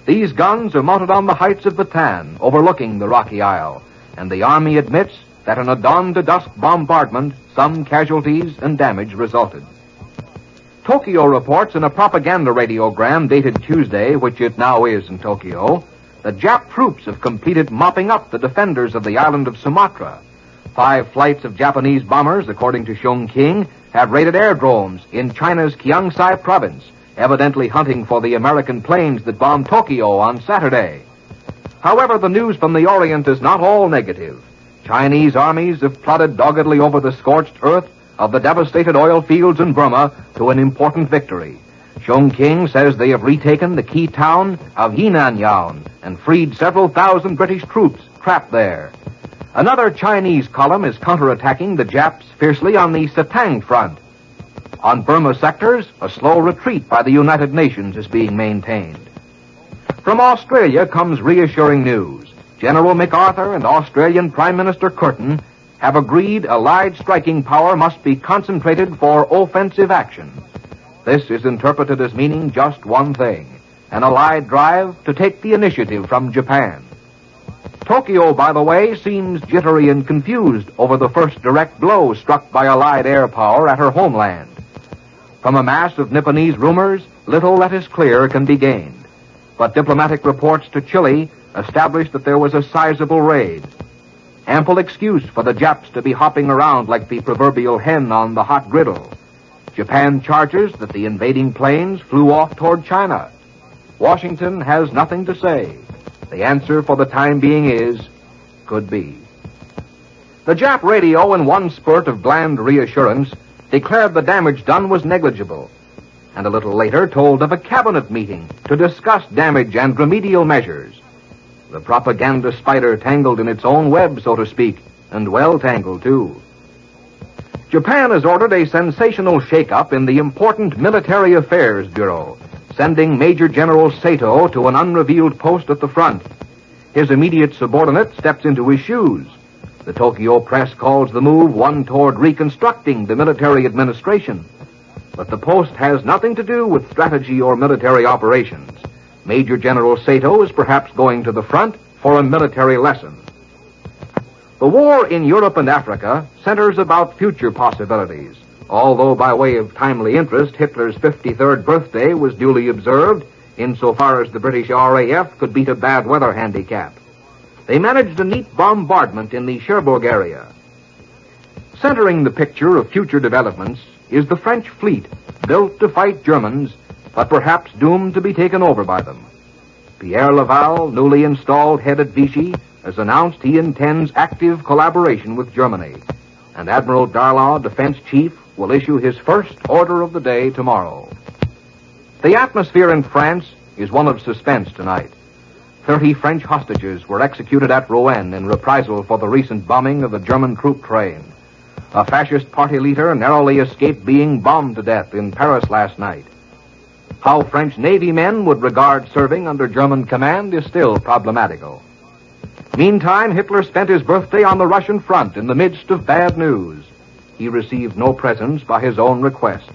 These guns are mounted on the heights of Bataan, overlooking the Rocky Isle, and the Army admits that in a dawn-to-dusk bombardment, some casualties and damage resulted. Tokyo reports in a propaganda radiogram dated Tuesday, which it now is in Tokyo, that Jap troops have completed mopping up the defenders of the island of Sumatra. 5 flights of Japanese bombers, according to Xiong King, have raided aerodromes in China's Gyeongsai province, evidently hunting for the American planes that bombed Tokyo on Saturday. However, the news from the Orient is not all negative. Chinese armies have plodded doggedly over the scorched earth of the devastated oil fields in Burma to an important victory. Xiong King says they have retaken the key town of Yinanyaon and freed several thousand British troops trapped there. Another Chinese column is counterattacking the Japs fiercely on the Setang front. On Burma sectors, a slow retreat by the United Nations is being maintained. From Australia comes reassuring news. General MacArthur and Australian Prime Minister Curtin have agreed Allied striking power must be concentrated for offensive action. This is interpreted as meaning just one thing: an Allied drive to take the initiative from Japan. Tokyo, by the way, seems jittery and confused over the first direct blow struck by Allied air power at her homeland. From a mass of Nipponese rumors, little that is clear can be gained. But diplomatic reports to Chile established that there was a sizable raid. Ample excuse for the Japs to be hopping around like the proverbial hen on the hot griddle. Japan charges that the invading planes flew off toward China. Washington has nothing to say. The answer for the time being is, could be. The Jap radio, in one spurt of bland reassurance, declared the damage done was negligible, and a little later told of a cabinet meeting to discuss damage and remedial measures. The propaganda spider tangled in its own web, so to speak, and well tangled, too. Japan has ordered a sensational shake-up in the important Military Affairs Bureau, sending Major General Sato to an unrevealed post at the front. His immediate subordinate steps into his shoes. The Tokyo press calls the move one toward reconstructing the military administration. But the post has nothing to do with strategy or military operations. Major General Sato is perhaps going to the front for a military lesson. The war in Europe and Africa centers about future possibilities. Although by way of timely interest, Hitler's 53rd birthday was duly observed, insofar as the British RAF could beat a bad weather handicap. They managed a neat bombardment in the Cherbourg area. Centering the picture of future developments is the French fleet, built to fight Germans, but perhaps doomed to be taken over by them. Pierre Laval, newly installed head at Vichy, has announced he intends active collaboration with Germany, and Admiral Darlan, defense chief, will issue his first order of the day tomorrow. The atmosphere in France is one of suspense tonight. 30 French hostages were executed at Rouen in reprisal for the recent bombing of a German troop train. A fascist party leader narrowly escaped being bombed to death in Paris last night. How French Navy men would regard serving under German command is still problematical. Meantime, Hitler spent his birthday on the Russian front in the midst of bad news. He received no presents by his own request.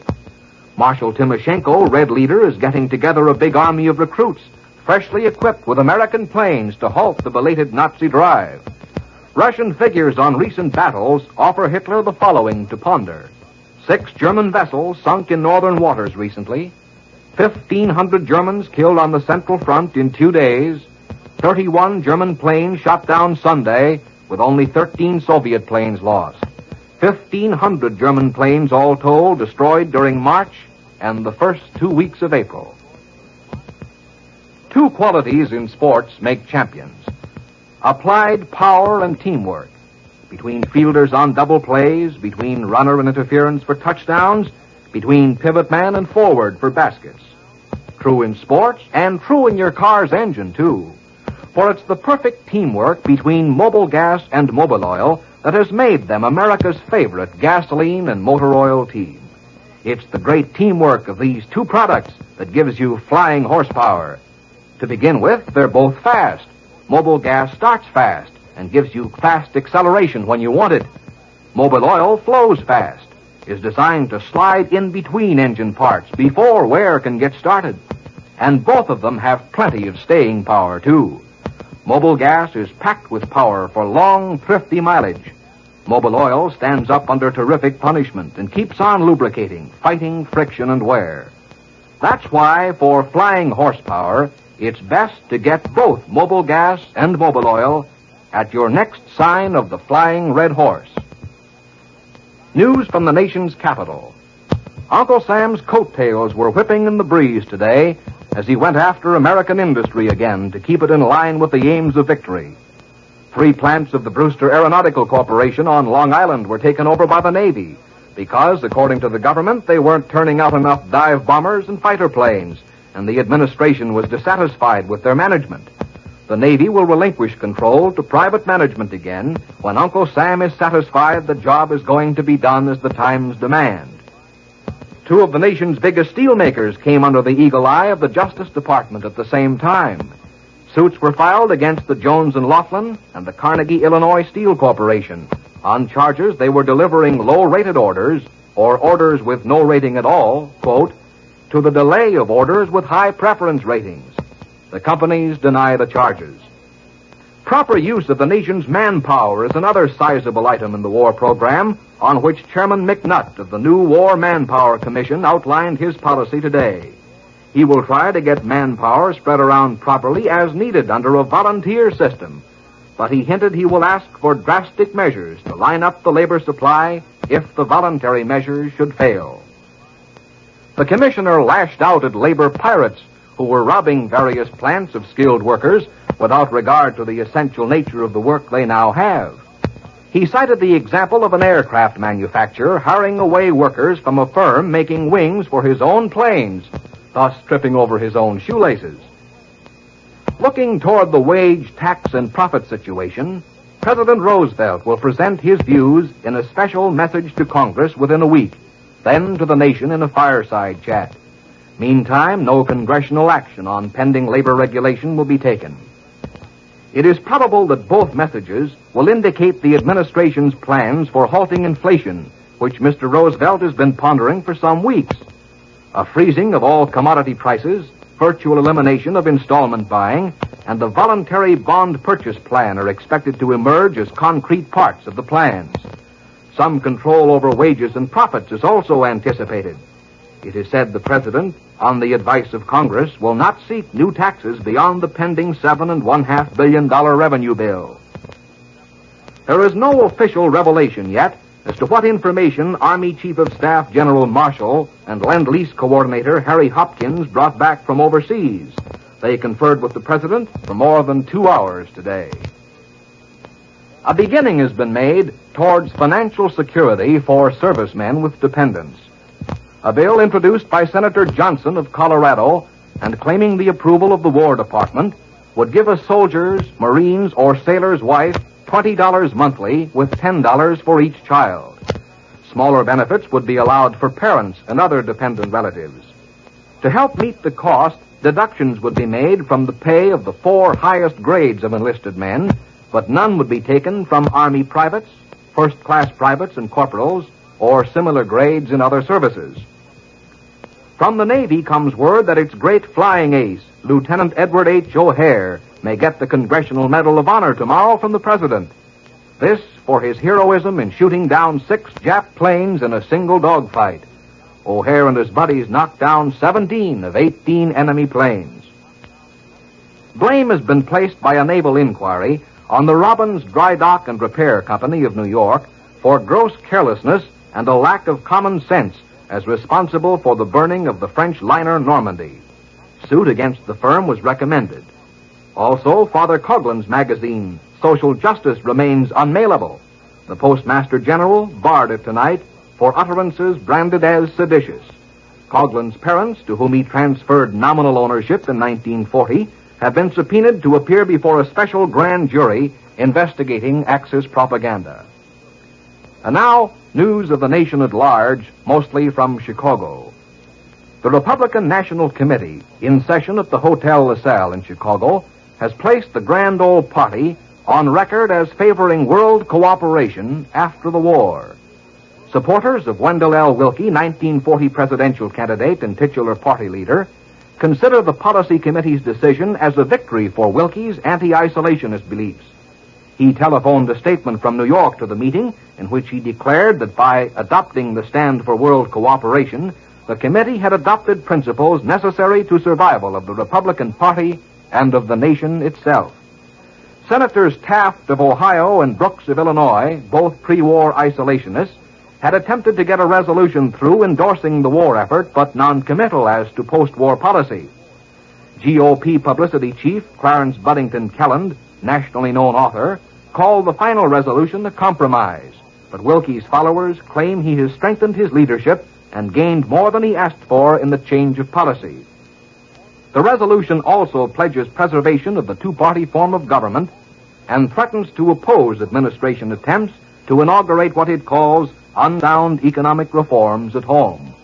Marshal Timoshenko, Red Leader, is getting together a big army of recruits, freshly equipped with American planes to halt the belated Nazi drive. Russian figures on recent battles offer Hitler the following to ponder. 6 German vessels sunk in northern waters recently, 1,500 Germans killed on the Central Front in 2 days, 31 German planes shot down Sunday, with only 13 Soviet planes lost. 1,500 German planes, all told, destroyed during March and the first 2 weeks of April. 2 qualities in sports make champions: applied power and teamwork. Between fielders on double plays, between runner and interference for touchdowns, between pivot man and forward for baskets. True in sports, and true in your car's engine, too. For it's the perfect teamwork between Mobil Gas and Mobil Oil that has made them America's favorite gasoline and motor oil team. It's the great teamwork of these 2 products that gives you flying horsepower. To begin with, they're both fast. Mobil Gas starts fast and gives you fast acceleration when you want it. Mobil Oil flows fast, is designed to slide in between engine parts before wear can get started. And both of them have plenty of staying power, too. Mobil Gas is packed with power for long, thrifty mileage. Mobil Oil stands up under terrific punishment and keeps on lubricating, fighting friction and wear. That's why, for flying horsepower, it's best to get both Mobil Gas and Mobil Oil at your next sign of the flying red horse. News from the nation's capital. Uncle Sam's coattails were whipping in the breeze today as he went after American industry again to keep it in line with the aims of victory. 3 plants of the Brewster Aeronautical Corporation on Long Island were taken over by the Navy because, according to the government, they weren't turning out enough dive bombers and fighter planes, and the administration was dissatisfied with their management. The Navy will relinquish control to private management again when Uncle Sam is satisfied the job is going to be done as the times demand. 2 of the nation's biggest steelmakers came under the eagle eye of the Justice Department at the same time. Suits were filed against the Jones & Laughlin and the Carnegie Illinois Steel Corporation on charges they were delivering low-rated orders, or orders with no rating at all, quote, to the delay of orders with high preference ratings. The companies deny the charges. Proper use of the nation's manpower is another sizable item in the war program on which Chairman McNutt of the new War Manpower Commission outlined his policy today. He will try to get manpower spread around properly as needed under a volunteer system, but he hinted he will ask for drastic measures to line up the labor supply if the voluntary measures should fail. The commissioner lashed out at labor pirates who were robbing various plants of skilled workers without regard to the essential nature of the work they now have. He cited the example of an aircraft manufacturer hiring away workers from a firm making wings for his own planes, thus tripping over his own shoelaces. Looking toward the wage, tax, and profit situation, President Roosevelt will present his views in a special message to Congress within a week, then to the nation in a fireside chat. Meantime, no congressional action on pending labor regulation will be taken. It is probable that both messages will indicate the administration's plans for halting inflation, which Mr. Roosevelt has been pondering for some weeks. A freezing of all commodity prices, virtual elimination of installment buying, and the voluntary bond purchase plan are expected to emerge as concrete parts of the plans. Some control over wages and profits is also anticipated. It is said the President, on the advice of Congress, will not seek new taxes beyond the pending $7.5 billion revenue bill. There is no official revelation yet as to what information Army Chief of Staff General Marshall and Lend-Lease Coordinator Harry Hopkins brought back from overseas. They conferred with the President for more than 2 hours today. A beginning has been made towards financial security for servicemen with dependents. A bill introduced by Senator Johnson of Colorado and claiming the approval of the War Department would give a soldier's, Marine's, or sailor's wife $20 monthly with $10 for each child. Smaller benefits would be allowed for parents and other dependent relatives. To help meet the cost, deductions would be made from the pay of the 4 highest grades of enlisted men, but none would be taken from Army privates, first-class privates and corporals, or similar grades in other services. From the Navy comes word that its great flying ace, Lieutenant Edward H. O'Hare, may get the Congressional Medal of Honor tomorrow from the President. This for his heroism in shooting down 6 Jap planes in a single dogfight. O'Hare and his buddies knocked down 17 of 18 enemy planes. Blame has been placed by a naval inquiry on the Robbins Dry Dock and Repair Company of New York for gross carelessness and a lack of common sense as responsible for the burning of the French liner Normandy. Suit against the firm was recommended. Also, Father Coughlin's magazine, Social Justice, remains unmailable. The Postmaster General barred it tonight for utterances branded as seditious. Coughlin's parents, to whom he transferred nominal ownership in 1940, have been subpoenaed to appear before a special grand jury investigating Axis propaganda. And now, news of the nation at large, mostly from Chicago. The Republican National Committee, in session at the Hotel LaSalle in Chicago, has placed the Grand Ole Party on record as favoring world cooperation after the war. Supporters of Wendell L. Willkie, 1940 presidential candidate and titular party leader, consider the Policy Committee's decision as a victory for Willkie's anti-isolationist beliefs. He telephoned a statement from New York to the meeting in which he declared that by adopting the stand for world cooperation, the committee had adopted principles necessary to survival of the Republican Party and of the nation itself. Senators Taft of Ohio and Brooks of Illinois, both pre-war isolationists, had attempted to get a resolution through endorsing the war effort, but non-committal as to post-war policy. GOP publicity chief Clarence Buddington Kelland, nationally known author, called the final resolution a compromise. But Wilkie's followers claim he has strengthened his leadership and gained more than he asked for in the change of policy. The resolution also pledges preservation of the two-party form of government and threatens to oppose administration attempts to inaugurate what it calls unsound economic reforms at home.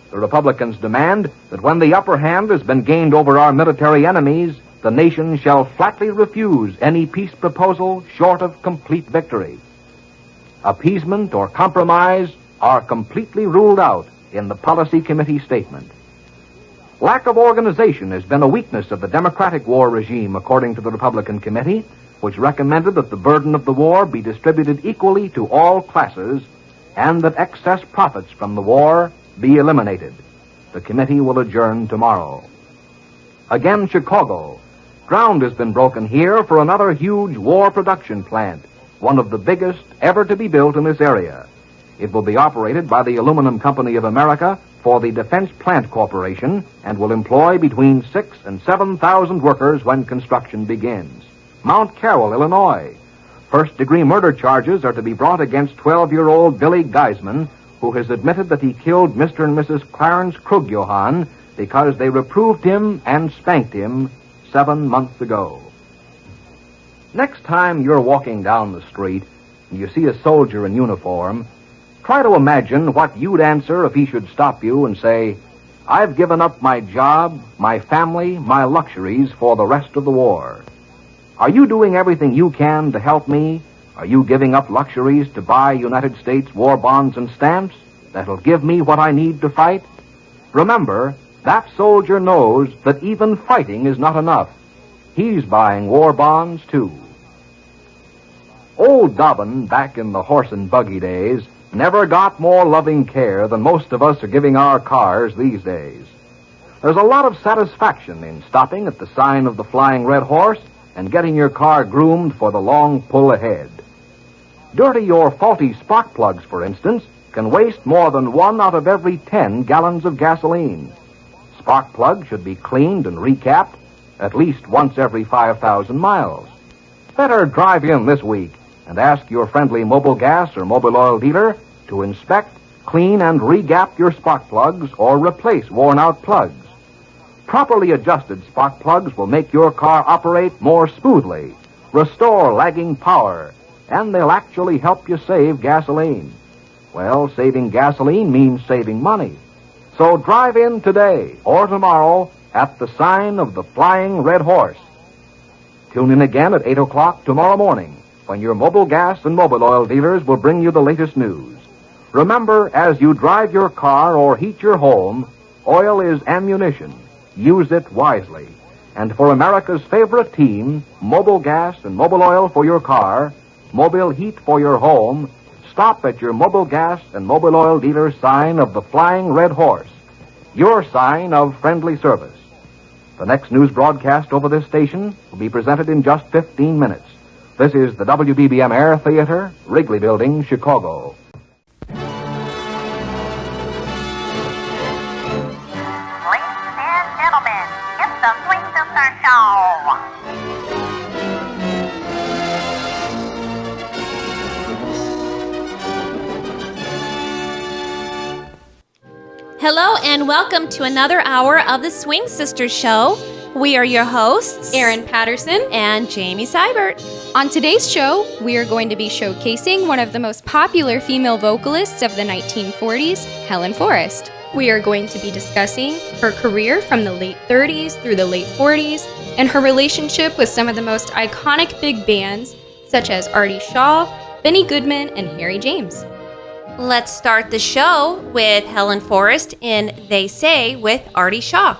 The Republicans demand that when the upper hand has been gained over our military enemies, the nation shall flatly refuse any peace proposal short of complete victory. Appeasement or compromise are completely ruled out in the Policy Committee statement. Lack of organization has been a weakness of the Democratic war regime, according to the Republican Committee, which recommended that the burden of the war be distributed equally to all classes and that excess profits from the war be eliminated. The committee will adjourn tomorrow. Again, Chicago. Ground has been broken here for another huge war production plant, one of the biggest ever to be built in this area. It will be operated by the Aluminum Company of America for the Defense Plant Corporation and will employ between 6,000 and 7,000 workers when construction begins. Mount Carroll, Illinois. First-degree murder charges are to be brought against 12-year-old Billy Geisman, who has admitted that he killed Mr. and Mrs. Clarence Krugjohann because they reproved him and spanked him 7 months ago. Next time you're walking down the street and you see a soldier in uniform, try to imagine what you'd answer if he should stop you and say, "I've given up my job, my family, my luxuries for the rest of the war." Are you doing everything you can to help me? Are you giving up luxuries to buy United States war bonds and stamps that'll give me what I need to fight? Remember, that soldier knows that even fighting is not enough. He's buying war bonds, too. Old Dobbin, back in the horse and buggy days, never got more loving care than most of us are giving our cars these days. There's a lot of satisfaction in stopping at the sign of the Flying Red Horse and getting your car groomed for the long pull ahead. Dirty or faulty spark plugs, for instance, can waste more than 1 out of every 10 gallons of gasoline. Spark plugs should be cleaned and recapped at least once every 5,000 miles. Better drive in this week and ask your friendly Mobil Gas or Mobil Oil dealer to inspect, clean, and regap your spark plugs or replace worn-out plugs. Properly adjusted spark plugs will make your car operate more smoothly, restore lagging power, and they'll actually help you save gasoline. Well, saving gasoline means saving money. So drive in today or tomorrow at the sign of the Flying Red Horse. Tune in again at 8 o'clock tomorrow morning when your Mobil Gas and Mobil Oil dealers will bring you the latest news. Remember, as you drive your car or heat your home, oil is ammunition. Use it wisely. And for America's favorite team, Mobil Gas and Mobil Oil for your car, Mobil Heat for your home, stop at your Mobil Gas and Mobil Oil dealer's sign of the Flying Red Horse, your sign of friendly service. The next news broadcast over this station will be presented in just 15 minutes. This is the WBBM Air Theater, Wrigley Building, Chicago. The Swing Sister Show. Hello and welcome to another hour of the Swing Sisters Show. We are your hosts, Erin Patterson and Jamie Seibert. On today's show, we are going to be showcasing one of the most popular female vocalists of the 1940s, Helen Forrest. We are going to be discussing her career from the late 30s through the late 40s and her relationship with some of the most iconic big bands such as Artie Shaw, Benny Goodman, and Harry James. Let's start the show with Helen Forrest in They Say with Artie Shaw.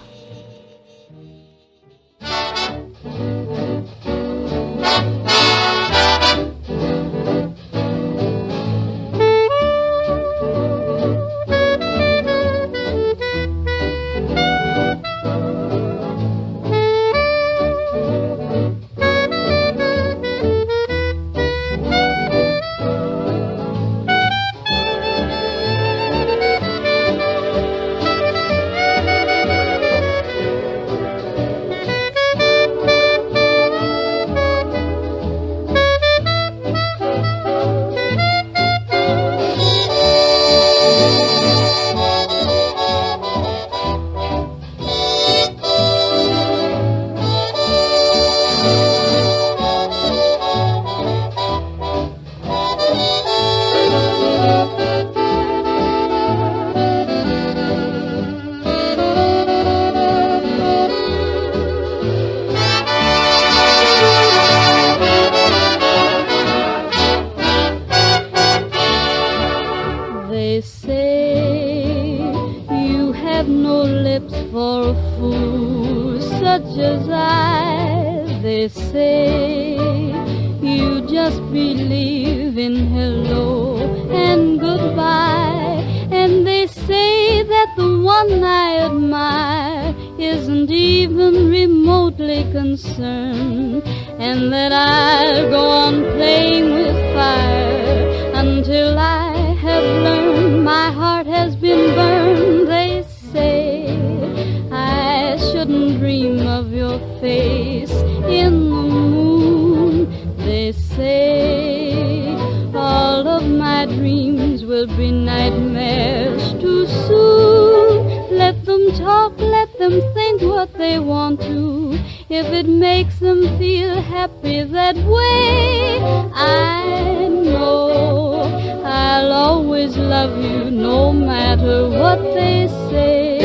They say you just believe in hello and goodbye, and they say that the one I admire isn't even remotely concerned, and that I'll go on playing with fire until I have learned my heart has been burned. They say I shouldn't dream of your face in the moon. They say all of my dreams will be nightmares too soon. Let them talk, let them think what they want to. If it makes them feel happy that way, I know I'll always love you no matter what they say.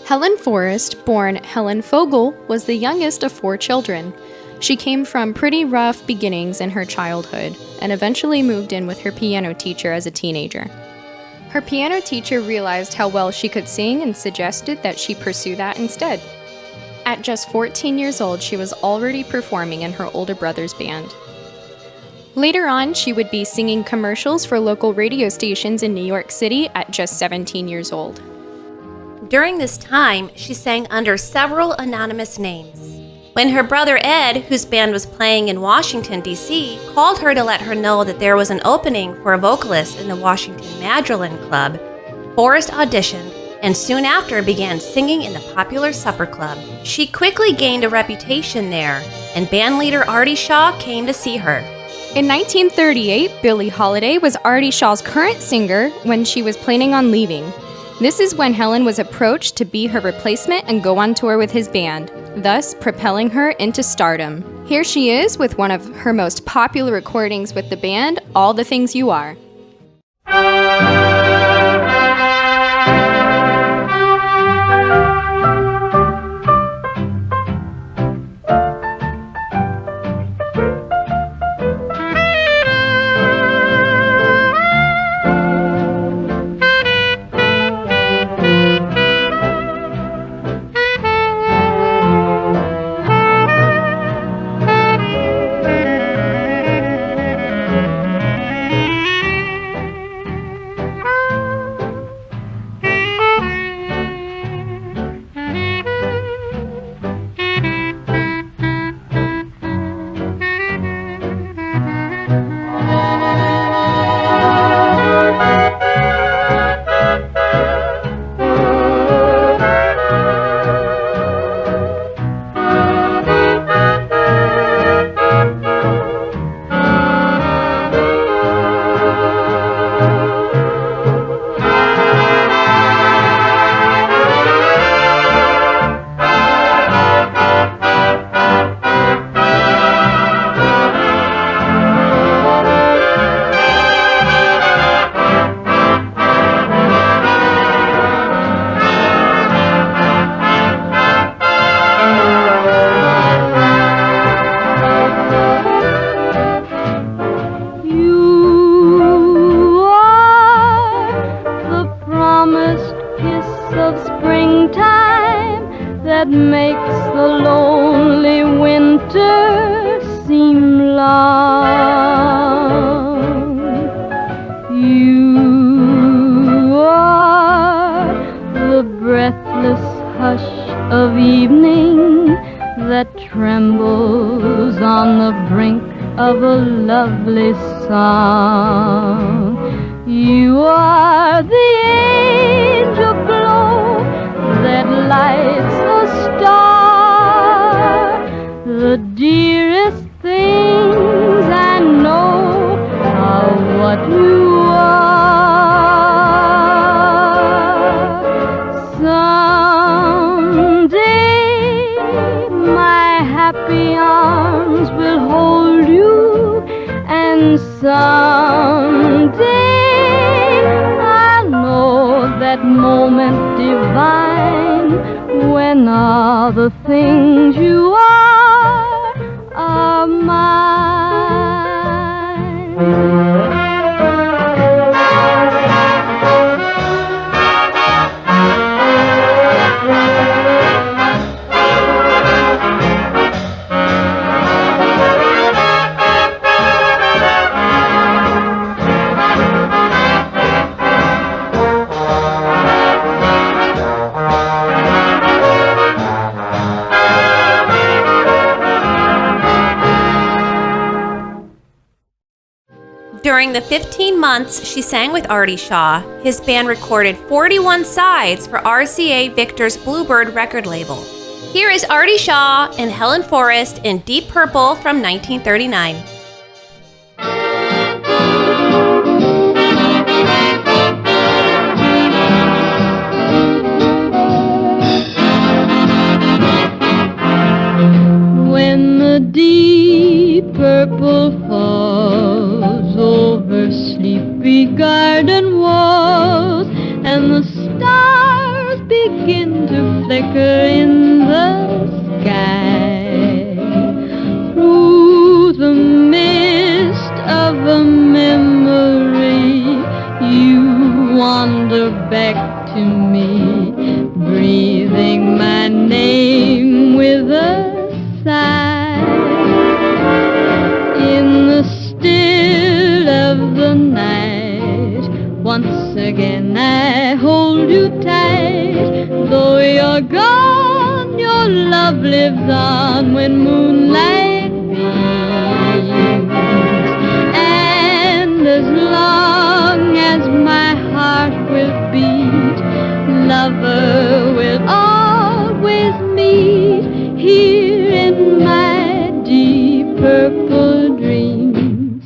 Helen Forrest, born Helen Fogel, was the youngest of 4 children. She came from pretty rough beginnings in her childhood and eventually moved in with her piano teacher as a teenager. Her piano teacher realized how well she could sing and suggested that she pursue that instead. At just 14 years old, she was already performing in her older brother's band. Later on, she would be singing commercials for local radio stations in New York City at just 17 years old. During this time, she sang under several anonymous names. When her brother Ed, whose band was playing in Washington, D.C., called her to let her know that there was an opening for a vocalist in the Washington Magdalene Club, Forrest auditioned and soon after began singing in the popular supper club. She quickly gained a reputation there, and bandleader Artie Shaw came to see her. In 1938, Billie Holiday was Artie Shaw's current singer when she was planning on leaving. This is when Helen was approached to be her replacement and go on tour with his band, thus propelling her into stardom. Here she is with one of her most popular recordings with the band, All the Things You Are. that makes the lonely winter seem long. You are the breathless hush of evening that trembles on the brink of a lovely song. You are the angel glow that lights a star. The dearest things I know are what you are. Someday And someday I'll know that moment divine when all the things you are mine. During the 15 months she sang with Artie Shaw, his band recorded 41 sides for RCA Victor's Bluebird record label. Here is Artie Shaw and Helen Forrest in Deep Purple from 1939. When the deep purple falls over sleepy garden walls, and the stars begin to flicker in the sky, through the mist of a memory you wander back to me, breathing my name with a sigh. In the still of the night, once again I hold you tight. Though you're gone, your love lives on when moonlight beams. And as long as my heart will beat, lover will always meet here in my deep purple dreams.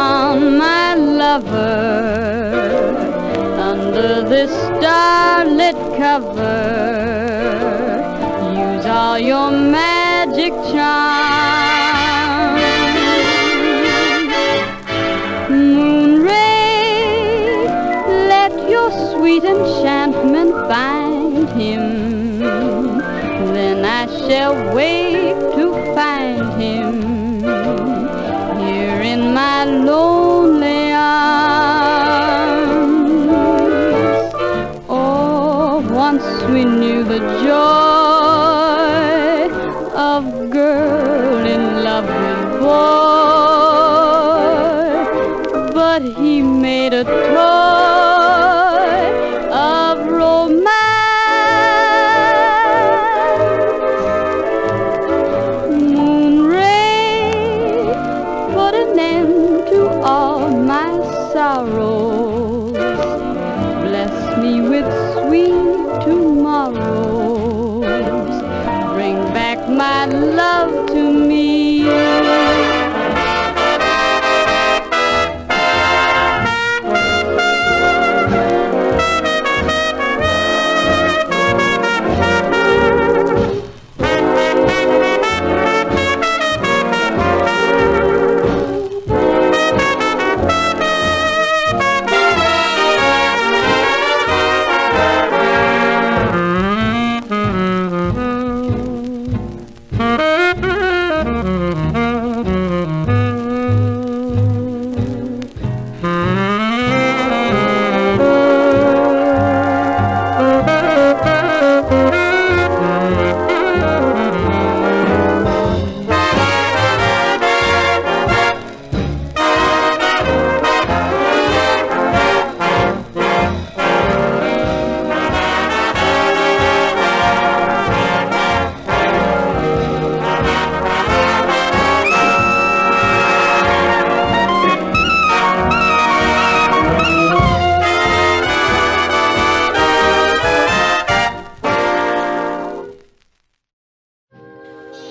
found my lover under this starlit cover. Use all your magic charm. Moon ray, let your sweet enchantment bind him. Then I shall wake to find him here in my lonely arms. Oh, once we knew the joy of girl in love with boy, but he made a toy of romance. Moon ray, put an end to all my sorrows. Bless me with sweet tomorrows. Bring back my love to me.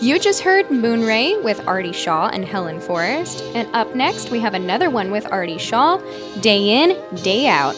You just heard Moonray with Artie Shaw and Helen Forrest. And up next, we have another one with Artie Shaw, Day In, Day Out.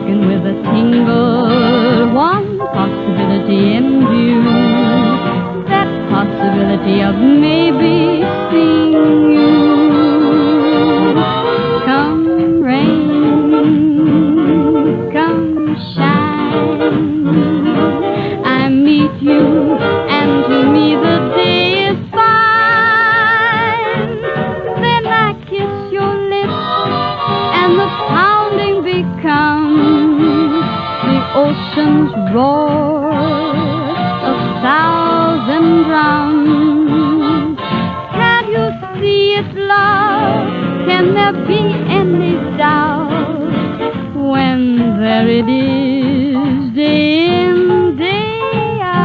taken with a single one possibility in view. That possibility of maybe seeing you. Come rain, come shine, I meet you, and to me the day is fine. Then I kiss your lips, and the pounding becomes the ocean's roar, 1,000 drums. Can't you see it's love? Can there be any doubt when there it is, day in, day out?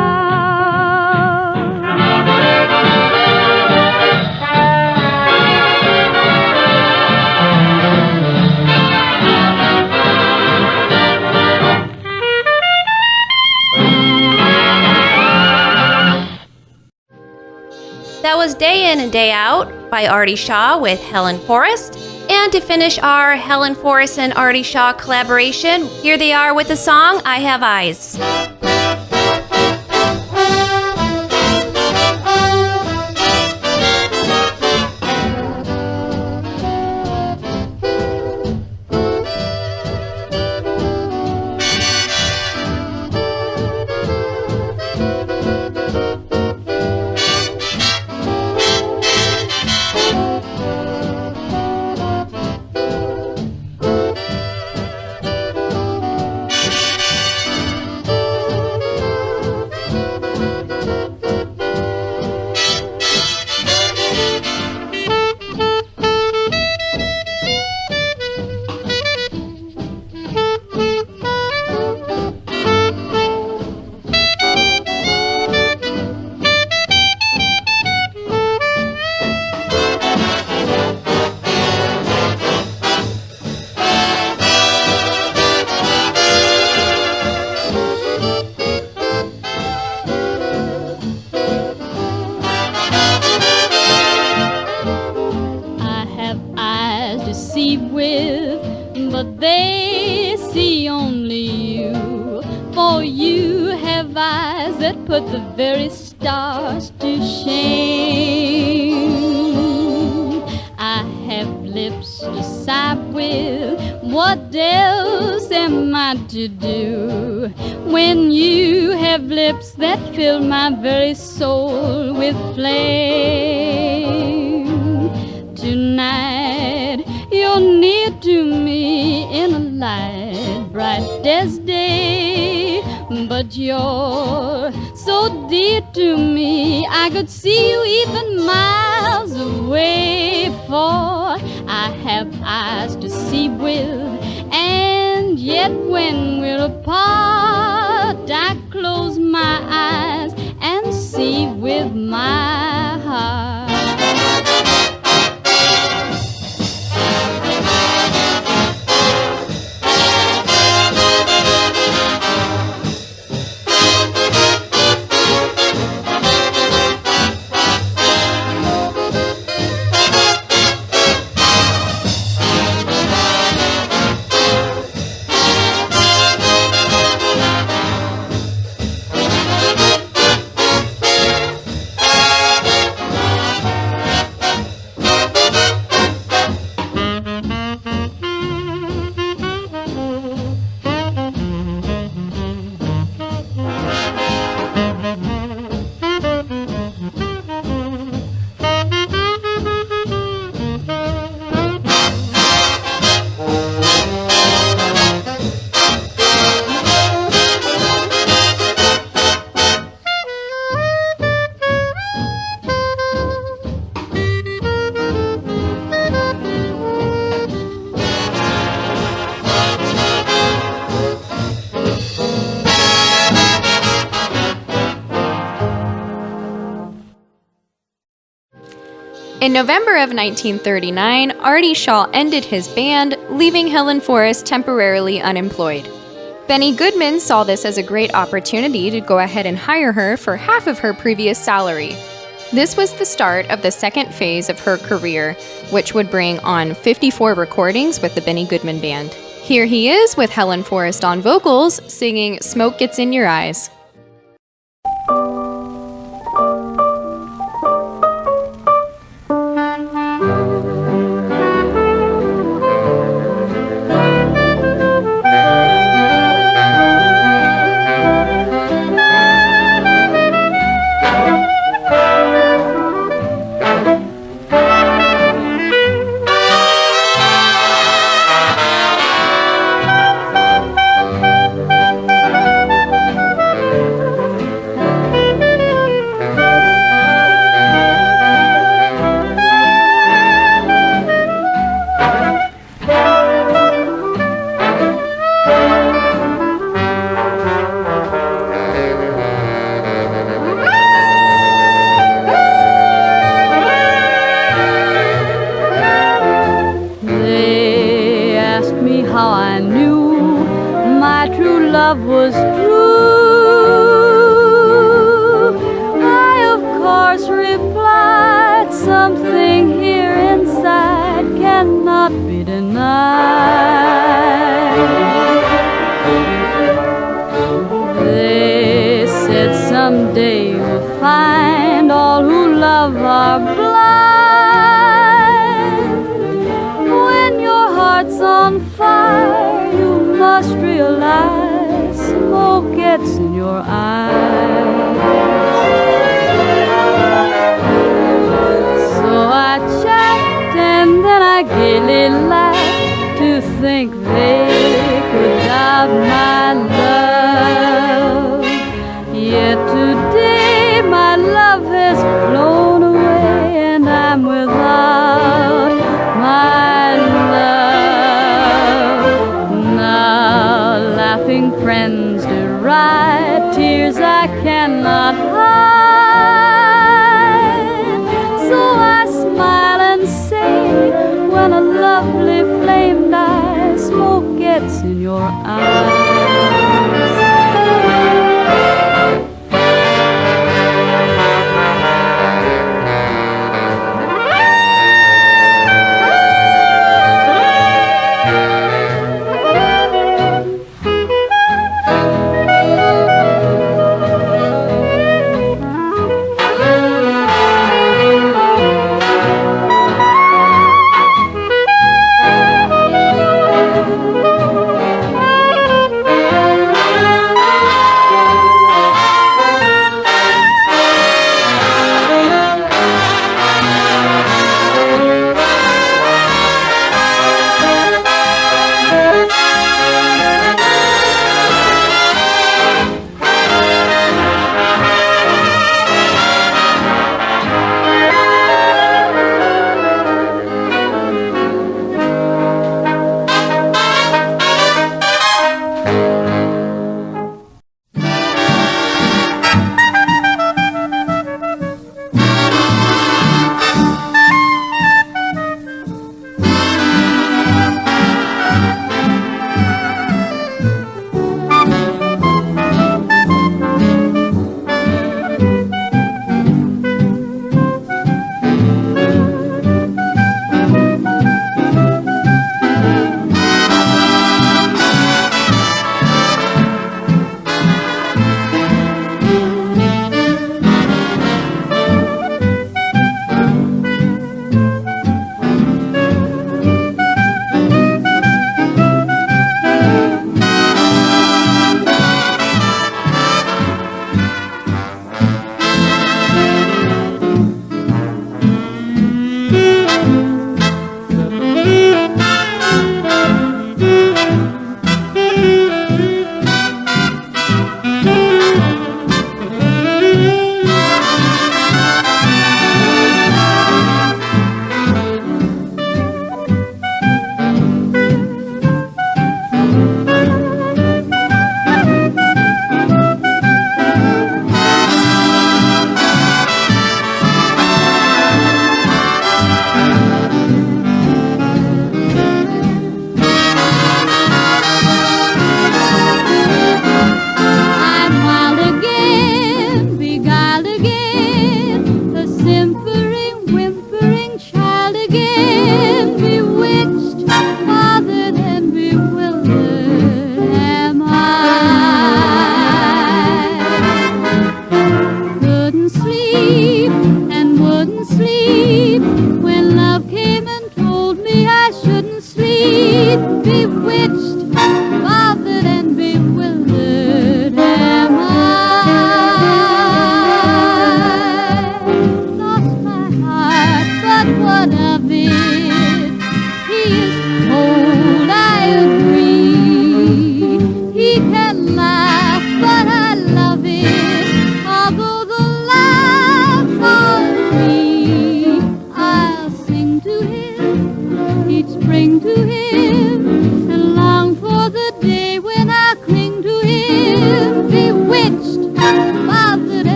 That was Day In and Day Out by Artie Shaw with Helen Forrest. And to finish our Helen Forrest and Artie Shaw collaboration, here they are with the song I Have Eyes. Put the very stars to shame. I have lips to sigh with. What else am I to do when you have lips that fill my very soul with flame? Tonight you're near to me in a light bright as day, but you're so dear to me, I could see you even miles away. For I have eyes to see with, and yet when we're apart, I close my eyes and see with my heart. In November of 1939, Artie Shaw ended his band, leaving Helen Forrest temporarily unemployed. Benny Goodman saw this as a great opportunity to go ahead and hire her for half of her previous salary. This was the start of the second phase of her career, which would bring on 54 recordings with the Benny Goodman Band. Here he is with Helen Forrest on vocals, singing Smoke Gets in Your Eyes.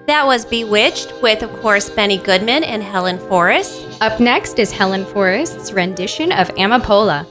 That was Bewitched with, of course, Benny Goodman and Helen Forrest. Up next is Helen Forrest's rendition of Amapola.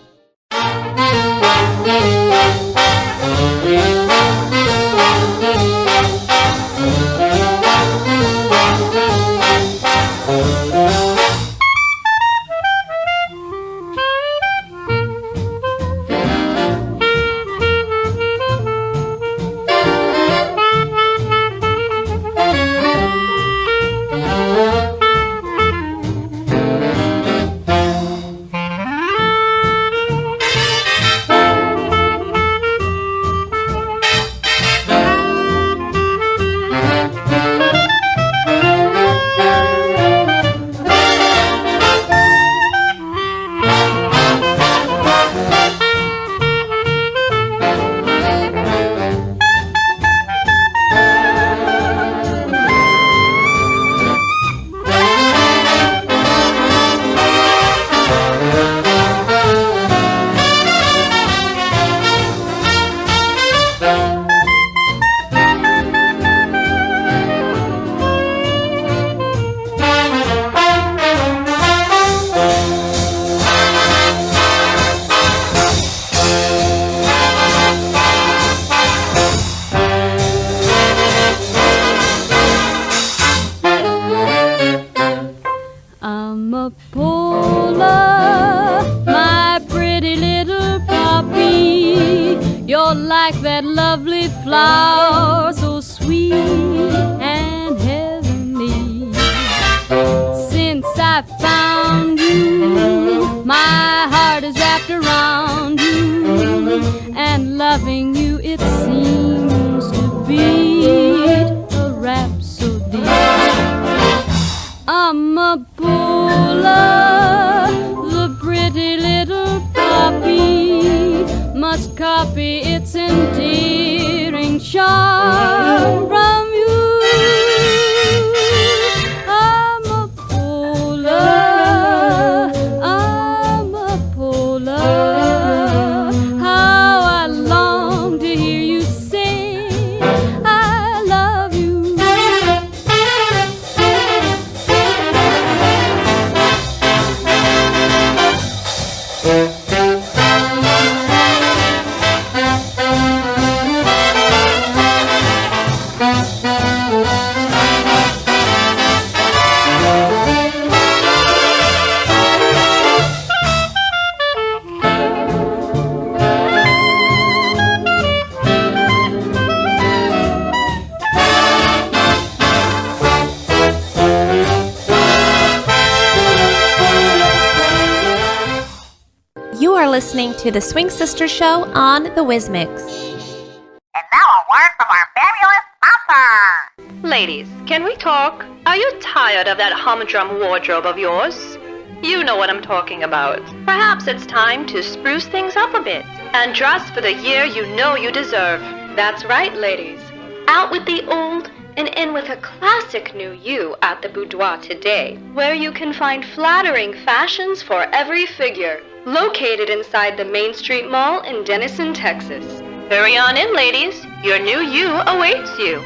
Listening to the Swing Sisters Show on the Whiz Mix. And now a word from our fabulous sponsor. Ladies, can we talk? Are you tired of that humdrum wardrobe of yours? You know what I'm talking about. Perhaps it's time to spruce things up a bit and dress for the year you know you deserve. That's right, ladies. Out with the old and in with a classic new you at the Boudoir today, where you can find flattering fashions for every figure. Located inside the Main Street Mall in Denison, Texas. Hurry on in, ladies. Your new you awaits you.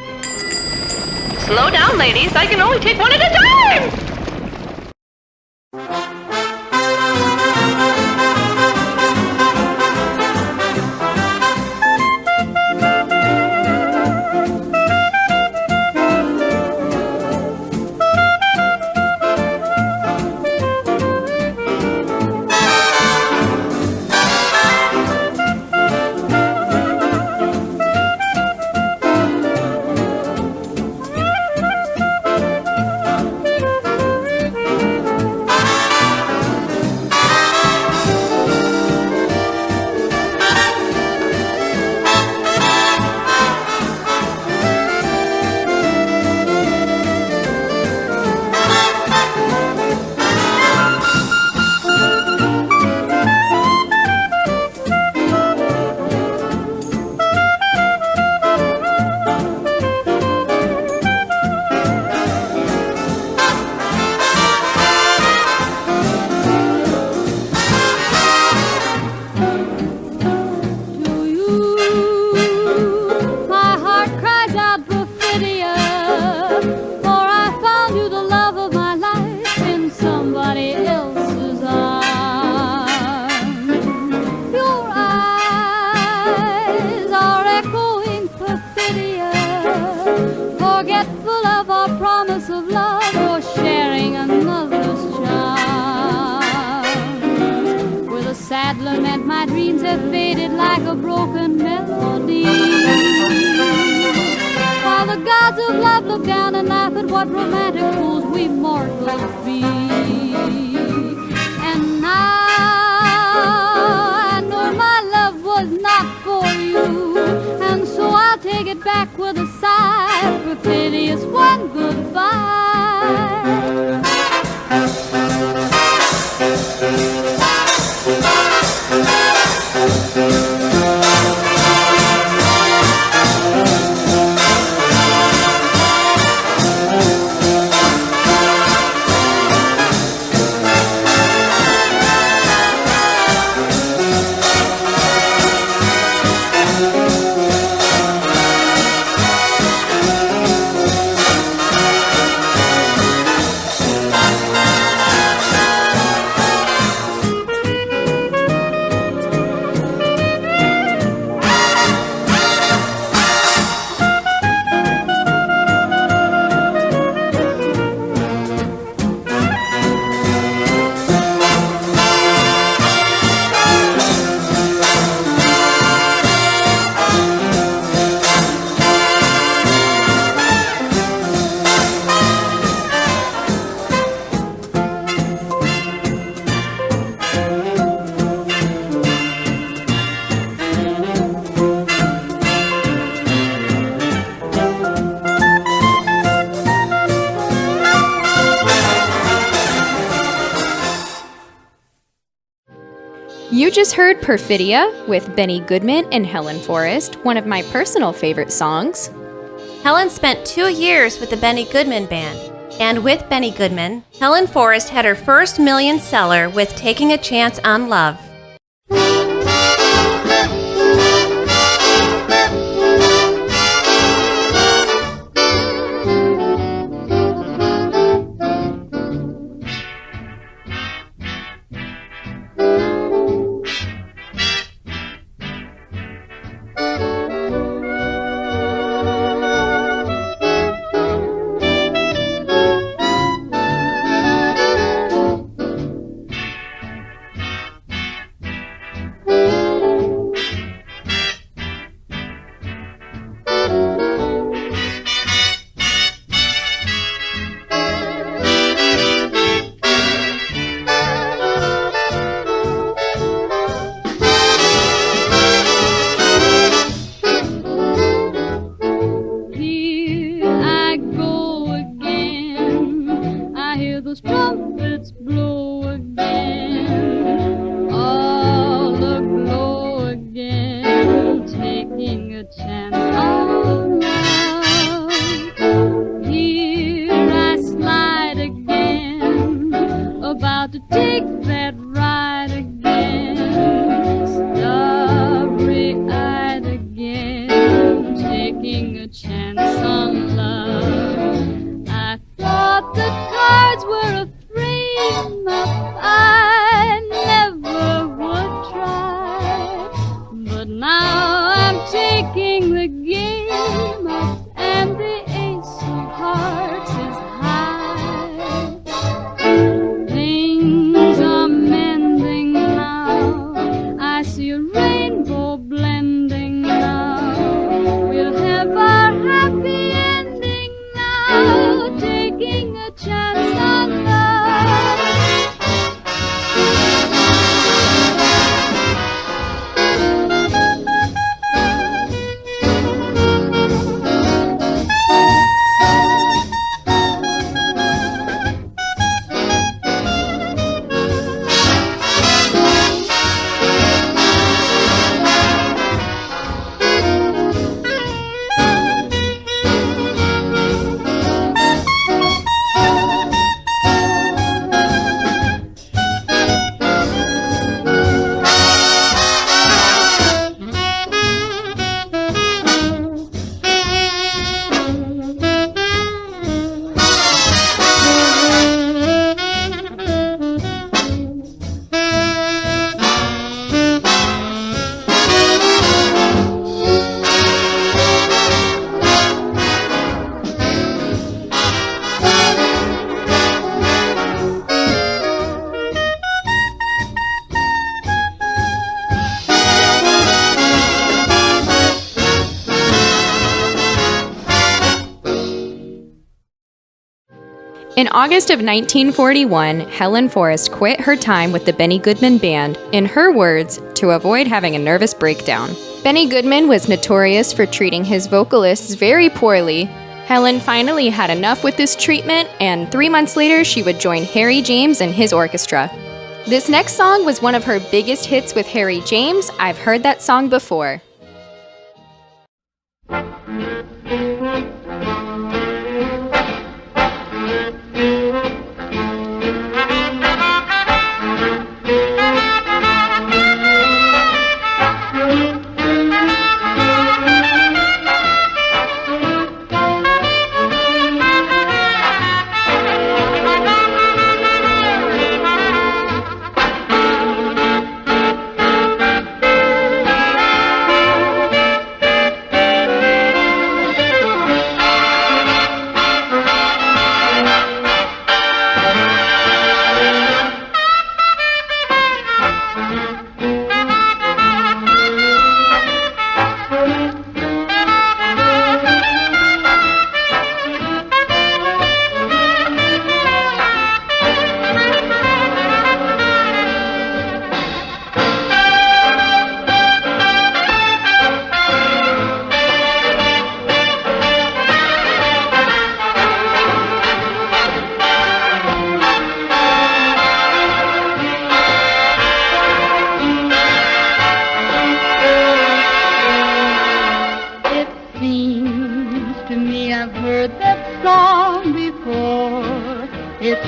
Slow down, ladies. I can only take one at a time! chains have faded like a broken melody. While the gods of love look down and laugh at what romantic fools we mortals be. And now I know my love was not for you, and so I'll take it back with a sigh, perfidious one, goodbye. You just heard Perfidia with Benny Goodman and Helen Forrest, one of my personal favorite songs. Helen spent 2 years with the Benny Goodman Band, and with Benny Goodman, Helen Forrest had her first million seller with Taking a Chance on Love. In August of 1941, Helen Forrest quit her time with the Benny Goodman Band, in her words, to avoid having a nervous breakdown. Benny Goodman was notorious for treating his vocalists very poorly. Helen finally had enough with this treatment, and 3 months later she would join Harry James and his orchestra. This next song was one of her biggest hits with Harry James. I've heard that song before.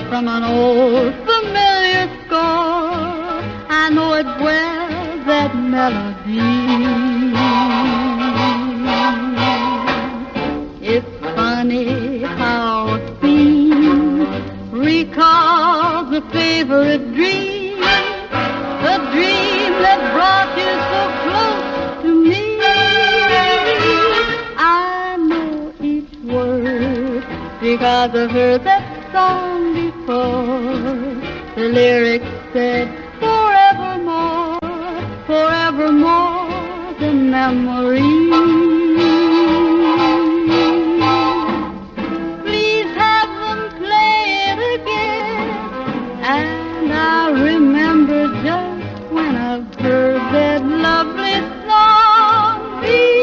From an old familiar score, I know it well, that melody. It's funny how a theme recalls a favorite dream, the dream that brought you so close to me. I know each word because I've heard that song before. The lyrics said, forevermore, forevermore, the memory. Please have them play it again, and I remember just when I've heard that lovely song before.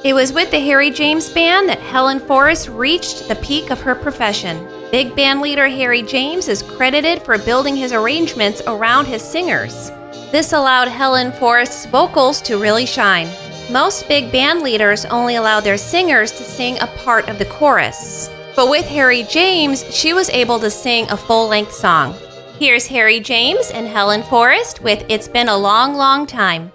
It was with the Harry James Band that Helen Forrest reached the peak of her profession. Big band leader Harry James is credited for building his arrangements around his singers. This allowed Helen Forrest's vocals to really shine. Most big band leaders only allowed their singers to sing a part of the chorus. But with Harry James, she was able to sing a full-length song. Here's Harry James and Helen Forrest with It's Been a Long, Long Time.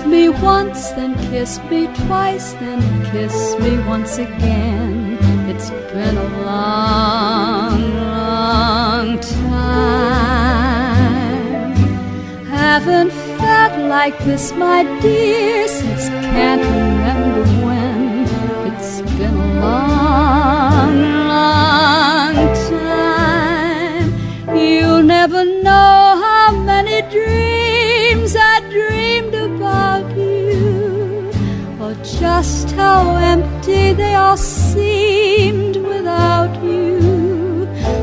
Kiss me once, then kiss me twice, then kiss me once again. It's been a long, long time. Haven't felt like this, my dear, since can't remember when. It's been a long, long time. You'll never know how many dreams I dreamed about you, or just how empty they all seemed without you.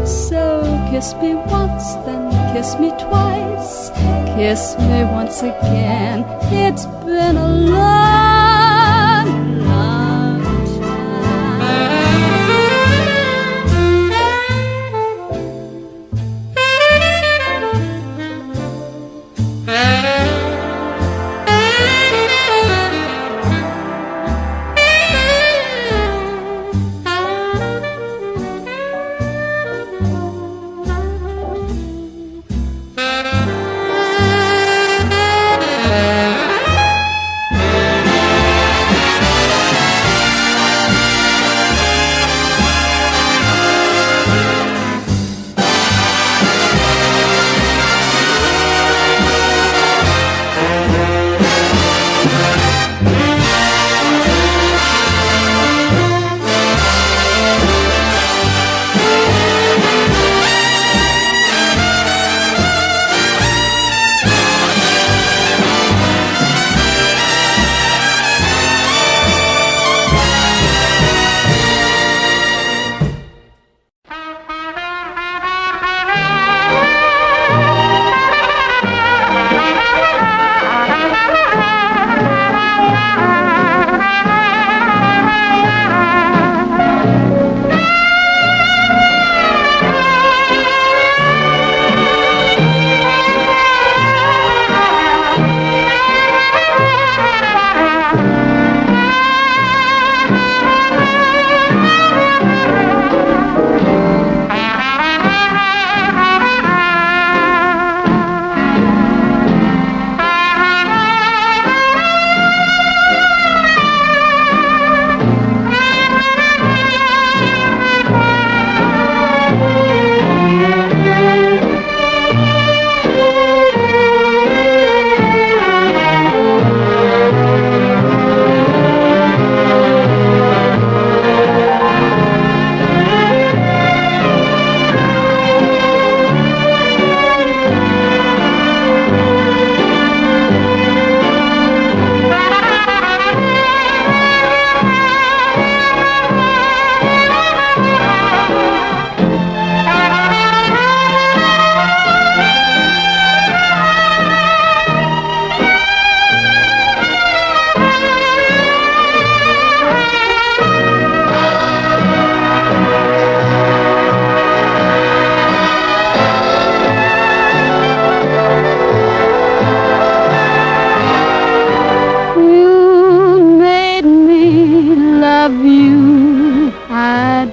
So kiss me once, then kiss me twice, kiss me once again. It's been a long, long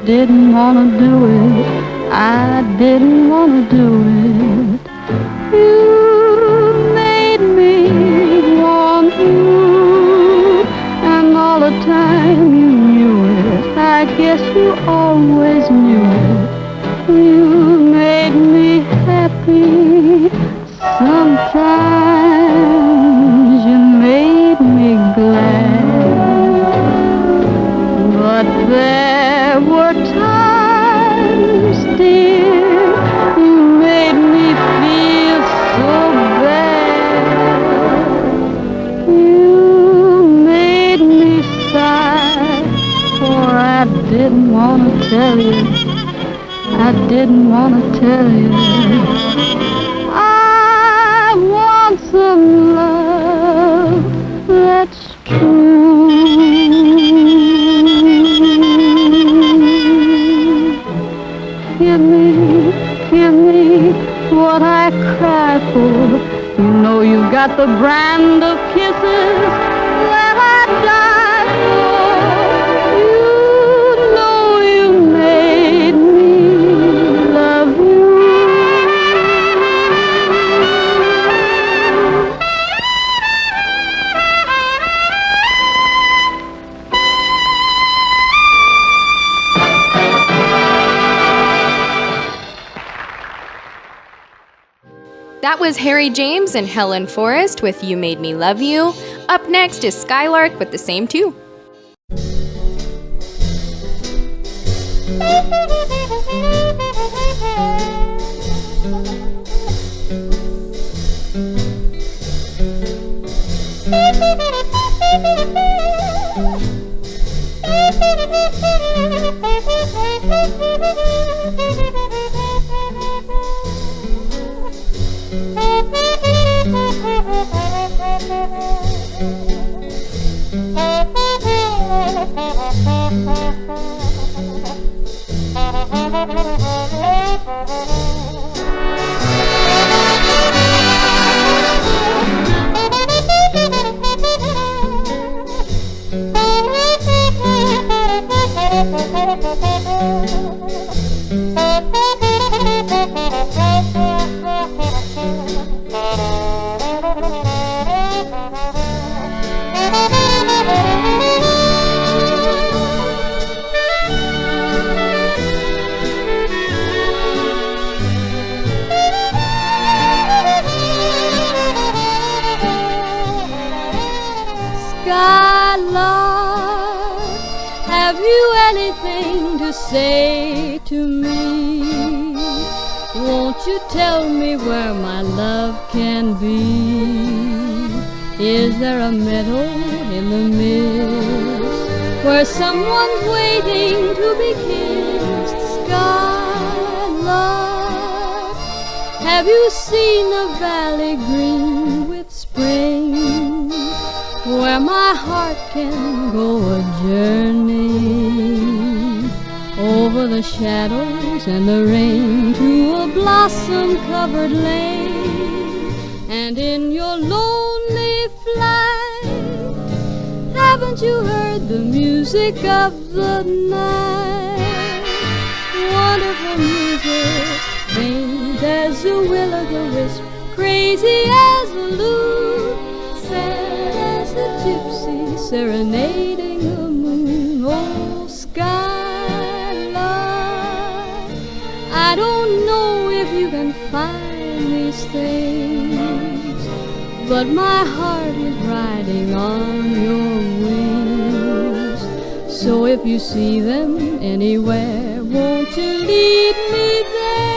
didn't wanna do it. I didn't wanna do it. You made me want you, and all the time you knew it. I guess you always knew it. You made me happy. Sometimes you made me glad, but there were times, dear, you made me feel so bad. You made me sigh, for I didn't want to tell you. I didn't want to tell you. I want some love that's true. Give me what I cry for. You know you got the brand of kisses that I die for. You know you made me love you. That was Harry James and Helen Forrest with You Made Me Love You. Up next is Skylark with the same two. Skylark, have you anything to say to me? Won't you tell me where my love can be? Is there a meadow in the mist where someone's waiting to be kissed? Skylark, have you seen a valley green with spring, where my heart can go a journey over the shadows and the rain to a blossom-covered lane? And in your lonely flight, haven't you heard the music of the night? Wonderful music, faint as the will-o'-the-wisp, crazy as a lute, sad as a gypsy serenading the moon. Oh, Skylark, I don't know if you can find these things, but my heart is riding on your wings. So if you see them anywhere, won't you lead me there?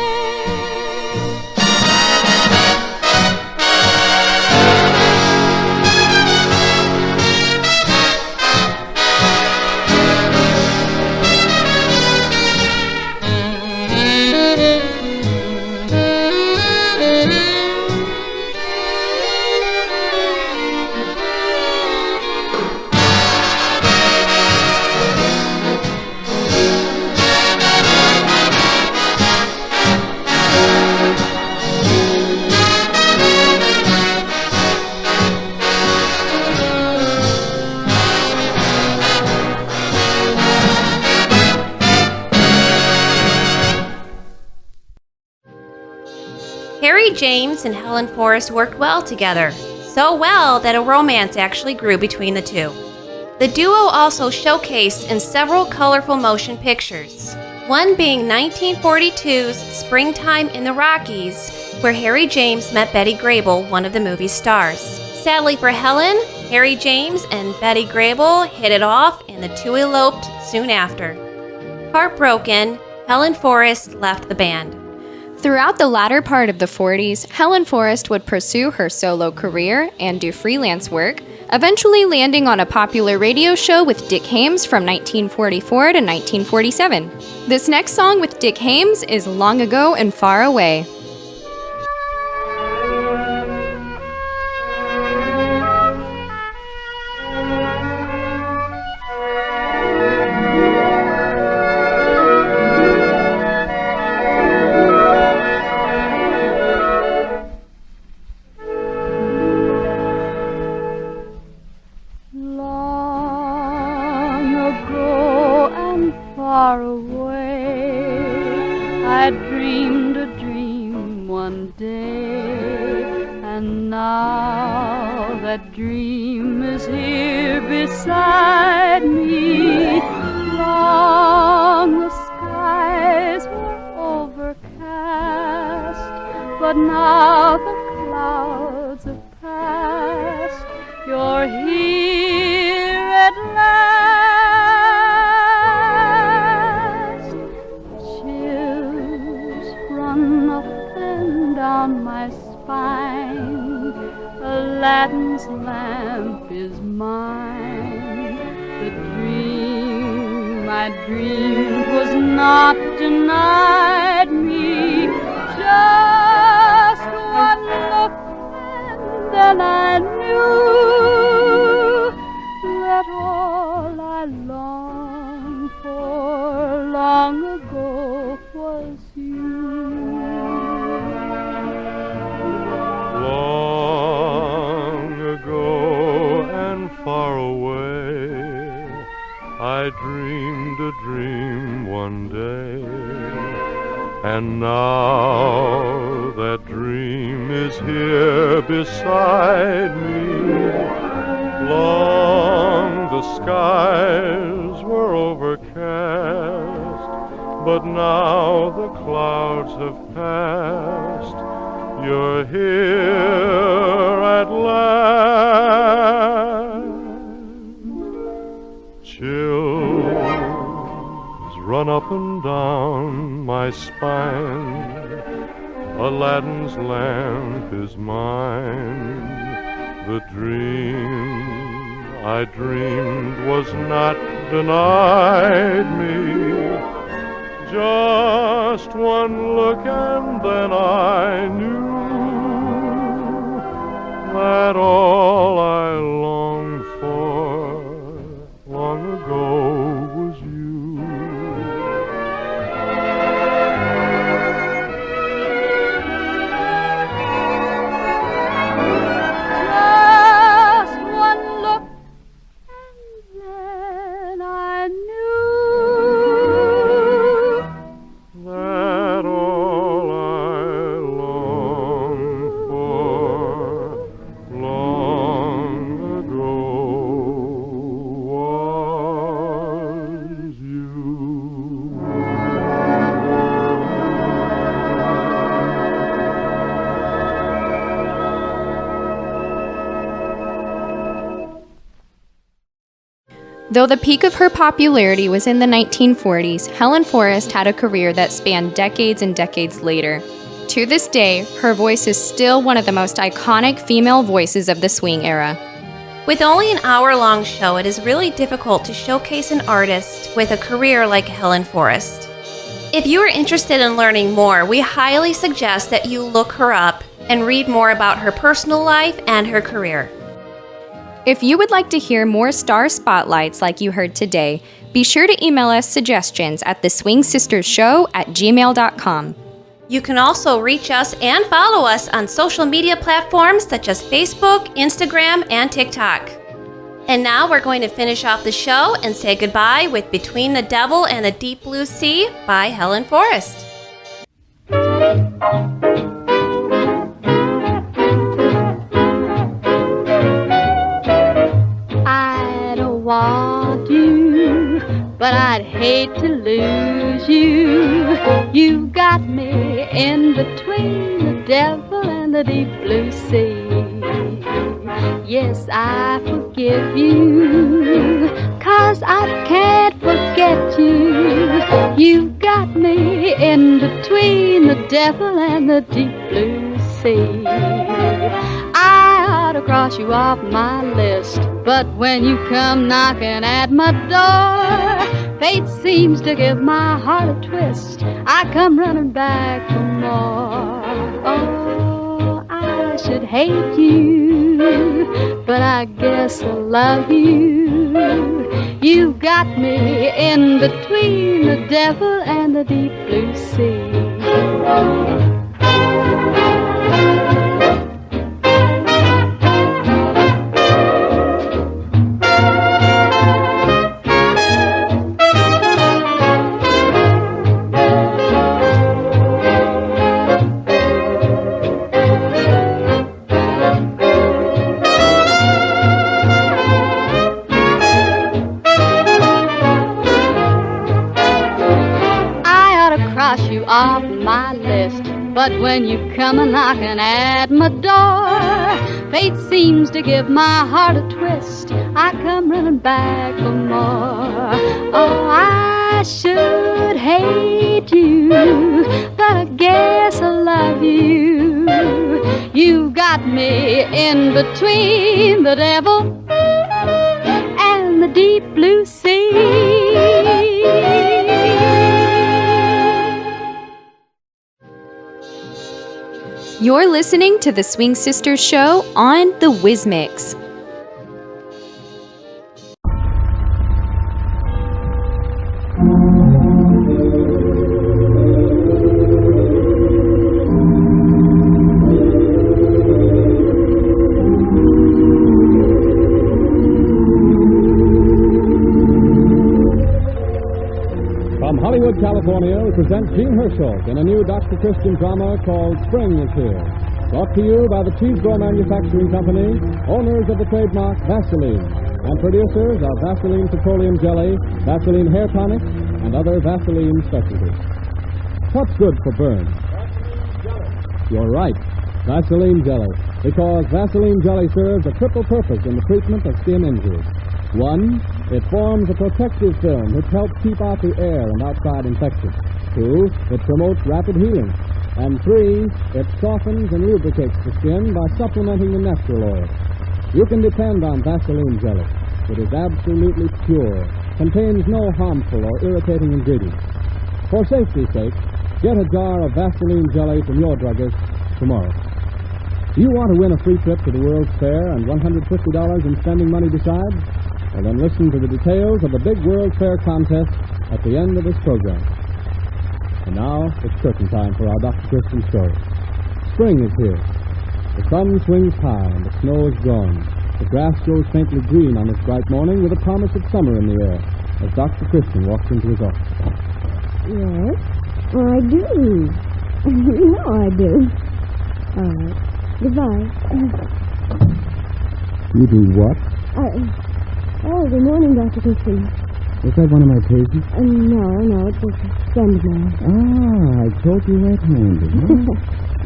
Harry James and Helen Forrest worked well together, so well that a romance actually grew between the two. The duo also showcased in several colorful motion pictures, one being 1942's Springtime in the Rockies, where Harry James met Betty Grable, one of the movie's stars. Sadly for Helen, Harry James and Betty Grable hit it off and the two eloped soon after. Heartbroken, Helen Forrest left the band. Throughout the latter part of the 40s, Helen Forrest would pursue her solo career and do freelance work, eventually landing on a popular radio show with Dick Haymes from 1944 to 1947. This next song with Dick Haymes is Long Ago and Far Away. Far away, I dreamed a dream one day, and now that dream is here beside me. Long the skies were overcast, but now the Aladdin's lamp is mine. The dream I dreamed was not denied me. Just one look and then I knew that all I longed for long ago was you. Long ago and far away, I dreamed a dream one day, and now that dream is here beside me. Long the skies were overcast, but now the clouds have passed. You're here at last. Chills run up and down my spine. Aladdin's lamp is mine. The dream I dreamed was not denied me. Just one look and then I knew that all I longed for long ago was you. Just one look and then I knew that all I longed for long ago was you. Though the peak of her popularity was in the 1940s, Helen Forrest had a career that spanned decades and decades later. To this day, her voice is still one of the most iconic female voices of the swing era. With only an hour-long show, it is really difficult to showcase an artist with a career like Helen Forrest. If you are interested in learning more, we highly suggest that you look her up and read more about her personal life and her career. If you would like to hear more star spotlights like you heard today, be sure to email us suggestions at theswingsistershow@gmail.com. You can also reach us and follow us on social media platforms such as Facebook, Instagram, and TikTok. And now we're going to finish off the show and say goodbye with Between the Devil and the Deep Blue Sea by Helen Forrest. I don't want you, but I'd hate to lose you. You got me in between the devil and the deep blue sea. Yes, I forgive you, 'cause I can't forget you. You got me in between the devil and the deep blue sea. I ought to cross you off my list, but when you come knocking at my door, fate seems to give my heart a twist. I come running back for more. Oh, I should hate you, but I guess I love you. You got me in between the devil and the deep blue sea. Off my list, but when you come a-knocking at my door, fate seems to give my heart a twist. I come running back for more. Oh, I should hate you, but I guess I love you. You got me in between the devil and the deep blue sea. You're listening to the Swing Sisters show on the Whiz Mix. Hollywood, California, we present Gene Herschel in a new Dr. Christian drama called Spring is Here. Brought to you by the Cheesebro Manufacturing Company, owners of the trademark Vaseline, and producers of Vaseline Petroleum Jelly, Vaseline Hair Tonic, and other Vaseline specialties. What's good for burns? You're right, Vaseline Jelly, because Vaseline Jelly serves a triple purpose in the treatment of skin injuries. 1, it forms a protective film which helps keep out the air and outside infection. 2, it promotes rapid healing. And 3, it softens and lubricates the skin by supplementing the natural oil. You can depend on Vaseline Jelly. It is absolutely pure, contains no harmful or irritating ingredients. For safety's sake, get a jar of Vaseline Jelly from your druggist tomorrow. Do you want to win a free trip to the World's Fair and $150 in spending money besides? Well, then listen to the details of the big World Fair contest at the end of this program. And now, it's curtain time for our Dr. Christian story. Spring is here. The sun swings high and the snow is gone. The grass grows faintly green on this bright morning with a promise of summer in the air as Dr. Christian walks into his office. Yes, I do. You know I do. All right. Goodbye. You do what? Oh, good morning, Dr. Christian. Is that one of my patients? No, it's a friend of mine. Ah, I told you right-handed, huh?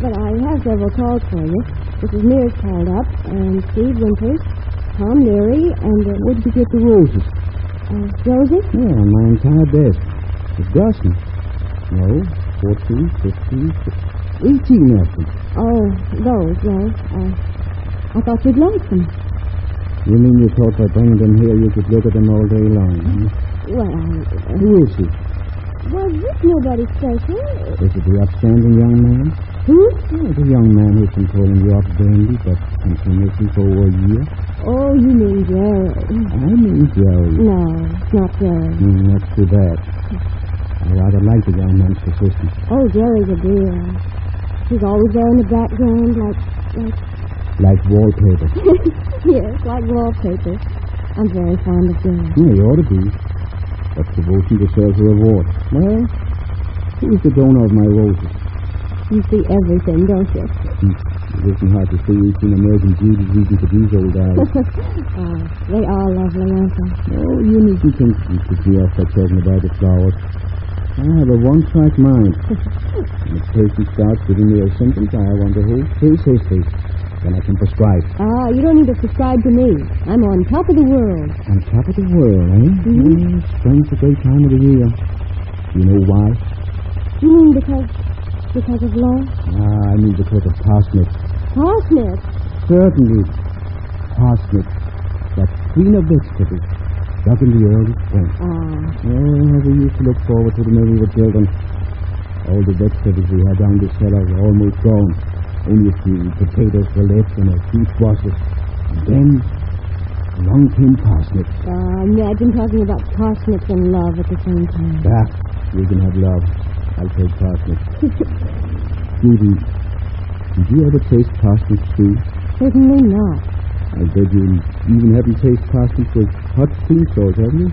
But I have several calls for you. Mrs. Mears called up, and Steve Winters, Tom Leary, and... Where did you get the roses? Roses? Yeah, on my entire desk. It's dozens. No, 14, 15, 18 of them. Oh, those, well, I thought you'd like them. You mean you thought by bringing them here you could look at them all day long, huh? Well, Who is he? Well, this nobody special. Is it the upstanding young man? Who? Oh, the young man who's been calling you up daily, but continuously for over a year. Oh, you mean Jerry. I mean Jerry. No, it's not Jerry. That's too bad. I rather like the young man's persistence. Oh, Jerry's a dear. He's always there in the background, like wallpaper. Yes, like wallpaper. I'm very fond of Jerry. Yeah, you ought to be. But devotion deserves a reward. Well, who's the donor of my roses? You see everything, don't you? It isn't hard to see eating American beauties even for these old eyes. They are lovely, aren't they? Oh, you needn't think you could be off by talking about the flowers. I have a one-track mind. When a patient starts giving me a symptoms, I want the whole case history. Then I can prescribe. You don't need to prescribe to me. I'm on top of the world. On top of the world, eh? Mm-hmm. Spring's a great time of the year. You know why? You mean because of love? I mean because of parsnips. Parsnips? Certainly. Parsnips. That queen of vegetables. Dug in the early spring. Oh, we used to look forward to them when we were children. All the vegetables we had down the cellar were almost gone. Only a few potatoes were left and a few squashes. And then, along came parsnips. Imagine talking about parsnips and love at the same time. We can have love. I'll take parsnips. Judy, did you ever taste parsnips too? Certainly not. I bet you even haven't tasted parsnips with hot steam sauce, have you?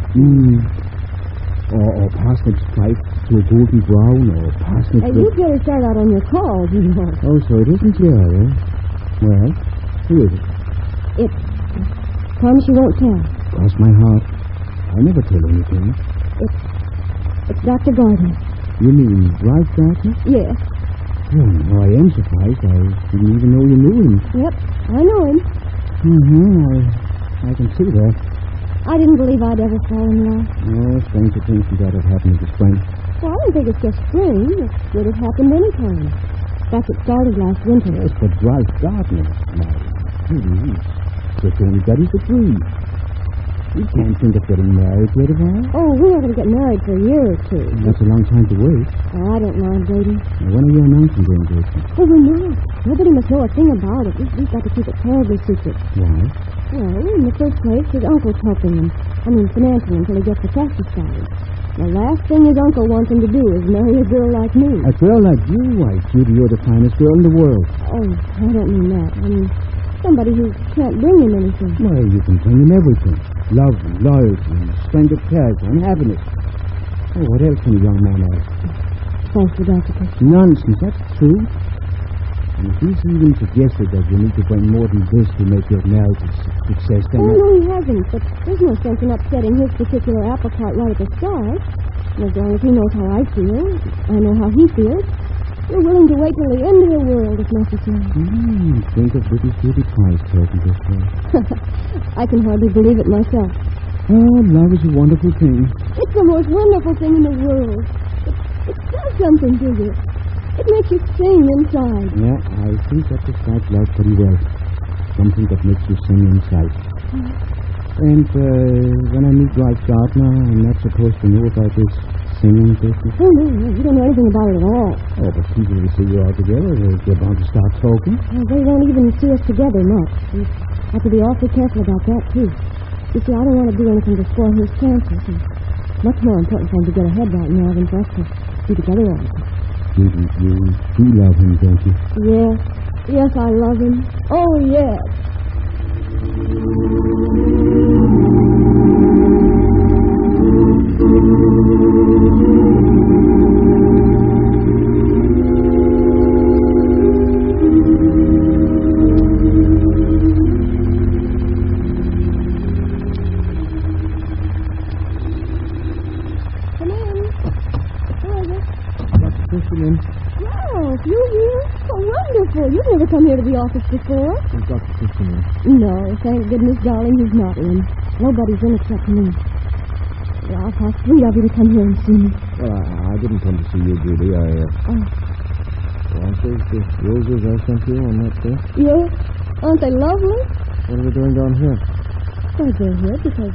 Or parsnips fried to a golden brown, or parsnips... You better start out on your calls, you know. Oh, so it isn't Jerry, eh? Well, who is it? Promise you won't tell. Cross my heart. I never tell anything. It's Dr. Gardner. You mean Ralph Gardner? Yes. Oh, I am surprised. I didn't even know you knew him. Yep, I know him. I can see that. I didn't believe I'd ever fall in love. Oh, stranger things than that have happened this spring. Well, I don't think it's just spring. It would have happened any time. fact, it started last winter. Yes, but Ralph Gardner, now, Judy, he's just only got his degree. You can't think of getting married yet, Ivana? Oh, we're not going to get married for a year or two. That's a long time to wait. Oh, I don't mind, Brady. Now, when are you announcing the engagement? Oh, we're not. Nobody must know a thing about it. We've got to keep it terribly secret. Why? Well, in the first place, his uncle's helping him. Financing until he gets the practice started. The last thing his uncle wants him to do is marry a girl like me. A girl like you? Why, Judy, you're the finest girl in the world. Oh, I don't mean that. I mean somebody who can't bring him anything. Why, you can bring him everything. Love and loyalty and splendid character and happiness. Oh, what else can a young man ask? Thanks for Dr. Christian. Nonsense, that's true. And if he's even suggested that you need to bring more than this to make your marriage a success, then... Oh, no, he hasn't. But there's no sense in upsetting his particular apple cart right at the start. And as long as he knows how I feel, I know how he feels, we're willing to wait till the end of the world if necessary. Think of little Judy Price talking this way. I can hardly believe it myself. Oh, love is a wonderful thing. It's the most wonderful thing in the world. It does something to you. It makes you sing inside. Yeah, I think that describes love pretty well. Something that makes you sing inside. And when I meet Ralph Gardner, I'm not supposed to know about this singing business? Oh, no, you don't know anything about it at all. Oh, but people will see you all together. They're bound to start talking. Well, they won't even see us together much. We have to be awfully careful about that, too. You see, I don't want to do anything to spoil his chances. It's much more important for him to get ahead right now than for us to be together all the time. You do love him, don't you? Yes. Yes, I love him. Oh, yes. Come in. Who is it? Dr. Christian. Ralph, you here? Oh, wonderful. You've never come here to the office before. Is Dr. Christian in? No, thank goodness, darling, he's not in. Nobody's in except me. Ralph, how sweet of you to come here and see me. Well, I didn't come to see you, Judy. Aren't those the roses I sent you on that day? Yeah? Aren't they lovely? What are they doing down here? Well, they're here because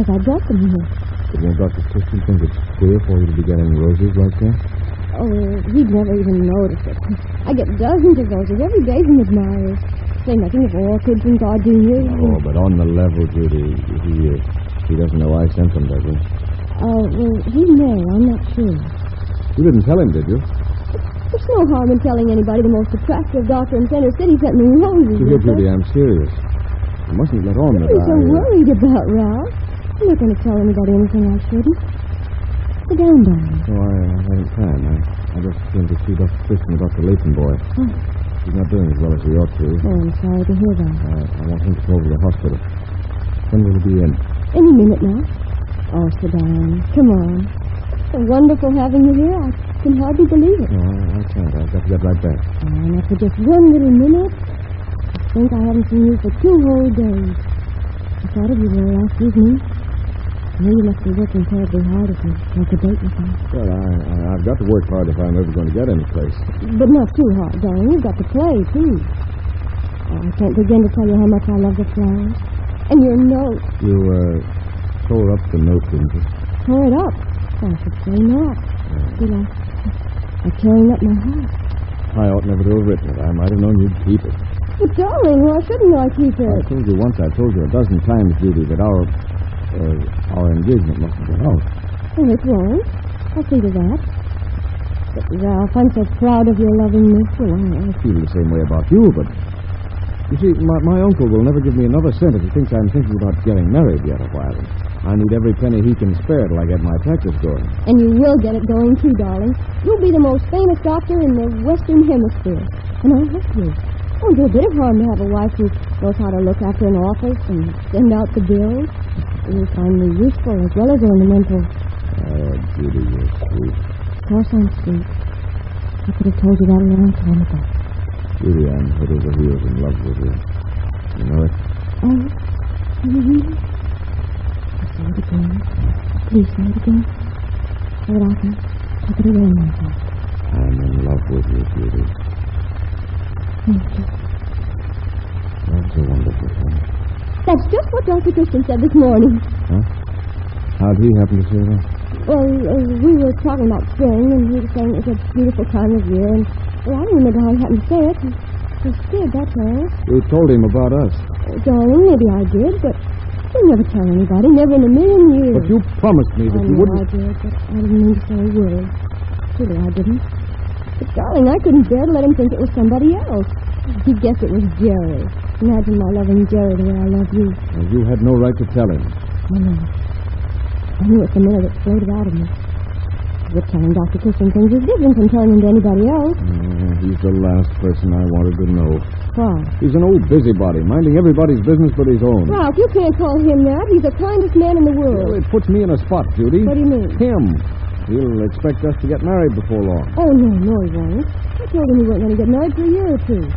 I brought them here. But won't Dr. Christian think it's queer for you to be getting roses like that? Oh, he'd never even notice it. I get dozens of roses every day from admirers. Say nothing of orchids and gardenias. Oh, but on the level, Judy, he doesn't know I sent them, does he? Oh, well, he may. I'm not sure. You didn't tell him, did you? There's no harm in telling anybody the most attractive doctor in Center City sent me roses. Here, Judy, I'm serious. You mustn't let on that What are you so worried about, Ralph? I'm not going to tell anybody anything I shouldn't. Sit down, darling. Oh, I haven't time. I just came to see Dr. Christian about the Leighton boy. Oh. He's not doing as well as he ought to. Oh, I'm sorry to hear that. I want him to go over to the hospital. When will he be in? Any minute now. Oh, sit down. Come on. It's so wonderful having you here. I can hardly believe it. No, I can't. I've got to get right back. Oh, now for just one little minute. I think I haven't seen you for 2 whole days. I thought of you there last evening. I know you must be working terribly hard if you make a date with me. Well, I've got to work hard if I'm ever going to get any place. But not too hard, darling. You've got to play, too. Oh, I can't begin to tell you how much I love the flowers. And your note. You, tore up the note, didn't you? Tore it up? Oh, I should say not. See, like tearing up my heart. I ought never to have written it. I might have known you'd keep it. But, darling, why shouldn't I keep it? I told you once, I've told you a dozen times, Judy, that our engagement mustn't get out. Oh, it won't. I'll see to that. But, Ralph, I'm so proud of your loving me. Well, I feel the same way about you, but... You see, my uncle will never give me another cent if he thinks I'm thinking about getting married yet a while. I need every penny he can spare till I get my practice going. And you will get it going, too, darling. You'll be the most famous doctor in the Western Hemisphere. And I hope you. It won't do a bit of harm to have a wife who knows how to look after an office and send out the bills. You'll find me useful as well as ornamental. Oh, Judy, you're sweet. Of course I'm sweet. I could have told you that a long time ago. Judy, I'm head over heels in love with you. You know it? Oh, really? Say it again. Please say it again. So that I can take it away myself. I'm in love with you, Judy. Thank you. That's a wonderful thing. That's just what Dr. Christian said this morning. Huh? How'd he happen to say that? Well, we were talking about spring, and he was saying it was a beautiful time of year, and I don't remember how he happened to say it. He did, that's all. You told him about us. Darling, maybe I did, but you'll never tell anybody, never in a million years. But you promised me that you wouldn't... I did, but I didn't mean to say a word. Truly, I didn't. But, darling, I couldn't bear to let him think it was somebody else. He'd guess it was Jerry. Imagine my loving Jerry the way I love you. Well, you had no right to tell him. I know. I knew it the minute it floated out of me. But telling Dr. Christian things is different from telling him to anybody else. He's the last person I wanted to know. Why? He's an old busybody, minding everybody's business but his own. Ralph, you can't call him that. He's the kindest man in the world. Well, it puts me in a spot, Judy. What do you mean? Him. He'll expect us to get married before long. Oh, no, he won't. I told him we weren't going to get married for a year or two.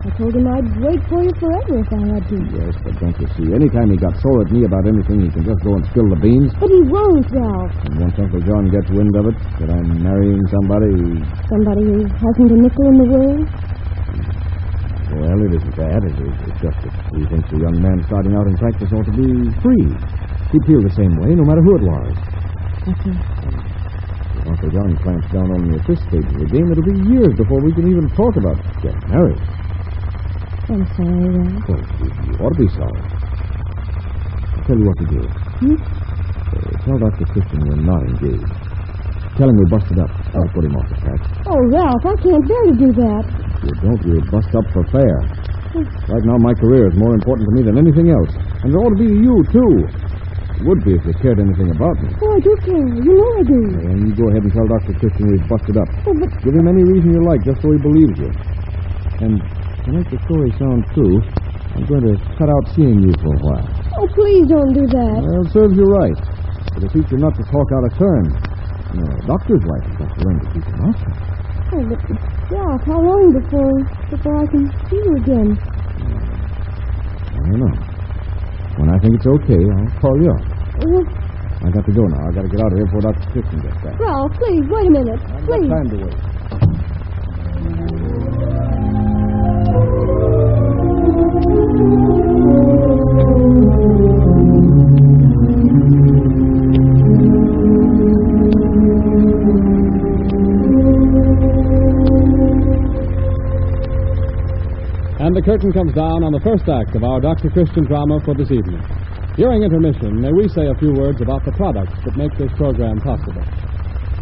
I told him I'd wait for you forever if I had to. Yes, but don't you see, anytime he got sore at me about anything, he can just go and spill the beans. But he won't, Ralph. And once Uncle John gets wind of it, that I'm marrying somebody... Somebody who hasn't a nickel in the world? Well, it isn't that. It's just that he thinks a young man starting out in practice ought to be free. He'd feel the same way, no matter who it was. Okay. If Uncle John clamps down on me at this stage of the game, it'll be years before we can even talk about getting married. I'm sorry, Ralph. Well, you ought to be sorry. I'll tell you what to do. Tell Dr. Christian we're not engaged. Tell him we busted up. I'll put him off the track. Oh, Ralph, I can't bear to do that. If you don't, we'll bust up for fair. Right now, my career is more important to me than anything else. And it ought to be to you, too. It would be if you cared anything about me. Oh, I do care. You know I do. And you go ahead and tell Dr. Christian we've busted up. Oh, but... Give him any reason you like, just so he believes you. And to make the story sound true, I'm going to cut out seeing you for a while. Oh, please don't do that. Well, it serves you right. It'll teach you not to talk out of turn. You know, a doctor's wife has got to learn to keep her mouth shut. Oh, but, Ralph, how long before I can see you again? I don't know. When I think it's okay, I'll call you up. I got to go now. I got to get out of here before Dr. Christian gets back. Ralph, please, wait a minute. I've Please. got time to wait. And the curtain comes down on the first act of our Dr. Christian drama for this evening. During intermission, may we say a few words about the products that make this program possible.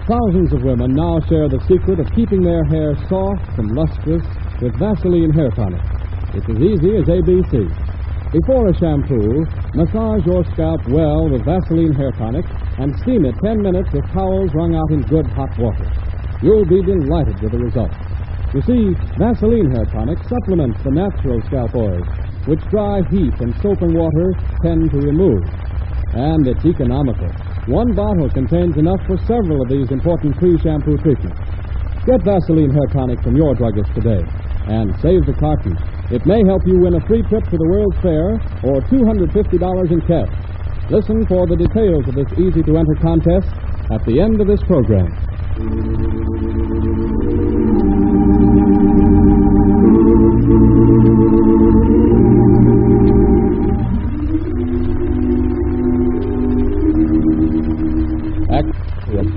Thousands of women now share the secret of keeping their hair soft and lustrous with Vaseline hair tonic. It's as easy as ABC. Before a shampoo, massage your scalp well with Vaseline hair tonic and steam it 10 minutes with towels wrung out in good hot water. You'll be delighted with the result. You see, Vaseline hair tonic supplements the natural scalp oils, which dry heat and soap and water tend to remove. And it's economical. One bottle contains enough for several of these important pre-shampoo treatments. Get Vaseline hair tonic from your druggist today and save the carton. It may help you win a free trip to the World's Fair or $250 in cash. Listen for the details of this easy-to-enter contest at the end of this program.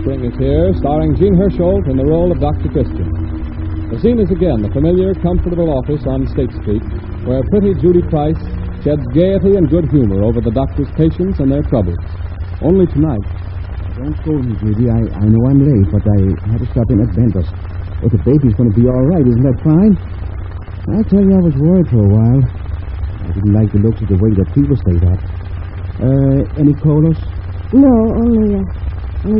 Spring is Here, starring Jean Hersholt in the role of Dr. Christian. The scene is again the familiar, comfortable office on State Street, where pretty Judy Price sheds gaiety and good humor over the doctor's patients and their troubles. Only tonight... Don't scold me, Judy. I know I'm late, but I had to stop in at Bentley's. But the baby's going to be all right. Isn't that fine? I tell you, I was worried for a while. I didn't like the looks of the way that people stayed up. Any colas? No, only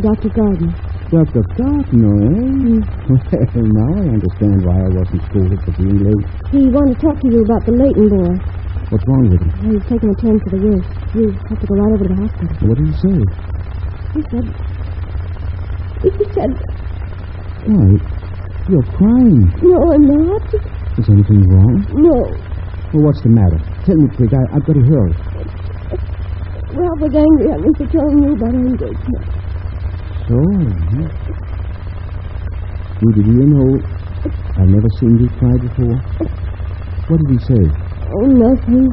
Dr. Gardner. Dr. Gardner, eh? Well, now I understand why I wasn't scolded for being late. He wanted to talk to you about the Leighton boy. What's wrong with him? He's taking a turn for the worse. You have to go right over to the hospital. What did he say? He said... Why, you're crying. No, I'm not. Is anything wrong? No. Well, what's the matter? Tell me quick. I've got to hurry. Ralph was angry at me for telling you about our engagement. So, huh? Judy, do you know, I've never seen you cry before. What did he say? Oh, nothing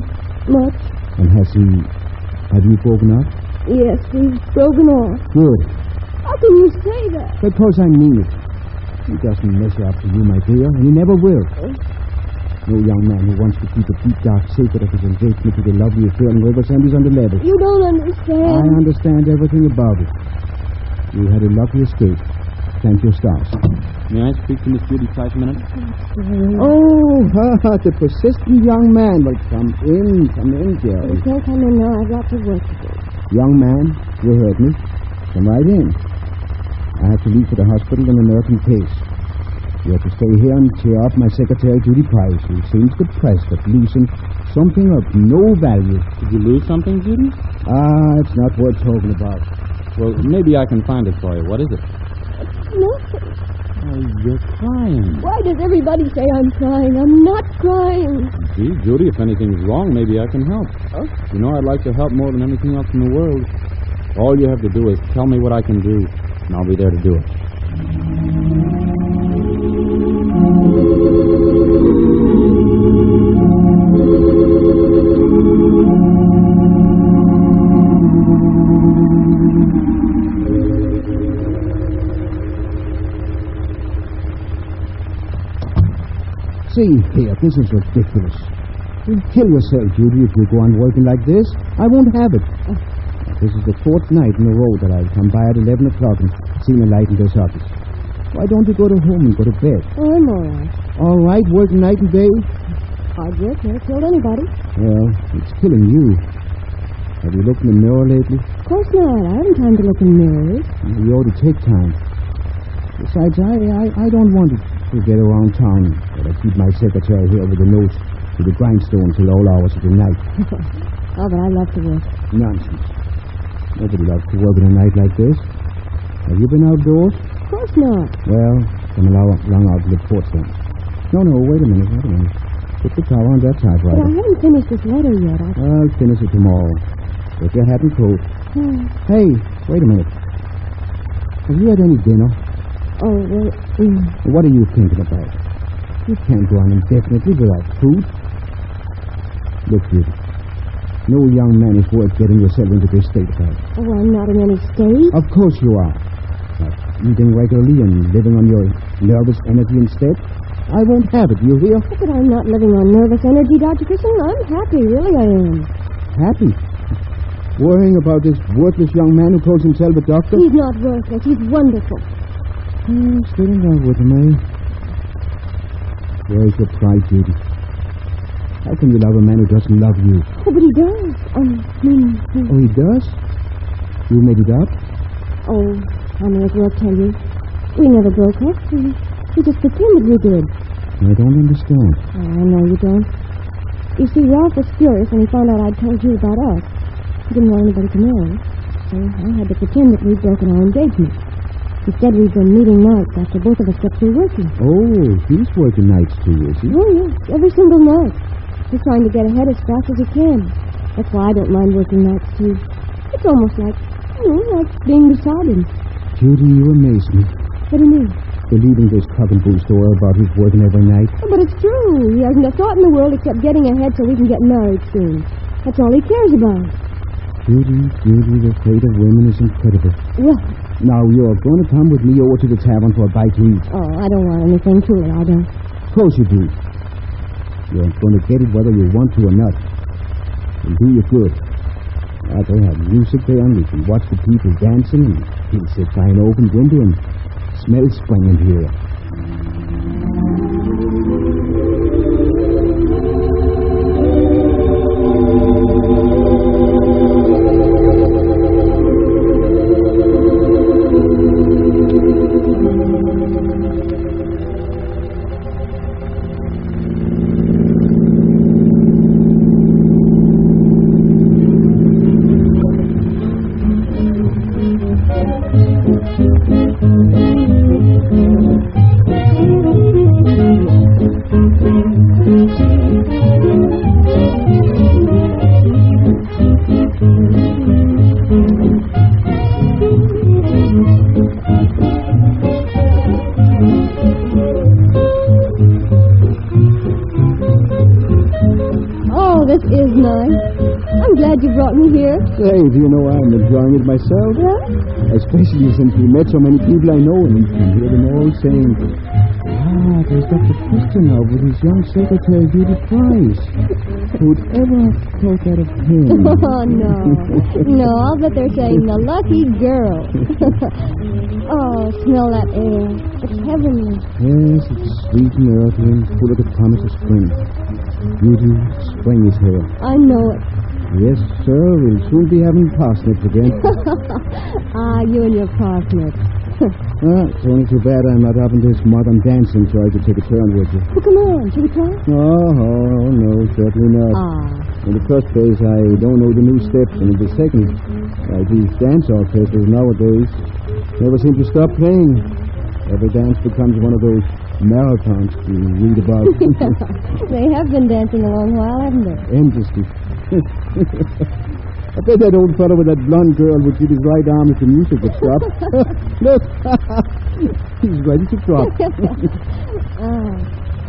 much. And have you broken up? Yes, we've broken off. Good. How can you say that? Because I mean it. He doesn't measure up to you, my dear, and he never will. No young man who wants to keep a deep, dark secret of his engagement to the lovely Fern Riverside is on the level. You don't understand. I understand everything about it. You had a lucky escape. Thank your stars. May I speak to Miss Judy Price a minute? Oh, the persistent young man. Well, come in, Jerry. You can't come in now. I've got to work to do. Young man, you heard me. Come right in. I have to leave for the hospital on an urgent case. You have to stay here and cheer up my secretary, Judy Price, who seems depressed at losing something of no value. Did you lose something, Judy? It's not worth talking about. Well, maybe I can find it for you. What is it? Nothing. Oh, you're crying. Why does everybody say I'm crying? I'm not crying. Gee, Judy, if anything's wrong, maybe I can help. Oh? You know, I'd like to help more than anything else in the world. All you have to do is tell me what I can do, and I'll be there to do it. See here, this is ridiculous. You'll kill yourself, Judy, if you go on working like this. I won't have it. This is the fourth night in a row that I've come by at 11 o'clock and seen a light in this office. Why don't you go to home and go to bed? Oh, I'm all right. All right, working night and day? Hard work never killed anybody. Well, it's killing you. Have you looked in the mirror lately? Of course not. I haven't time to look in mirrors. You ought to take time. Besides, I don't want to get around town, but I keep my secretary here with the notes to the grindstone till all hours of the night. Oh, but I love to work. Nonsense. Nobody loves to work in a night like this. Have you been outdoors? Of course not. Well, come along out to the porch then. No, wait a minute. Put the tower on that typewriter. But I haven't finished this letter yet. I'll finish it tomorrow. Get your hat and coat. Hey, wait a minute. Have you had any dinner? Oh, well, What are you thinking about? You can't go on indefinitely without food. Look, Judy. No young man is worth getting yourself into this state about. Oh, I'm not in any state. Of course you are. But eating regularly and living on your nervous energy instead, I won't have it, you hear? But I'm not living on nervous energy, Dr. Christian. I'm happy, really I am. Happy? Worrying about this worthless young man who calls himself a doctor? He's not worthless. He's wonderful. Still in love with him, eh? Where's your pride, Judy? How can you love a man who doesn't love you? Oh, but he does. Oh, he does? You made it up? Oh, I may as well tell you. We never broke up. We just pretended we did. I don't understand. Oh, I know you don't. You see, Ralph was furious when he found out I'd told you about us. He didn't want anybody to know. So I had to pretend that we'd broken our engagement. Instead, we've been meeting nights after both of us got through working. Oh, he's working nights too, is he? Oh, yes. Every single night. He's trying to get ahead as fast as he can. That's why I don't mind working nights, too. It's almost like being beside him. Judy, you amaze me. What do you mean? Believing this cock and bull story about his working every night. Oh, but it's true. He hasn't a thought in the world except getting ahead so we can get married soon. That's all he cares about. Judy, the fate of women is incredible. Well, now you're going to come with me over to the tavern for a bite to eat. Oh, I don't want anything to it. I don't. Of course you do. You're going to get it whether you want to or not. It'll do you good. They have music there, and we can watch the people dancing, and we'll sit by an open window and smell spring in here. nice. I'm glad you brought me here. Say, do you know I'm enjoying it myself? Yeah? Especially since we met so many people I know and can hear them all saying, there's Dr. Christian now with his young secretary, Beauty Price. Who'd ever have thought that of him? Oh, no. No, I'll bet they're saying the lucky girl. Oh, smell that air. It's heavenly. Yes, it's sweet and earthy and full of the promise of spring. Beauty, spring is here. I know it. Yes, sir, we'll soon be having parsnips again. You and your parsnips. It's only too bad I'm not up into this modern dancing so I could take a turn with you. Well, come on, shall we try? Oh, no, certainly not. In the first place, I don't know the new steps, and in the second, these dance orchestras nowadays never seem to stop playing. Every dance becomes one of those marathons you read about. They have been dancing a long while, haven't they? Endlessly. I bet that old fellow with that blonde girl would keep his right arm if the music would stop. Look, he's ready to drop.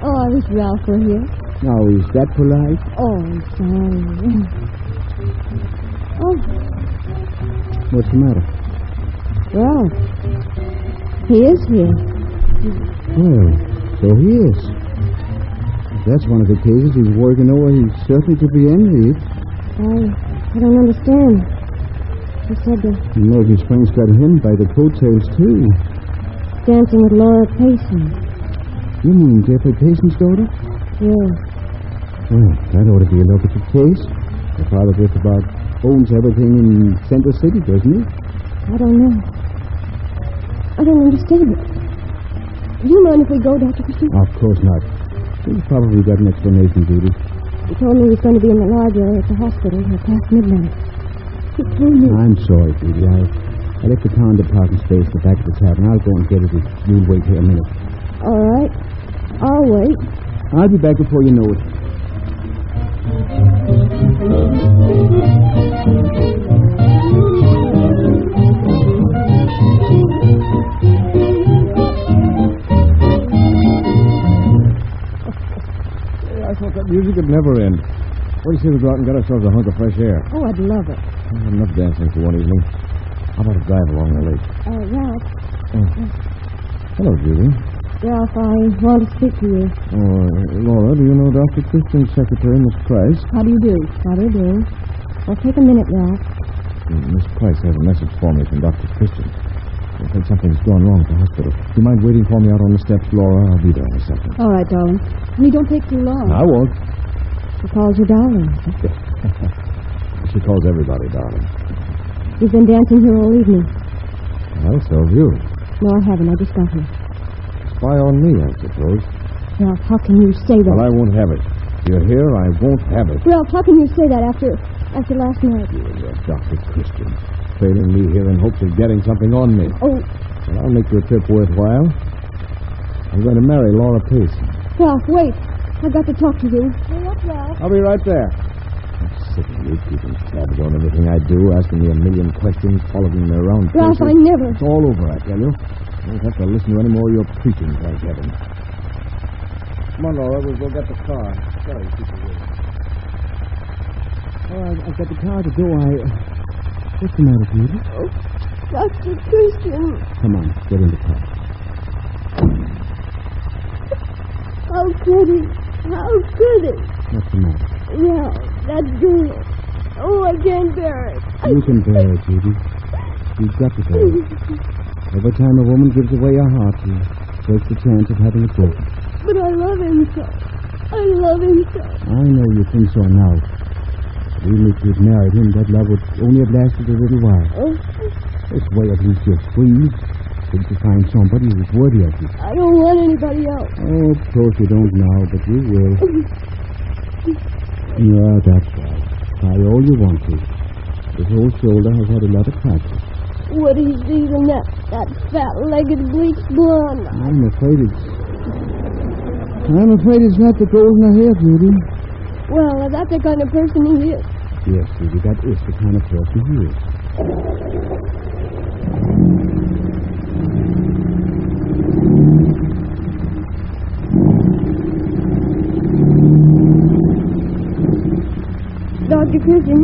I wish Ralph were here. Now, is that polite? Oh, I'm sorry. Oh. What's the matter? Ralph. He is here. Well, so he is. If that's one of the cases he's working over, he's certainly to be envied. I don't understand. He said that... Maybe Spring's got him by the coattails, too. Dancing with Laura Payson. You mean Jeffrey Payson's daughter? Yeah. Well, that ought to be a lucrative case. The father just about owns everything in Center City, doesn't he? I don't know. I don't understand it. Do you mind if we go, Dr. Christian? Of course not. He's probably got an explanation, Judy. He told me he was going to be in the library at the hospital at past midnight. He told me... I'm sorry, Judy. I left the car in the parking space at the back of the tavern. I'll go and get it if you'll wait here a minute. All right. I'll wait. I'll be back before you know it. I thought that music would never end. What do you say we go out and get ourselves a hunk of fresh air? Oh, I'd love it. Enough dancing for one evening. How about a drive along the lake? Ralph. Hello, Judy. Ralph, I want to speak to you. Laura, do you know Dr. Christian's secretary, Miss Price? How do you do? How do you do? Well, take a minute, Ralph. Miss Price has a message for me from Dr. Christian. I think something's gone wrong at the hospital. Do you mind waiting for me out on the steps, Laura? I'll be there in a second. All right, darling. Only don't take too long. I won't. She calls you darling. She calls everybody darling. You've been dancing here all evening. Well, so have you. No, I haven't. I just got here. Spy on me, I suppose. Ralph, how can you say that? Well, I won't have it. You're here, I won't have it. Ralph, how can you say that after last night? You're Dr. Christian. Trailing me here in hopes of getting something on me. Oh. Well, I'll make your trip worthwhile. I'm going to marry Laura Payson. Ralph, wait. I've got to talk to you. Hurry up, Ralph. I'll be right there. I'm sick of you keeping tabs on everything I do, asking me a million questions, following me around. Ralph, places. I never... It's all over, I tell you. I don't have to listen to any more of your preaching, thank heaven. Come on, Laura, we'll go get the car. Sorry, keep you waiting. Oh, I've got the car to go. What's the matter, Judy? Oh, Dr. Christian. Come on, get in the car. How could he? How could he? What's the matter? Yeah, that girl. Oh, I can't bear it. You can bear it, Judy. You've got to bear it. Every time a woman gives away her heart, she takes the chance of having it broken. But I love him so. I love him so. I know you think so now. Even if you'd married him, that love would only have lasted a little while. Oh. This way, at least you're free. Till you find somebody who's worthy of you. I don't want anybody else. Oh, of course you don't now, but you will. Yeah, that's right. Try all you want to. This old shoulder has had a lot of practice. What he's even that fat-legged bleached blonde. I'm afraid it's not the golden hair, Judy. Well, that's the kind of person he is. Yes, Judy, that is the kind of person he is. Dr. Christian,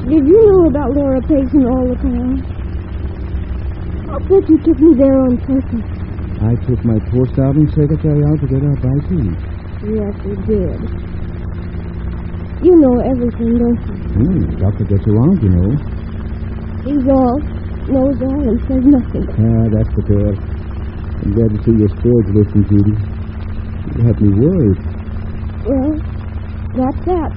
did you know about Laura Payson all the time? I'll bet you took me there on purpose. I took my poor starving secretary out to get our bite to eat. Yes, you did. You know everything, don't you? Doctor gets around, you know. He's all, knows all, and says nothing. That's the girl. I'm glad to see your spirits lifting, Judy. You had me worried. Well, that's that.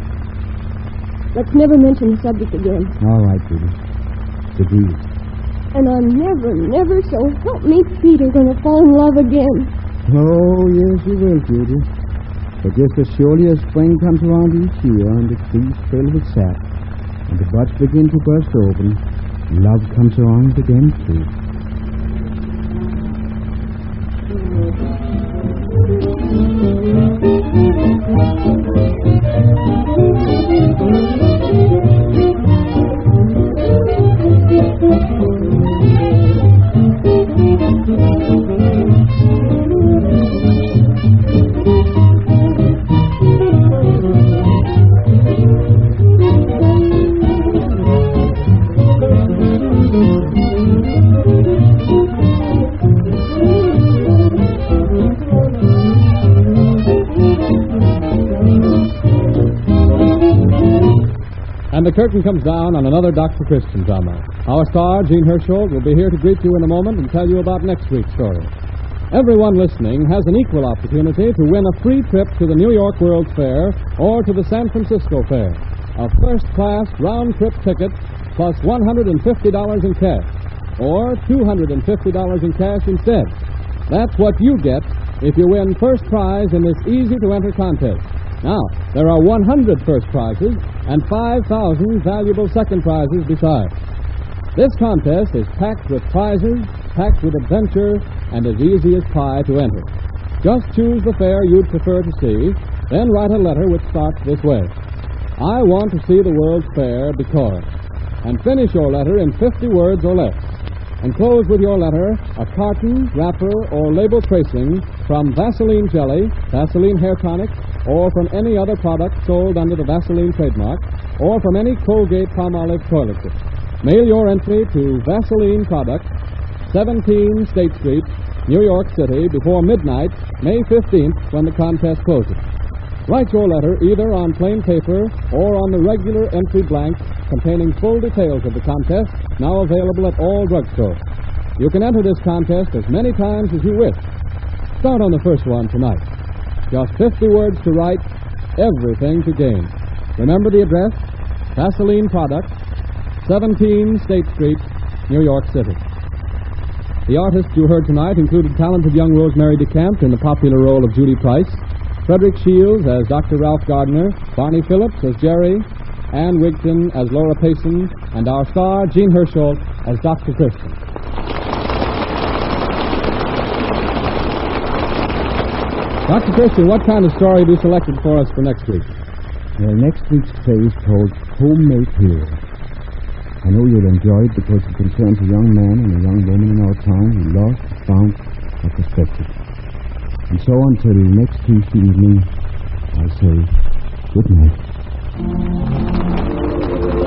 Let's never mention the subject again. All right, Judy. The deal. And I'm never, so help me, Peter, gonna fall in love again. Oh, yes, you will, Judy. But just as surely as spring comes around each year and the trees fill with sap and the buds begin to burst open, love comes around again, too. And the curtain comes down on another Dr. Christian drama. Our star, Gene Herschel, will be here to greet you in a moment and tell you about next week's story. Everyone listening has an equal opportunity to win a free trip to the New York World's Fair or to the San Francisco Fair. A first-class round-trip ticket plus $150 in cash, or $250 in cash instead. That's what you get if you win first prize in this easy-to-enter contest. Now, there are 100 first prizes and 5,000 valuable second prizes besides. This contest is packed with prizes, packed with adventure, and as easy as pie to enter. Just choose the fair you'd prefer to see, then write a letter which starts this way. I want to see the World's Fair because... And finish your letter in 50 words or less. Enclose with your letter a carton, wrapper, or label tracing from Vaseline Jelly, Vaseline Hair Tonic, or from any other product sold under the Vaseline trademark, or from any Colgate Palmolive toiletry. Mail your entry to Vaseline Products, 17 State Street, New York City, before midnight, May 15th, when the contest closes. Write your letter either on plain paper or on the regular entry blank containing full details of the contest, now available at all drugstores. You can enter this contest as many times as you wish. Start on the first one tonight. Just 50 words to write, everything to gain. Remember the address, Vaseline Products, 17 State Street, New York City. The artists you heard tonight included talented young Rosemary DeCamp in the popular role of Judy Price, Frederick Shields as Dr. Ralph Gardner, Barney Phillips as Jerry, Ann Wigton as Laura Payson, and our star, Gene Herschel, as Dr. Christian. Dr. Christian, what kind of story have you selected for us for next week? Well, next week's play is called Homemade Hero. I know you'll enjoy it because it concerns a young man and a young woman in our town who lost, found, or suspected. And so until next Tuesday evening, I say good night.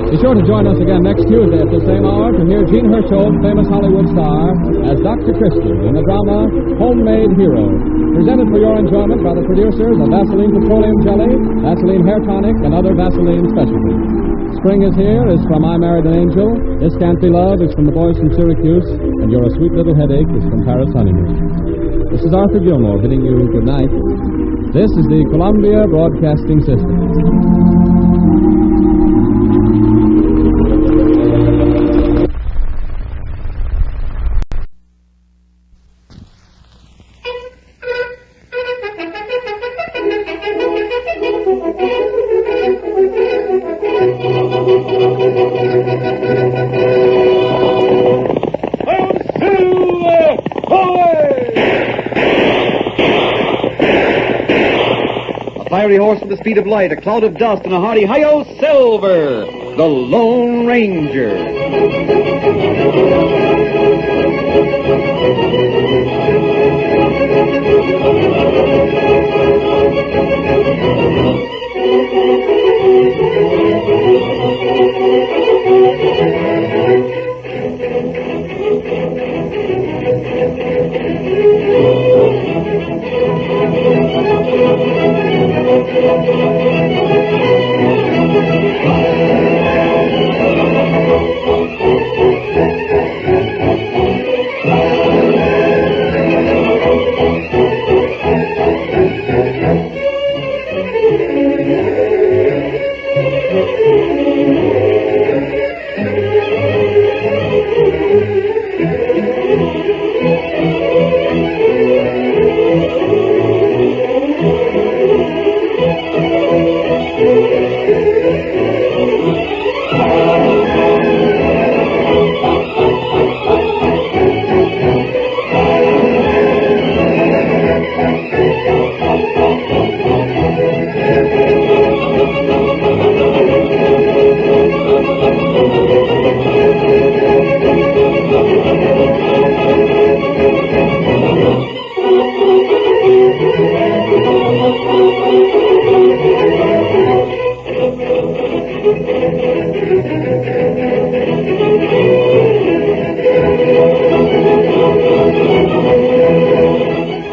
Be sure to join us again next Tuesday at the same hour to hear Gene Herschel, famous Hollywood star, as Dr. Christian in the drama Homemade Hero, presented for your enjoyment by the producers of Vaseline Petroleum Jelly, Vaseline Hair Tonic, and other Vaseline specialties. Spring is here is from I Married an Angel, This Can't Be Love is from The Boys from Syracuse, and You're a Sweet Little Headache is from Paris Honeymoon. This is Arthur Gilmore bidding you good night. This is the Columbia Broadcasting System. Fiery horse with the speed of light, a cloud of dust, and a hearty hi-yo Silver, the Lone Ranger.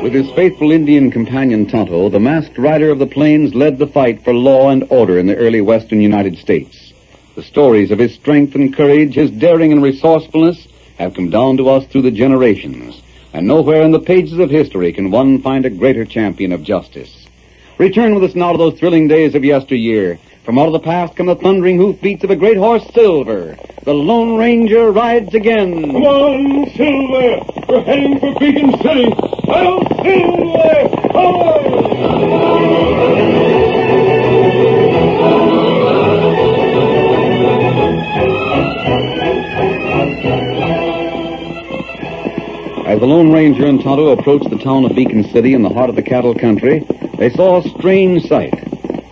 With his faithful Indian companion Tonto, the masked rider of the plains led the fight for law and order in the early western United States. The stories of his strength and courage, his daring and resourcefulness, have come down to us through the generations, and nowhere in the pages of history can one find a greater champion of justice. Return with us now to those thrilling days of yesteryear. From out of the past come the thundering hoofbeats of a great horse, Silver. The Lone Ranger rides again. Come on, Silver! We're heading for Beacon City! Hello, Silver! As the Lone Ranger and Tonto approached the town of Beacon City in the heart of the cattle country, they saw a strange sight.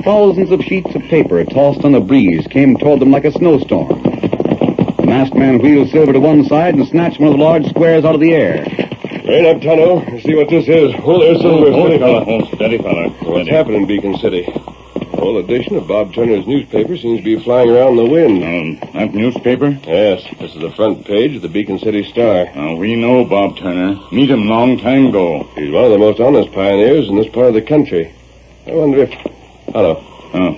Thousands of sheets of paper tossed on the breeze came toward them like a snowstorm. The masked man wheeled Silver to one side and snatched one of the large squares out of the air. Rein up, Tonto. See what this is. Hold there, Silver. Steady, fella. Steady, fella. What's happening in Beacon City? The whole edition of Bob Turner's newspaper seems to be flying around in the wind. That newspaper? Yes. This is the front page of the Beacon City Star. We know Bob Turner. Meet him long time ago. He's one of the most honest pioneers in this part of the country. I wonder if... Tonto.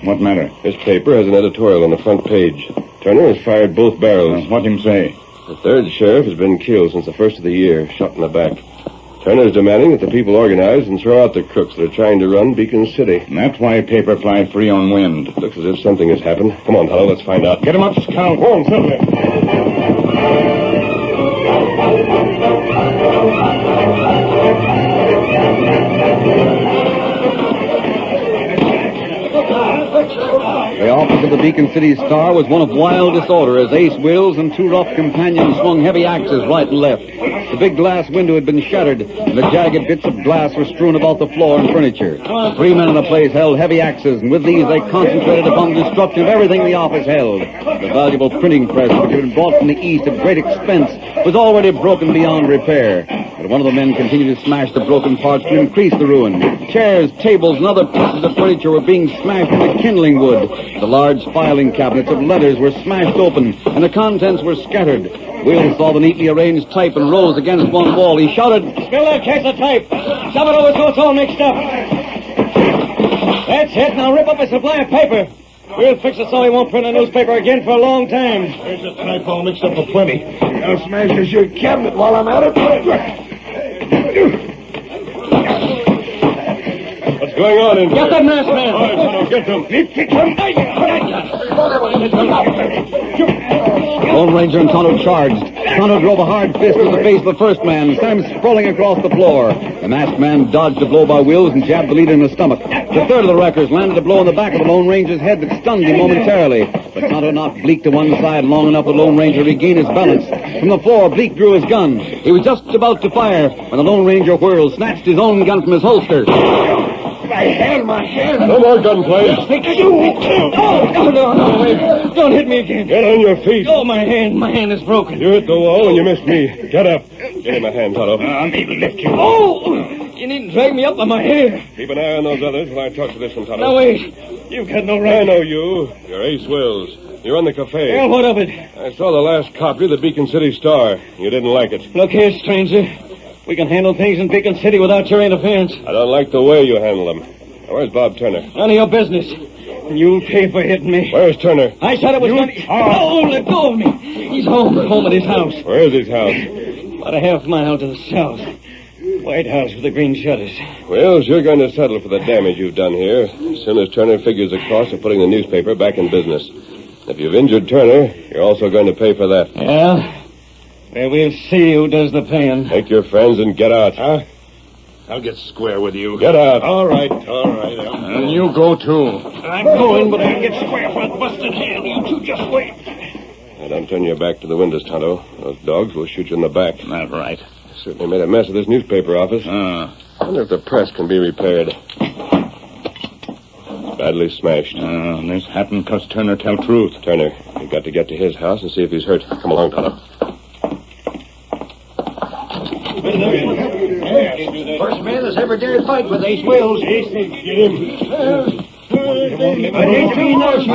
What matter? This paper has an editorial on the front page. Turner has fired both barrels. What him say? The third sheriff has been killed since the first of the year, shot in the back. Turner is demanding that the people organize and throw out the crooks that are trying to run Beacon City. And that's why paper fly free on wind. It looks as if something has happened. Come on, Tonto, let's find out. Get him up, Scout. Go on, Silver. The office of the Beacon City Star was one of wild disorder as Ace Wills and two rough companions swung heavy axes right and left. The big glass window had been shattered, and the jagged bits of glass were strewn about the floor and furniture. Three men in the place held heavy axes, and with these they concentrated upon the destruction of everything the office held. The valuable printing press, which had been brought from the east at great expense, was already broken beyond repair. But one of the men continued to smash the broken parts to increase the ruin. Chairs, tables, and other pieces of furniture were being smashed into kindling wood. The large filing cabinets of letters were smashed open, and the contents were scattered. Will saw the neatly arranged type and rose against one wall. He shouted, "Spill that case of type! Shove it over so it's all mixed up! That's it. Now rip up a supply of paper. We'll fix it so he won't print a newspaper again for a long time." There's a type all mixed up for plenty. I'll smash this your cabinet while I'm at it. What's going on in here? Get that masked man. All right, Tonto, get them. Lone Ranger and Tonto charged. Tonto drove a hard fist to the face of the first man, sent him sprawling across the floor. The masked man dodged a blow by Wills and jabbed the leader in the stomach. The third of the wreckers landed a blow in the back of the Lone Ranger's head that stunned him momentarily. But Tonto knocked Bleak to one side long enough for the Lone Ranger to regain his balance. From the floor, Bleak drew his gun. He was just about to fire when the Lone Ranger whirled, snatched his own gun from his holster. My hand. No more gunplay. Oh, no. Don't hit me again. Get on your feet. Oh, my hand is broken. You hit the wall and you missed me. Get up. Give me my hand, Tonto. I'll maybe lift you. Oh! You needn't drag me up by my hair. Keep an eye on those others while I talk to this one, Tonto. Now, wait. You've got no right. I know you. You're Ace Wills. You run the cafe. Well, what of it? I saw the last copy of the Beacon City Star. You didn't like it. Look here, stranger. We can handle things in Beacon City without your interference. I don't like the way you handle them. Where's Bob Turner? None of your business. You'll pay for hitting me. Where's Turner? I said it was going to... Oh, let go of me. He's home at his house. Where is his house? About a half mile to the south. White house with the green shutters. Wells, you're going to settle for the damage you've done here as soon as Turner figures the cost of putting the newspaper back in business. If you've injured Turner, you're also going to pay for that. Yeah? Well, we'll see who does the paying. Take your friends and get out. Huh? I'll get square with you. Get out. All right. And you go, too. I'm going, but I'll get square for a busted hand. You two just wait. Now, don't turn your back to the windows, Tonto. Those dogs will shoot you in the back. That's right. Certainly made a mess of this newspaper office. I wonder if the press can be repaired. Badly smashed. This happened because Turner tell truth. Turner, you've got to get to his house and see if he's hurt. Come along, Tonto. First man that's ever dared fight with Ace Wills. I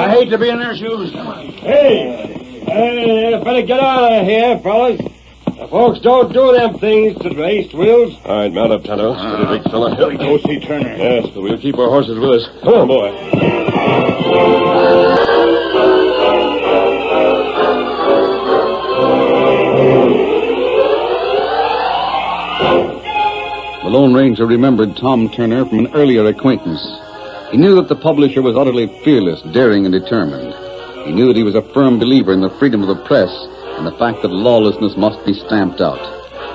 hate to be in their shoes. Hey, better get out of here, fellas. The folks don't do them things to Ace Wills. All right, mount up, Tonto. Steady, big fella. Here we go see Turner. Yes, but we'll keep our horses with us. Come on, boy. The Lone Ranger remembered Tom Turner from an earlier acquaintance. He knew that the publisher was utterly fearless, daring, and determined. He knew that he was a firm believer in the freedom of the press and the fact that lawlessness must be stamped out.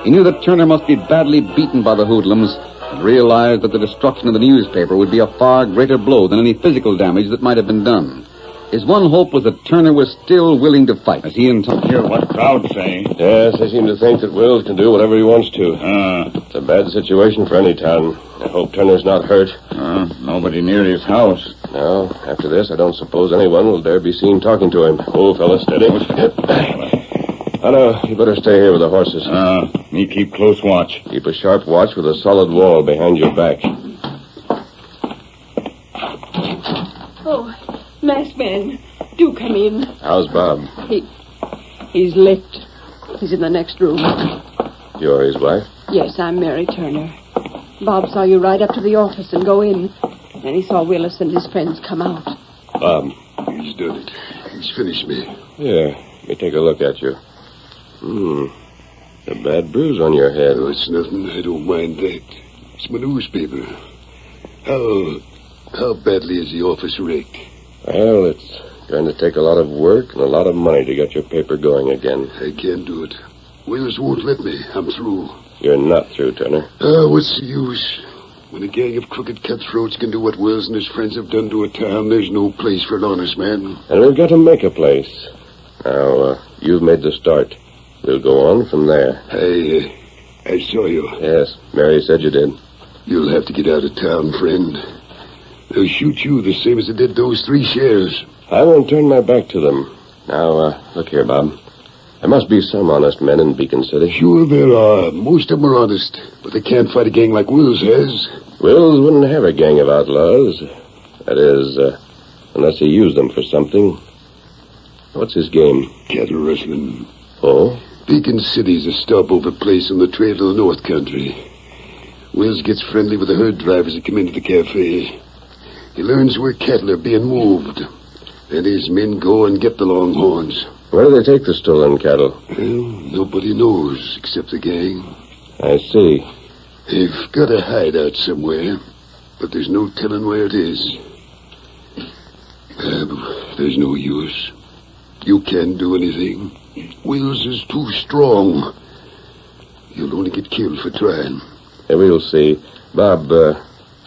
He knew that Turner must be badly beaten by the hoodlums and realized that the destruction of the newspaper would be a far greater blow than any physical damage that might have been done. His one hope was that Turner was still willing to fight, as he and Tom... Hear what crowds say. Yes, they seem to think that Wills can do whatever he wants to. It's a bad situation for any town. I hope Turner's not hurt. Nobody near his house. No, after this, I don't suppose anyone will dare be seen talking to him. Oh, fella, steady. I know. You better stay here with the horses. Me keep close watch. Keep a sharp watch with a solid wall behind your back. Oh, masked man, do come in. How's Bob? He's left. He's in the next room. You're his wife? Yes, I'm Mary Turner. Bob saw you ride up to the office and go in. Then he saw Willis and his friends come out. Bob. He's done it. He's finished me. Here, let me take a look at you. A bad bruise on your head. Oh, it's nothing. I don't mind that. It's my newspaper. How badly is the office wrecked? Well, it's going to take a lot of work and a lot of money to get your paper going again. I can't do it. Willis won't let me. I'm through. You're not through, Turner. What's the use? When a gang of crooked cutthroats can do what Wills and his friends have done to a town, there's no place for an honest man. And we've got to make a place. Now, you've made the start. We'll go on from there. I saw you. Yes, Mary said you did. You'll have to get out of town, friend. They'll shoot you the same as they did those 3 sheriffs. I won't turn my back to them. Now, look here, Bob. There must be some honest men in Beacon City. Sure there are. Most of them are honest. But they can't fight a gang like Wills has. Wills wouldn't have a gang of outlaws. That is, unless he used them for something. What's his game? Cattle rustling. Oh? Beacon City's a stopover place on the trail to the North Country. Wills gets friendly with the herd drivers that come into the cafe. He learns where cattle are being moved. Then his men go and get the longhorns. Where do they take the stolen cattle? Well, nobody knows except the gang. I see. They've got a hideout somewhere, but there's no telling where it is. There's no use. You can't do anything. Wills is too strong. You'll only get killed for trying. We'll see. Bob,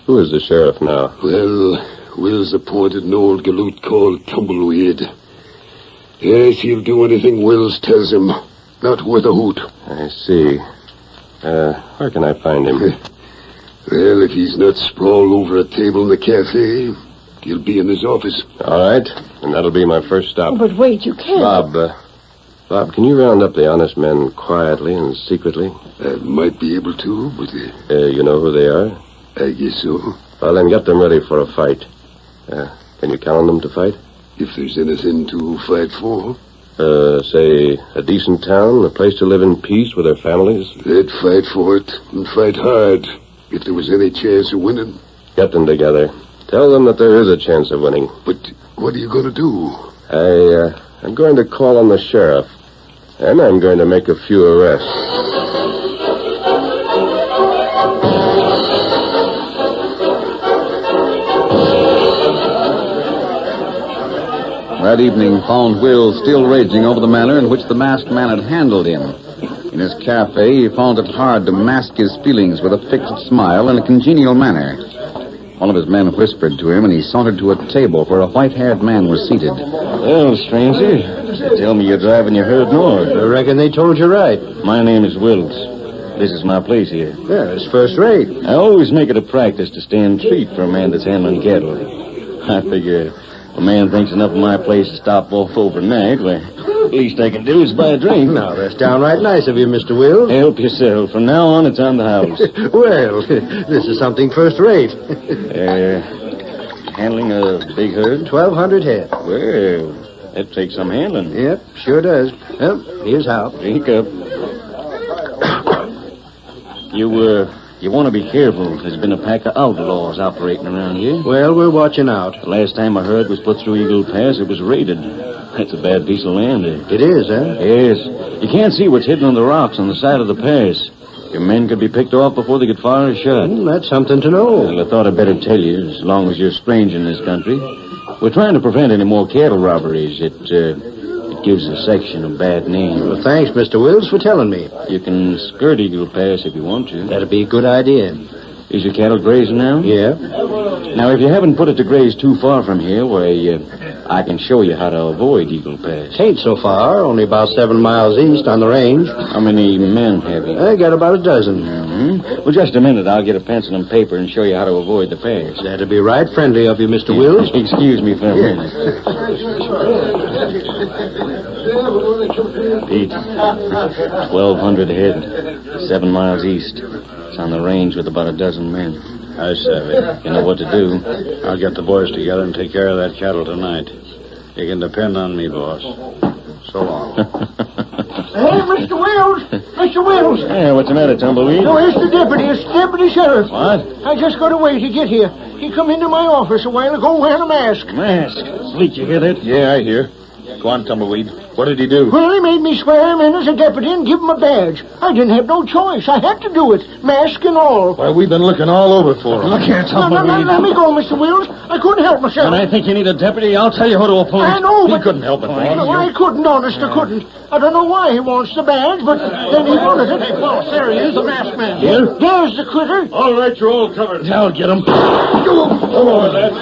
who is the sheriff now? Well, Wills appointed an old galoot called Tumbleweed. Yes, he'll do anything Wills tells him. Not worth a hoot. I see. Where can I find him? Well, if he's not sprawled over a table in the cafe, he'll be in his office. All right, and that'll be my first stop. Oh, but wait, you can't. Bob, can you round up the honest men quietly and secretly? I might be able to, but... you know who they are? I guess so. Well, then get them ready for a fight. Can you count on them to fight? If there's anything to fight for. Say, a decent town, a place to live in peace with their families? They'd fight for it, and fight hard, if there was any chance of winning. Get them together. Tell them that there is a chance of winning. But what are you going to do? I'm going to call on the sheriff. And I'm going to make a few arrests. That evening found Will still raging over the manner in which the masked man had handled him. In his cafe, he found it hard to mask his feelings with a fixed smile and a congenial manner. One of his men whispered to him, and he sauntered to a table where a white-haired man was seated. Well, stranger, tell me you're driving your herd north. I reckon they told you right. My name is Wills. This is my place here. Yeah, it's first rate. I always make it a practice to stand treat for a man that's handling cattle. I figure if a man thinks enough of my place to stop off overnight, well, the least I can do is buy a drink. Now, that's downright nice of you, Mr. Wills. Help yourself. From now on, it's on the house. Well, this is something first rate. Handling a big herd? 1,200 head. Well, that takes some handling. Yep, sure does. Well, here's how. Drink up. You want to be careful. There's been a pack of outlaws operating around here. Well, we're watching out. The last time a herd was put through Eagle Pass, it was raided. That's a bad piece of land there. It is, huh? Yes. You can't see what's hidden on the rocks on the side of the pass. Your men could be picked off before they could fire a shot. That's something to know. Well, I thought I'd better tell you, as long as you're strange in this country. We're trying to prevent any more cattle robberies. It gives the section a bad name. Well, thanks, Mr. Wills, for telling me. You can skirt Eagle Pass if you want to. That'd be a good idea. Is your cattle grazing now? Yeah. Now, if you haven't put it to graze too far from here, why, I can show you how to avoid Eagle Pass. It ain't so far, only about 7 miles east on the range. How many men have you? I got about a dozen. Mm-hmm. Well, just a minute. I'll get a pencil and paper and show you how to avoid the pass. That'd be right friendly of you, Mr. Wills. Excuse me for a minute. Pete, 1,200 head, 7 miles east. It's on the range with about a dozen men. I savvy. You know what to do. I'll get the boys together and take care of that cattle tonight. You can depend on me, boss. So long. Hey, Mr. Wills! Mr. Wills! Hey, what's the matter, Tumbleweed? No, it's the deputy. It's the deputy sheriff. What? I just got away to get here. He come into my office a while ago wearing a mask. Mask? Sleek, you hear that? Yeah, I hear. Go on, Tumbleweed. What did he do? Well, he made me swear him in as a deputy and give him a badge. I didn't have no choice. I had to do it, mask and all. Why, we've been looking all over for him. Look here, Tumbleweed. Let me go, Mr. Wills. I couldn't help myself. When I think you need a deputy, I'll tell you who to appoint. I know, but... He couldn't help it, boss. No, I couldn't, honest, I couldn't. I don't know why he wants the badge, but then he wanted it. Hey, boss, there he is, the masked man. Here? There's the critter. All right, you're all covered. I'll get him. Come over, lads.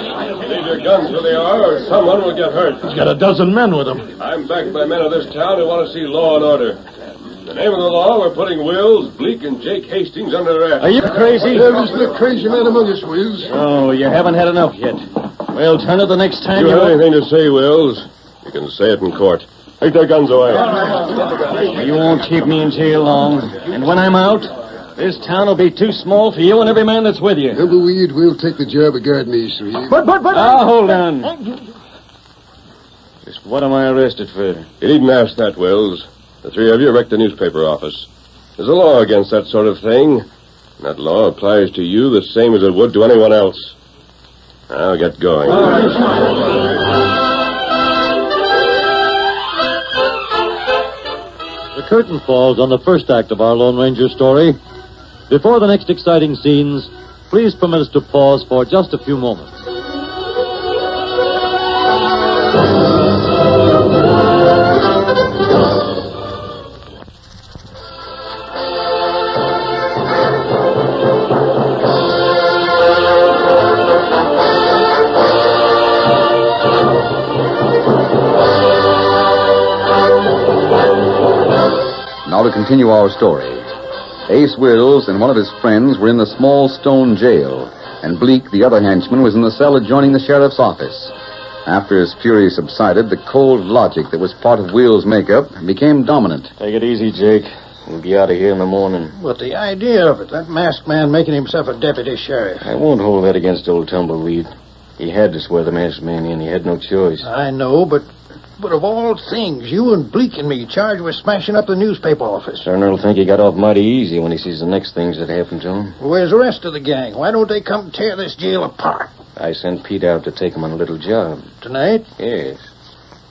Leave your guns where they are, or someone will get hurt. He's got a dozen men with him. I'm backed by men of this town who want to see law and order. In the name of the law, we're putting Wills, Bleak, and Jake Hastings under arrest. Are you crazy? There's the crazy man among us, Wills. Oh, you haven't had enough yet. Well, turn it the next time you have anything to say, Wills, you can say it in court. Take their guns away. You won't keep me in jail long. And when I'm out, this town will be too small for you and every man that's with you. Tumbleweed, we'll take the job of guarding these three. But... hold on. Just what am I arrested for? You needn't ask that, Wills. The three of you wrecked the newspaper office. There's a law against that sort of thing. And that law applies to you the same as it would to anyone else. Now get going. The curtain falls on the first act of our Lone Ranger story. Before the next exciting scenes, please permit us to pause for just a few moments. Now to continue our story. Ace Wills and one of his friends were in the small stone jail, and Bleak, the other henchman, was in the cell adjoining the sheriff's office. After his fury subsided, the cold logic that was part of Wills' makeup became dominant. Take it easy, Jake. We'll be out of here in the morning. But the idea of it, that masked man making himself a deputy sheriff. I won't hold that against old Tumbleweed. He had to swear the masked man in. He had no choice. I know, but But of all things, you and Bleak and me charged with smashing up the newspaper office. Turner'll think he got off mighty easy when he sees the next things that happened to him. Where's the rest of the gang? Why don't they come tear this jail apart? I sent Pete out to take him on a little job. Tonight? Yes.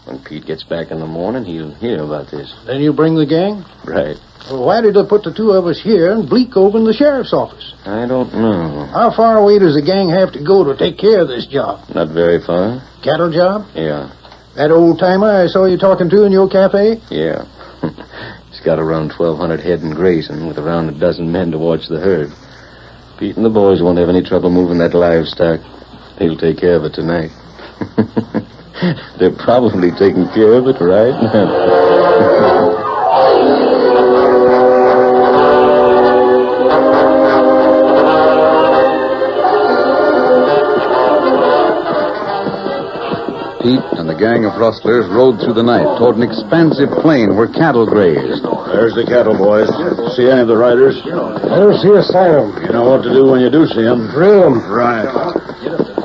When Pete gets back in the morning, he'll hear about this. Then you bring the gang? Right. Well, why did they put the two of us here and Bleak over in the sheriff's office? I don't know. How far away does the gang have to go to take care of this job? Not very far. Cattle job? Yeah. That old-timer I saw you talking to in your cafe? Yeah. He's got around 1,200 head in grazing with around a dozen men to watch the herd. Pete and the boys won't have any trouble moving that livestock. He'll take care of it tonight. They're probably taking care of it right now. Pete and the gang of rustlers rode through the night toward an expansive plain where cattle grazed. There's the cattle, boys. See any of the riders? I don't see a sign of them. You know what to do when you do see them. Drill them. Right.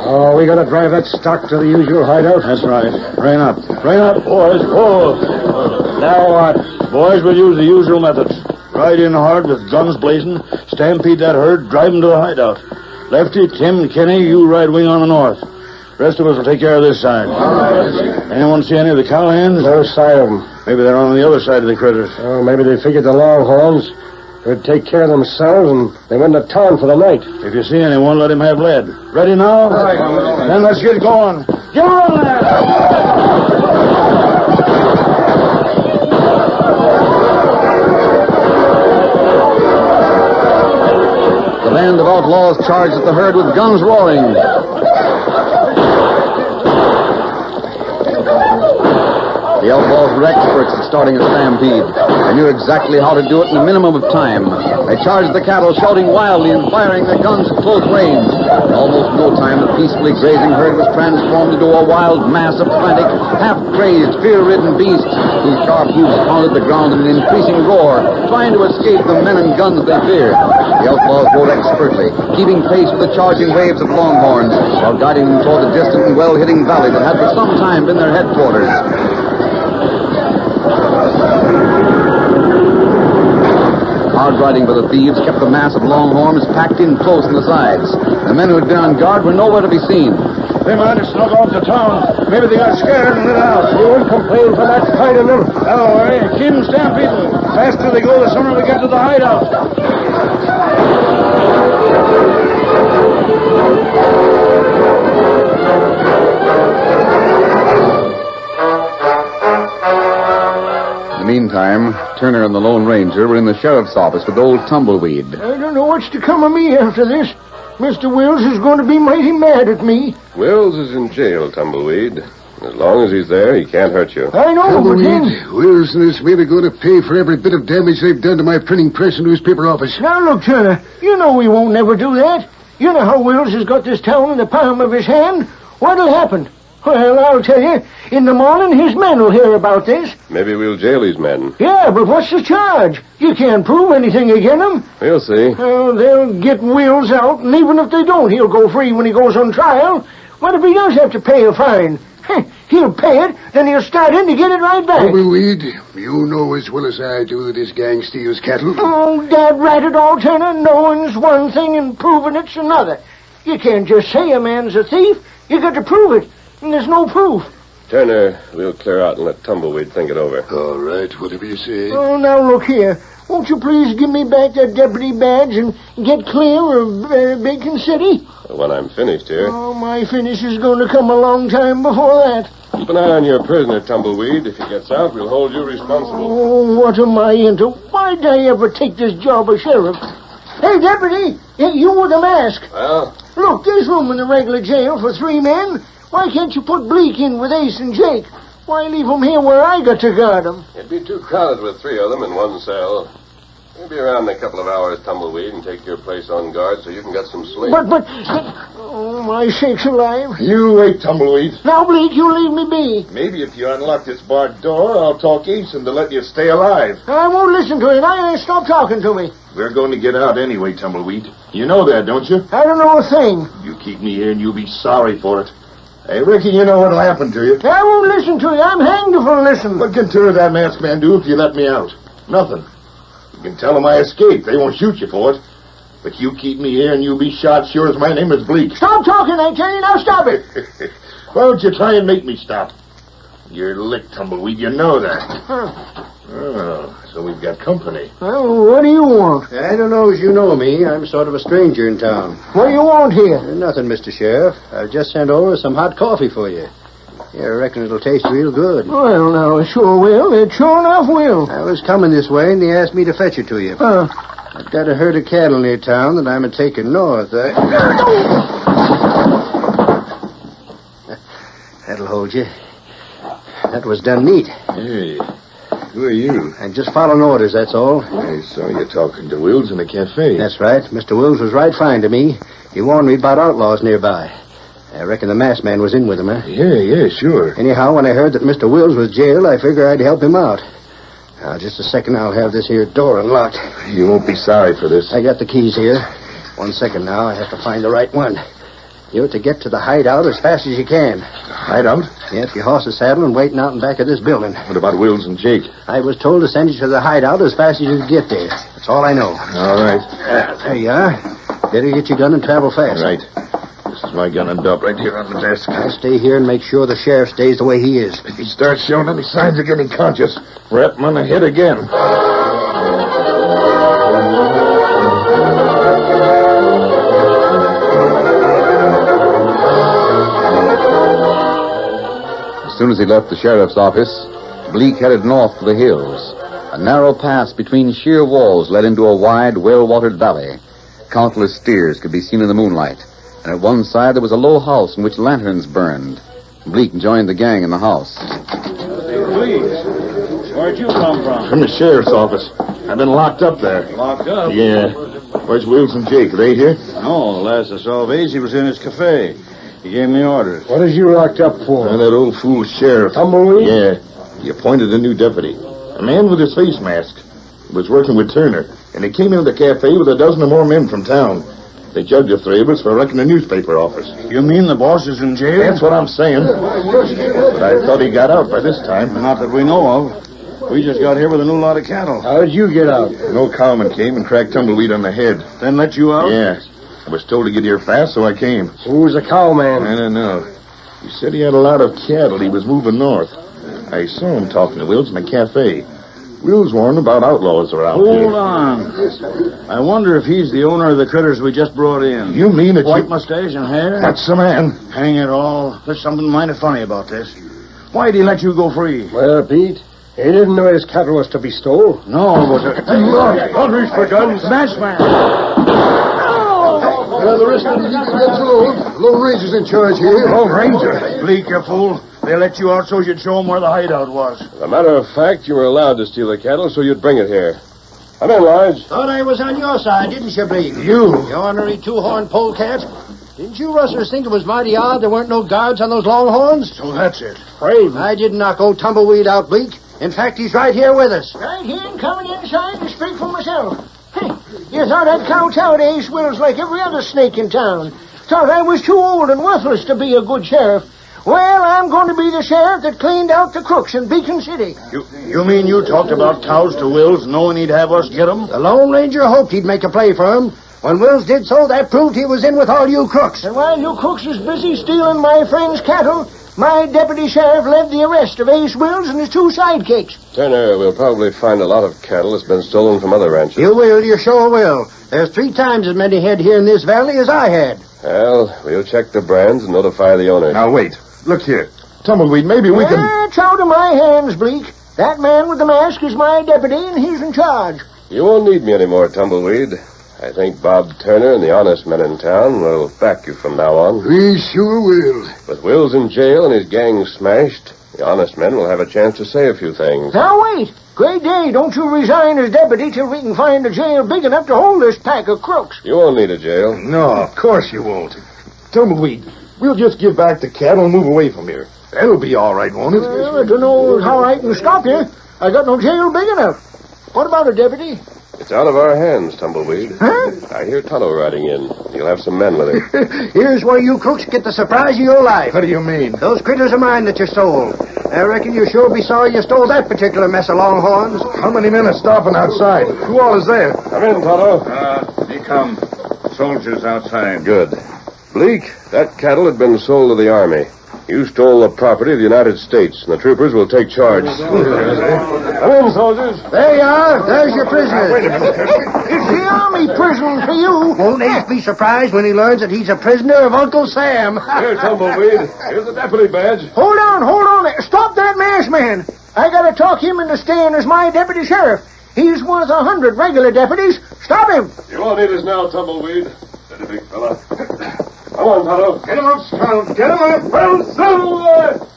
Oh, we gotta drive that stock to the usual hideout? That's right. Rein up. Rein up, boys. Whoa. Now what? Boys, we'll use the usual methods. Ride in hard with guns blazing, stampede that herd, drive them to the hideout. Lefty, Tim, Kenny, you ride wing on the north. Rest of us will take care of this side. Anyone see any of the cowhands? No sign of them. Maybe they're on the other side of the critters. Oh, maybe they figured the Longhorns would take care of themselves and they went to town for the night. If you see anyone, let him have lead. Ready now? Right. Then let's get going. Get on there! The band of outlaws charged at the herd with guns roaring. The outlaws were experts at starting a stampede. They knew exactly how to do it in a minimum of time. They charged the cattle, shouting wildly and firing their guns at close range. In almost no time, the peacefully grazing herd was transformed into a wild mass of frantic, half-crazed, fear-ridden beasts whose sharp hoofs pounded the ground in an increasing roar, trying to escape the men and guns they feared. The outlaws rode expertly, keeping pace with the charging waves of Longhorns, while guiding them toward the distant and well-hidden valley that had for some time been their headquarters. Hard riding by the thieves kept the mass of Longhorns packed in close on the sides. The men who had been on guard were nowhere to be seen. They might have snuck off to town. Maybe they got scared and lit out. You wouldn't complain for that fighting them. Don't worry. Keep them stampeding. The faster they go, the sooner we get to the hideout. In the meantime, Turner and the Lone Ranger were in the sheriff's office with old Tumbleweed. I don't know what's to come of me after this. Mr. Wills is going to be mighty mad at me. Wills is in jail, Tumbleweed. As long as he's there, he can't hurt you. I know, but then... Wills and this man are going to pay for every bit of damage they've done to my printing press and newspaper office. Now, look, Turner, you know we won't never do that. You know how Wills has got this town in the palm of his hand. What'll happen? Well, I'll tell you, in the morning his men will hear about this. Maybe we'll jail these men. Yeah, but what's the charge? You can't prove anything against them. We'll see. Oh, they'll get Wills out, and even if they don't, he'll go free when he goes on trial. What if he does have to pay a fine? He'll pay it, then he'll start in to get it right back. Tumbleweed, you know as well as I do that this gang steals cattle. Oh, dad rat it all, Turner. Knowing's one thing and proving it's another. You can't just say a man's a thief. You got to prove it. And there's no proof. Turner, we'll clear out and let Tumbleweed think it over. All right, whatever you say. Oh, now look here. Won't you please give me back that deputy badge and get clear of Bacon City? When I'm finished here. Oh, my finish is going to come a long time before that. Keep an eye on your prisoner, Tumbleweed. If he gets out, we'll hold you responsible. Oh, what am I into? Why'd I ever take this job of sheriff? Hey, deputy! Hey, you with the mask. Well? Look, there's room in the regular jail for 3 men. Why can't you put Bleak in with Ace and Jake? Why leave them here where I got to guard them? It'd be too crowded with 3 of them in one cell. We'll be around in a couple of hours, Tumbleweed, and take your place on guard so you can get some sleep. But... Oh, my shakes alive. You wait, Tumbleweed. Now, Bleak, you leave me be. Maybe if you unlock this barred door, I'll talk Ace into letting you stay alive. I won't listen to it. I ain't stop talking to me. We're going to get out anyway, Tumbleweed. You know that, don't you? I don't know a thing. You keep me here and you'll be sorry for it. I reckon you know what'll happen to you. I won't listen to you. I'm hanged if I'll listen. What can that masked man do if you let me out? Nothing. You can tell them I escaped. They won't shoot you for it. But you keep me here and you'll be shot sure as my name is Bleak. Stop talking, I tell you. Now stop it. Why don't you try and make me stop? You're licked, Tumbleweed. You know that. Oh, so we've got company. Well, what do you want? I don't know as you know me. I'm sort of a stranger in town. What do you want here? Nothing, Mr. Sheriff. I've just sent over some hot coffee for you. Yeah, I reckon it'll taste real good. Well, now, it sure will. It sure enough will. I was coming this way, and they asked me to fetch it to you. I've got a herd of cattle near town that I'm taking north. That'll hold you. That was done neat. Hey, who are you? I'm just following orders, that's all. I saw you talking to Wills in the cafe. That's right. Mr. Wills was right fine to me. He warned me about outlaws nearby. I reckon the masked man was in with him, huh? Yeah, sure. Anyhow, when I heard that Mr. Wills was jailed, I figured I'd help him out. Now, just a second, I'll have this here door unlocked. You won't be sorry for this. I got the keys here. 1 second now, I have to find the right one. You're to get to the hideout as fast as you can. Hideout? Yes, your horse is saddled and waiting out in back of this building. What about Wills and Jake? I was told to send you to the hideout as fast as you could get there. That's all I know. All right. There you are. Better get your gun and travel fast. Right. This is my gun and dope right here on the desk. I'll stay here and make sure the sheriff stays the way he is. If he starts showing any signs of getting conscious, rap him on the head again. As soon as he left the sheriff's office, Bleak headed north to the hills. A narrow pass between sheer walls led into a wide, well-watered valley. Countless steers could be seen in the moonlight, and at one side there was a low house in which lanterns burned. Bleak joined the gang in the house. Please, where'd you come from? From the sheriff's office. I've been locked up there. Locked up? Yeah. Where's Wills and Jake? Are they here? No, the last I saw of Ace, he was in his cafe. He gave me orders. What is you locked up for? That old fool sheriff. Tumbleweed? Yeah. He appointed a new deputy. A man with his face mask. He was working with Turner, and he came into the cafe with a dozen or more men from town. They judged the three of us for wrecking a newspaper office. You mean the boss is in jail? That's what I'm saying. But I thought he got out by this time. Not that we know of. We just got here with a new lot of cattle. How did you get out? An old cowman came and cracked Tumbleweed on the head. Then let you out? Yeah. I was told to get here fast, so I came. Who's the cowman? I don't know. He said he had a lot of cattle. He was moving north. I saw him talking to Wills in the cafe. Wills warned about outlaws around here. Hold on. I wonder if he's the owner of the critters we just brought in. You mean it's... White mustache and hair? That's the man. Hang it all. There's something mighty funny about this. Why'd he let you go free? Well, Pete, he didn't know his cattle was to be stole. No, but... Hey, look! Don't reach for guns. Smash man! The rest of the unit gets alone. Lone Ranger's in charge here. Lone Ranger? Bleak, you fool. They let you out so you'd show them where the hideout was. As a matter of fact, you were allowed to steal the cattle, so you'd bring it here. Come in, Lodge. Thought I was on your side, didn't you, Bleak? You? You ornery two-horned polecat. Didn't you rustlers think it was mighty odd there weren't no guards on those longhorns? So that's it. Frame. I didn't knock old Tumbleweed out, Bleak. In fact, he's right here with us. Right here and coming inside to speak for myself. Hey, you thought I'd kowtow to Ace Wills like every other snake in town. Thought I was too old and worthless to be a good sheriff. Well, I'm going to be the sheriff that cleaned out the crooks in Beacon City. You mean you talked about cows to Wills knowing he'd have us get them? The Lone Ranger hoped he'd make a play for him. When Wills did so, that proved he was in with all you crooks. And while you crooks was busy stealing my friend's cattle, my deputy sheriff led the arrest of Ace Wills and his two sidekicks. Turner, we'll probably find a lot of cattle that's been stolen from other ranches. You will, you sure will. There's 3 times as many head here in this valley as I had. Well, we'll check the brands and notify the owner. Now, wait. Look here. Tumbleweed, maybe we can... It's out of my hands, Bleak. That man with the mask is my deputy, and he's in charge. You won't need me anymore, Tumbleweed. I think Bob Turner and the honest men in town will back you from now on. We sure will. With Wills in jail and his gang smashed, the honest men will have a chance to say a few things. Now, wait. Great day. Don't you resign as deputy till we can find a jail big enough to hold this pack of crooks. You won't need a jail. No, of course you won't. Tumbleweed, we'll just give back the cattle and move away from here. That'll be all right, won't it? Well, I don't know how I can stop you. I got no jail big enough. What about a deputy? It's out of our hands, Tumbleweed. Huh? I hear Tonto riding in. You'll have some men with him. Here's where you crooks get the surprise of your life. What do you mean? Those critters of mine that you stole. I reckon you'll sure be sorry you stole that particular mess of longhorns. How many men are stopping outside? Who all is there? Come in, Tonto. He come. Soldiers outside. Good. Bleak, that cattle had been sold to the Army. You stole the property of the United States, and the troopers will take charge. Come in, soldiers. There you are. There's your prisoner. It's the Army prison for you. Won't Ace be surprised when he learns that he's a prisoner of Uncle Sam? Here, Tumbleweed. Here's the deputy badge. Hold on. Stop that masked man. I gotta talk him into staying as my deputy sheriff. He's one of the 100 regular deputies. Stop him. You won't need us now, Tumbleweed. Steady, big fella. Come on, Tonto. Get him up, Scout. Get him up. Well, silver!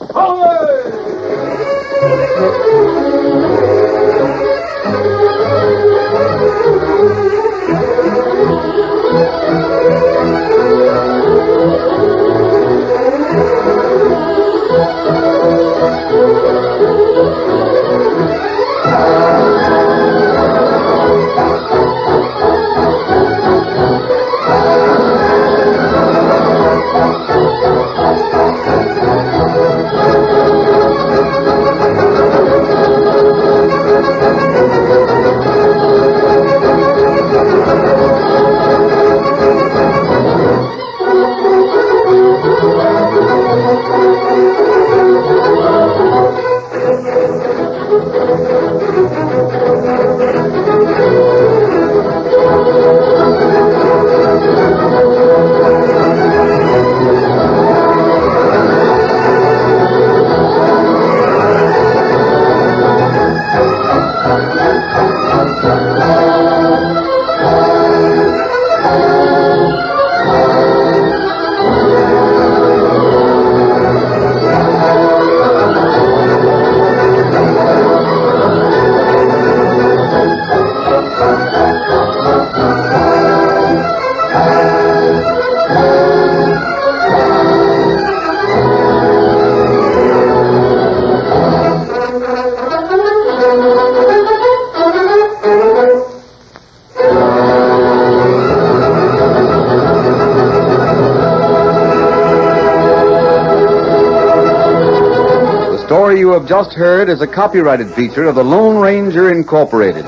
You have just heard is a copyrighted feature of the Lone Ranger Incorporated.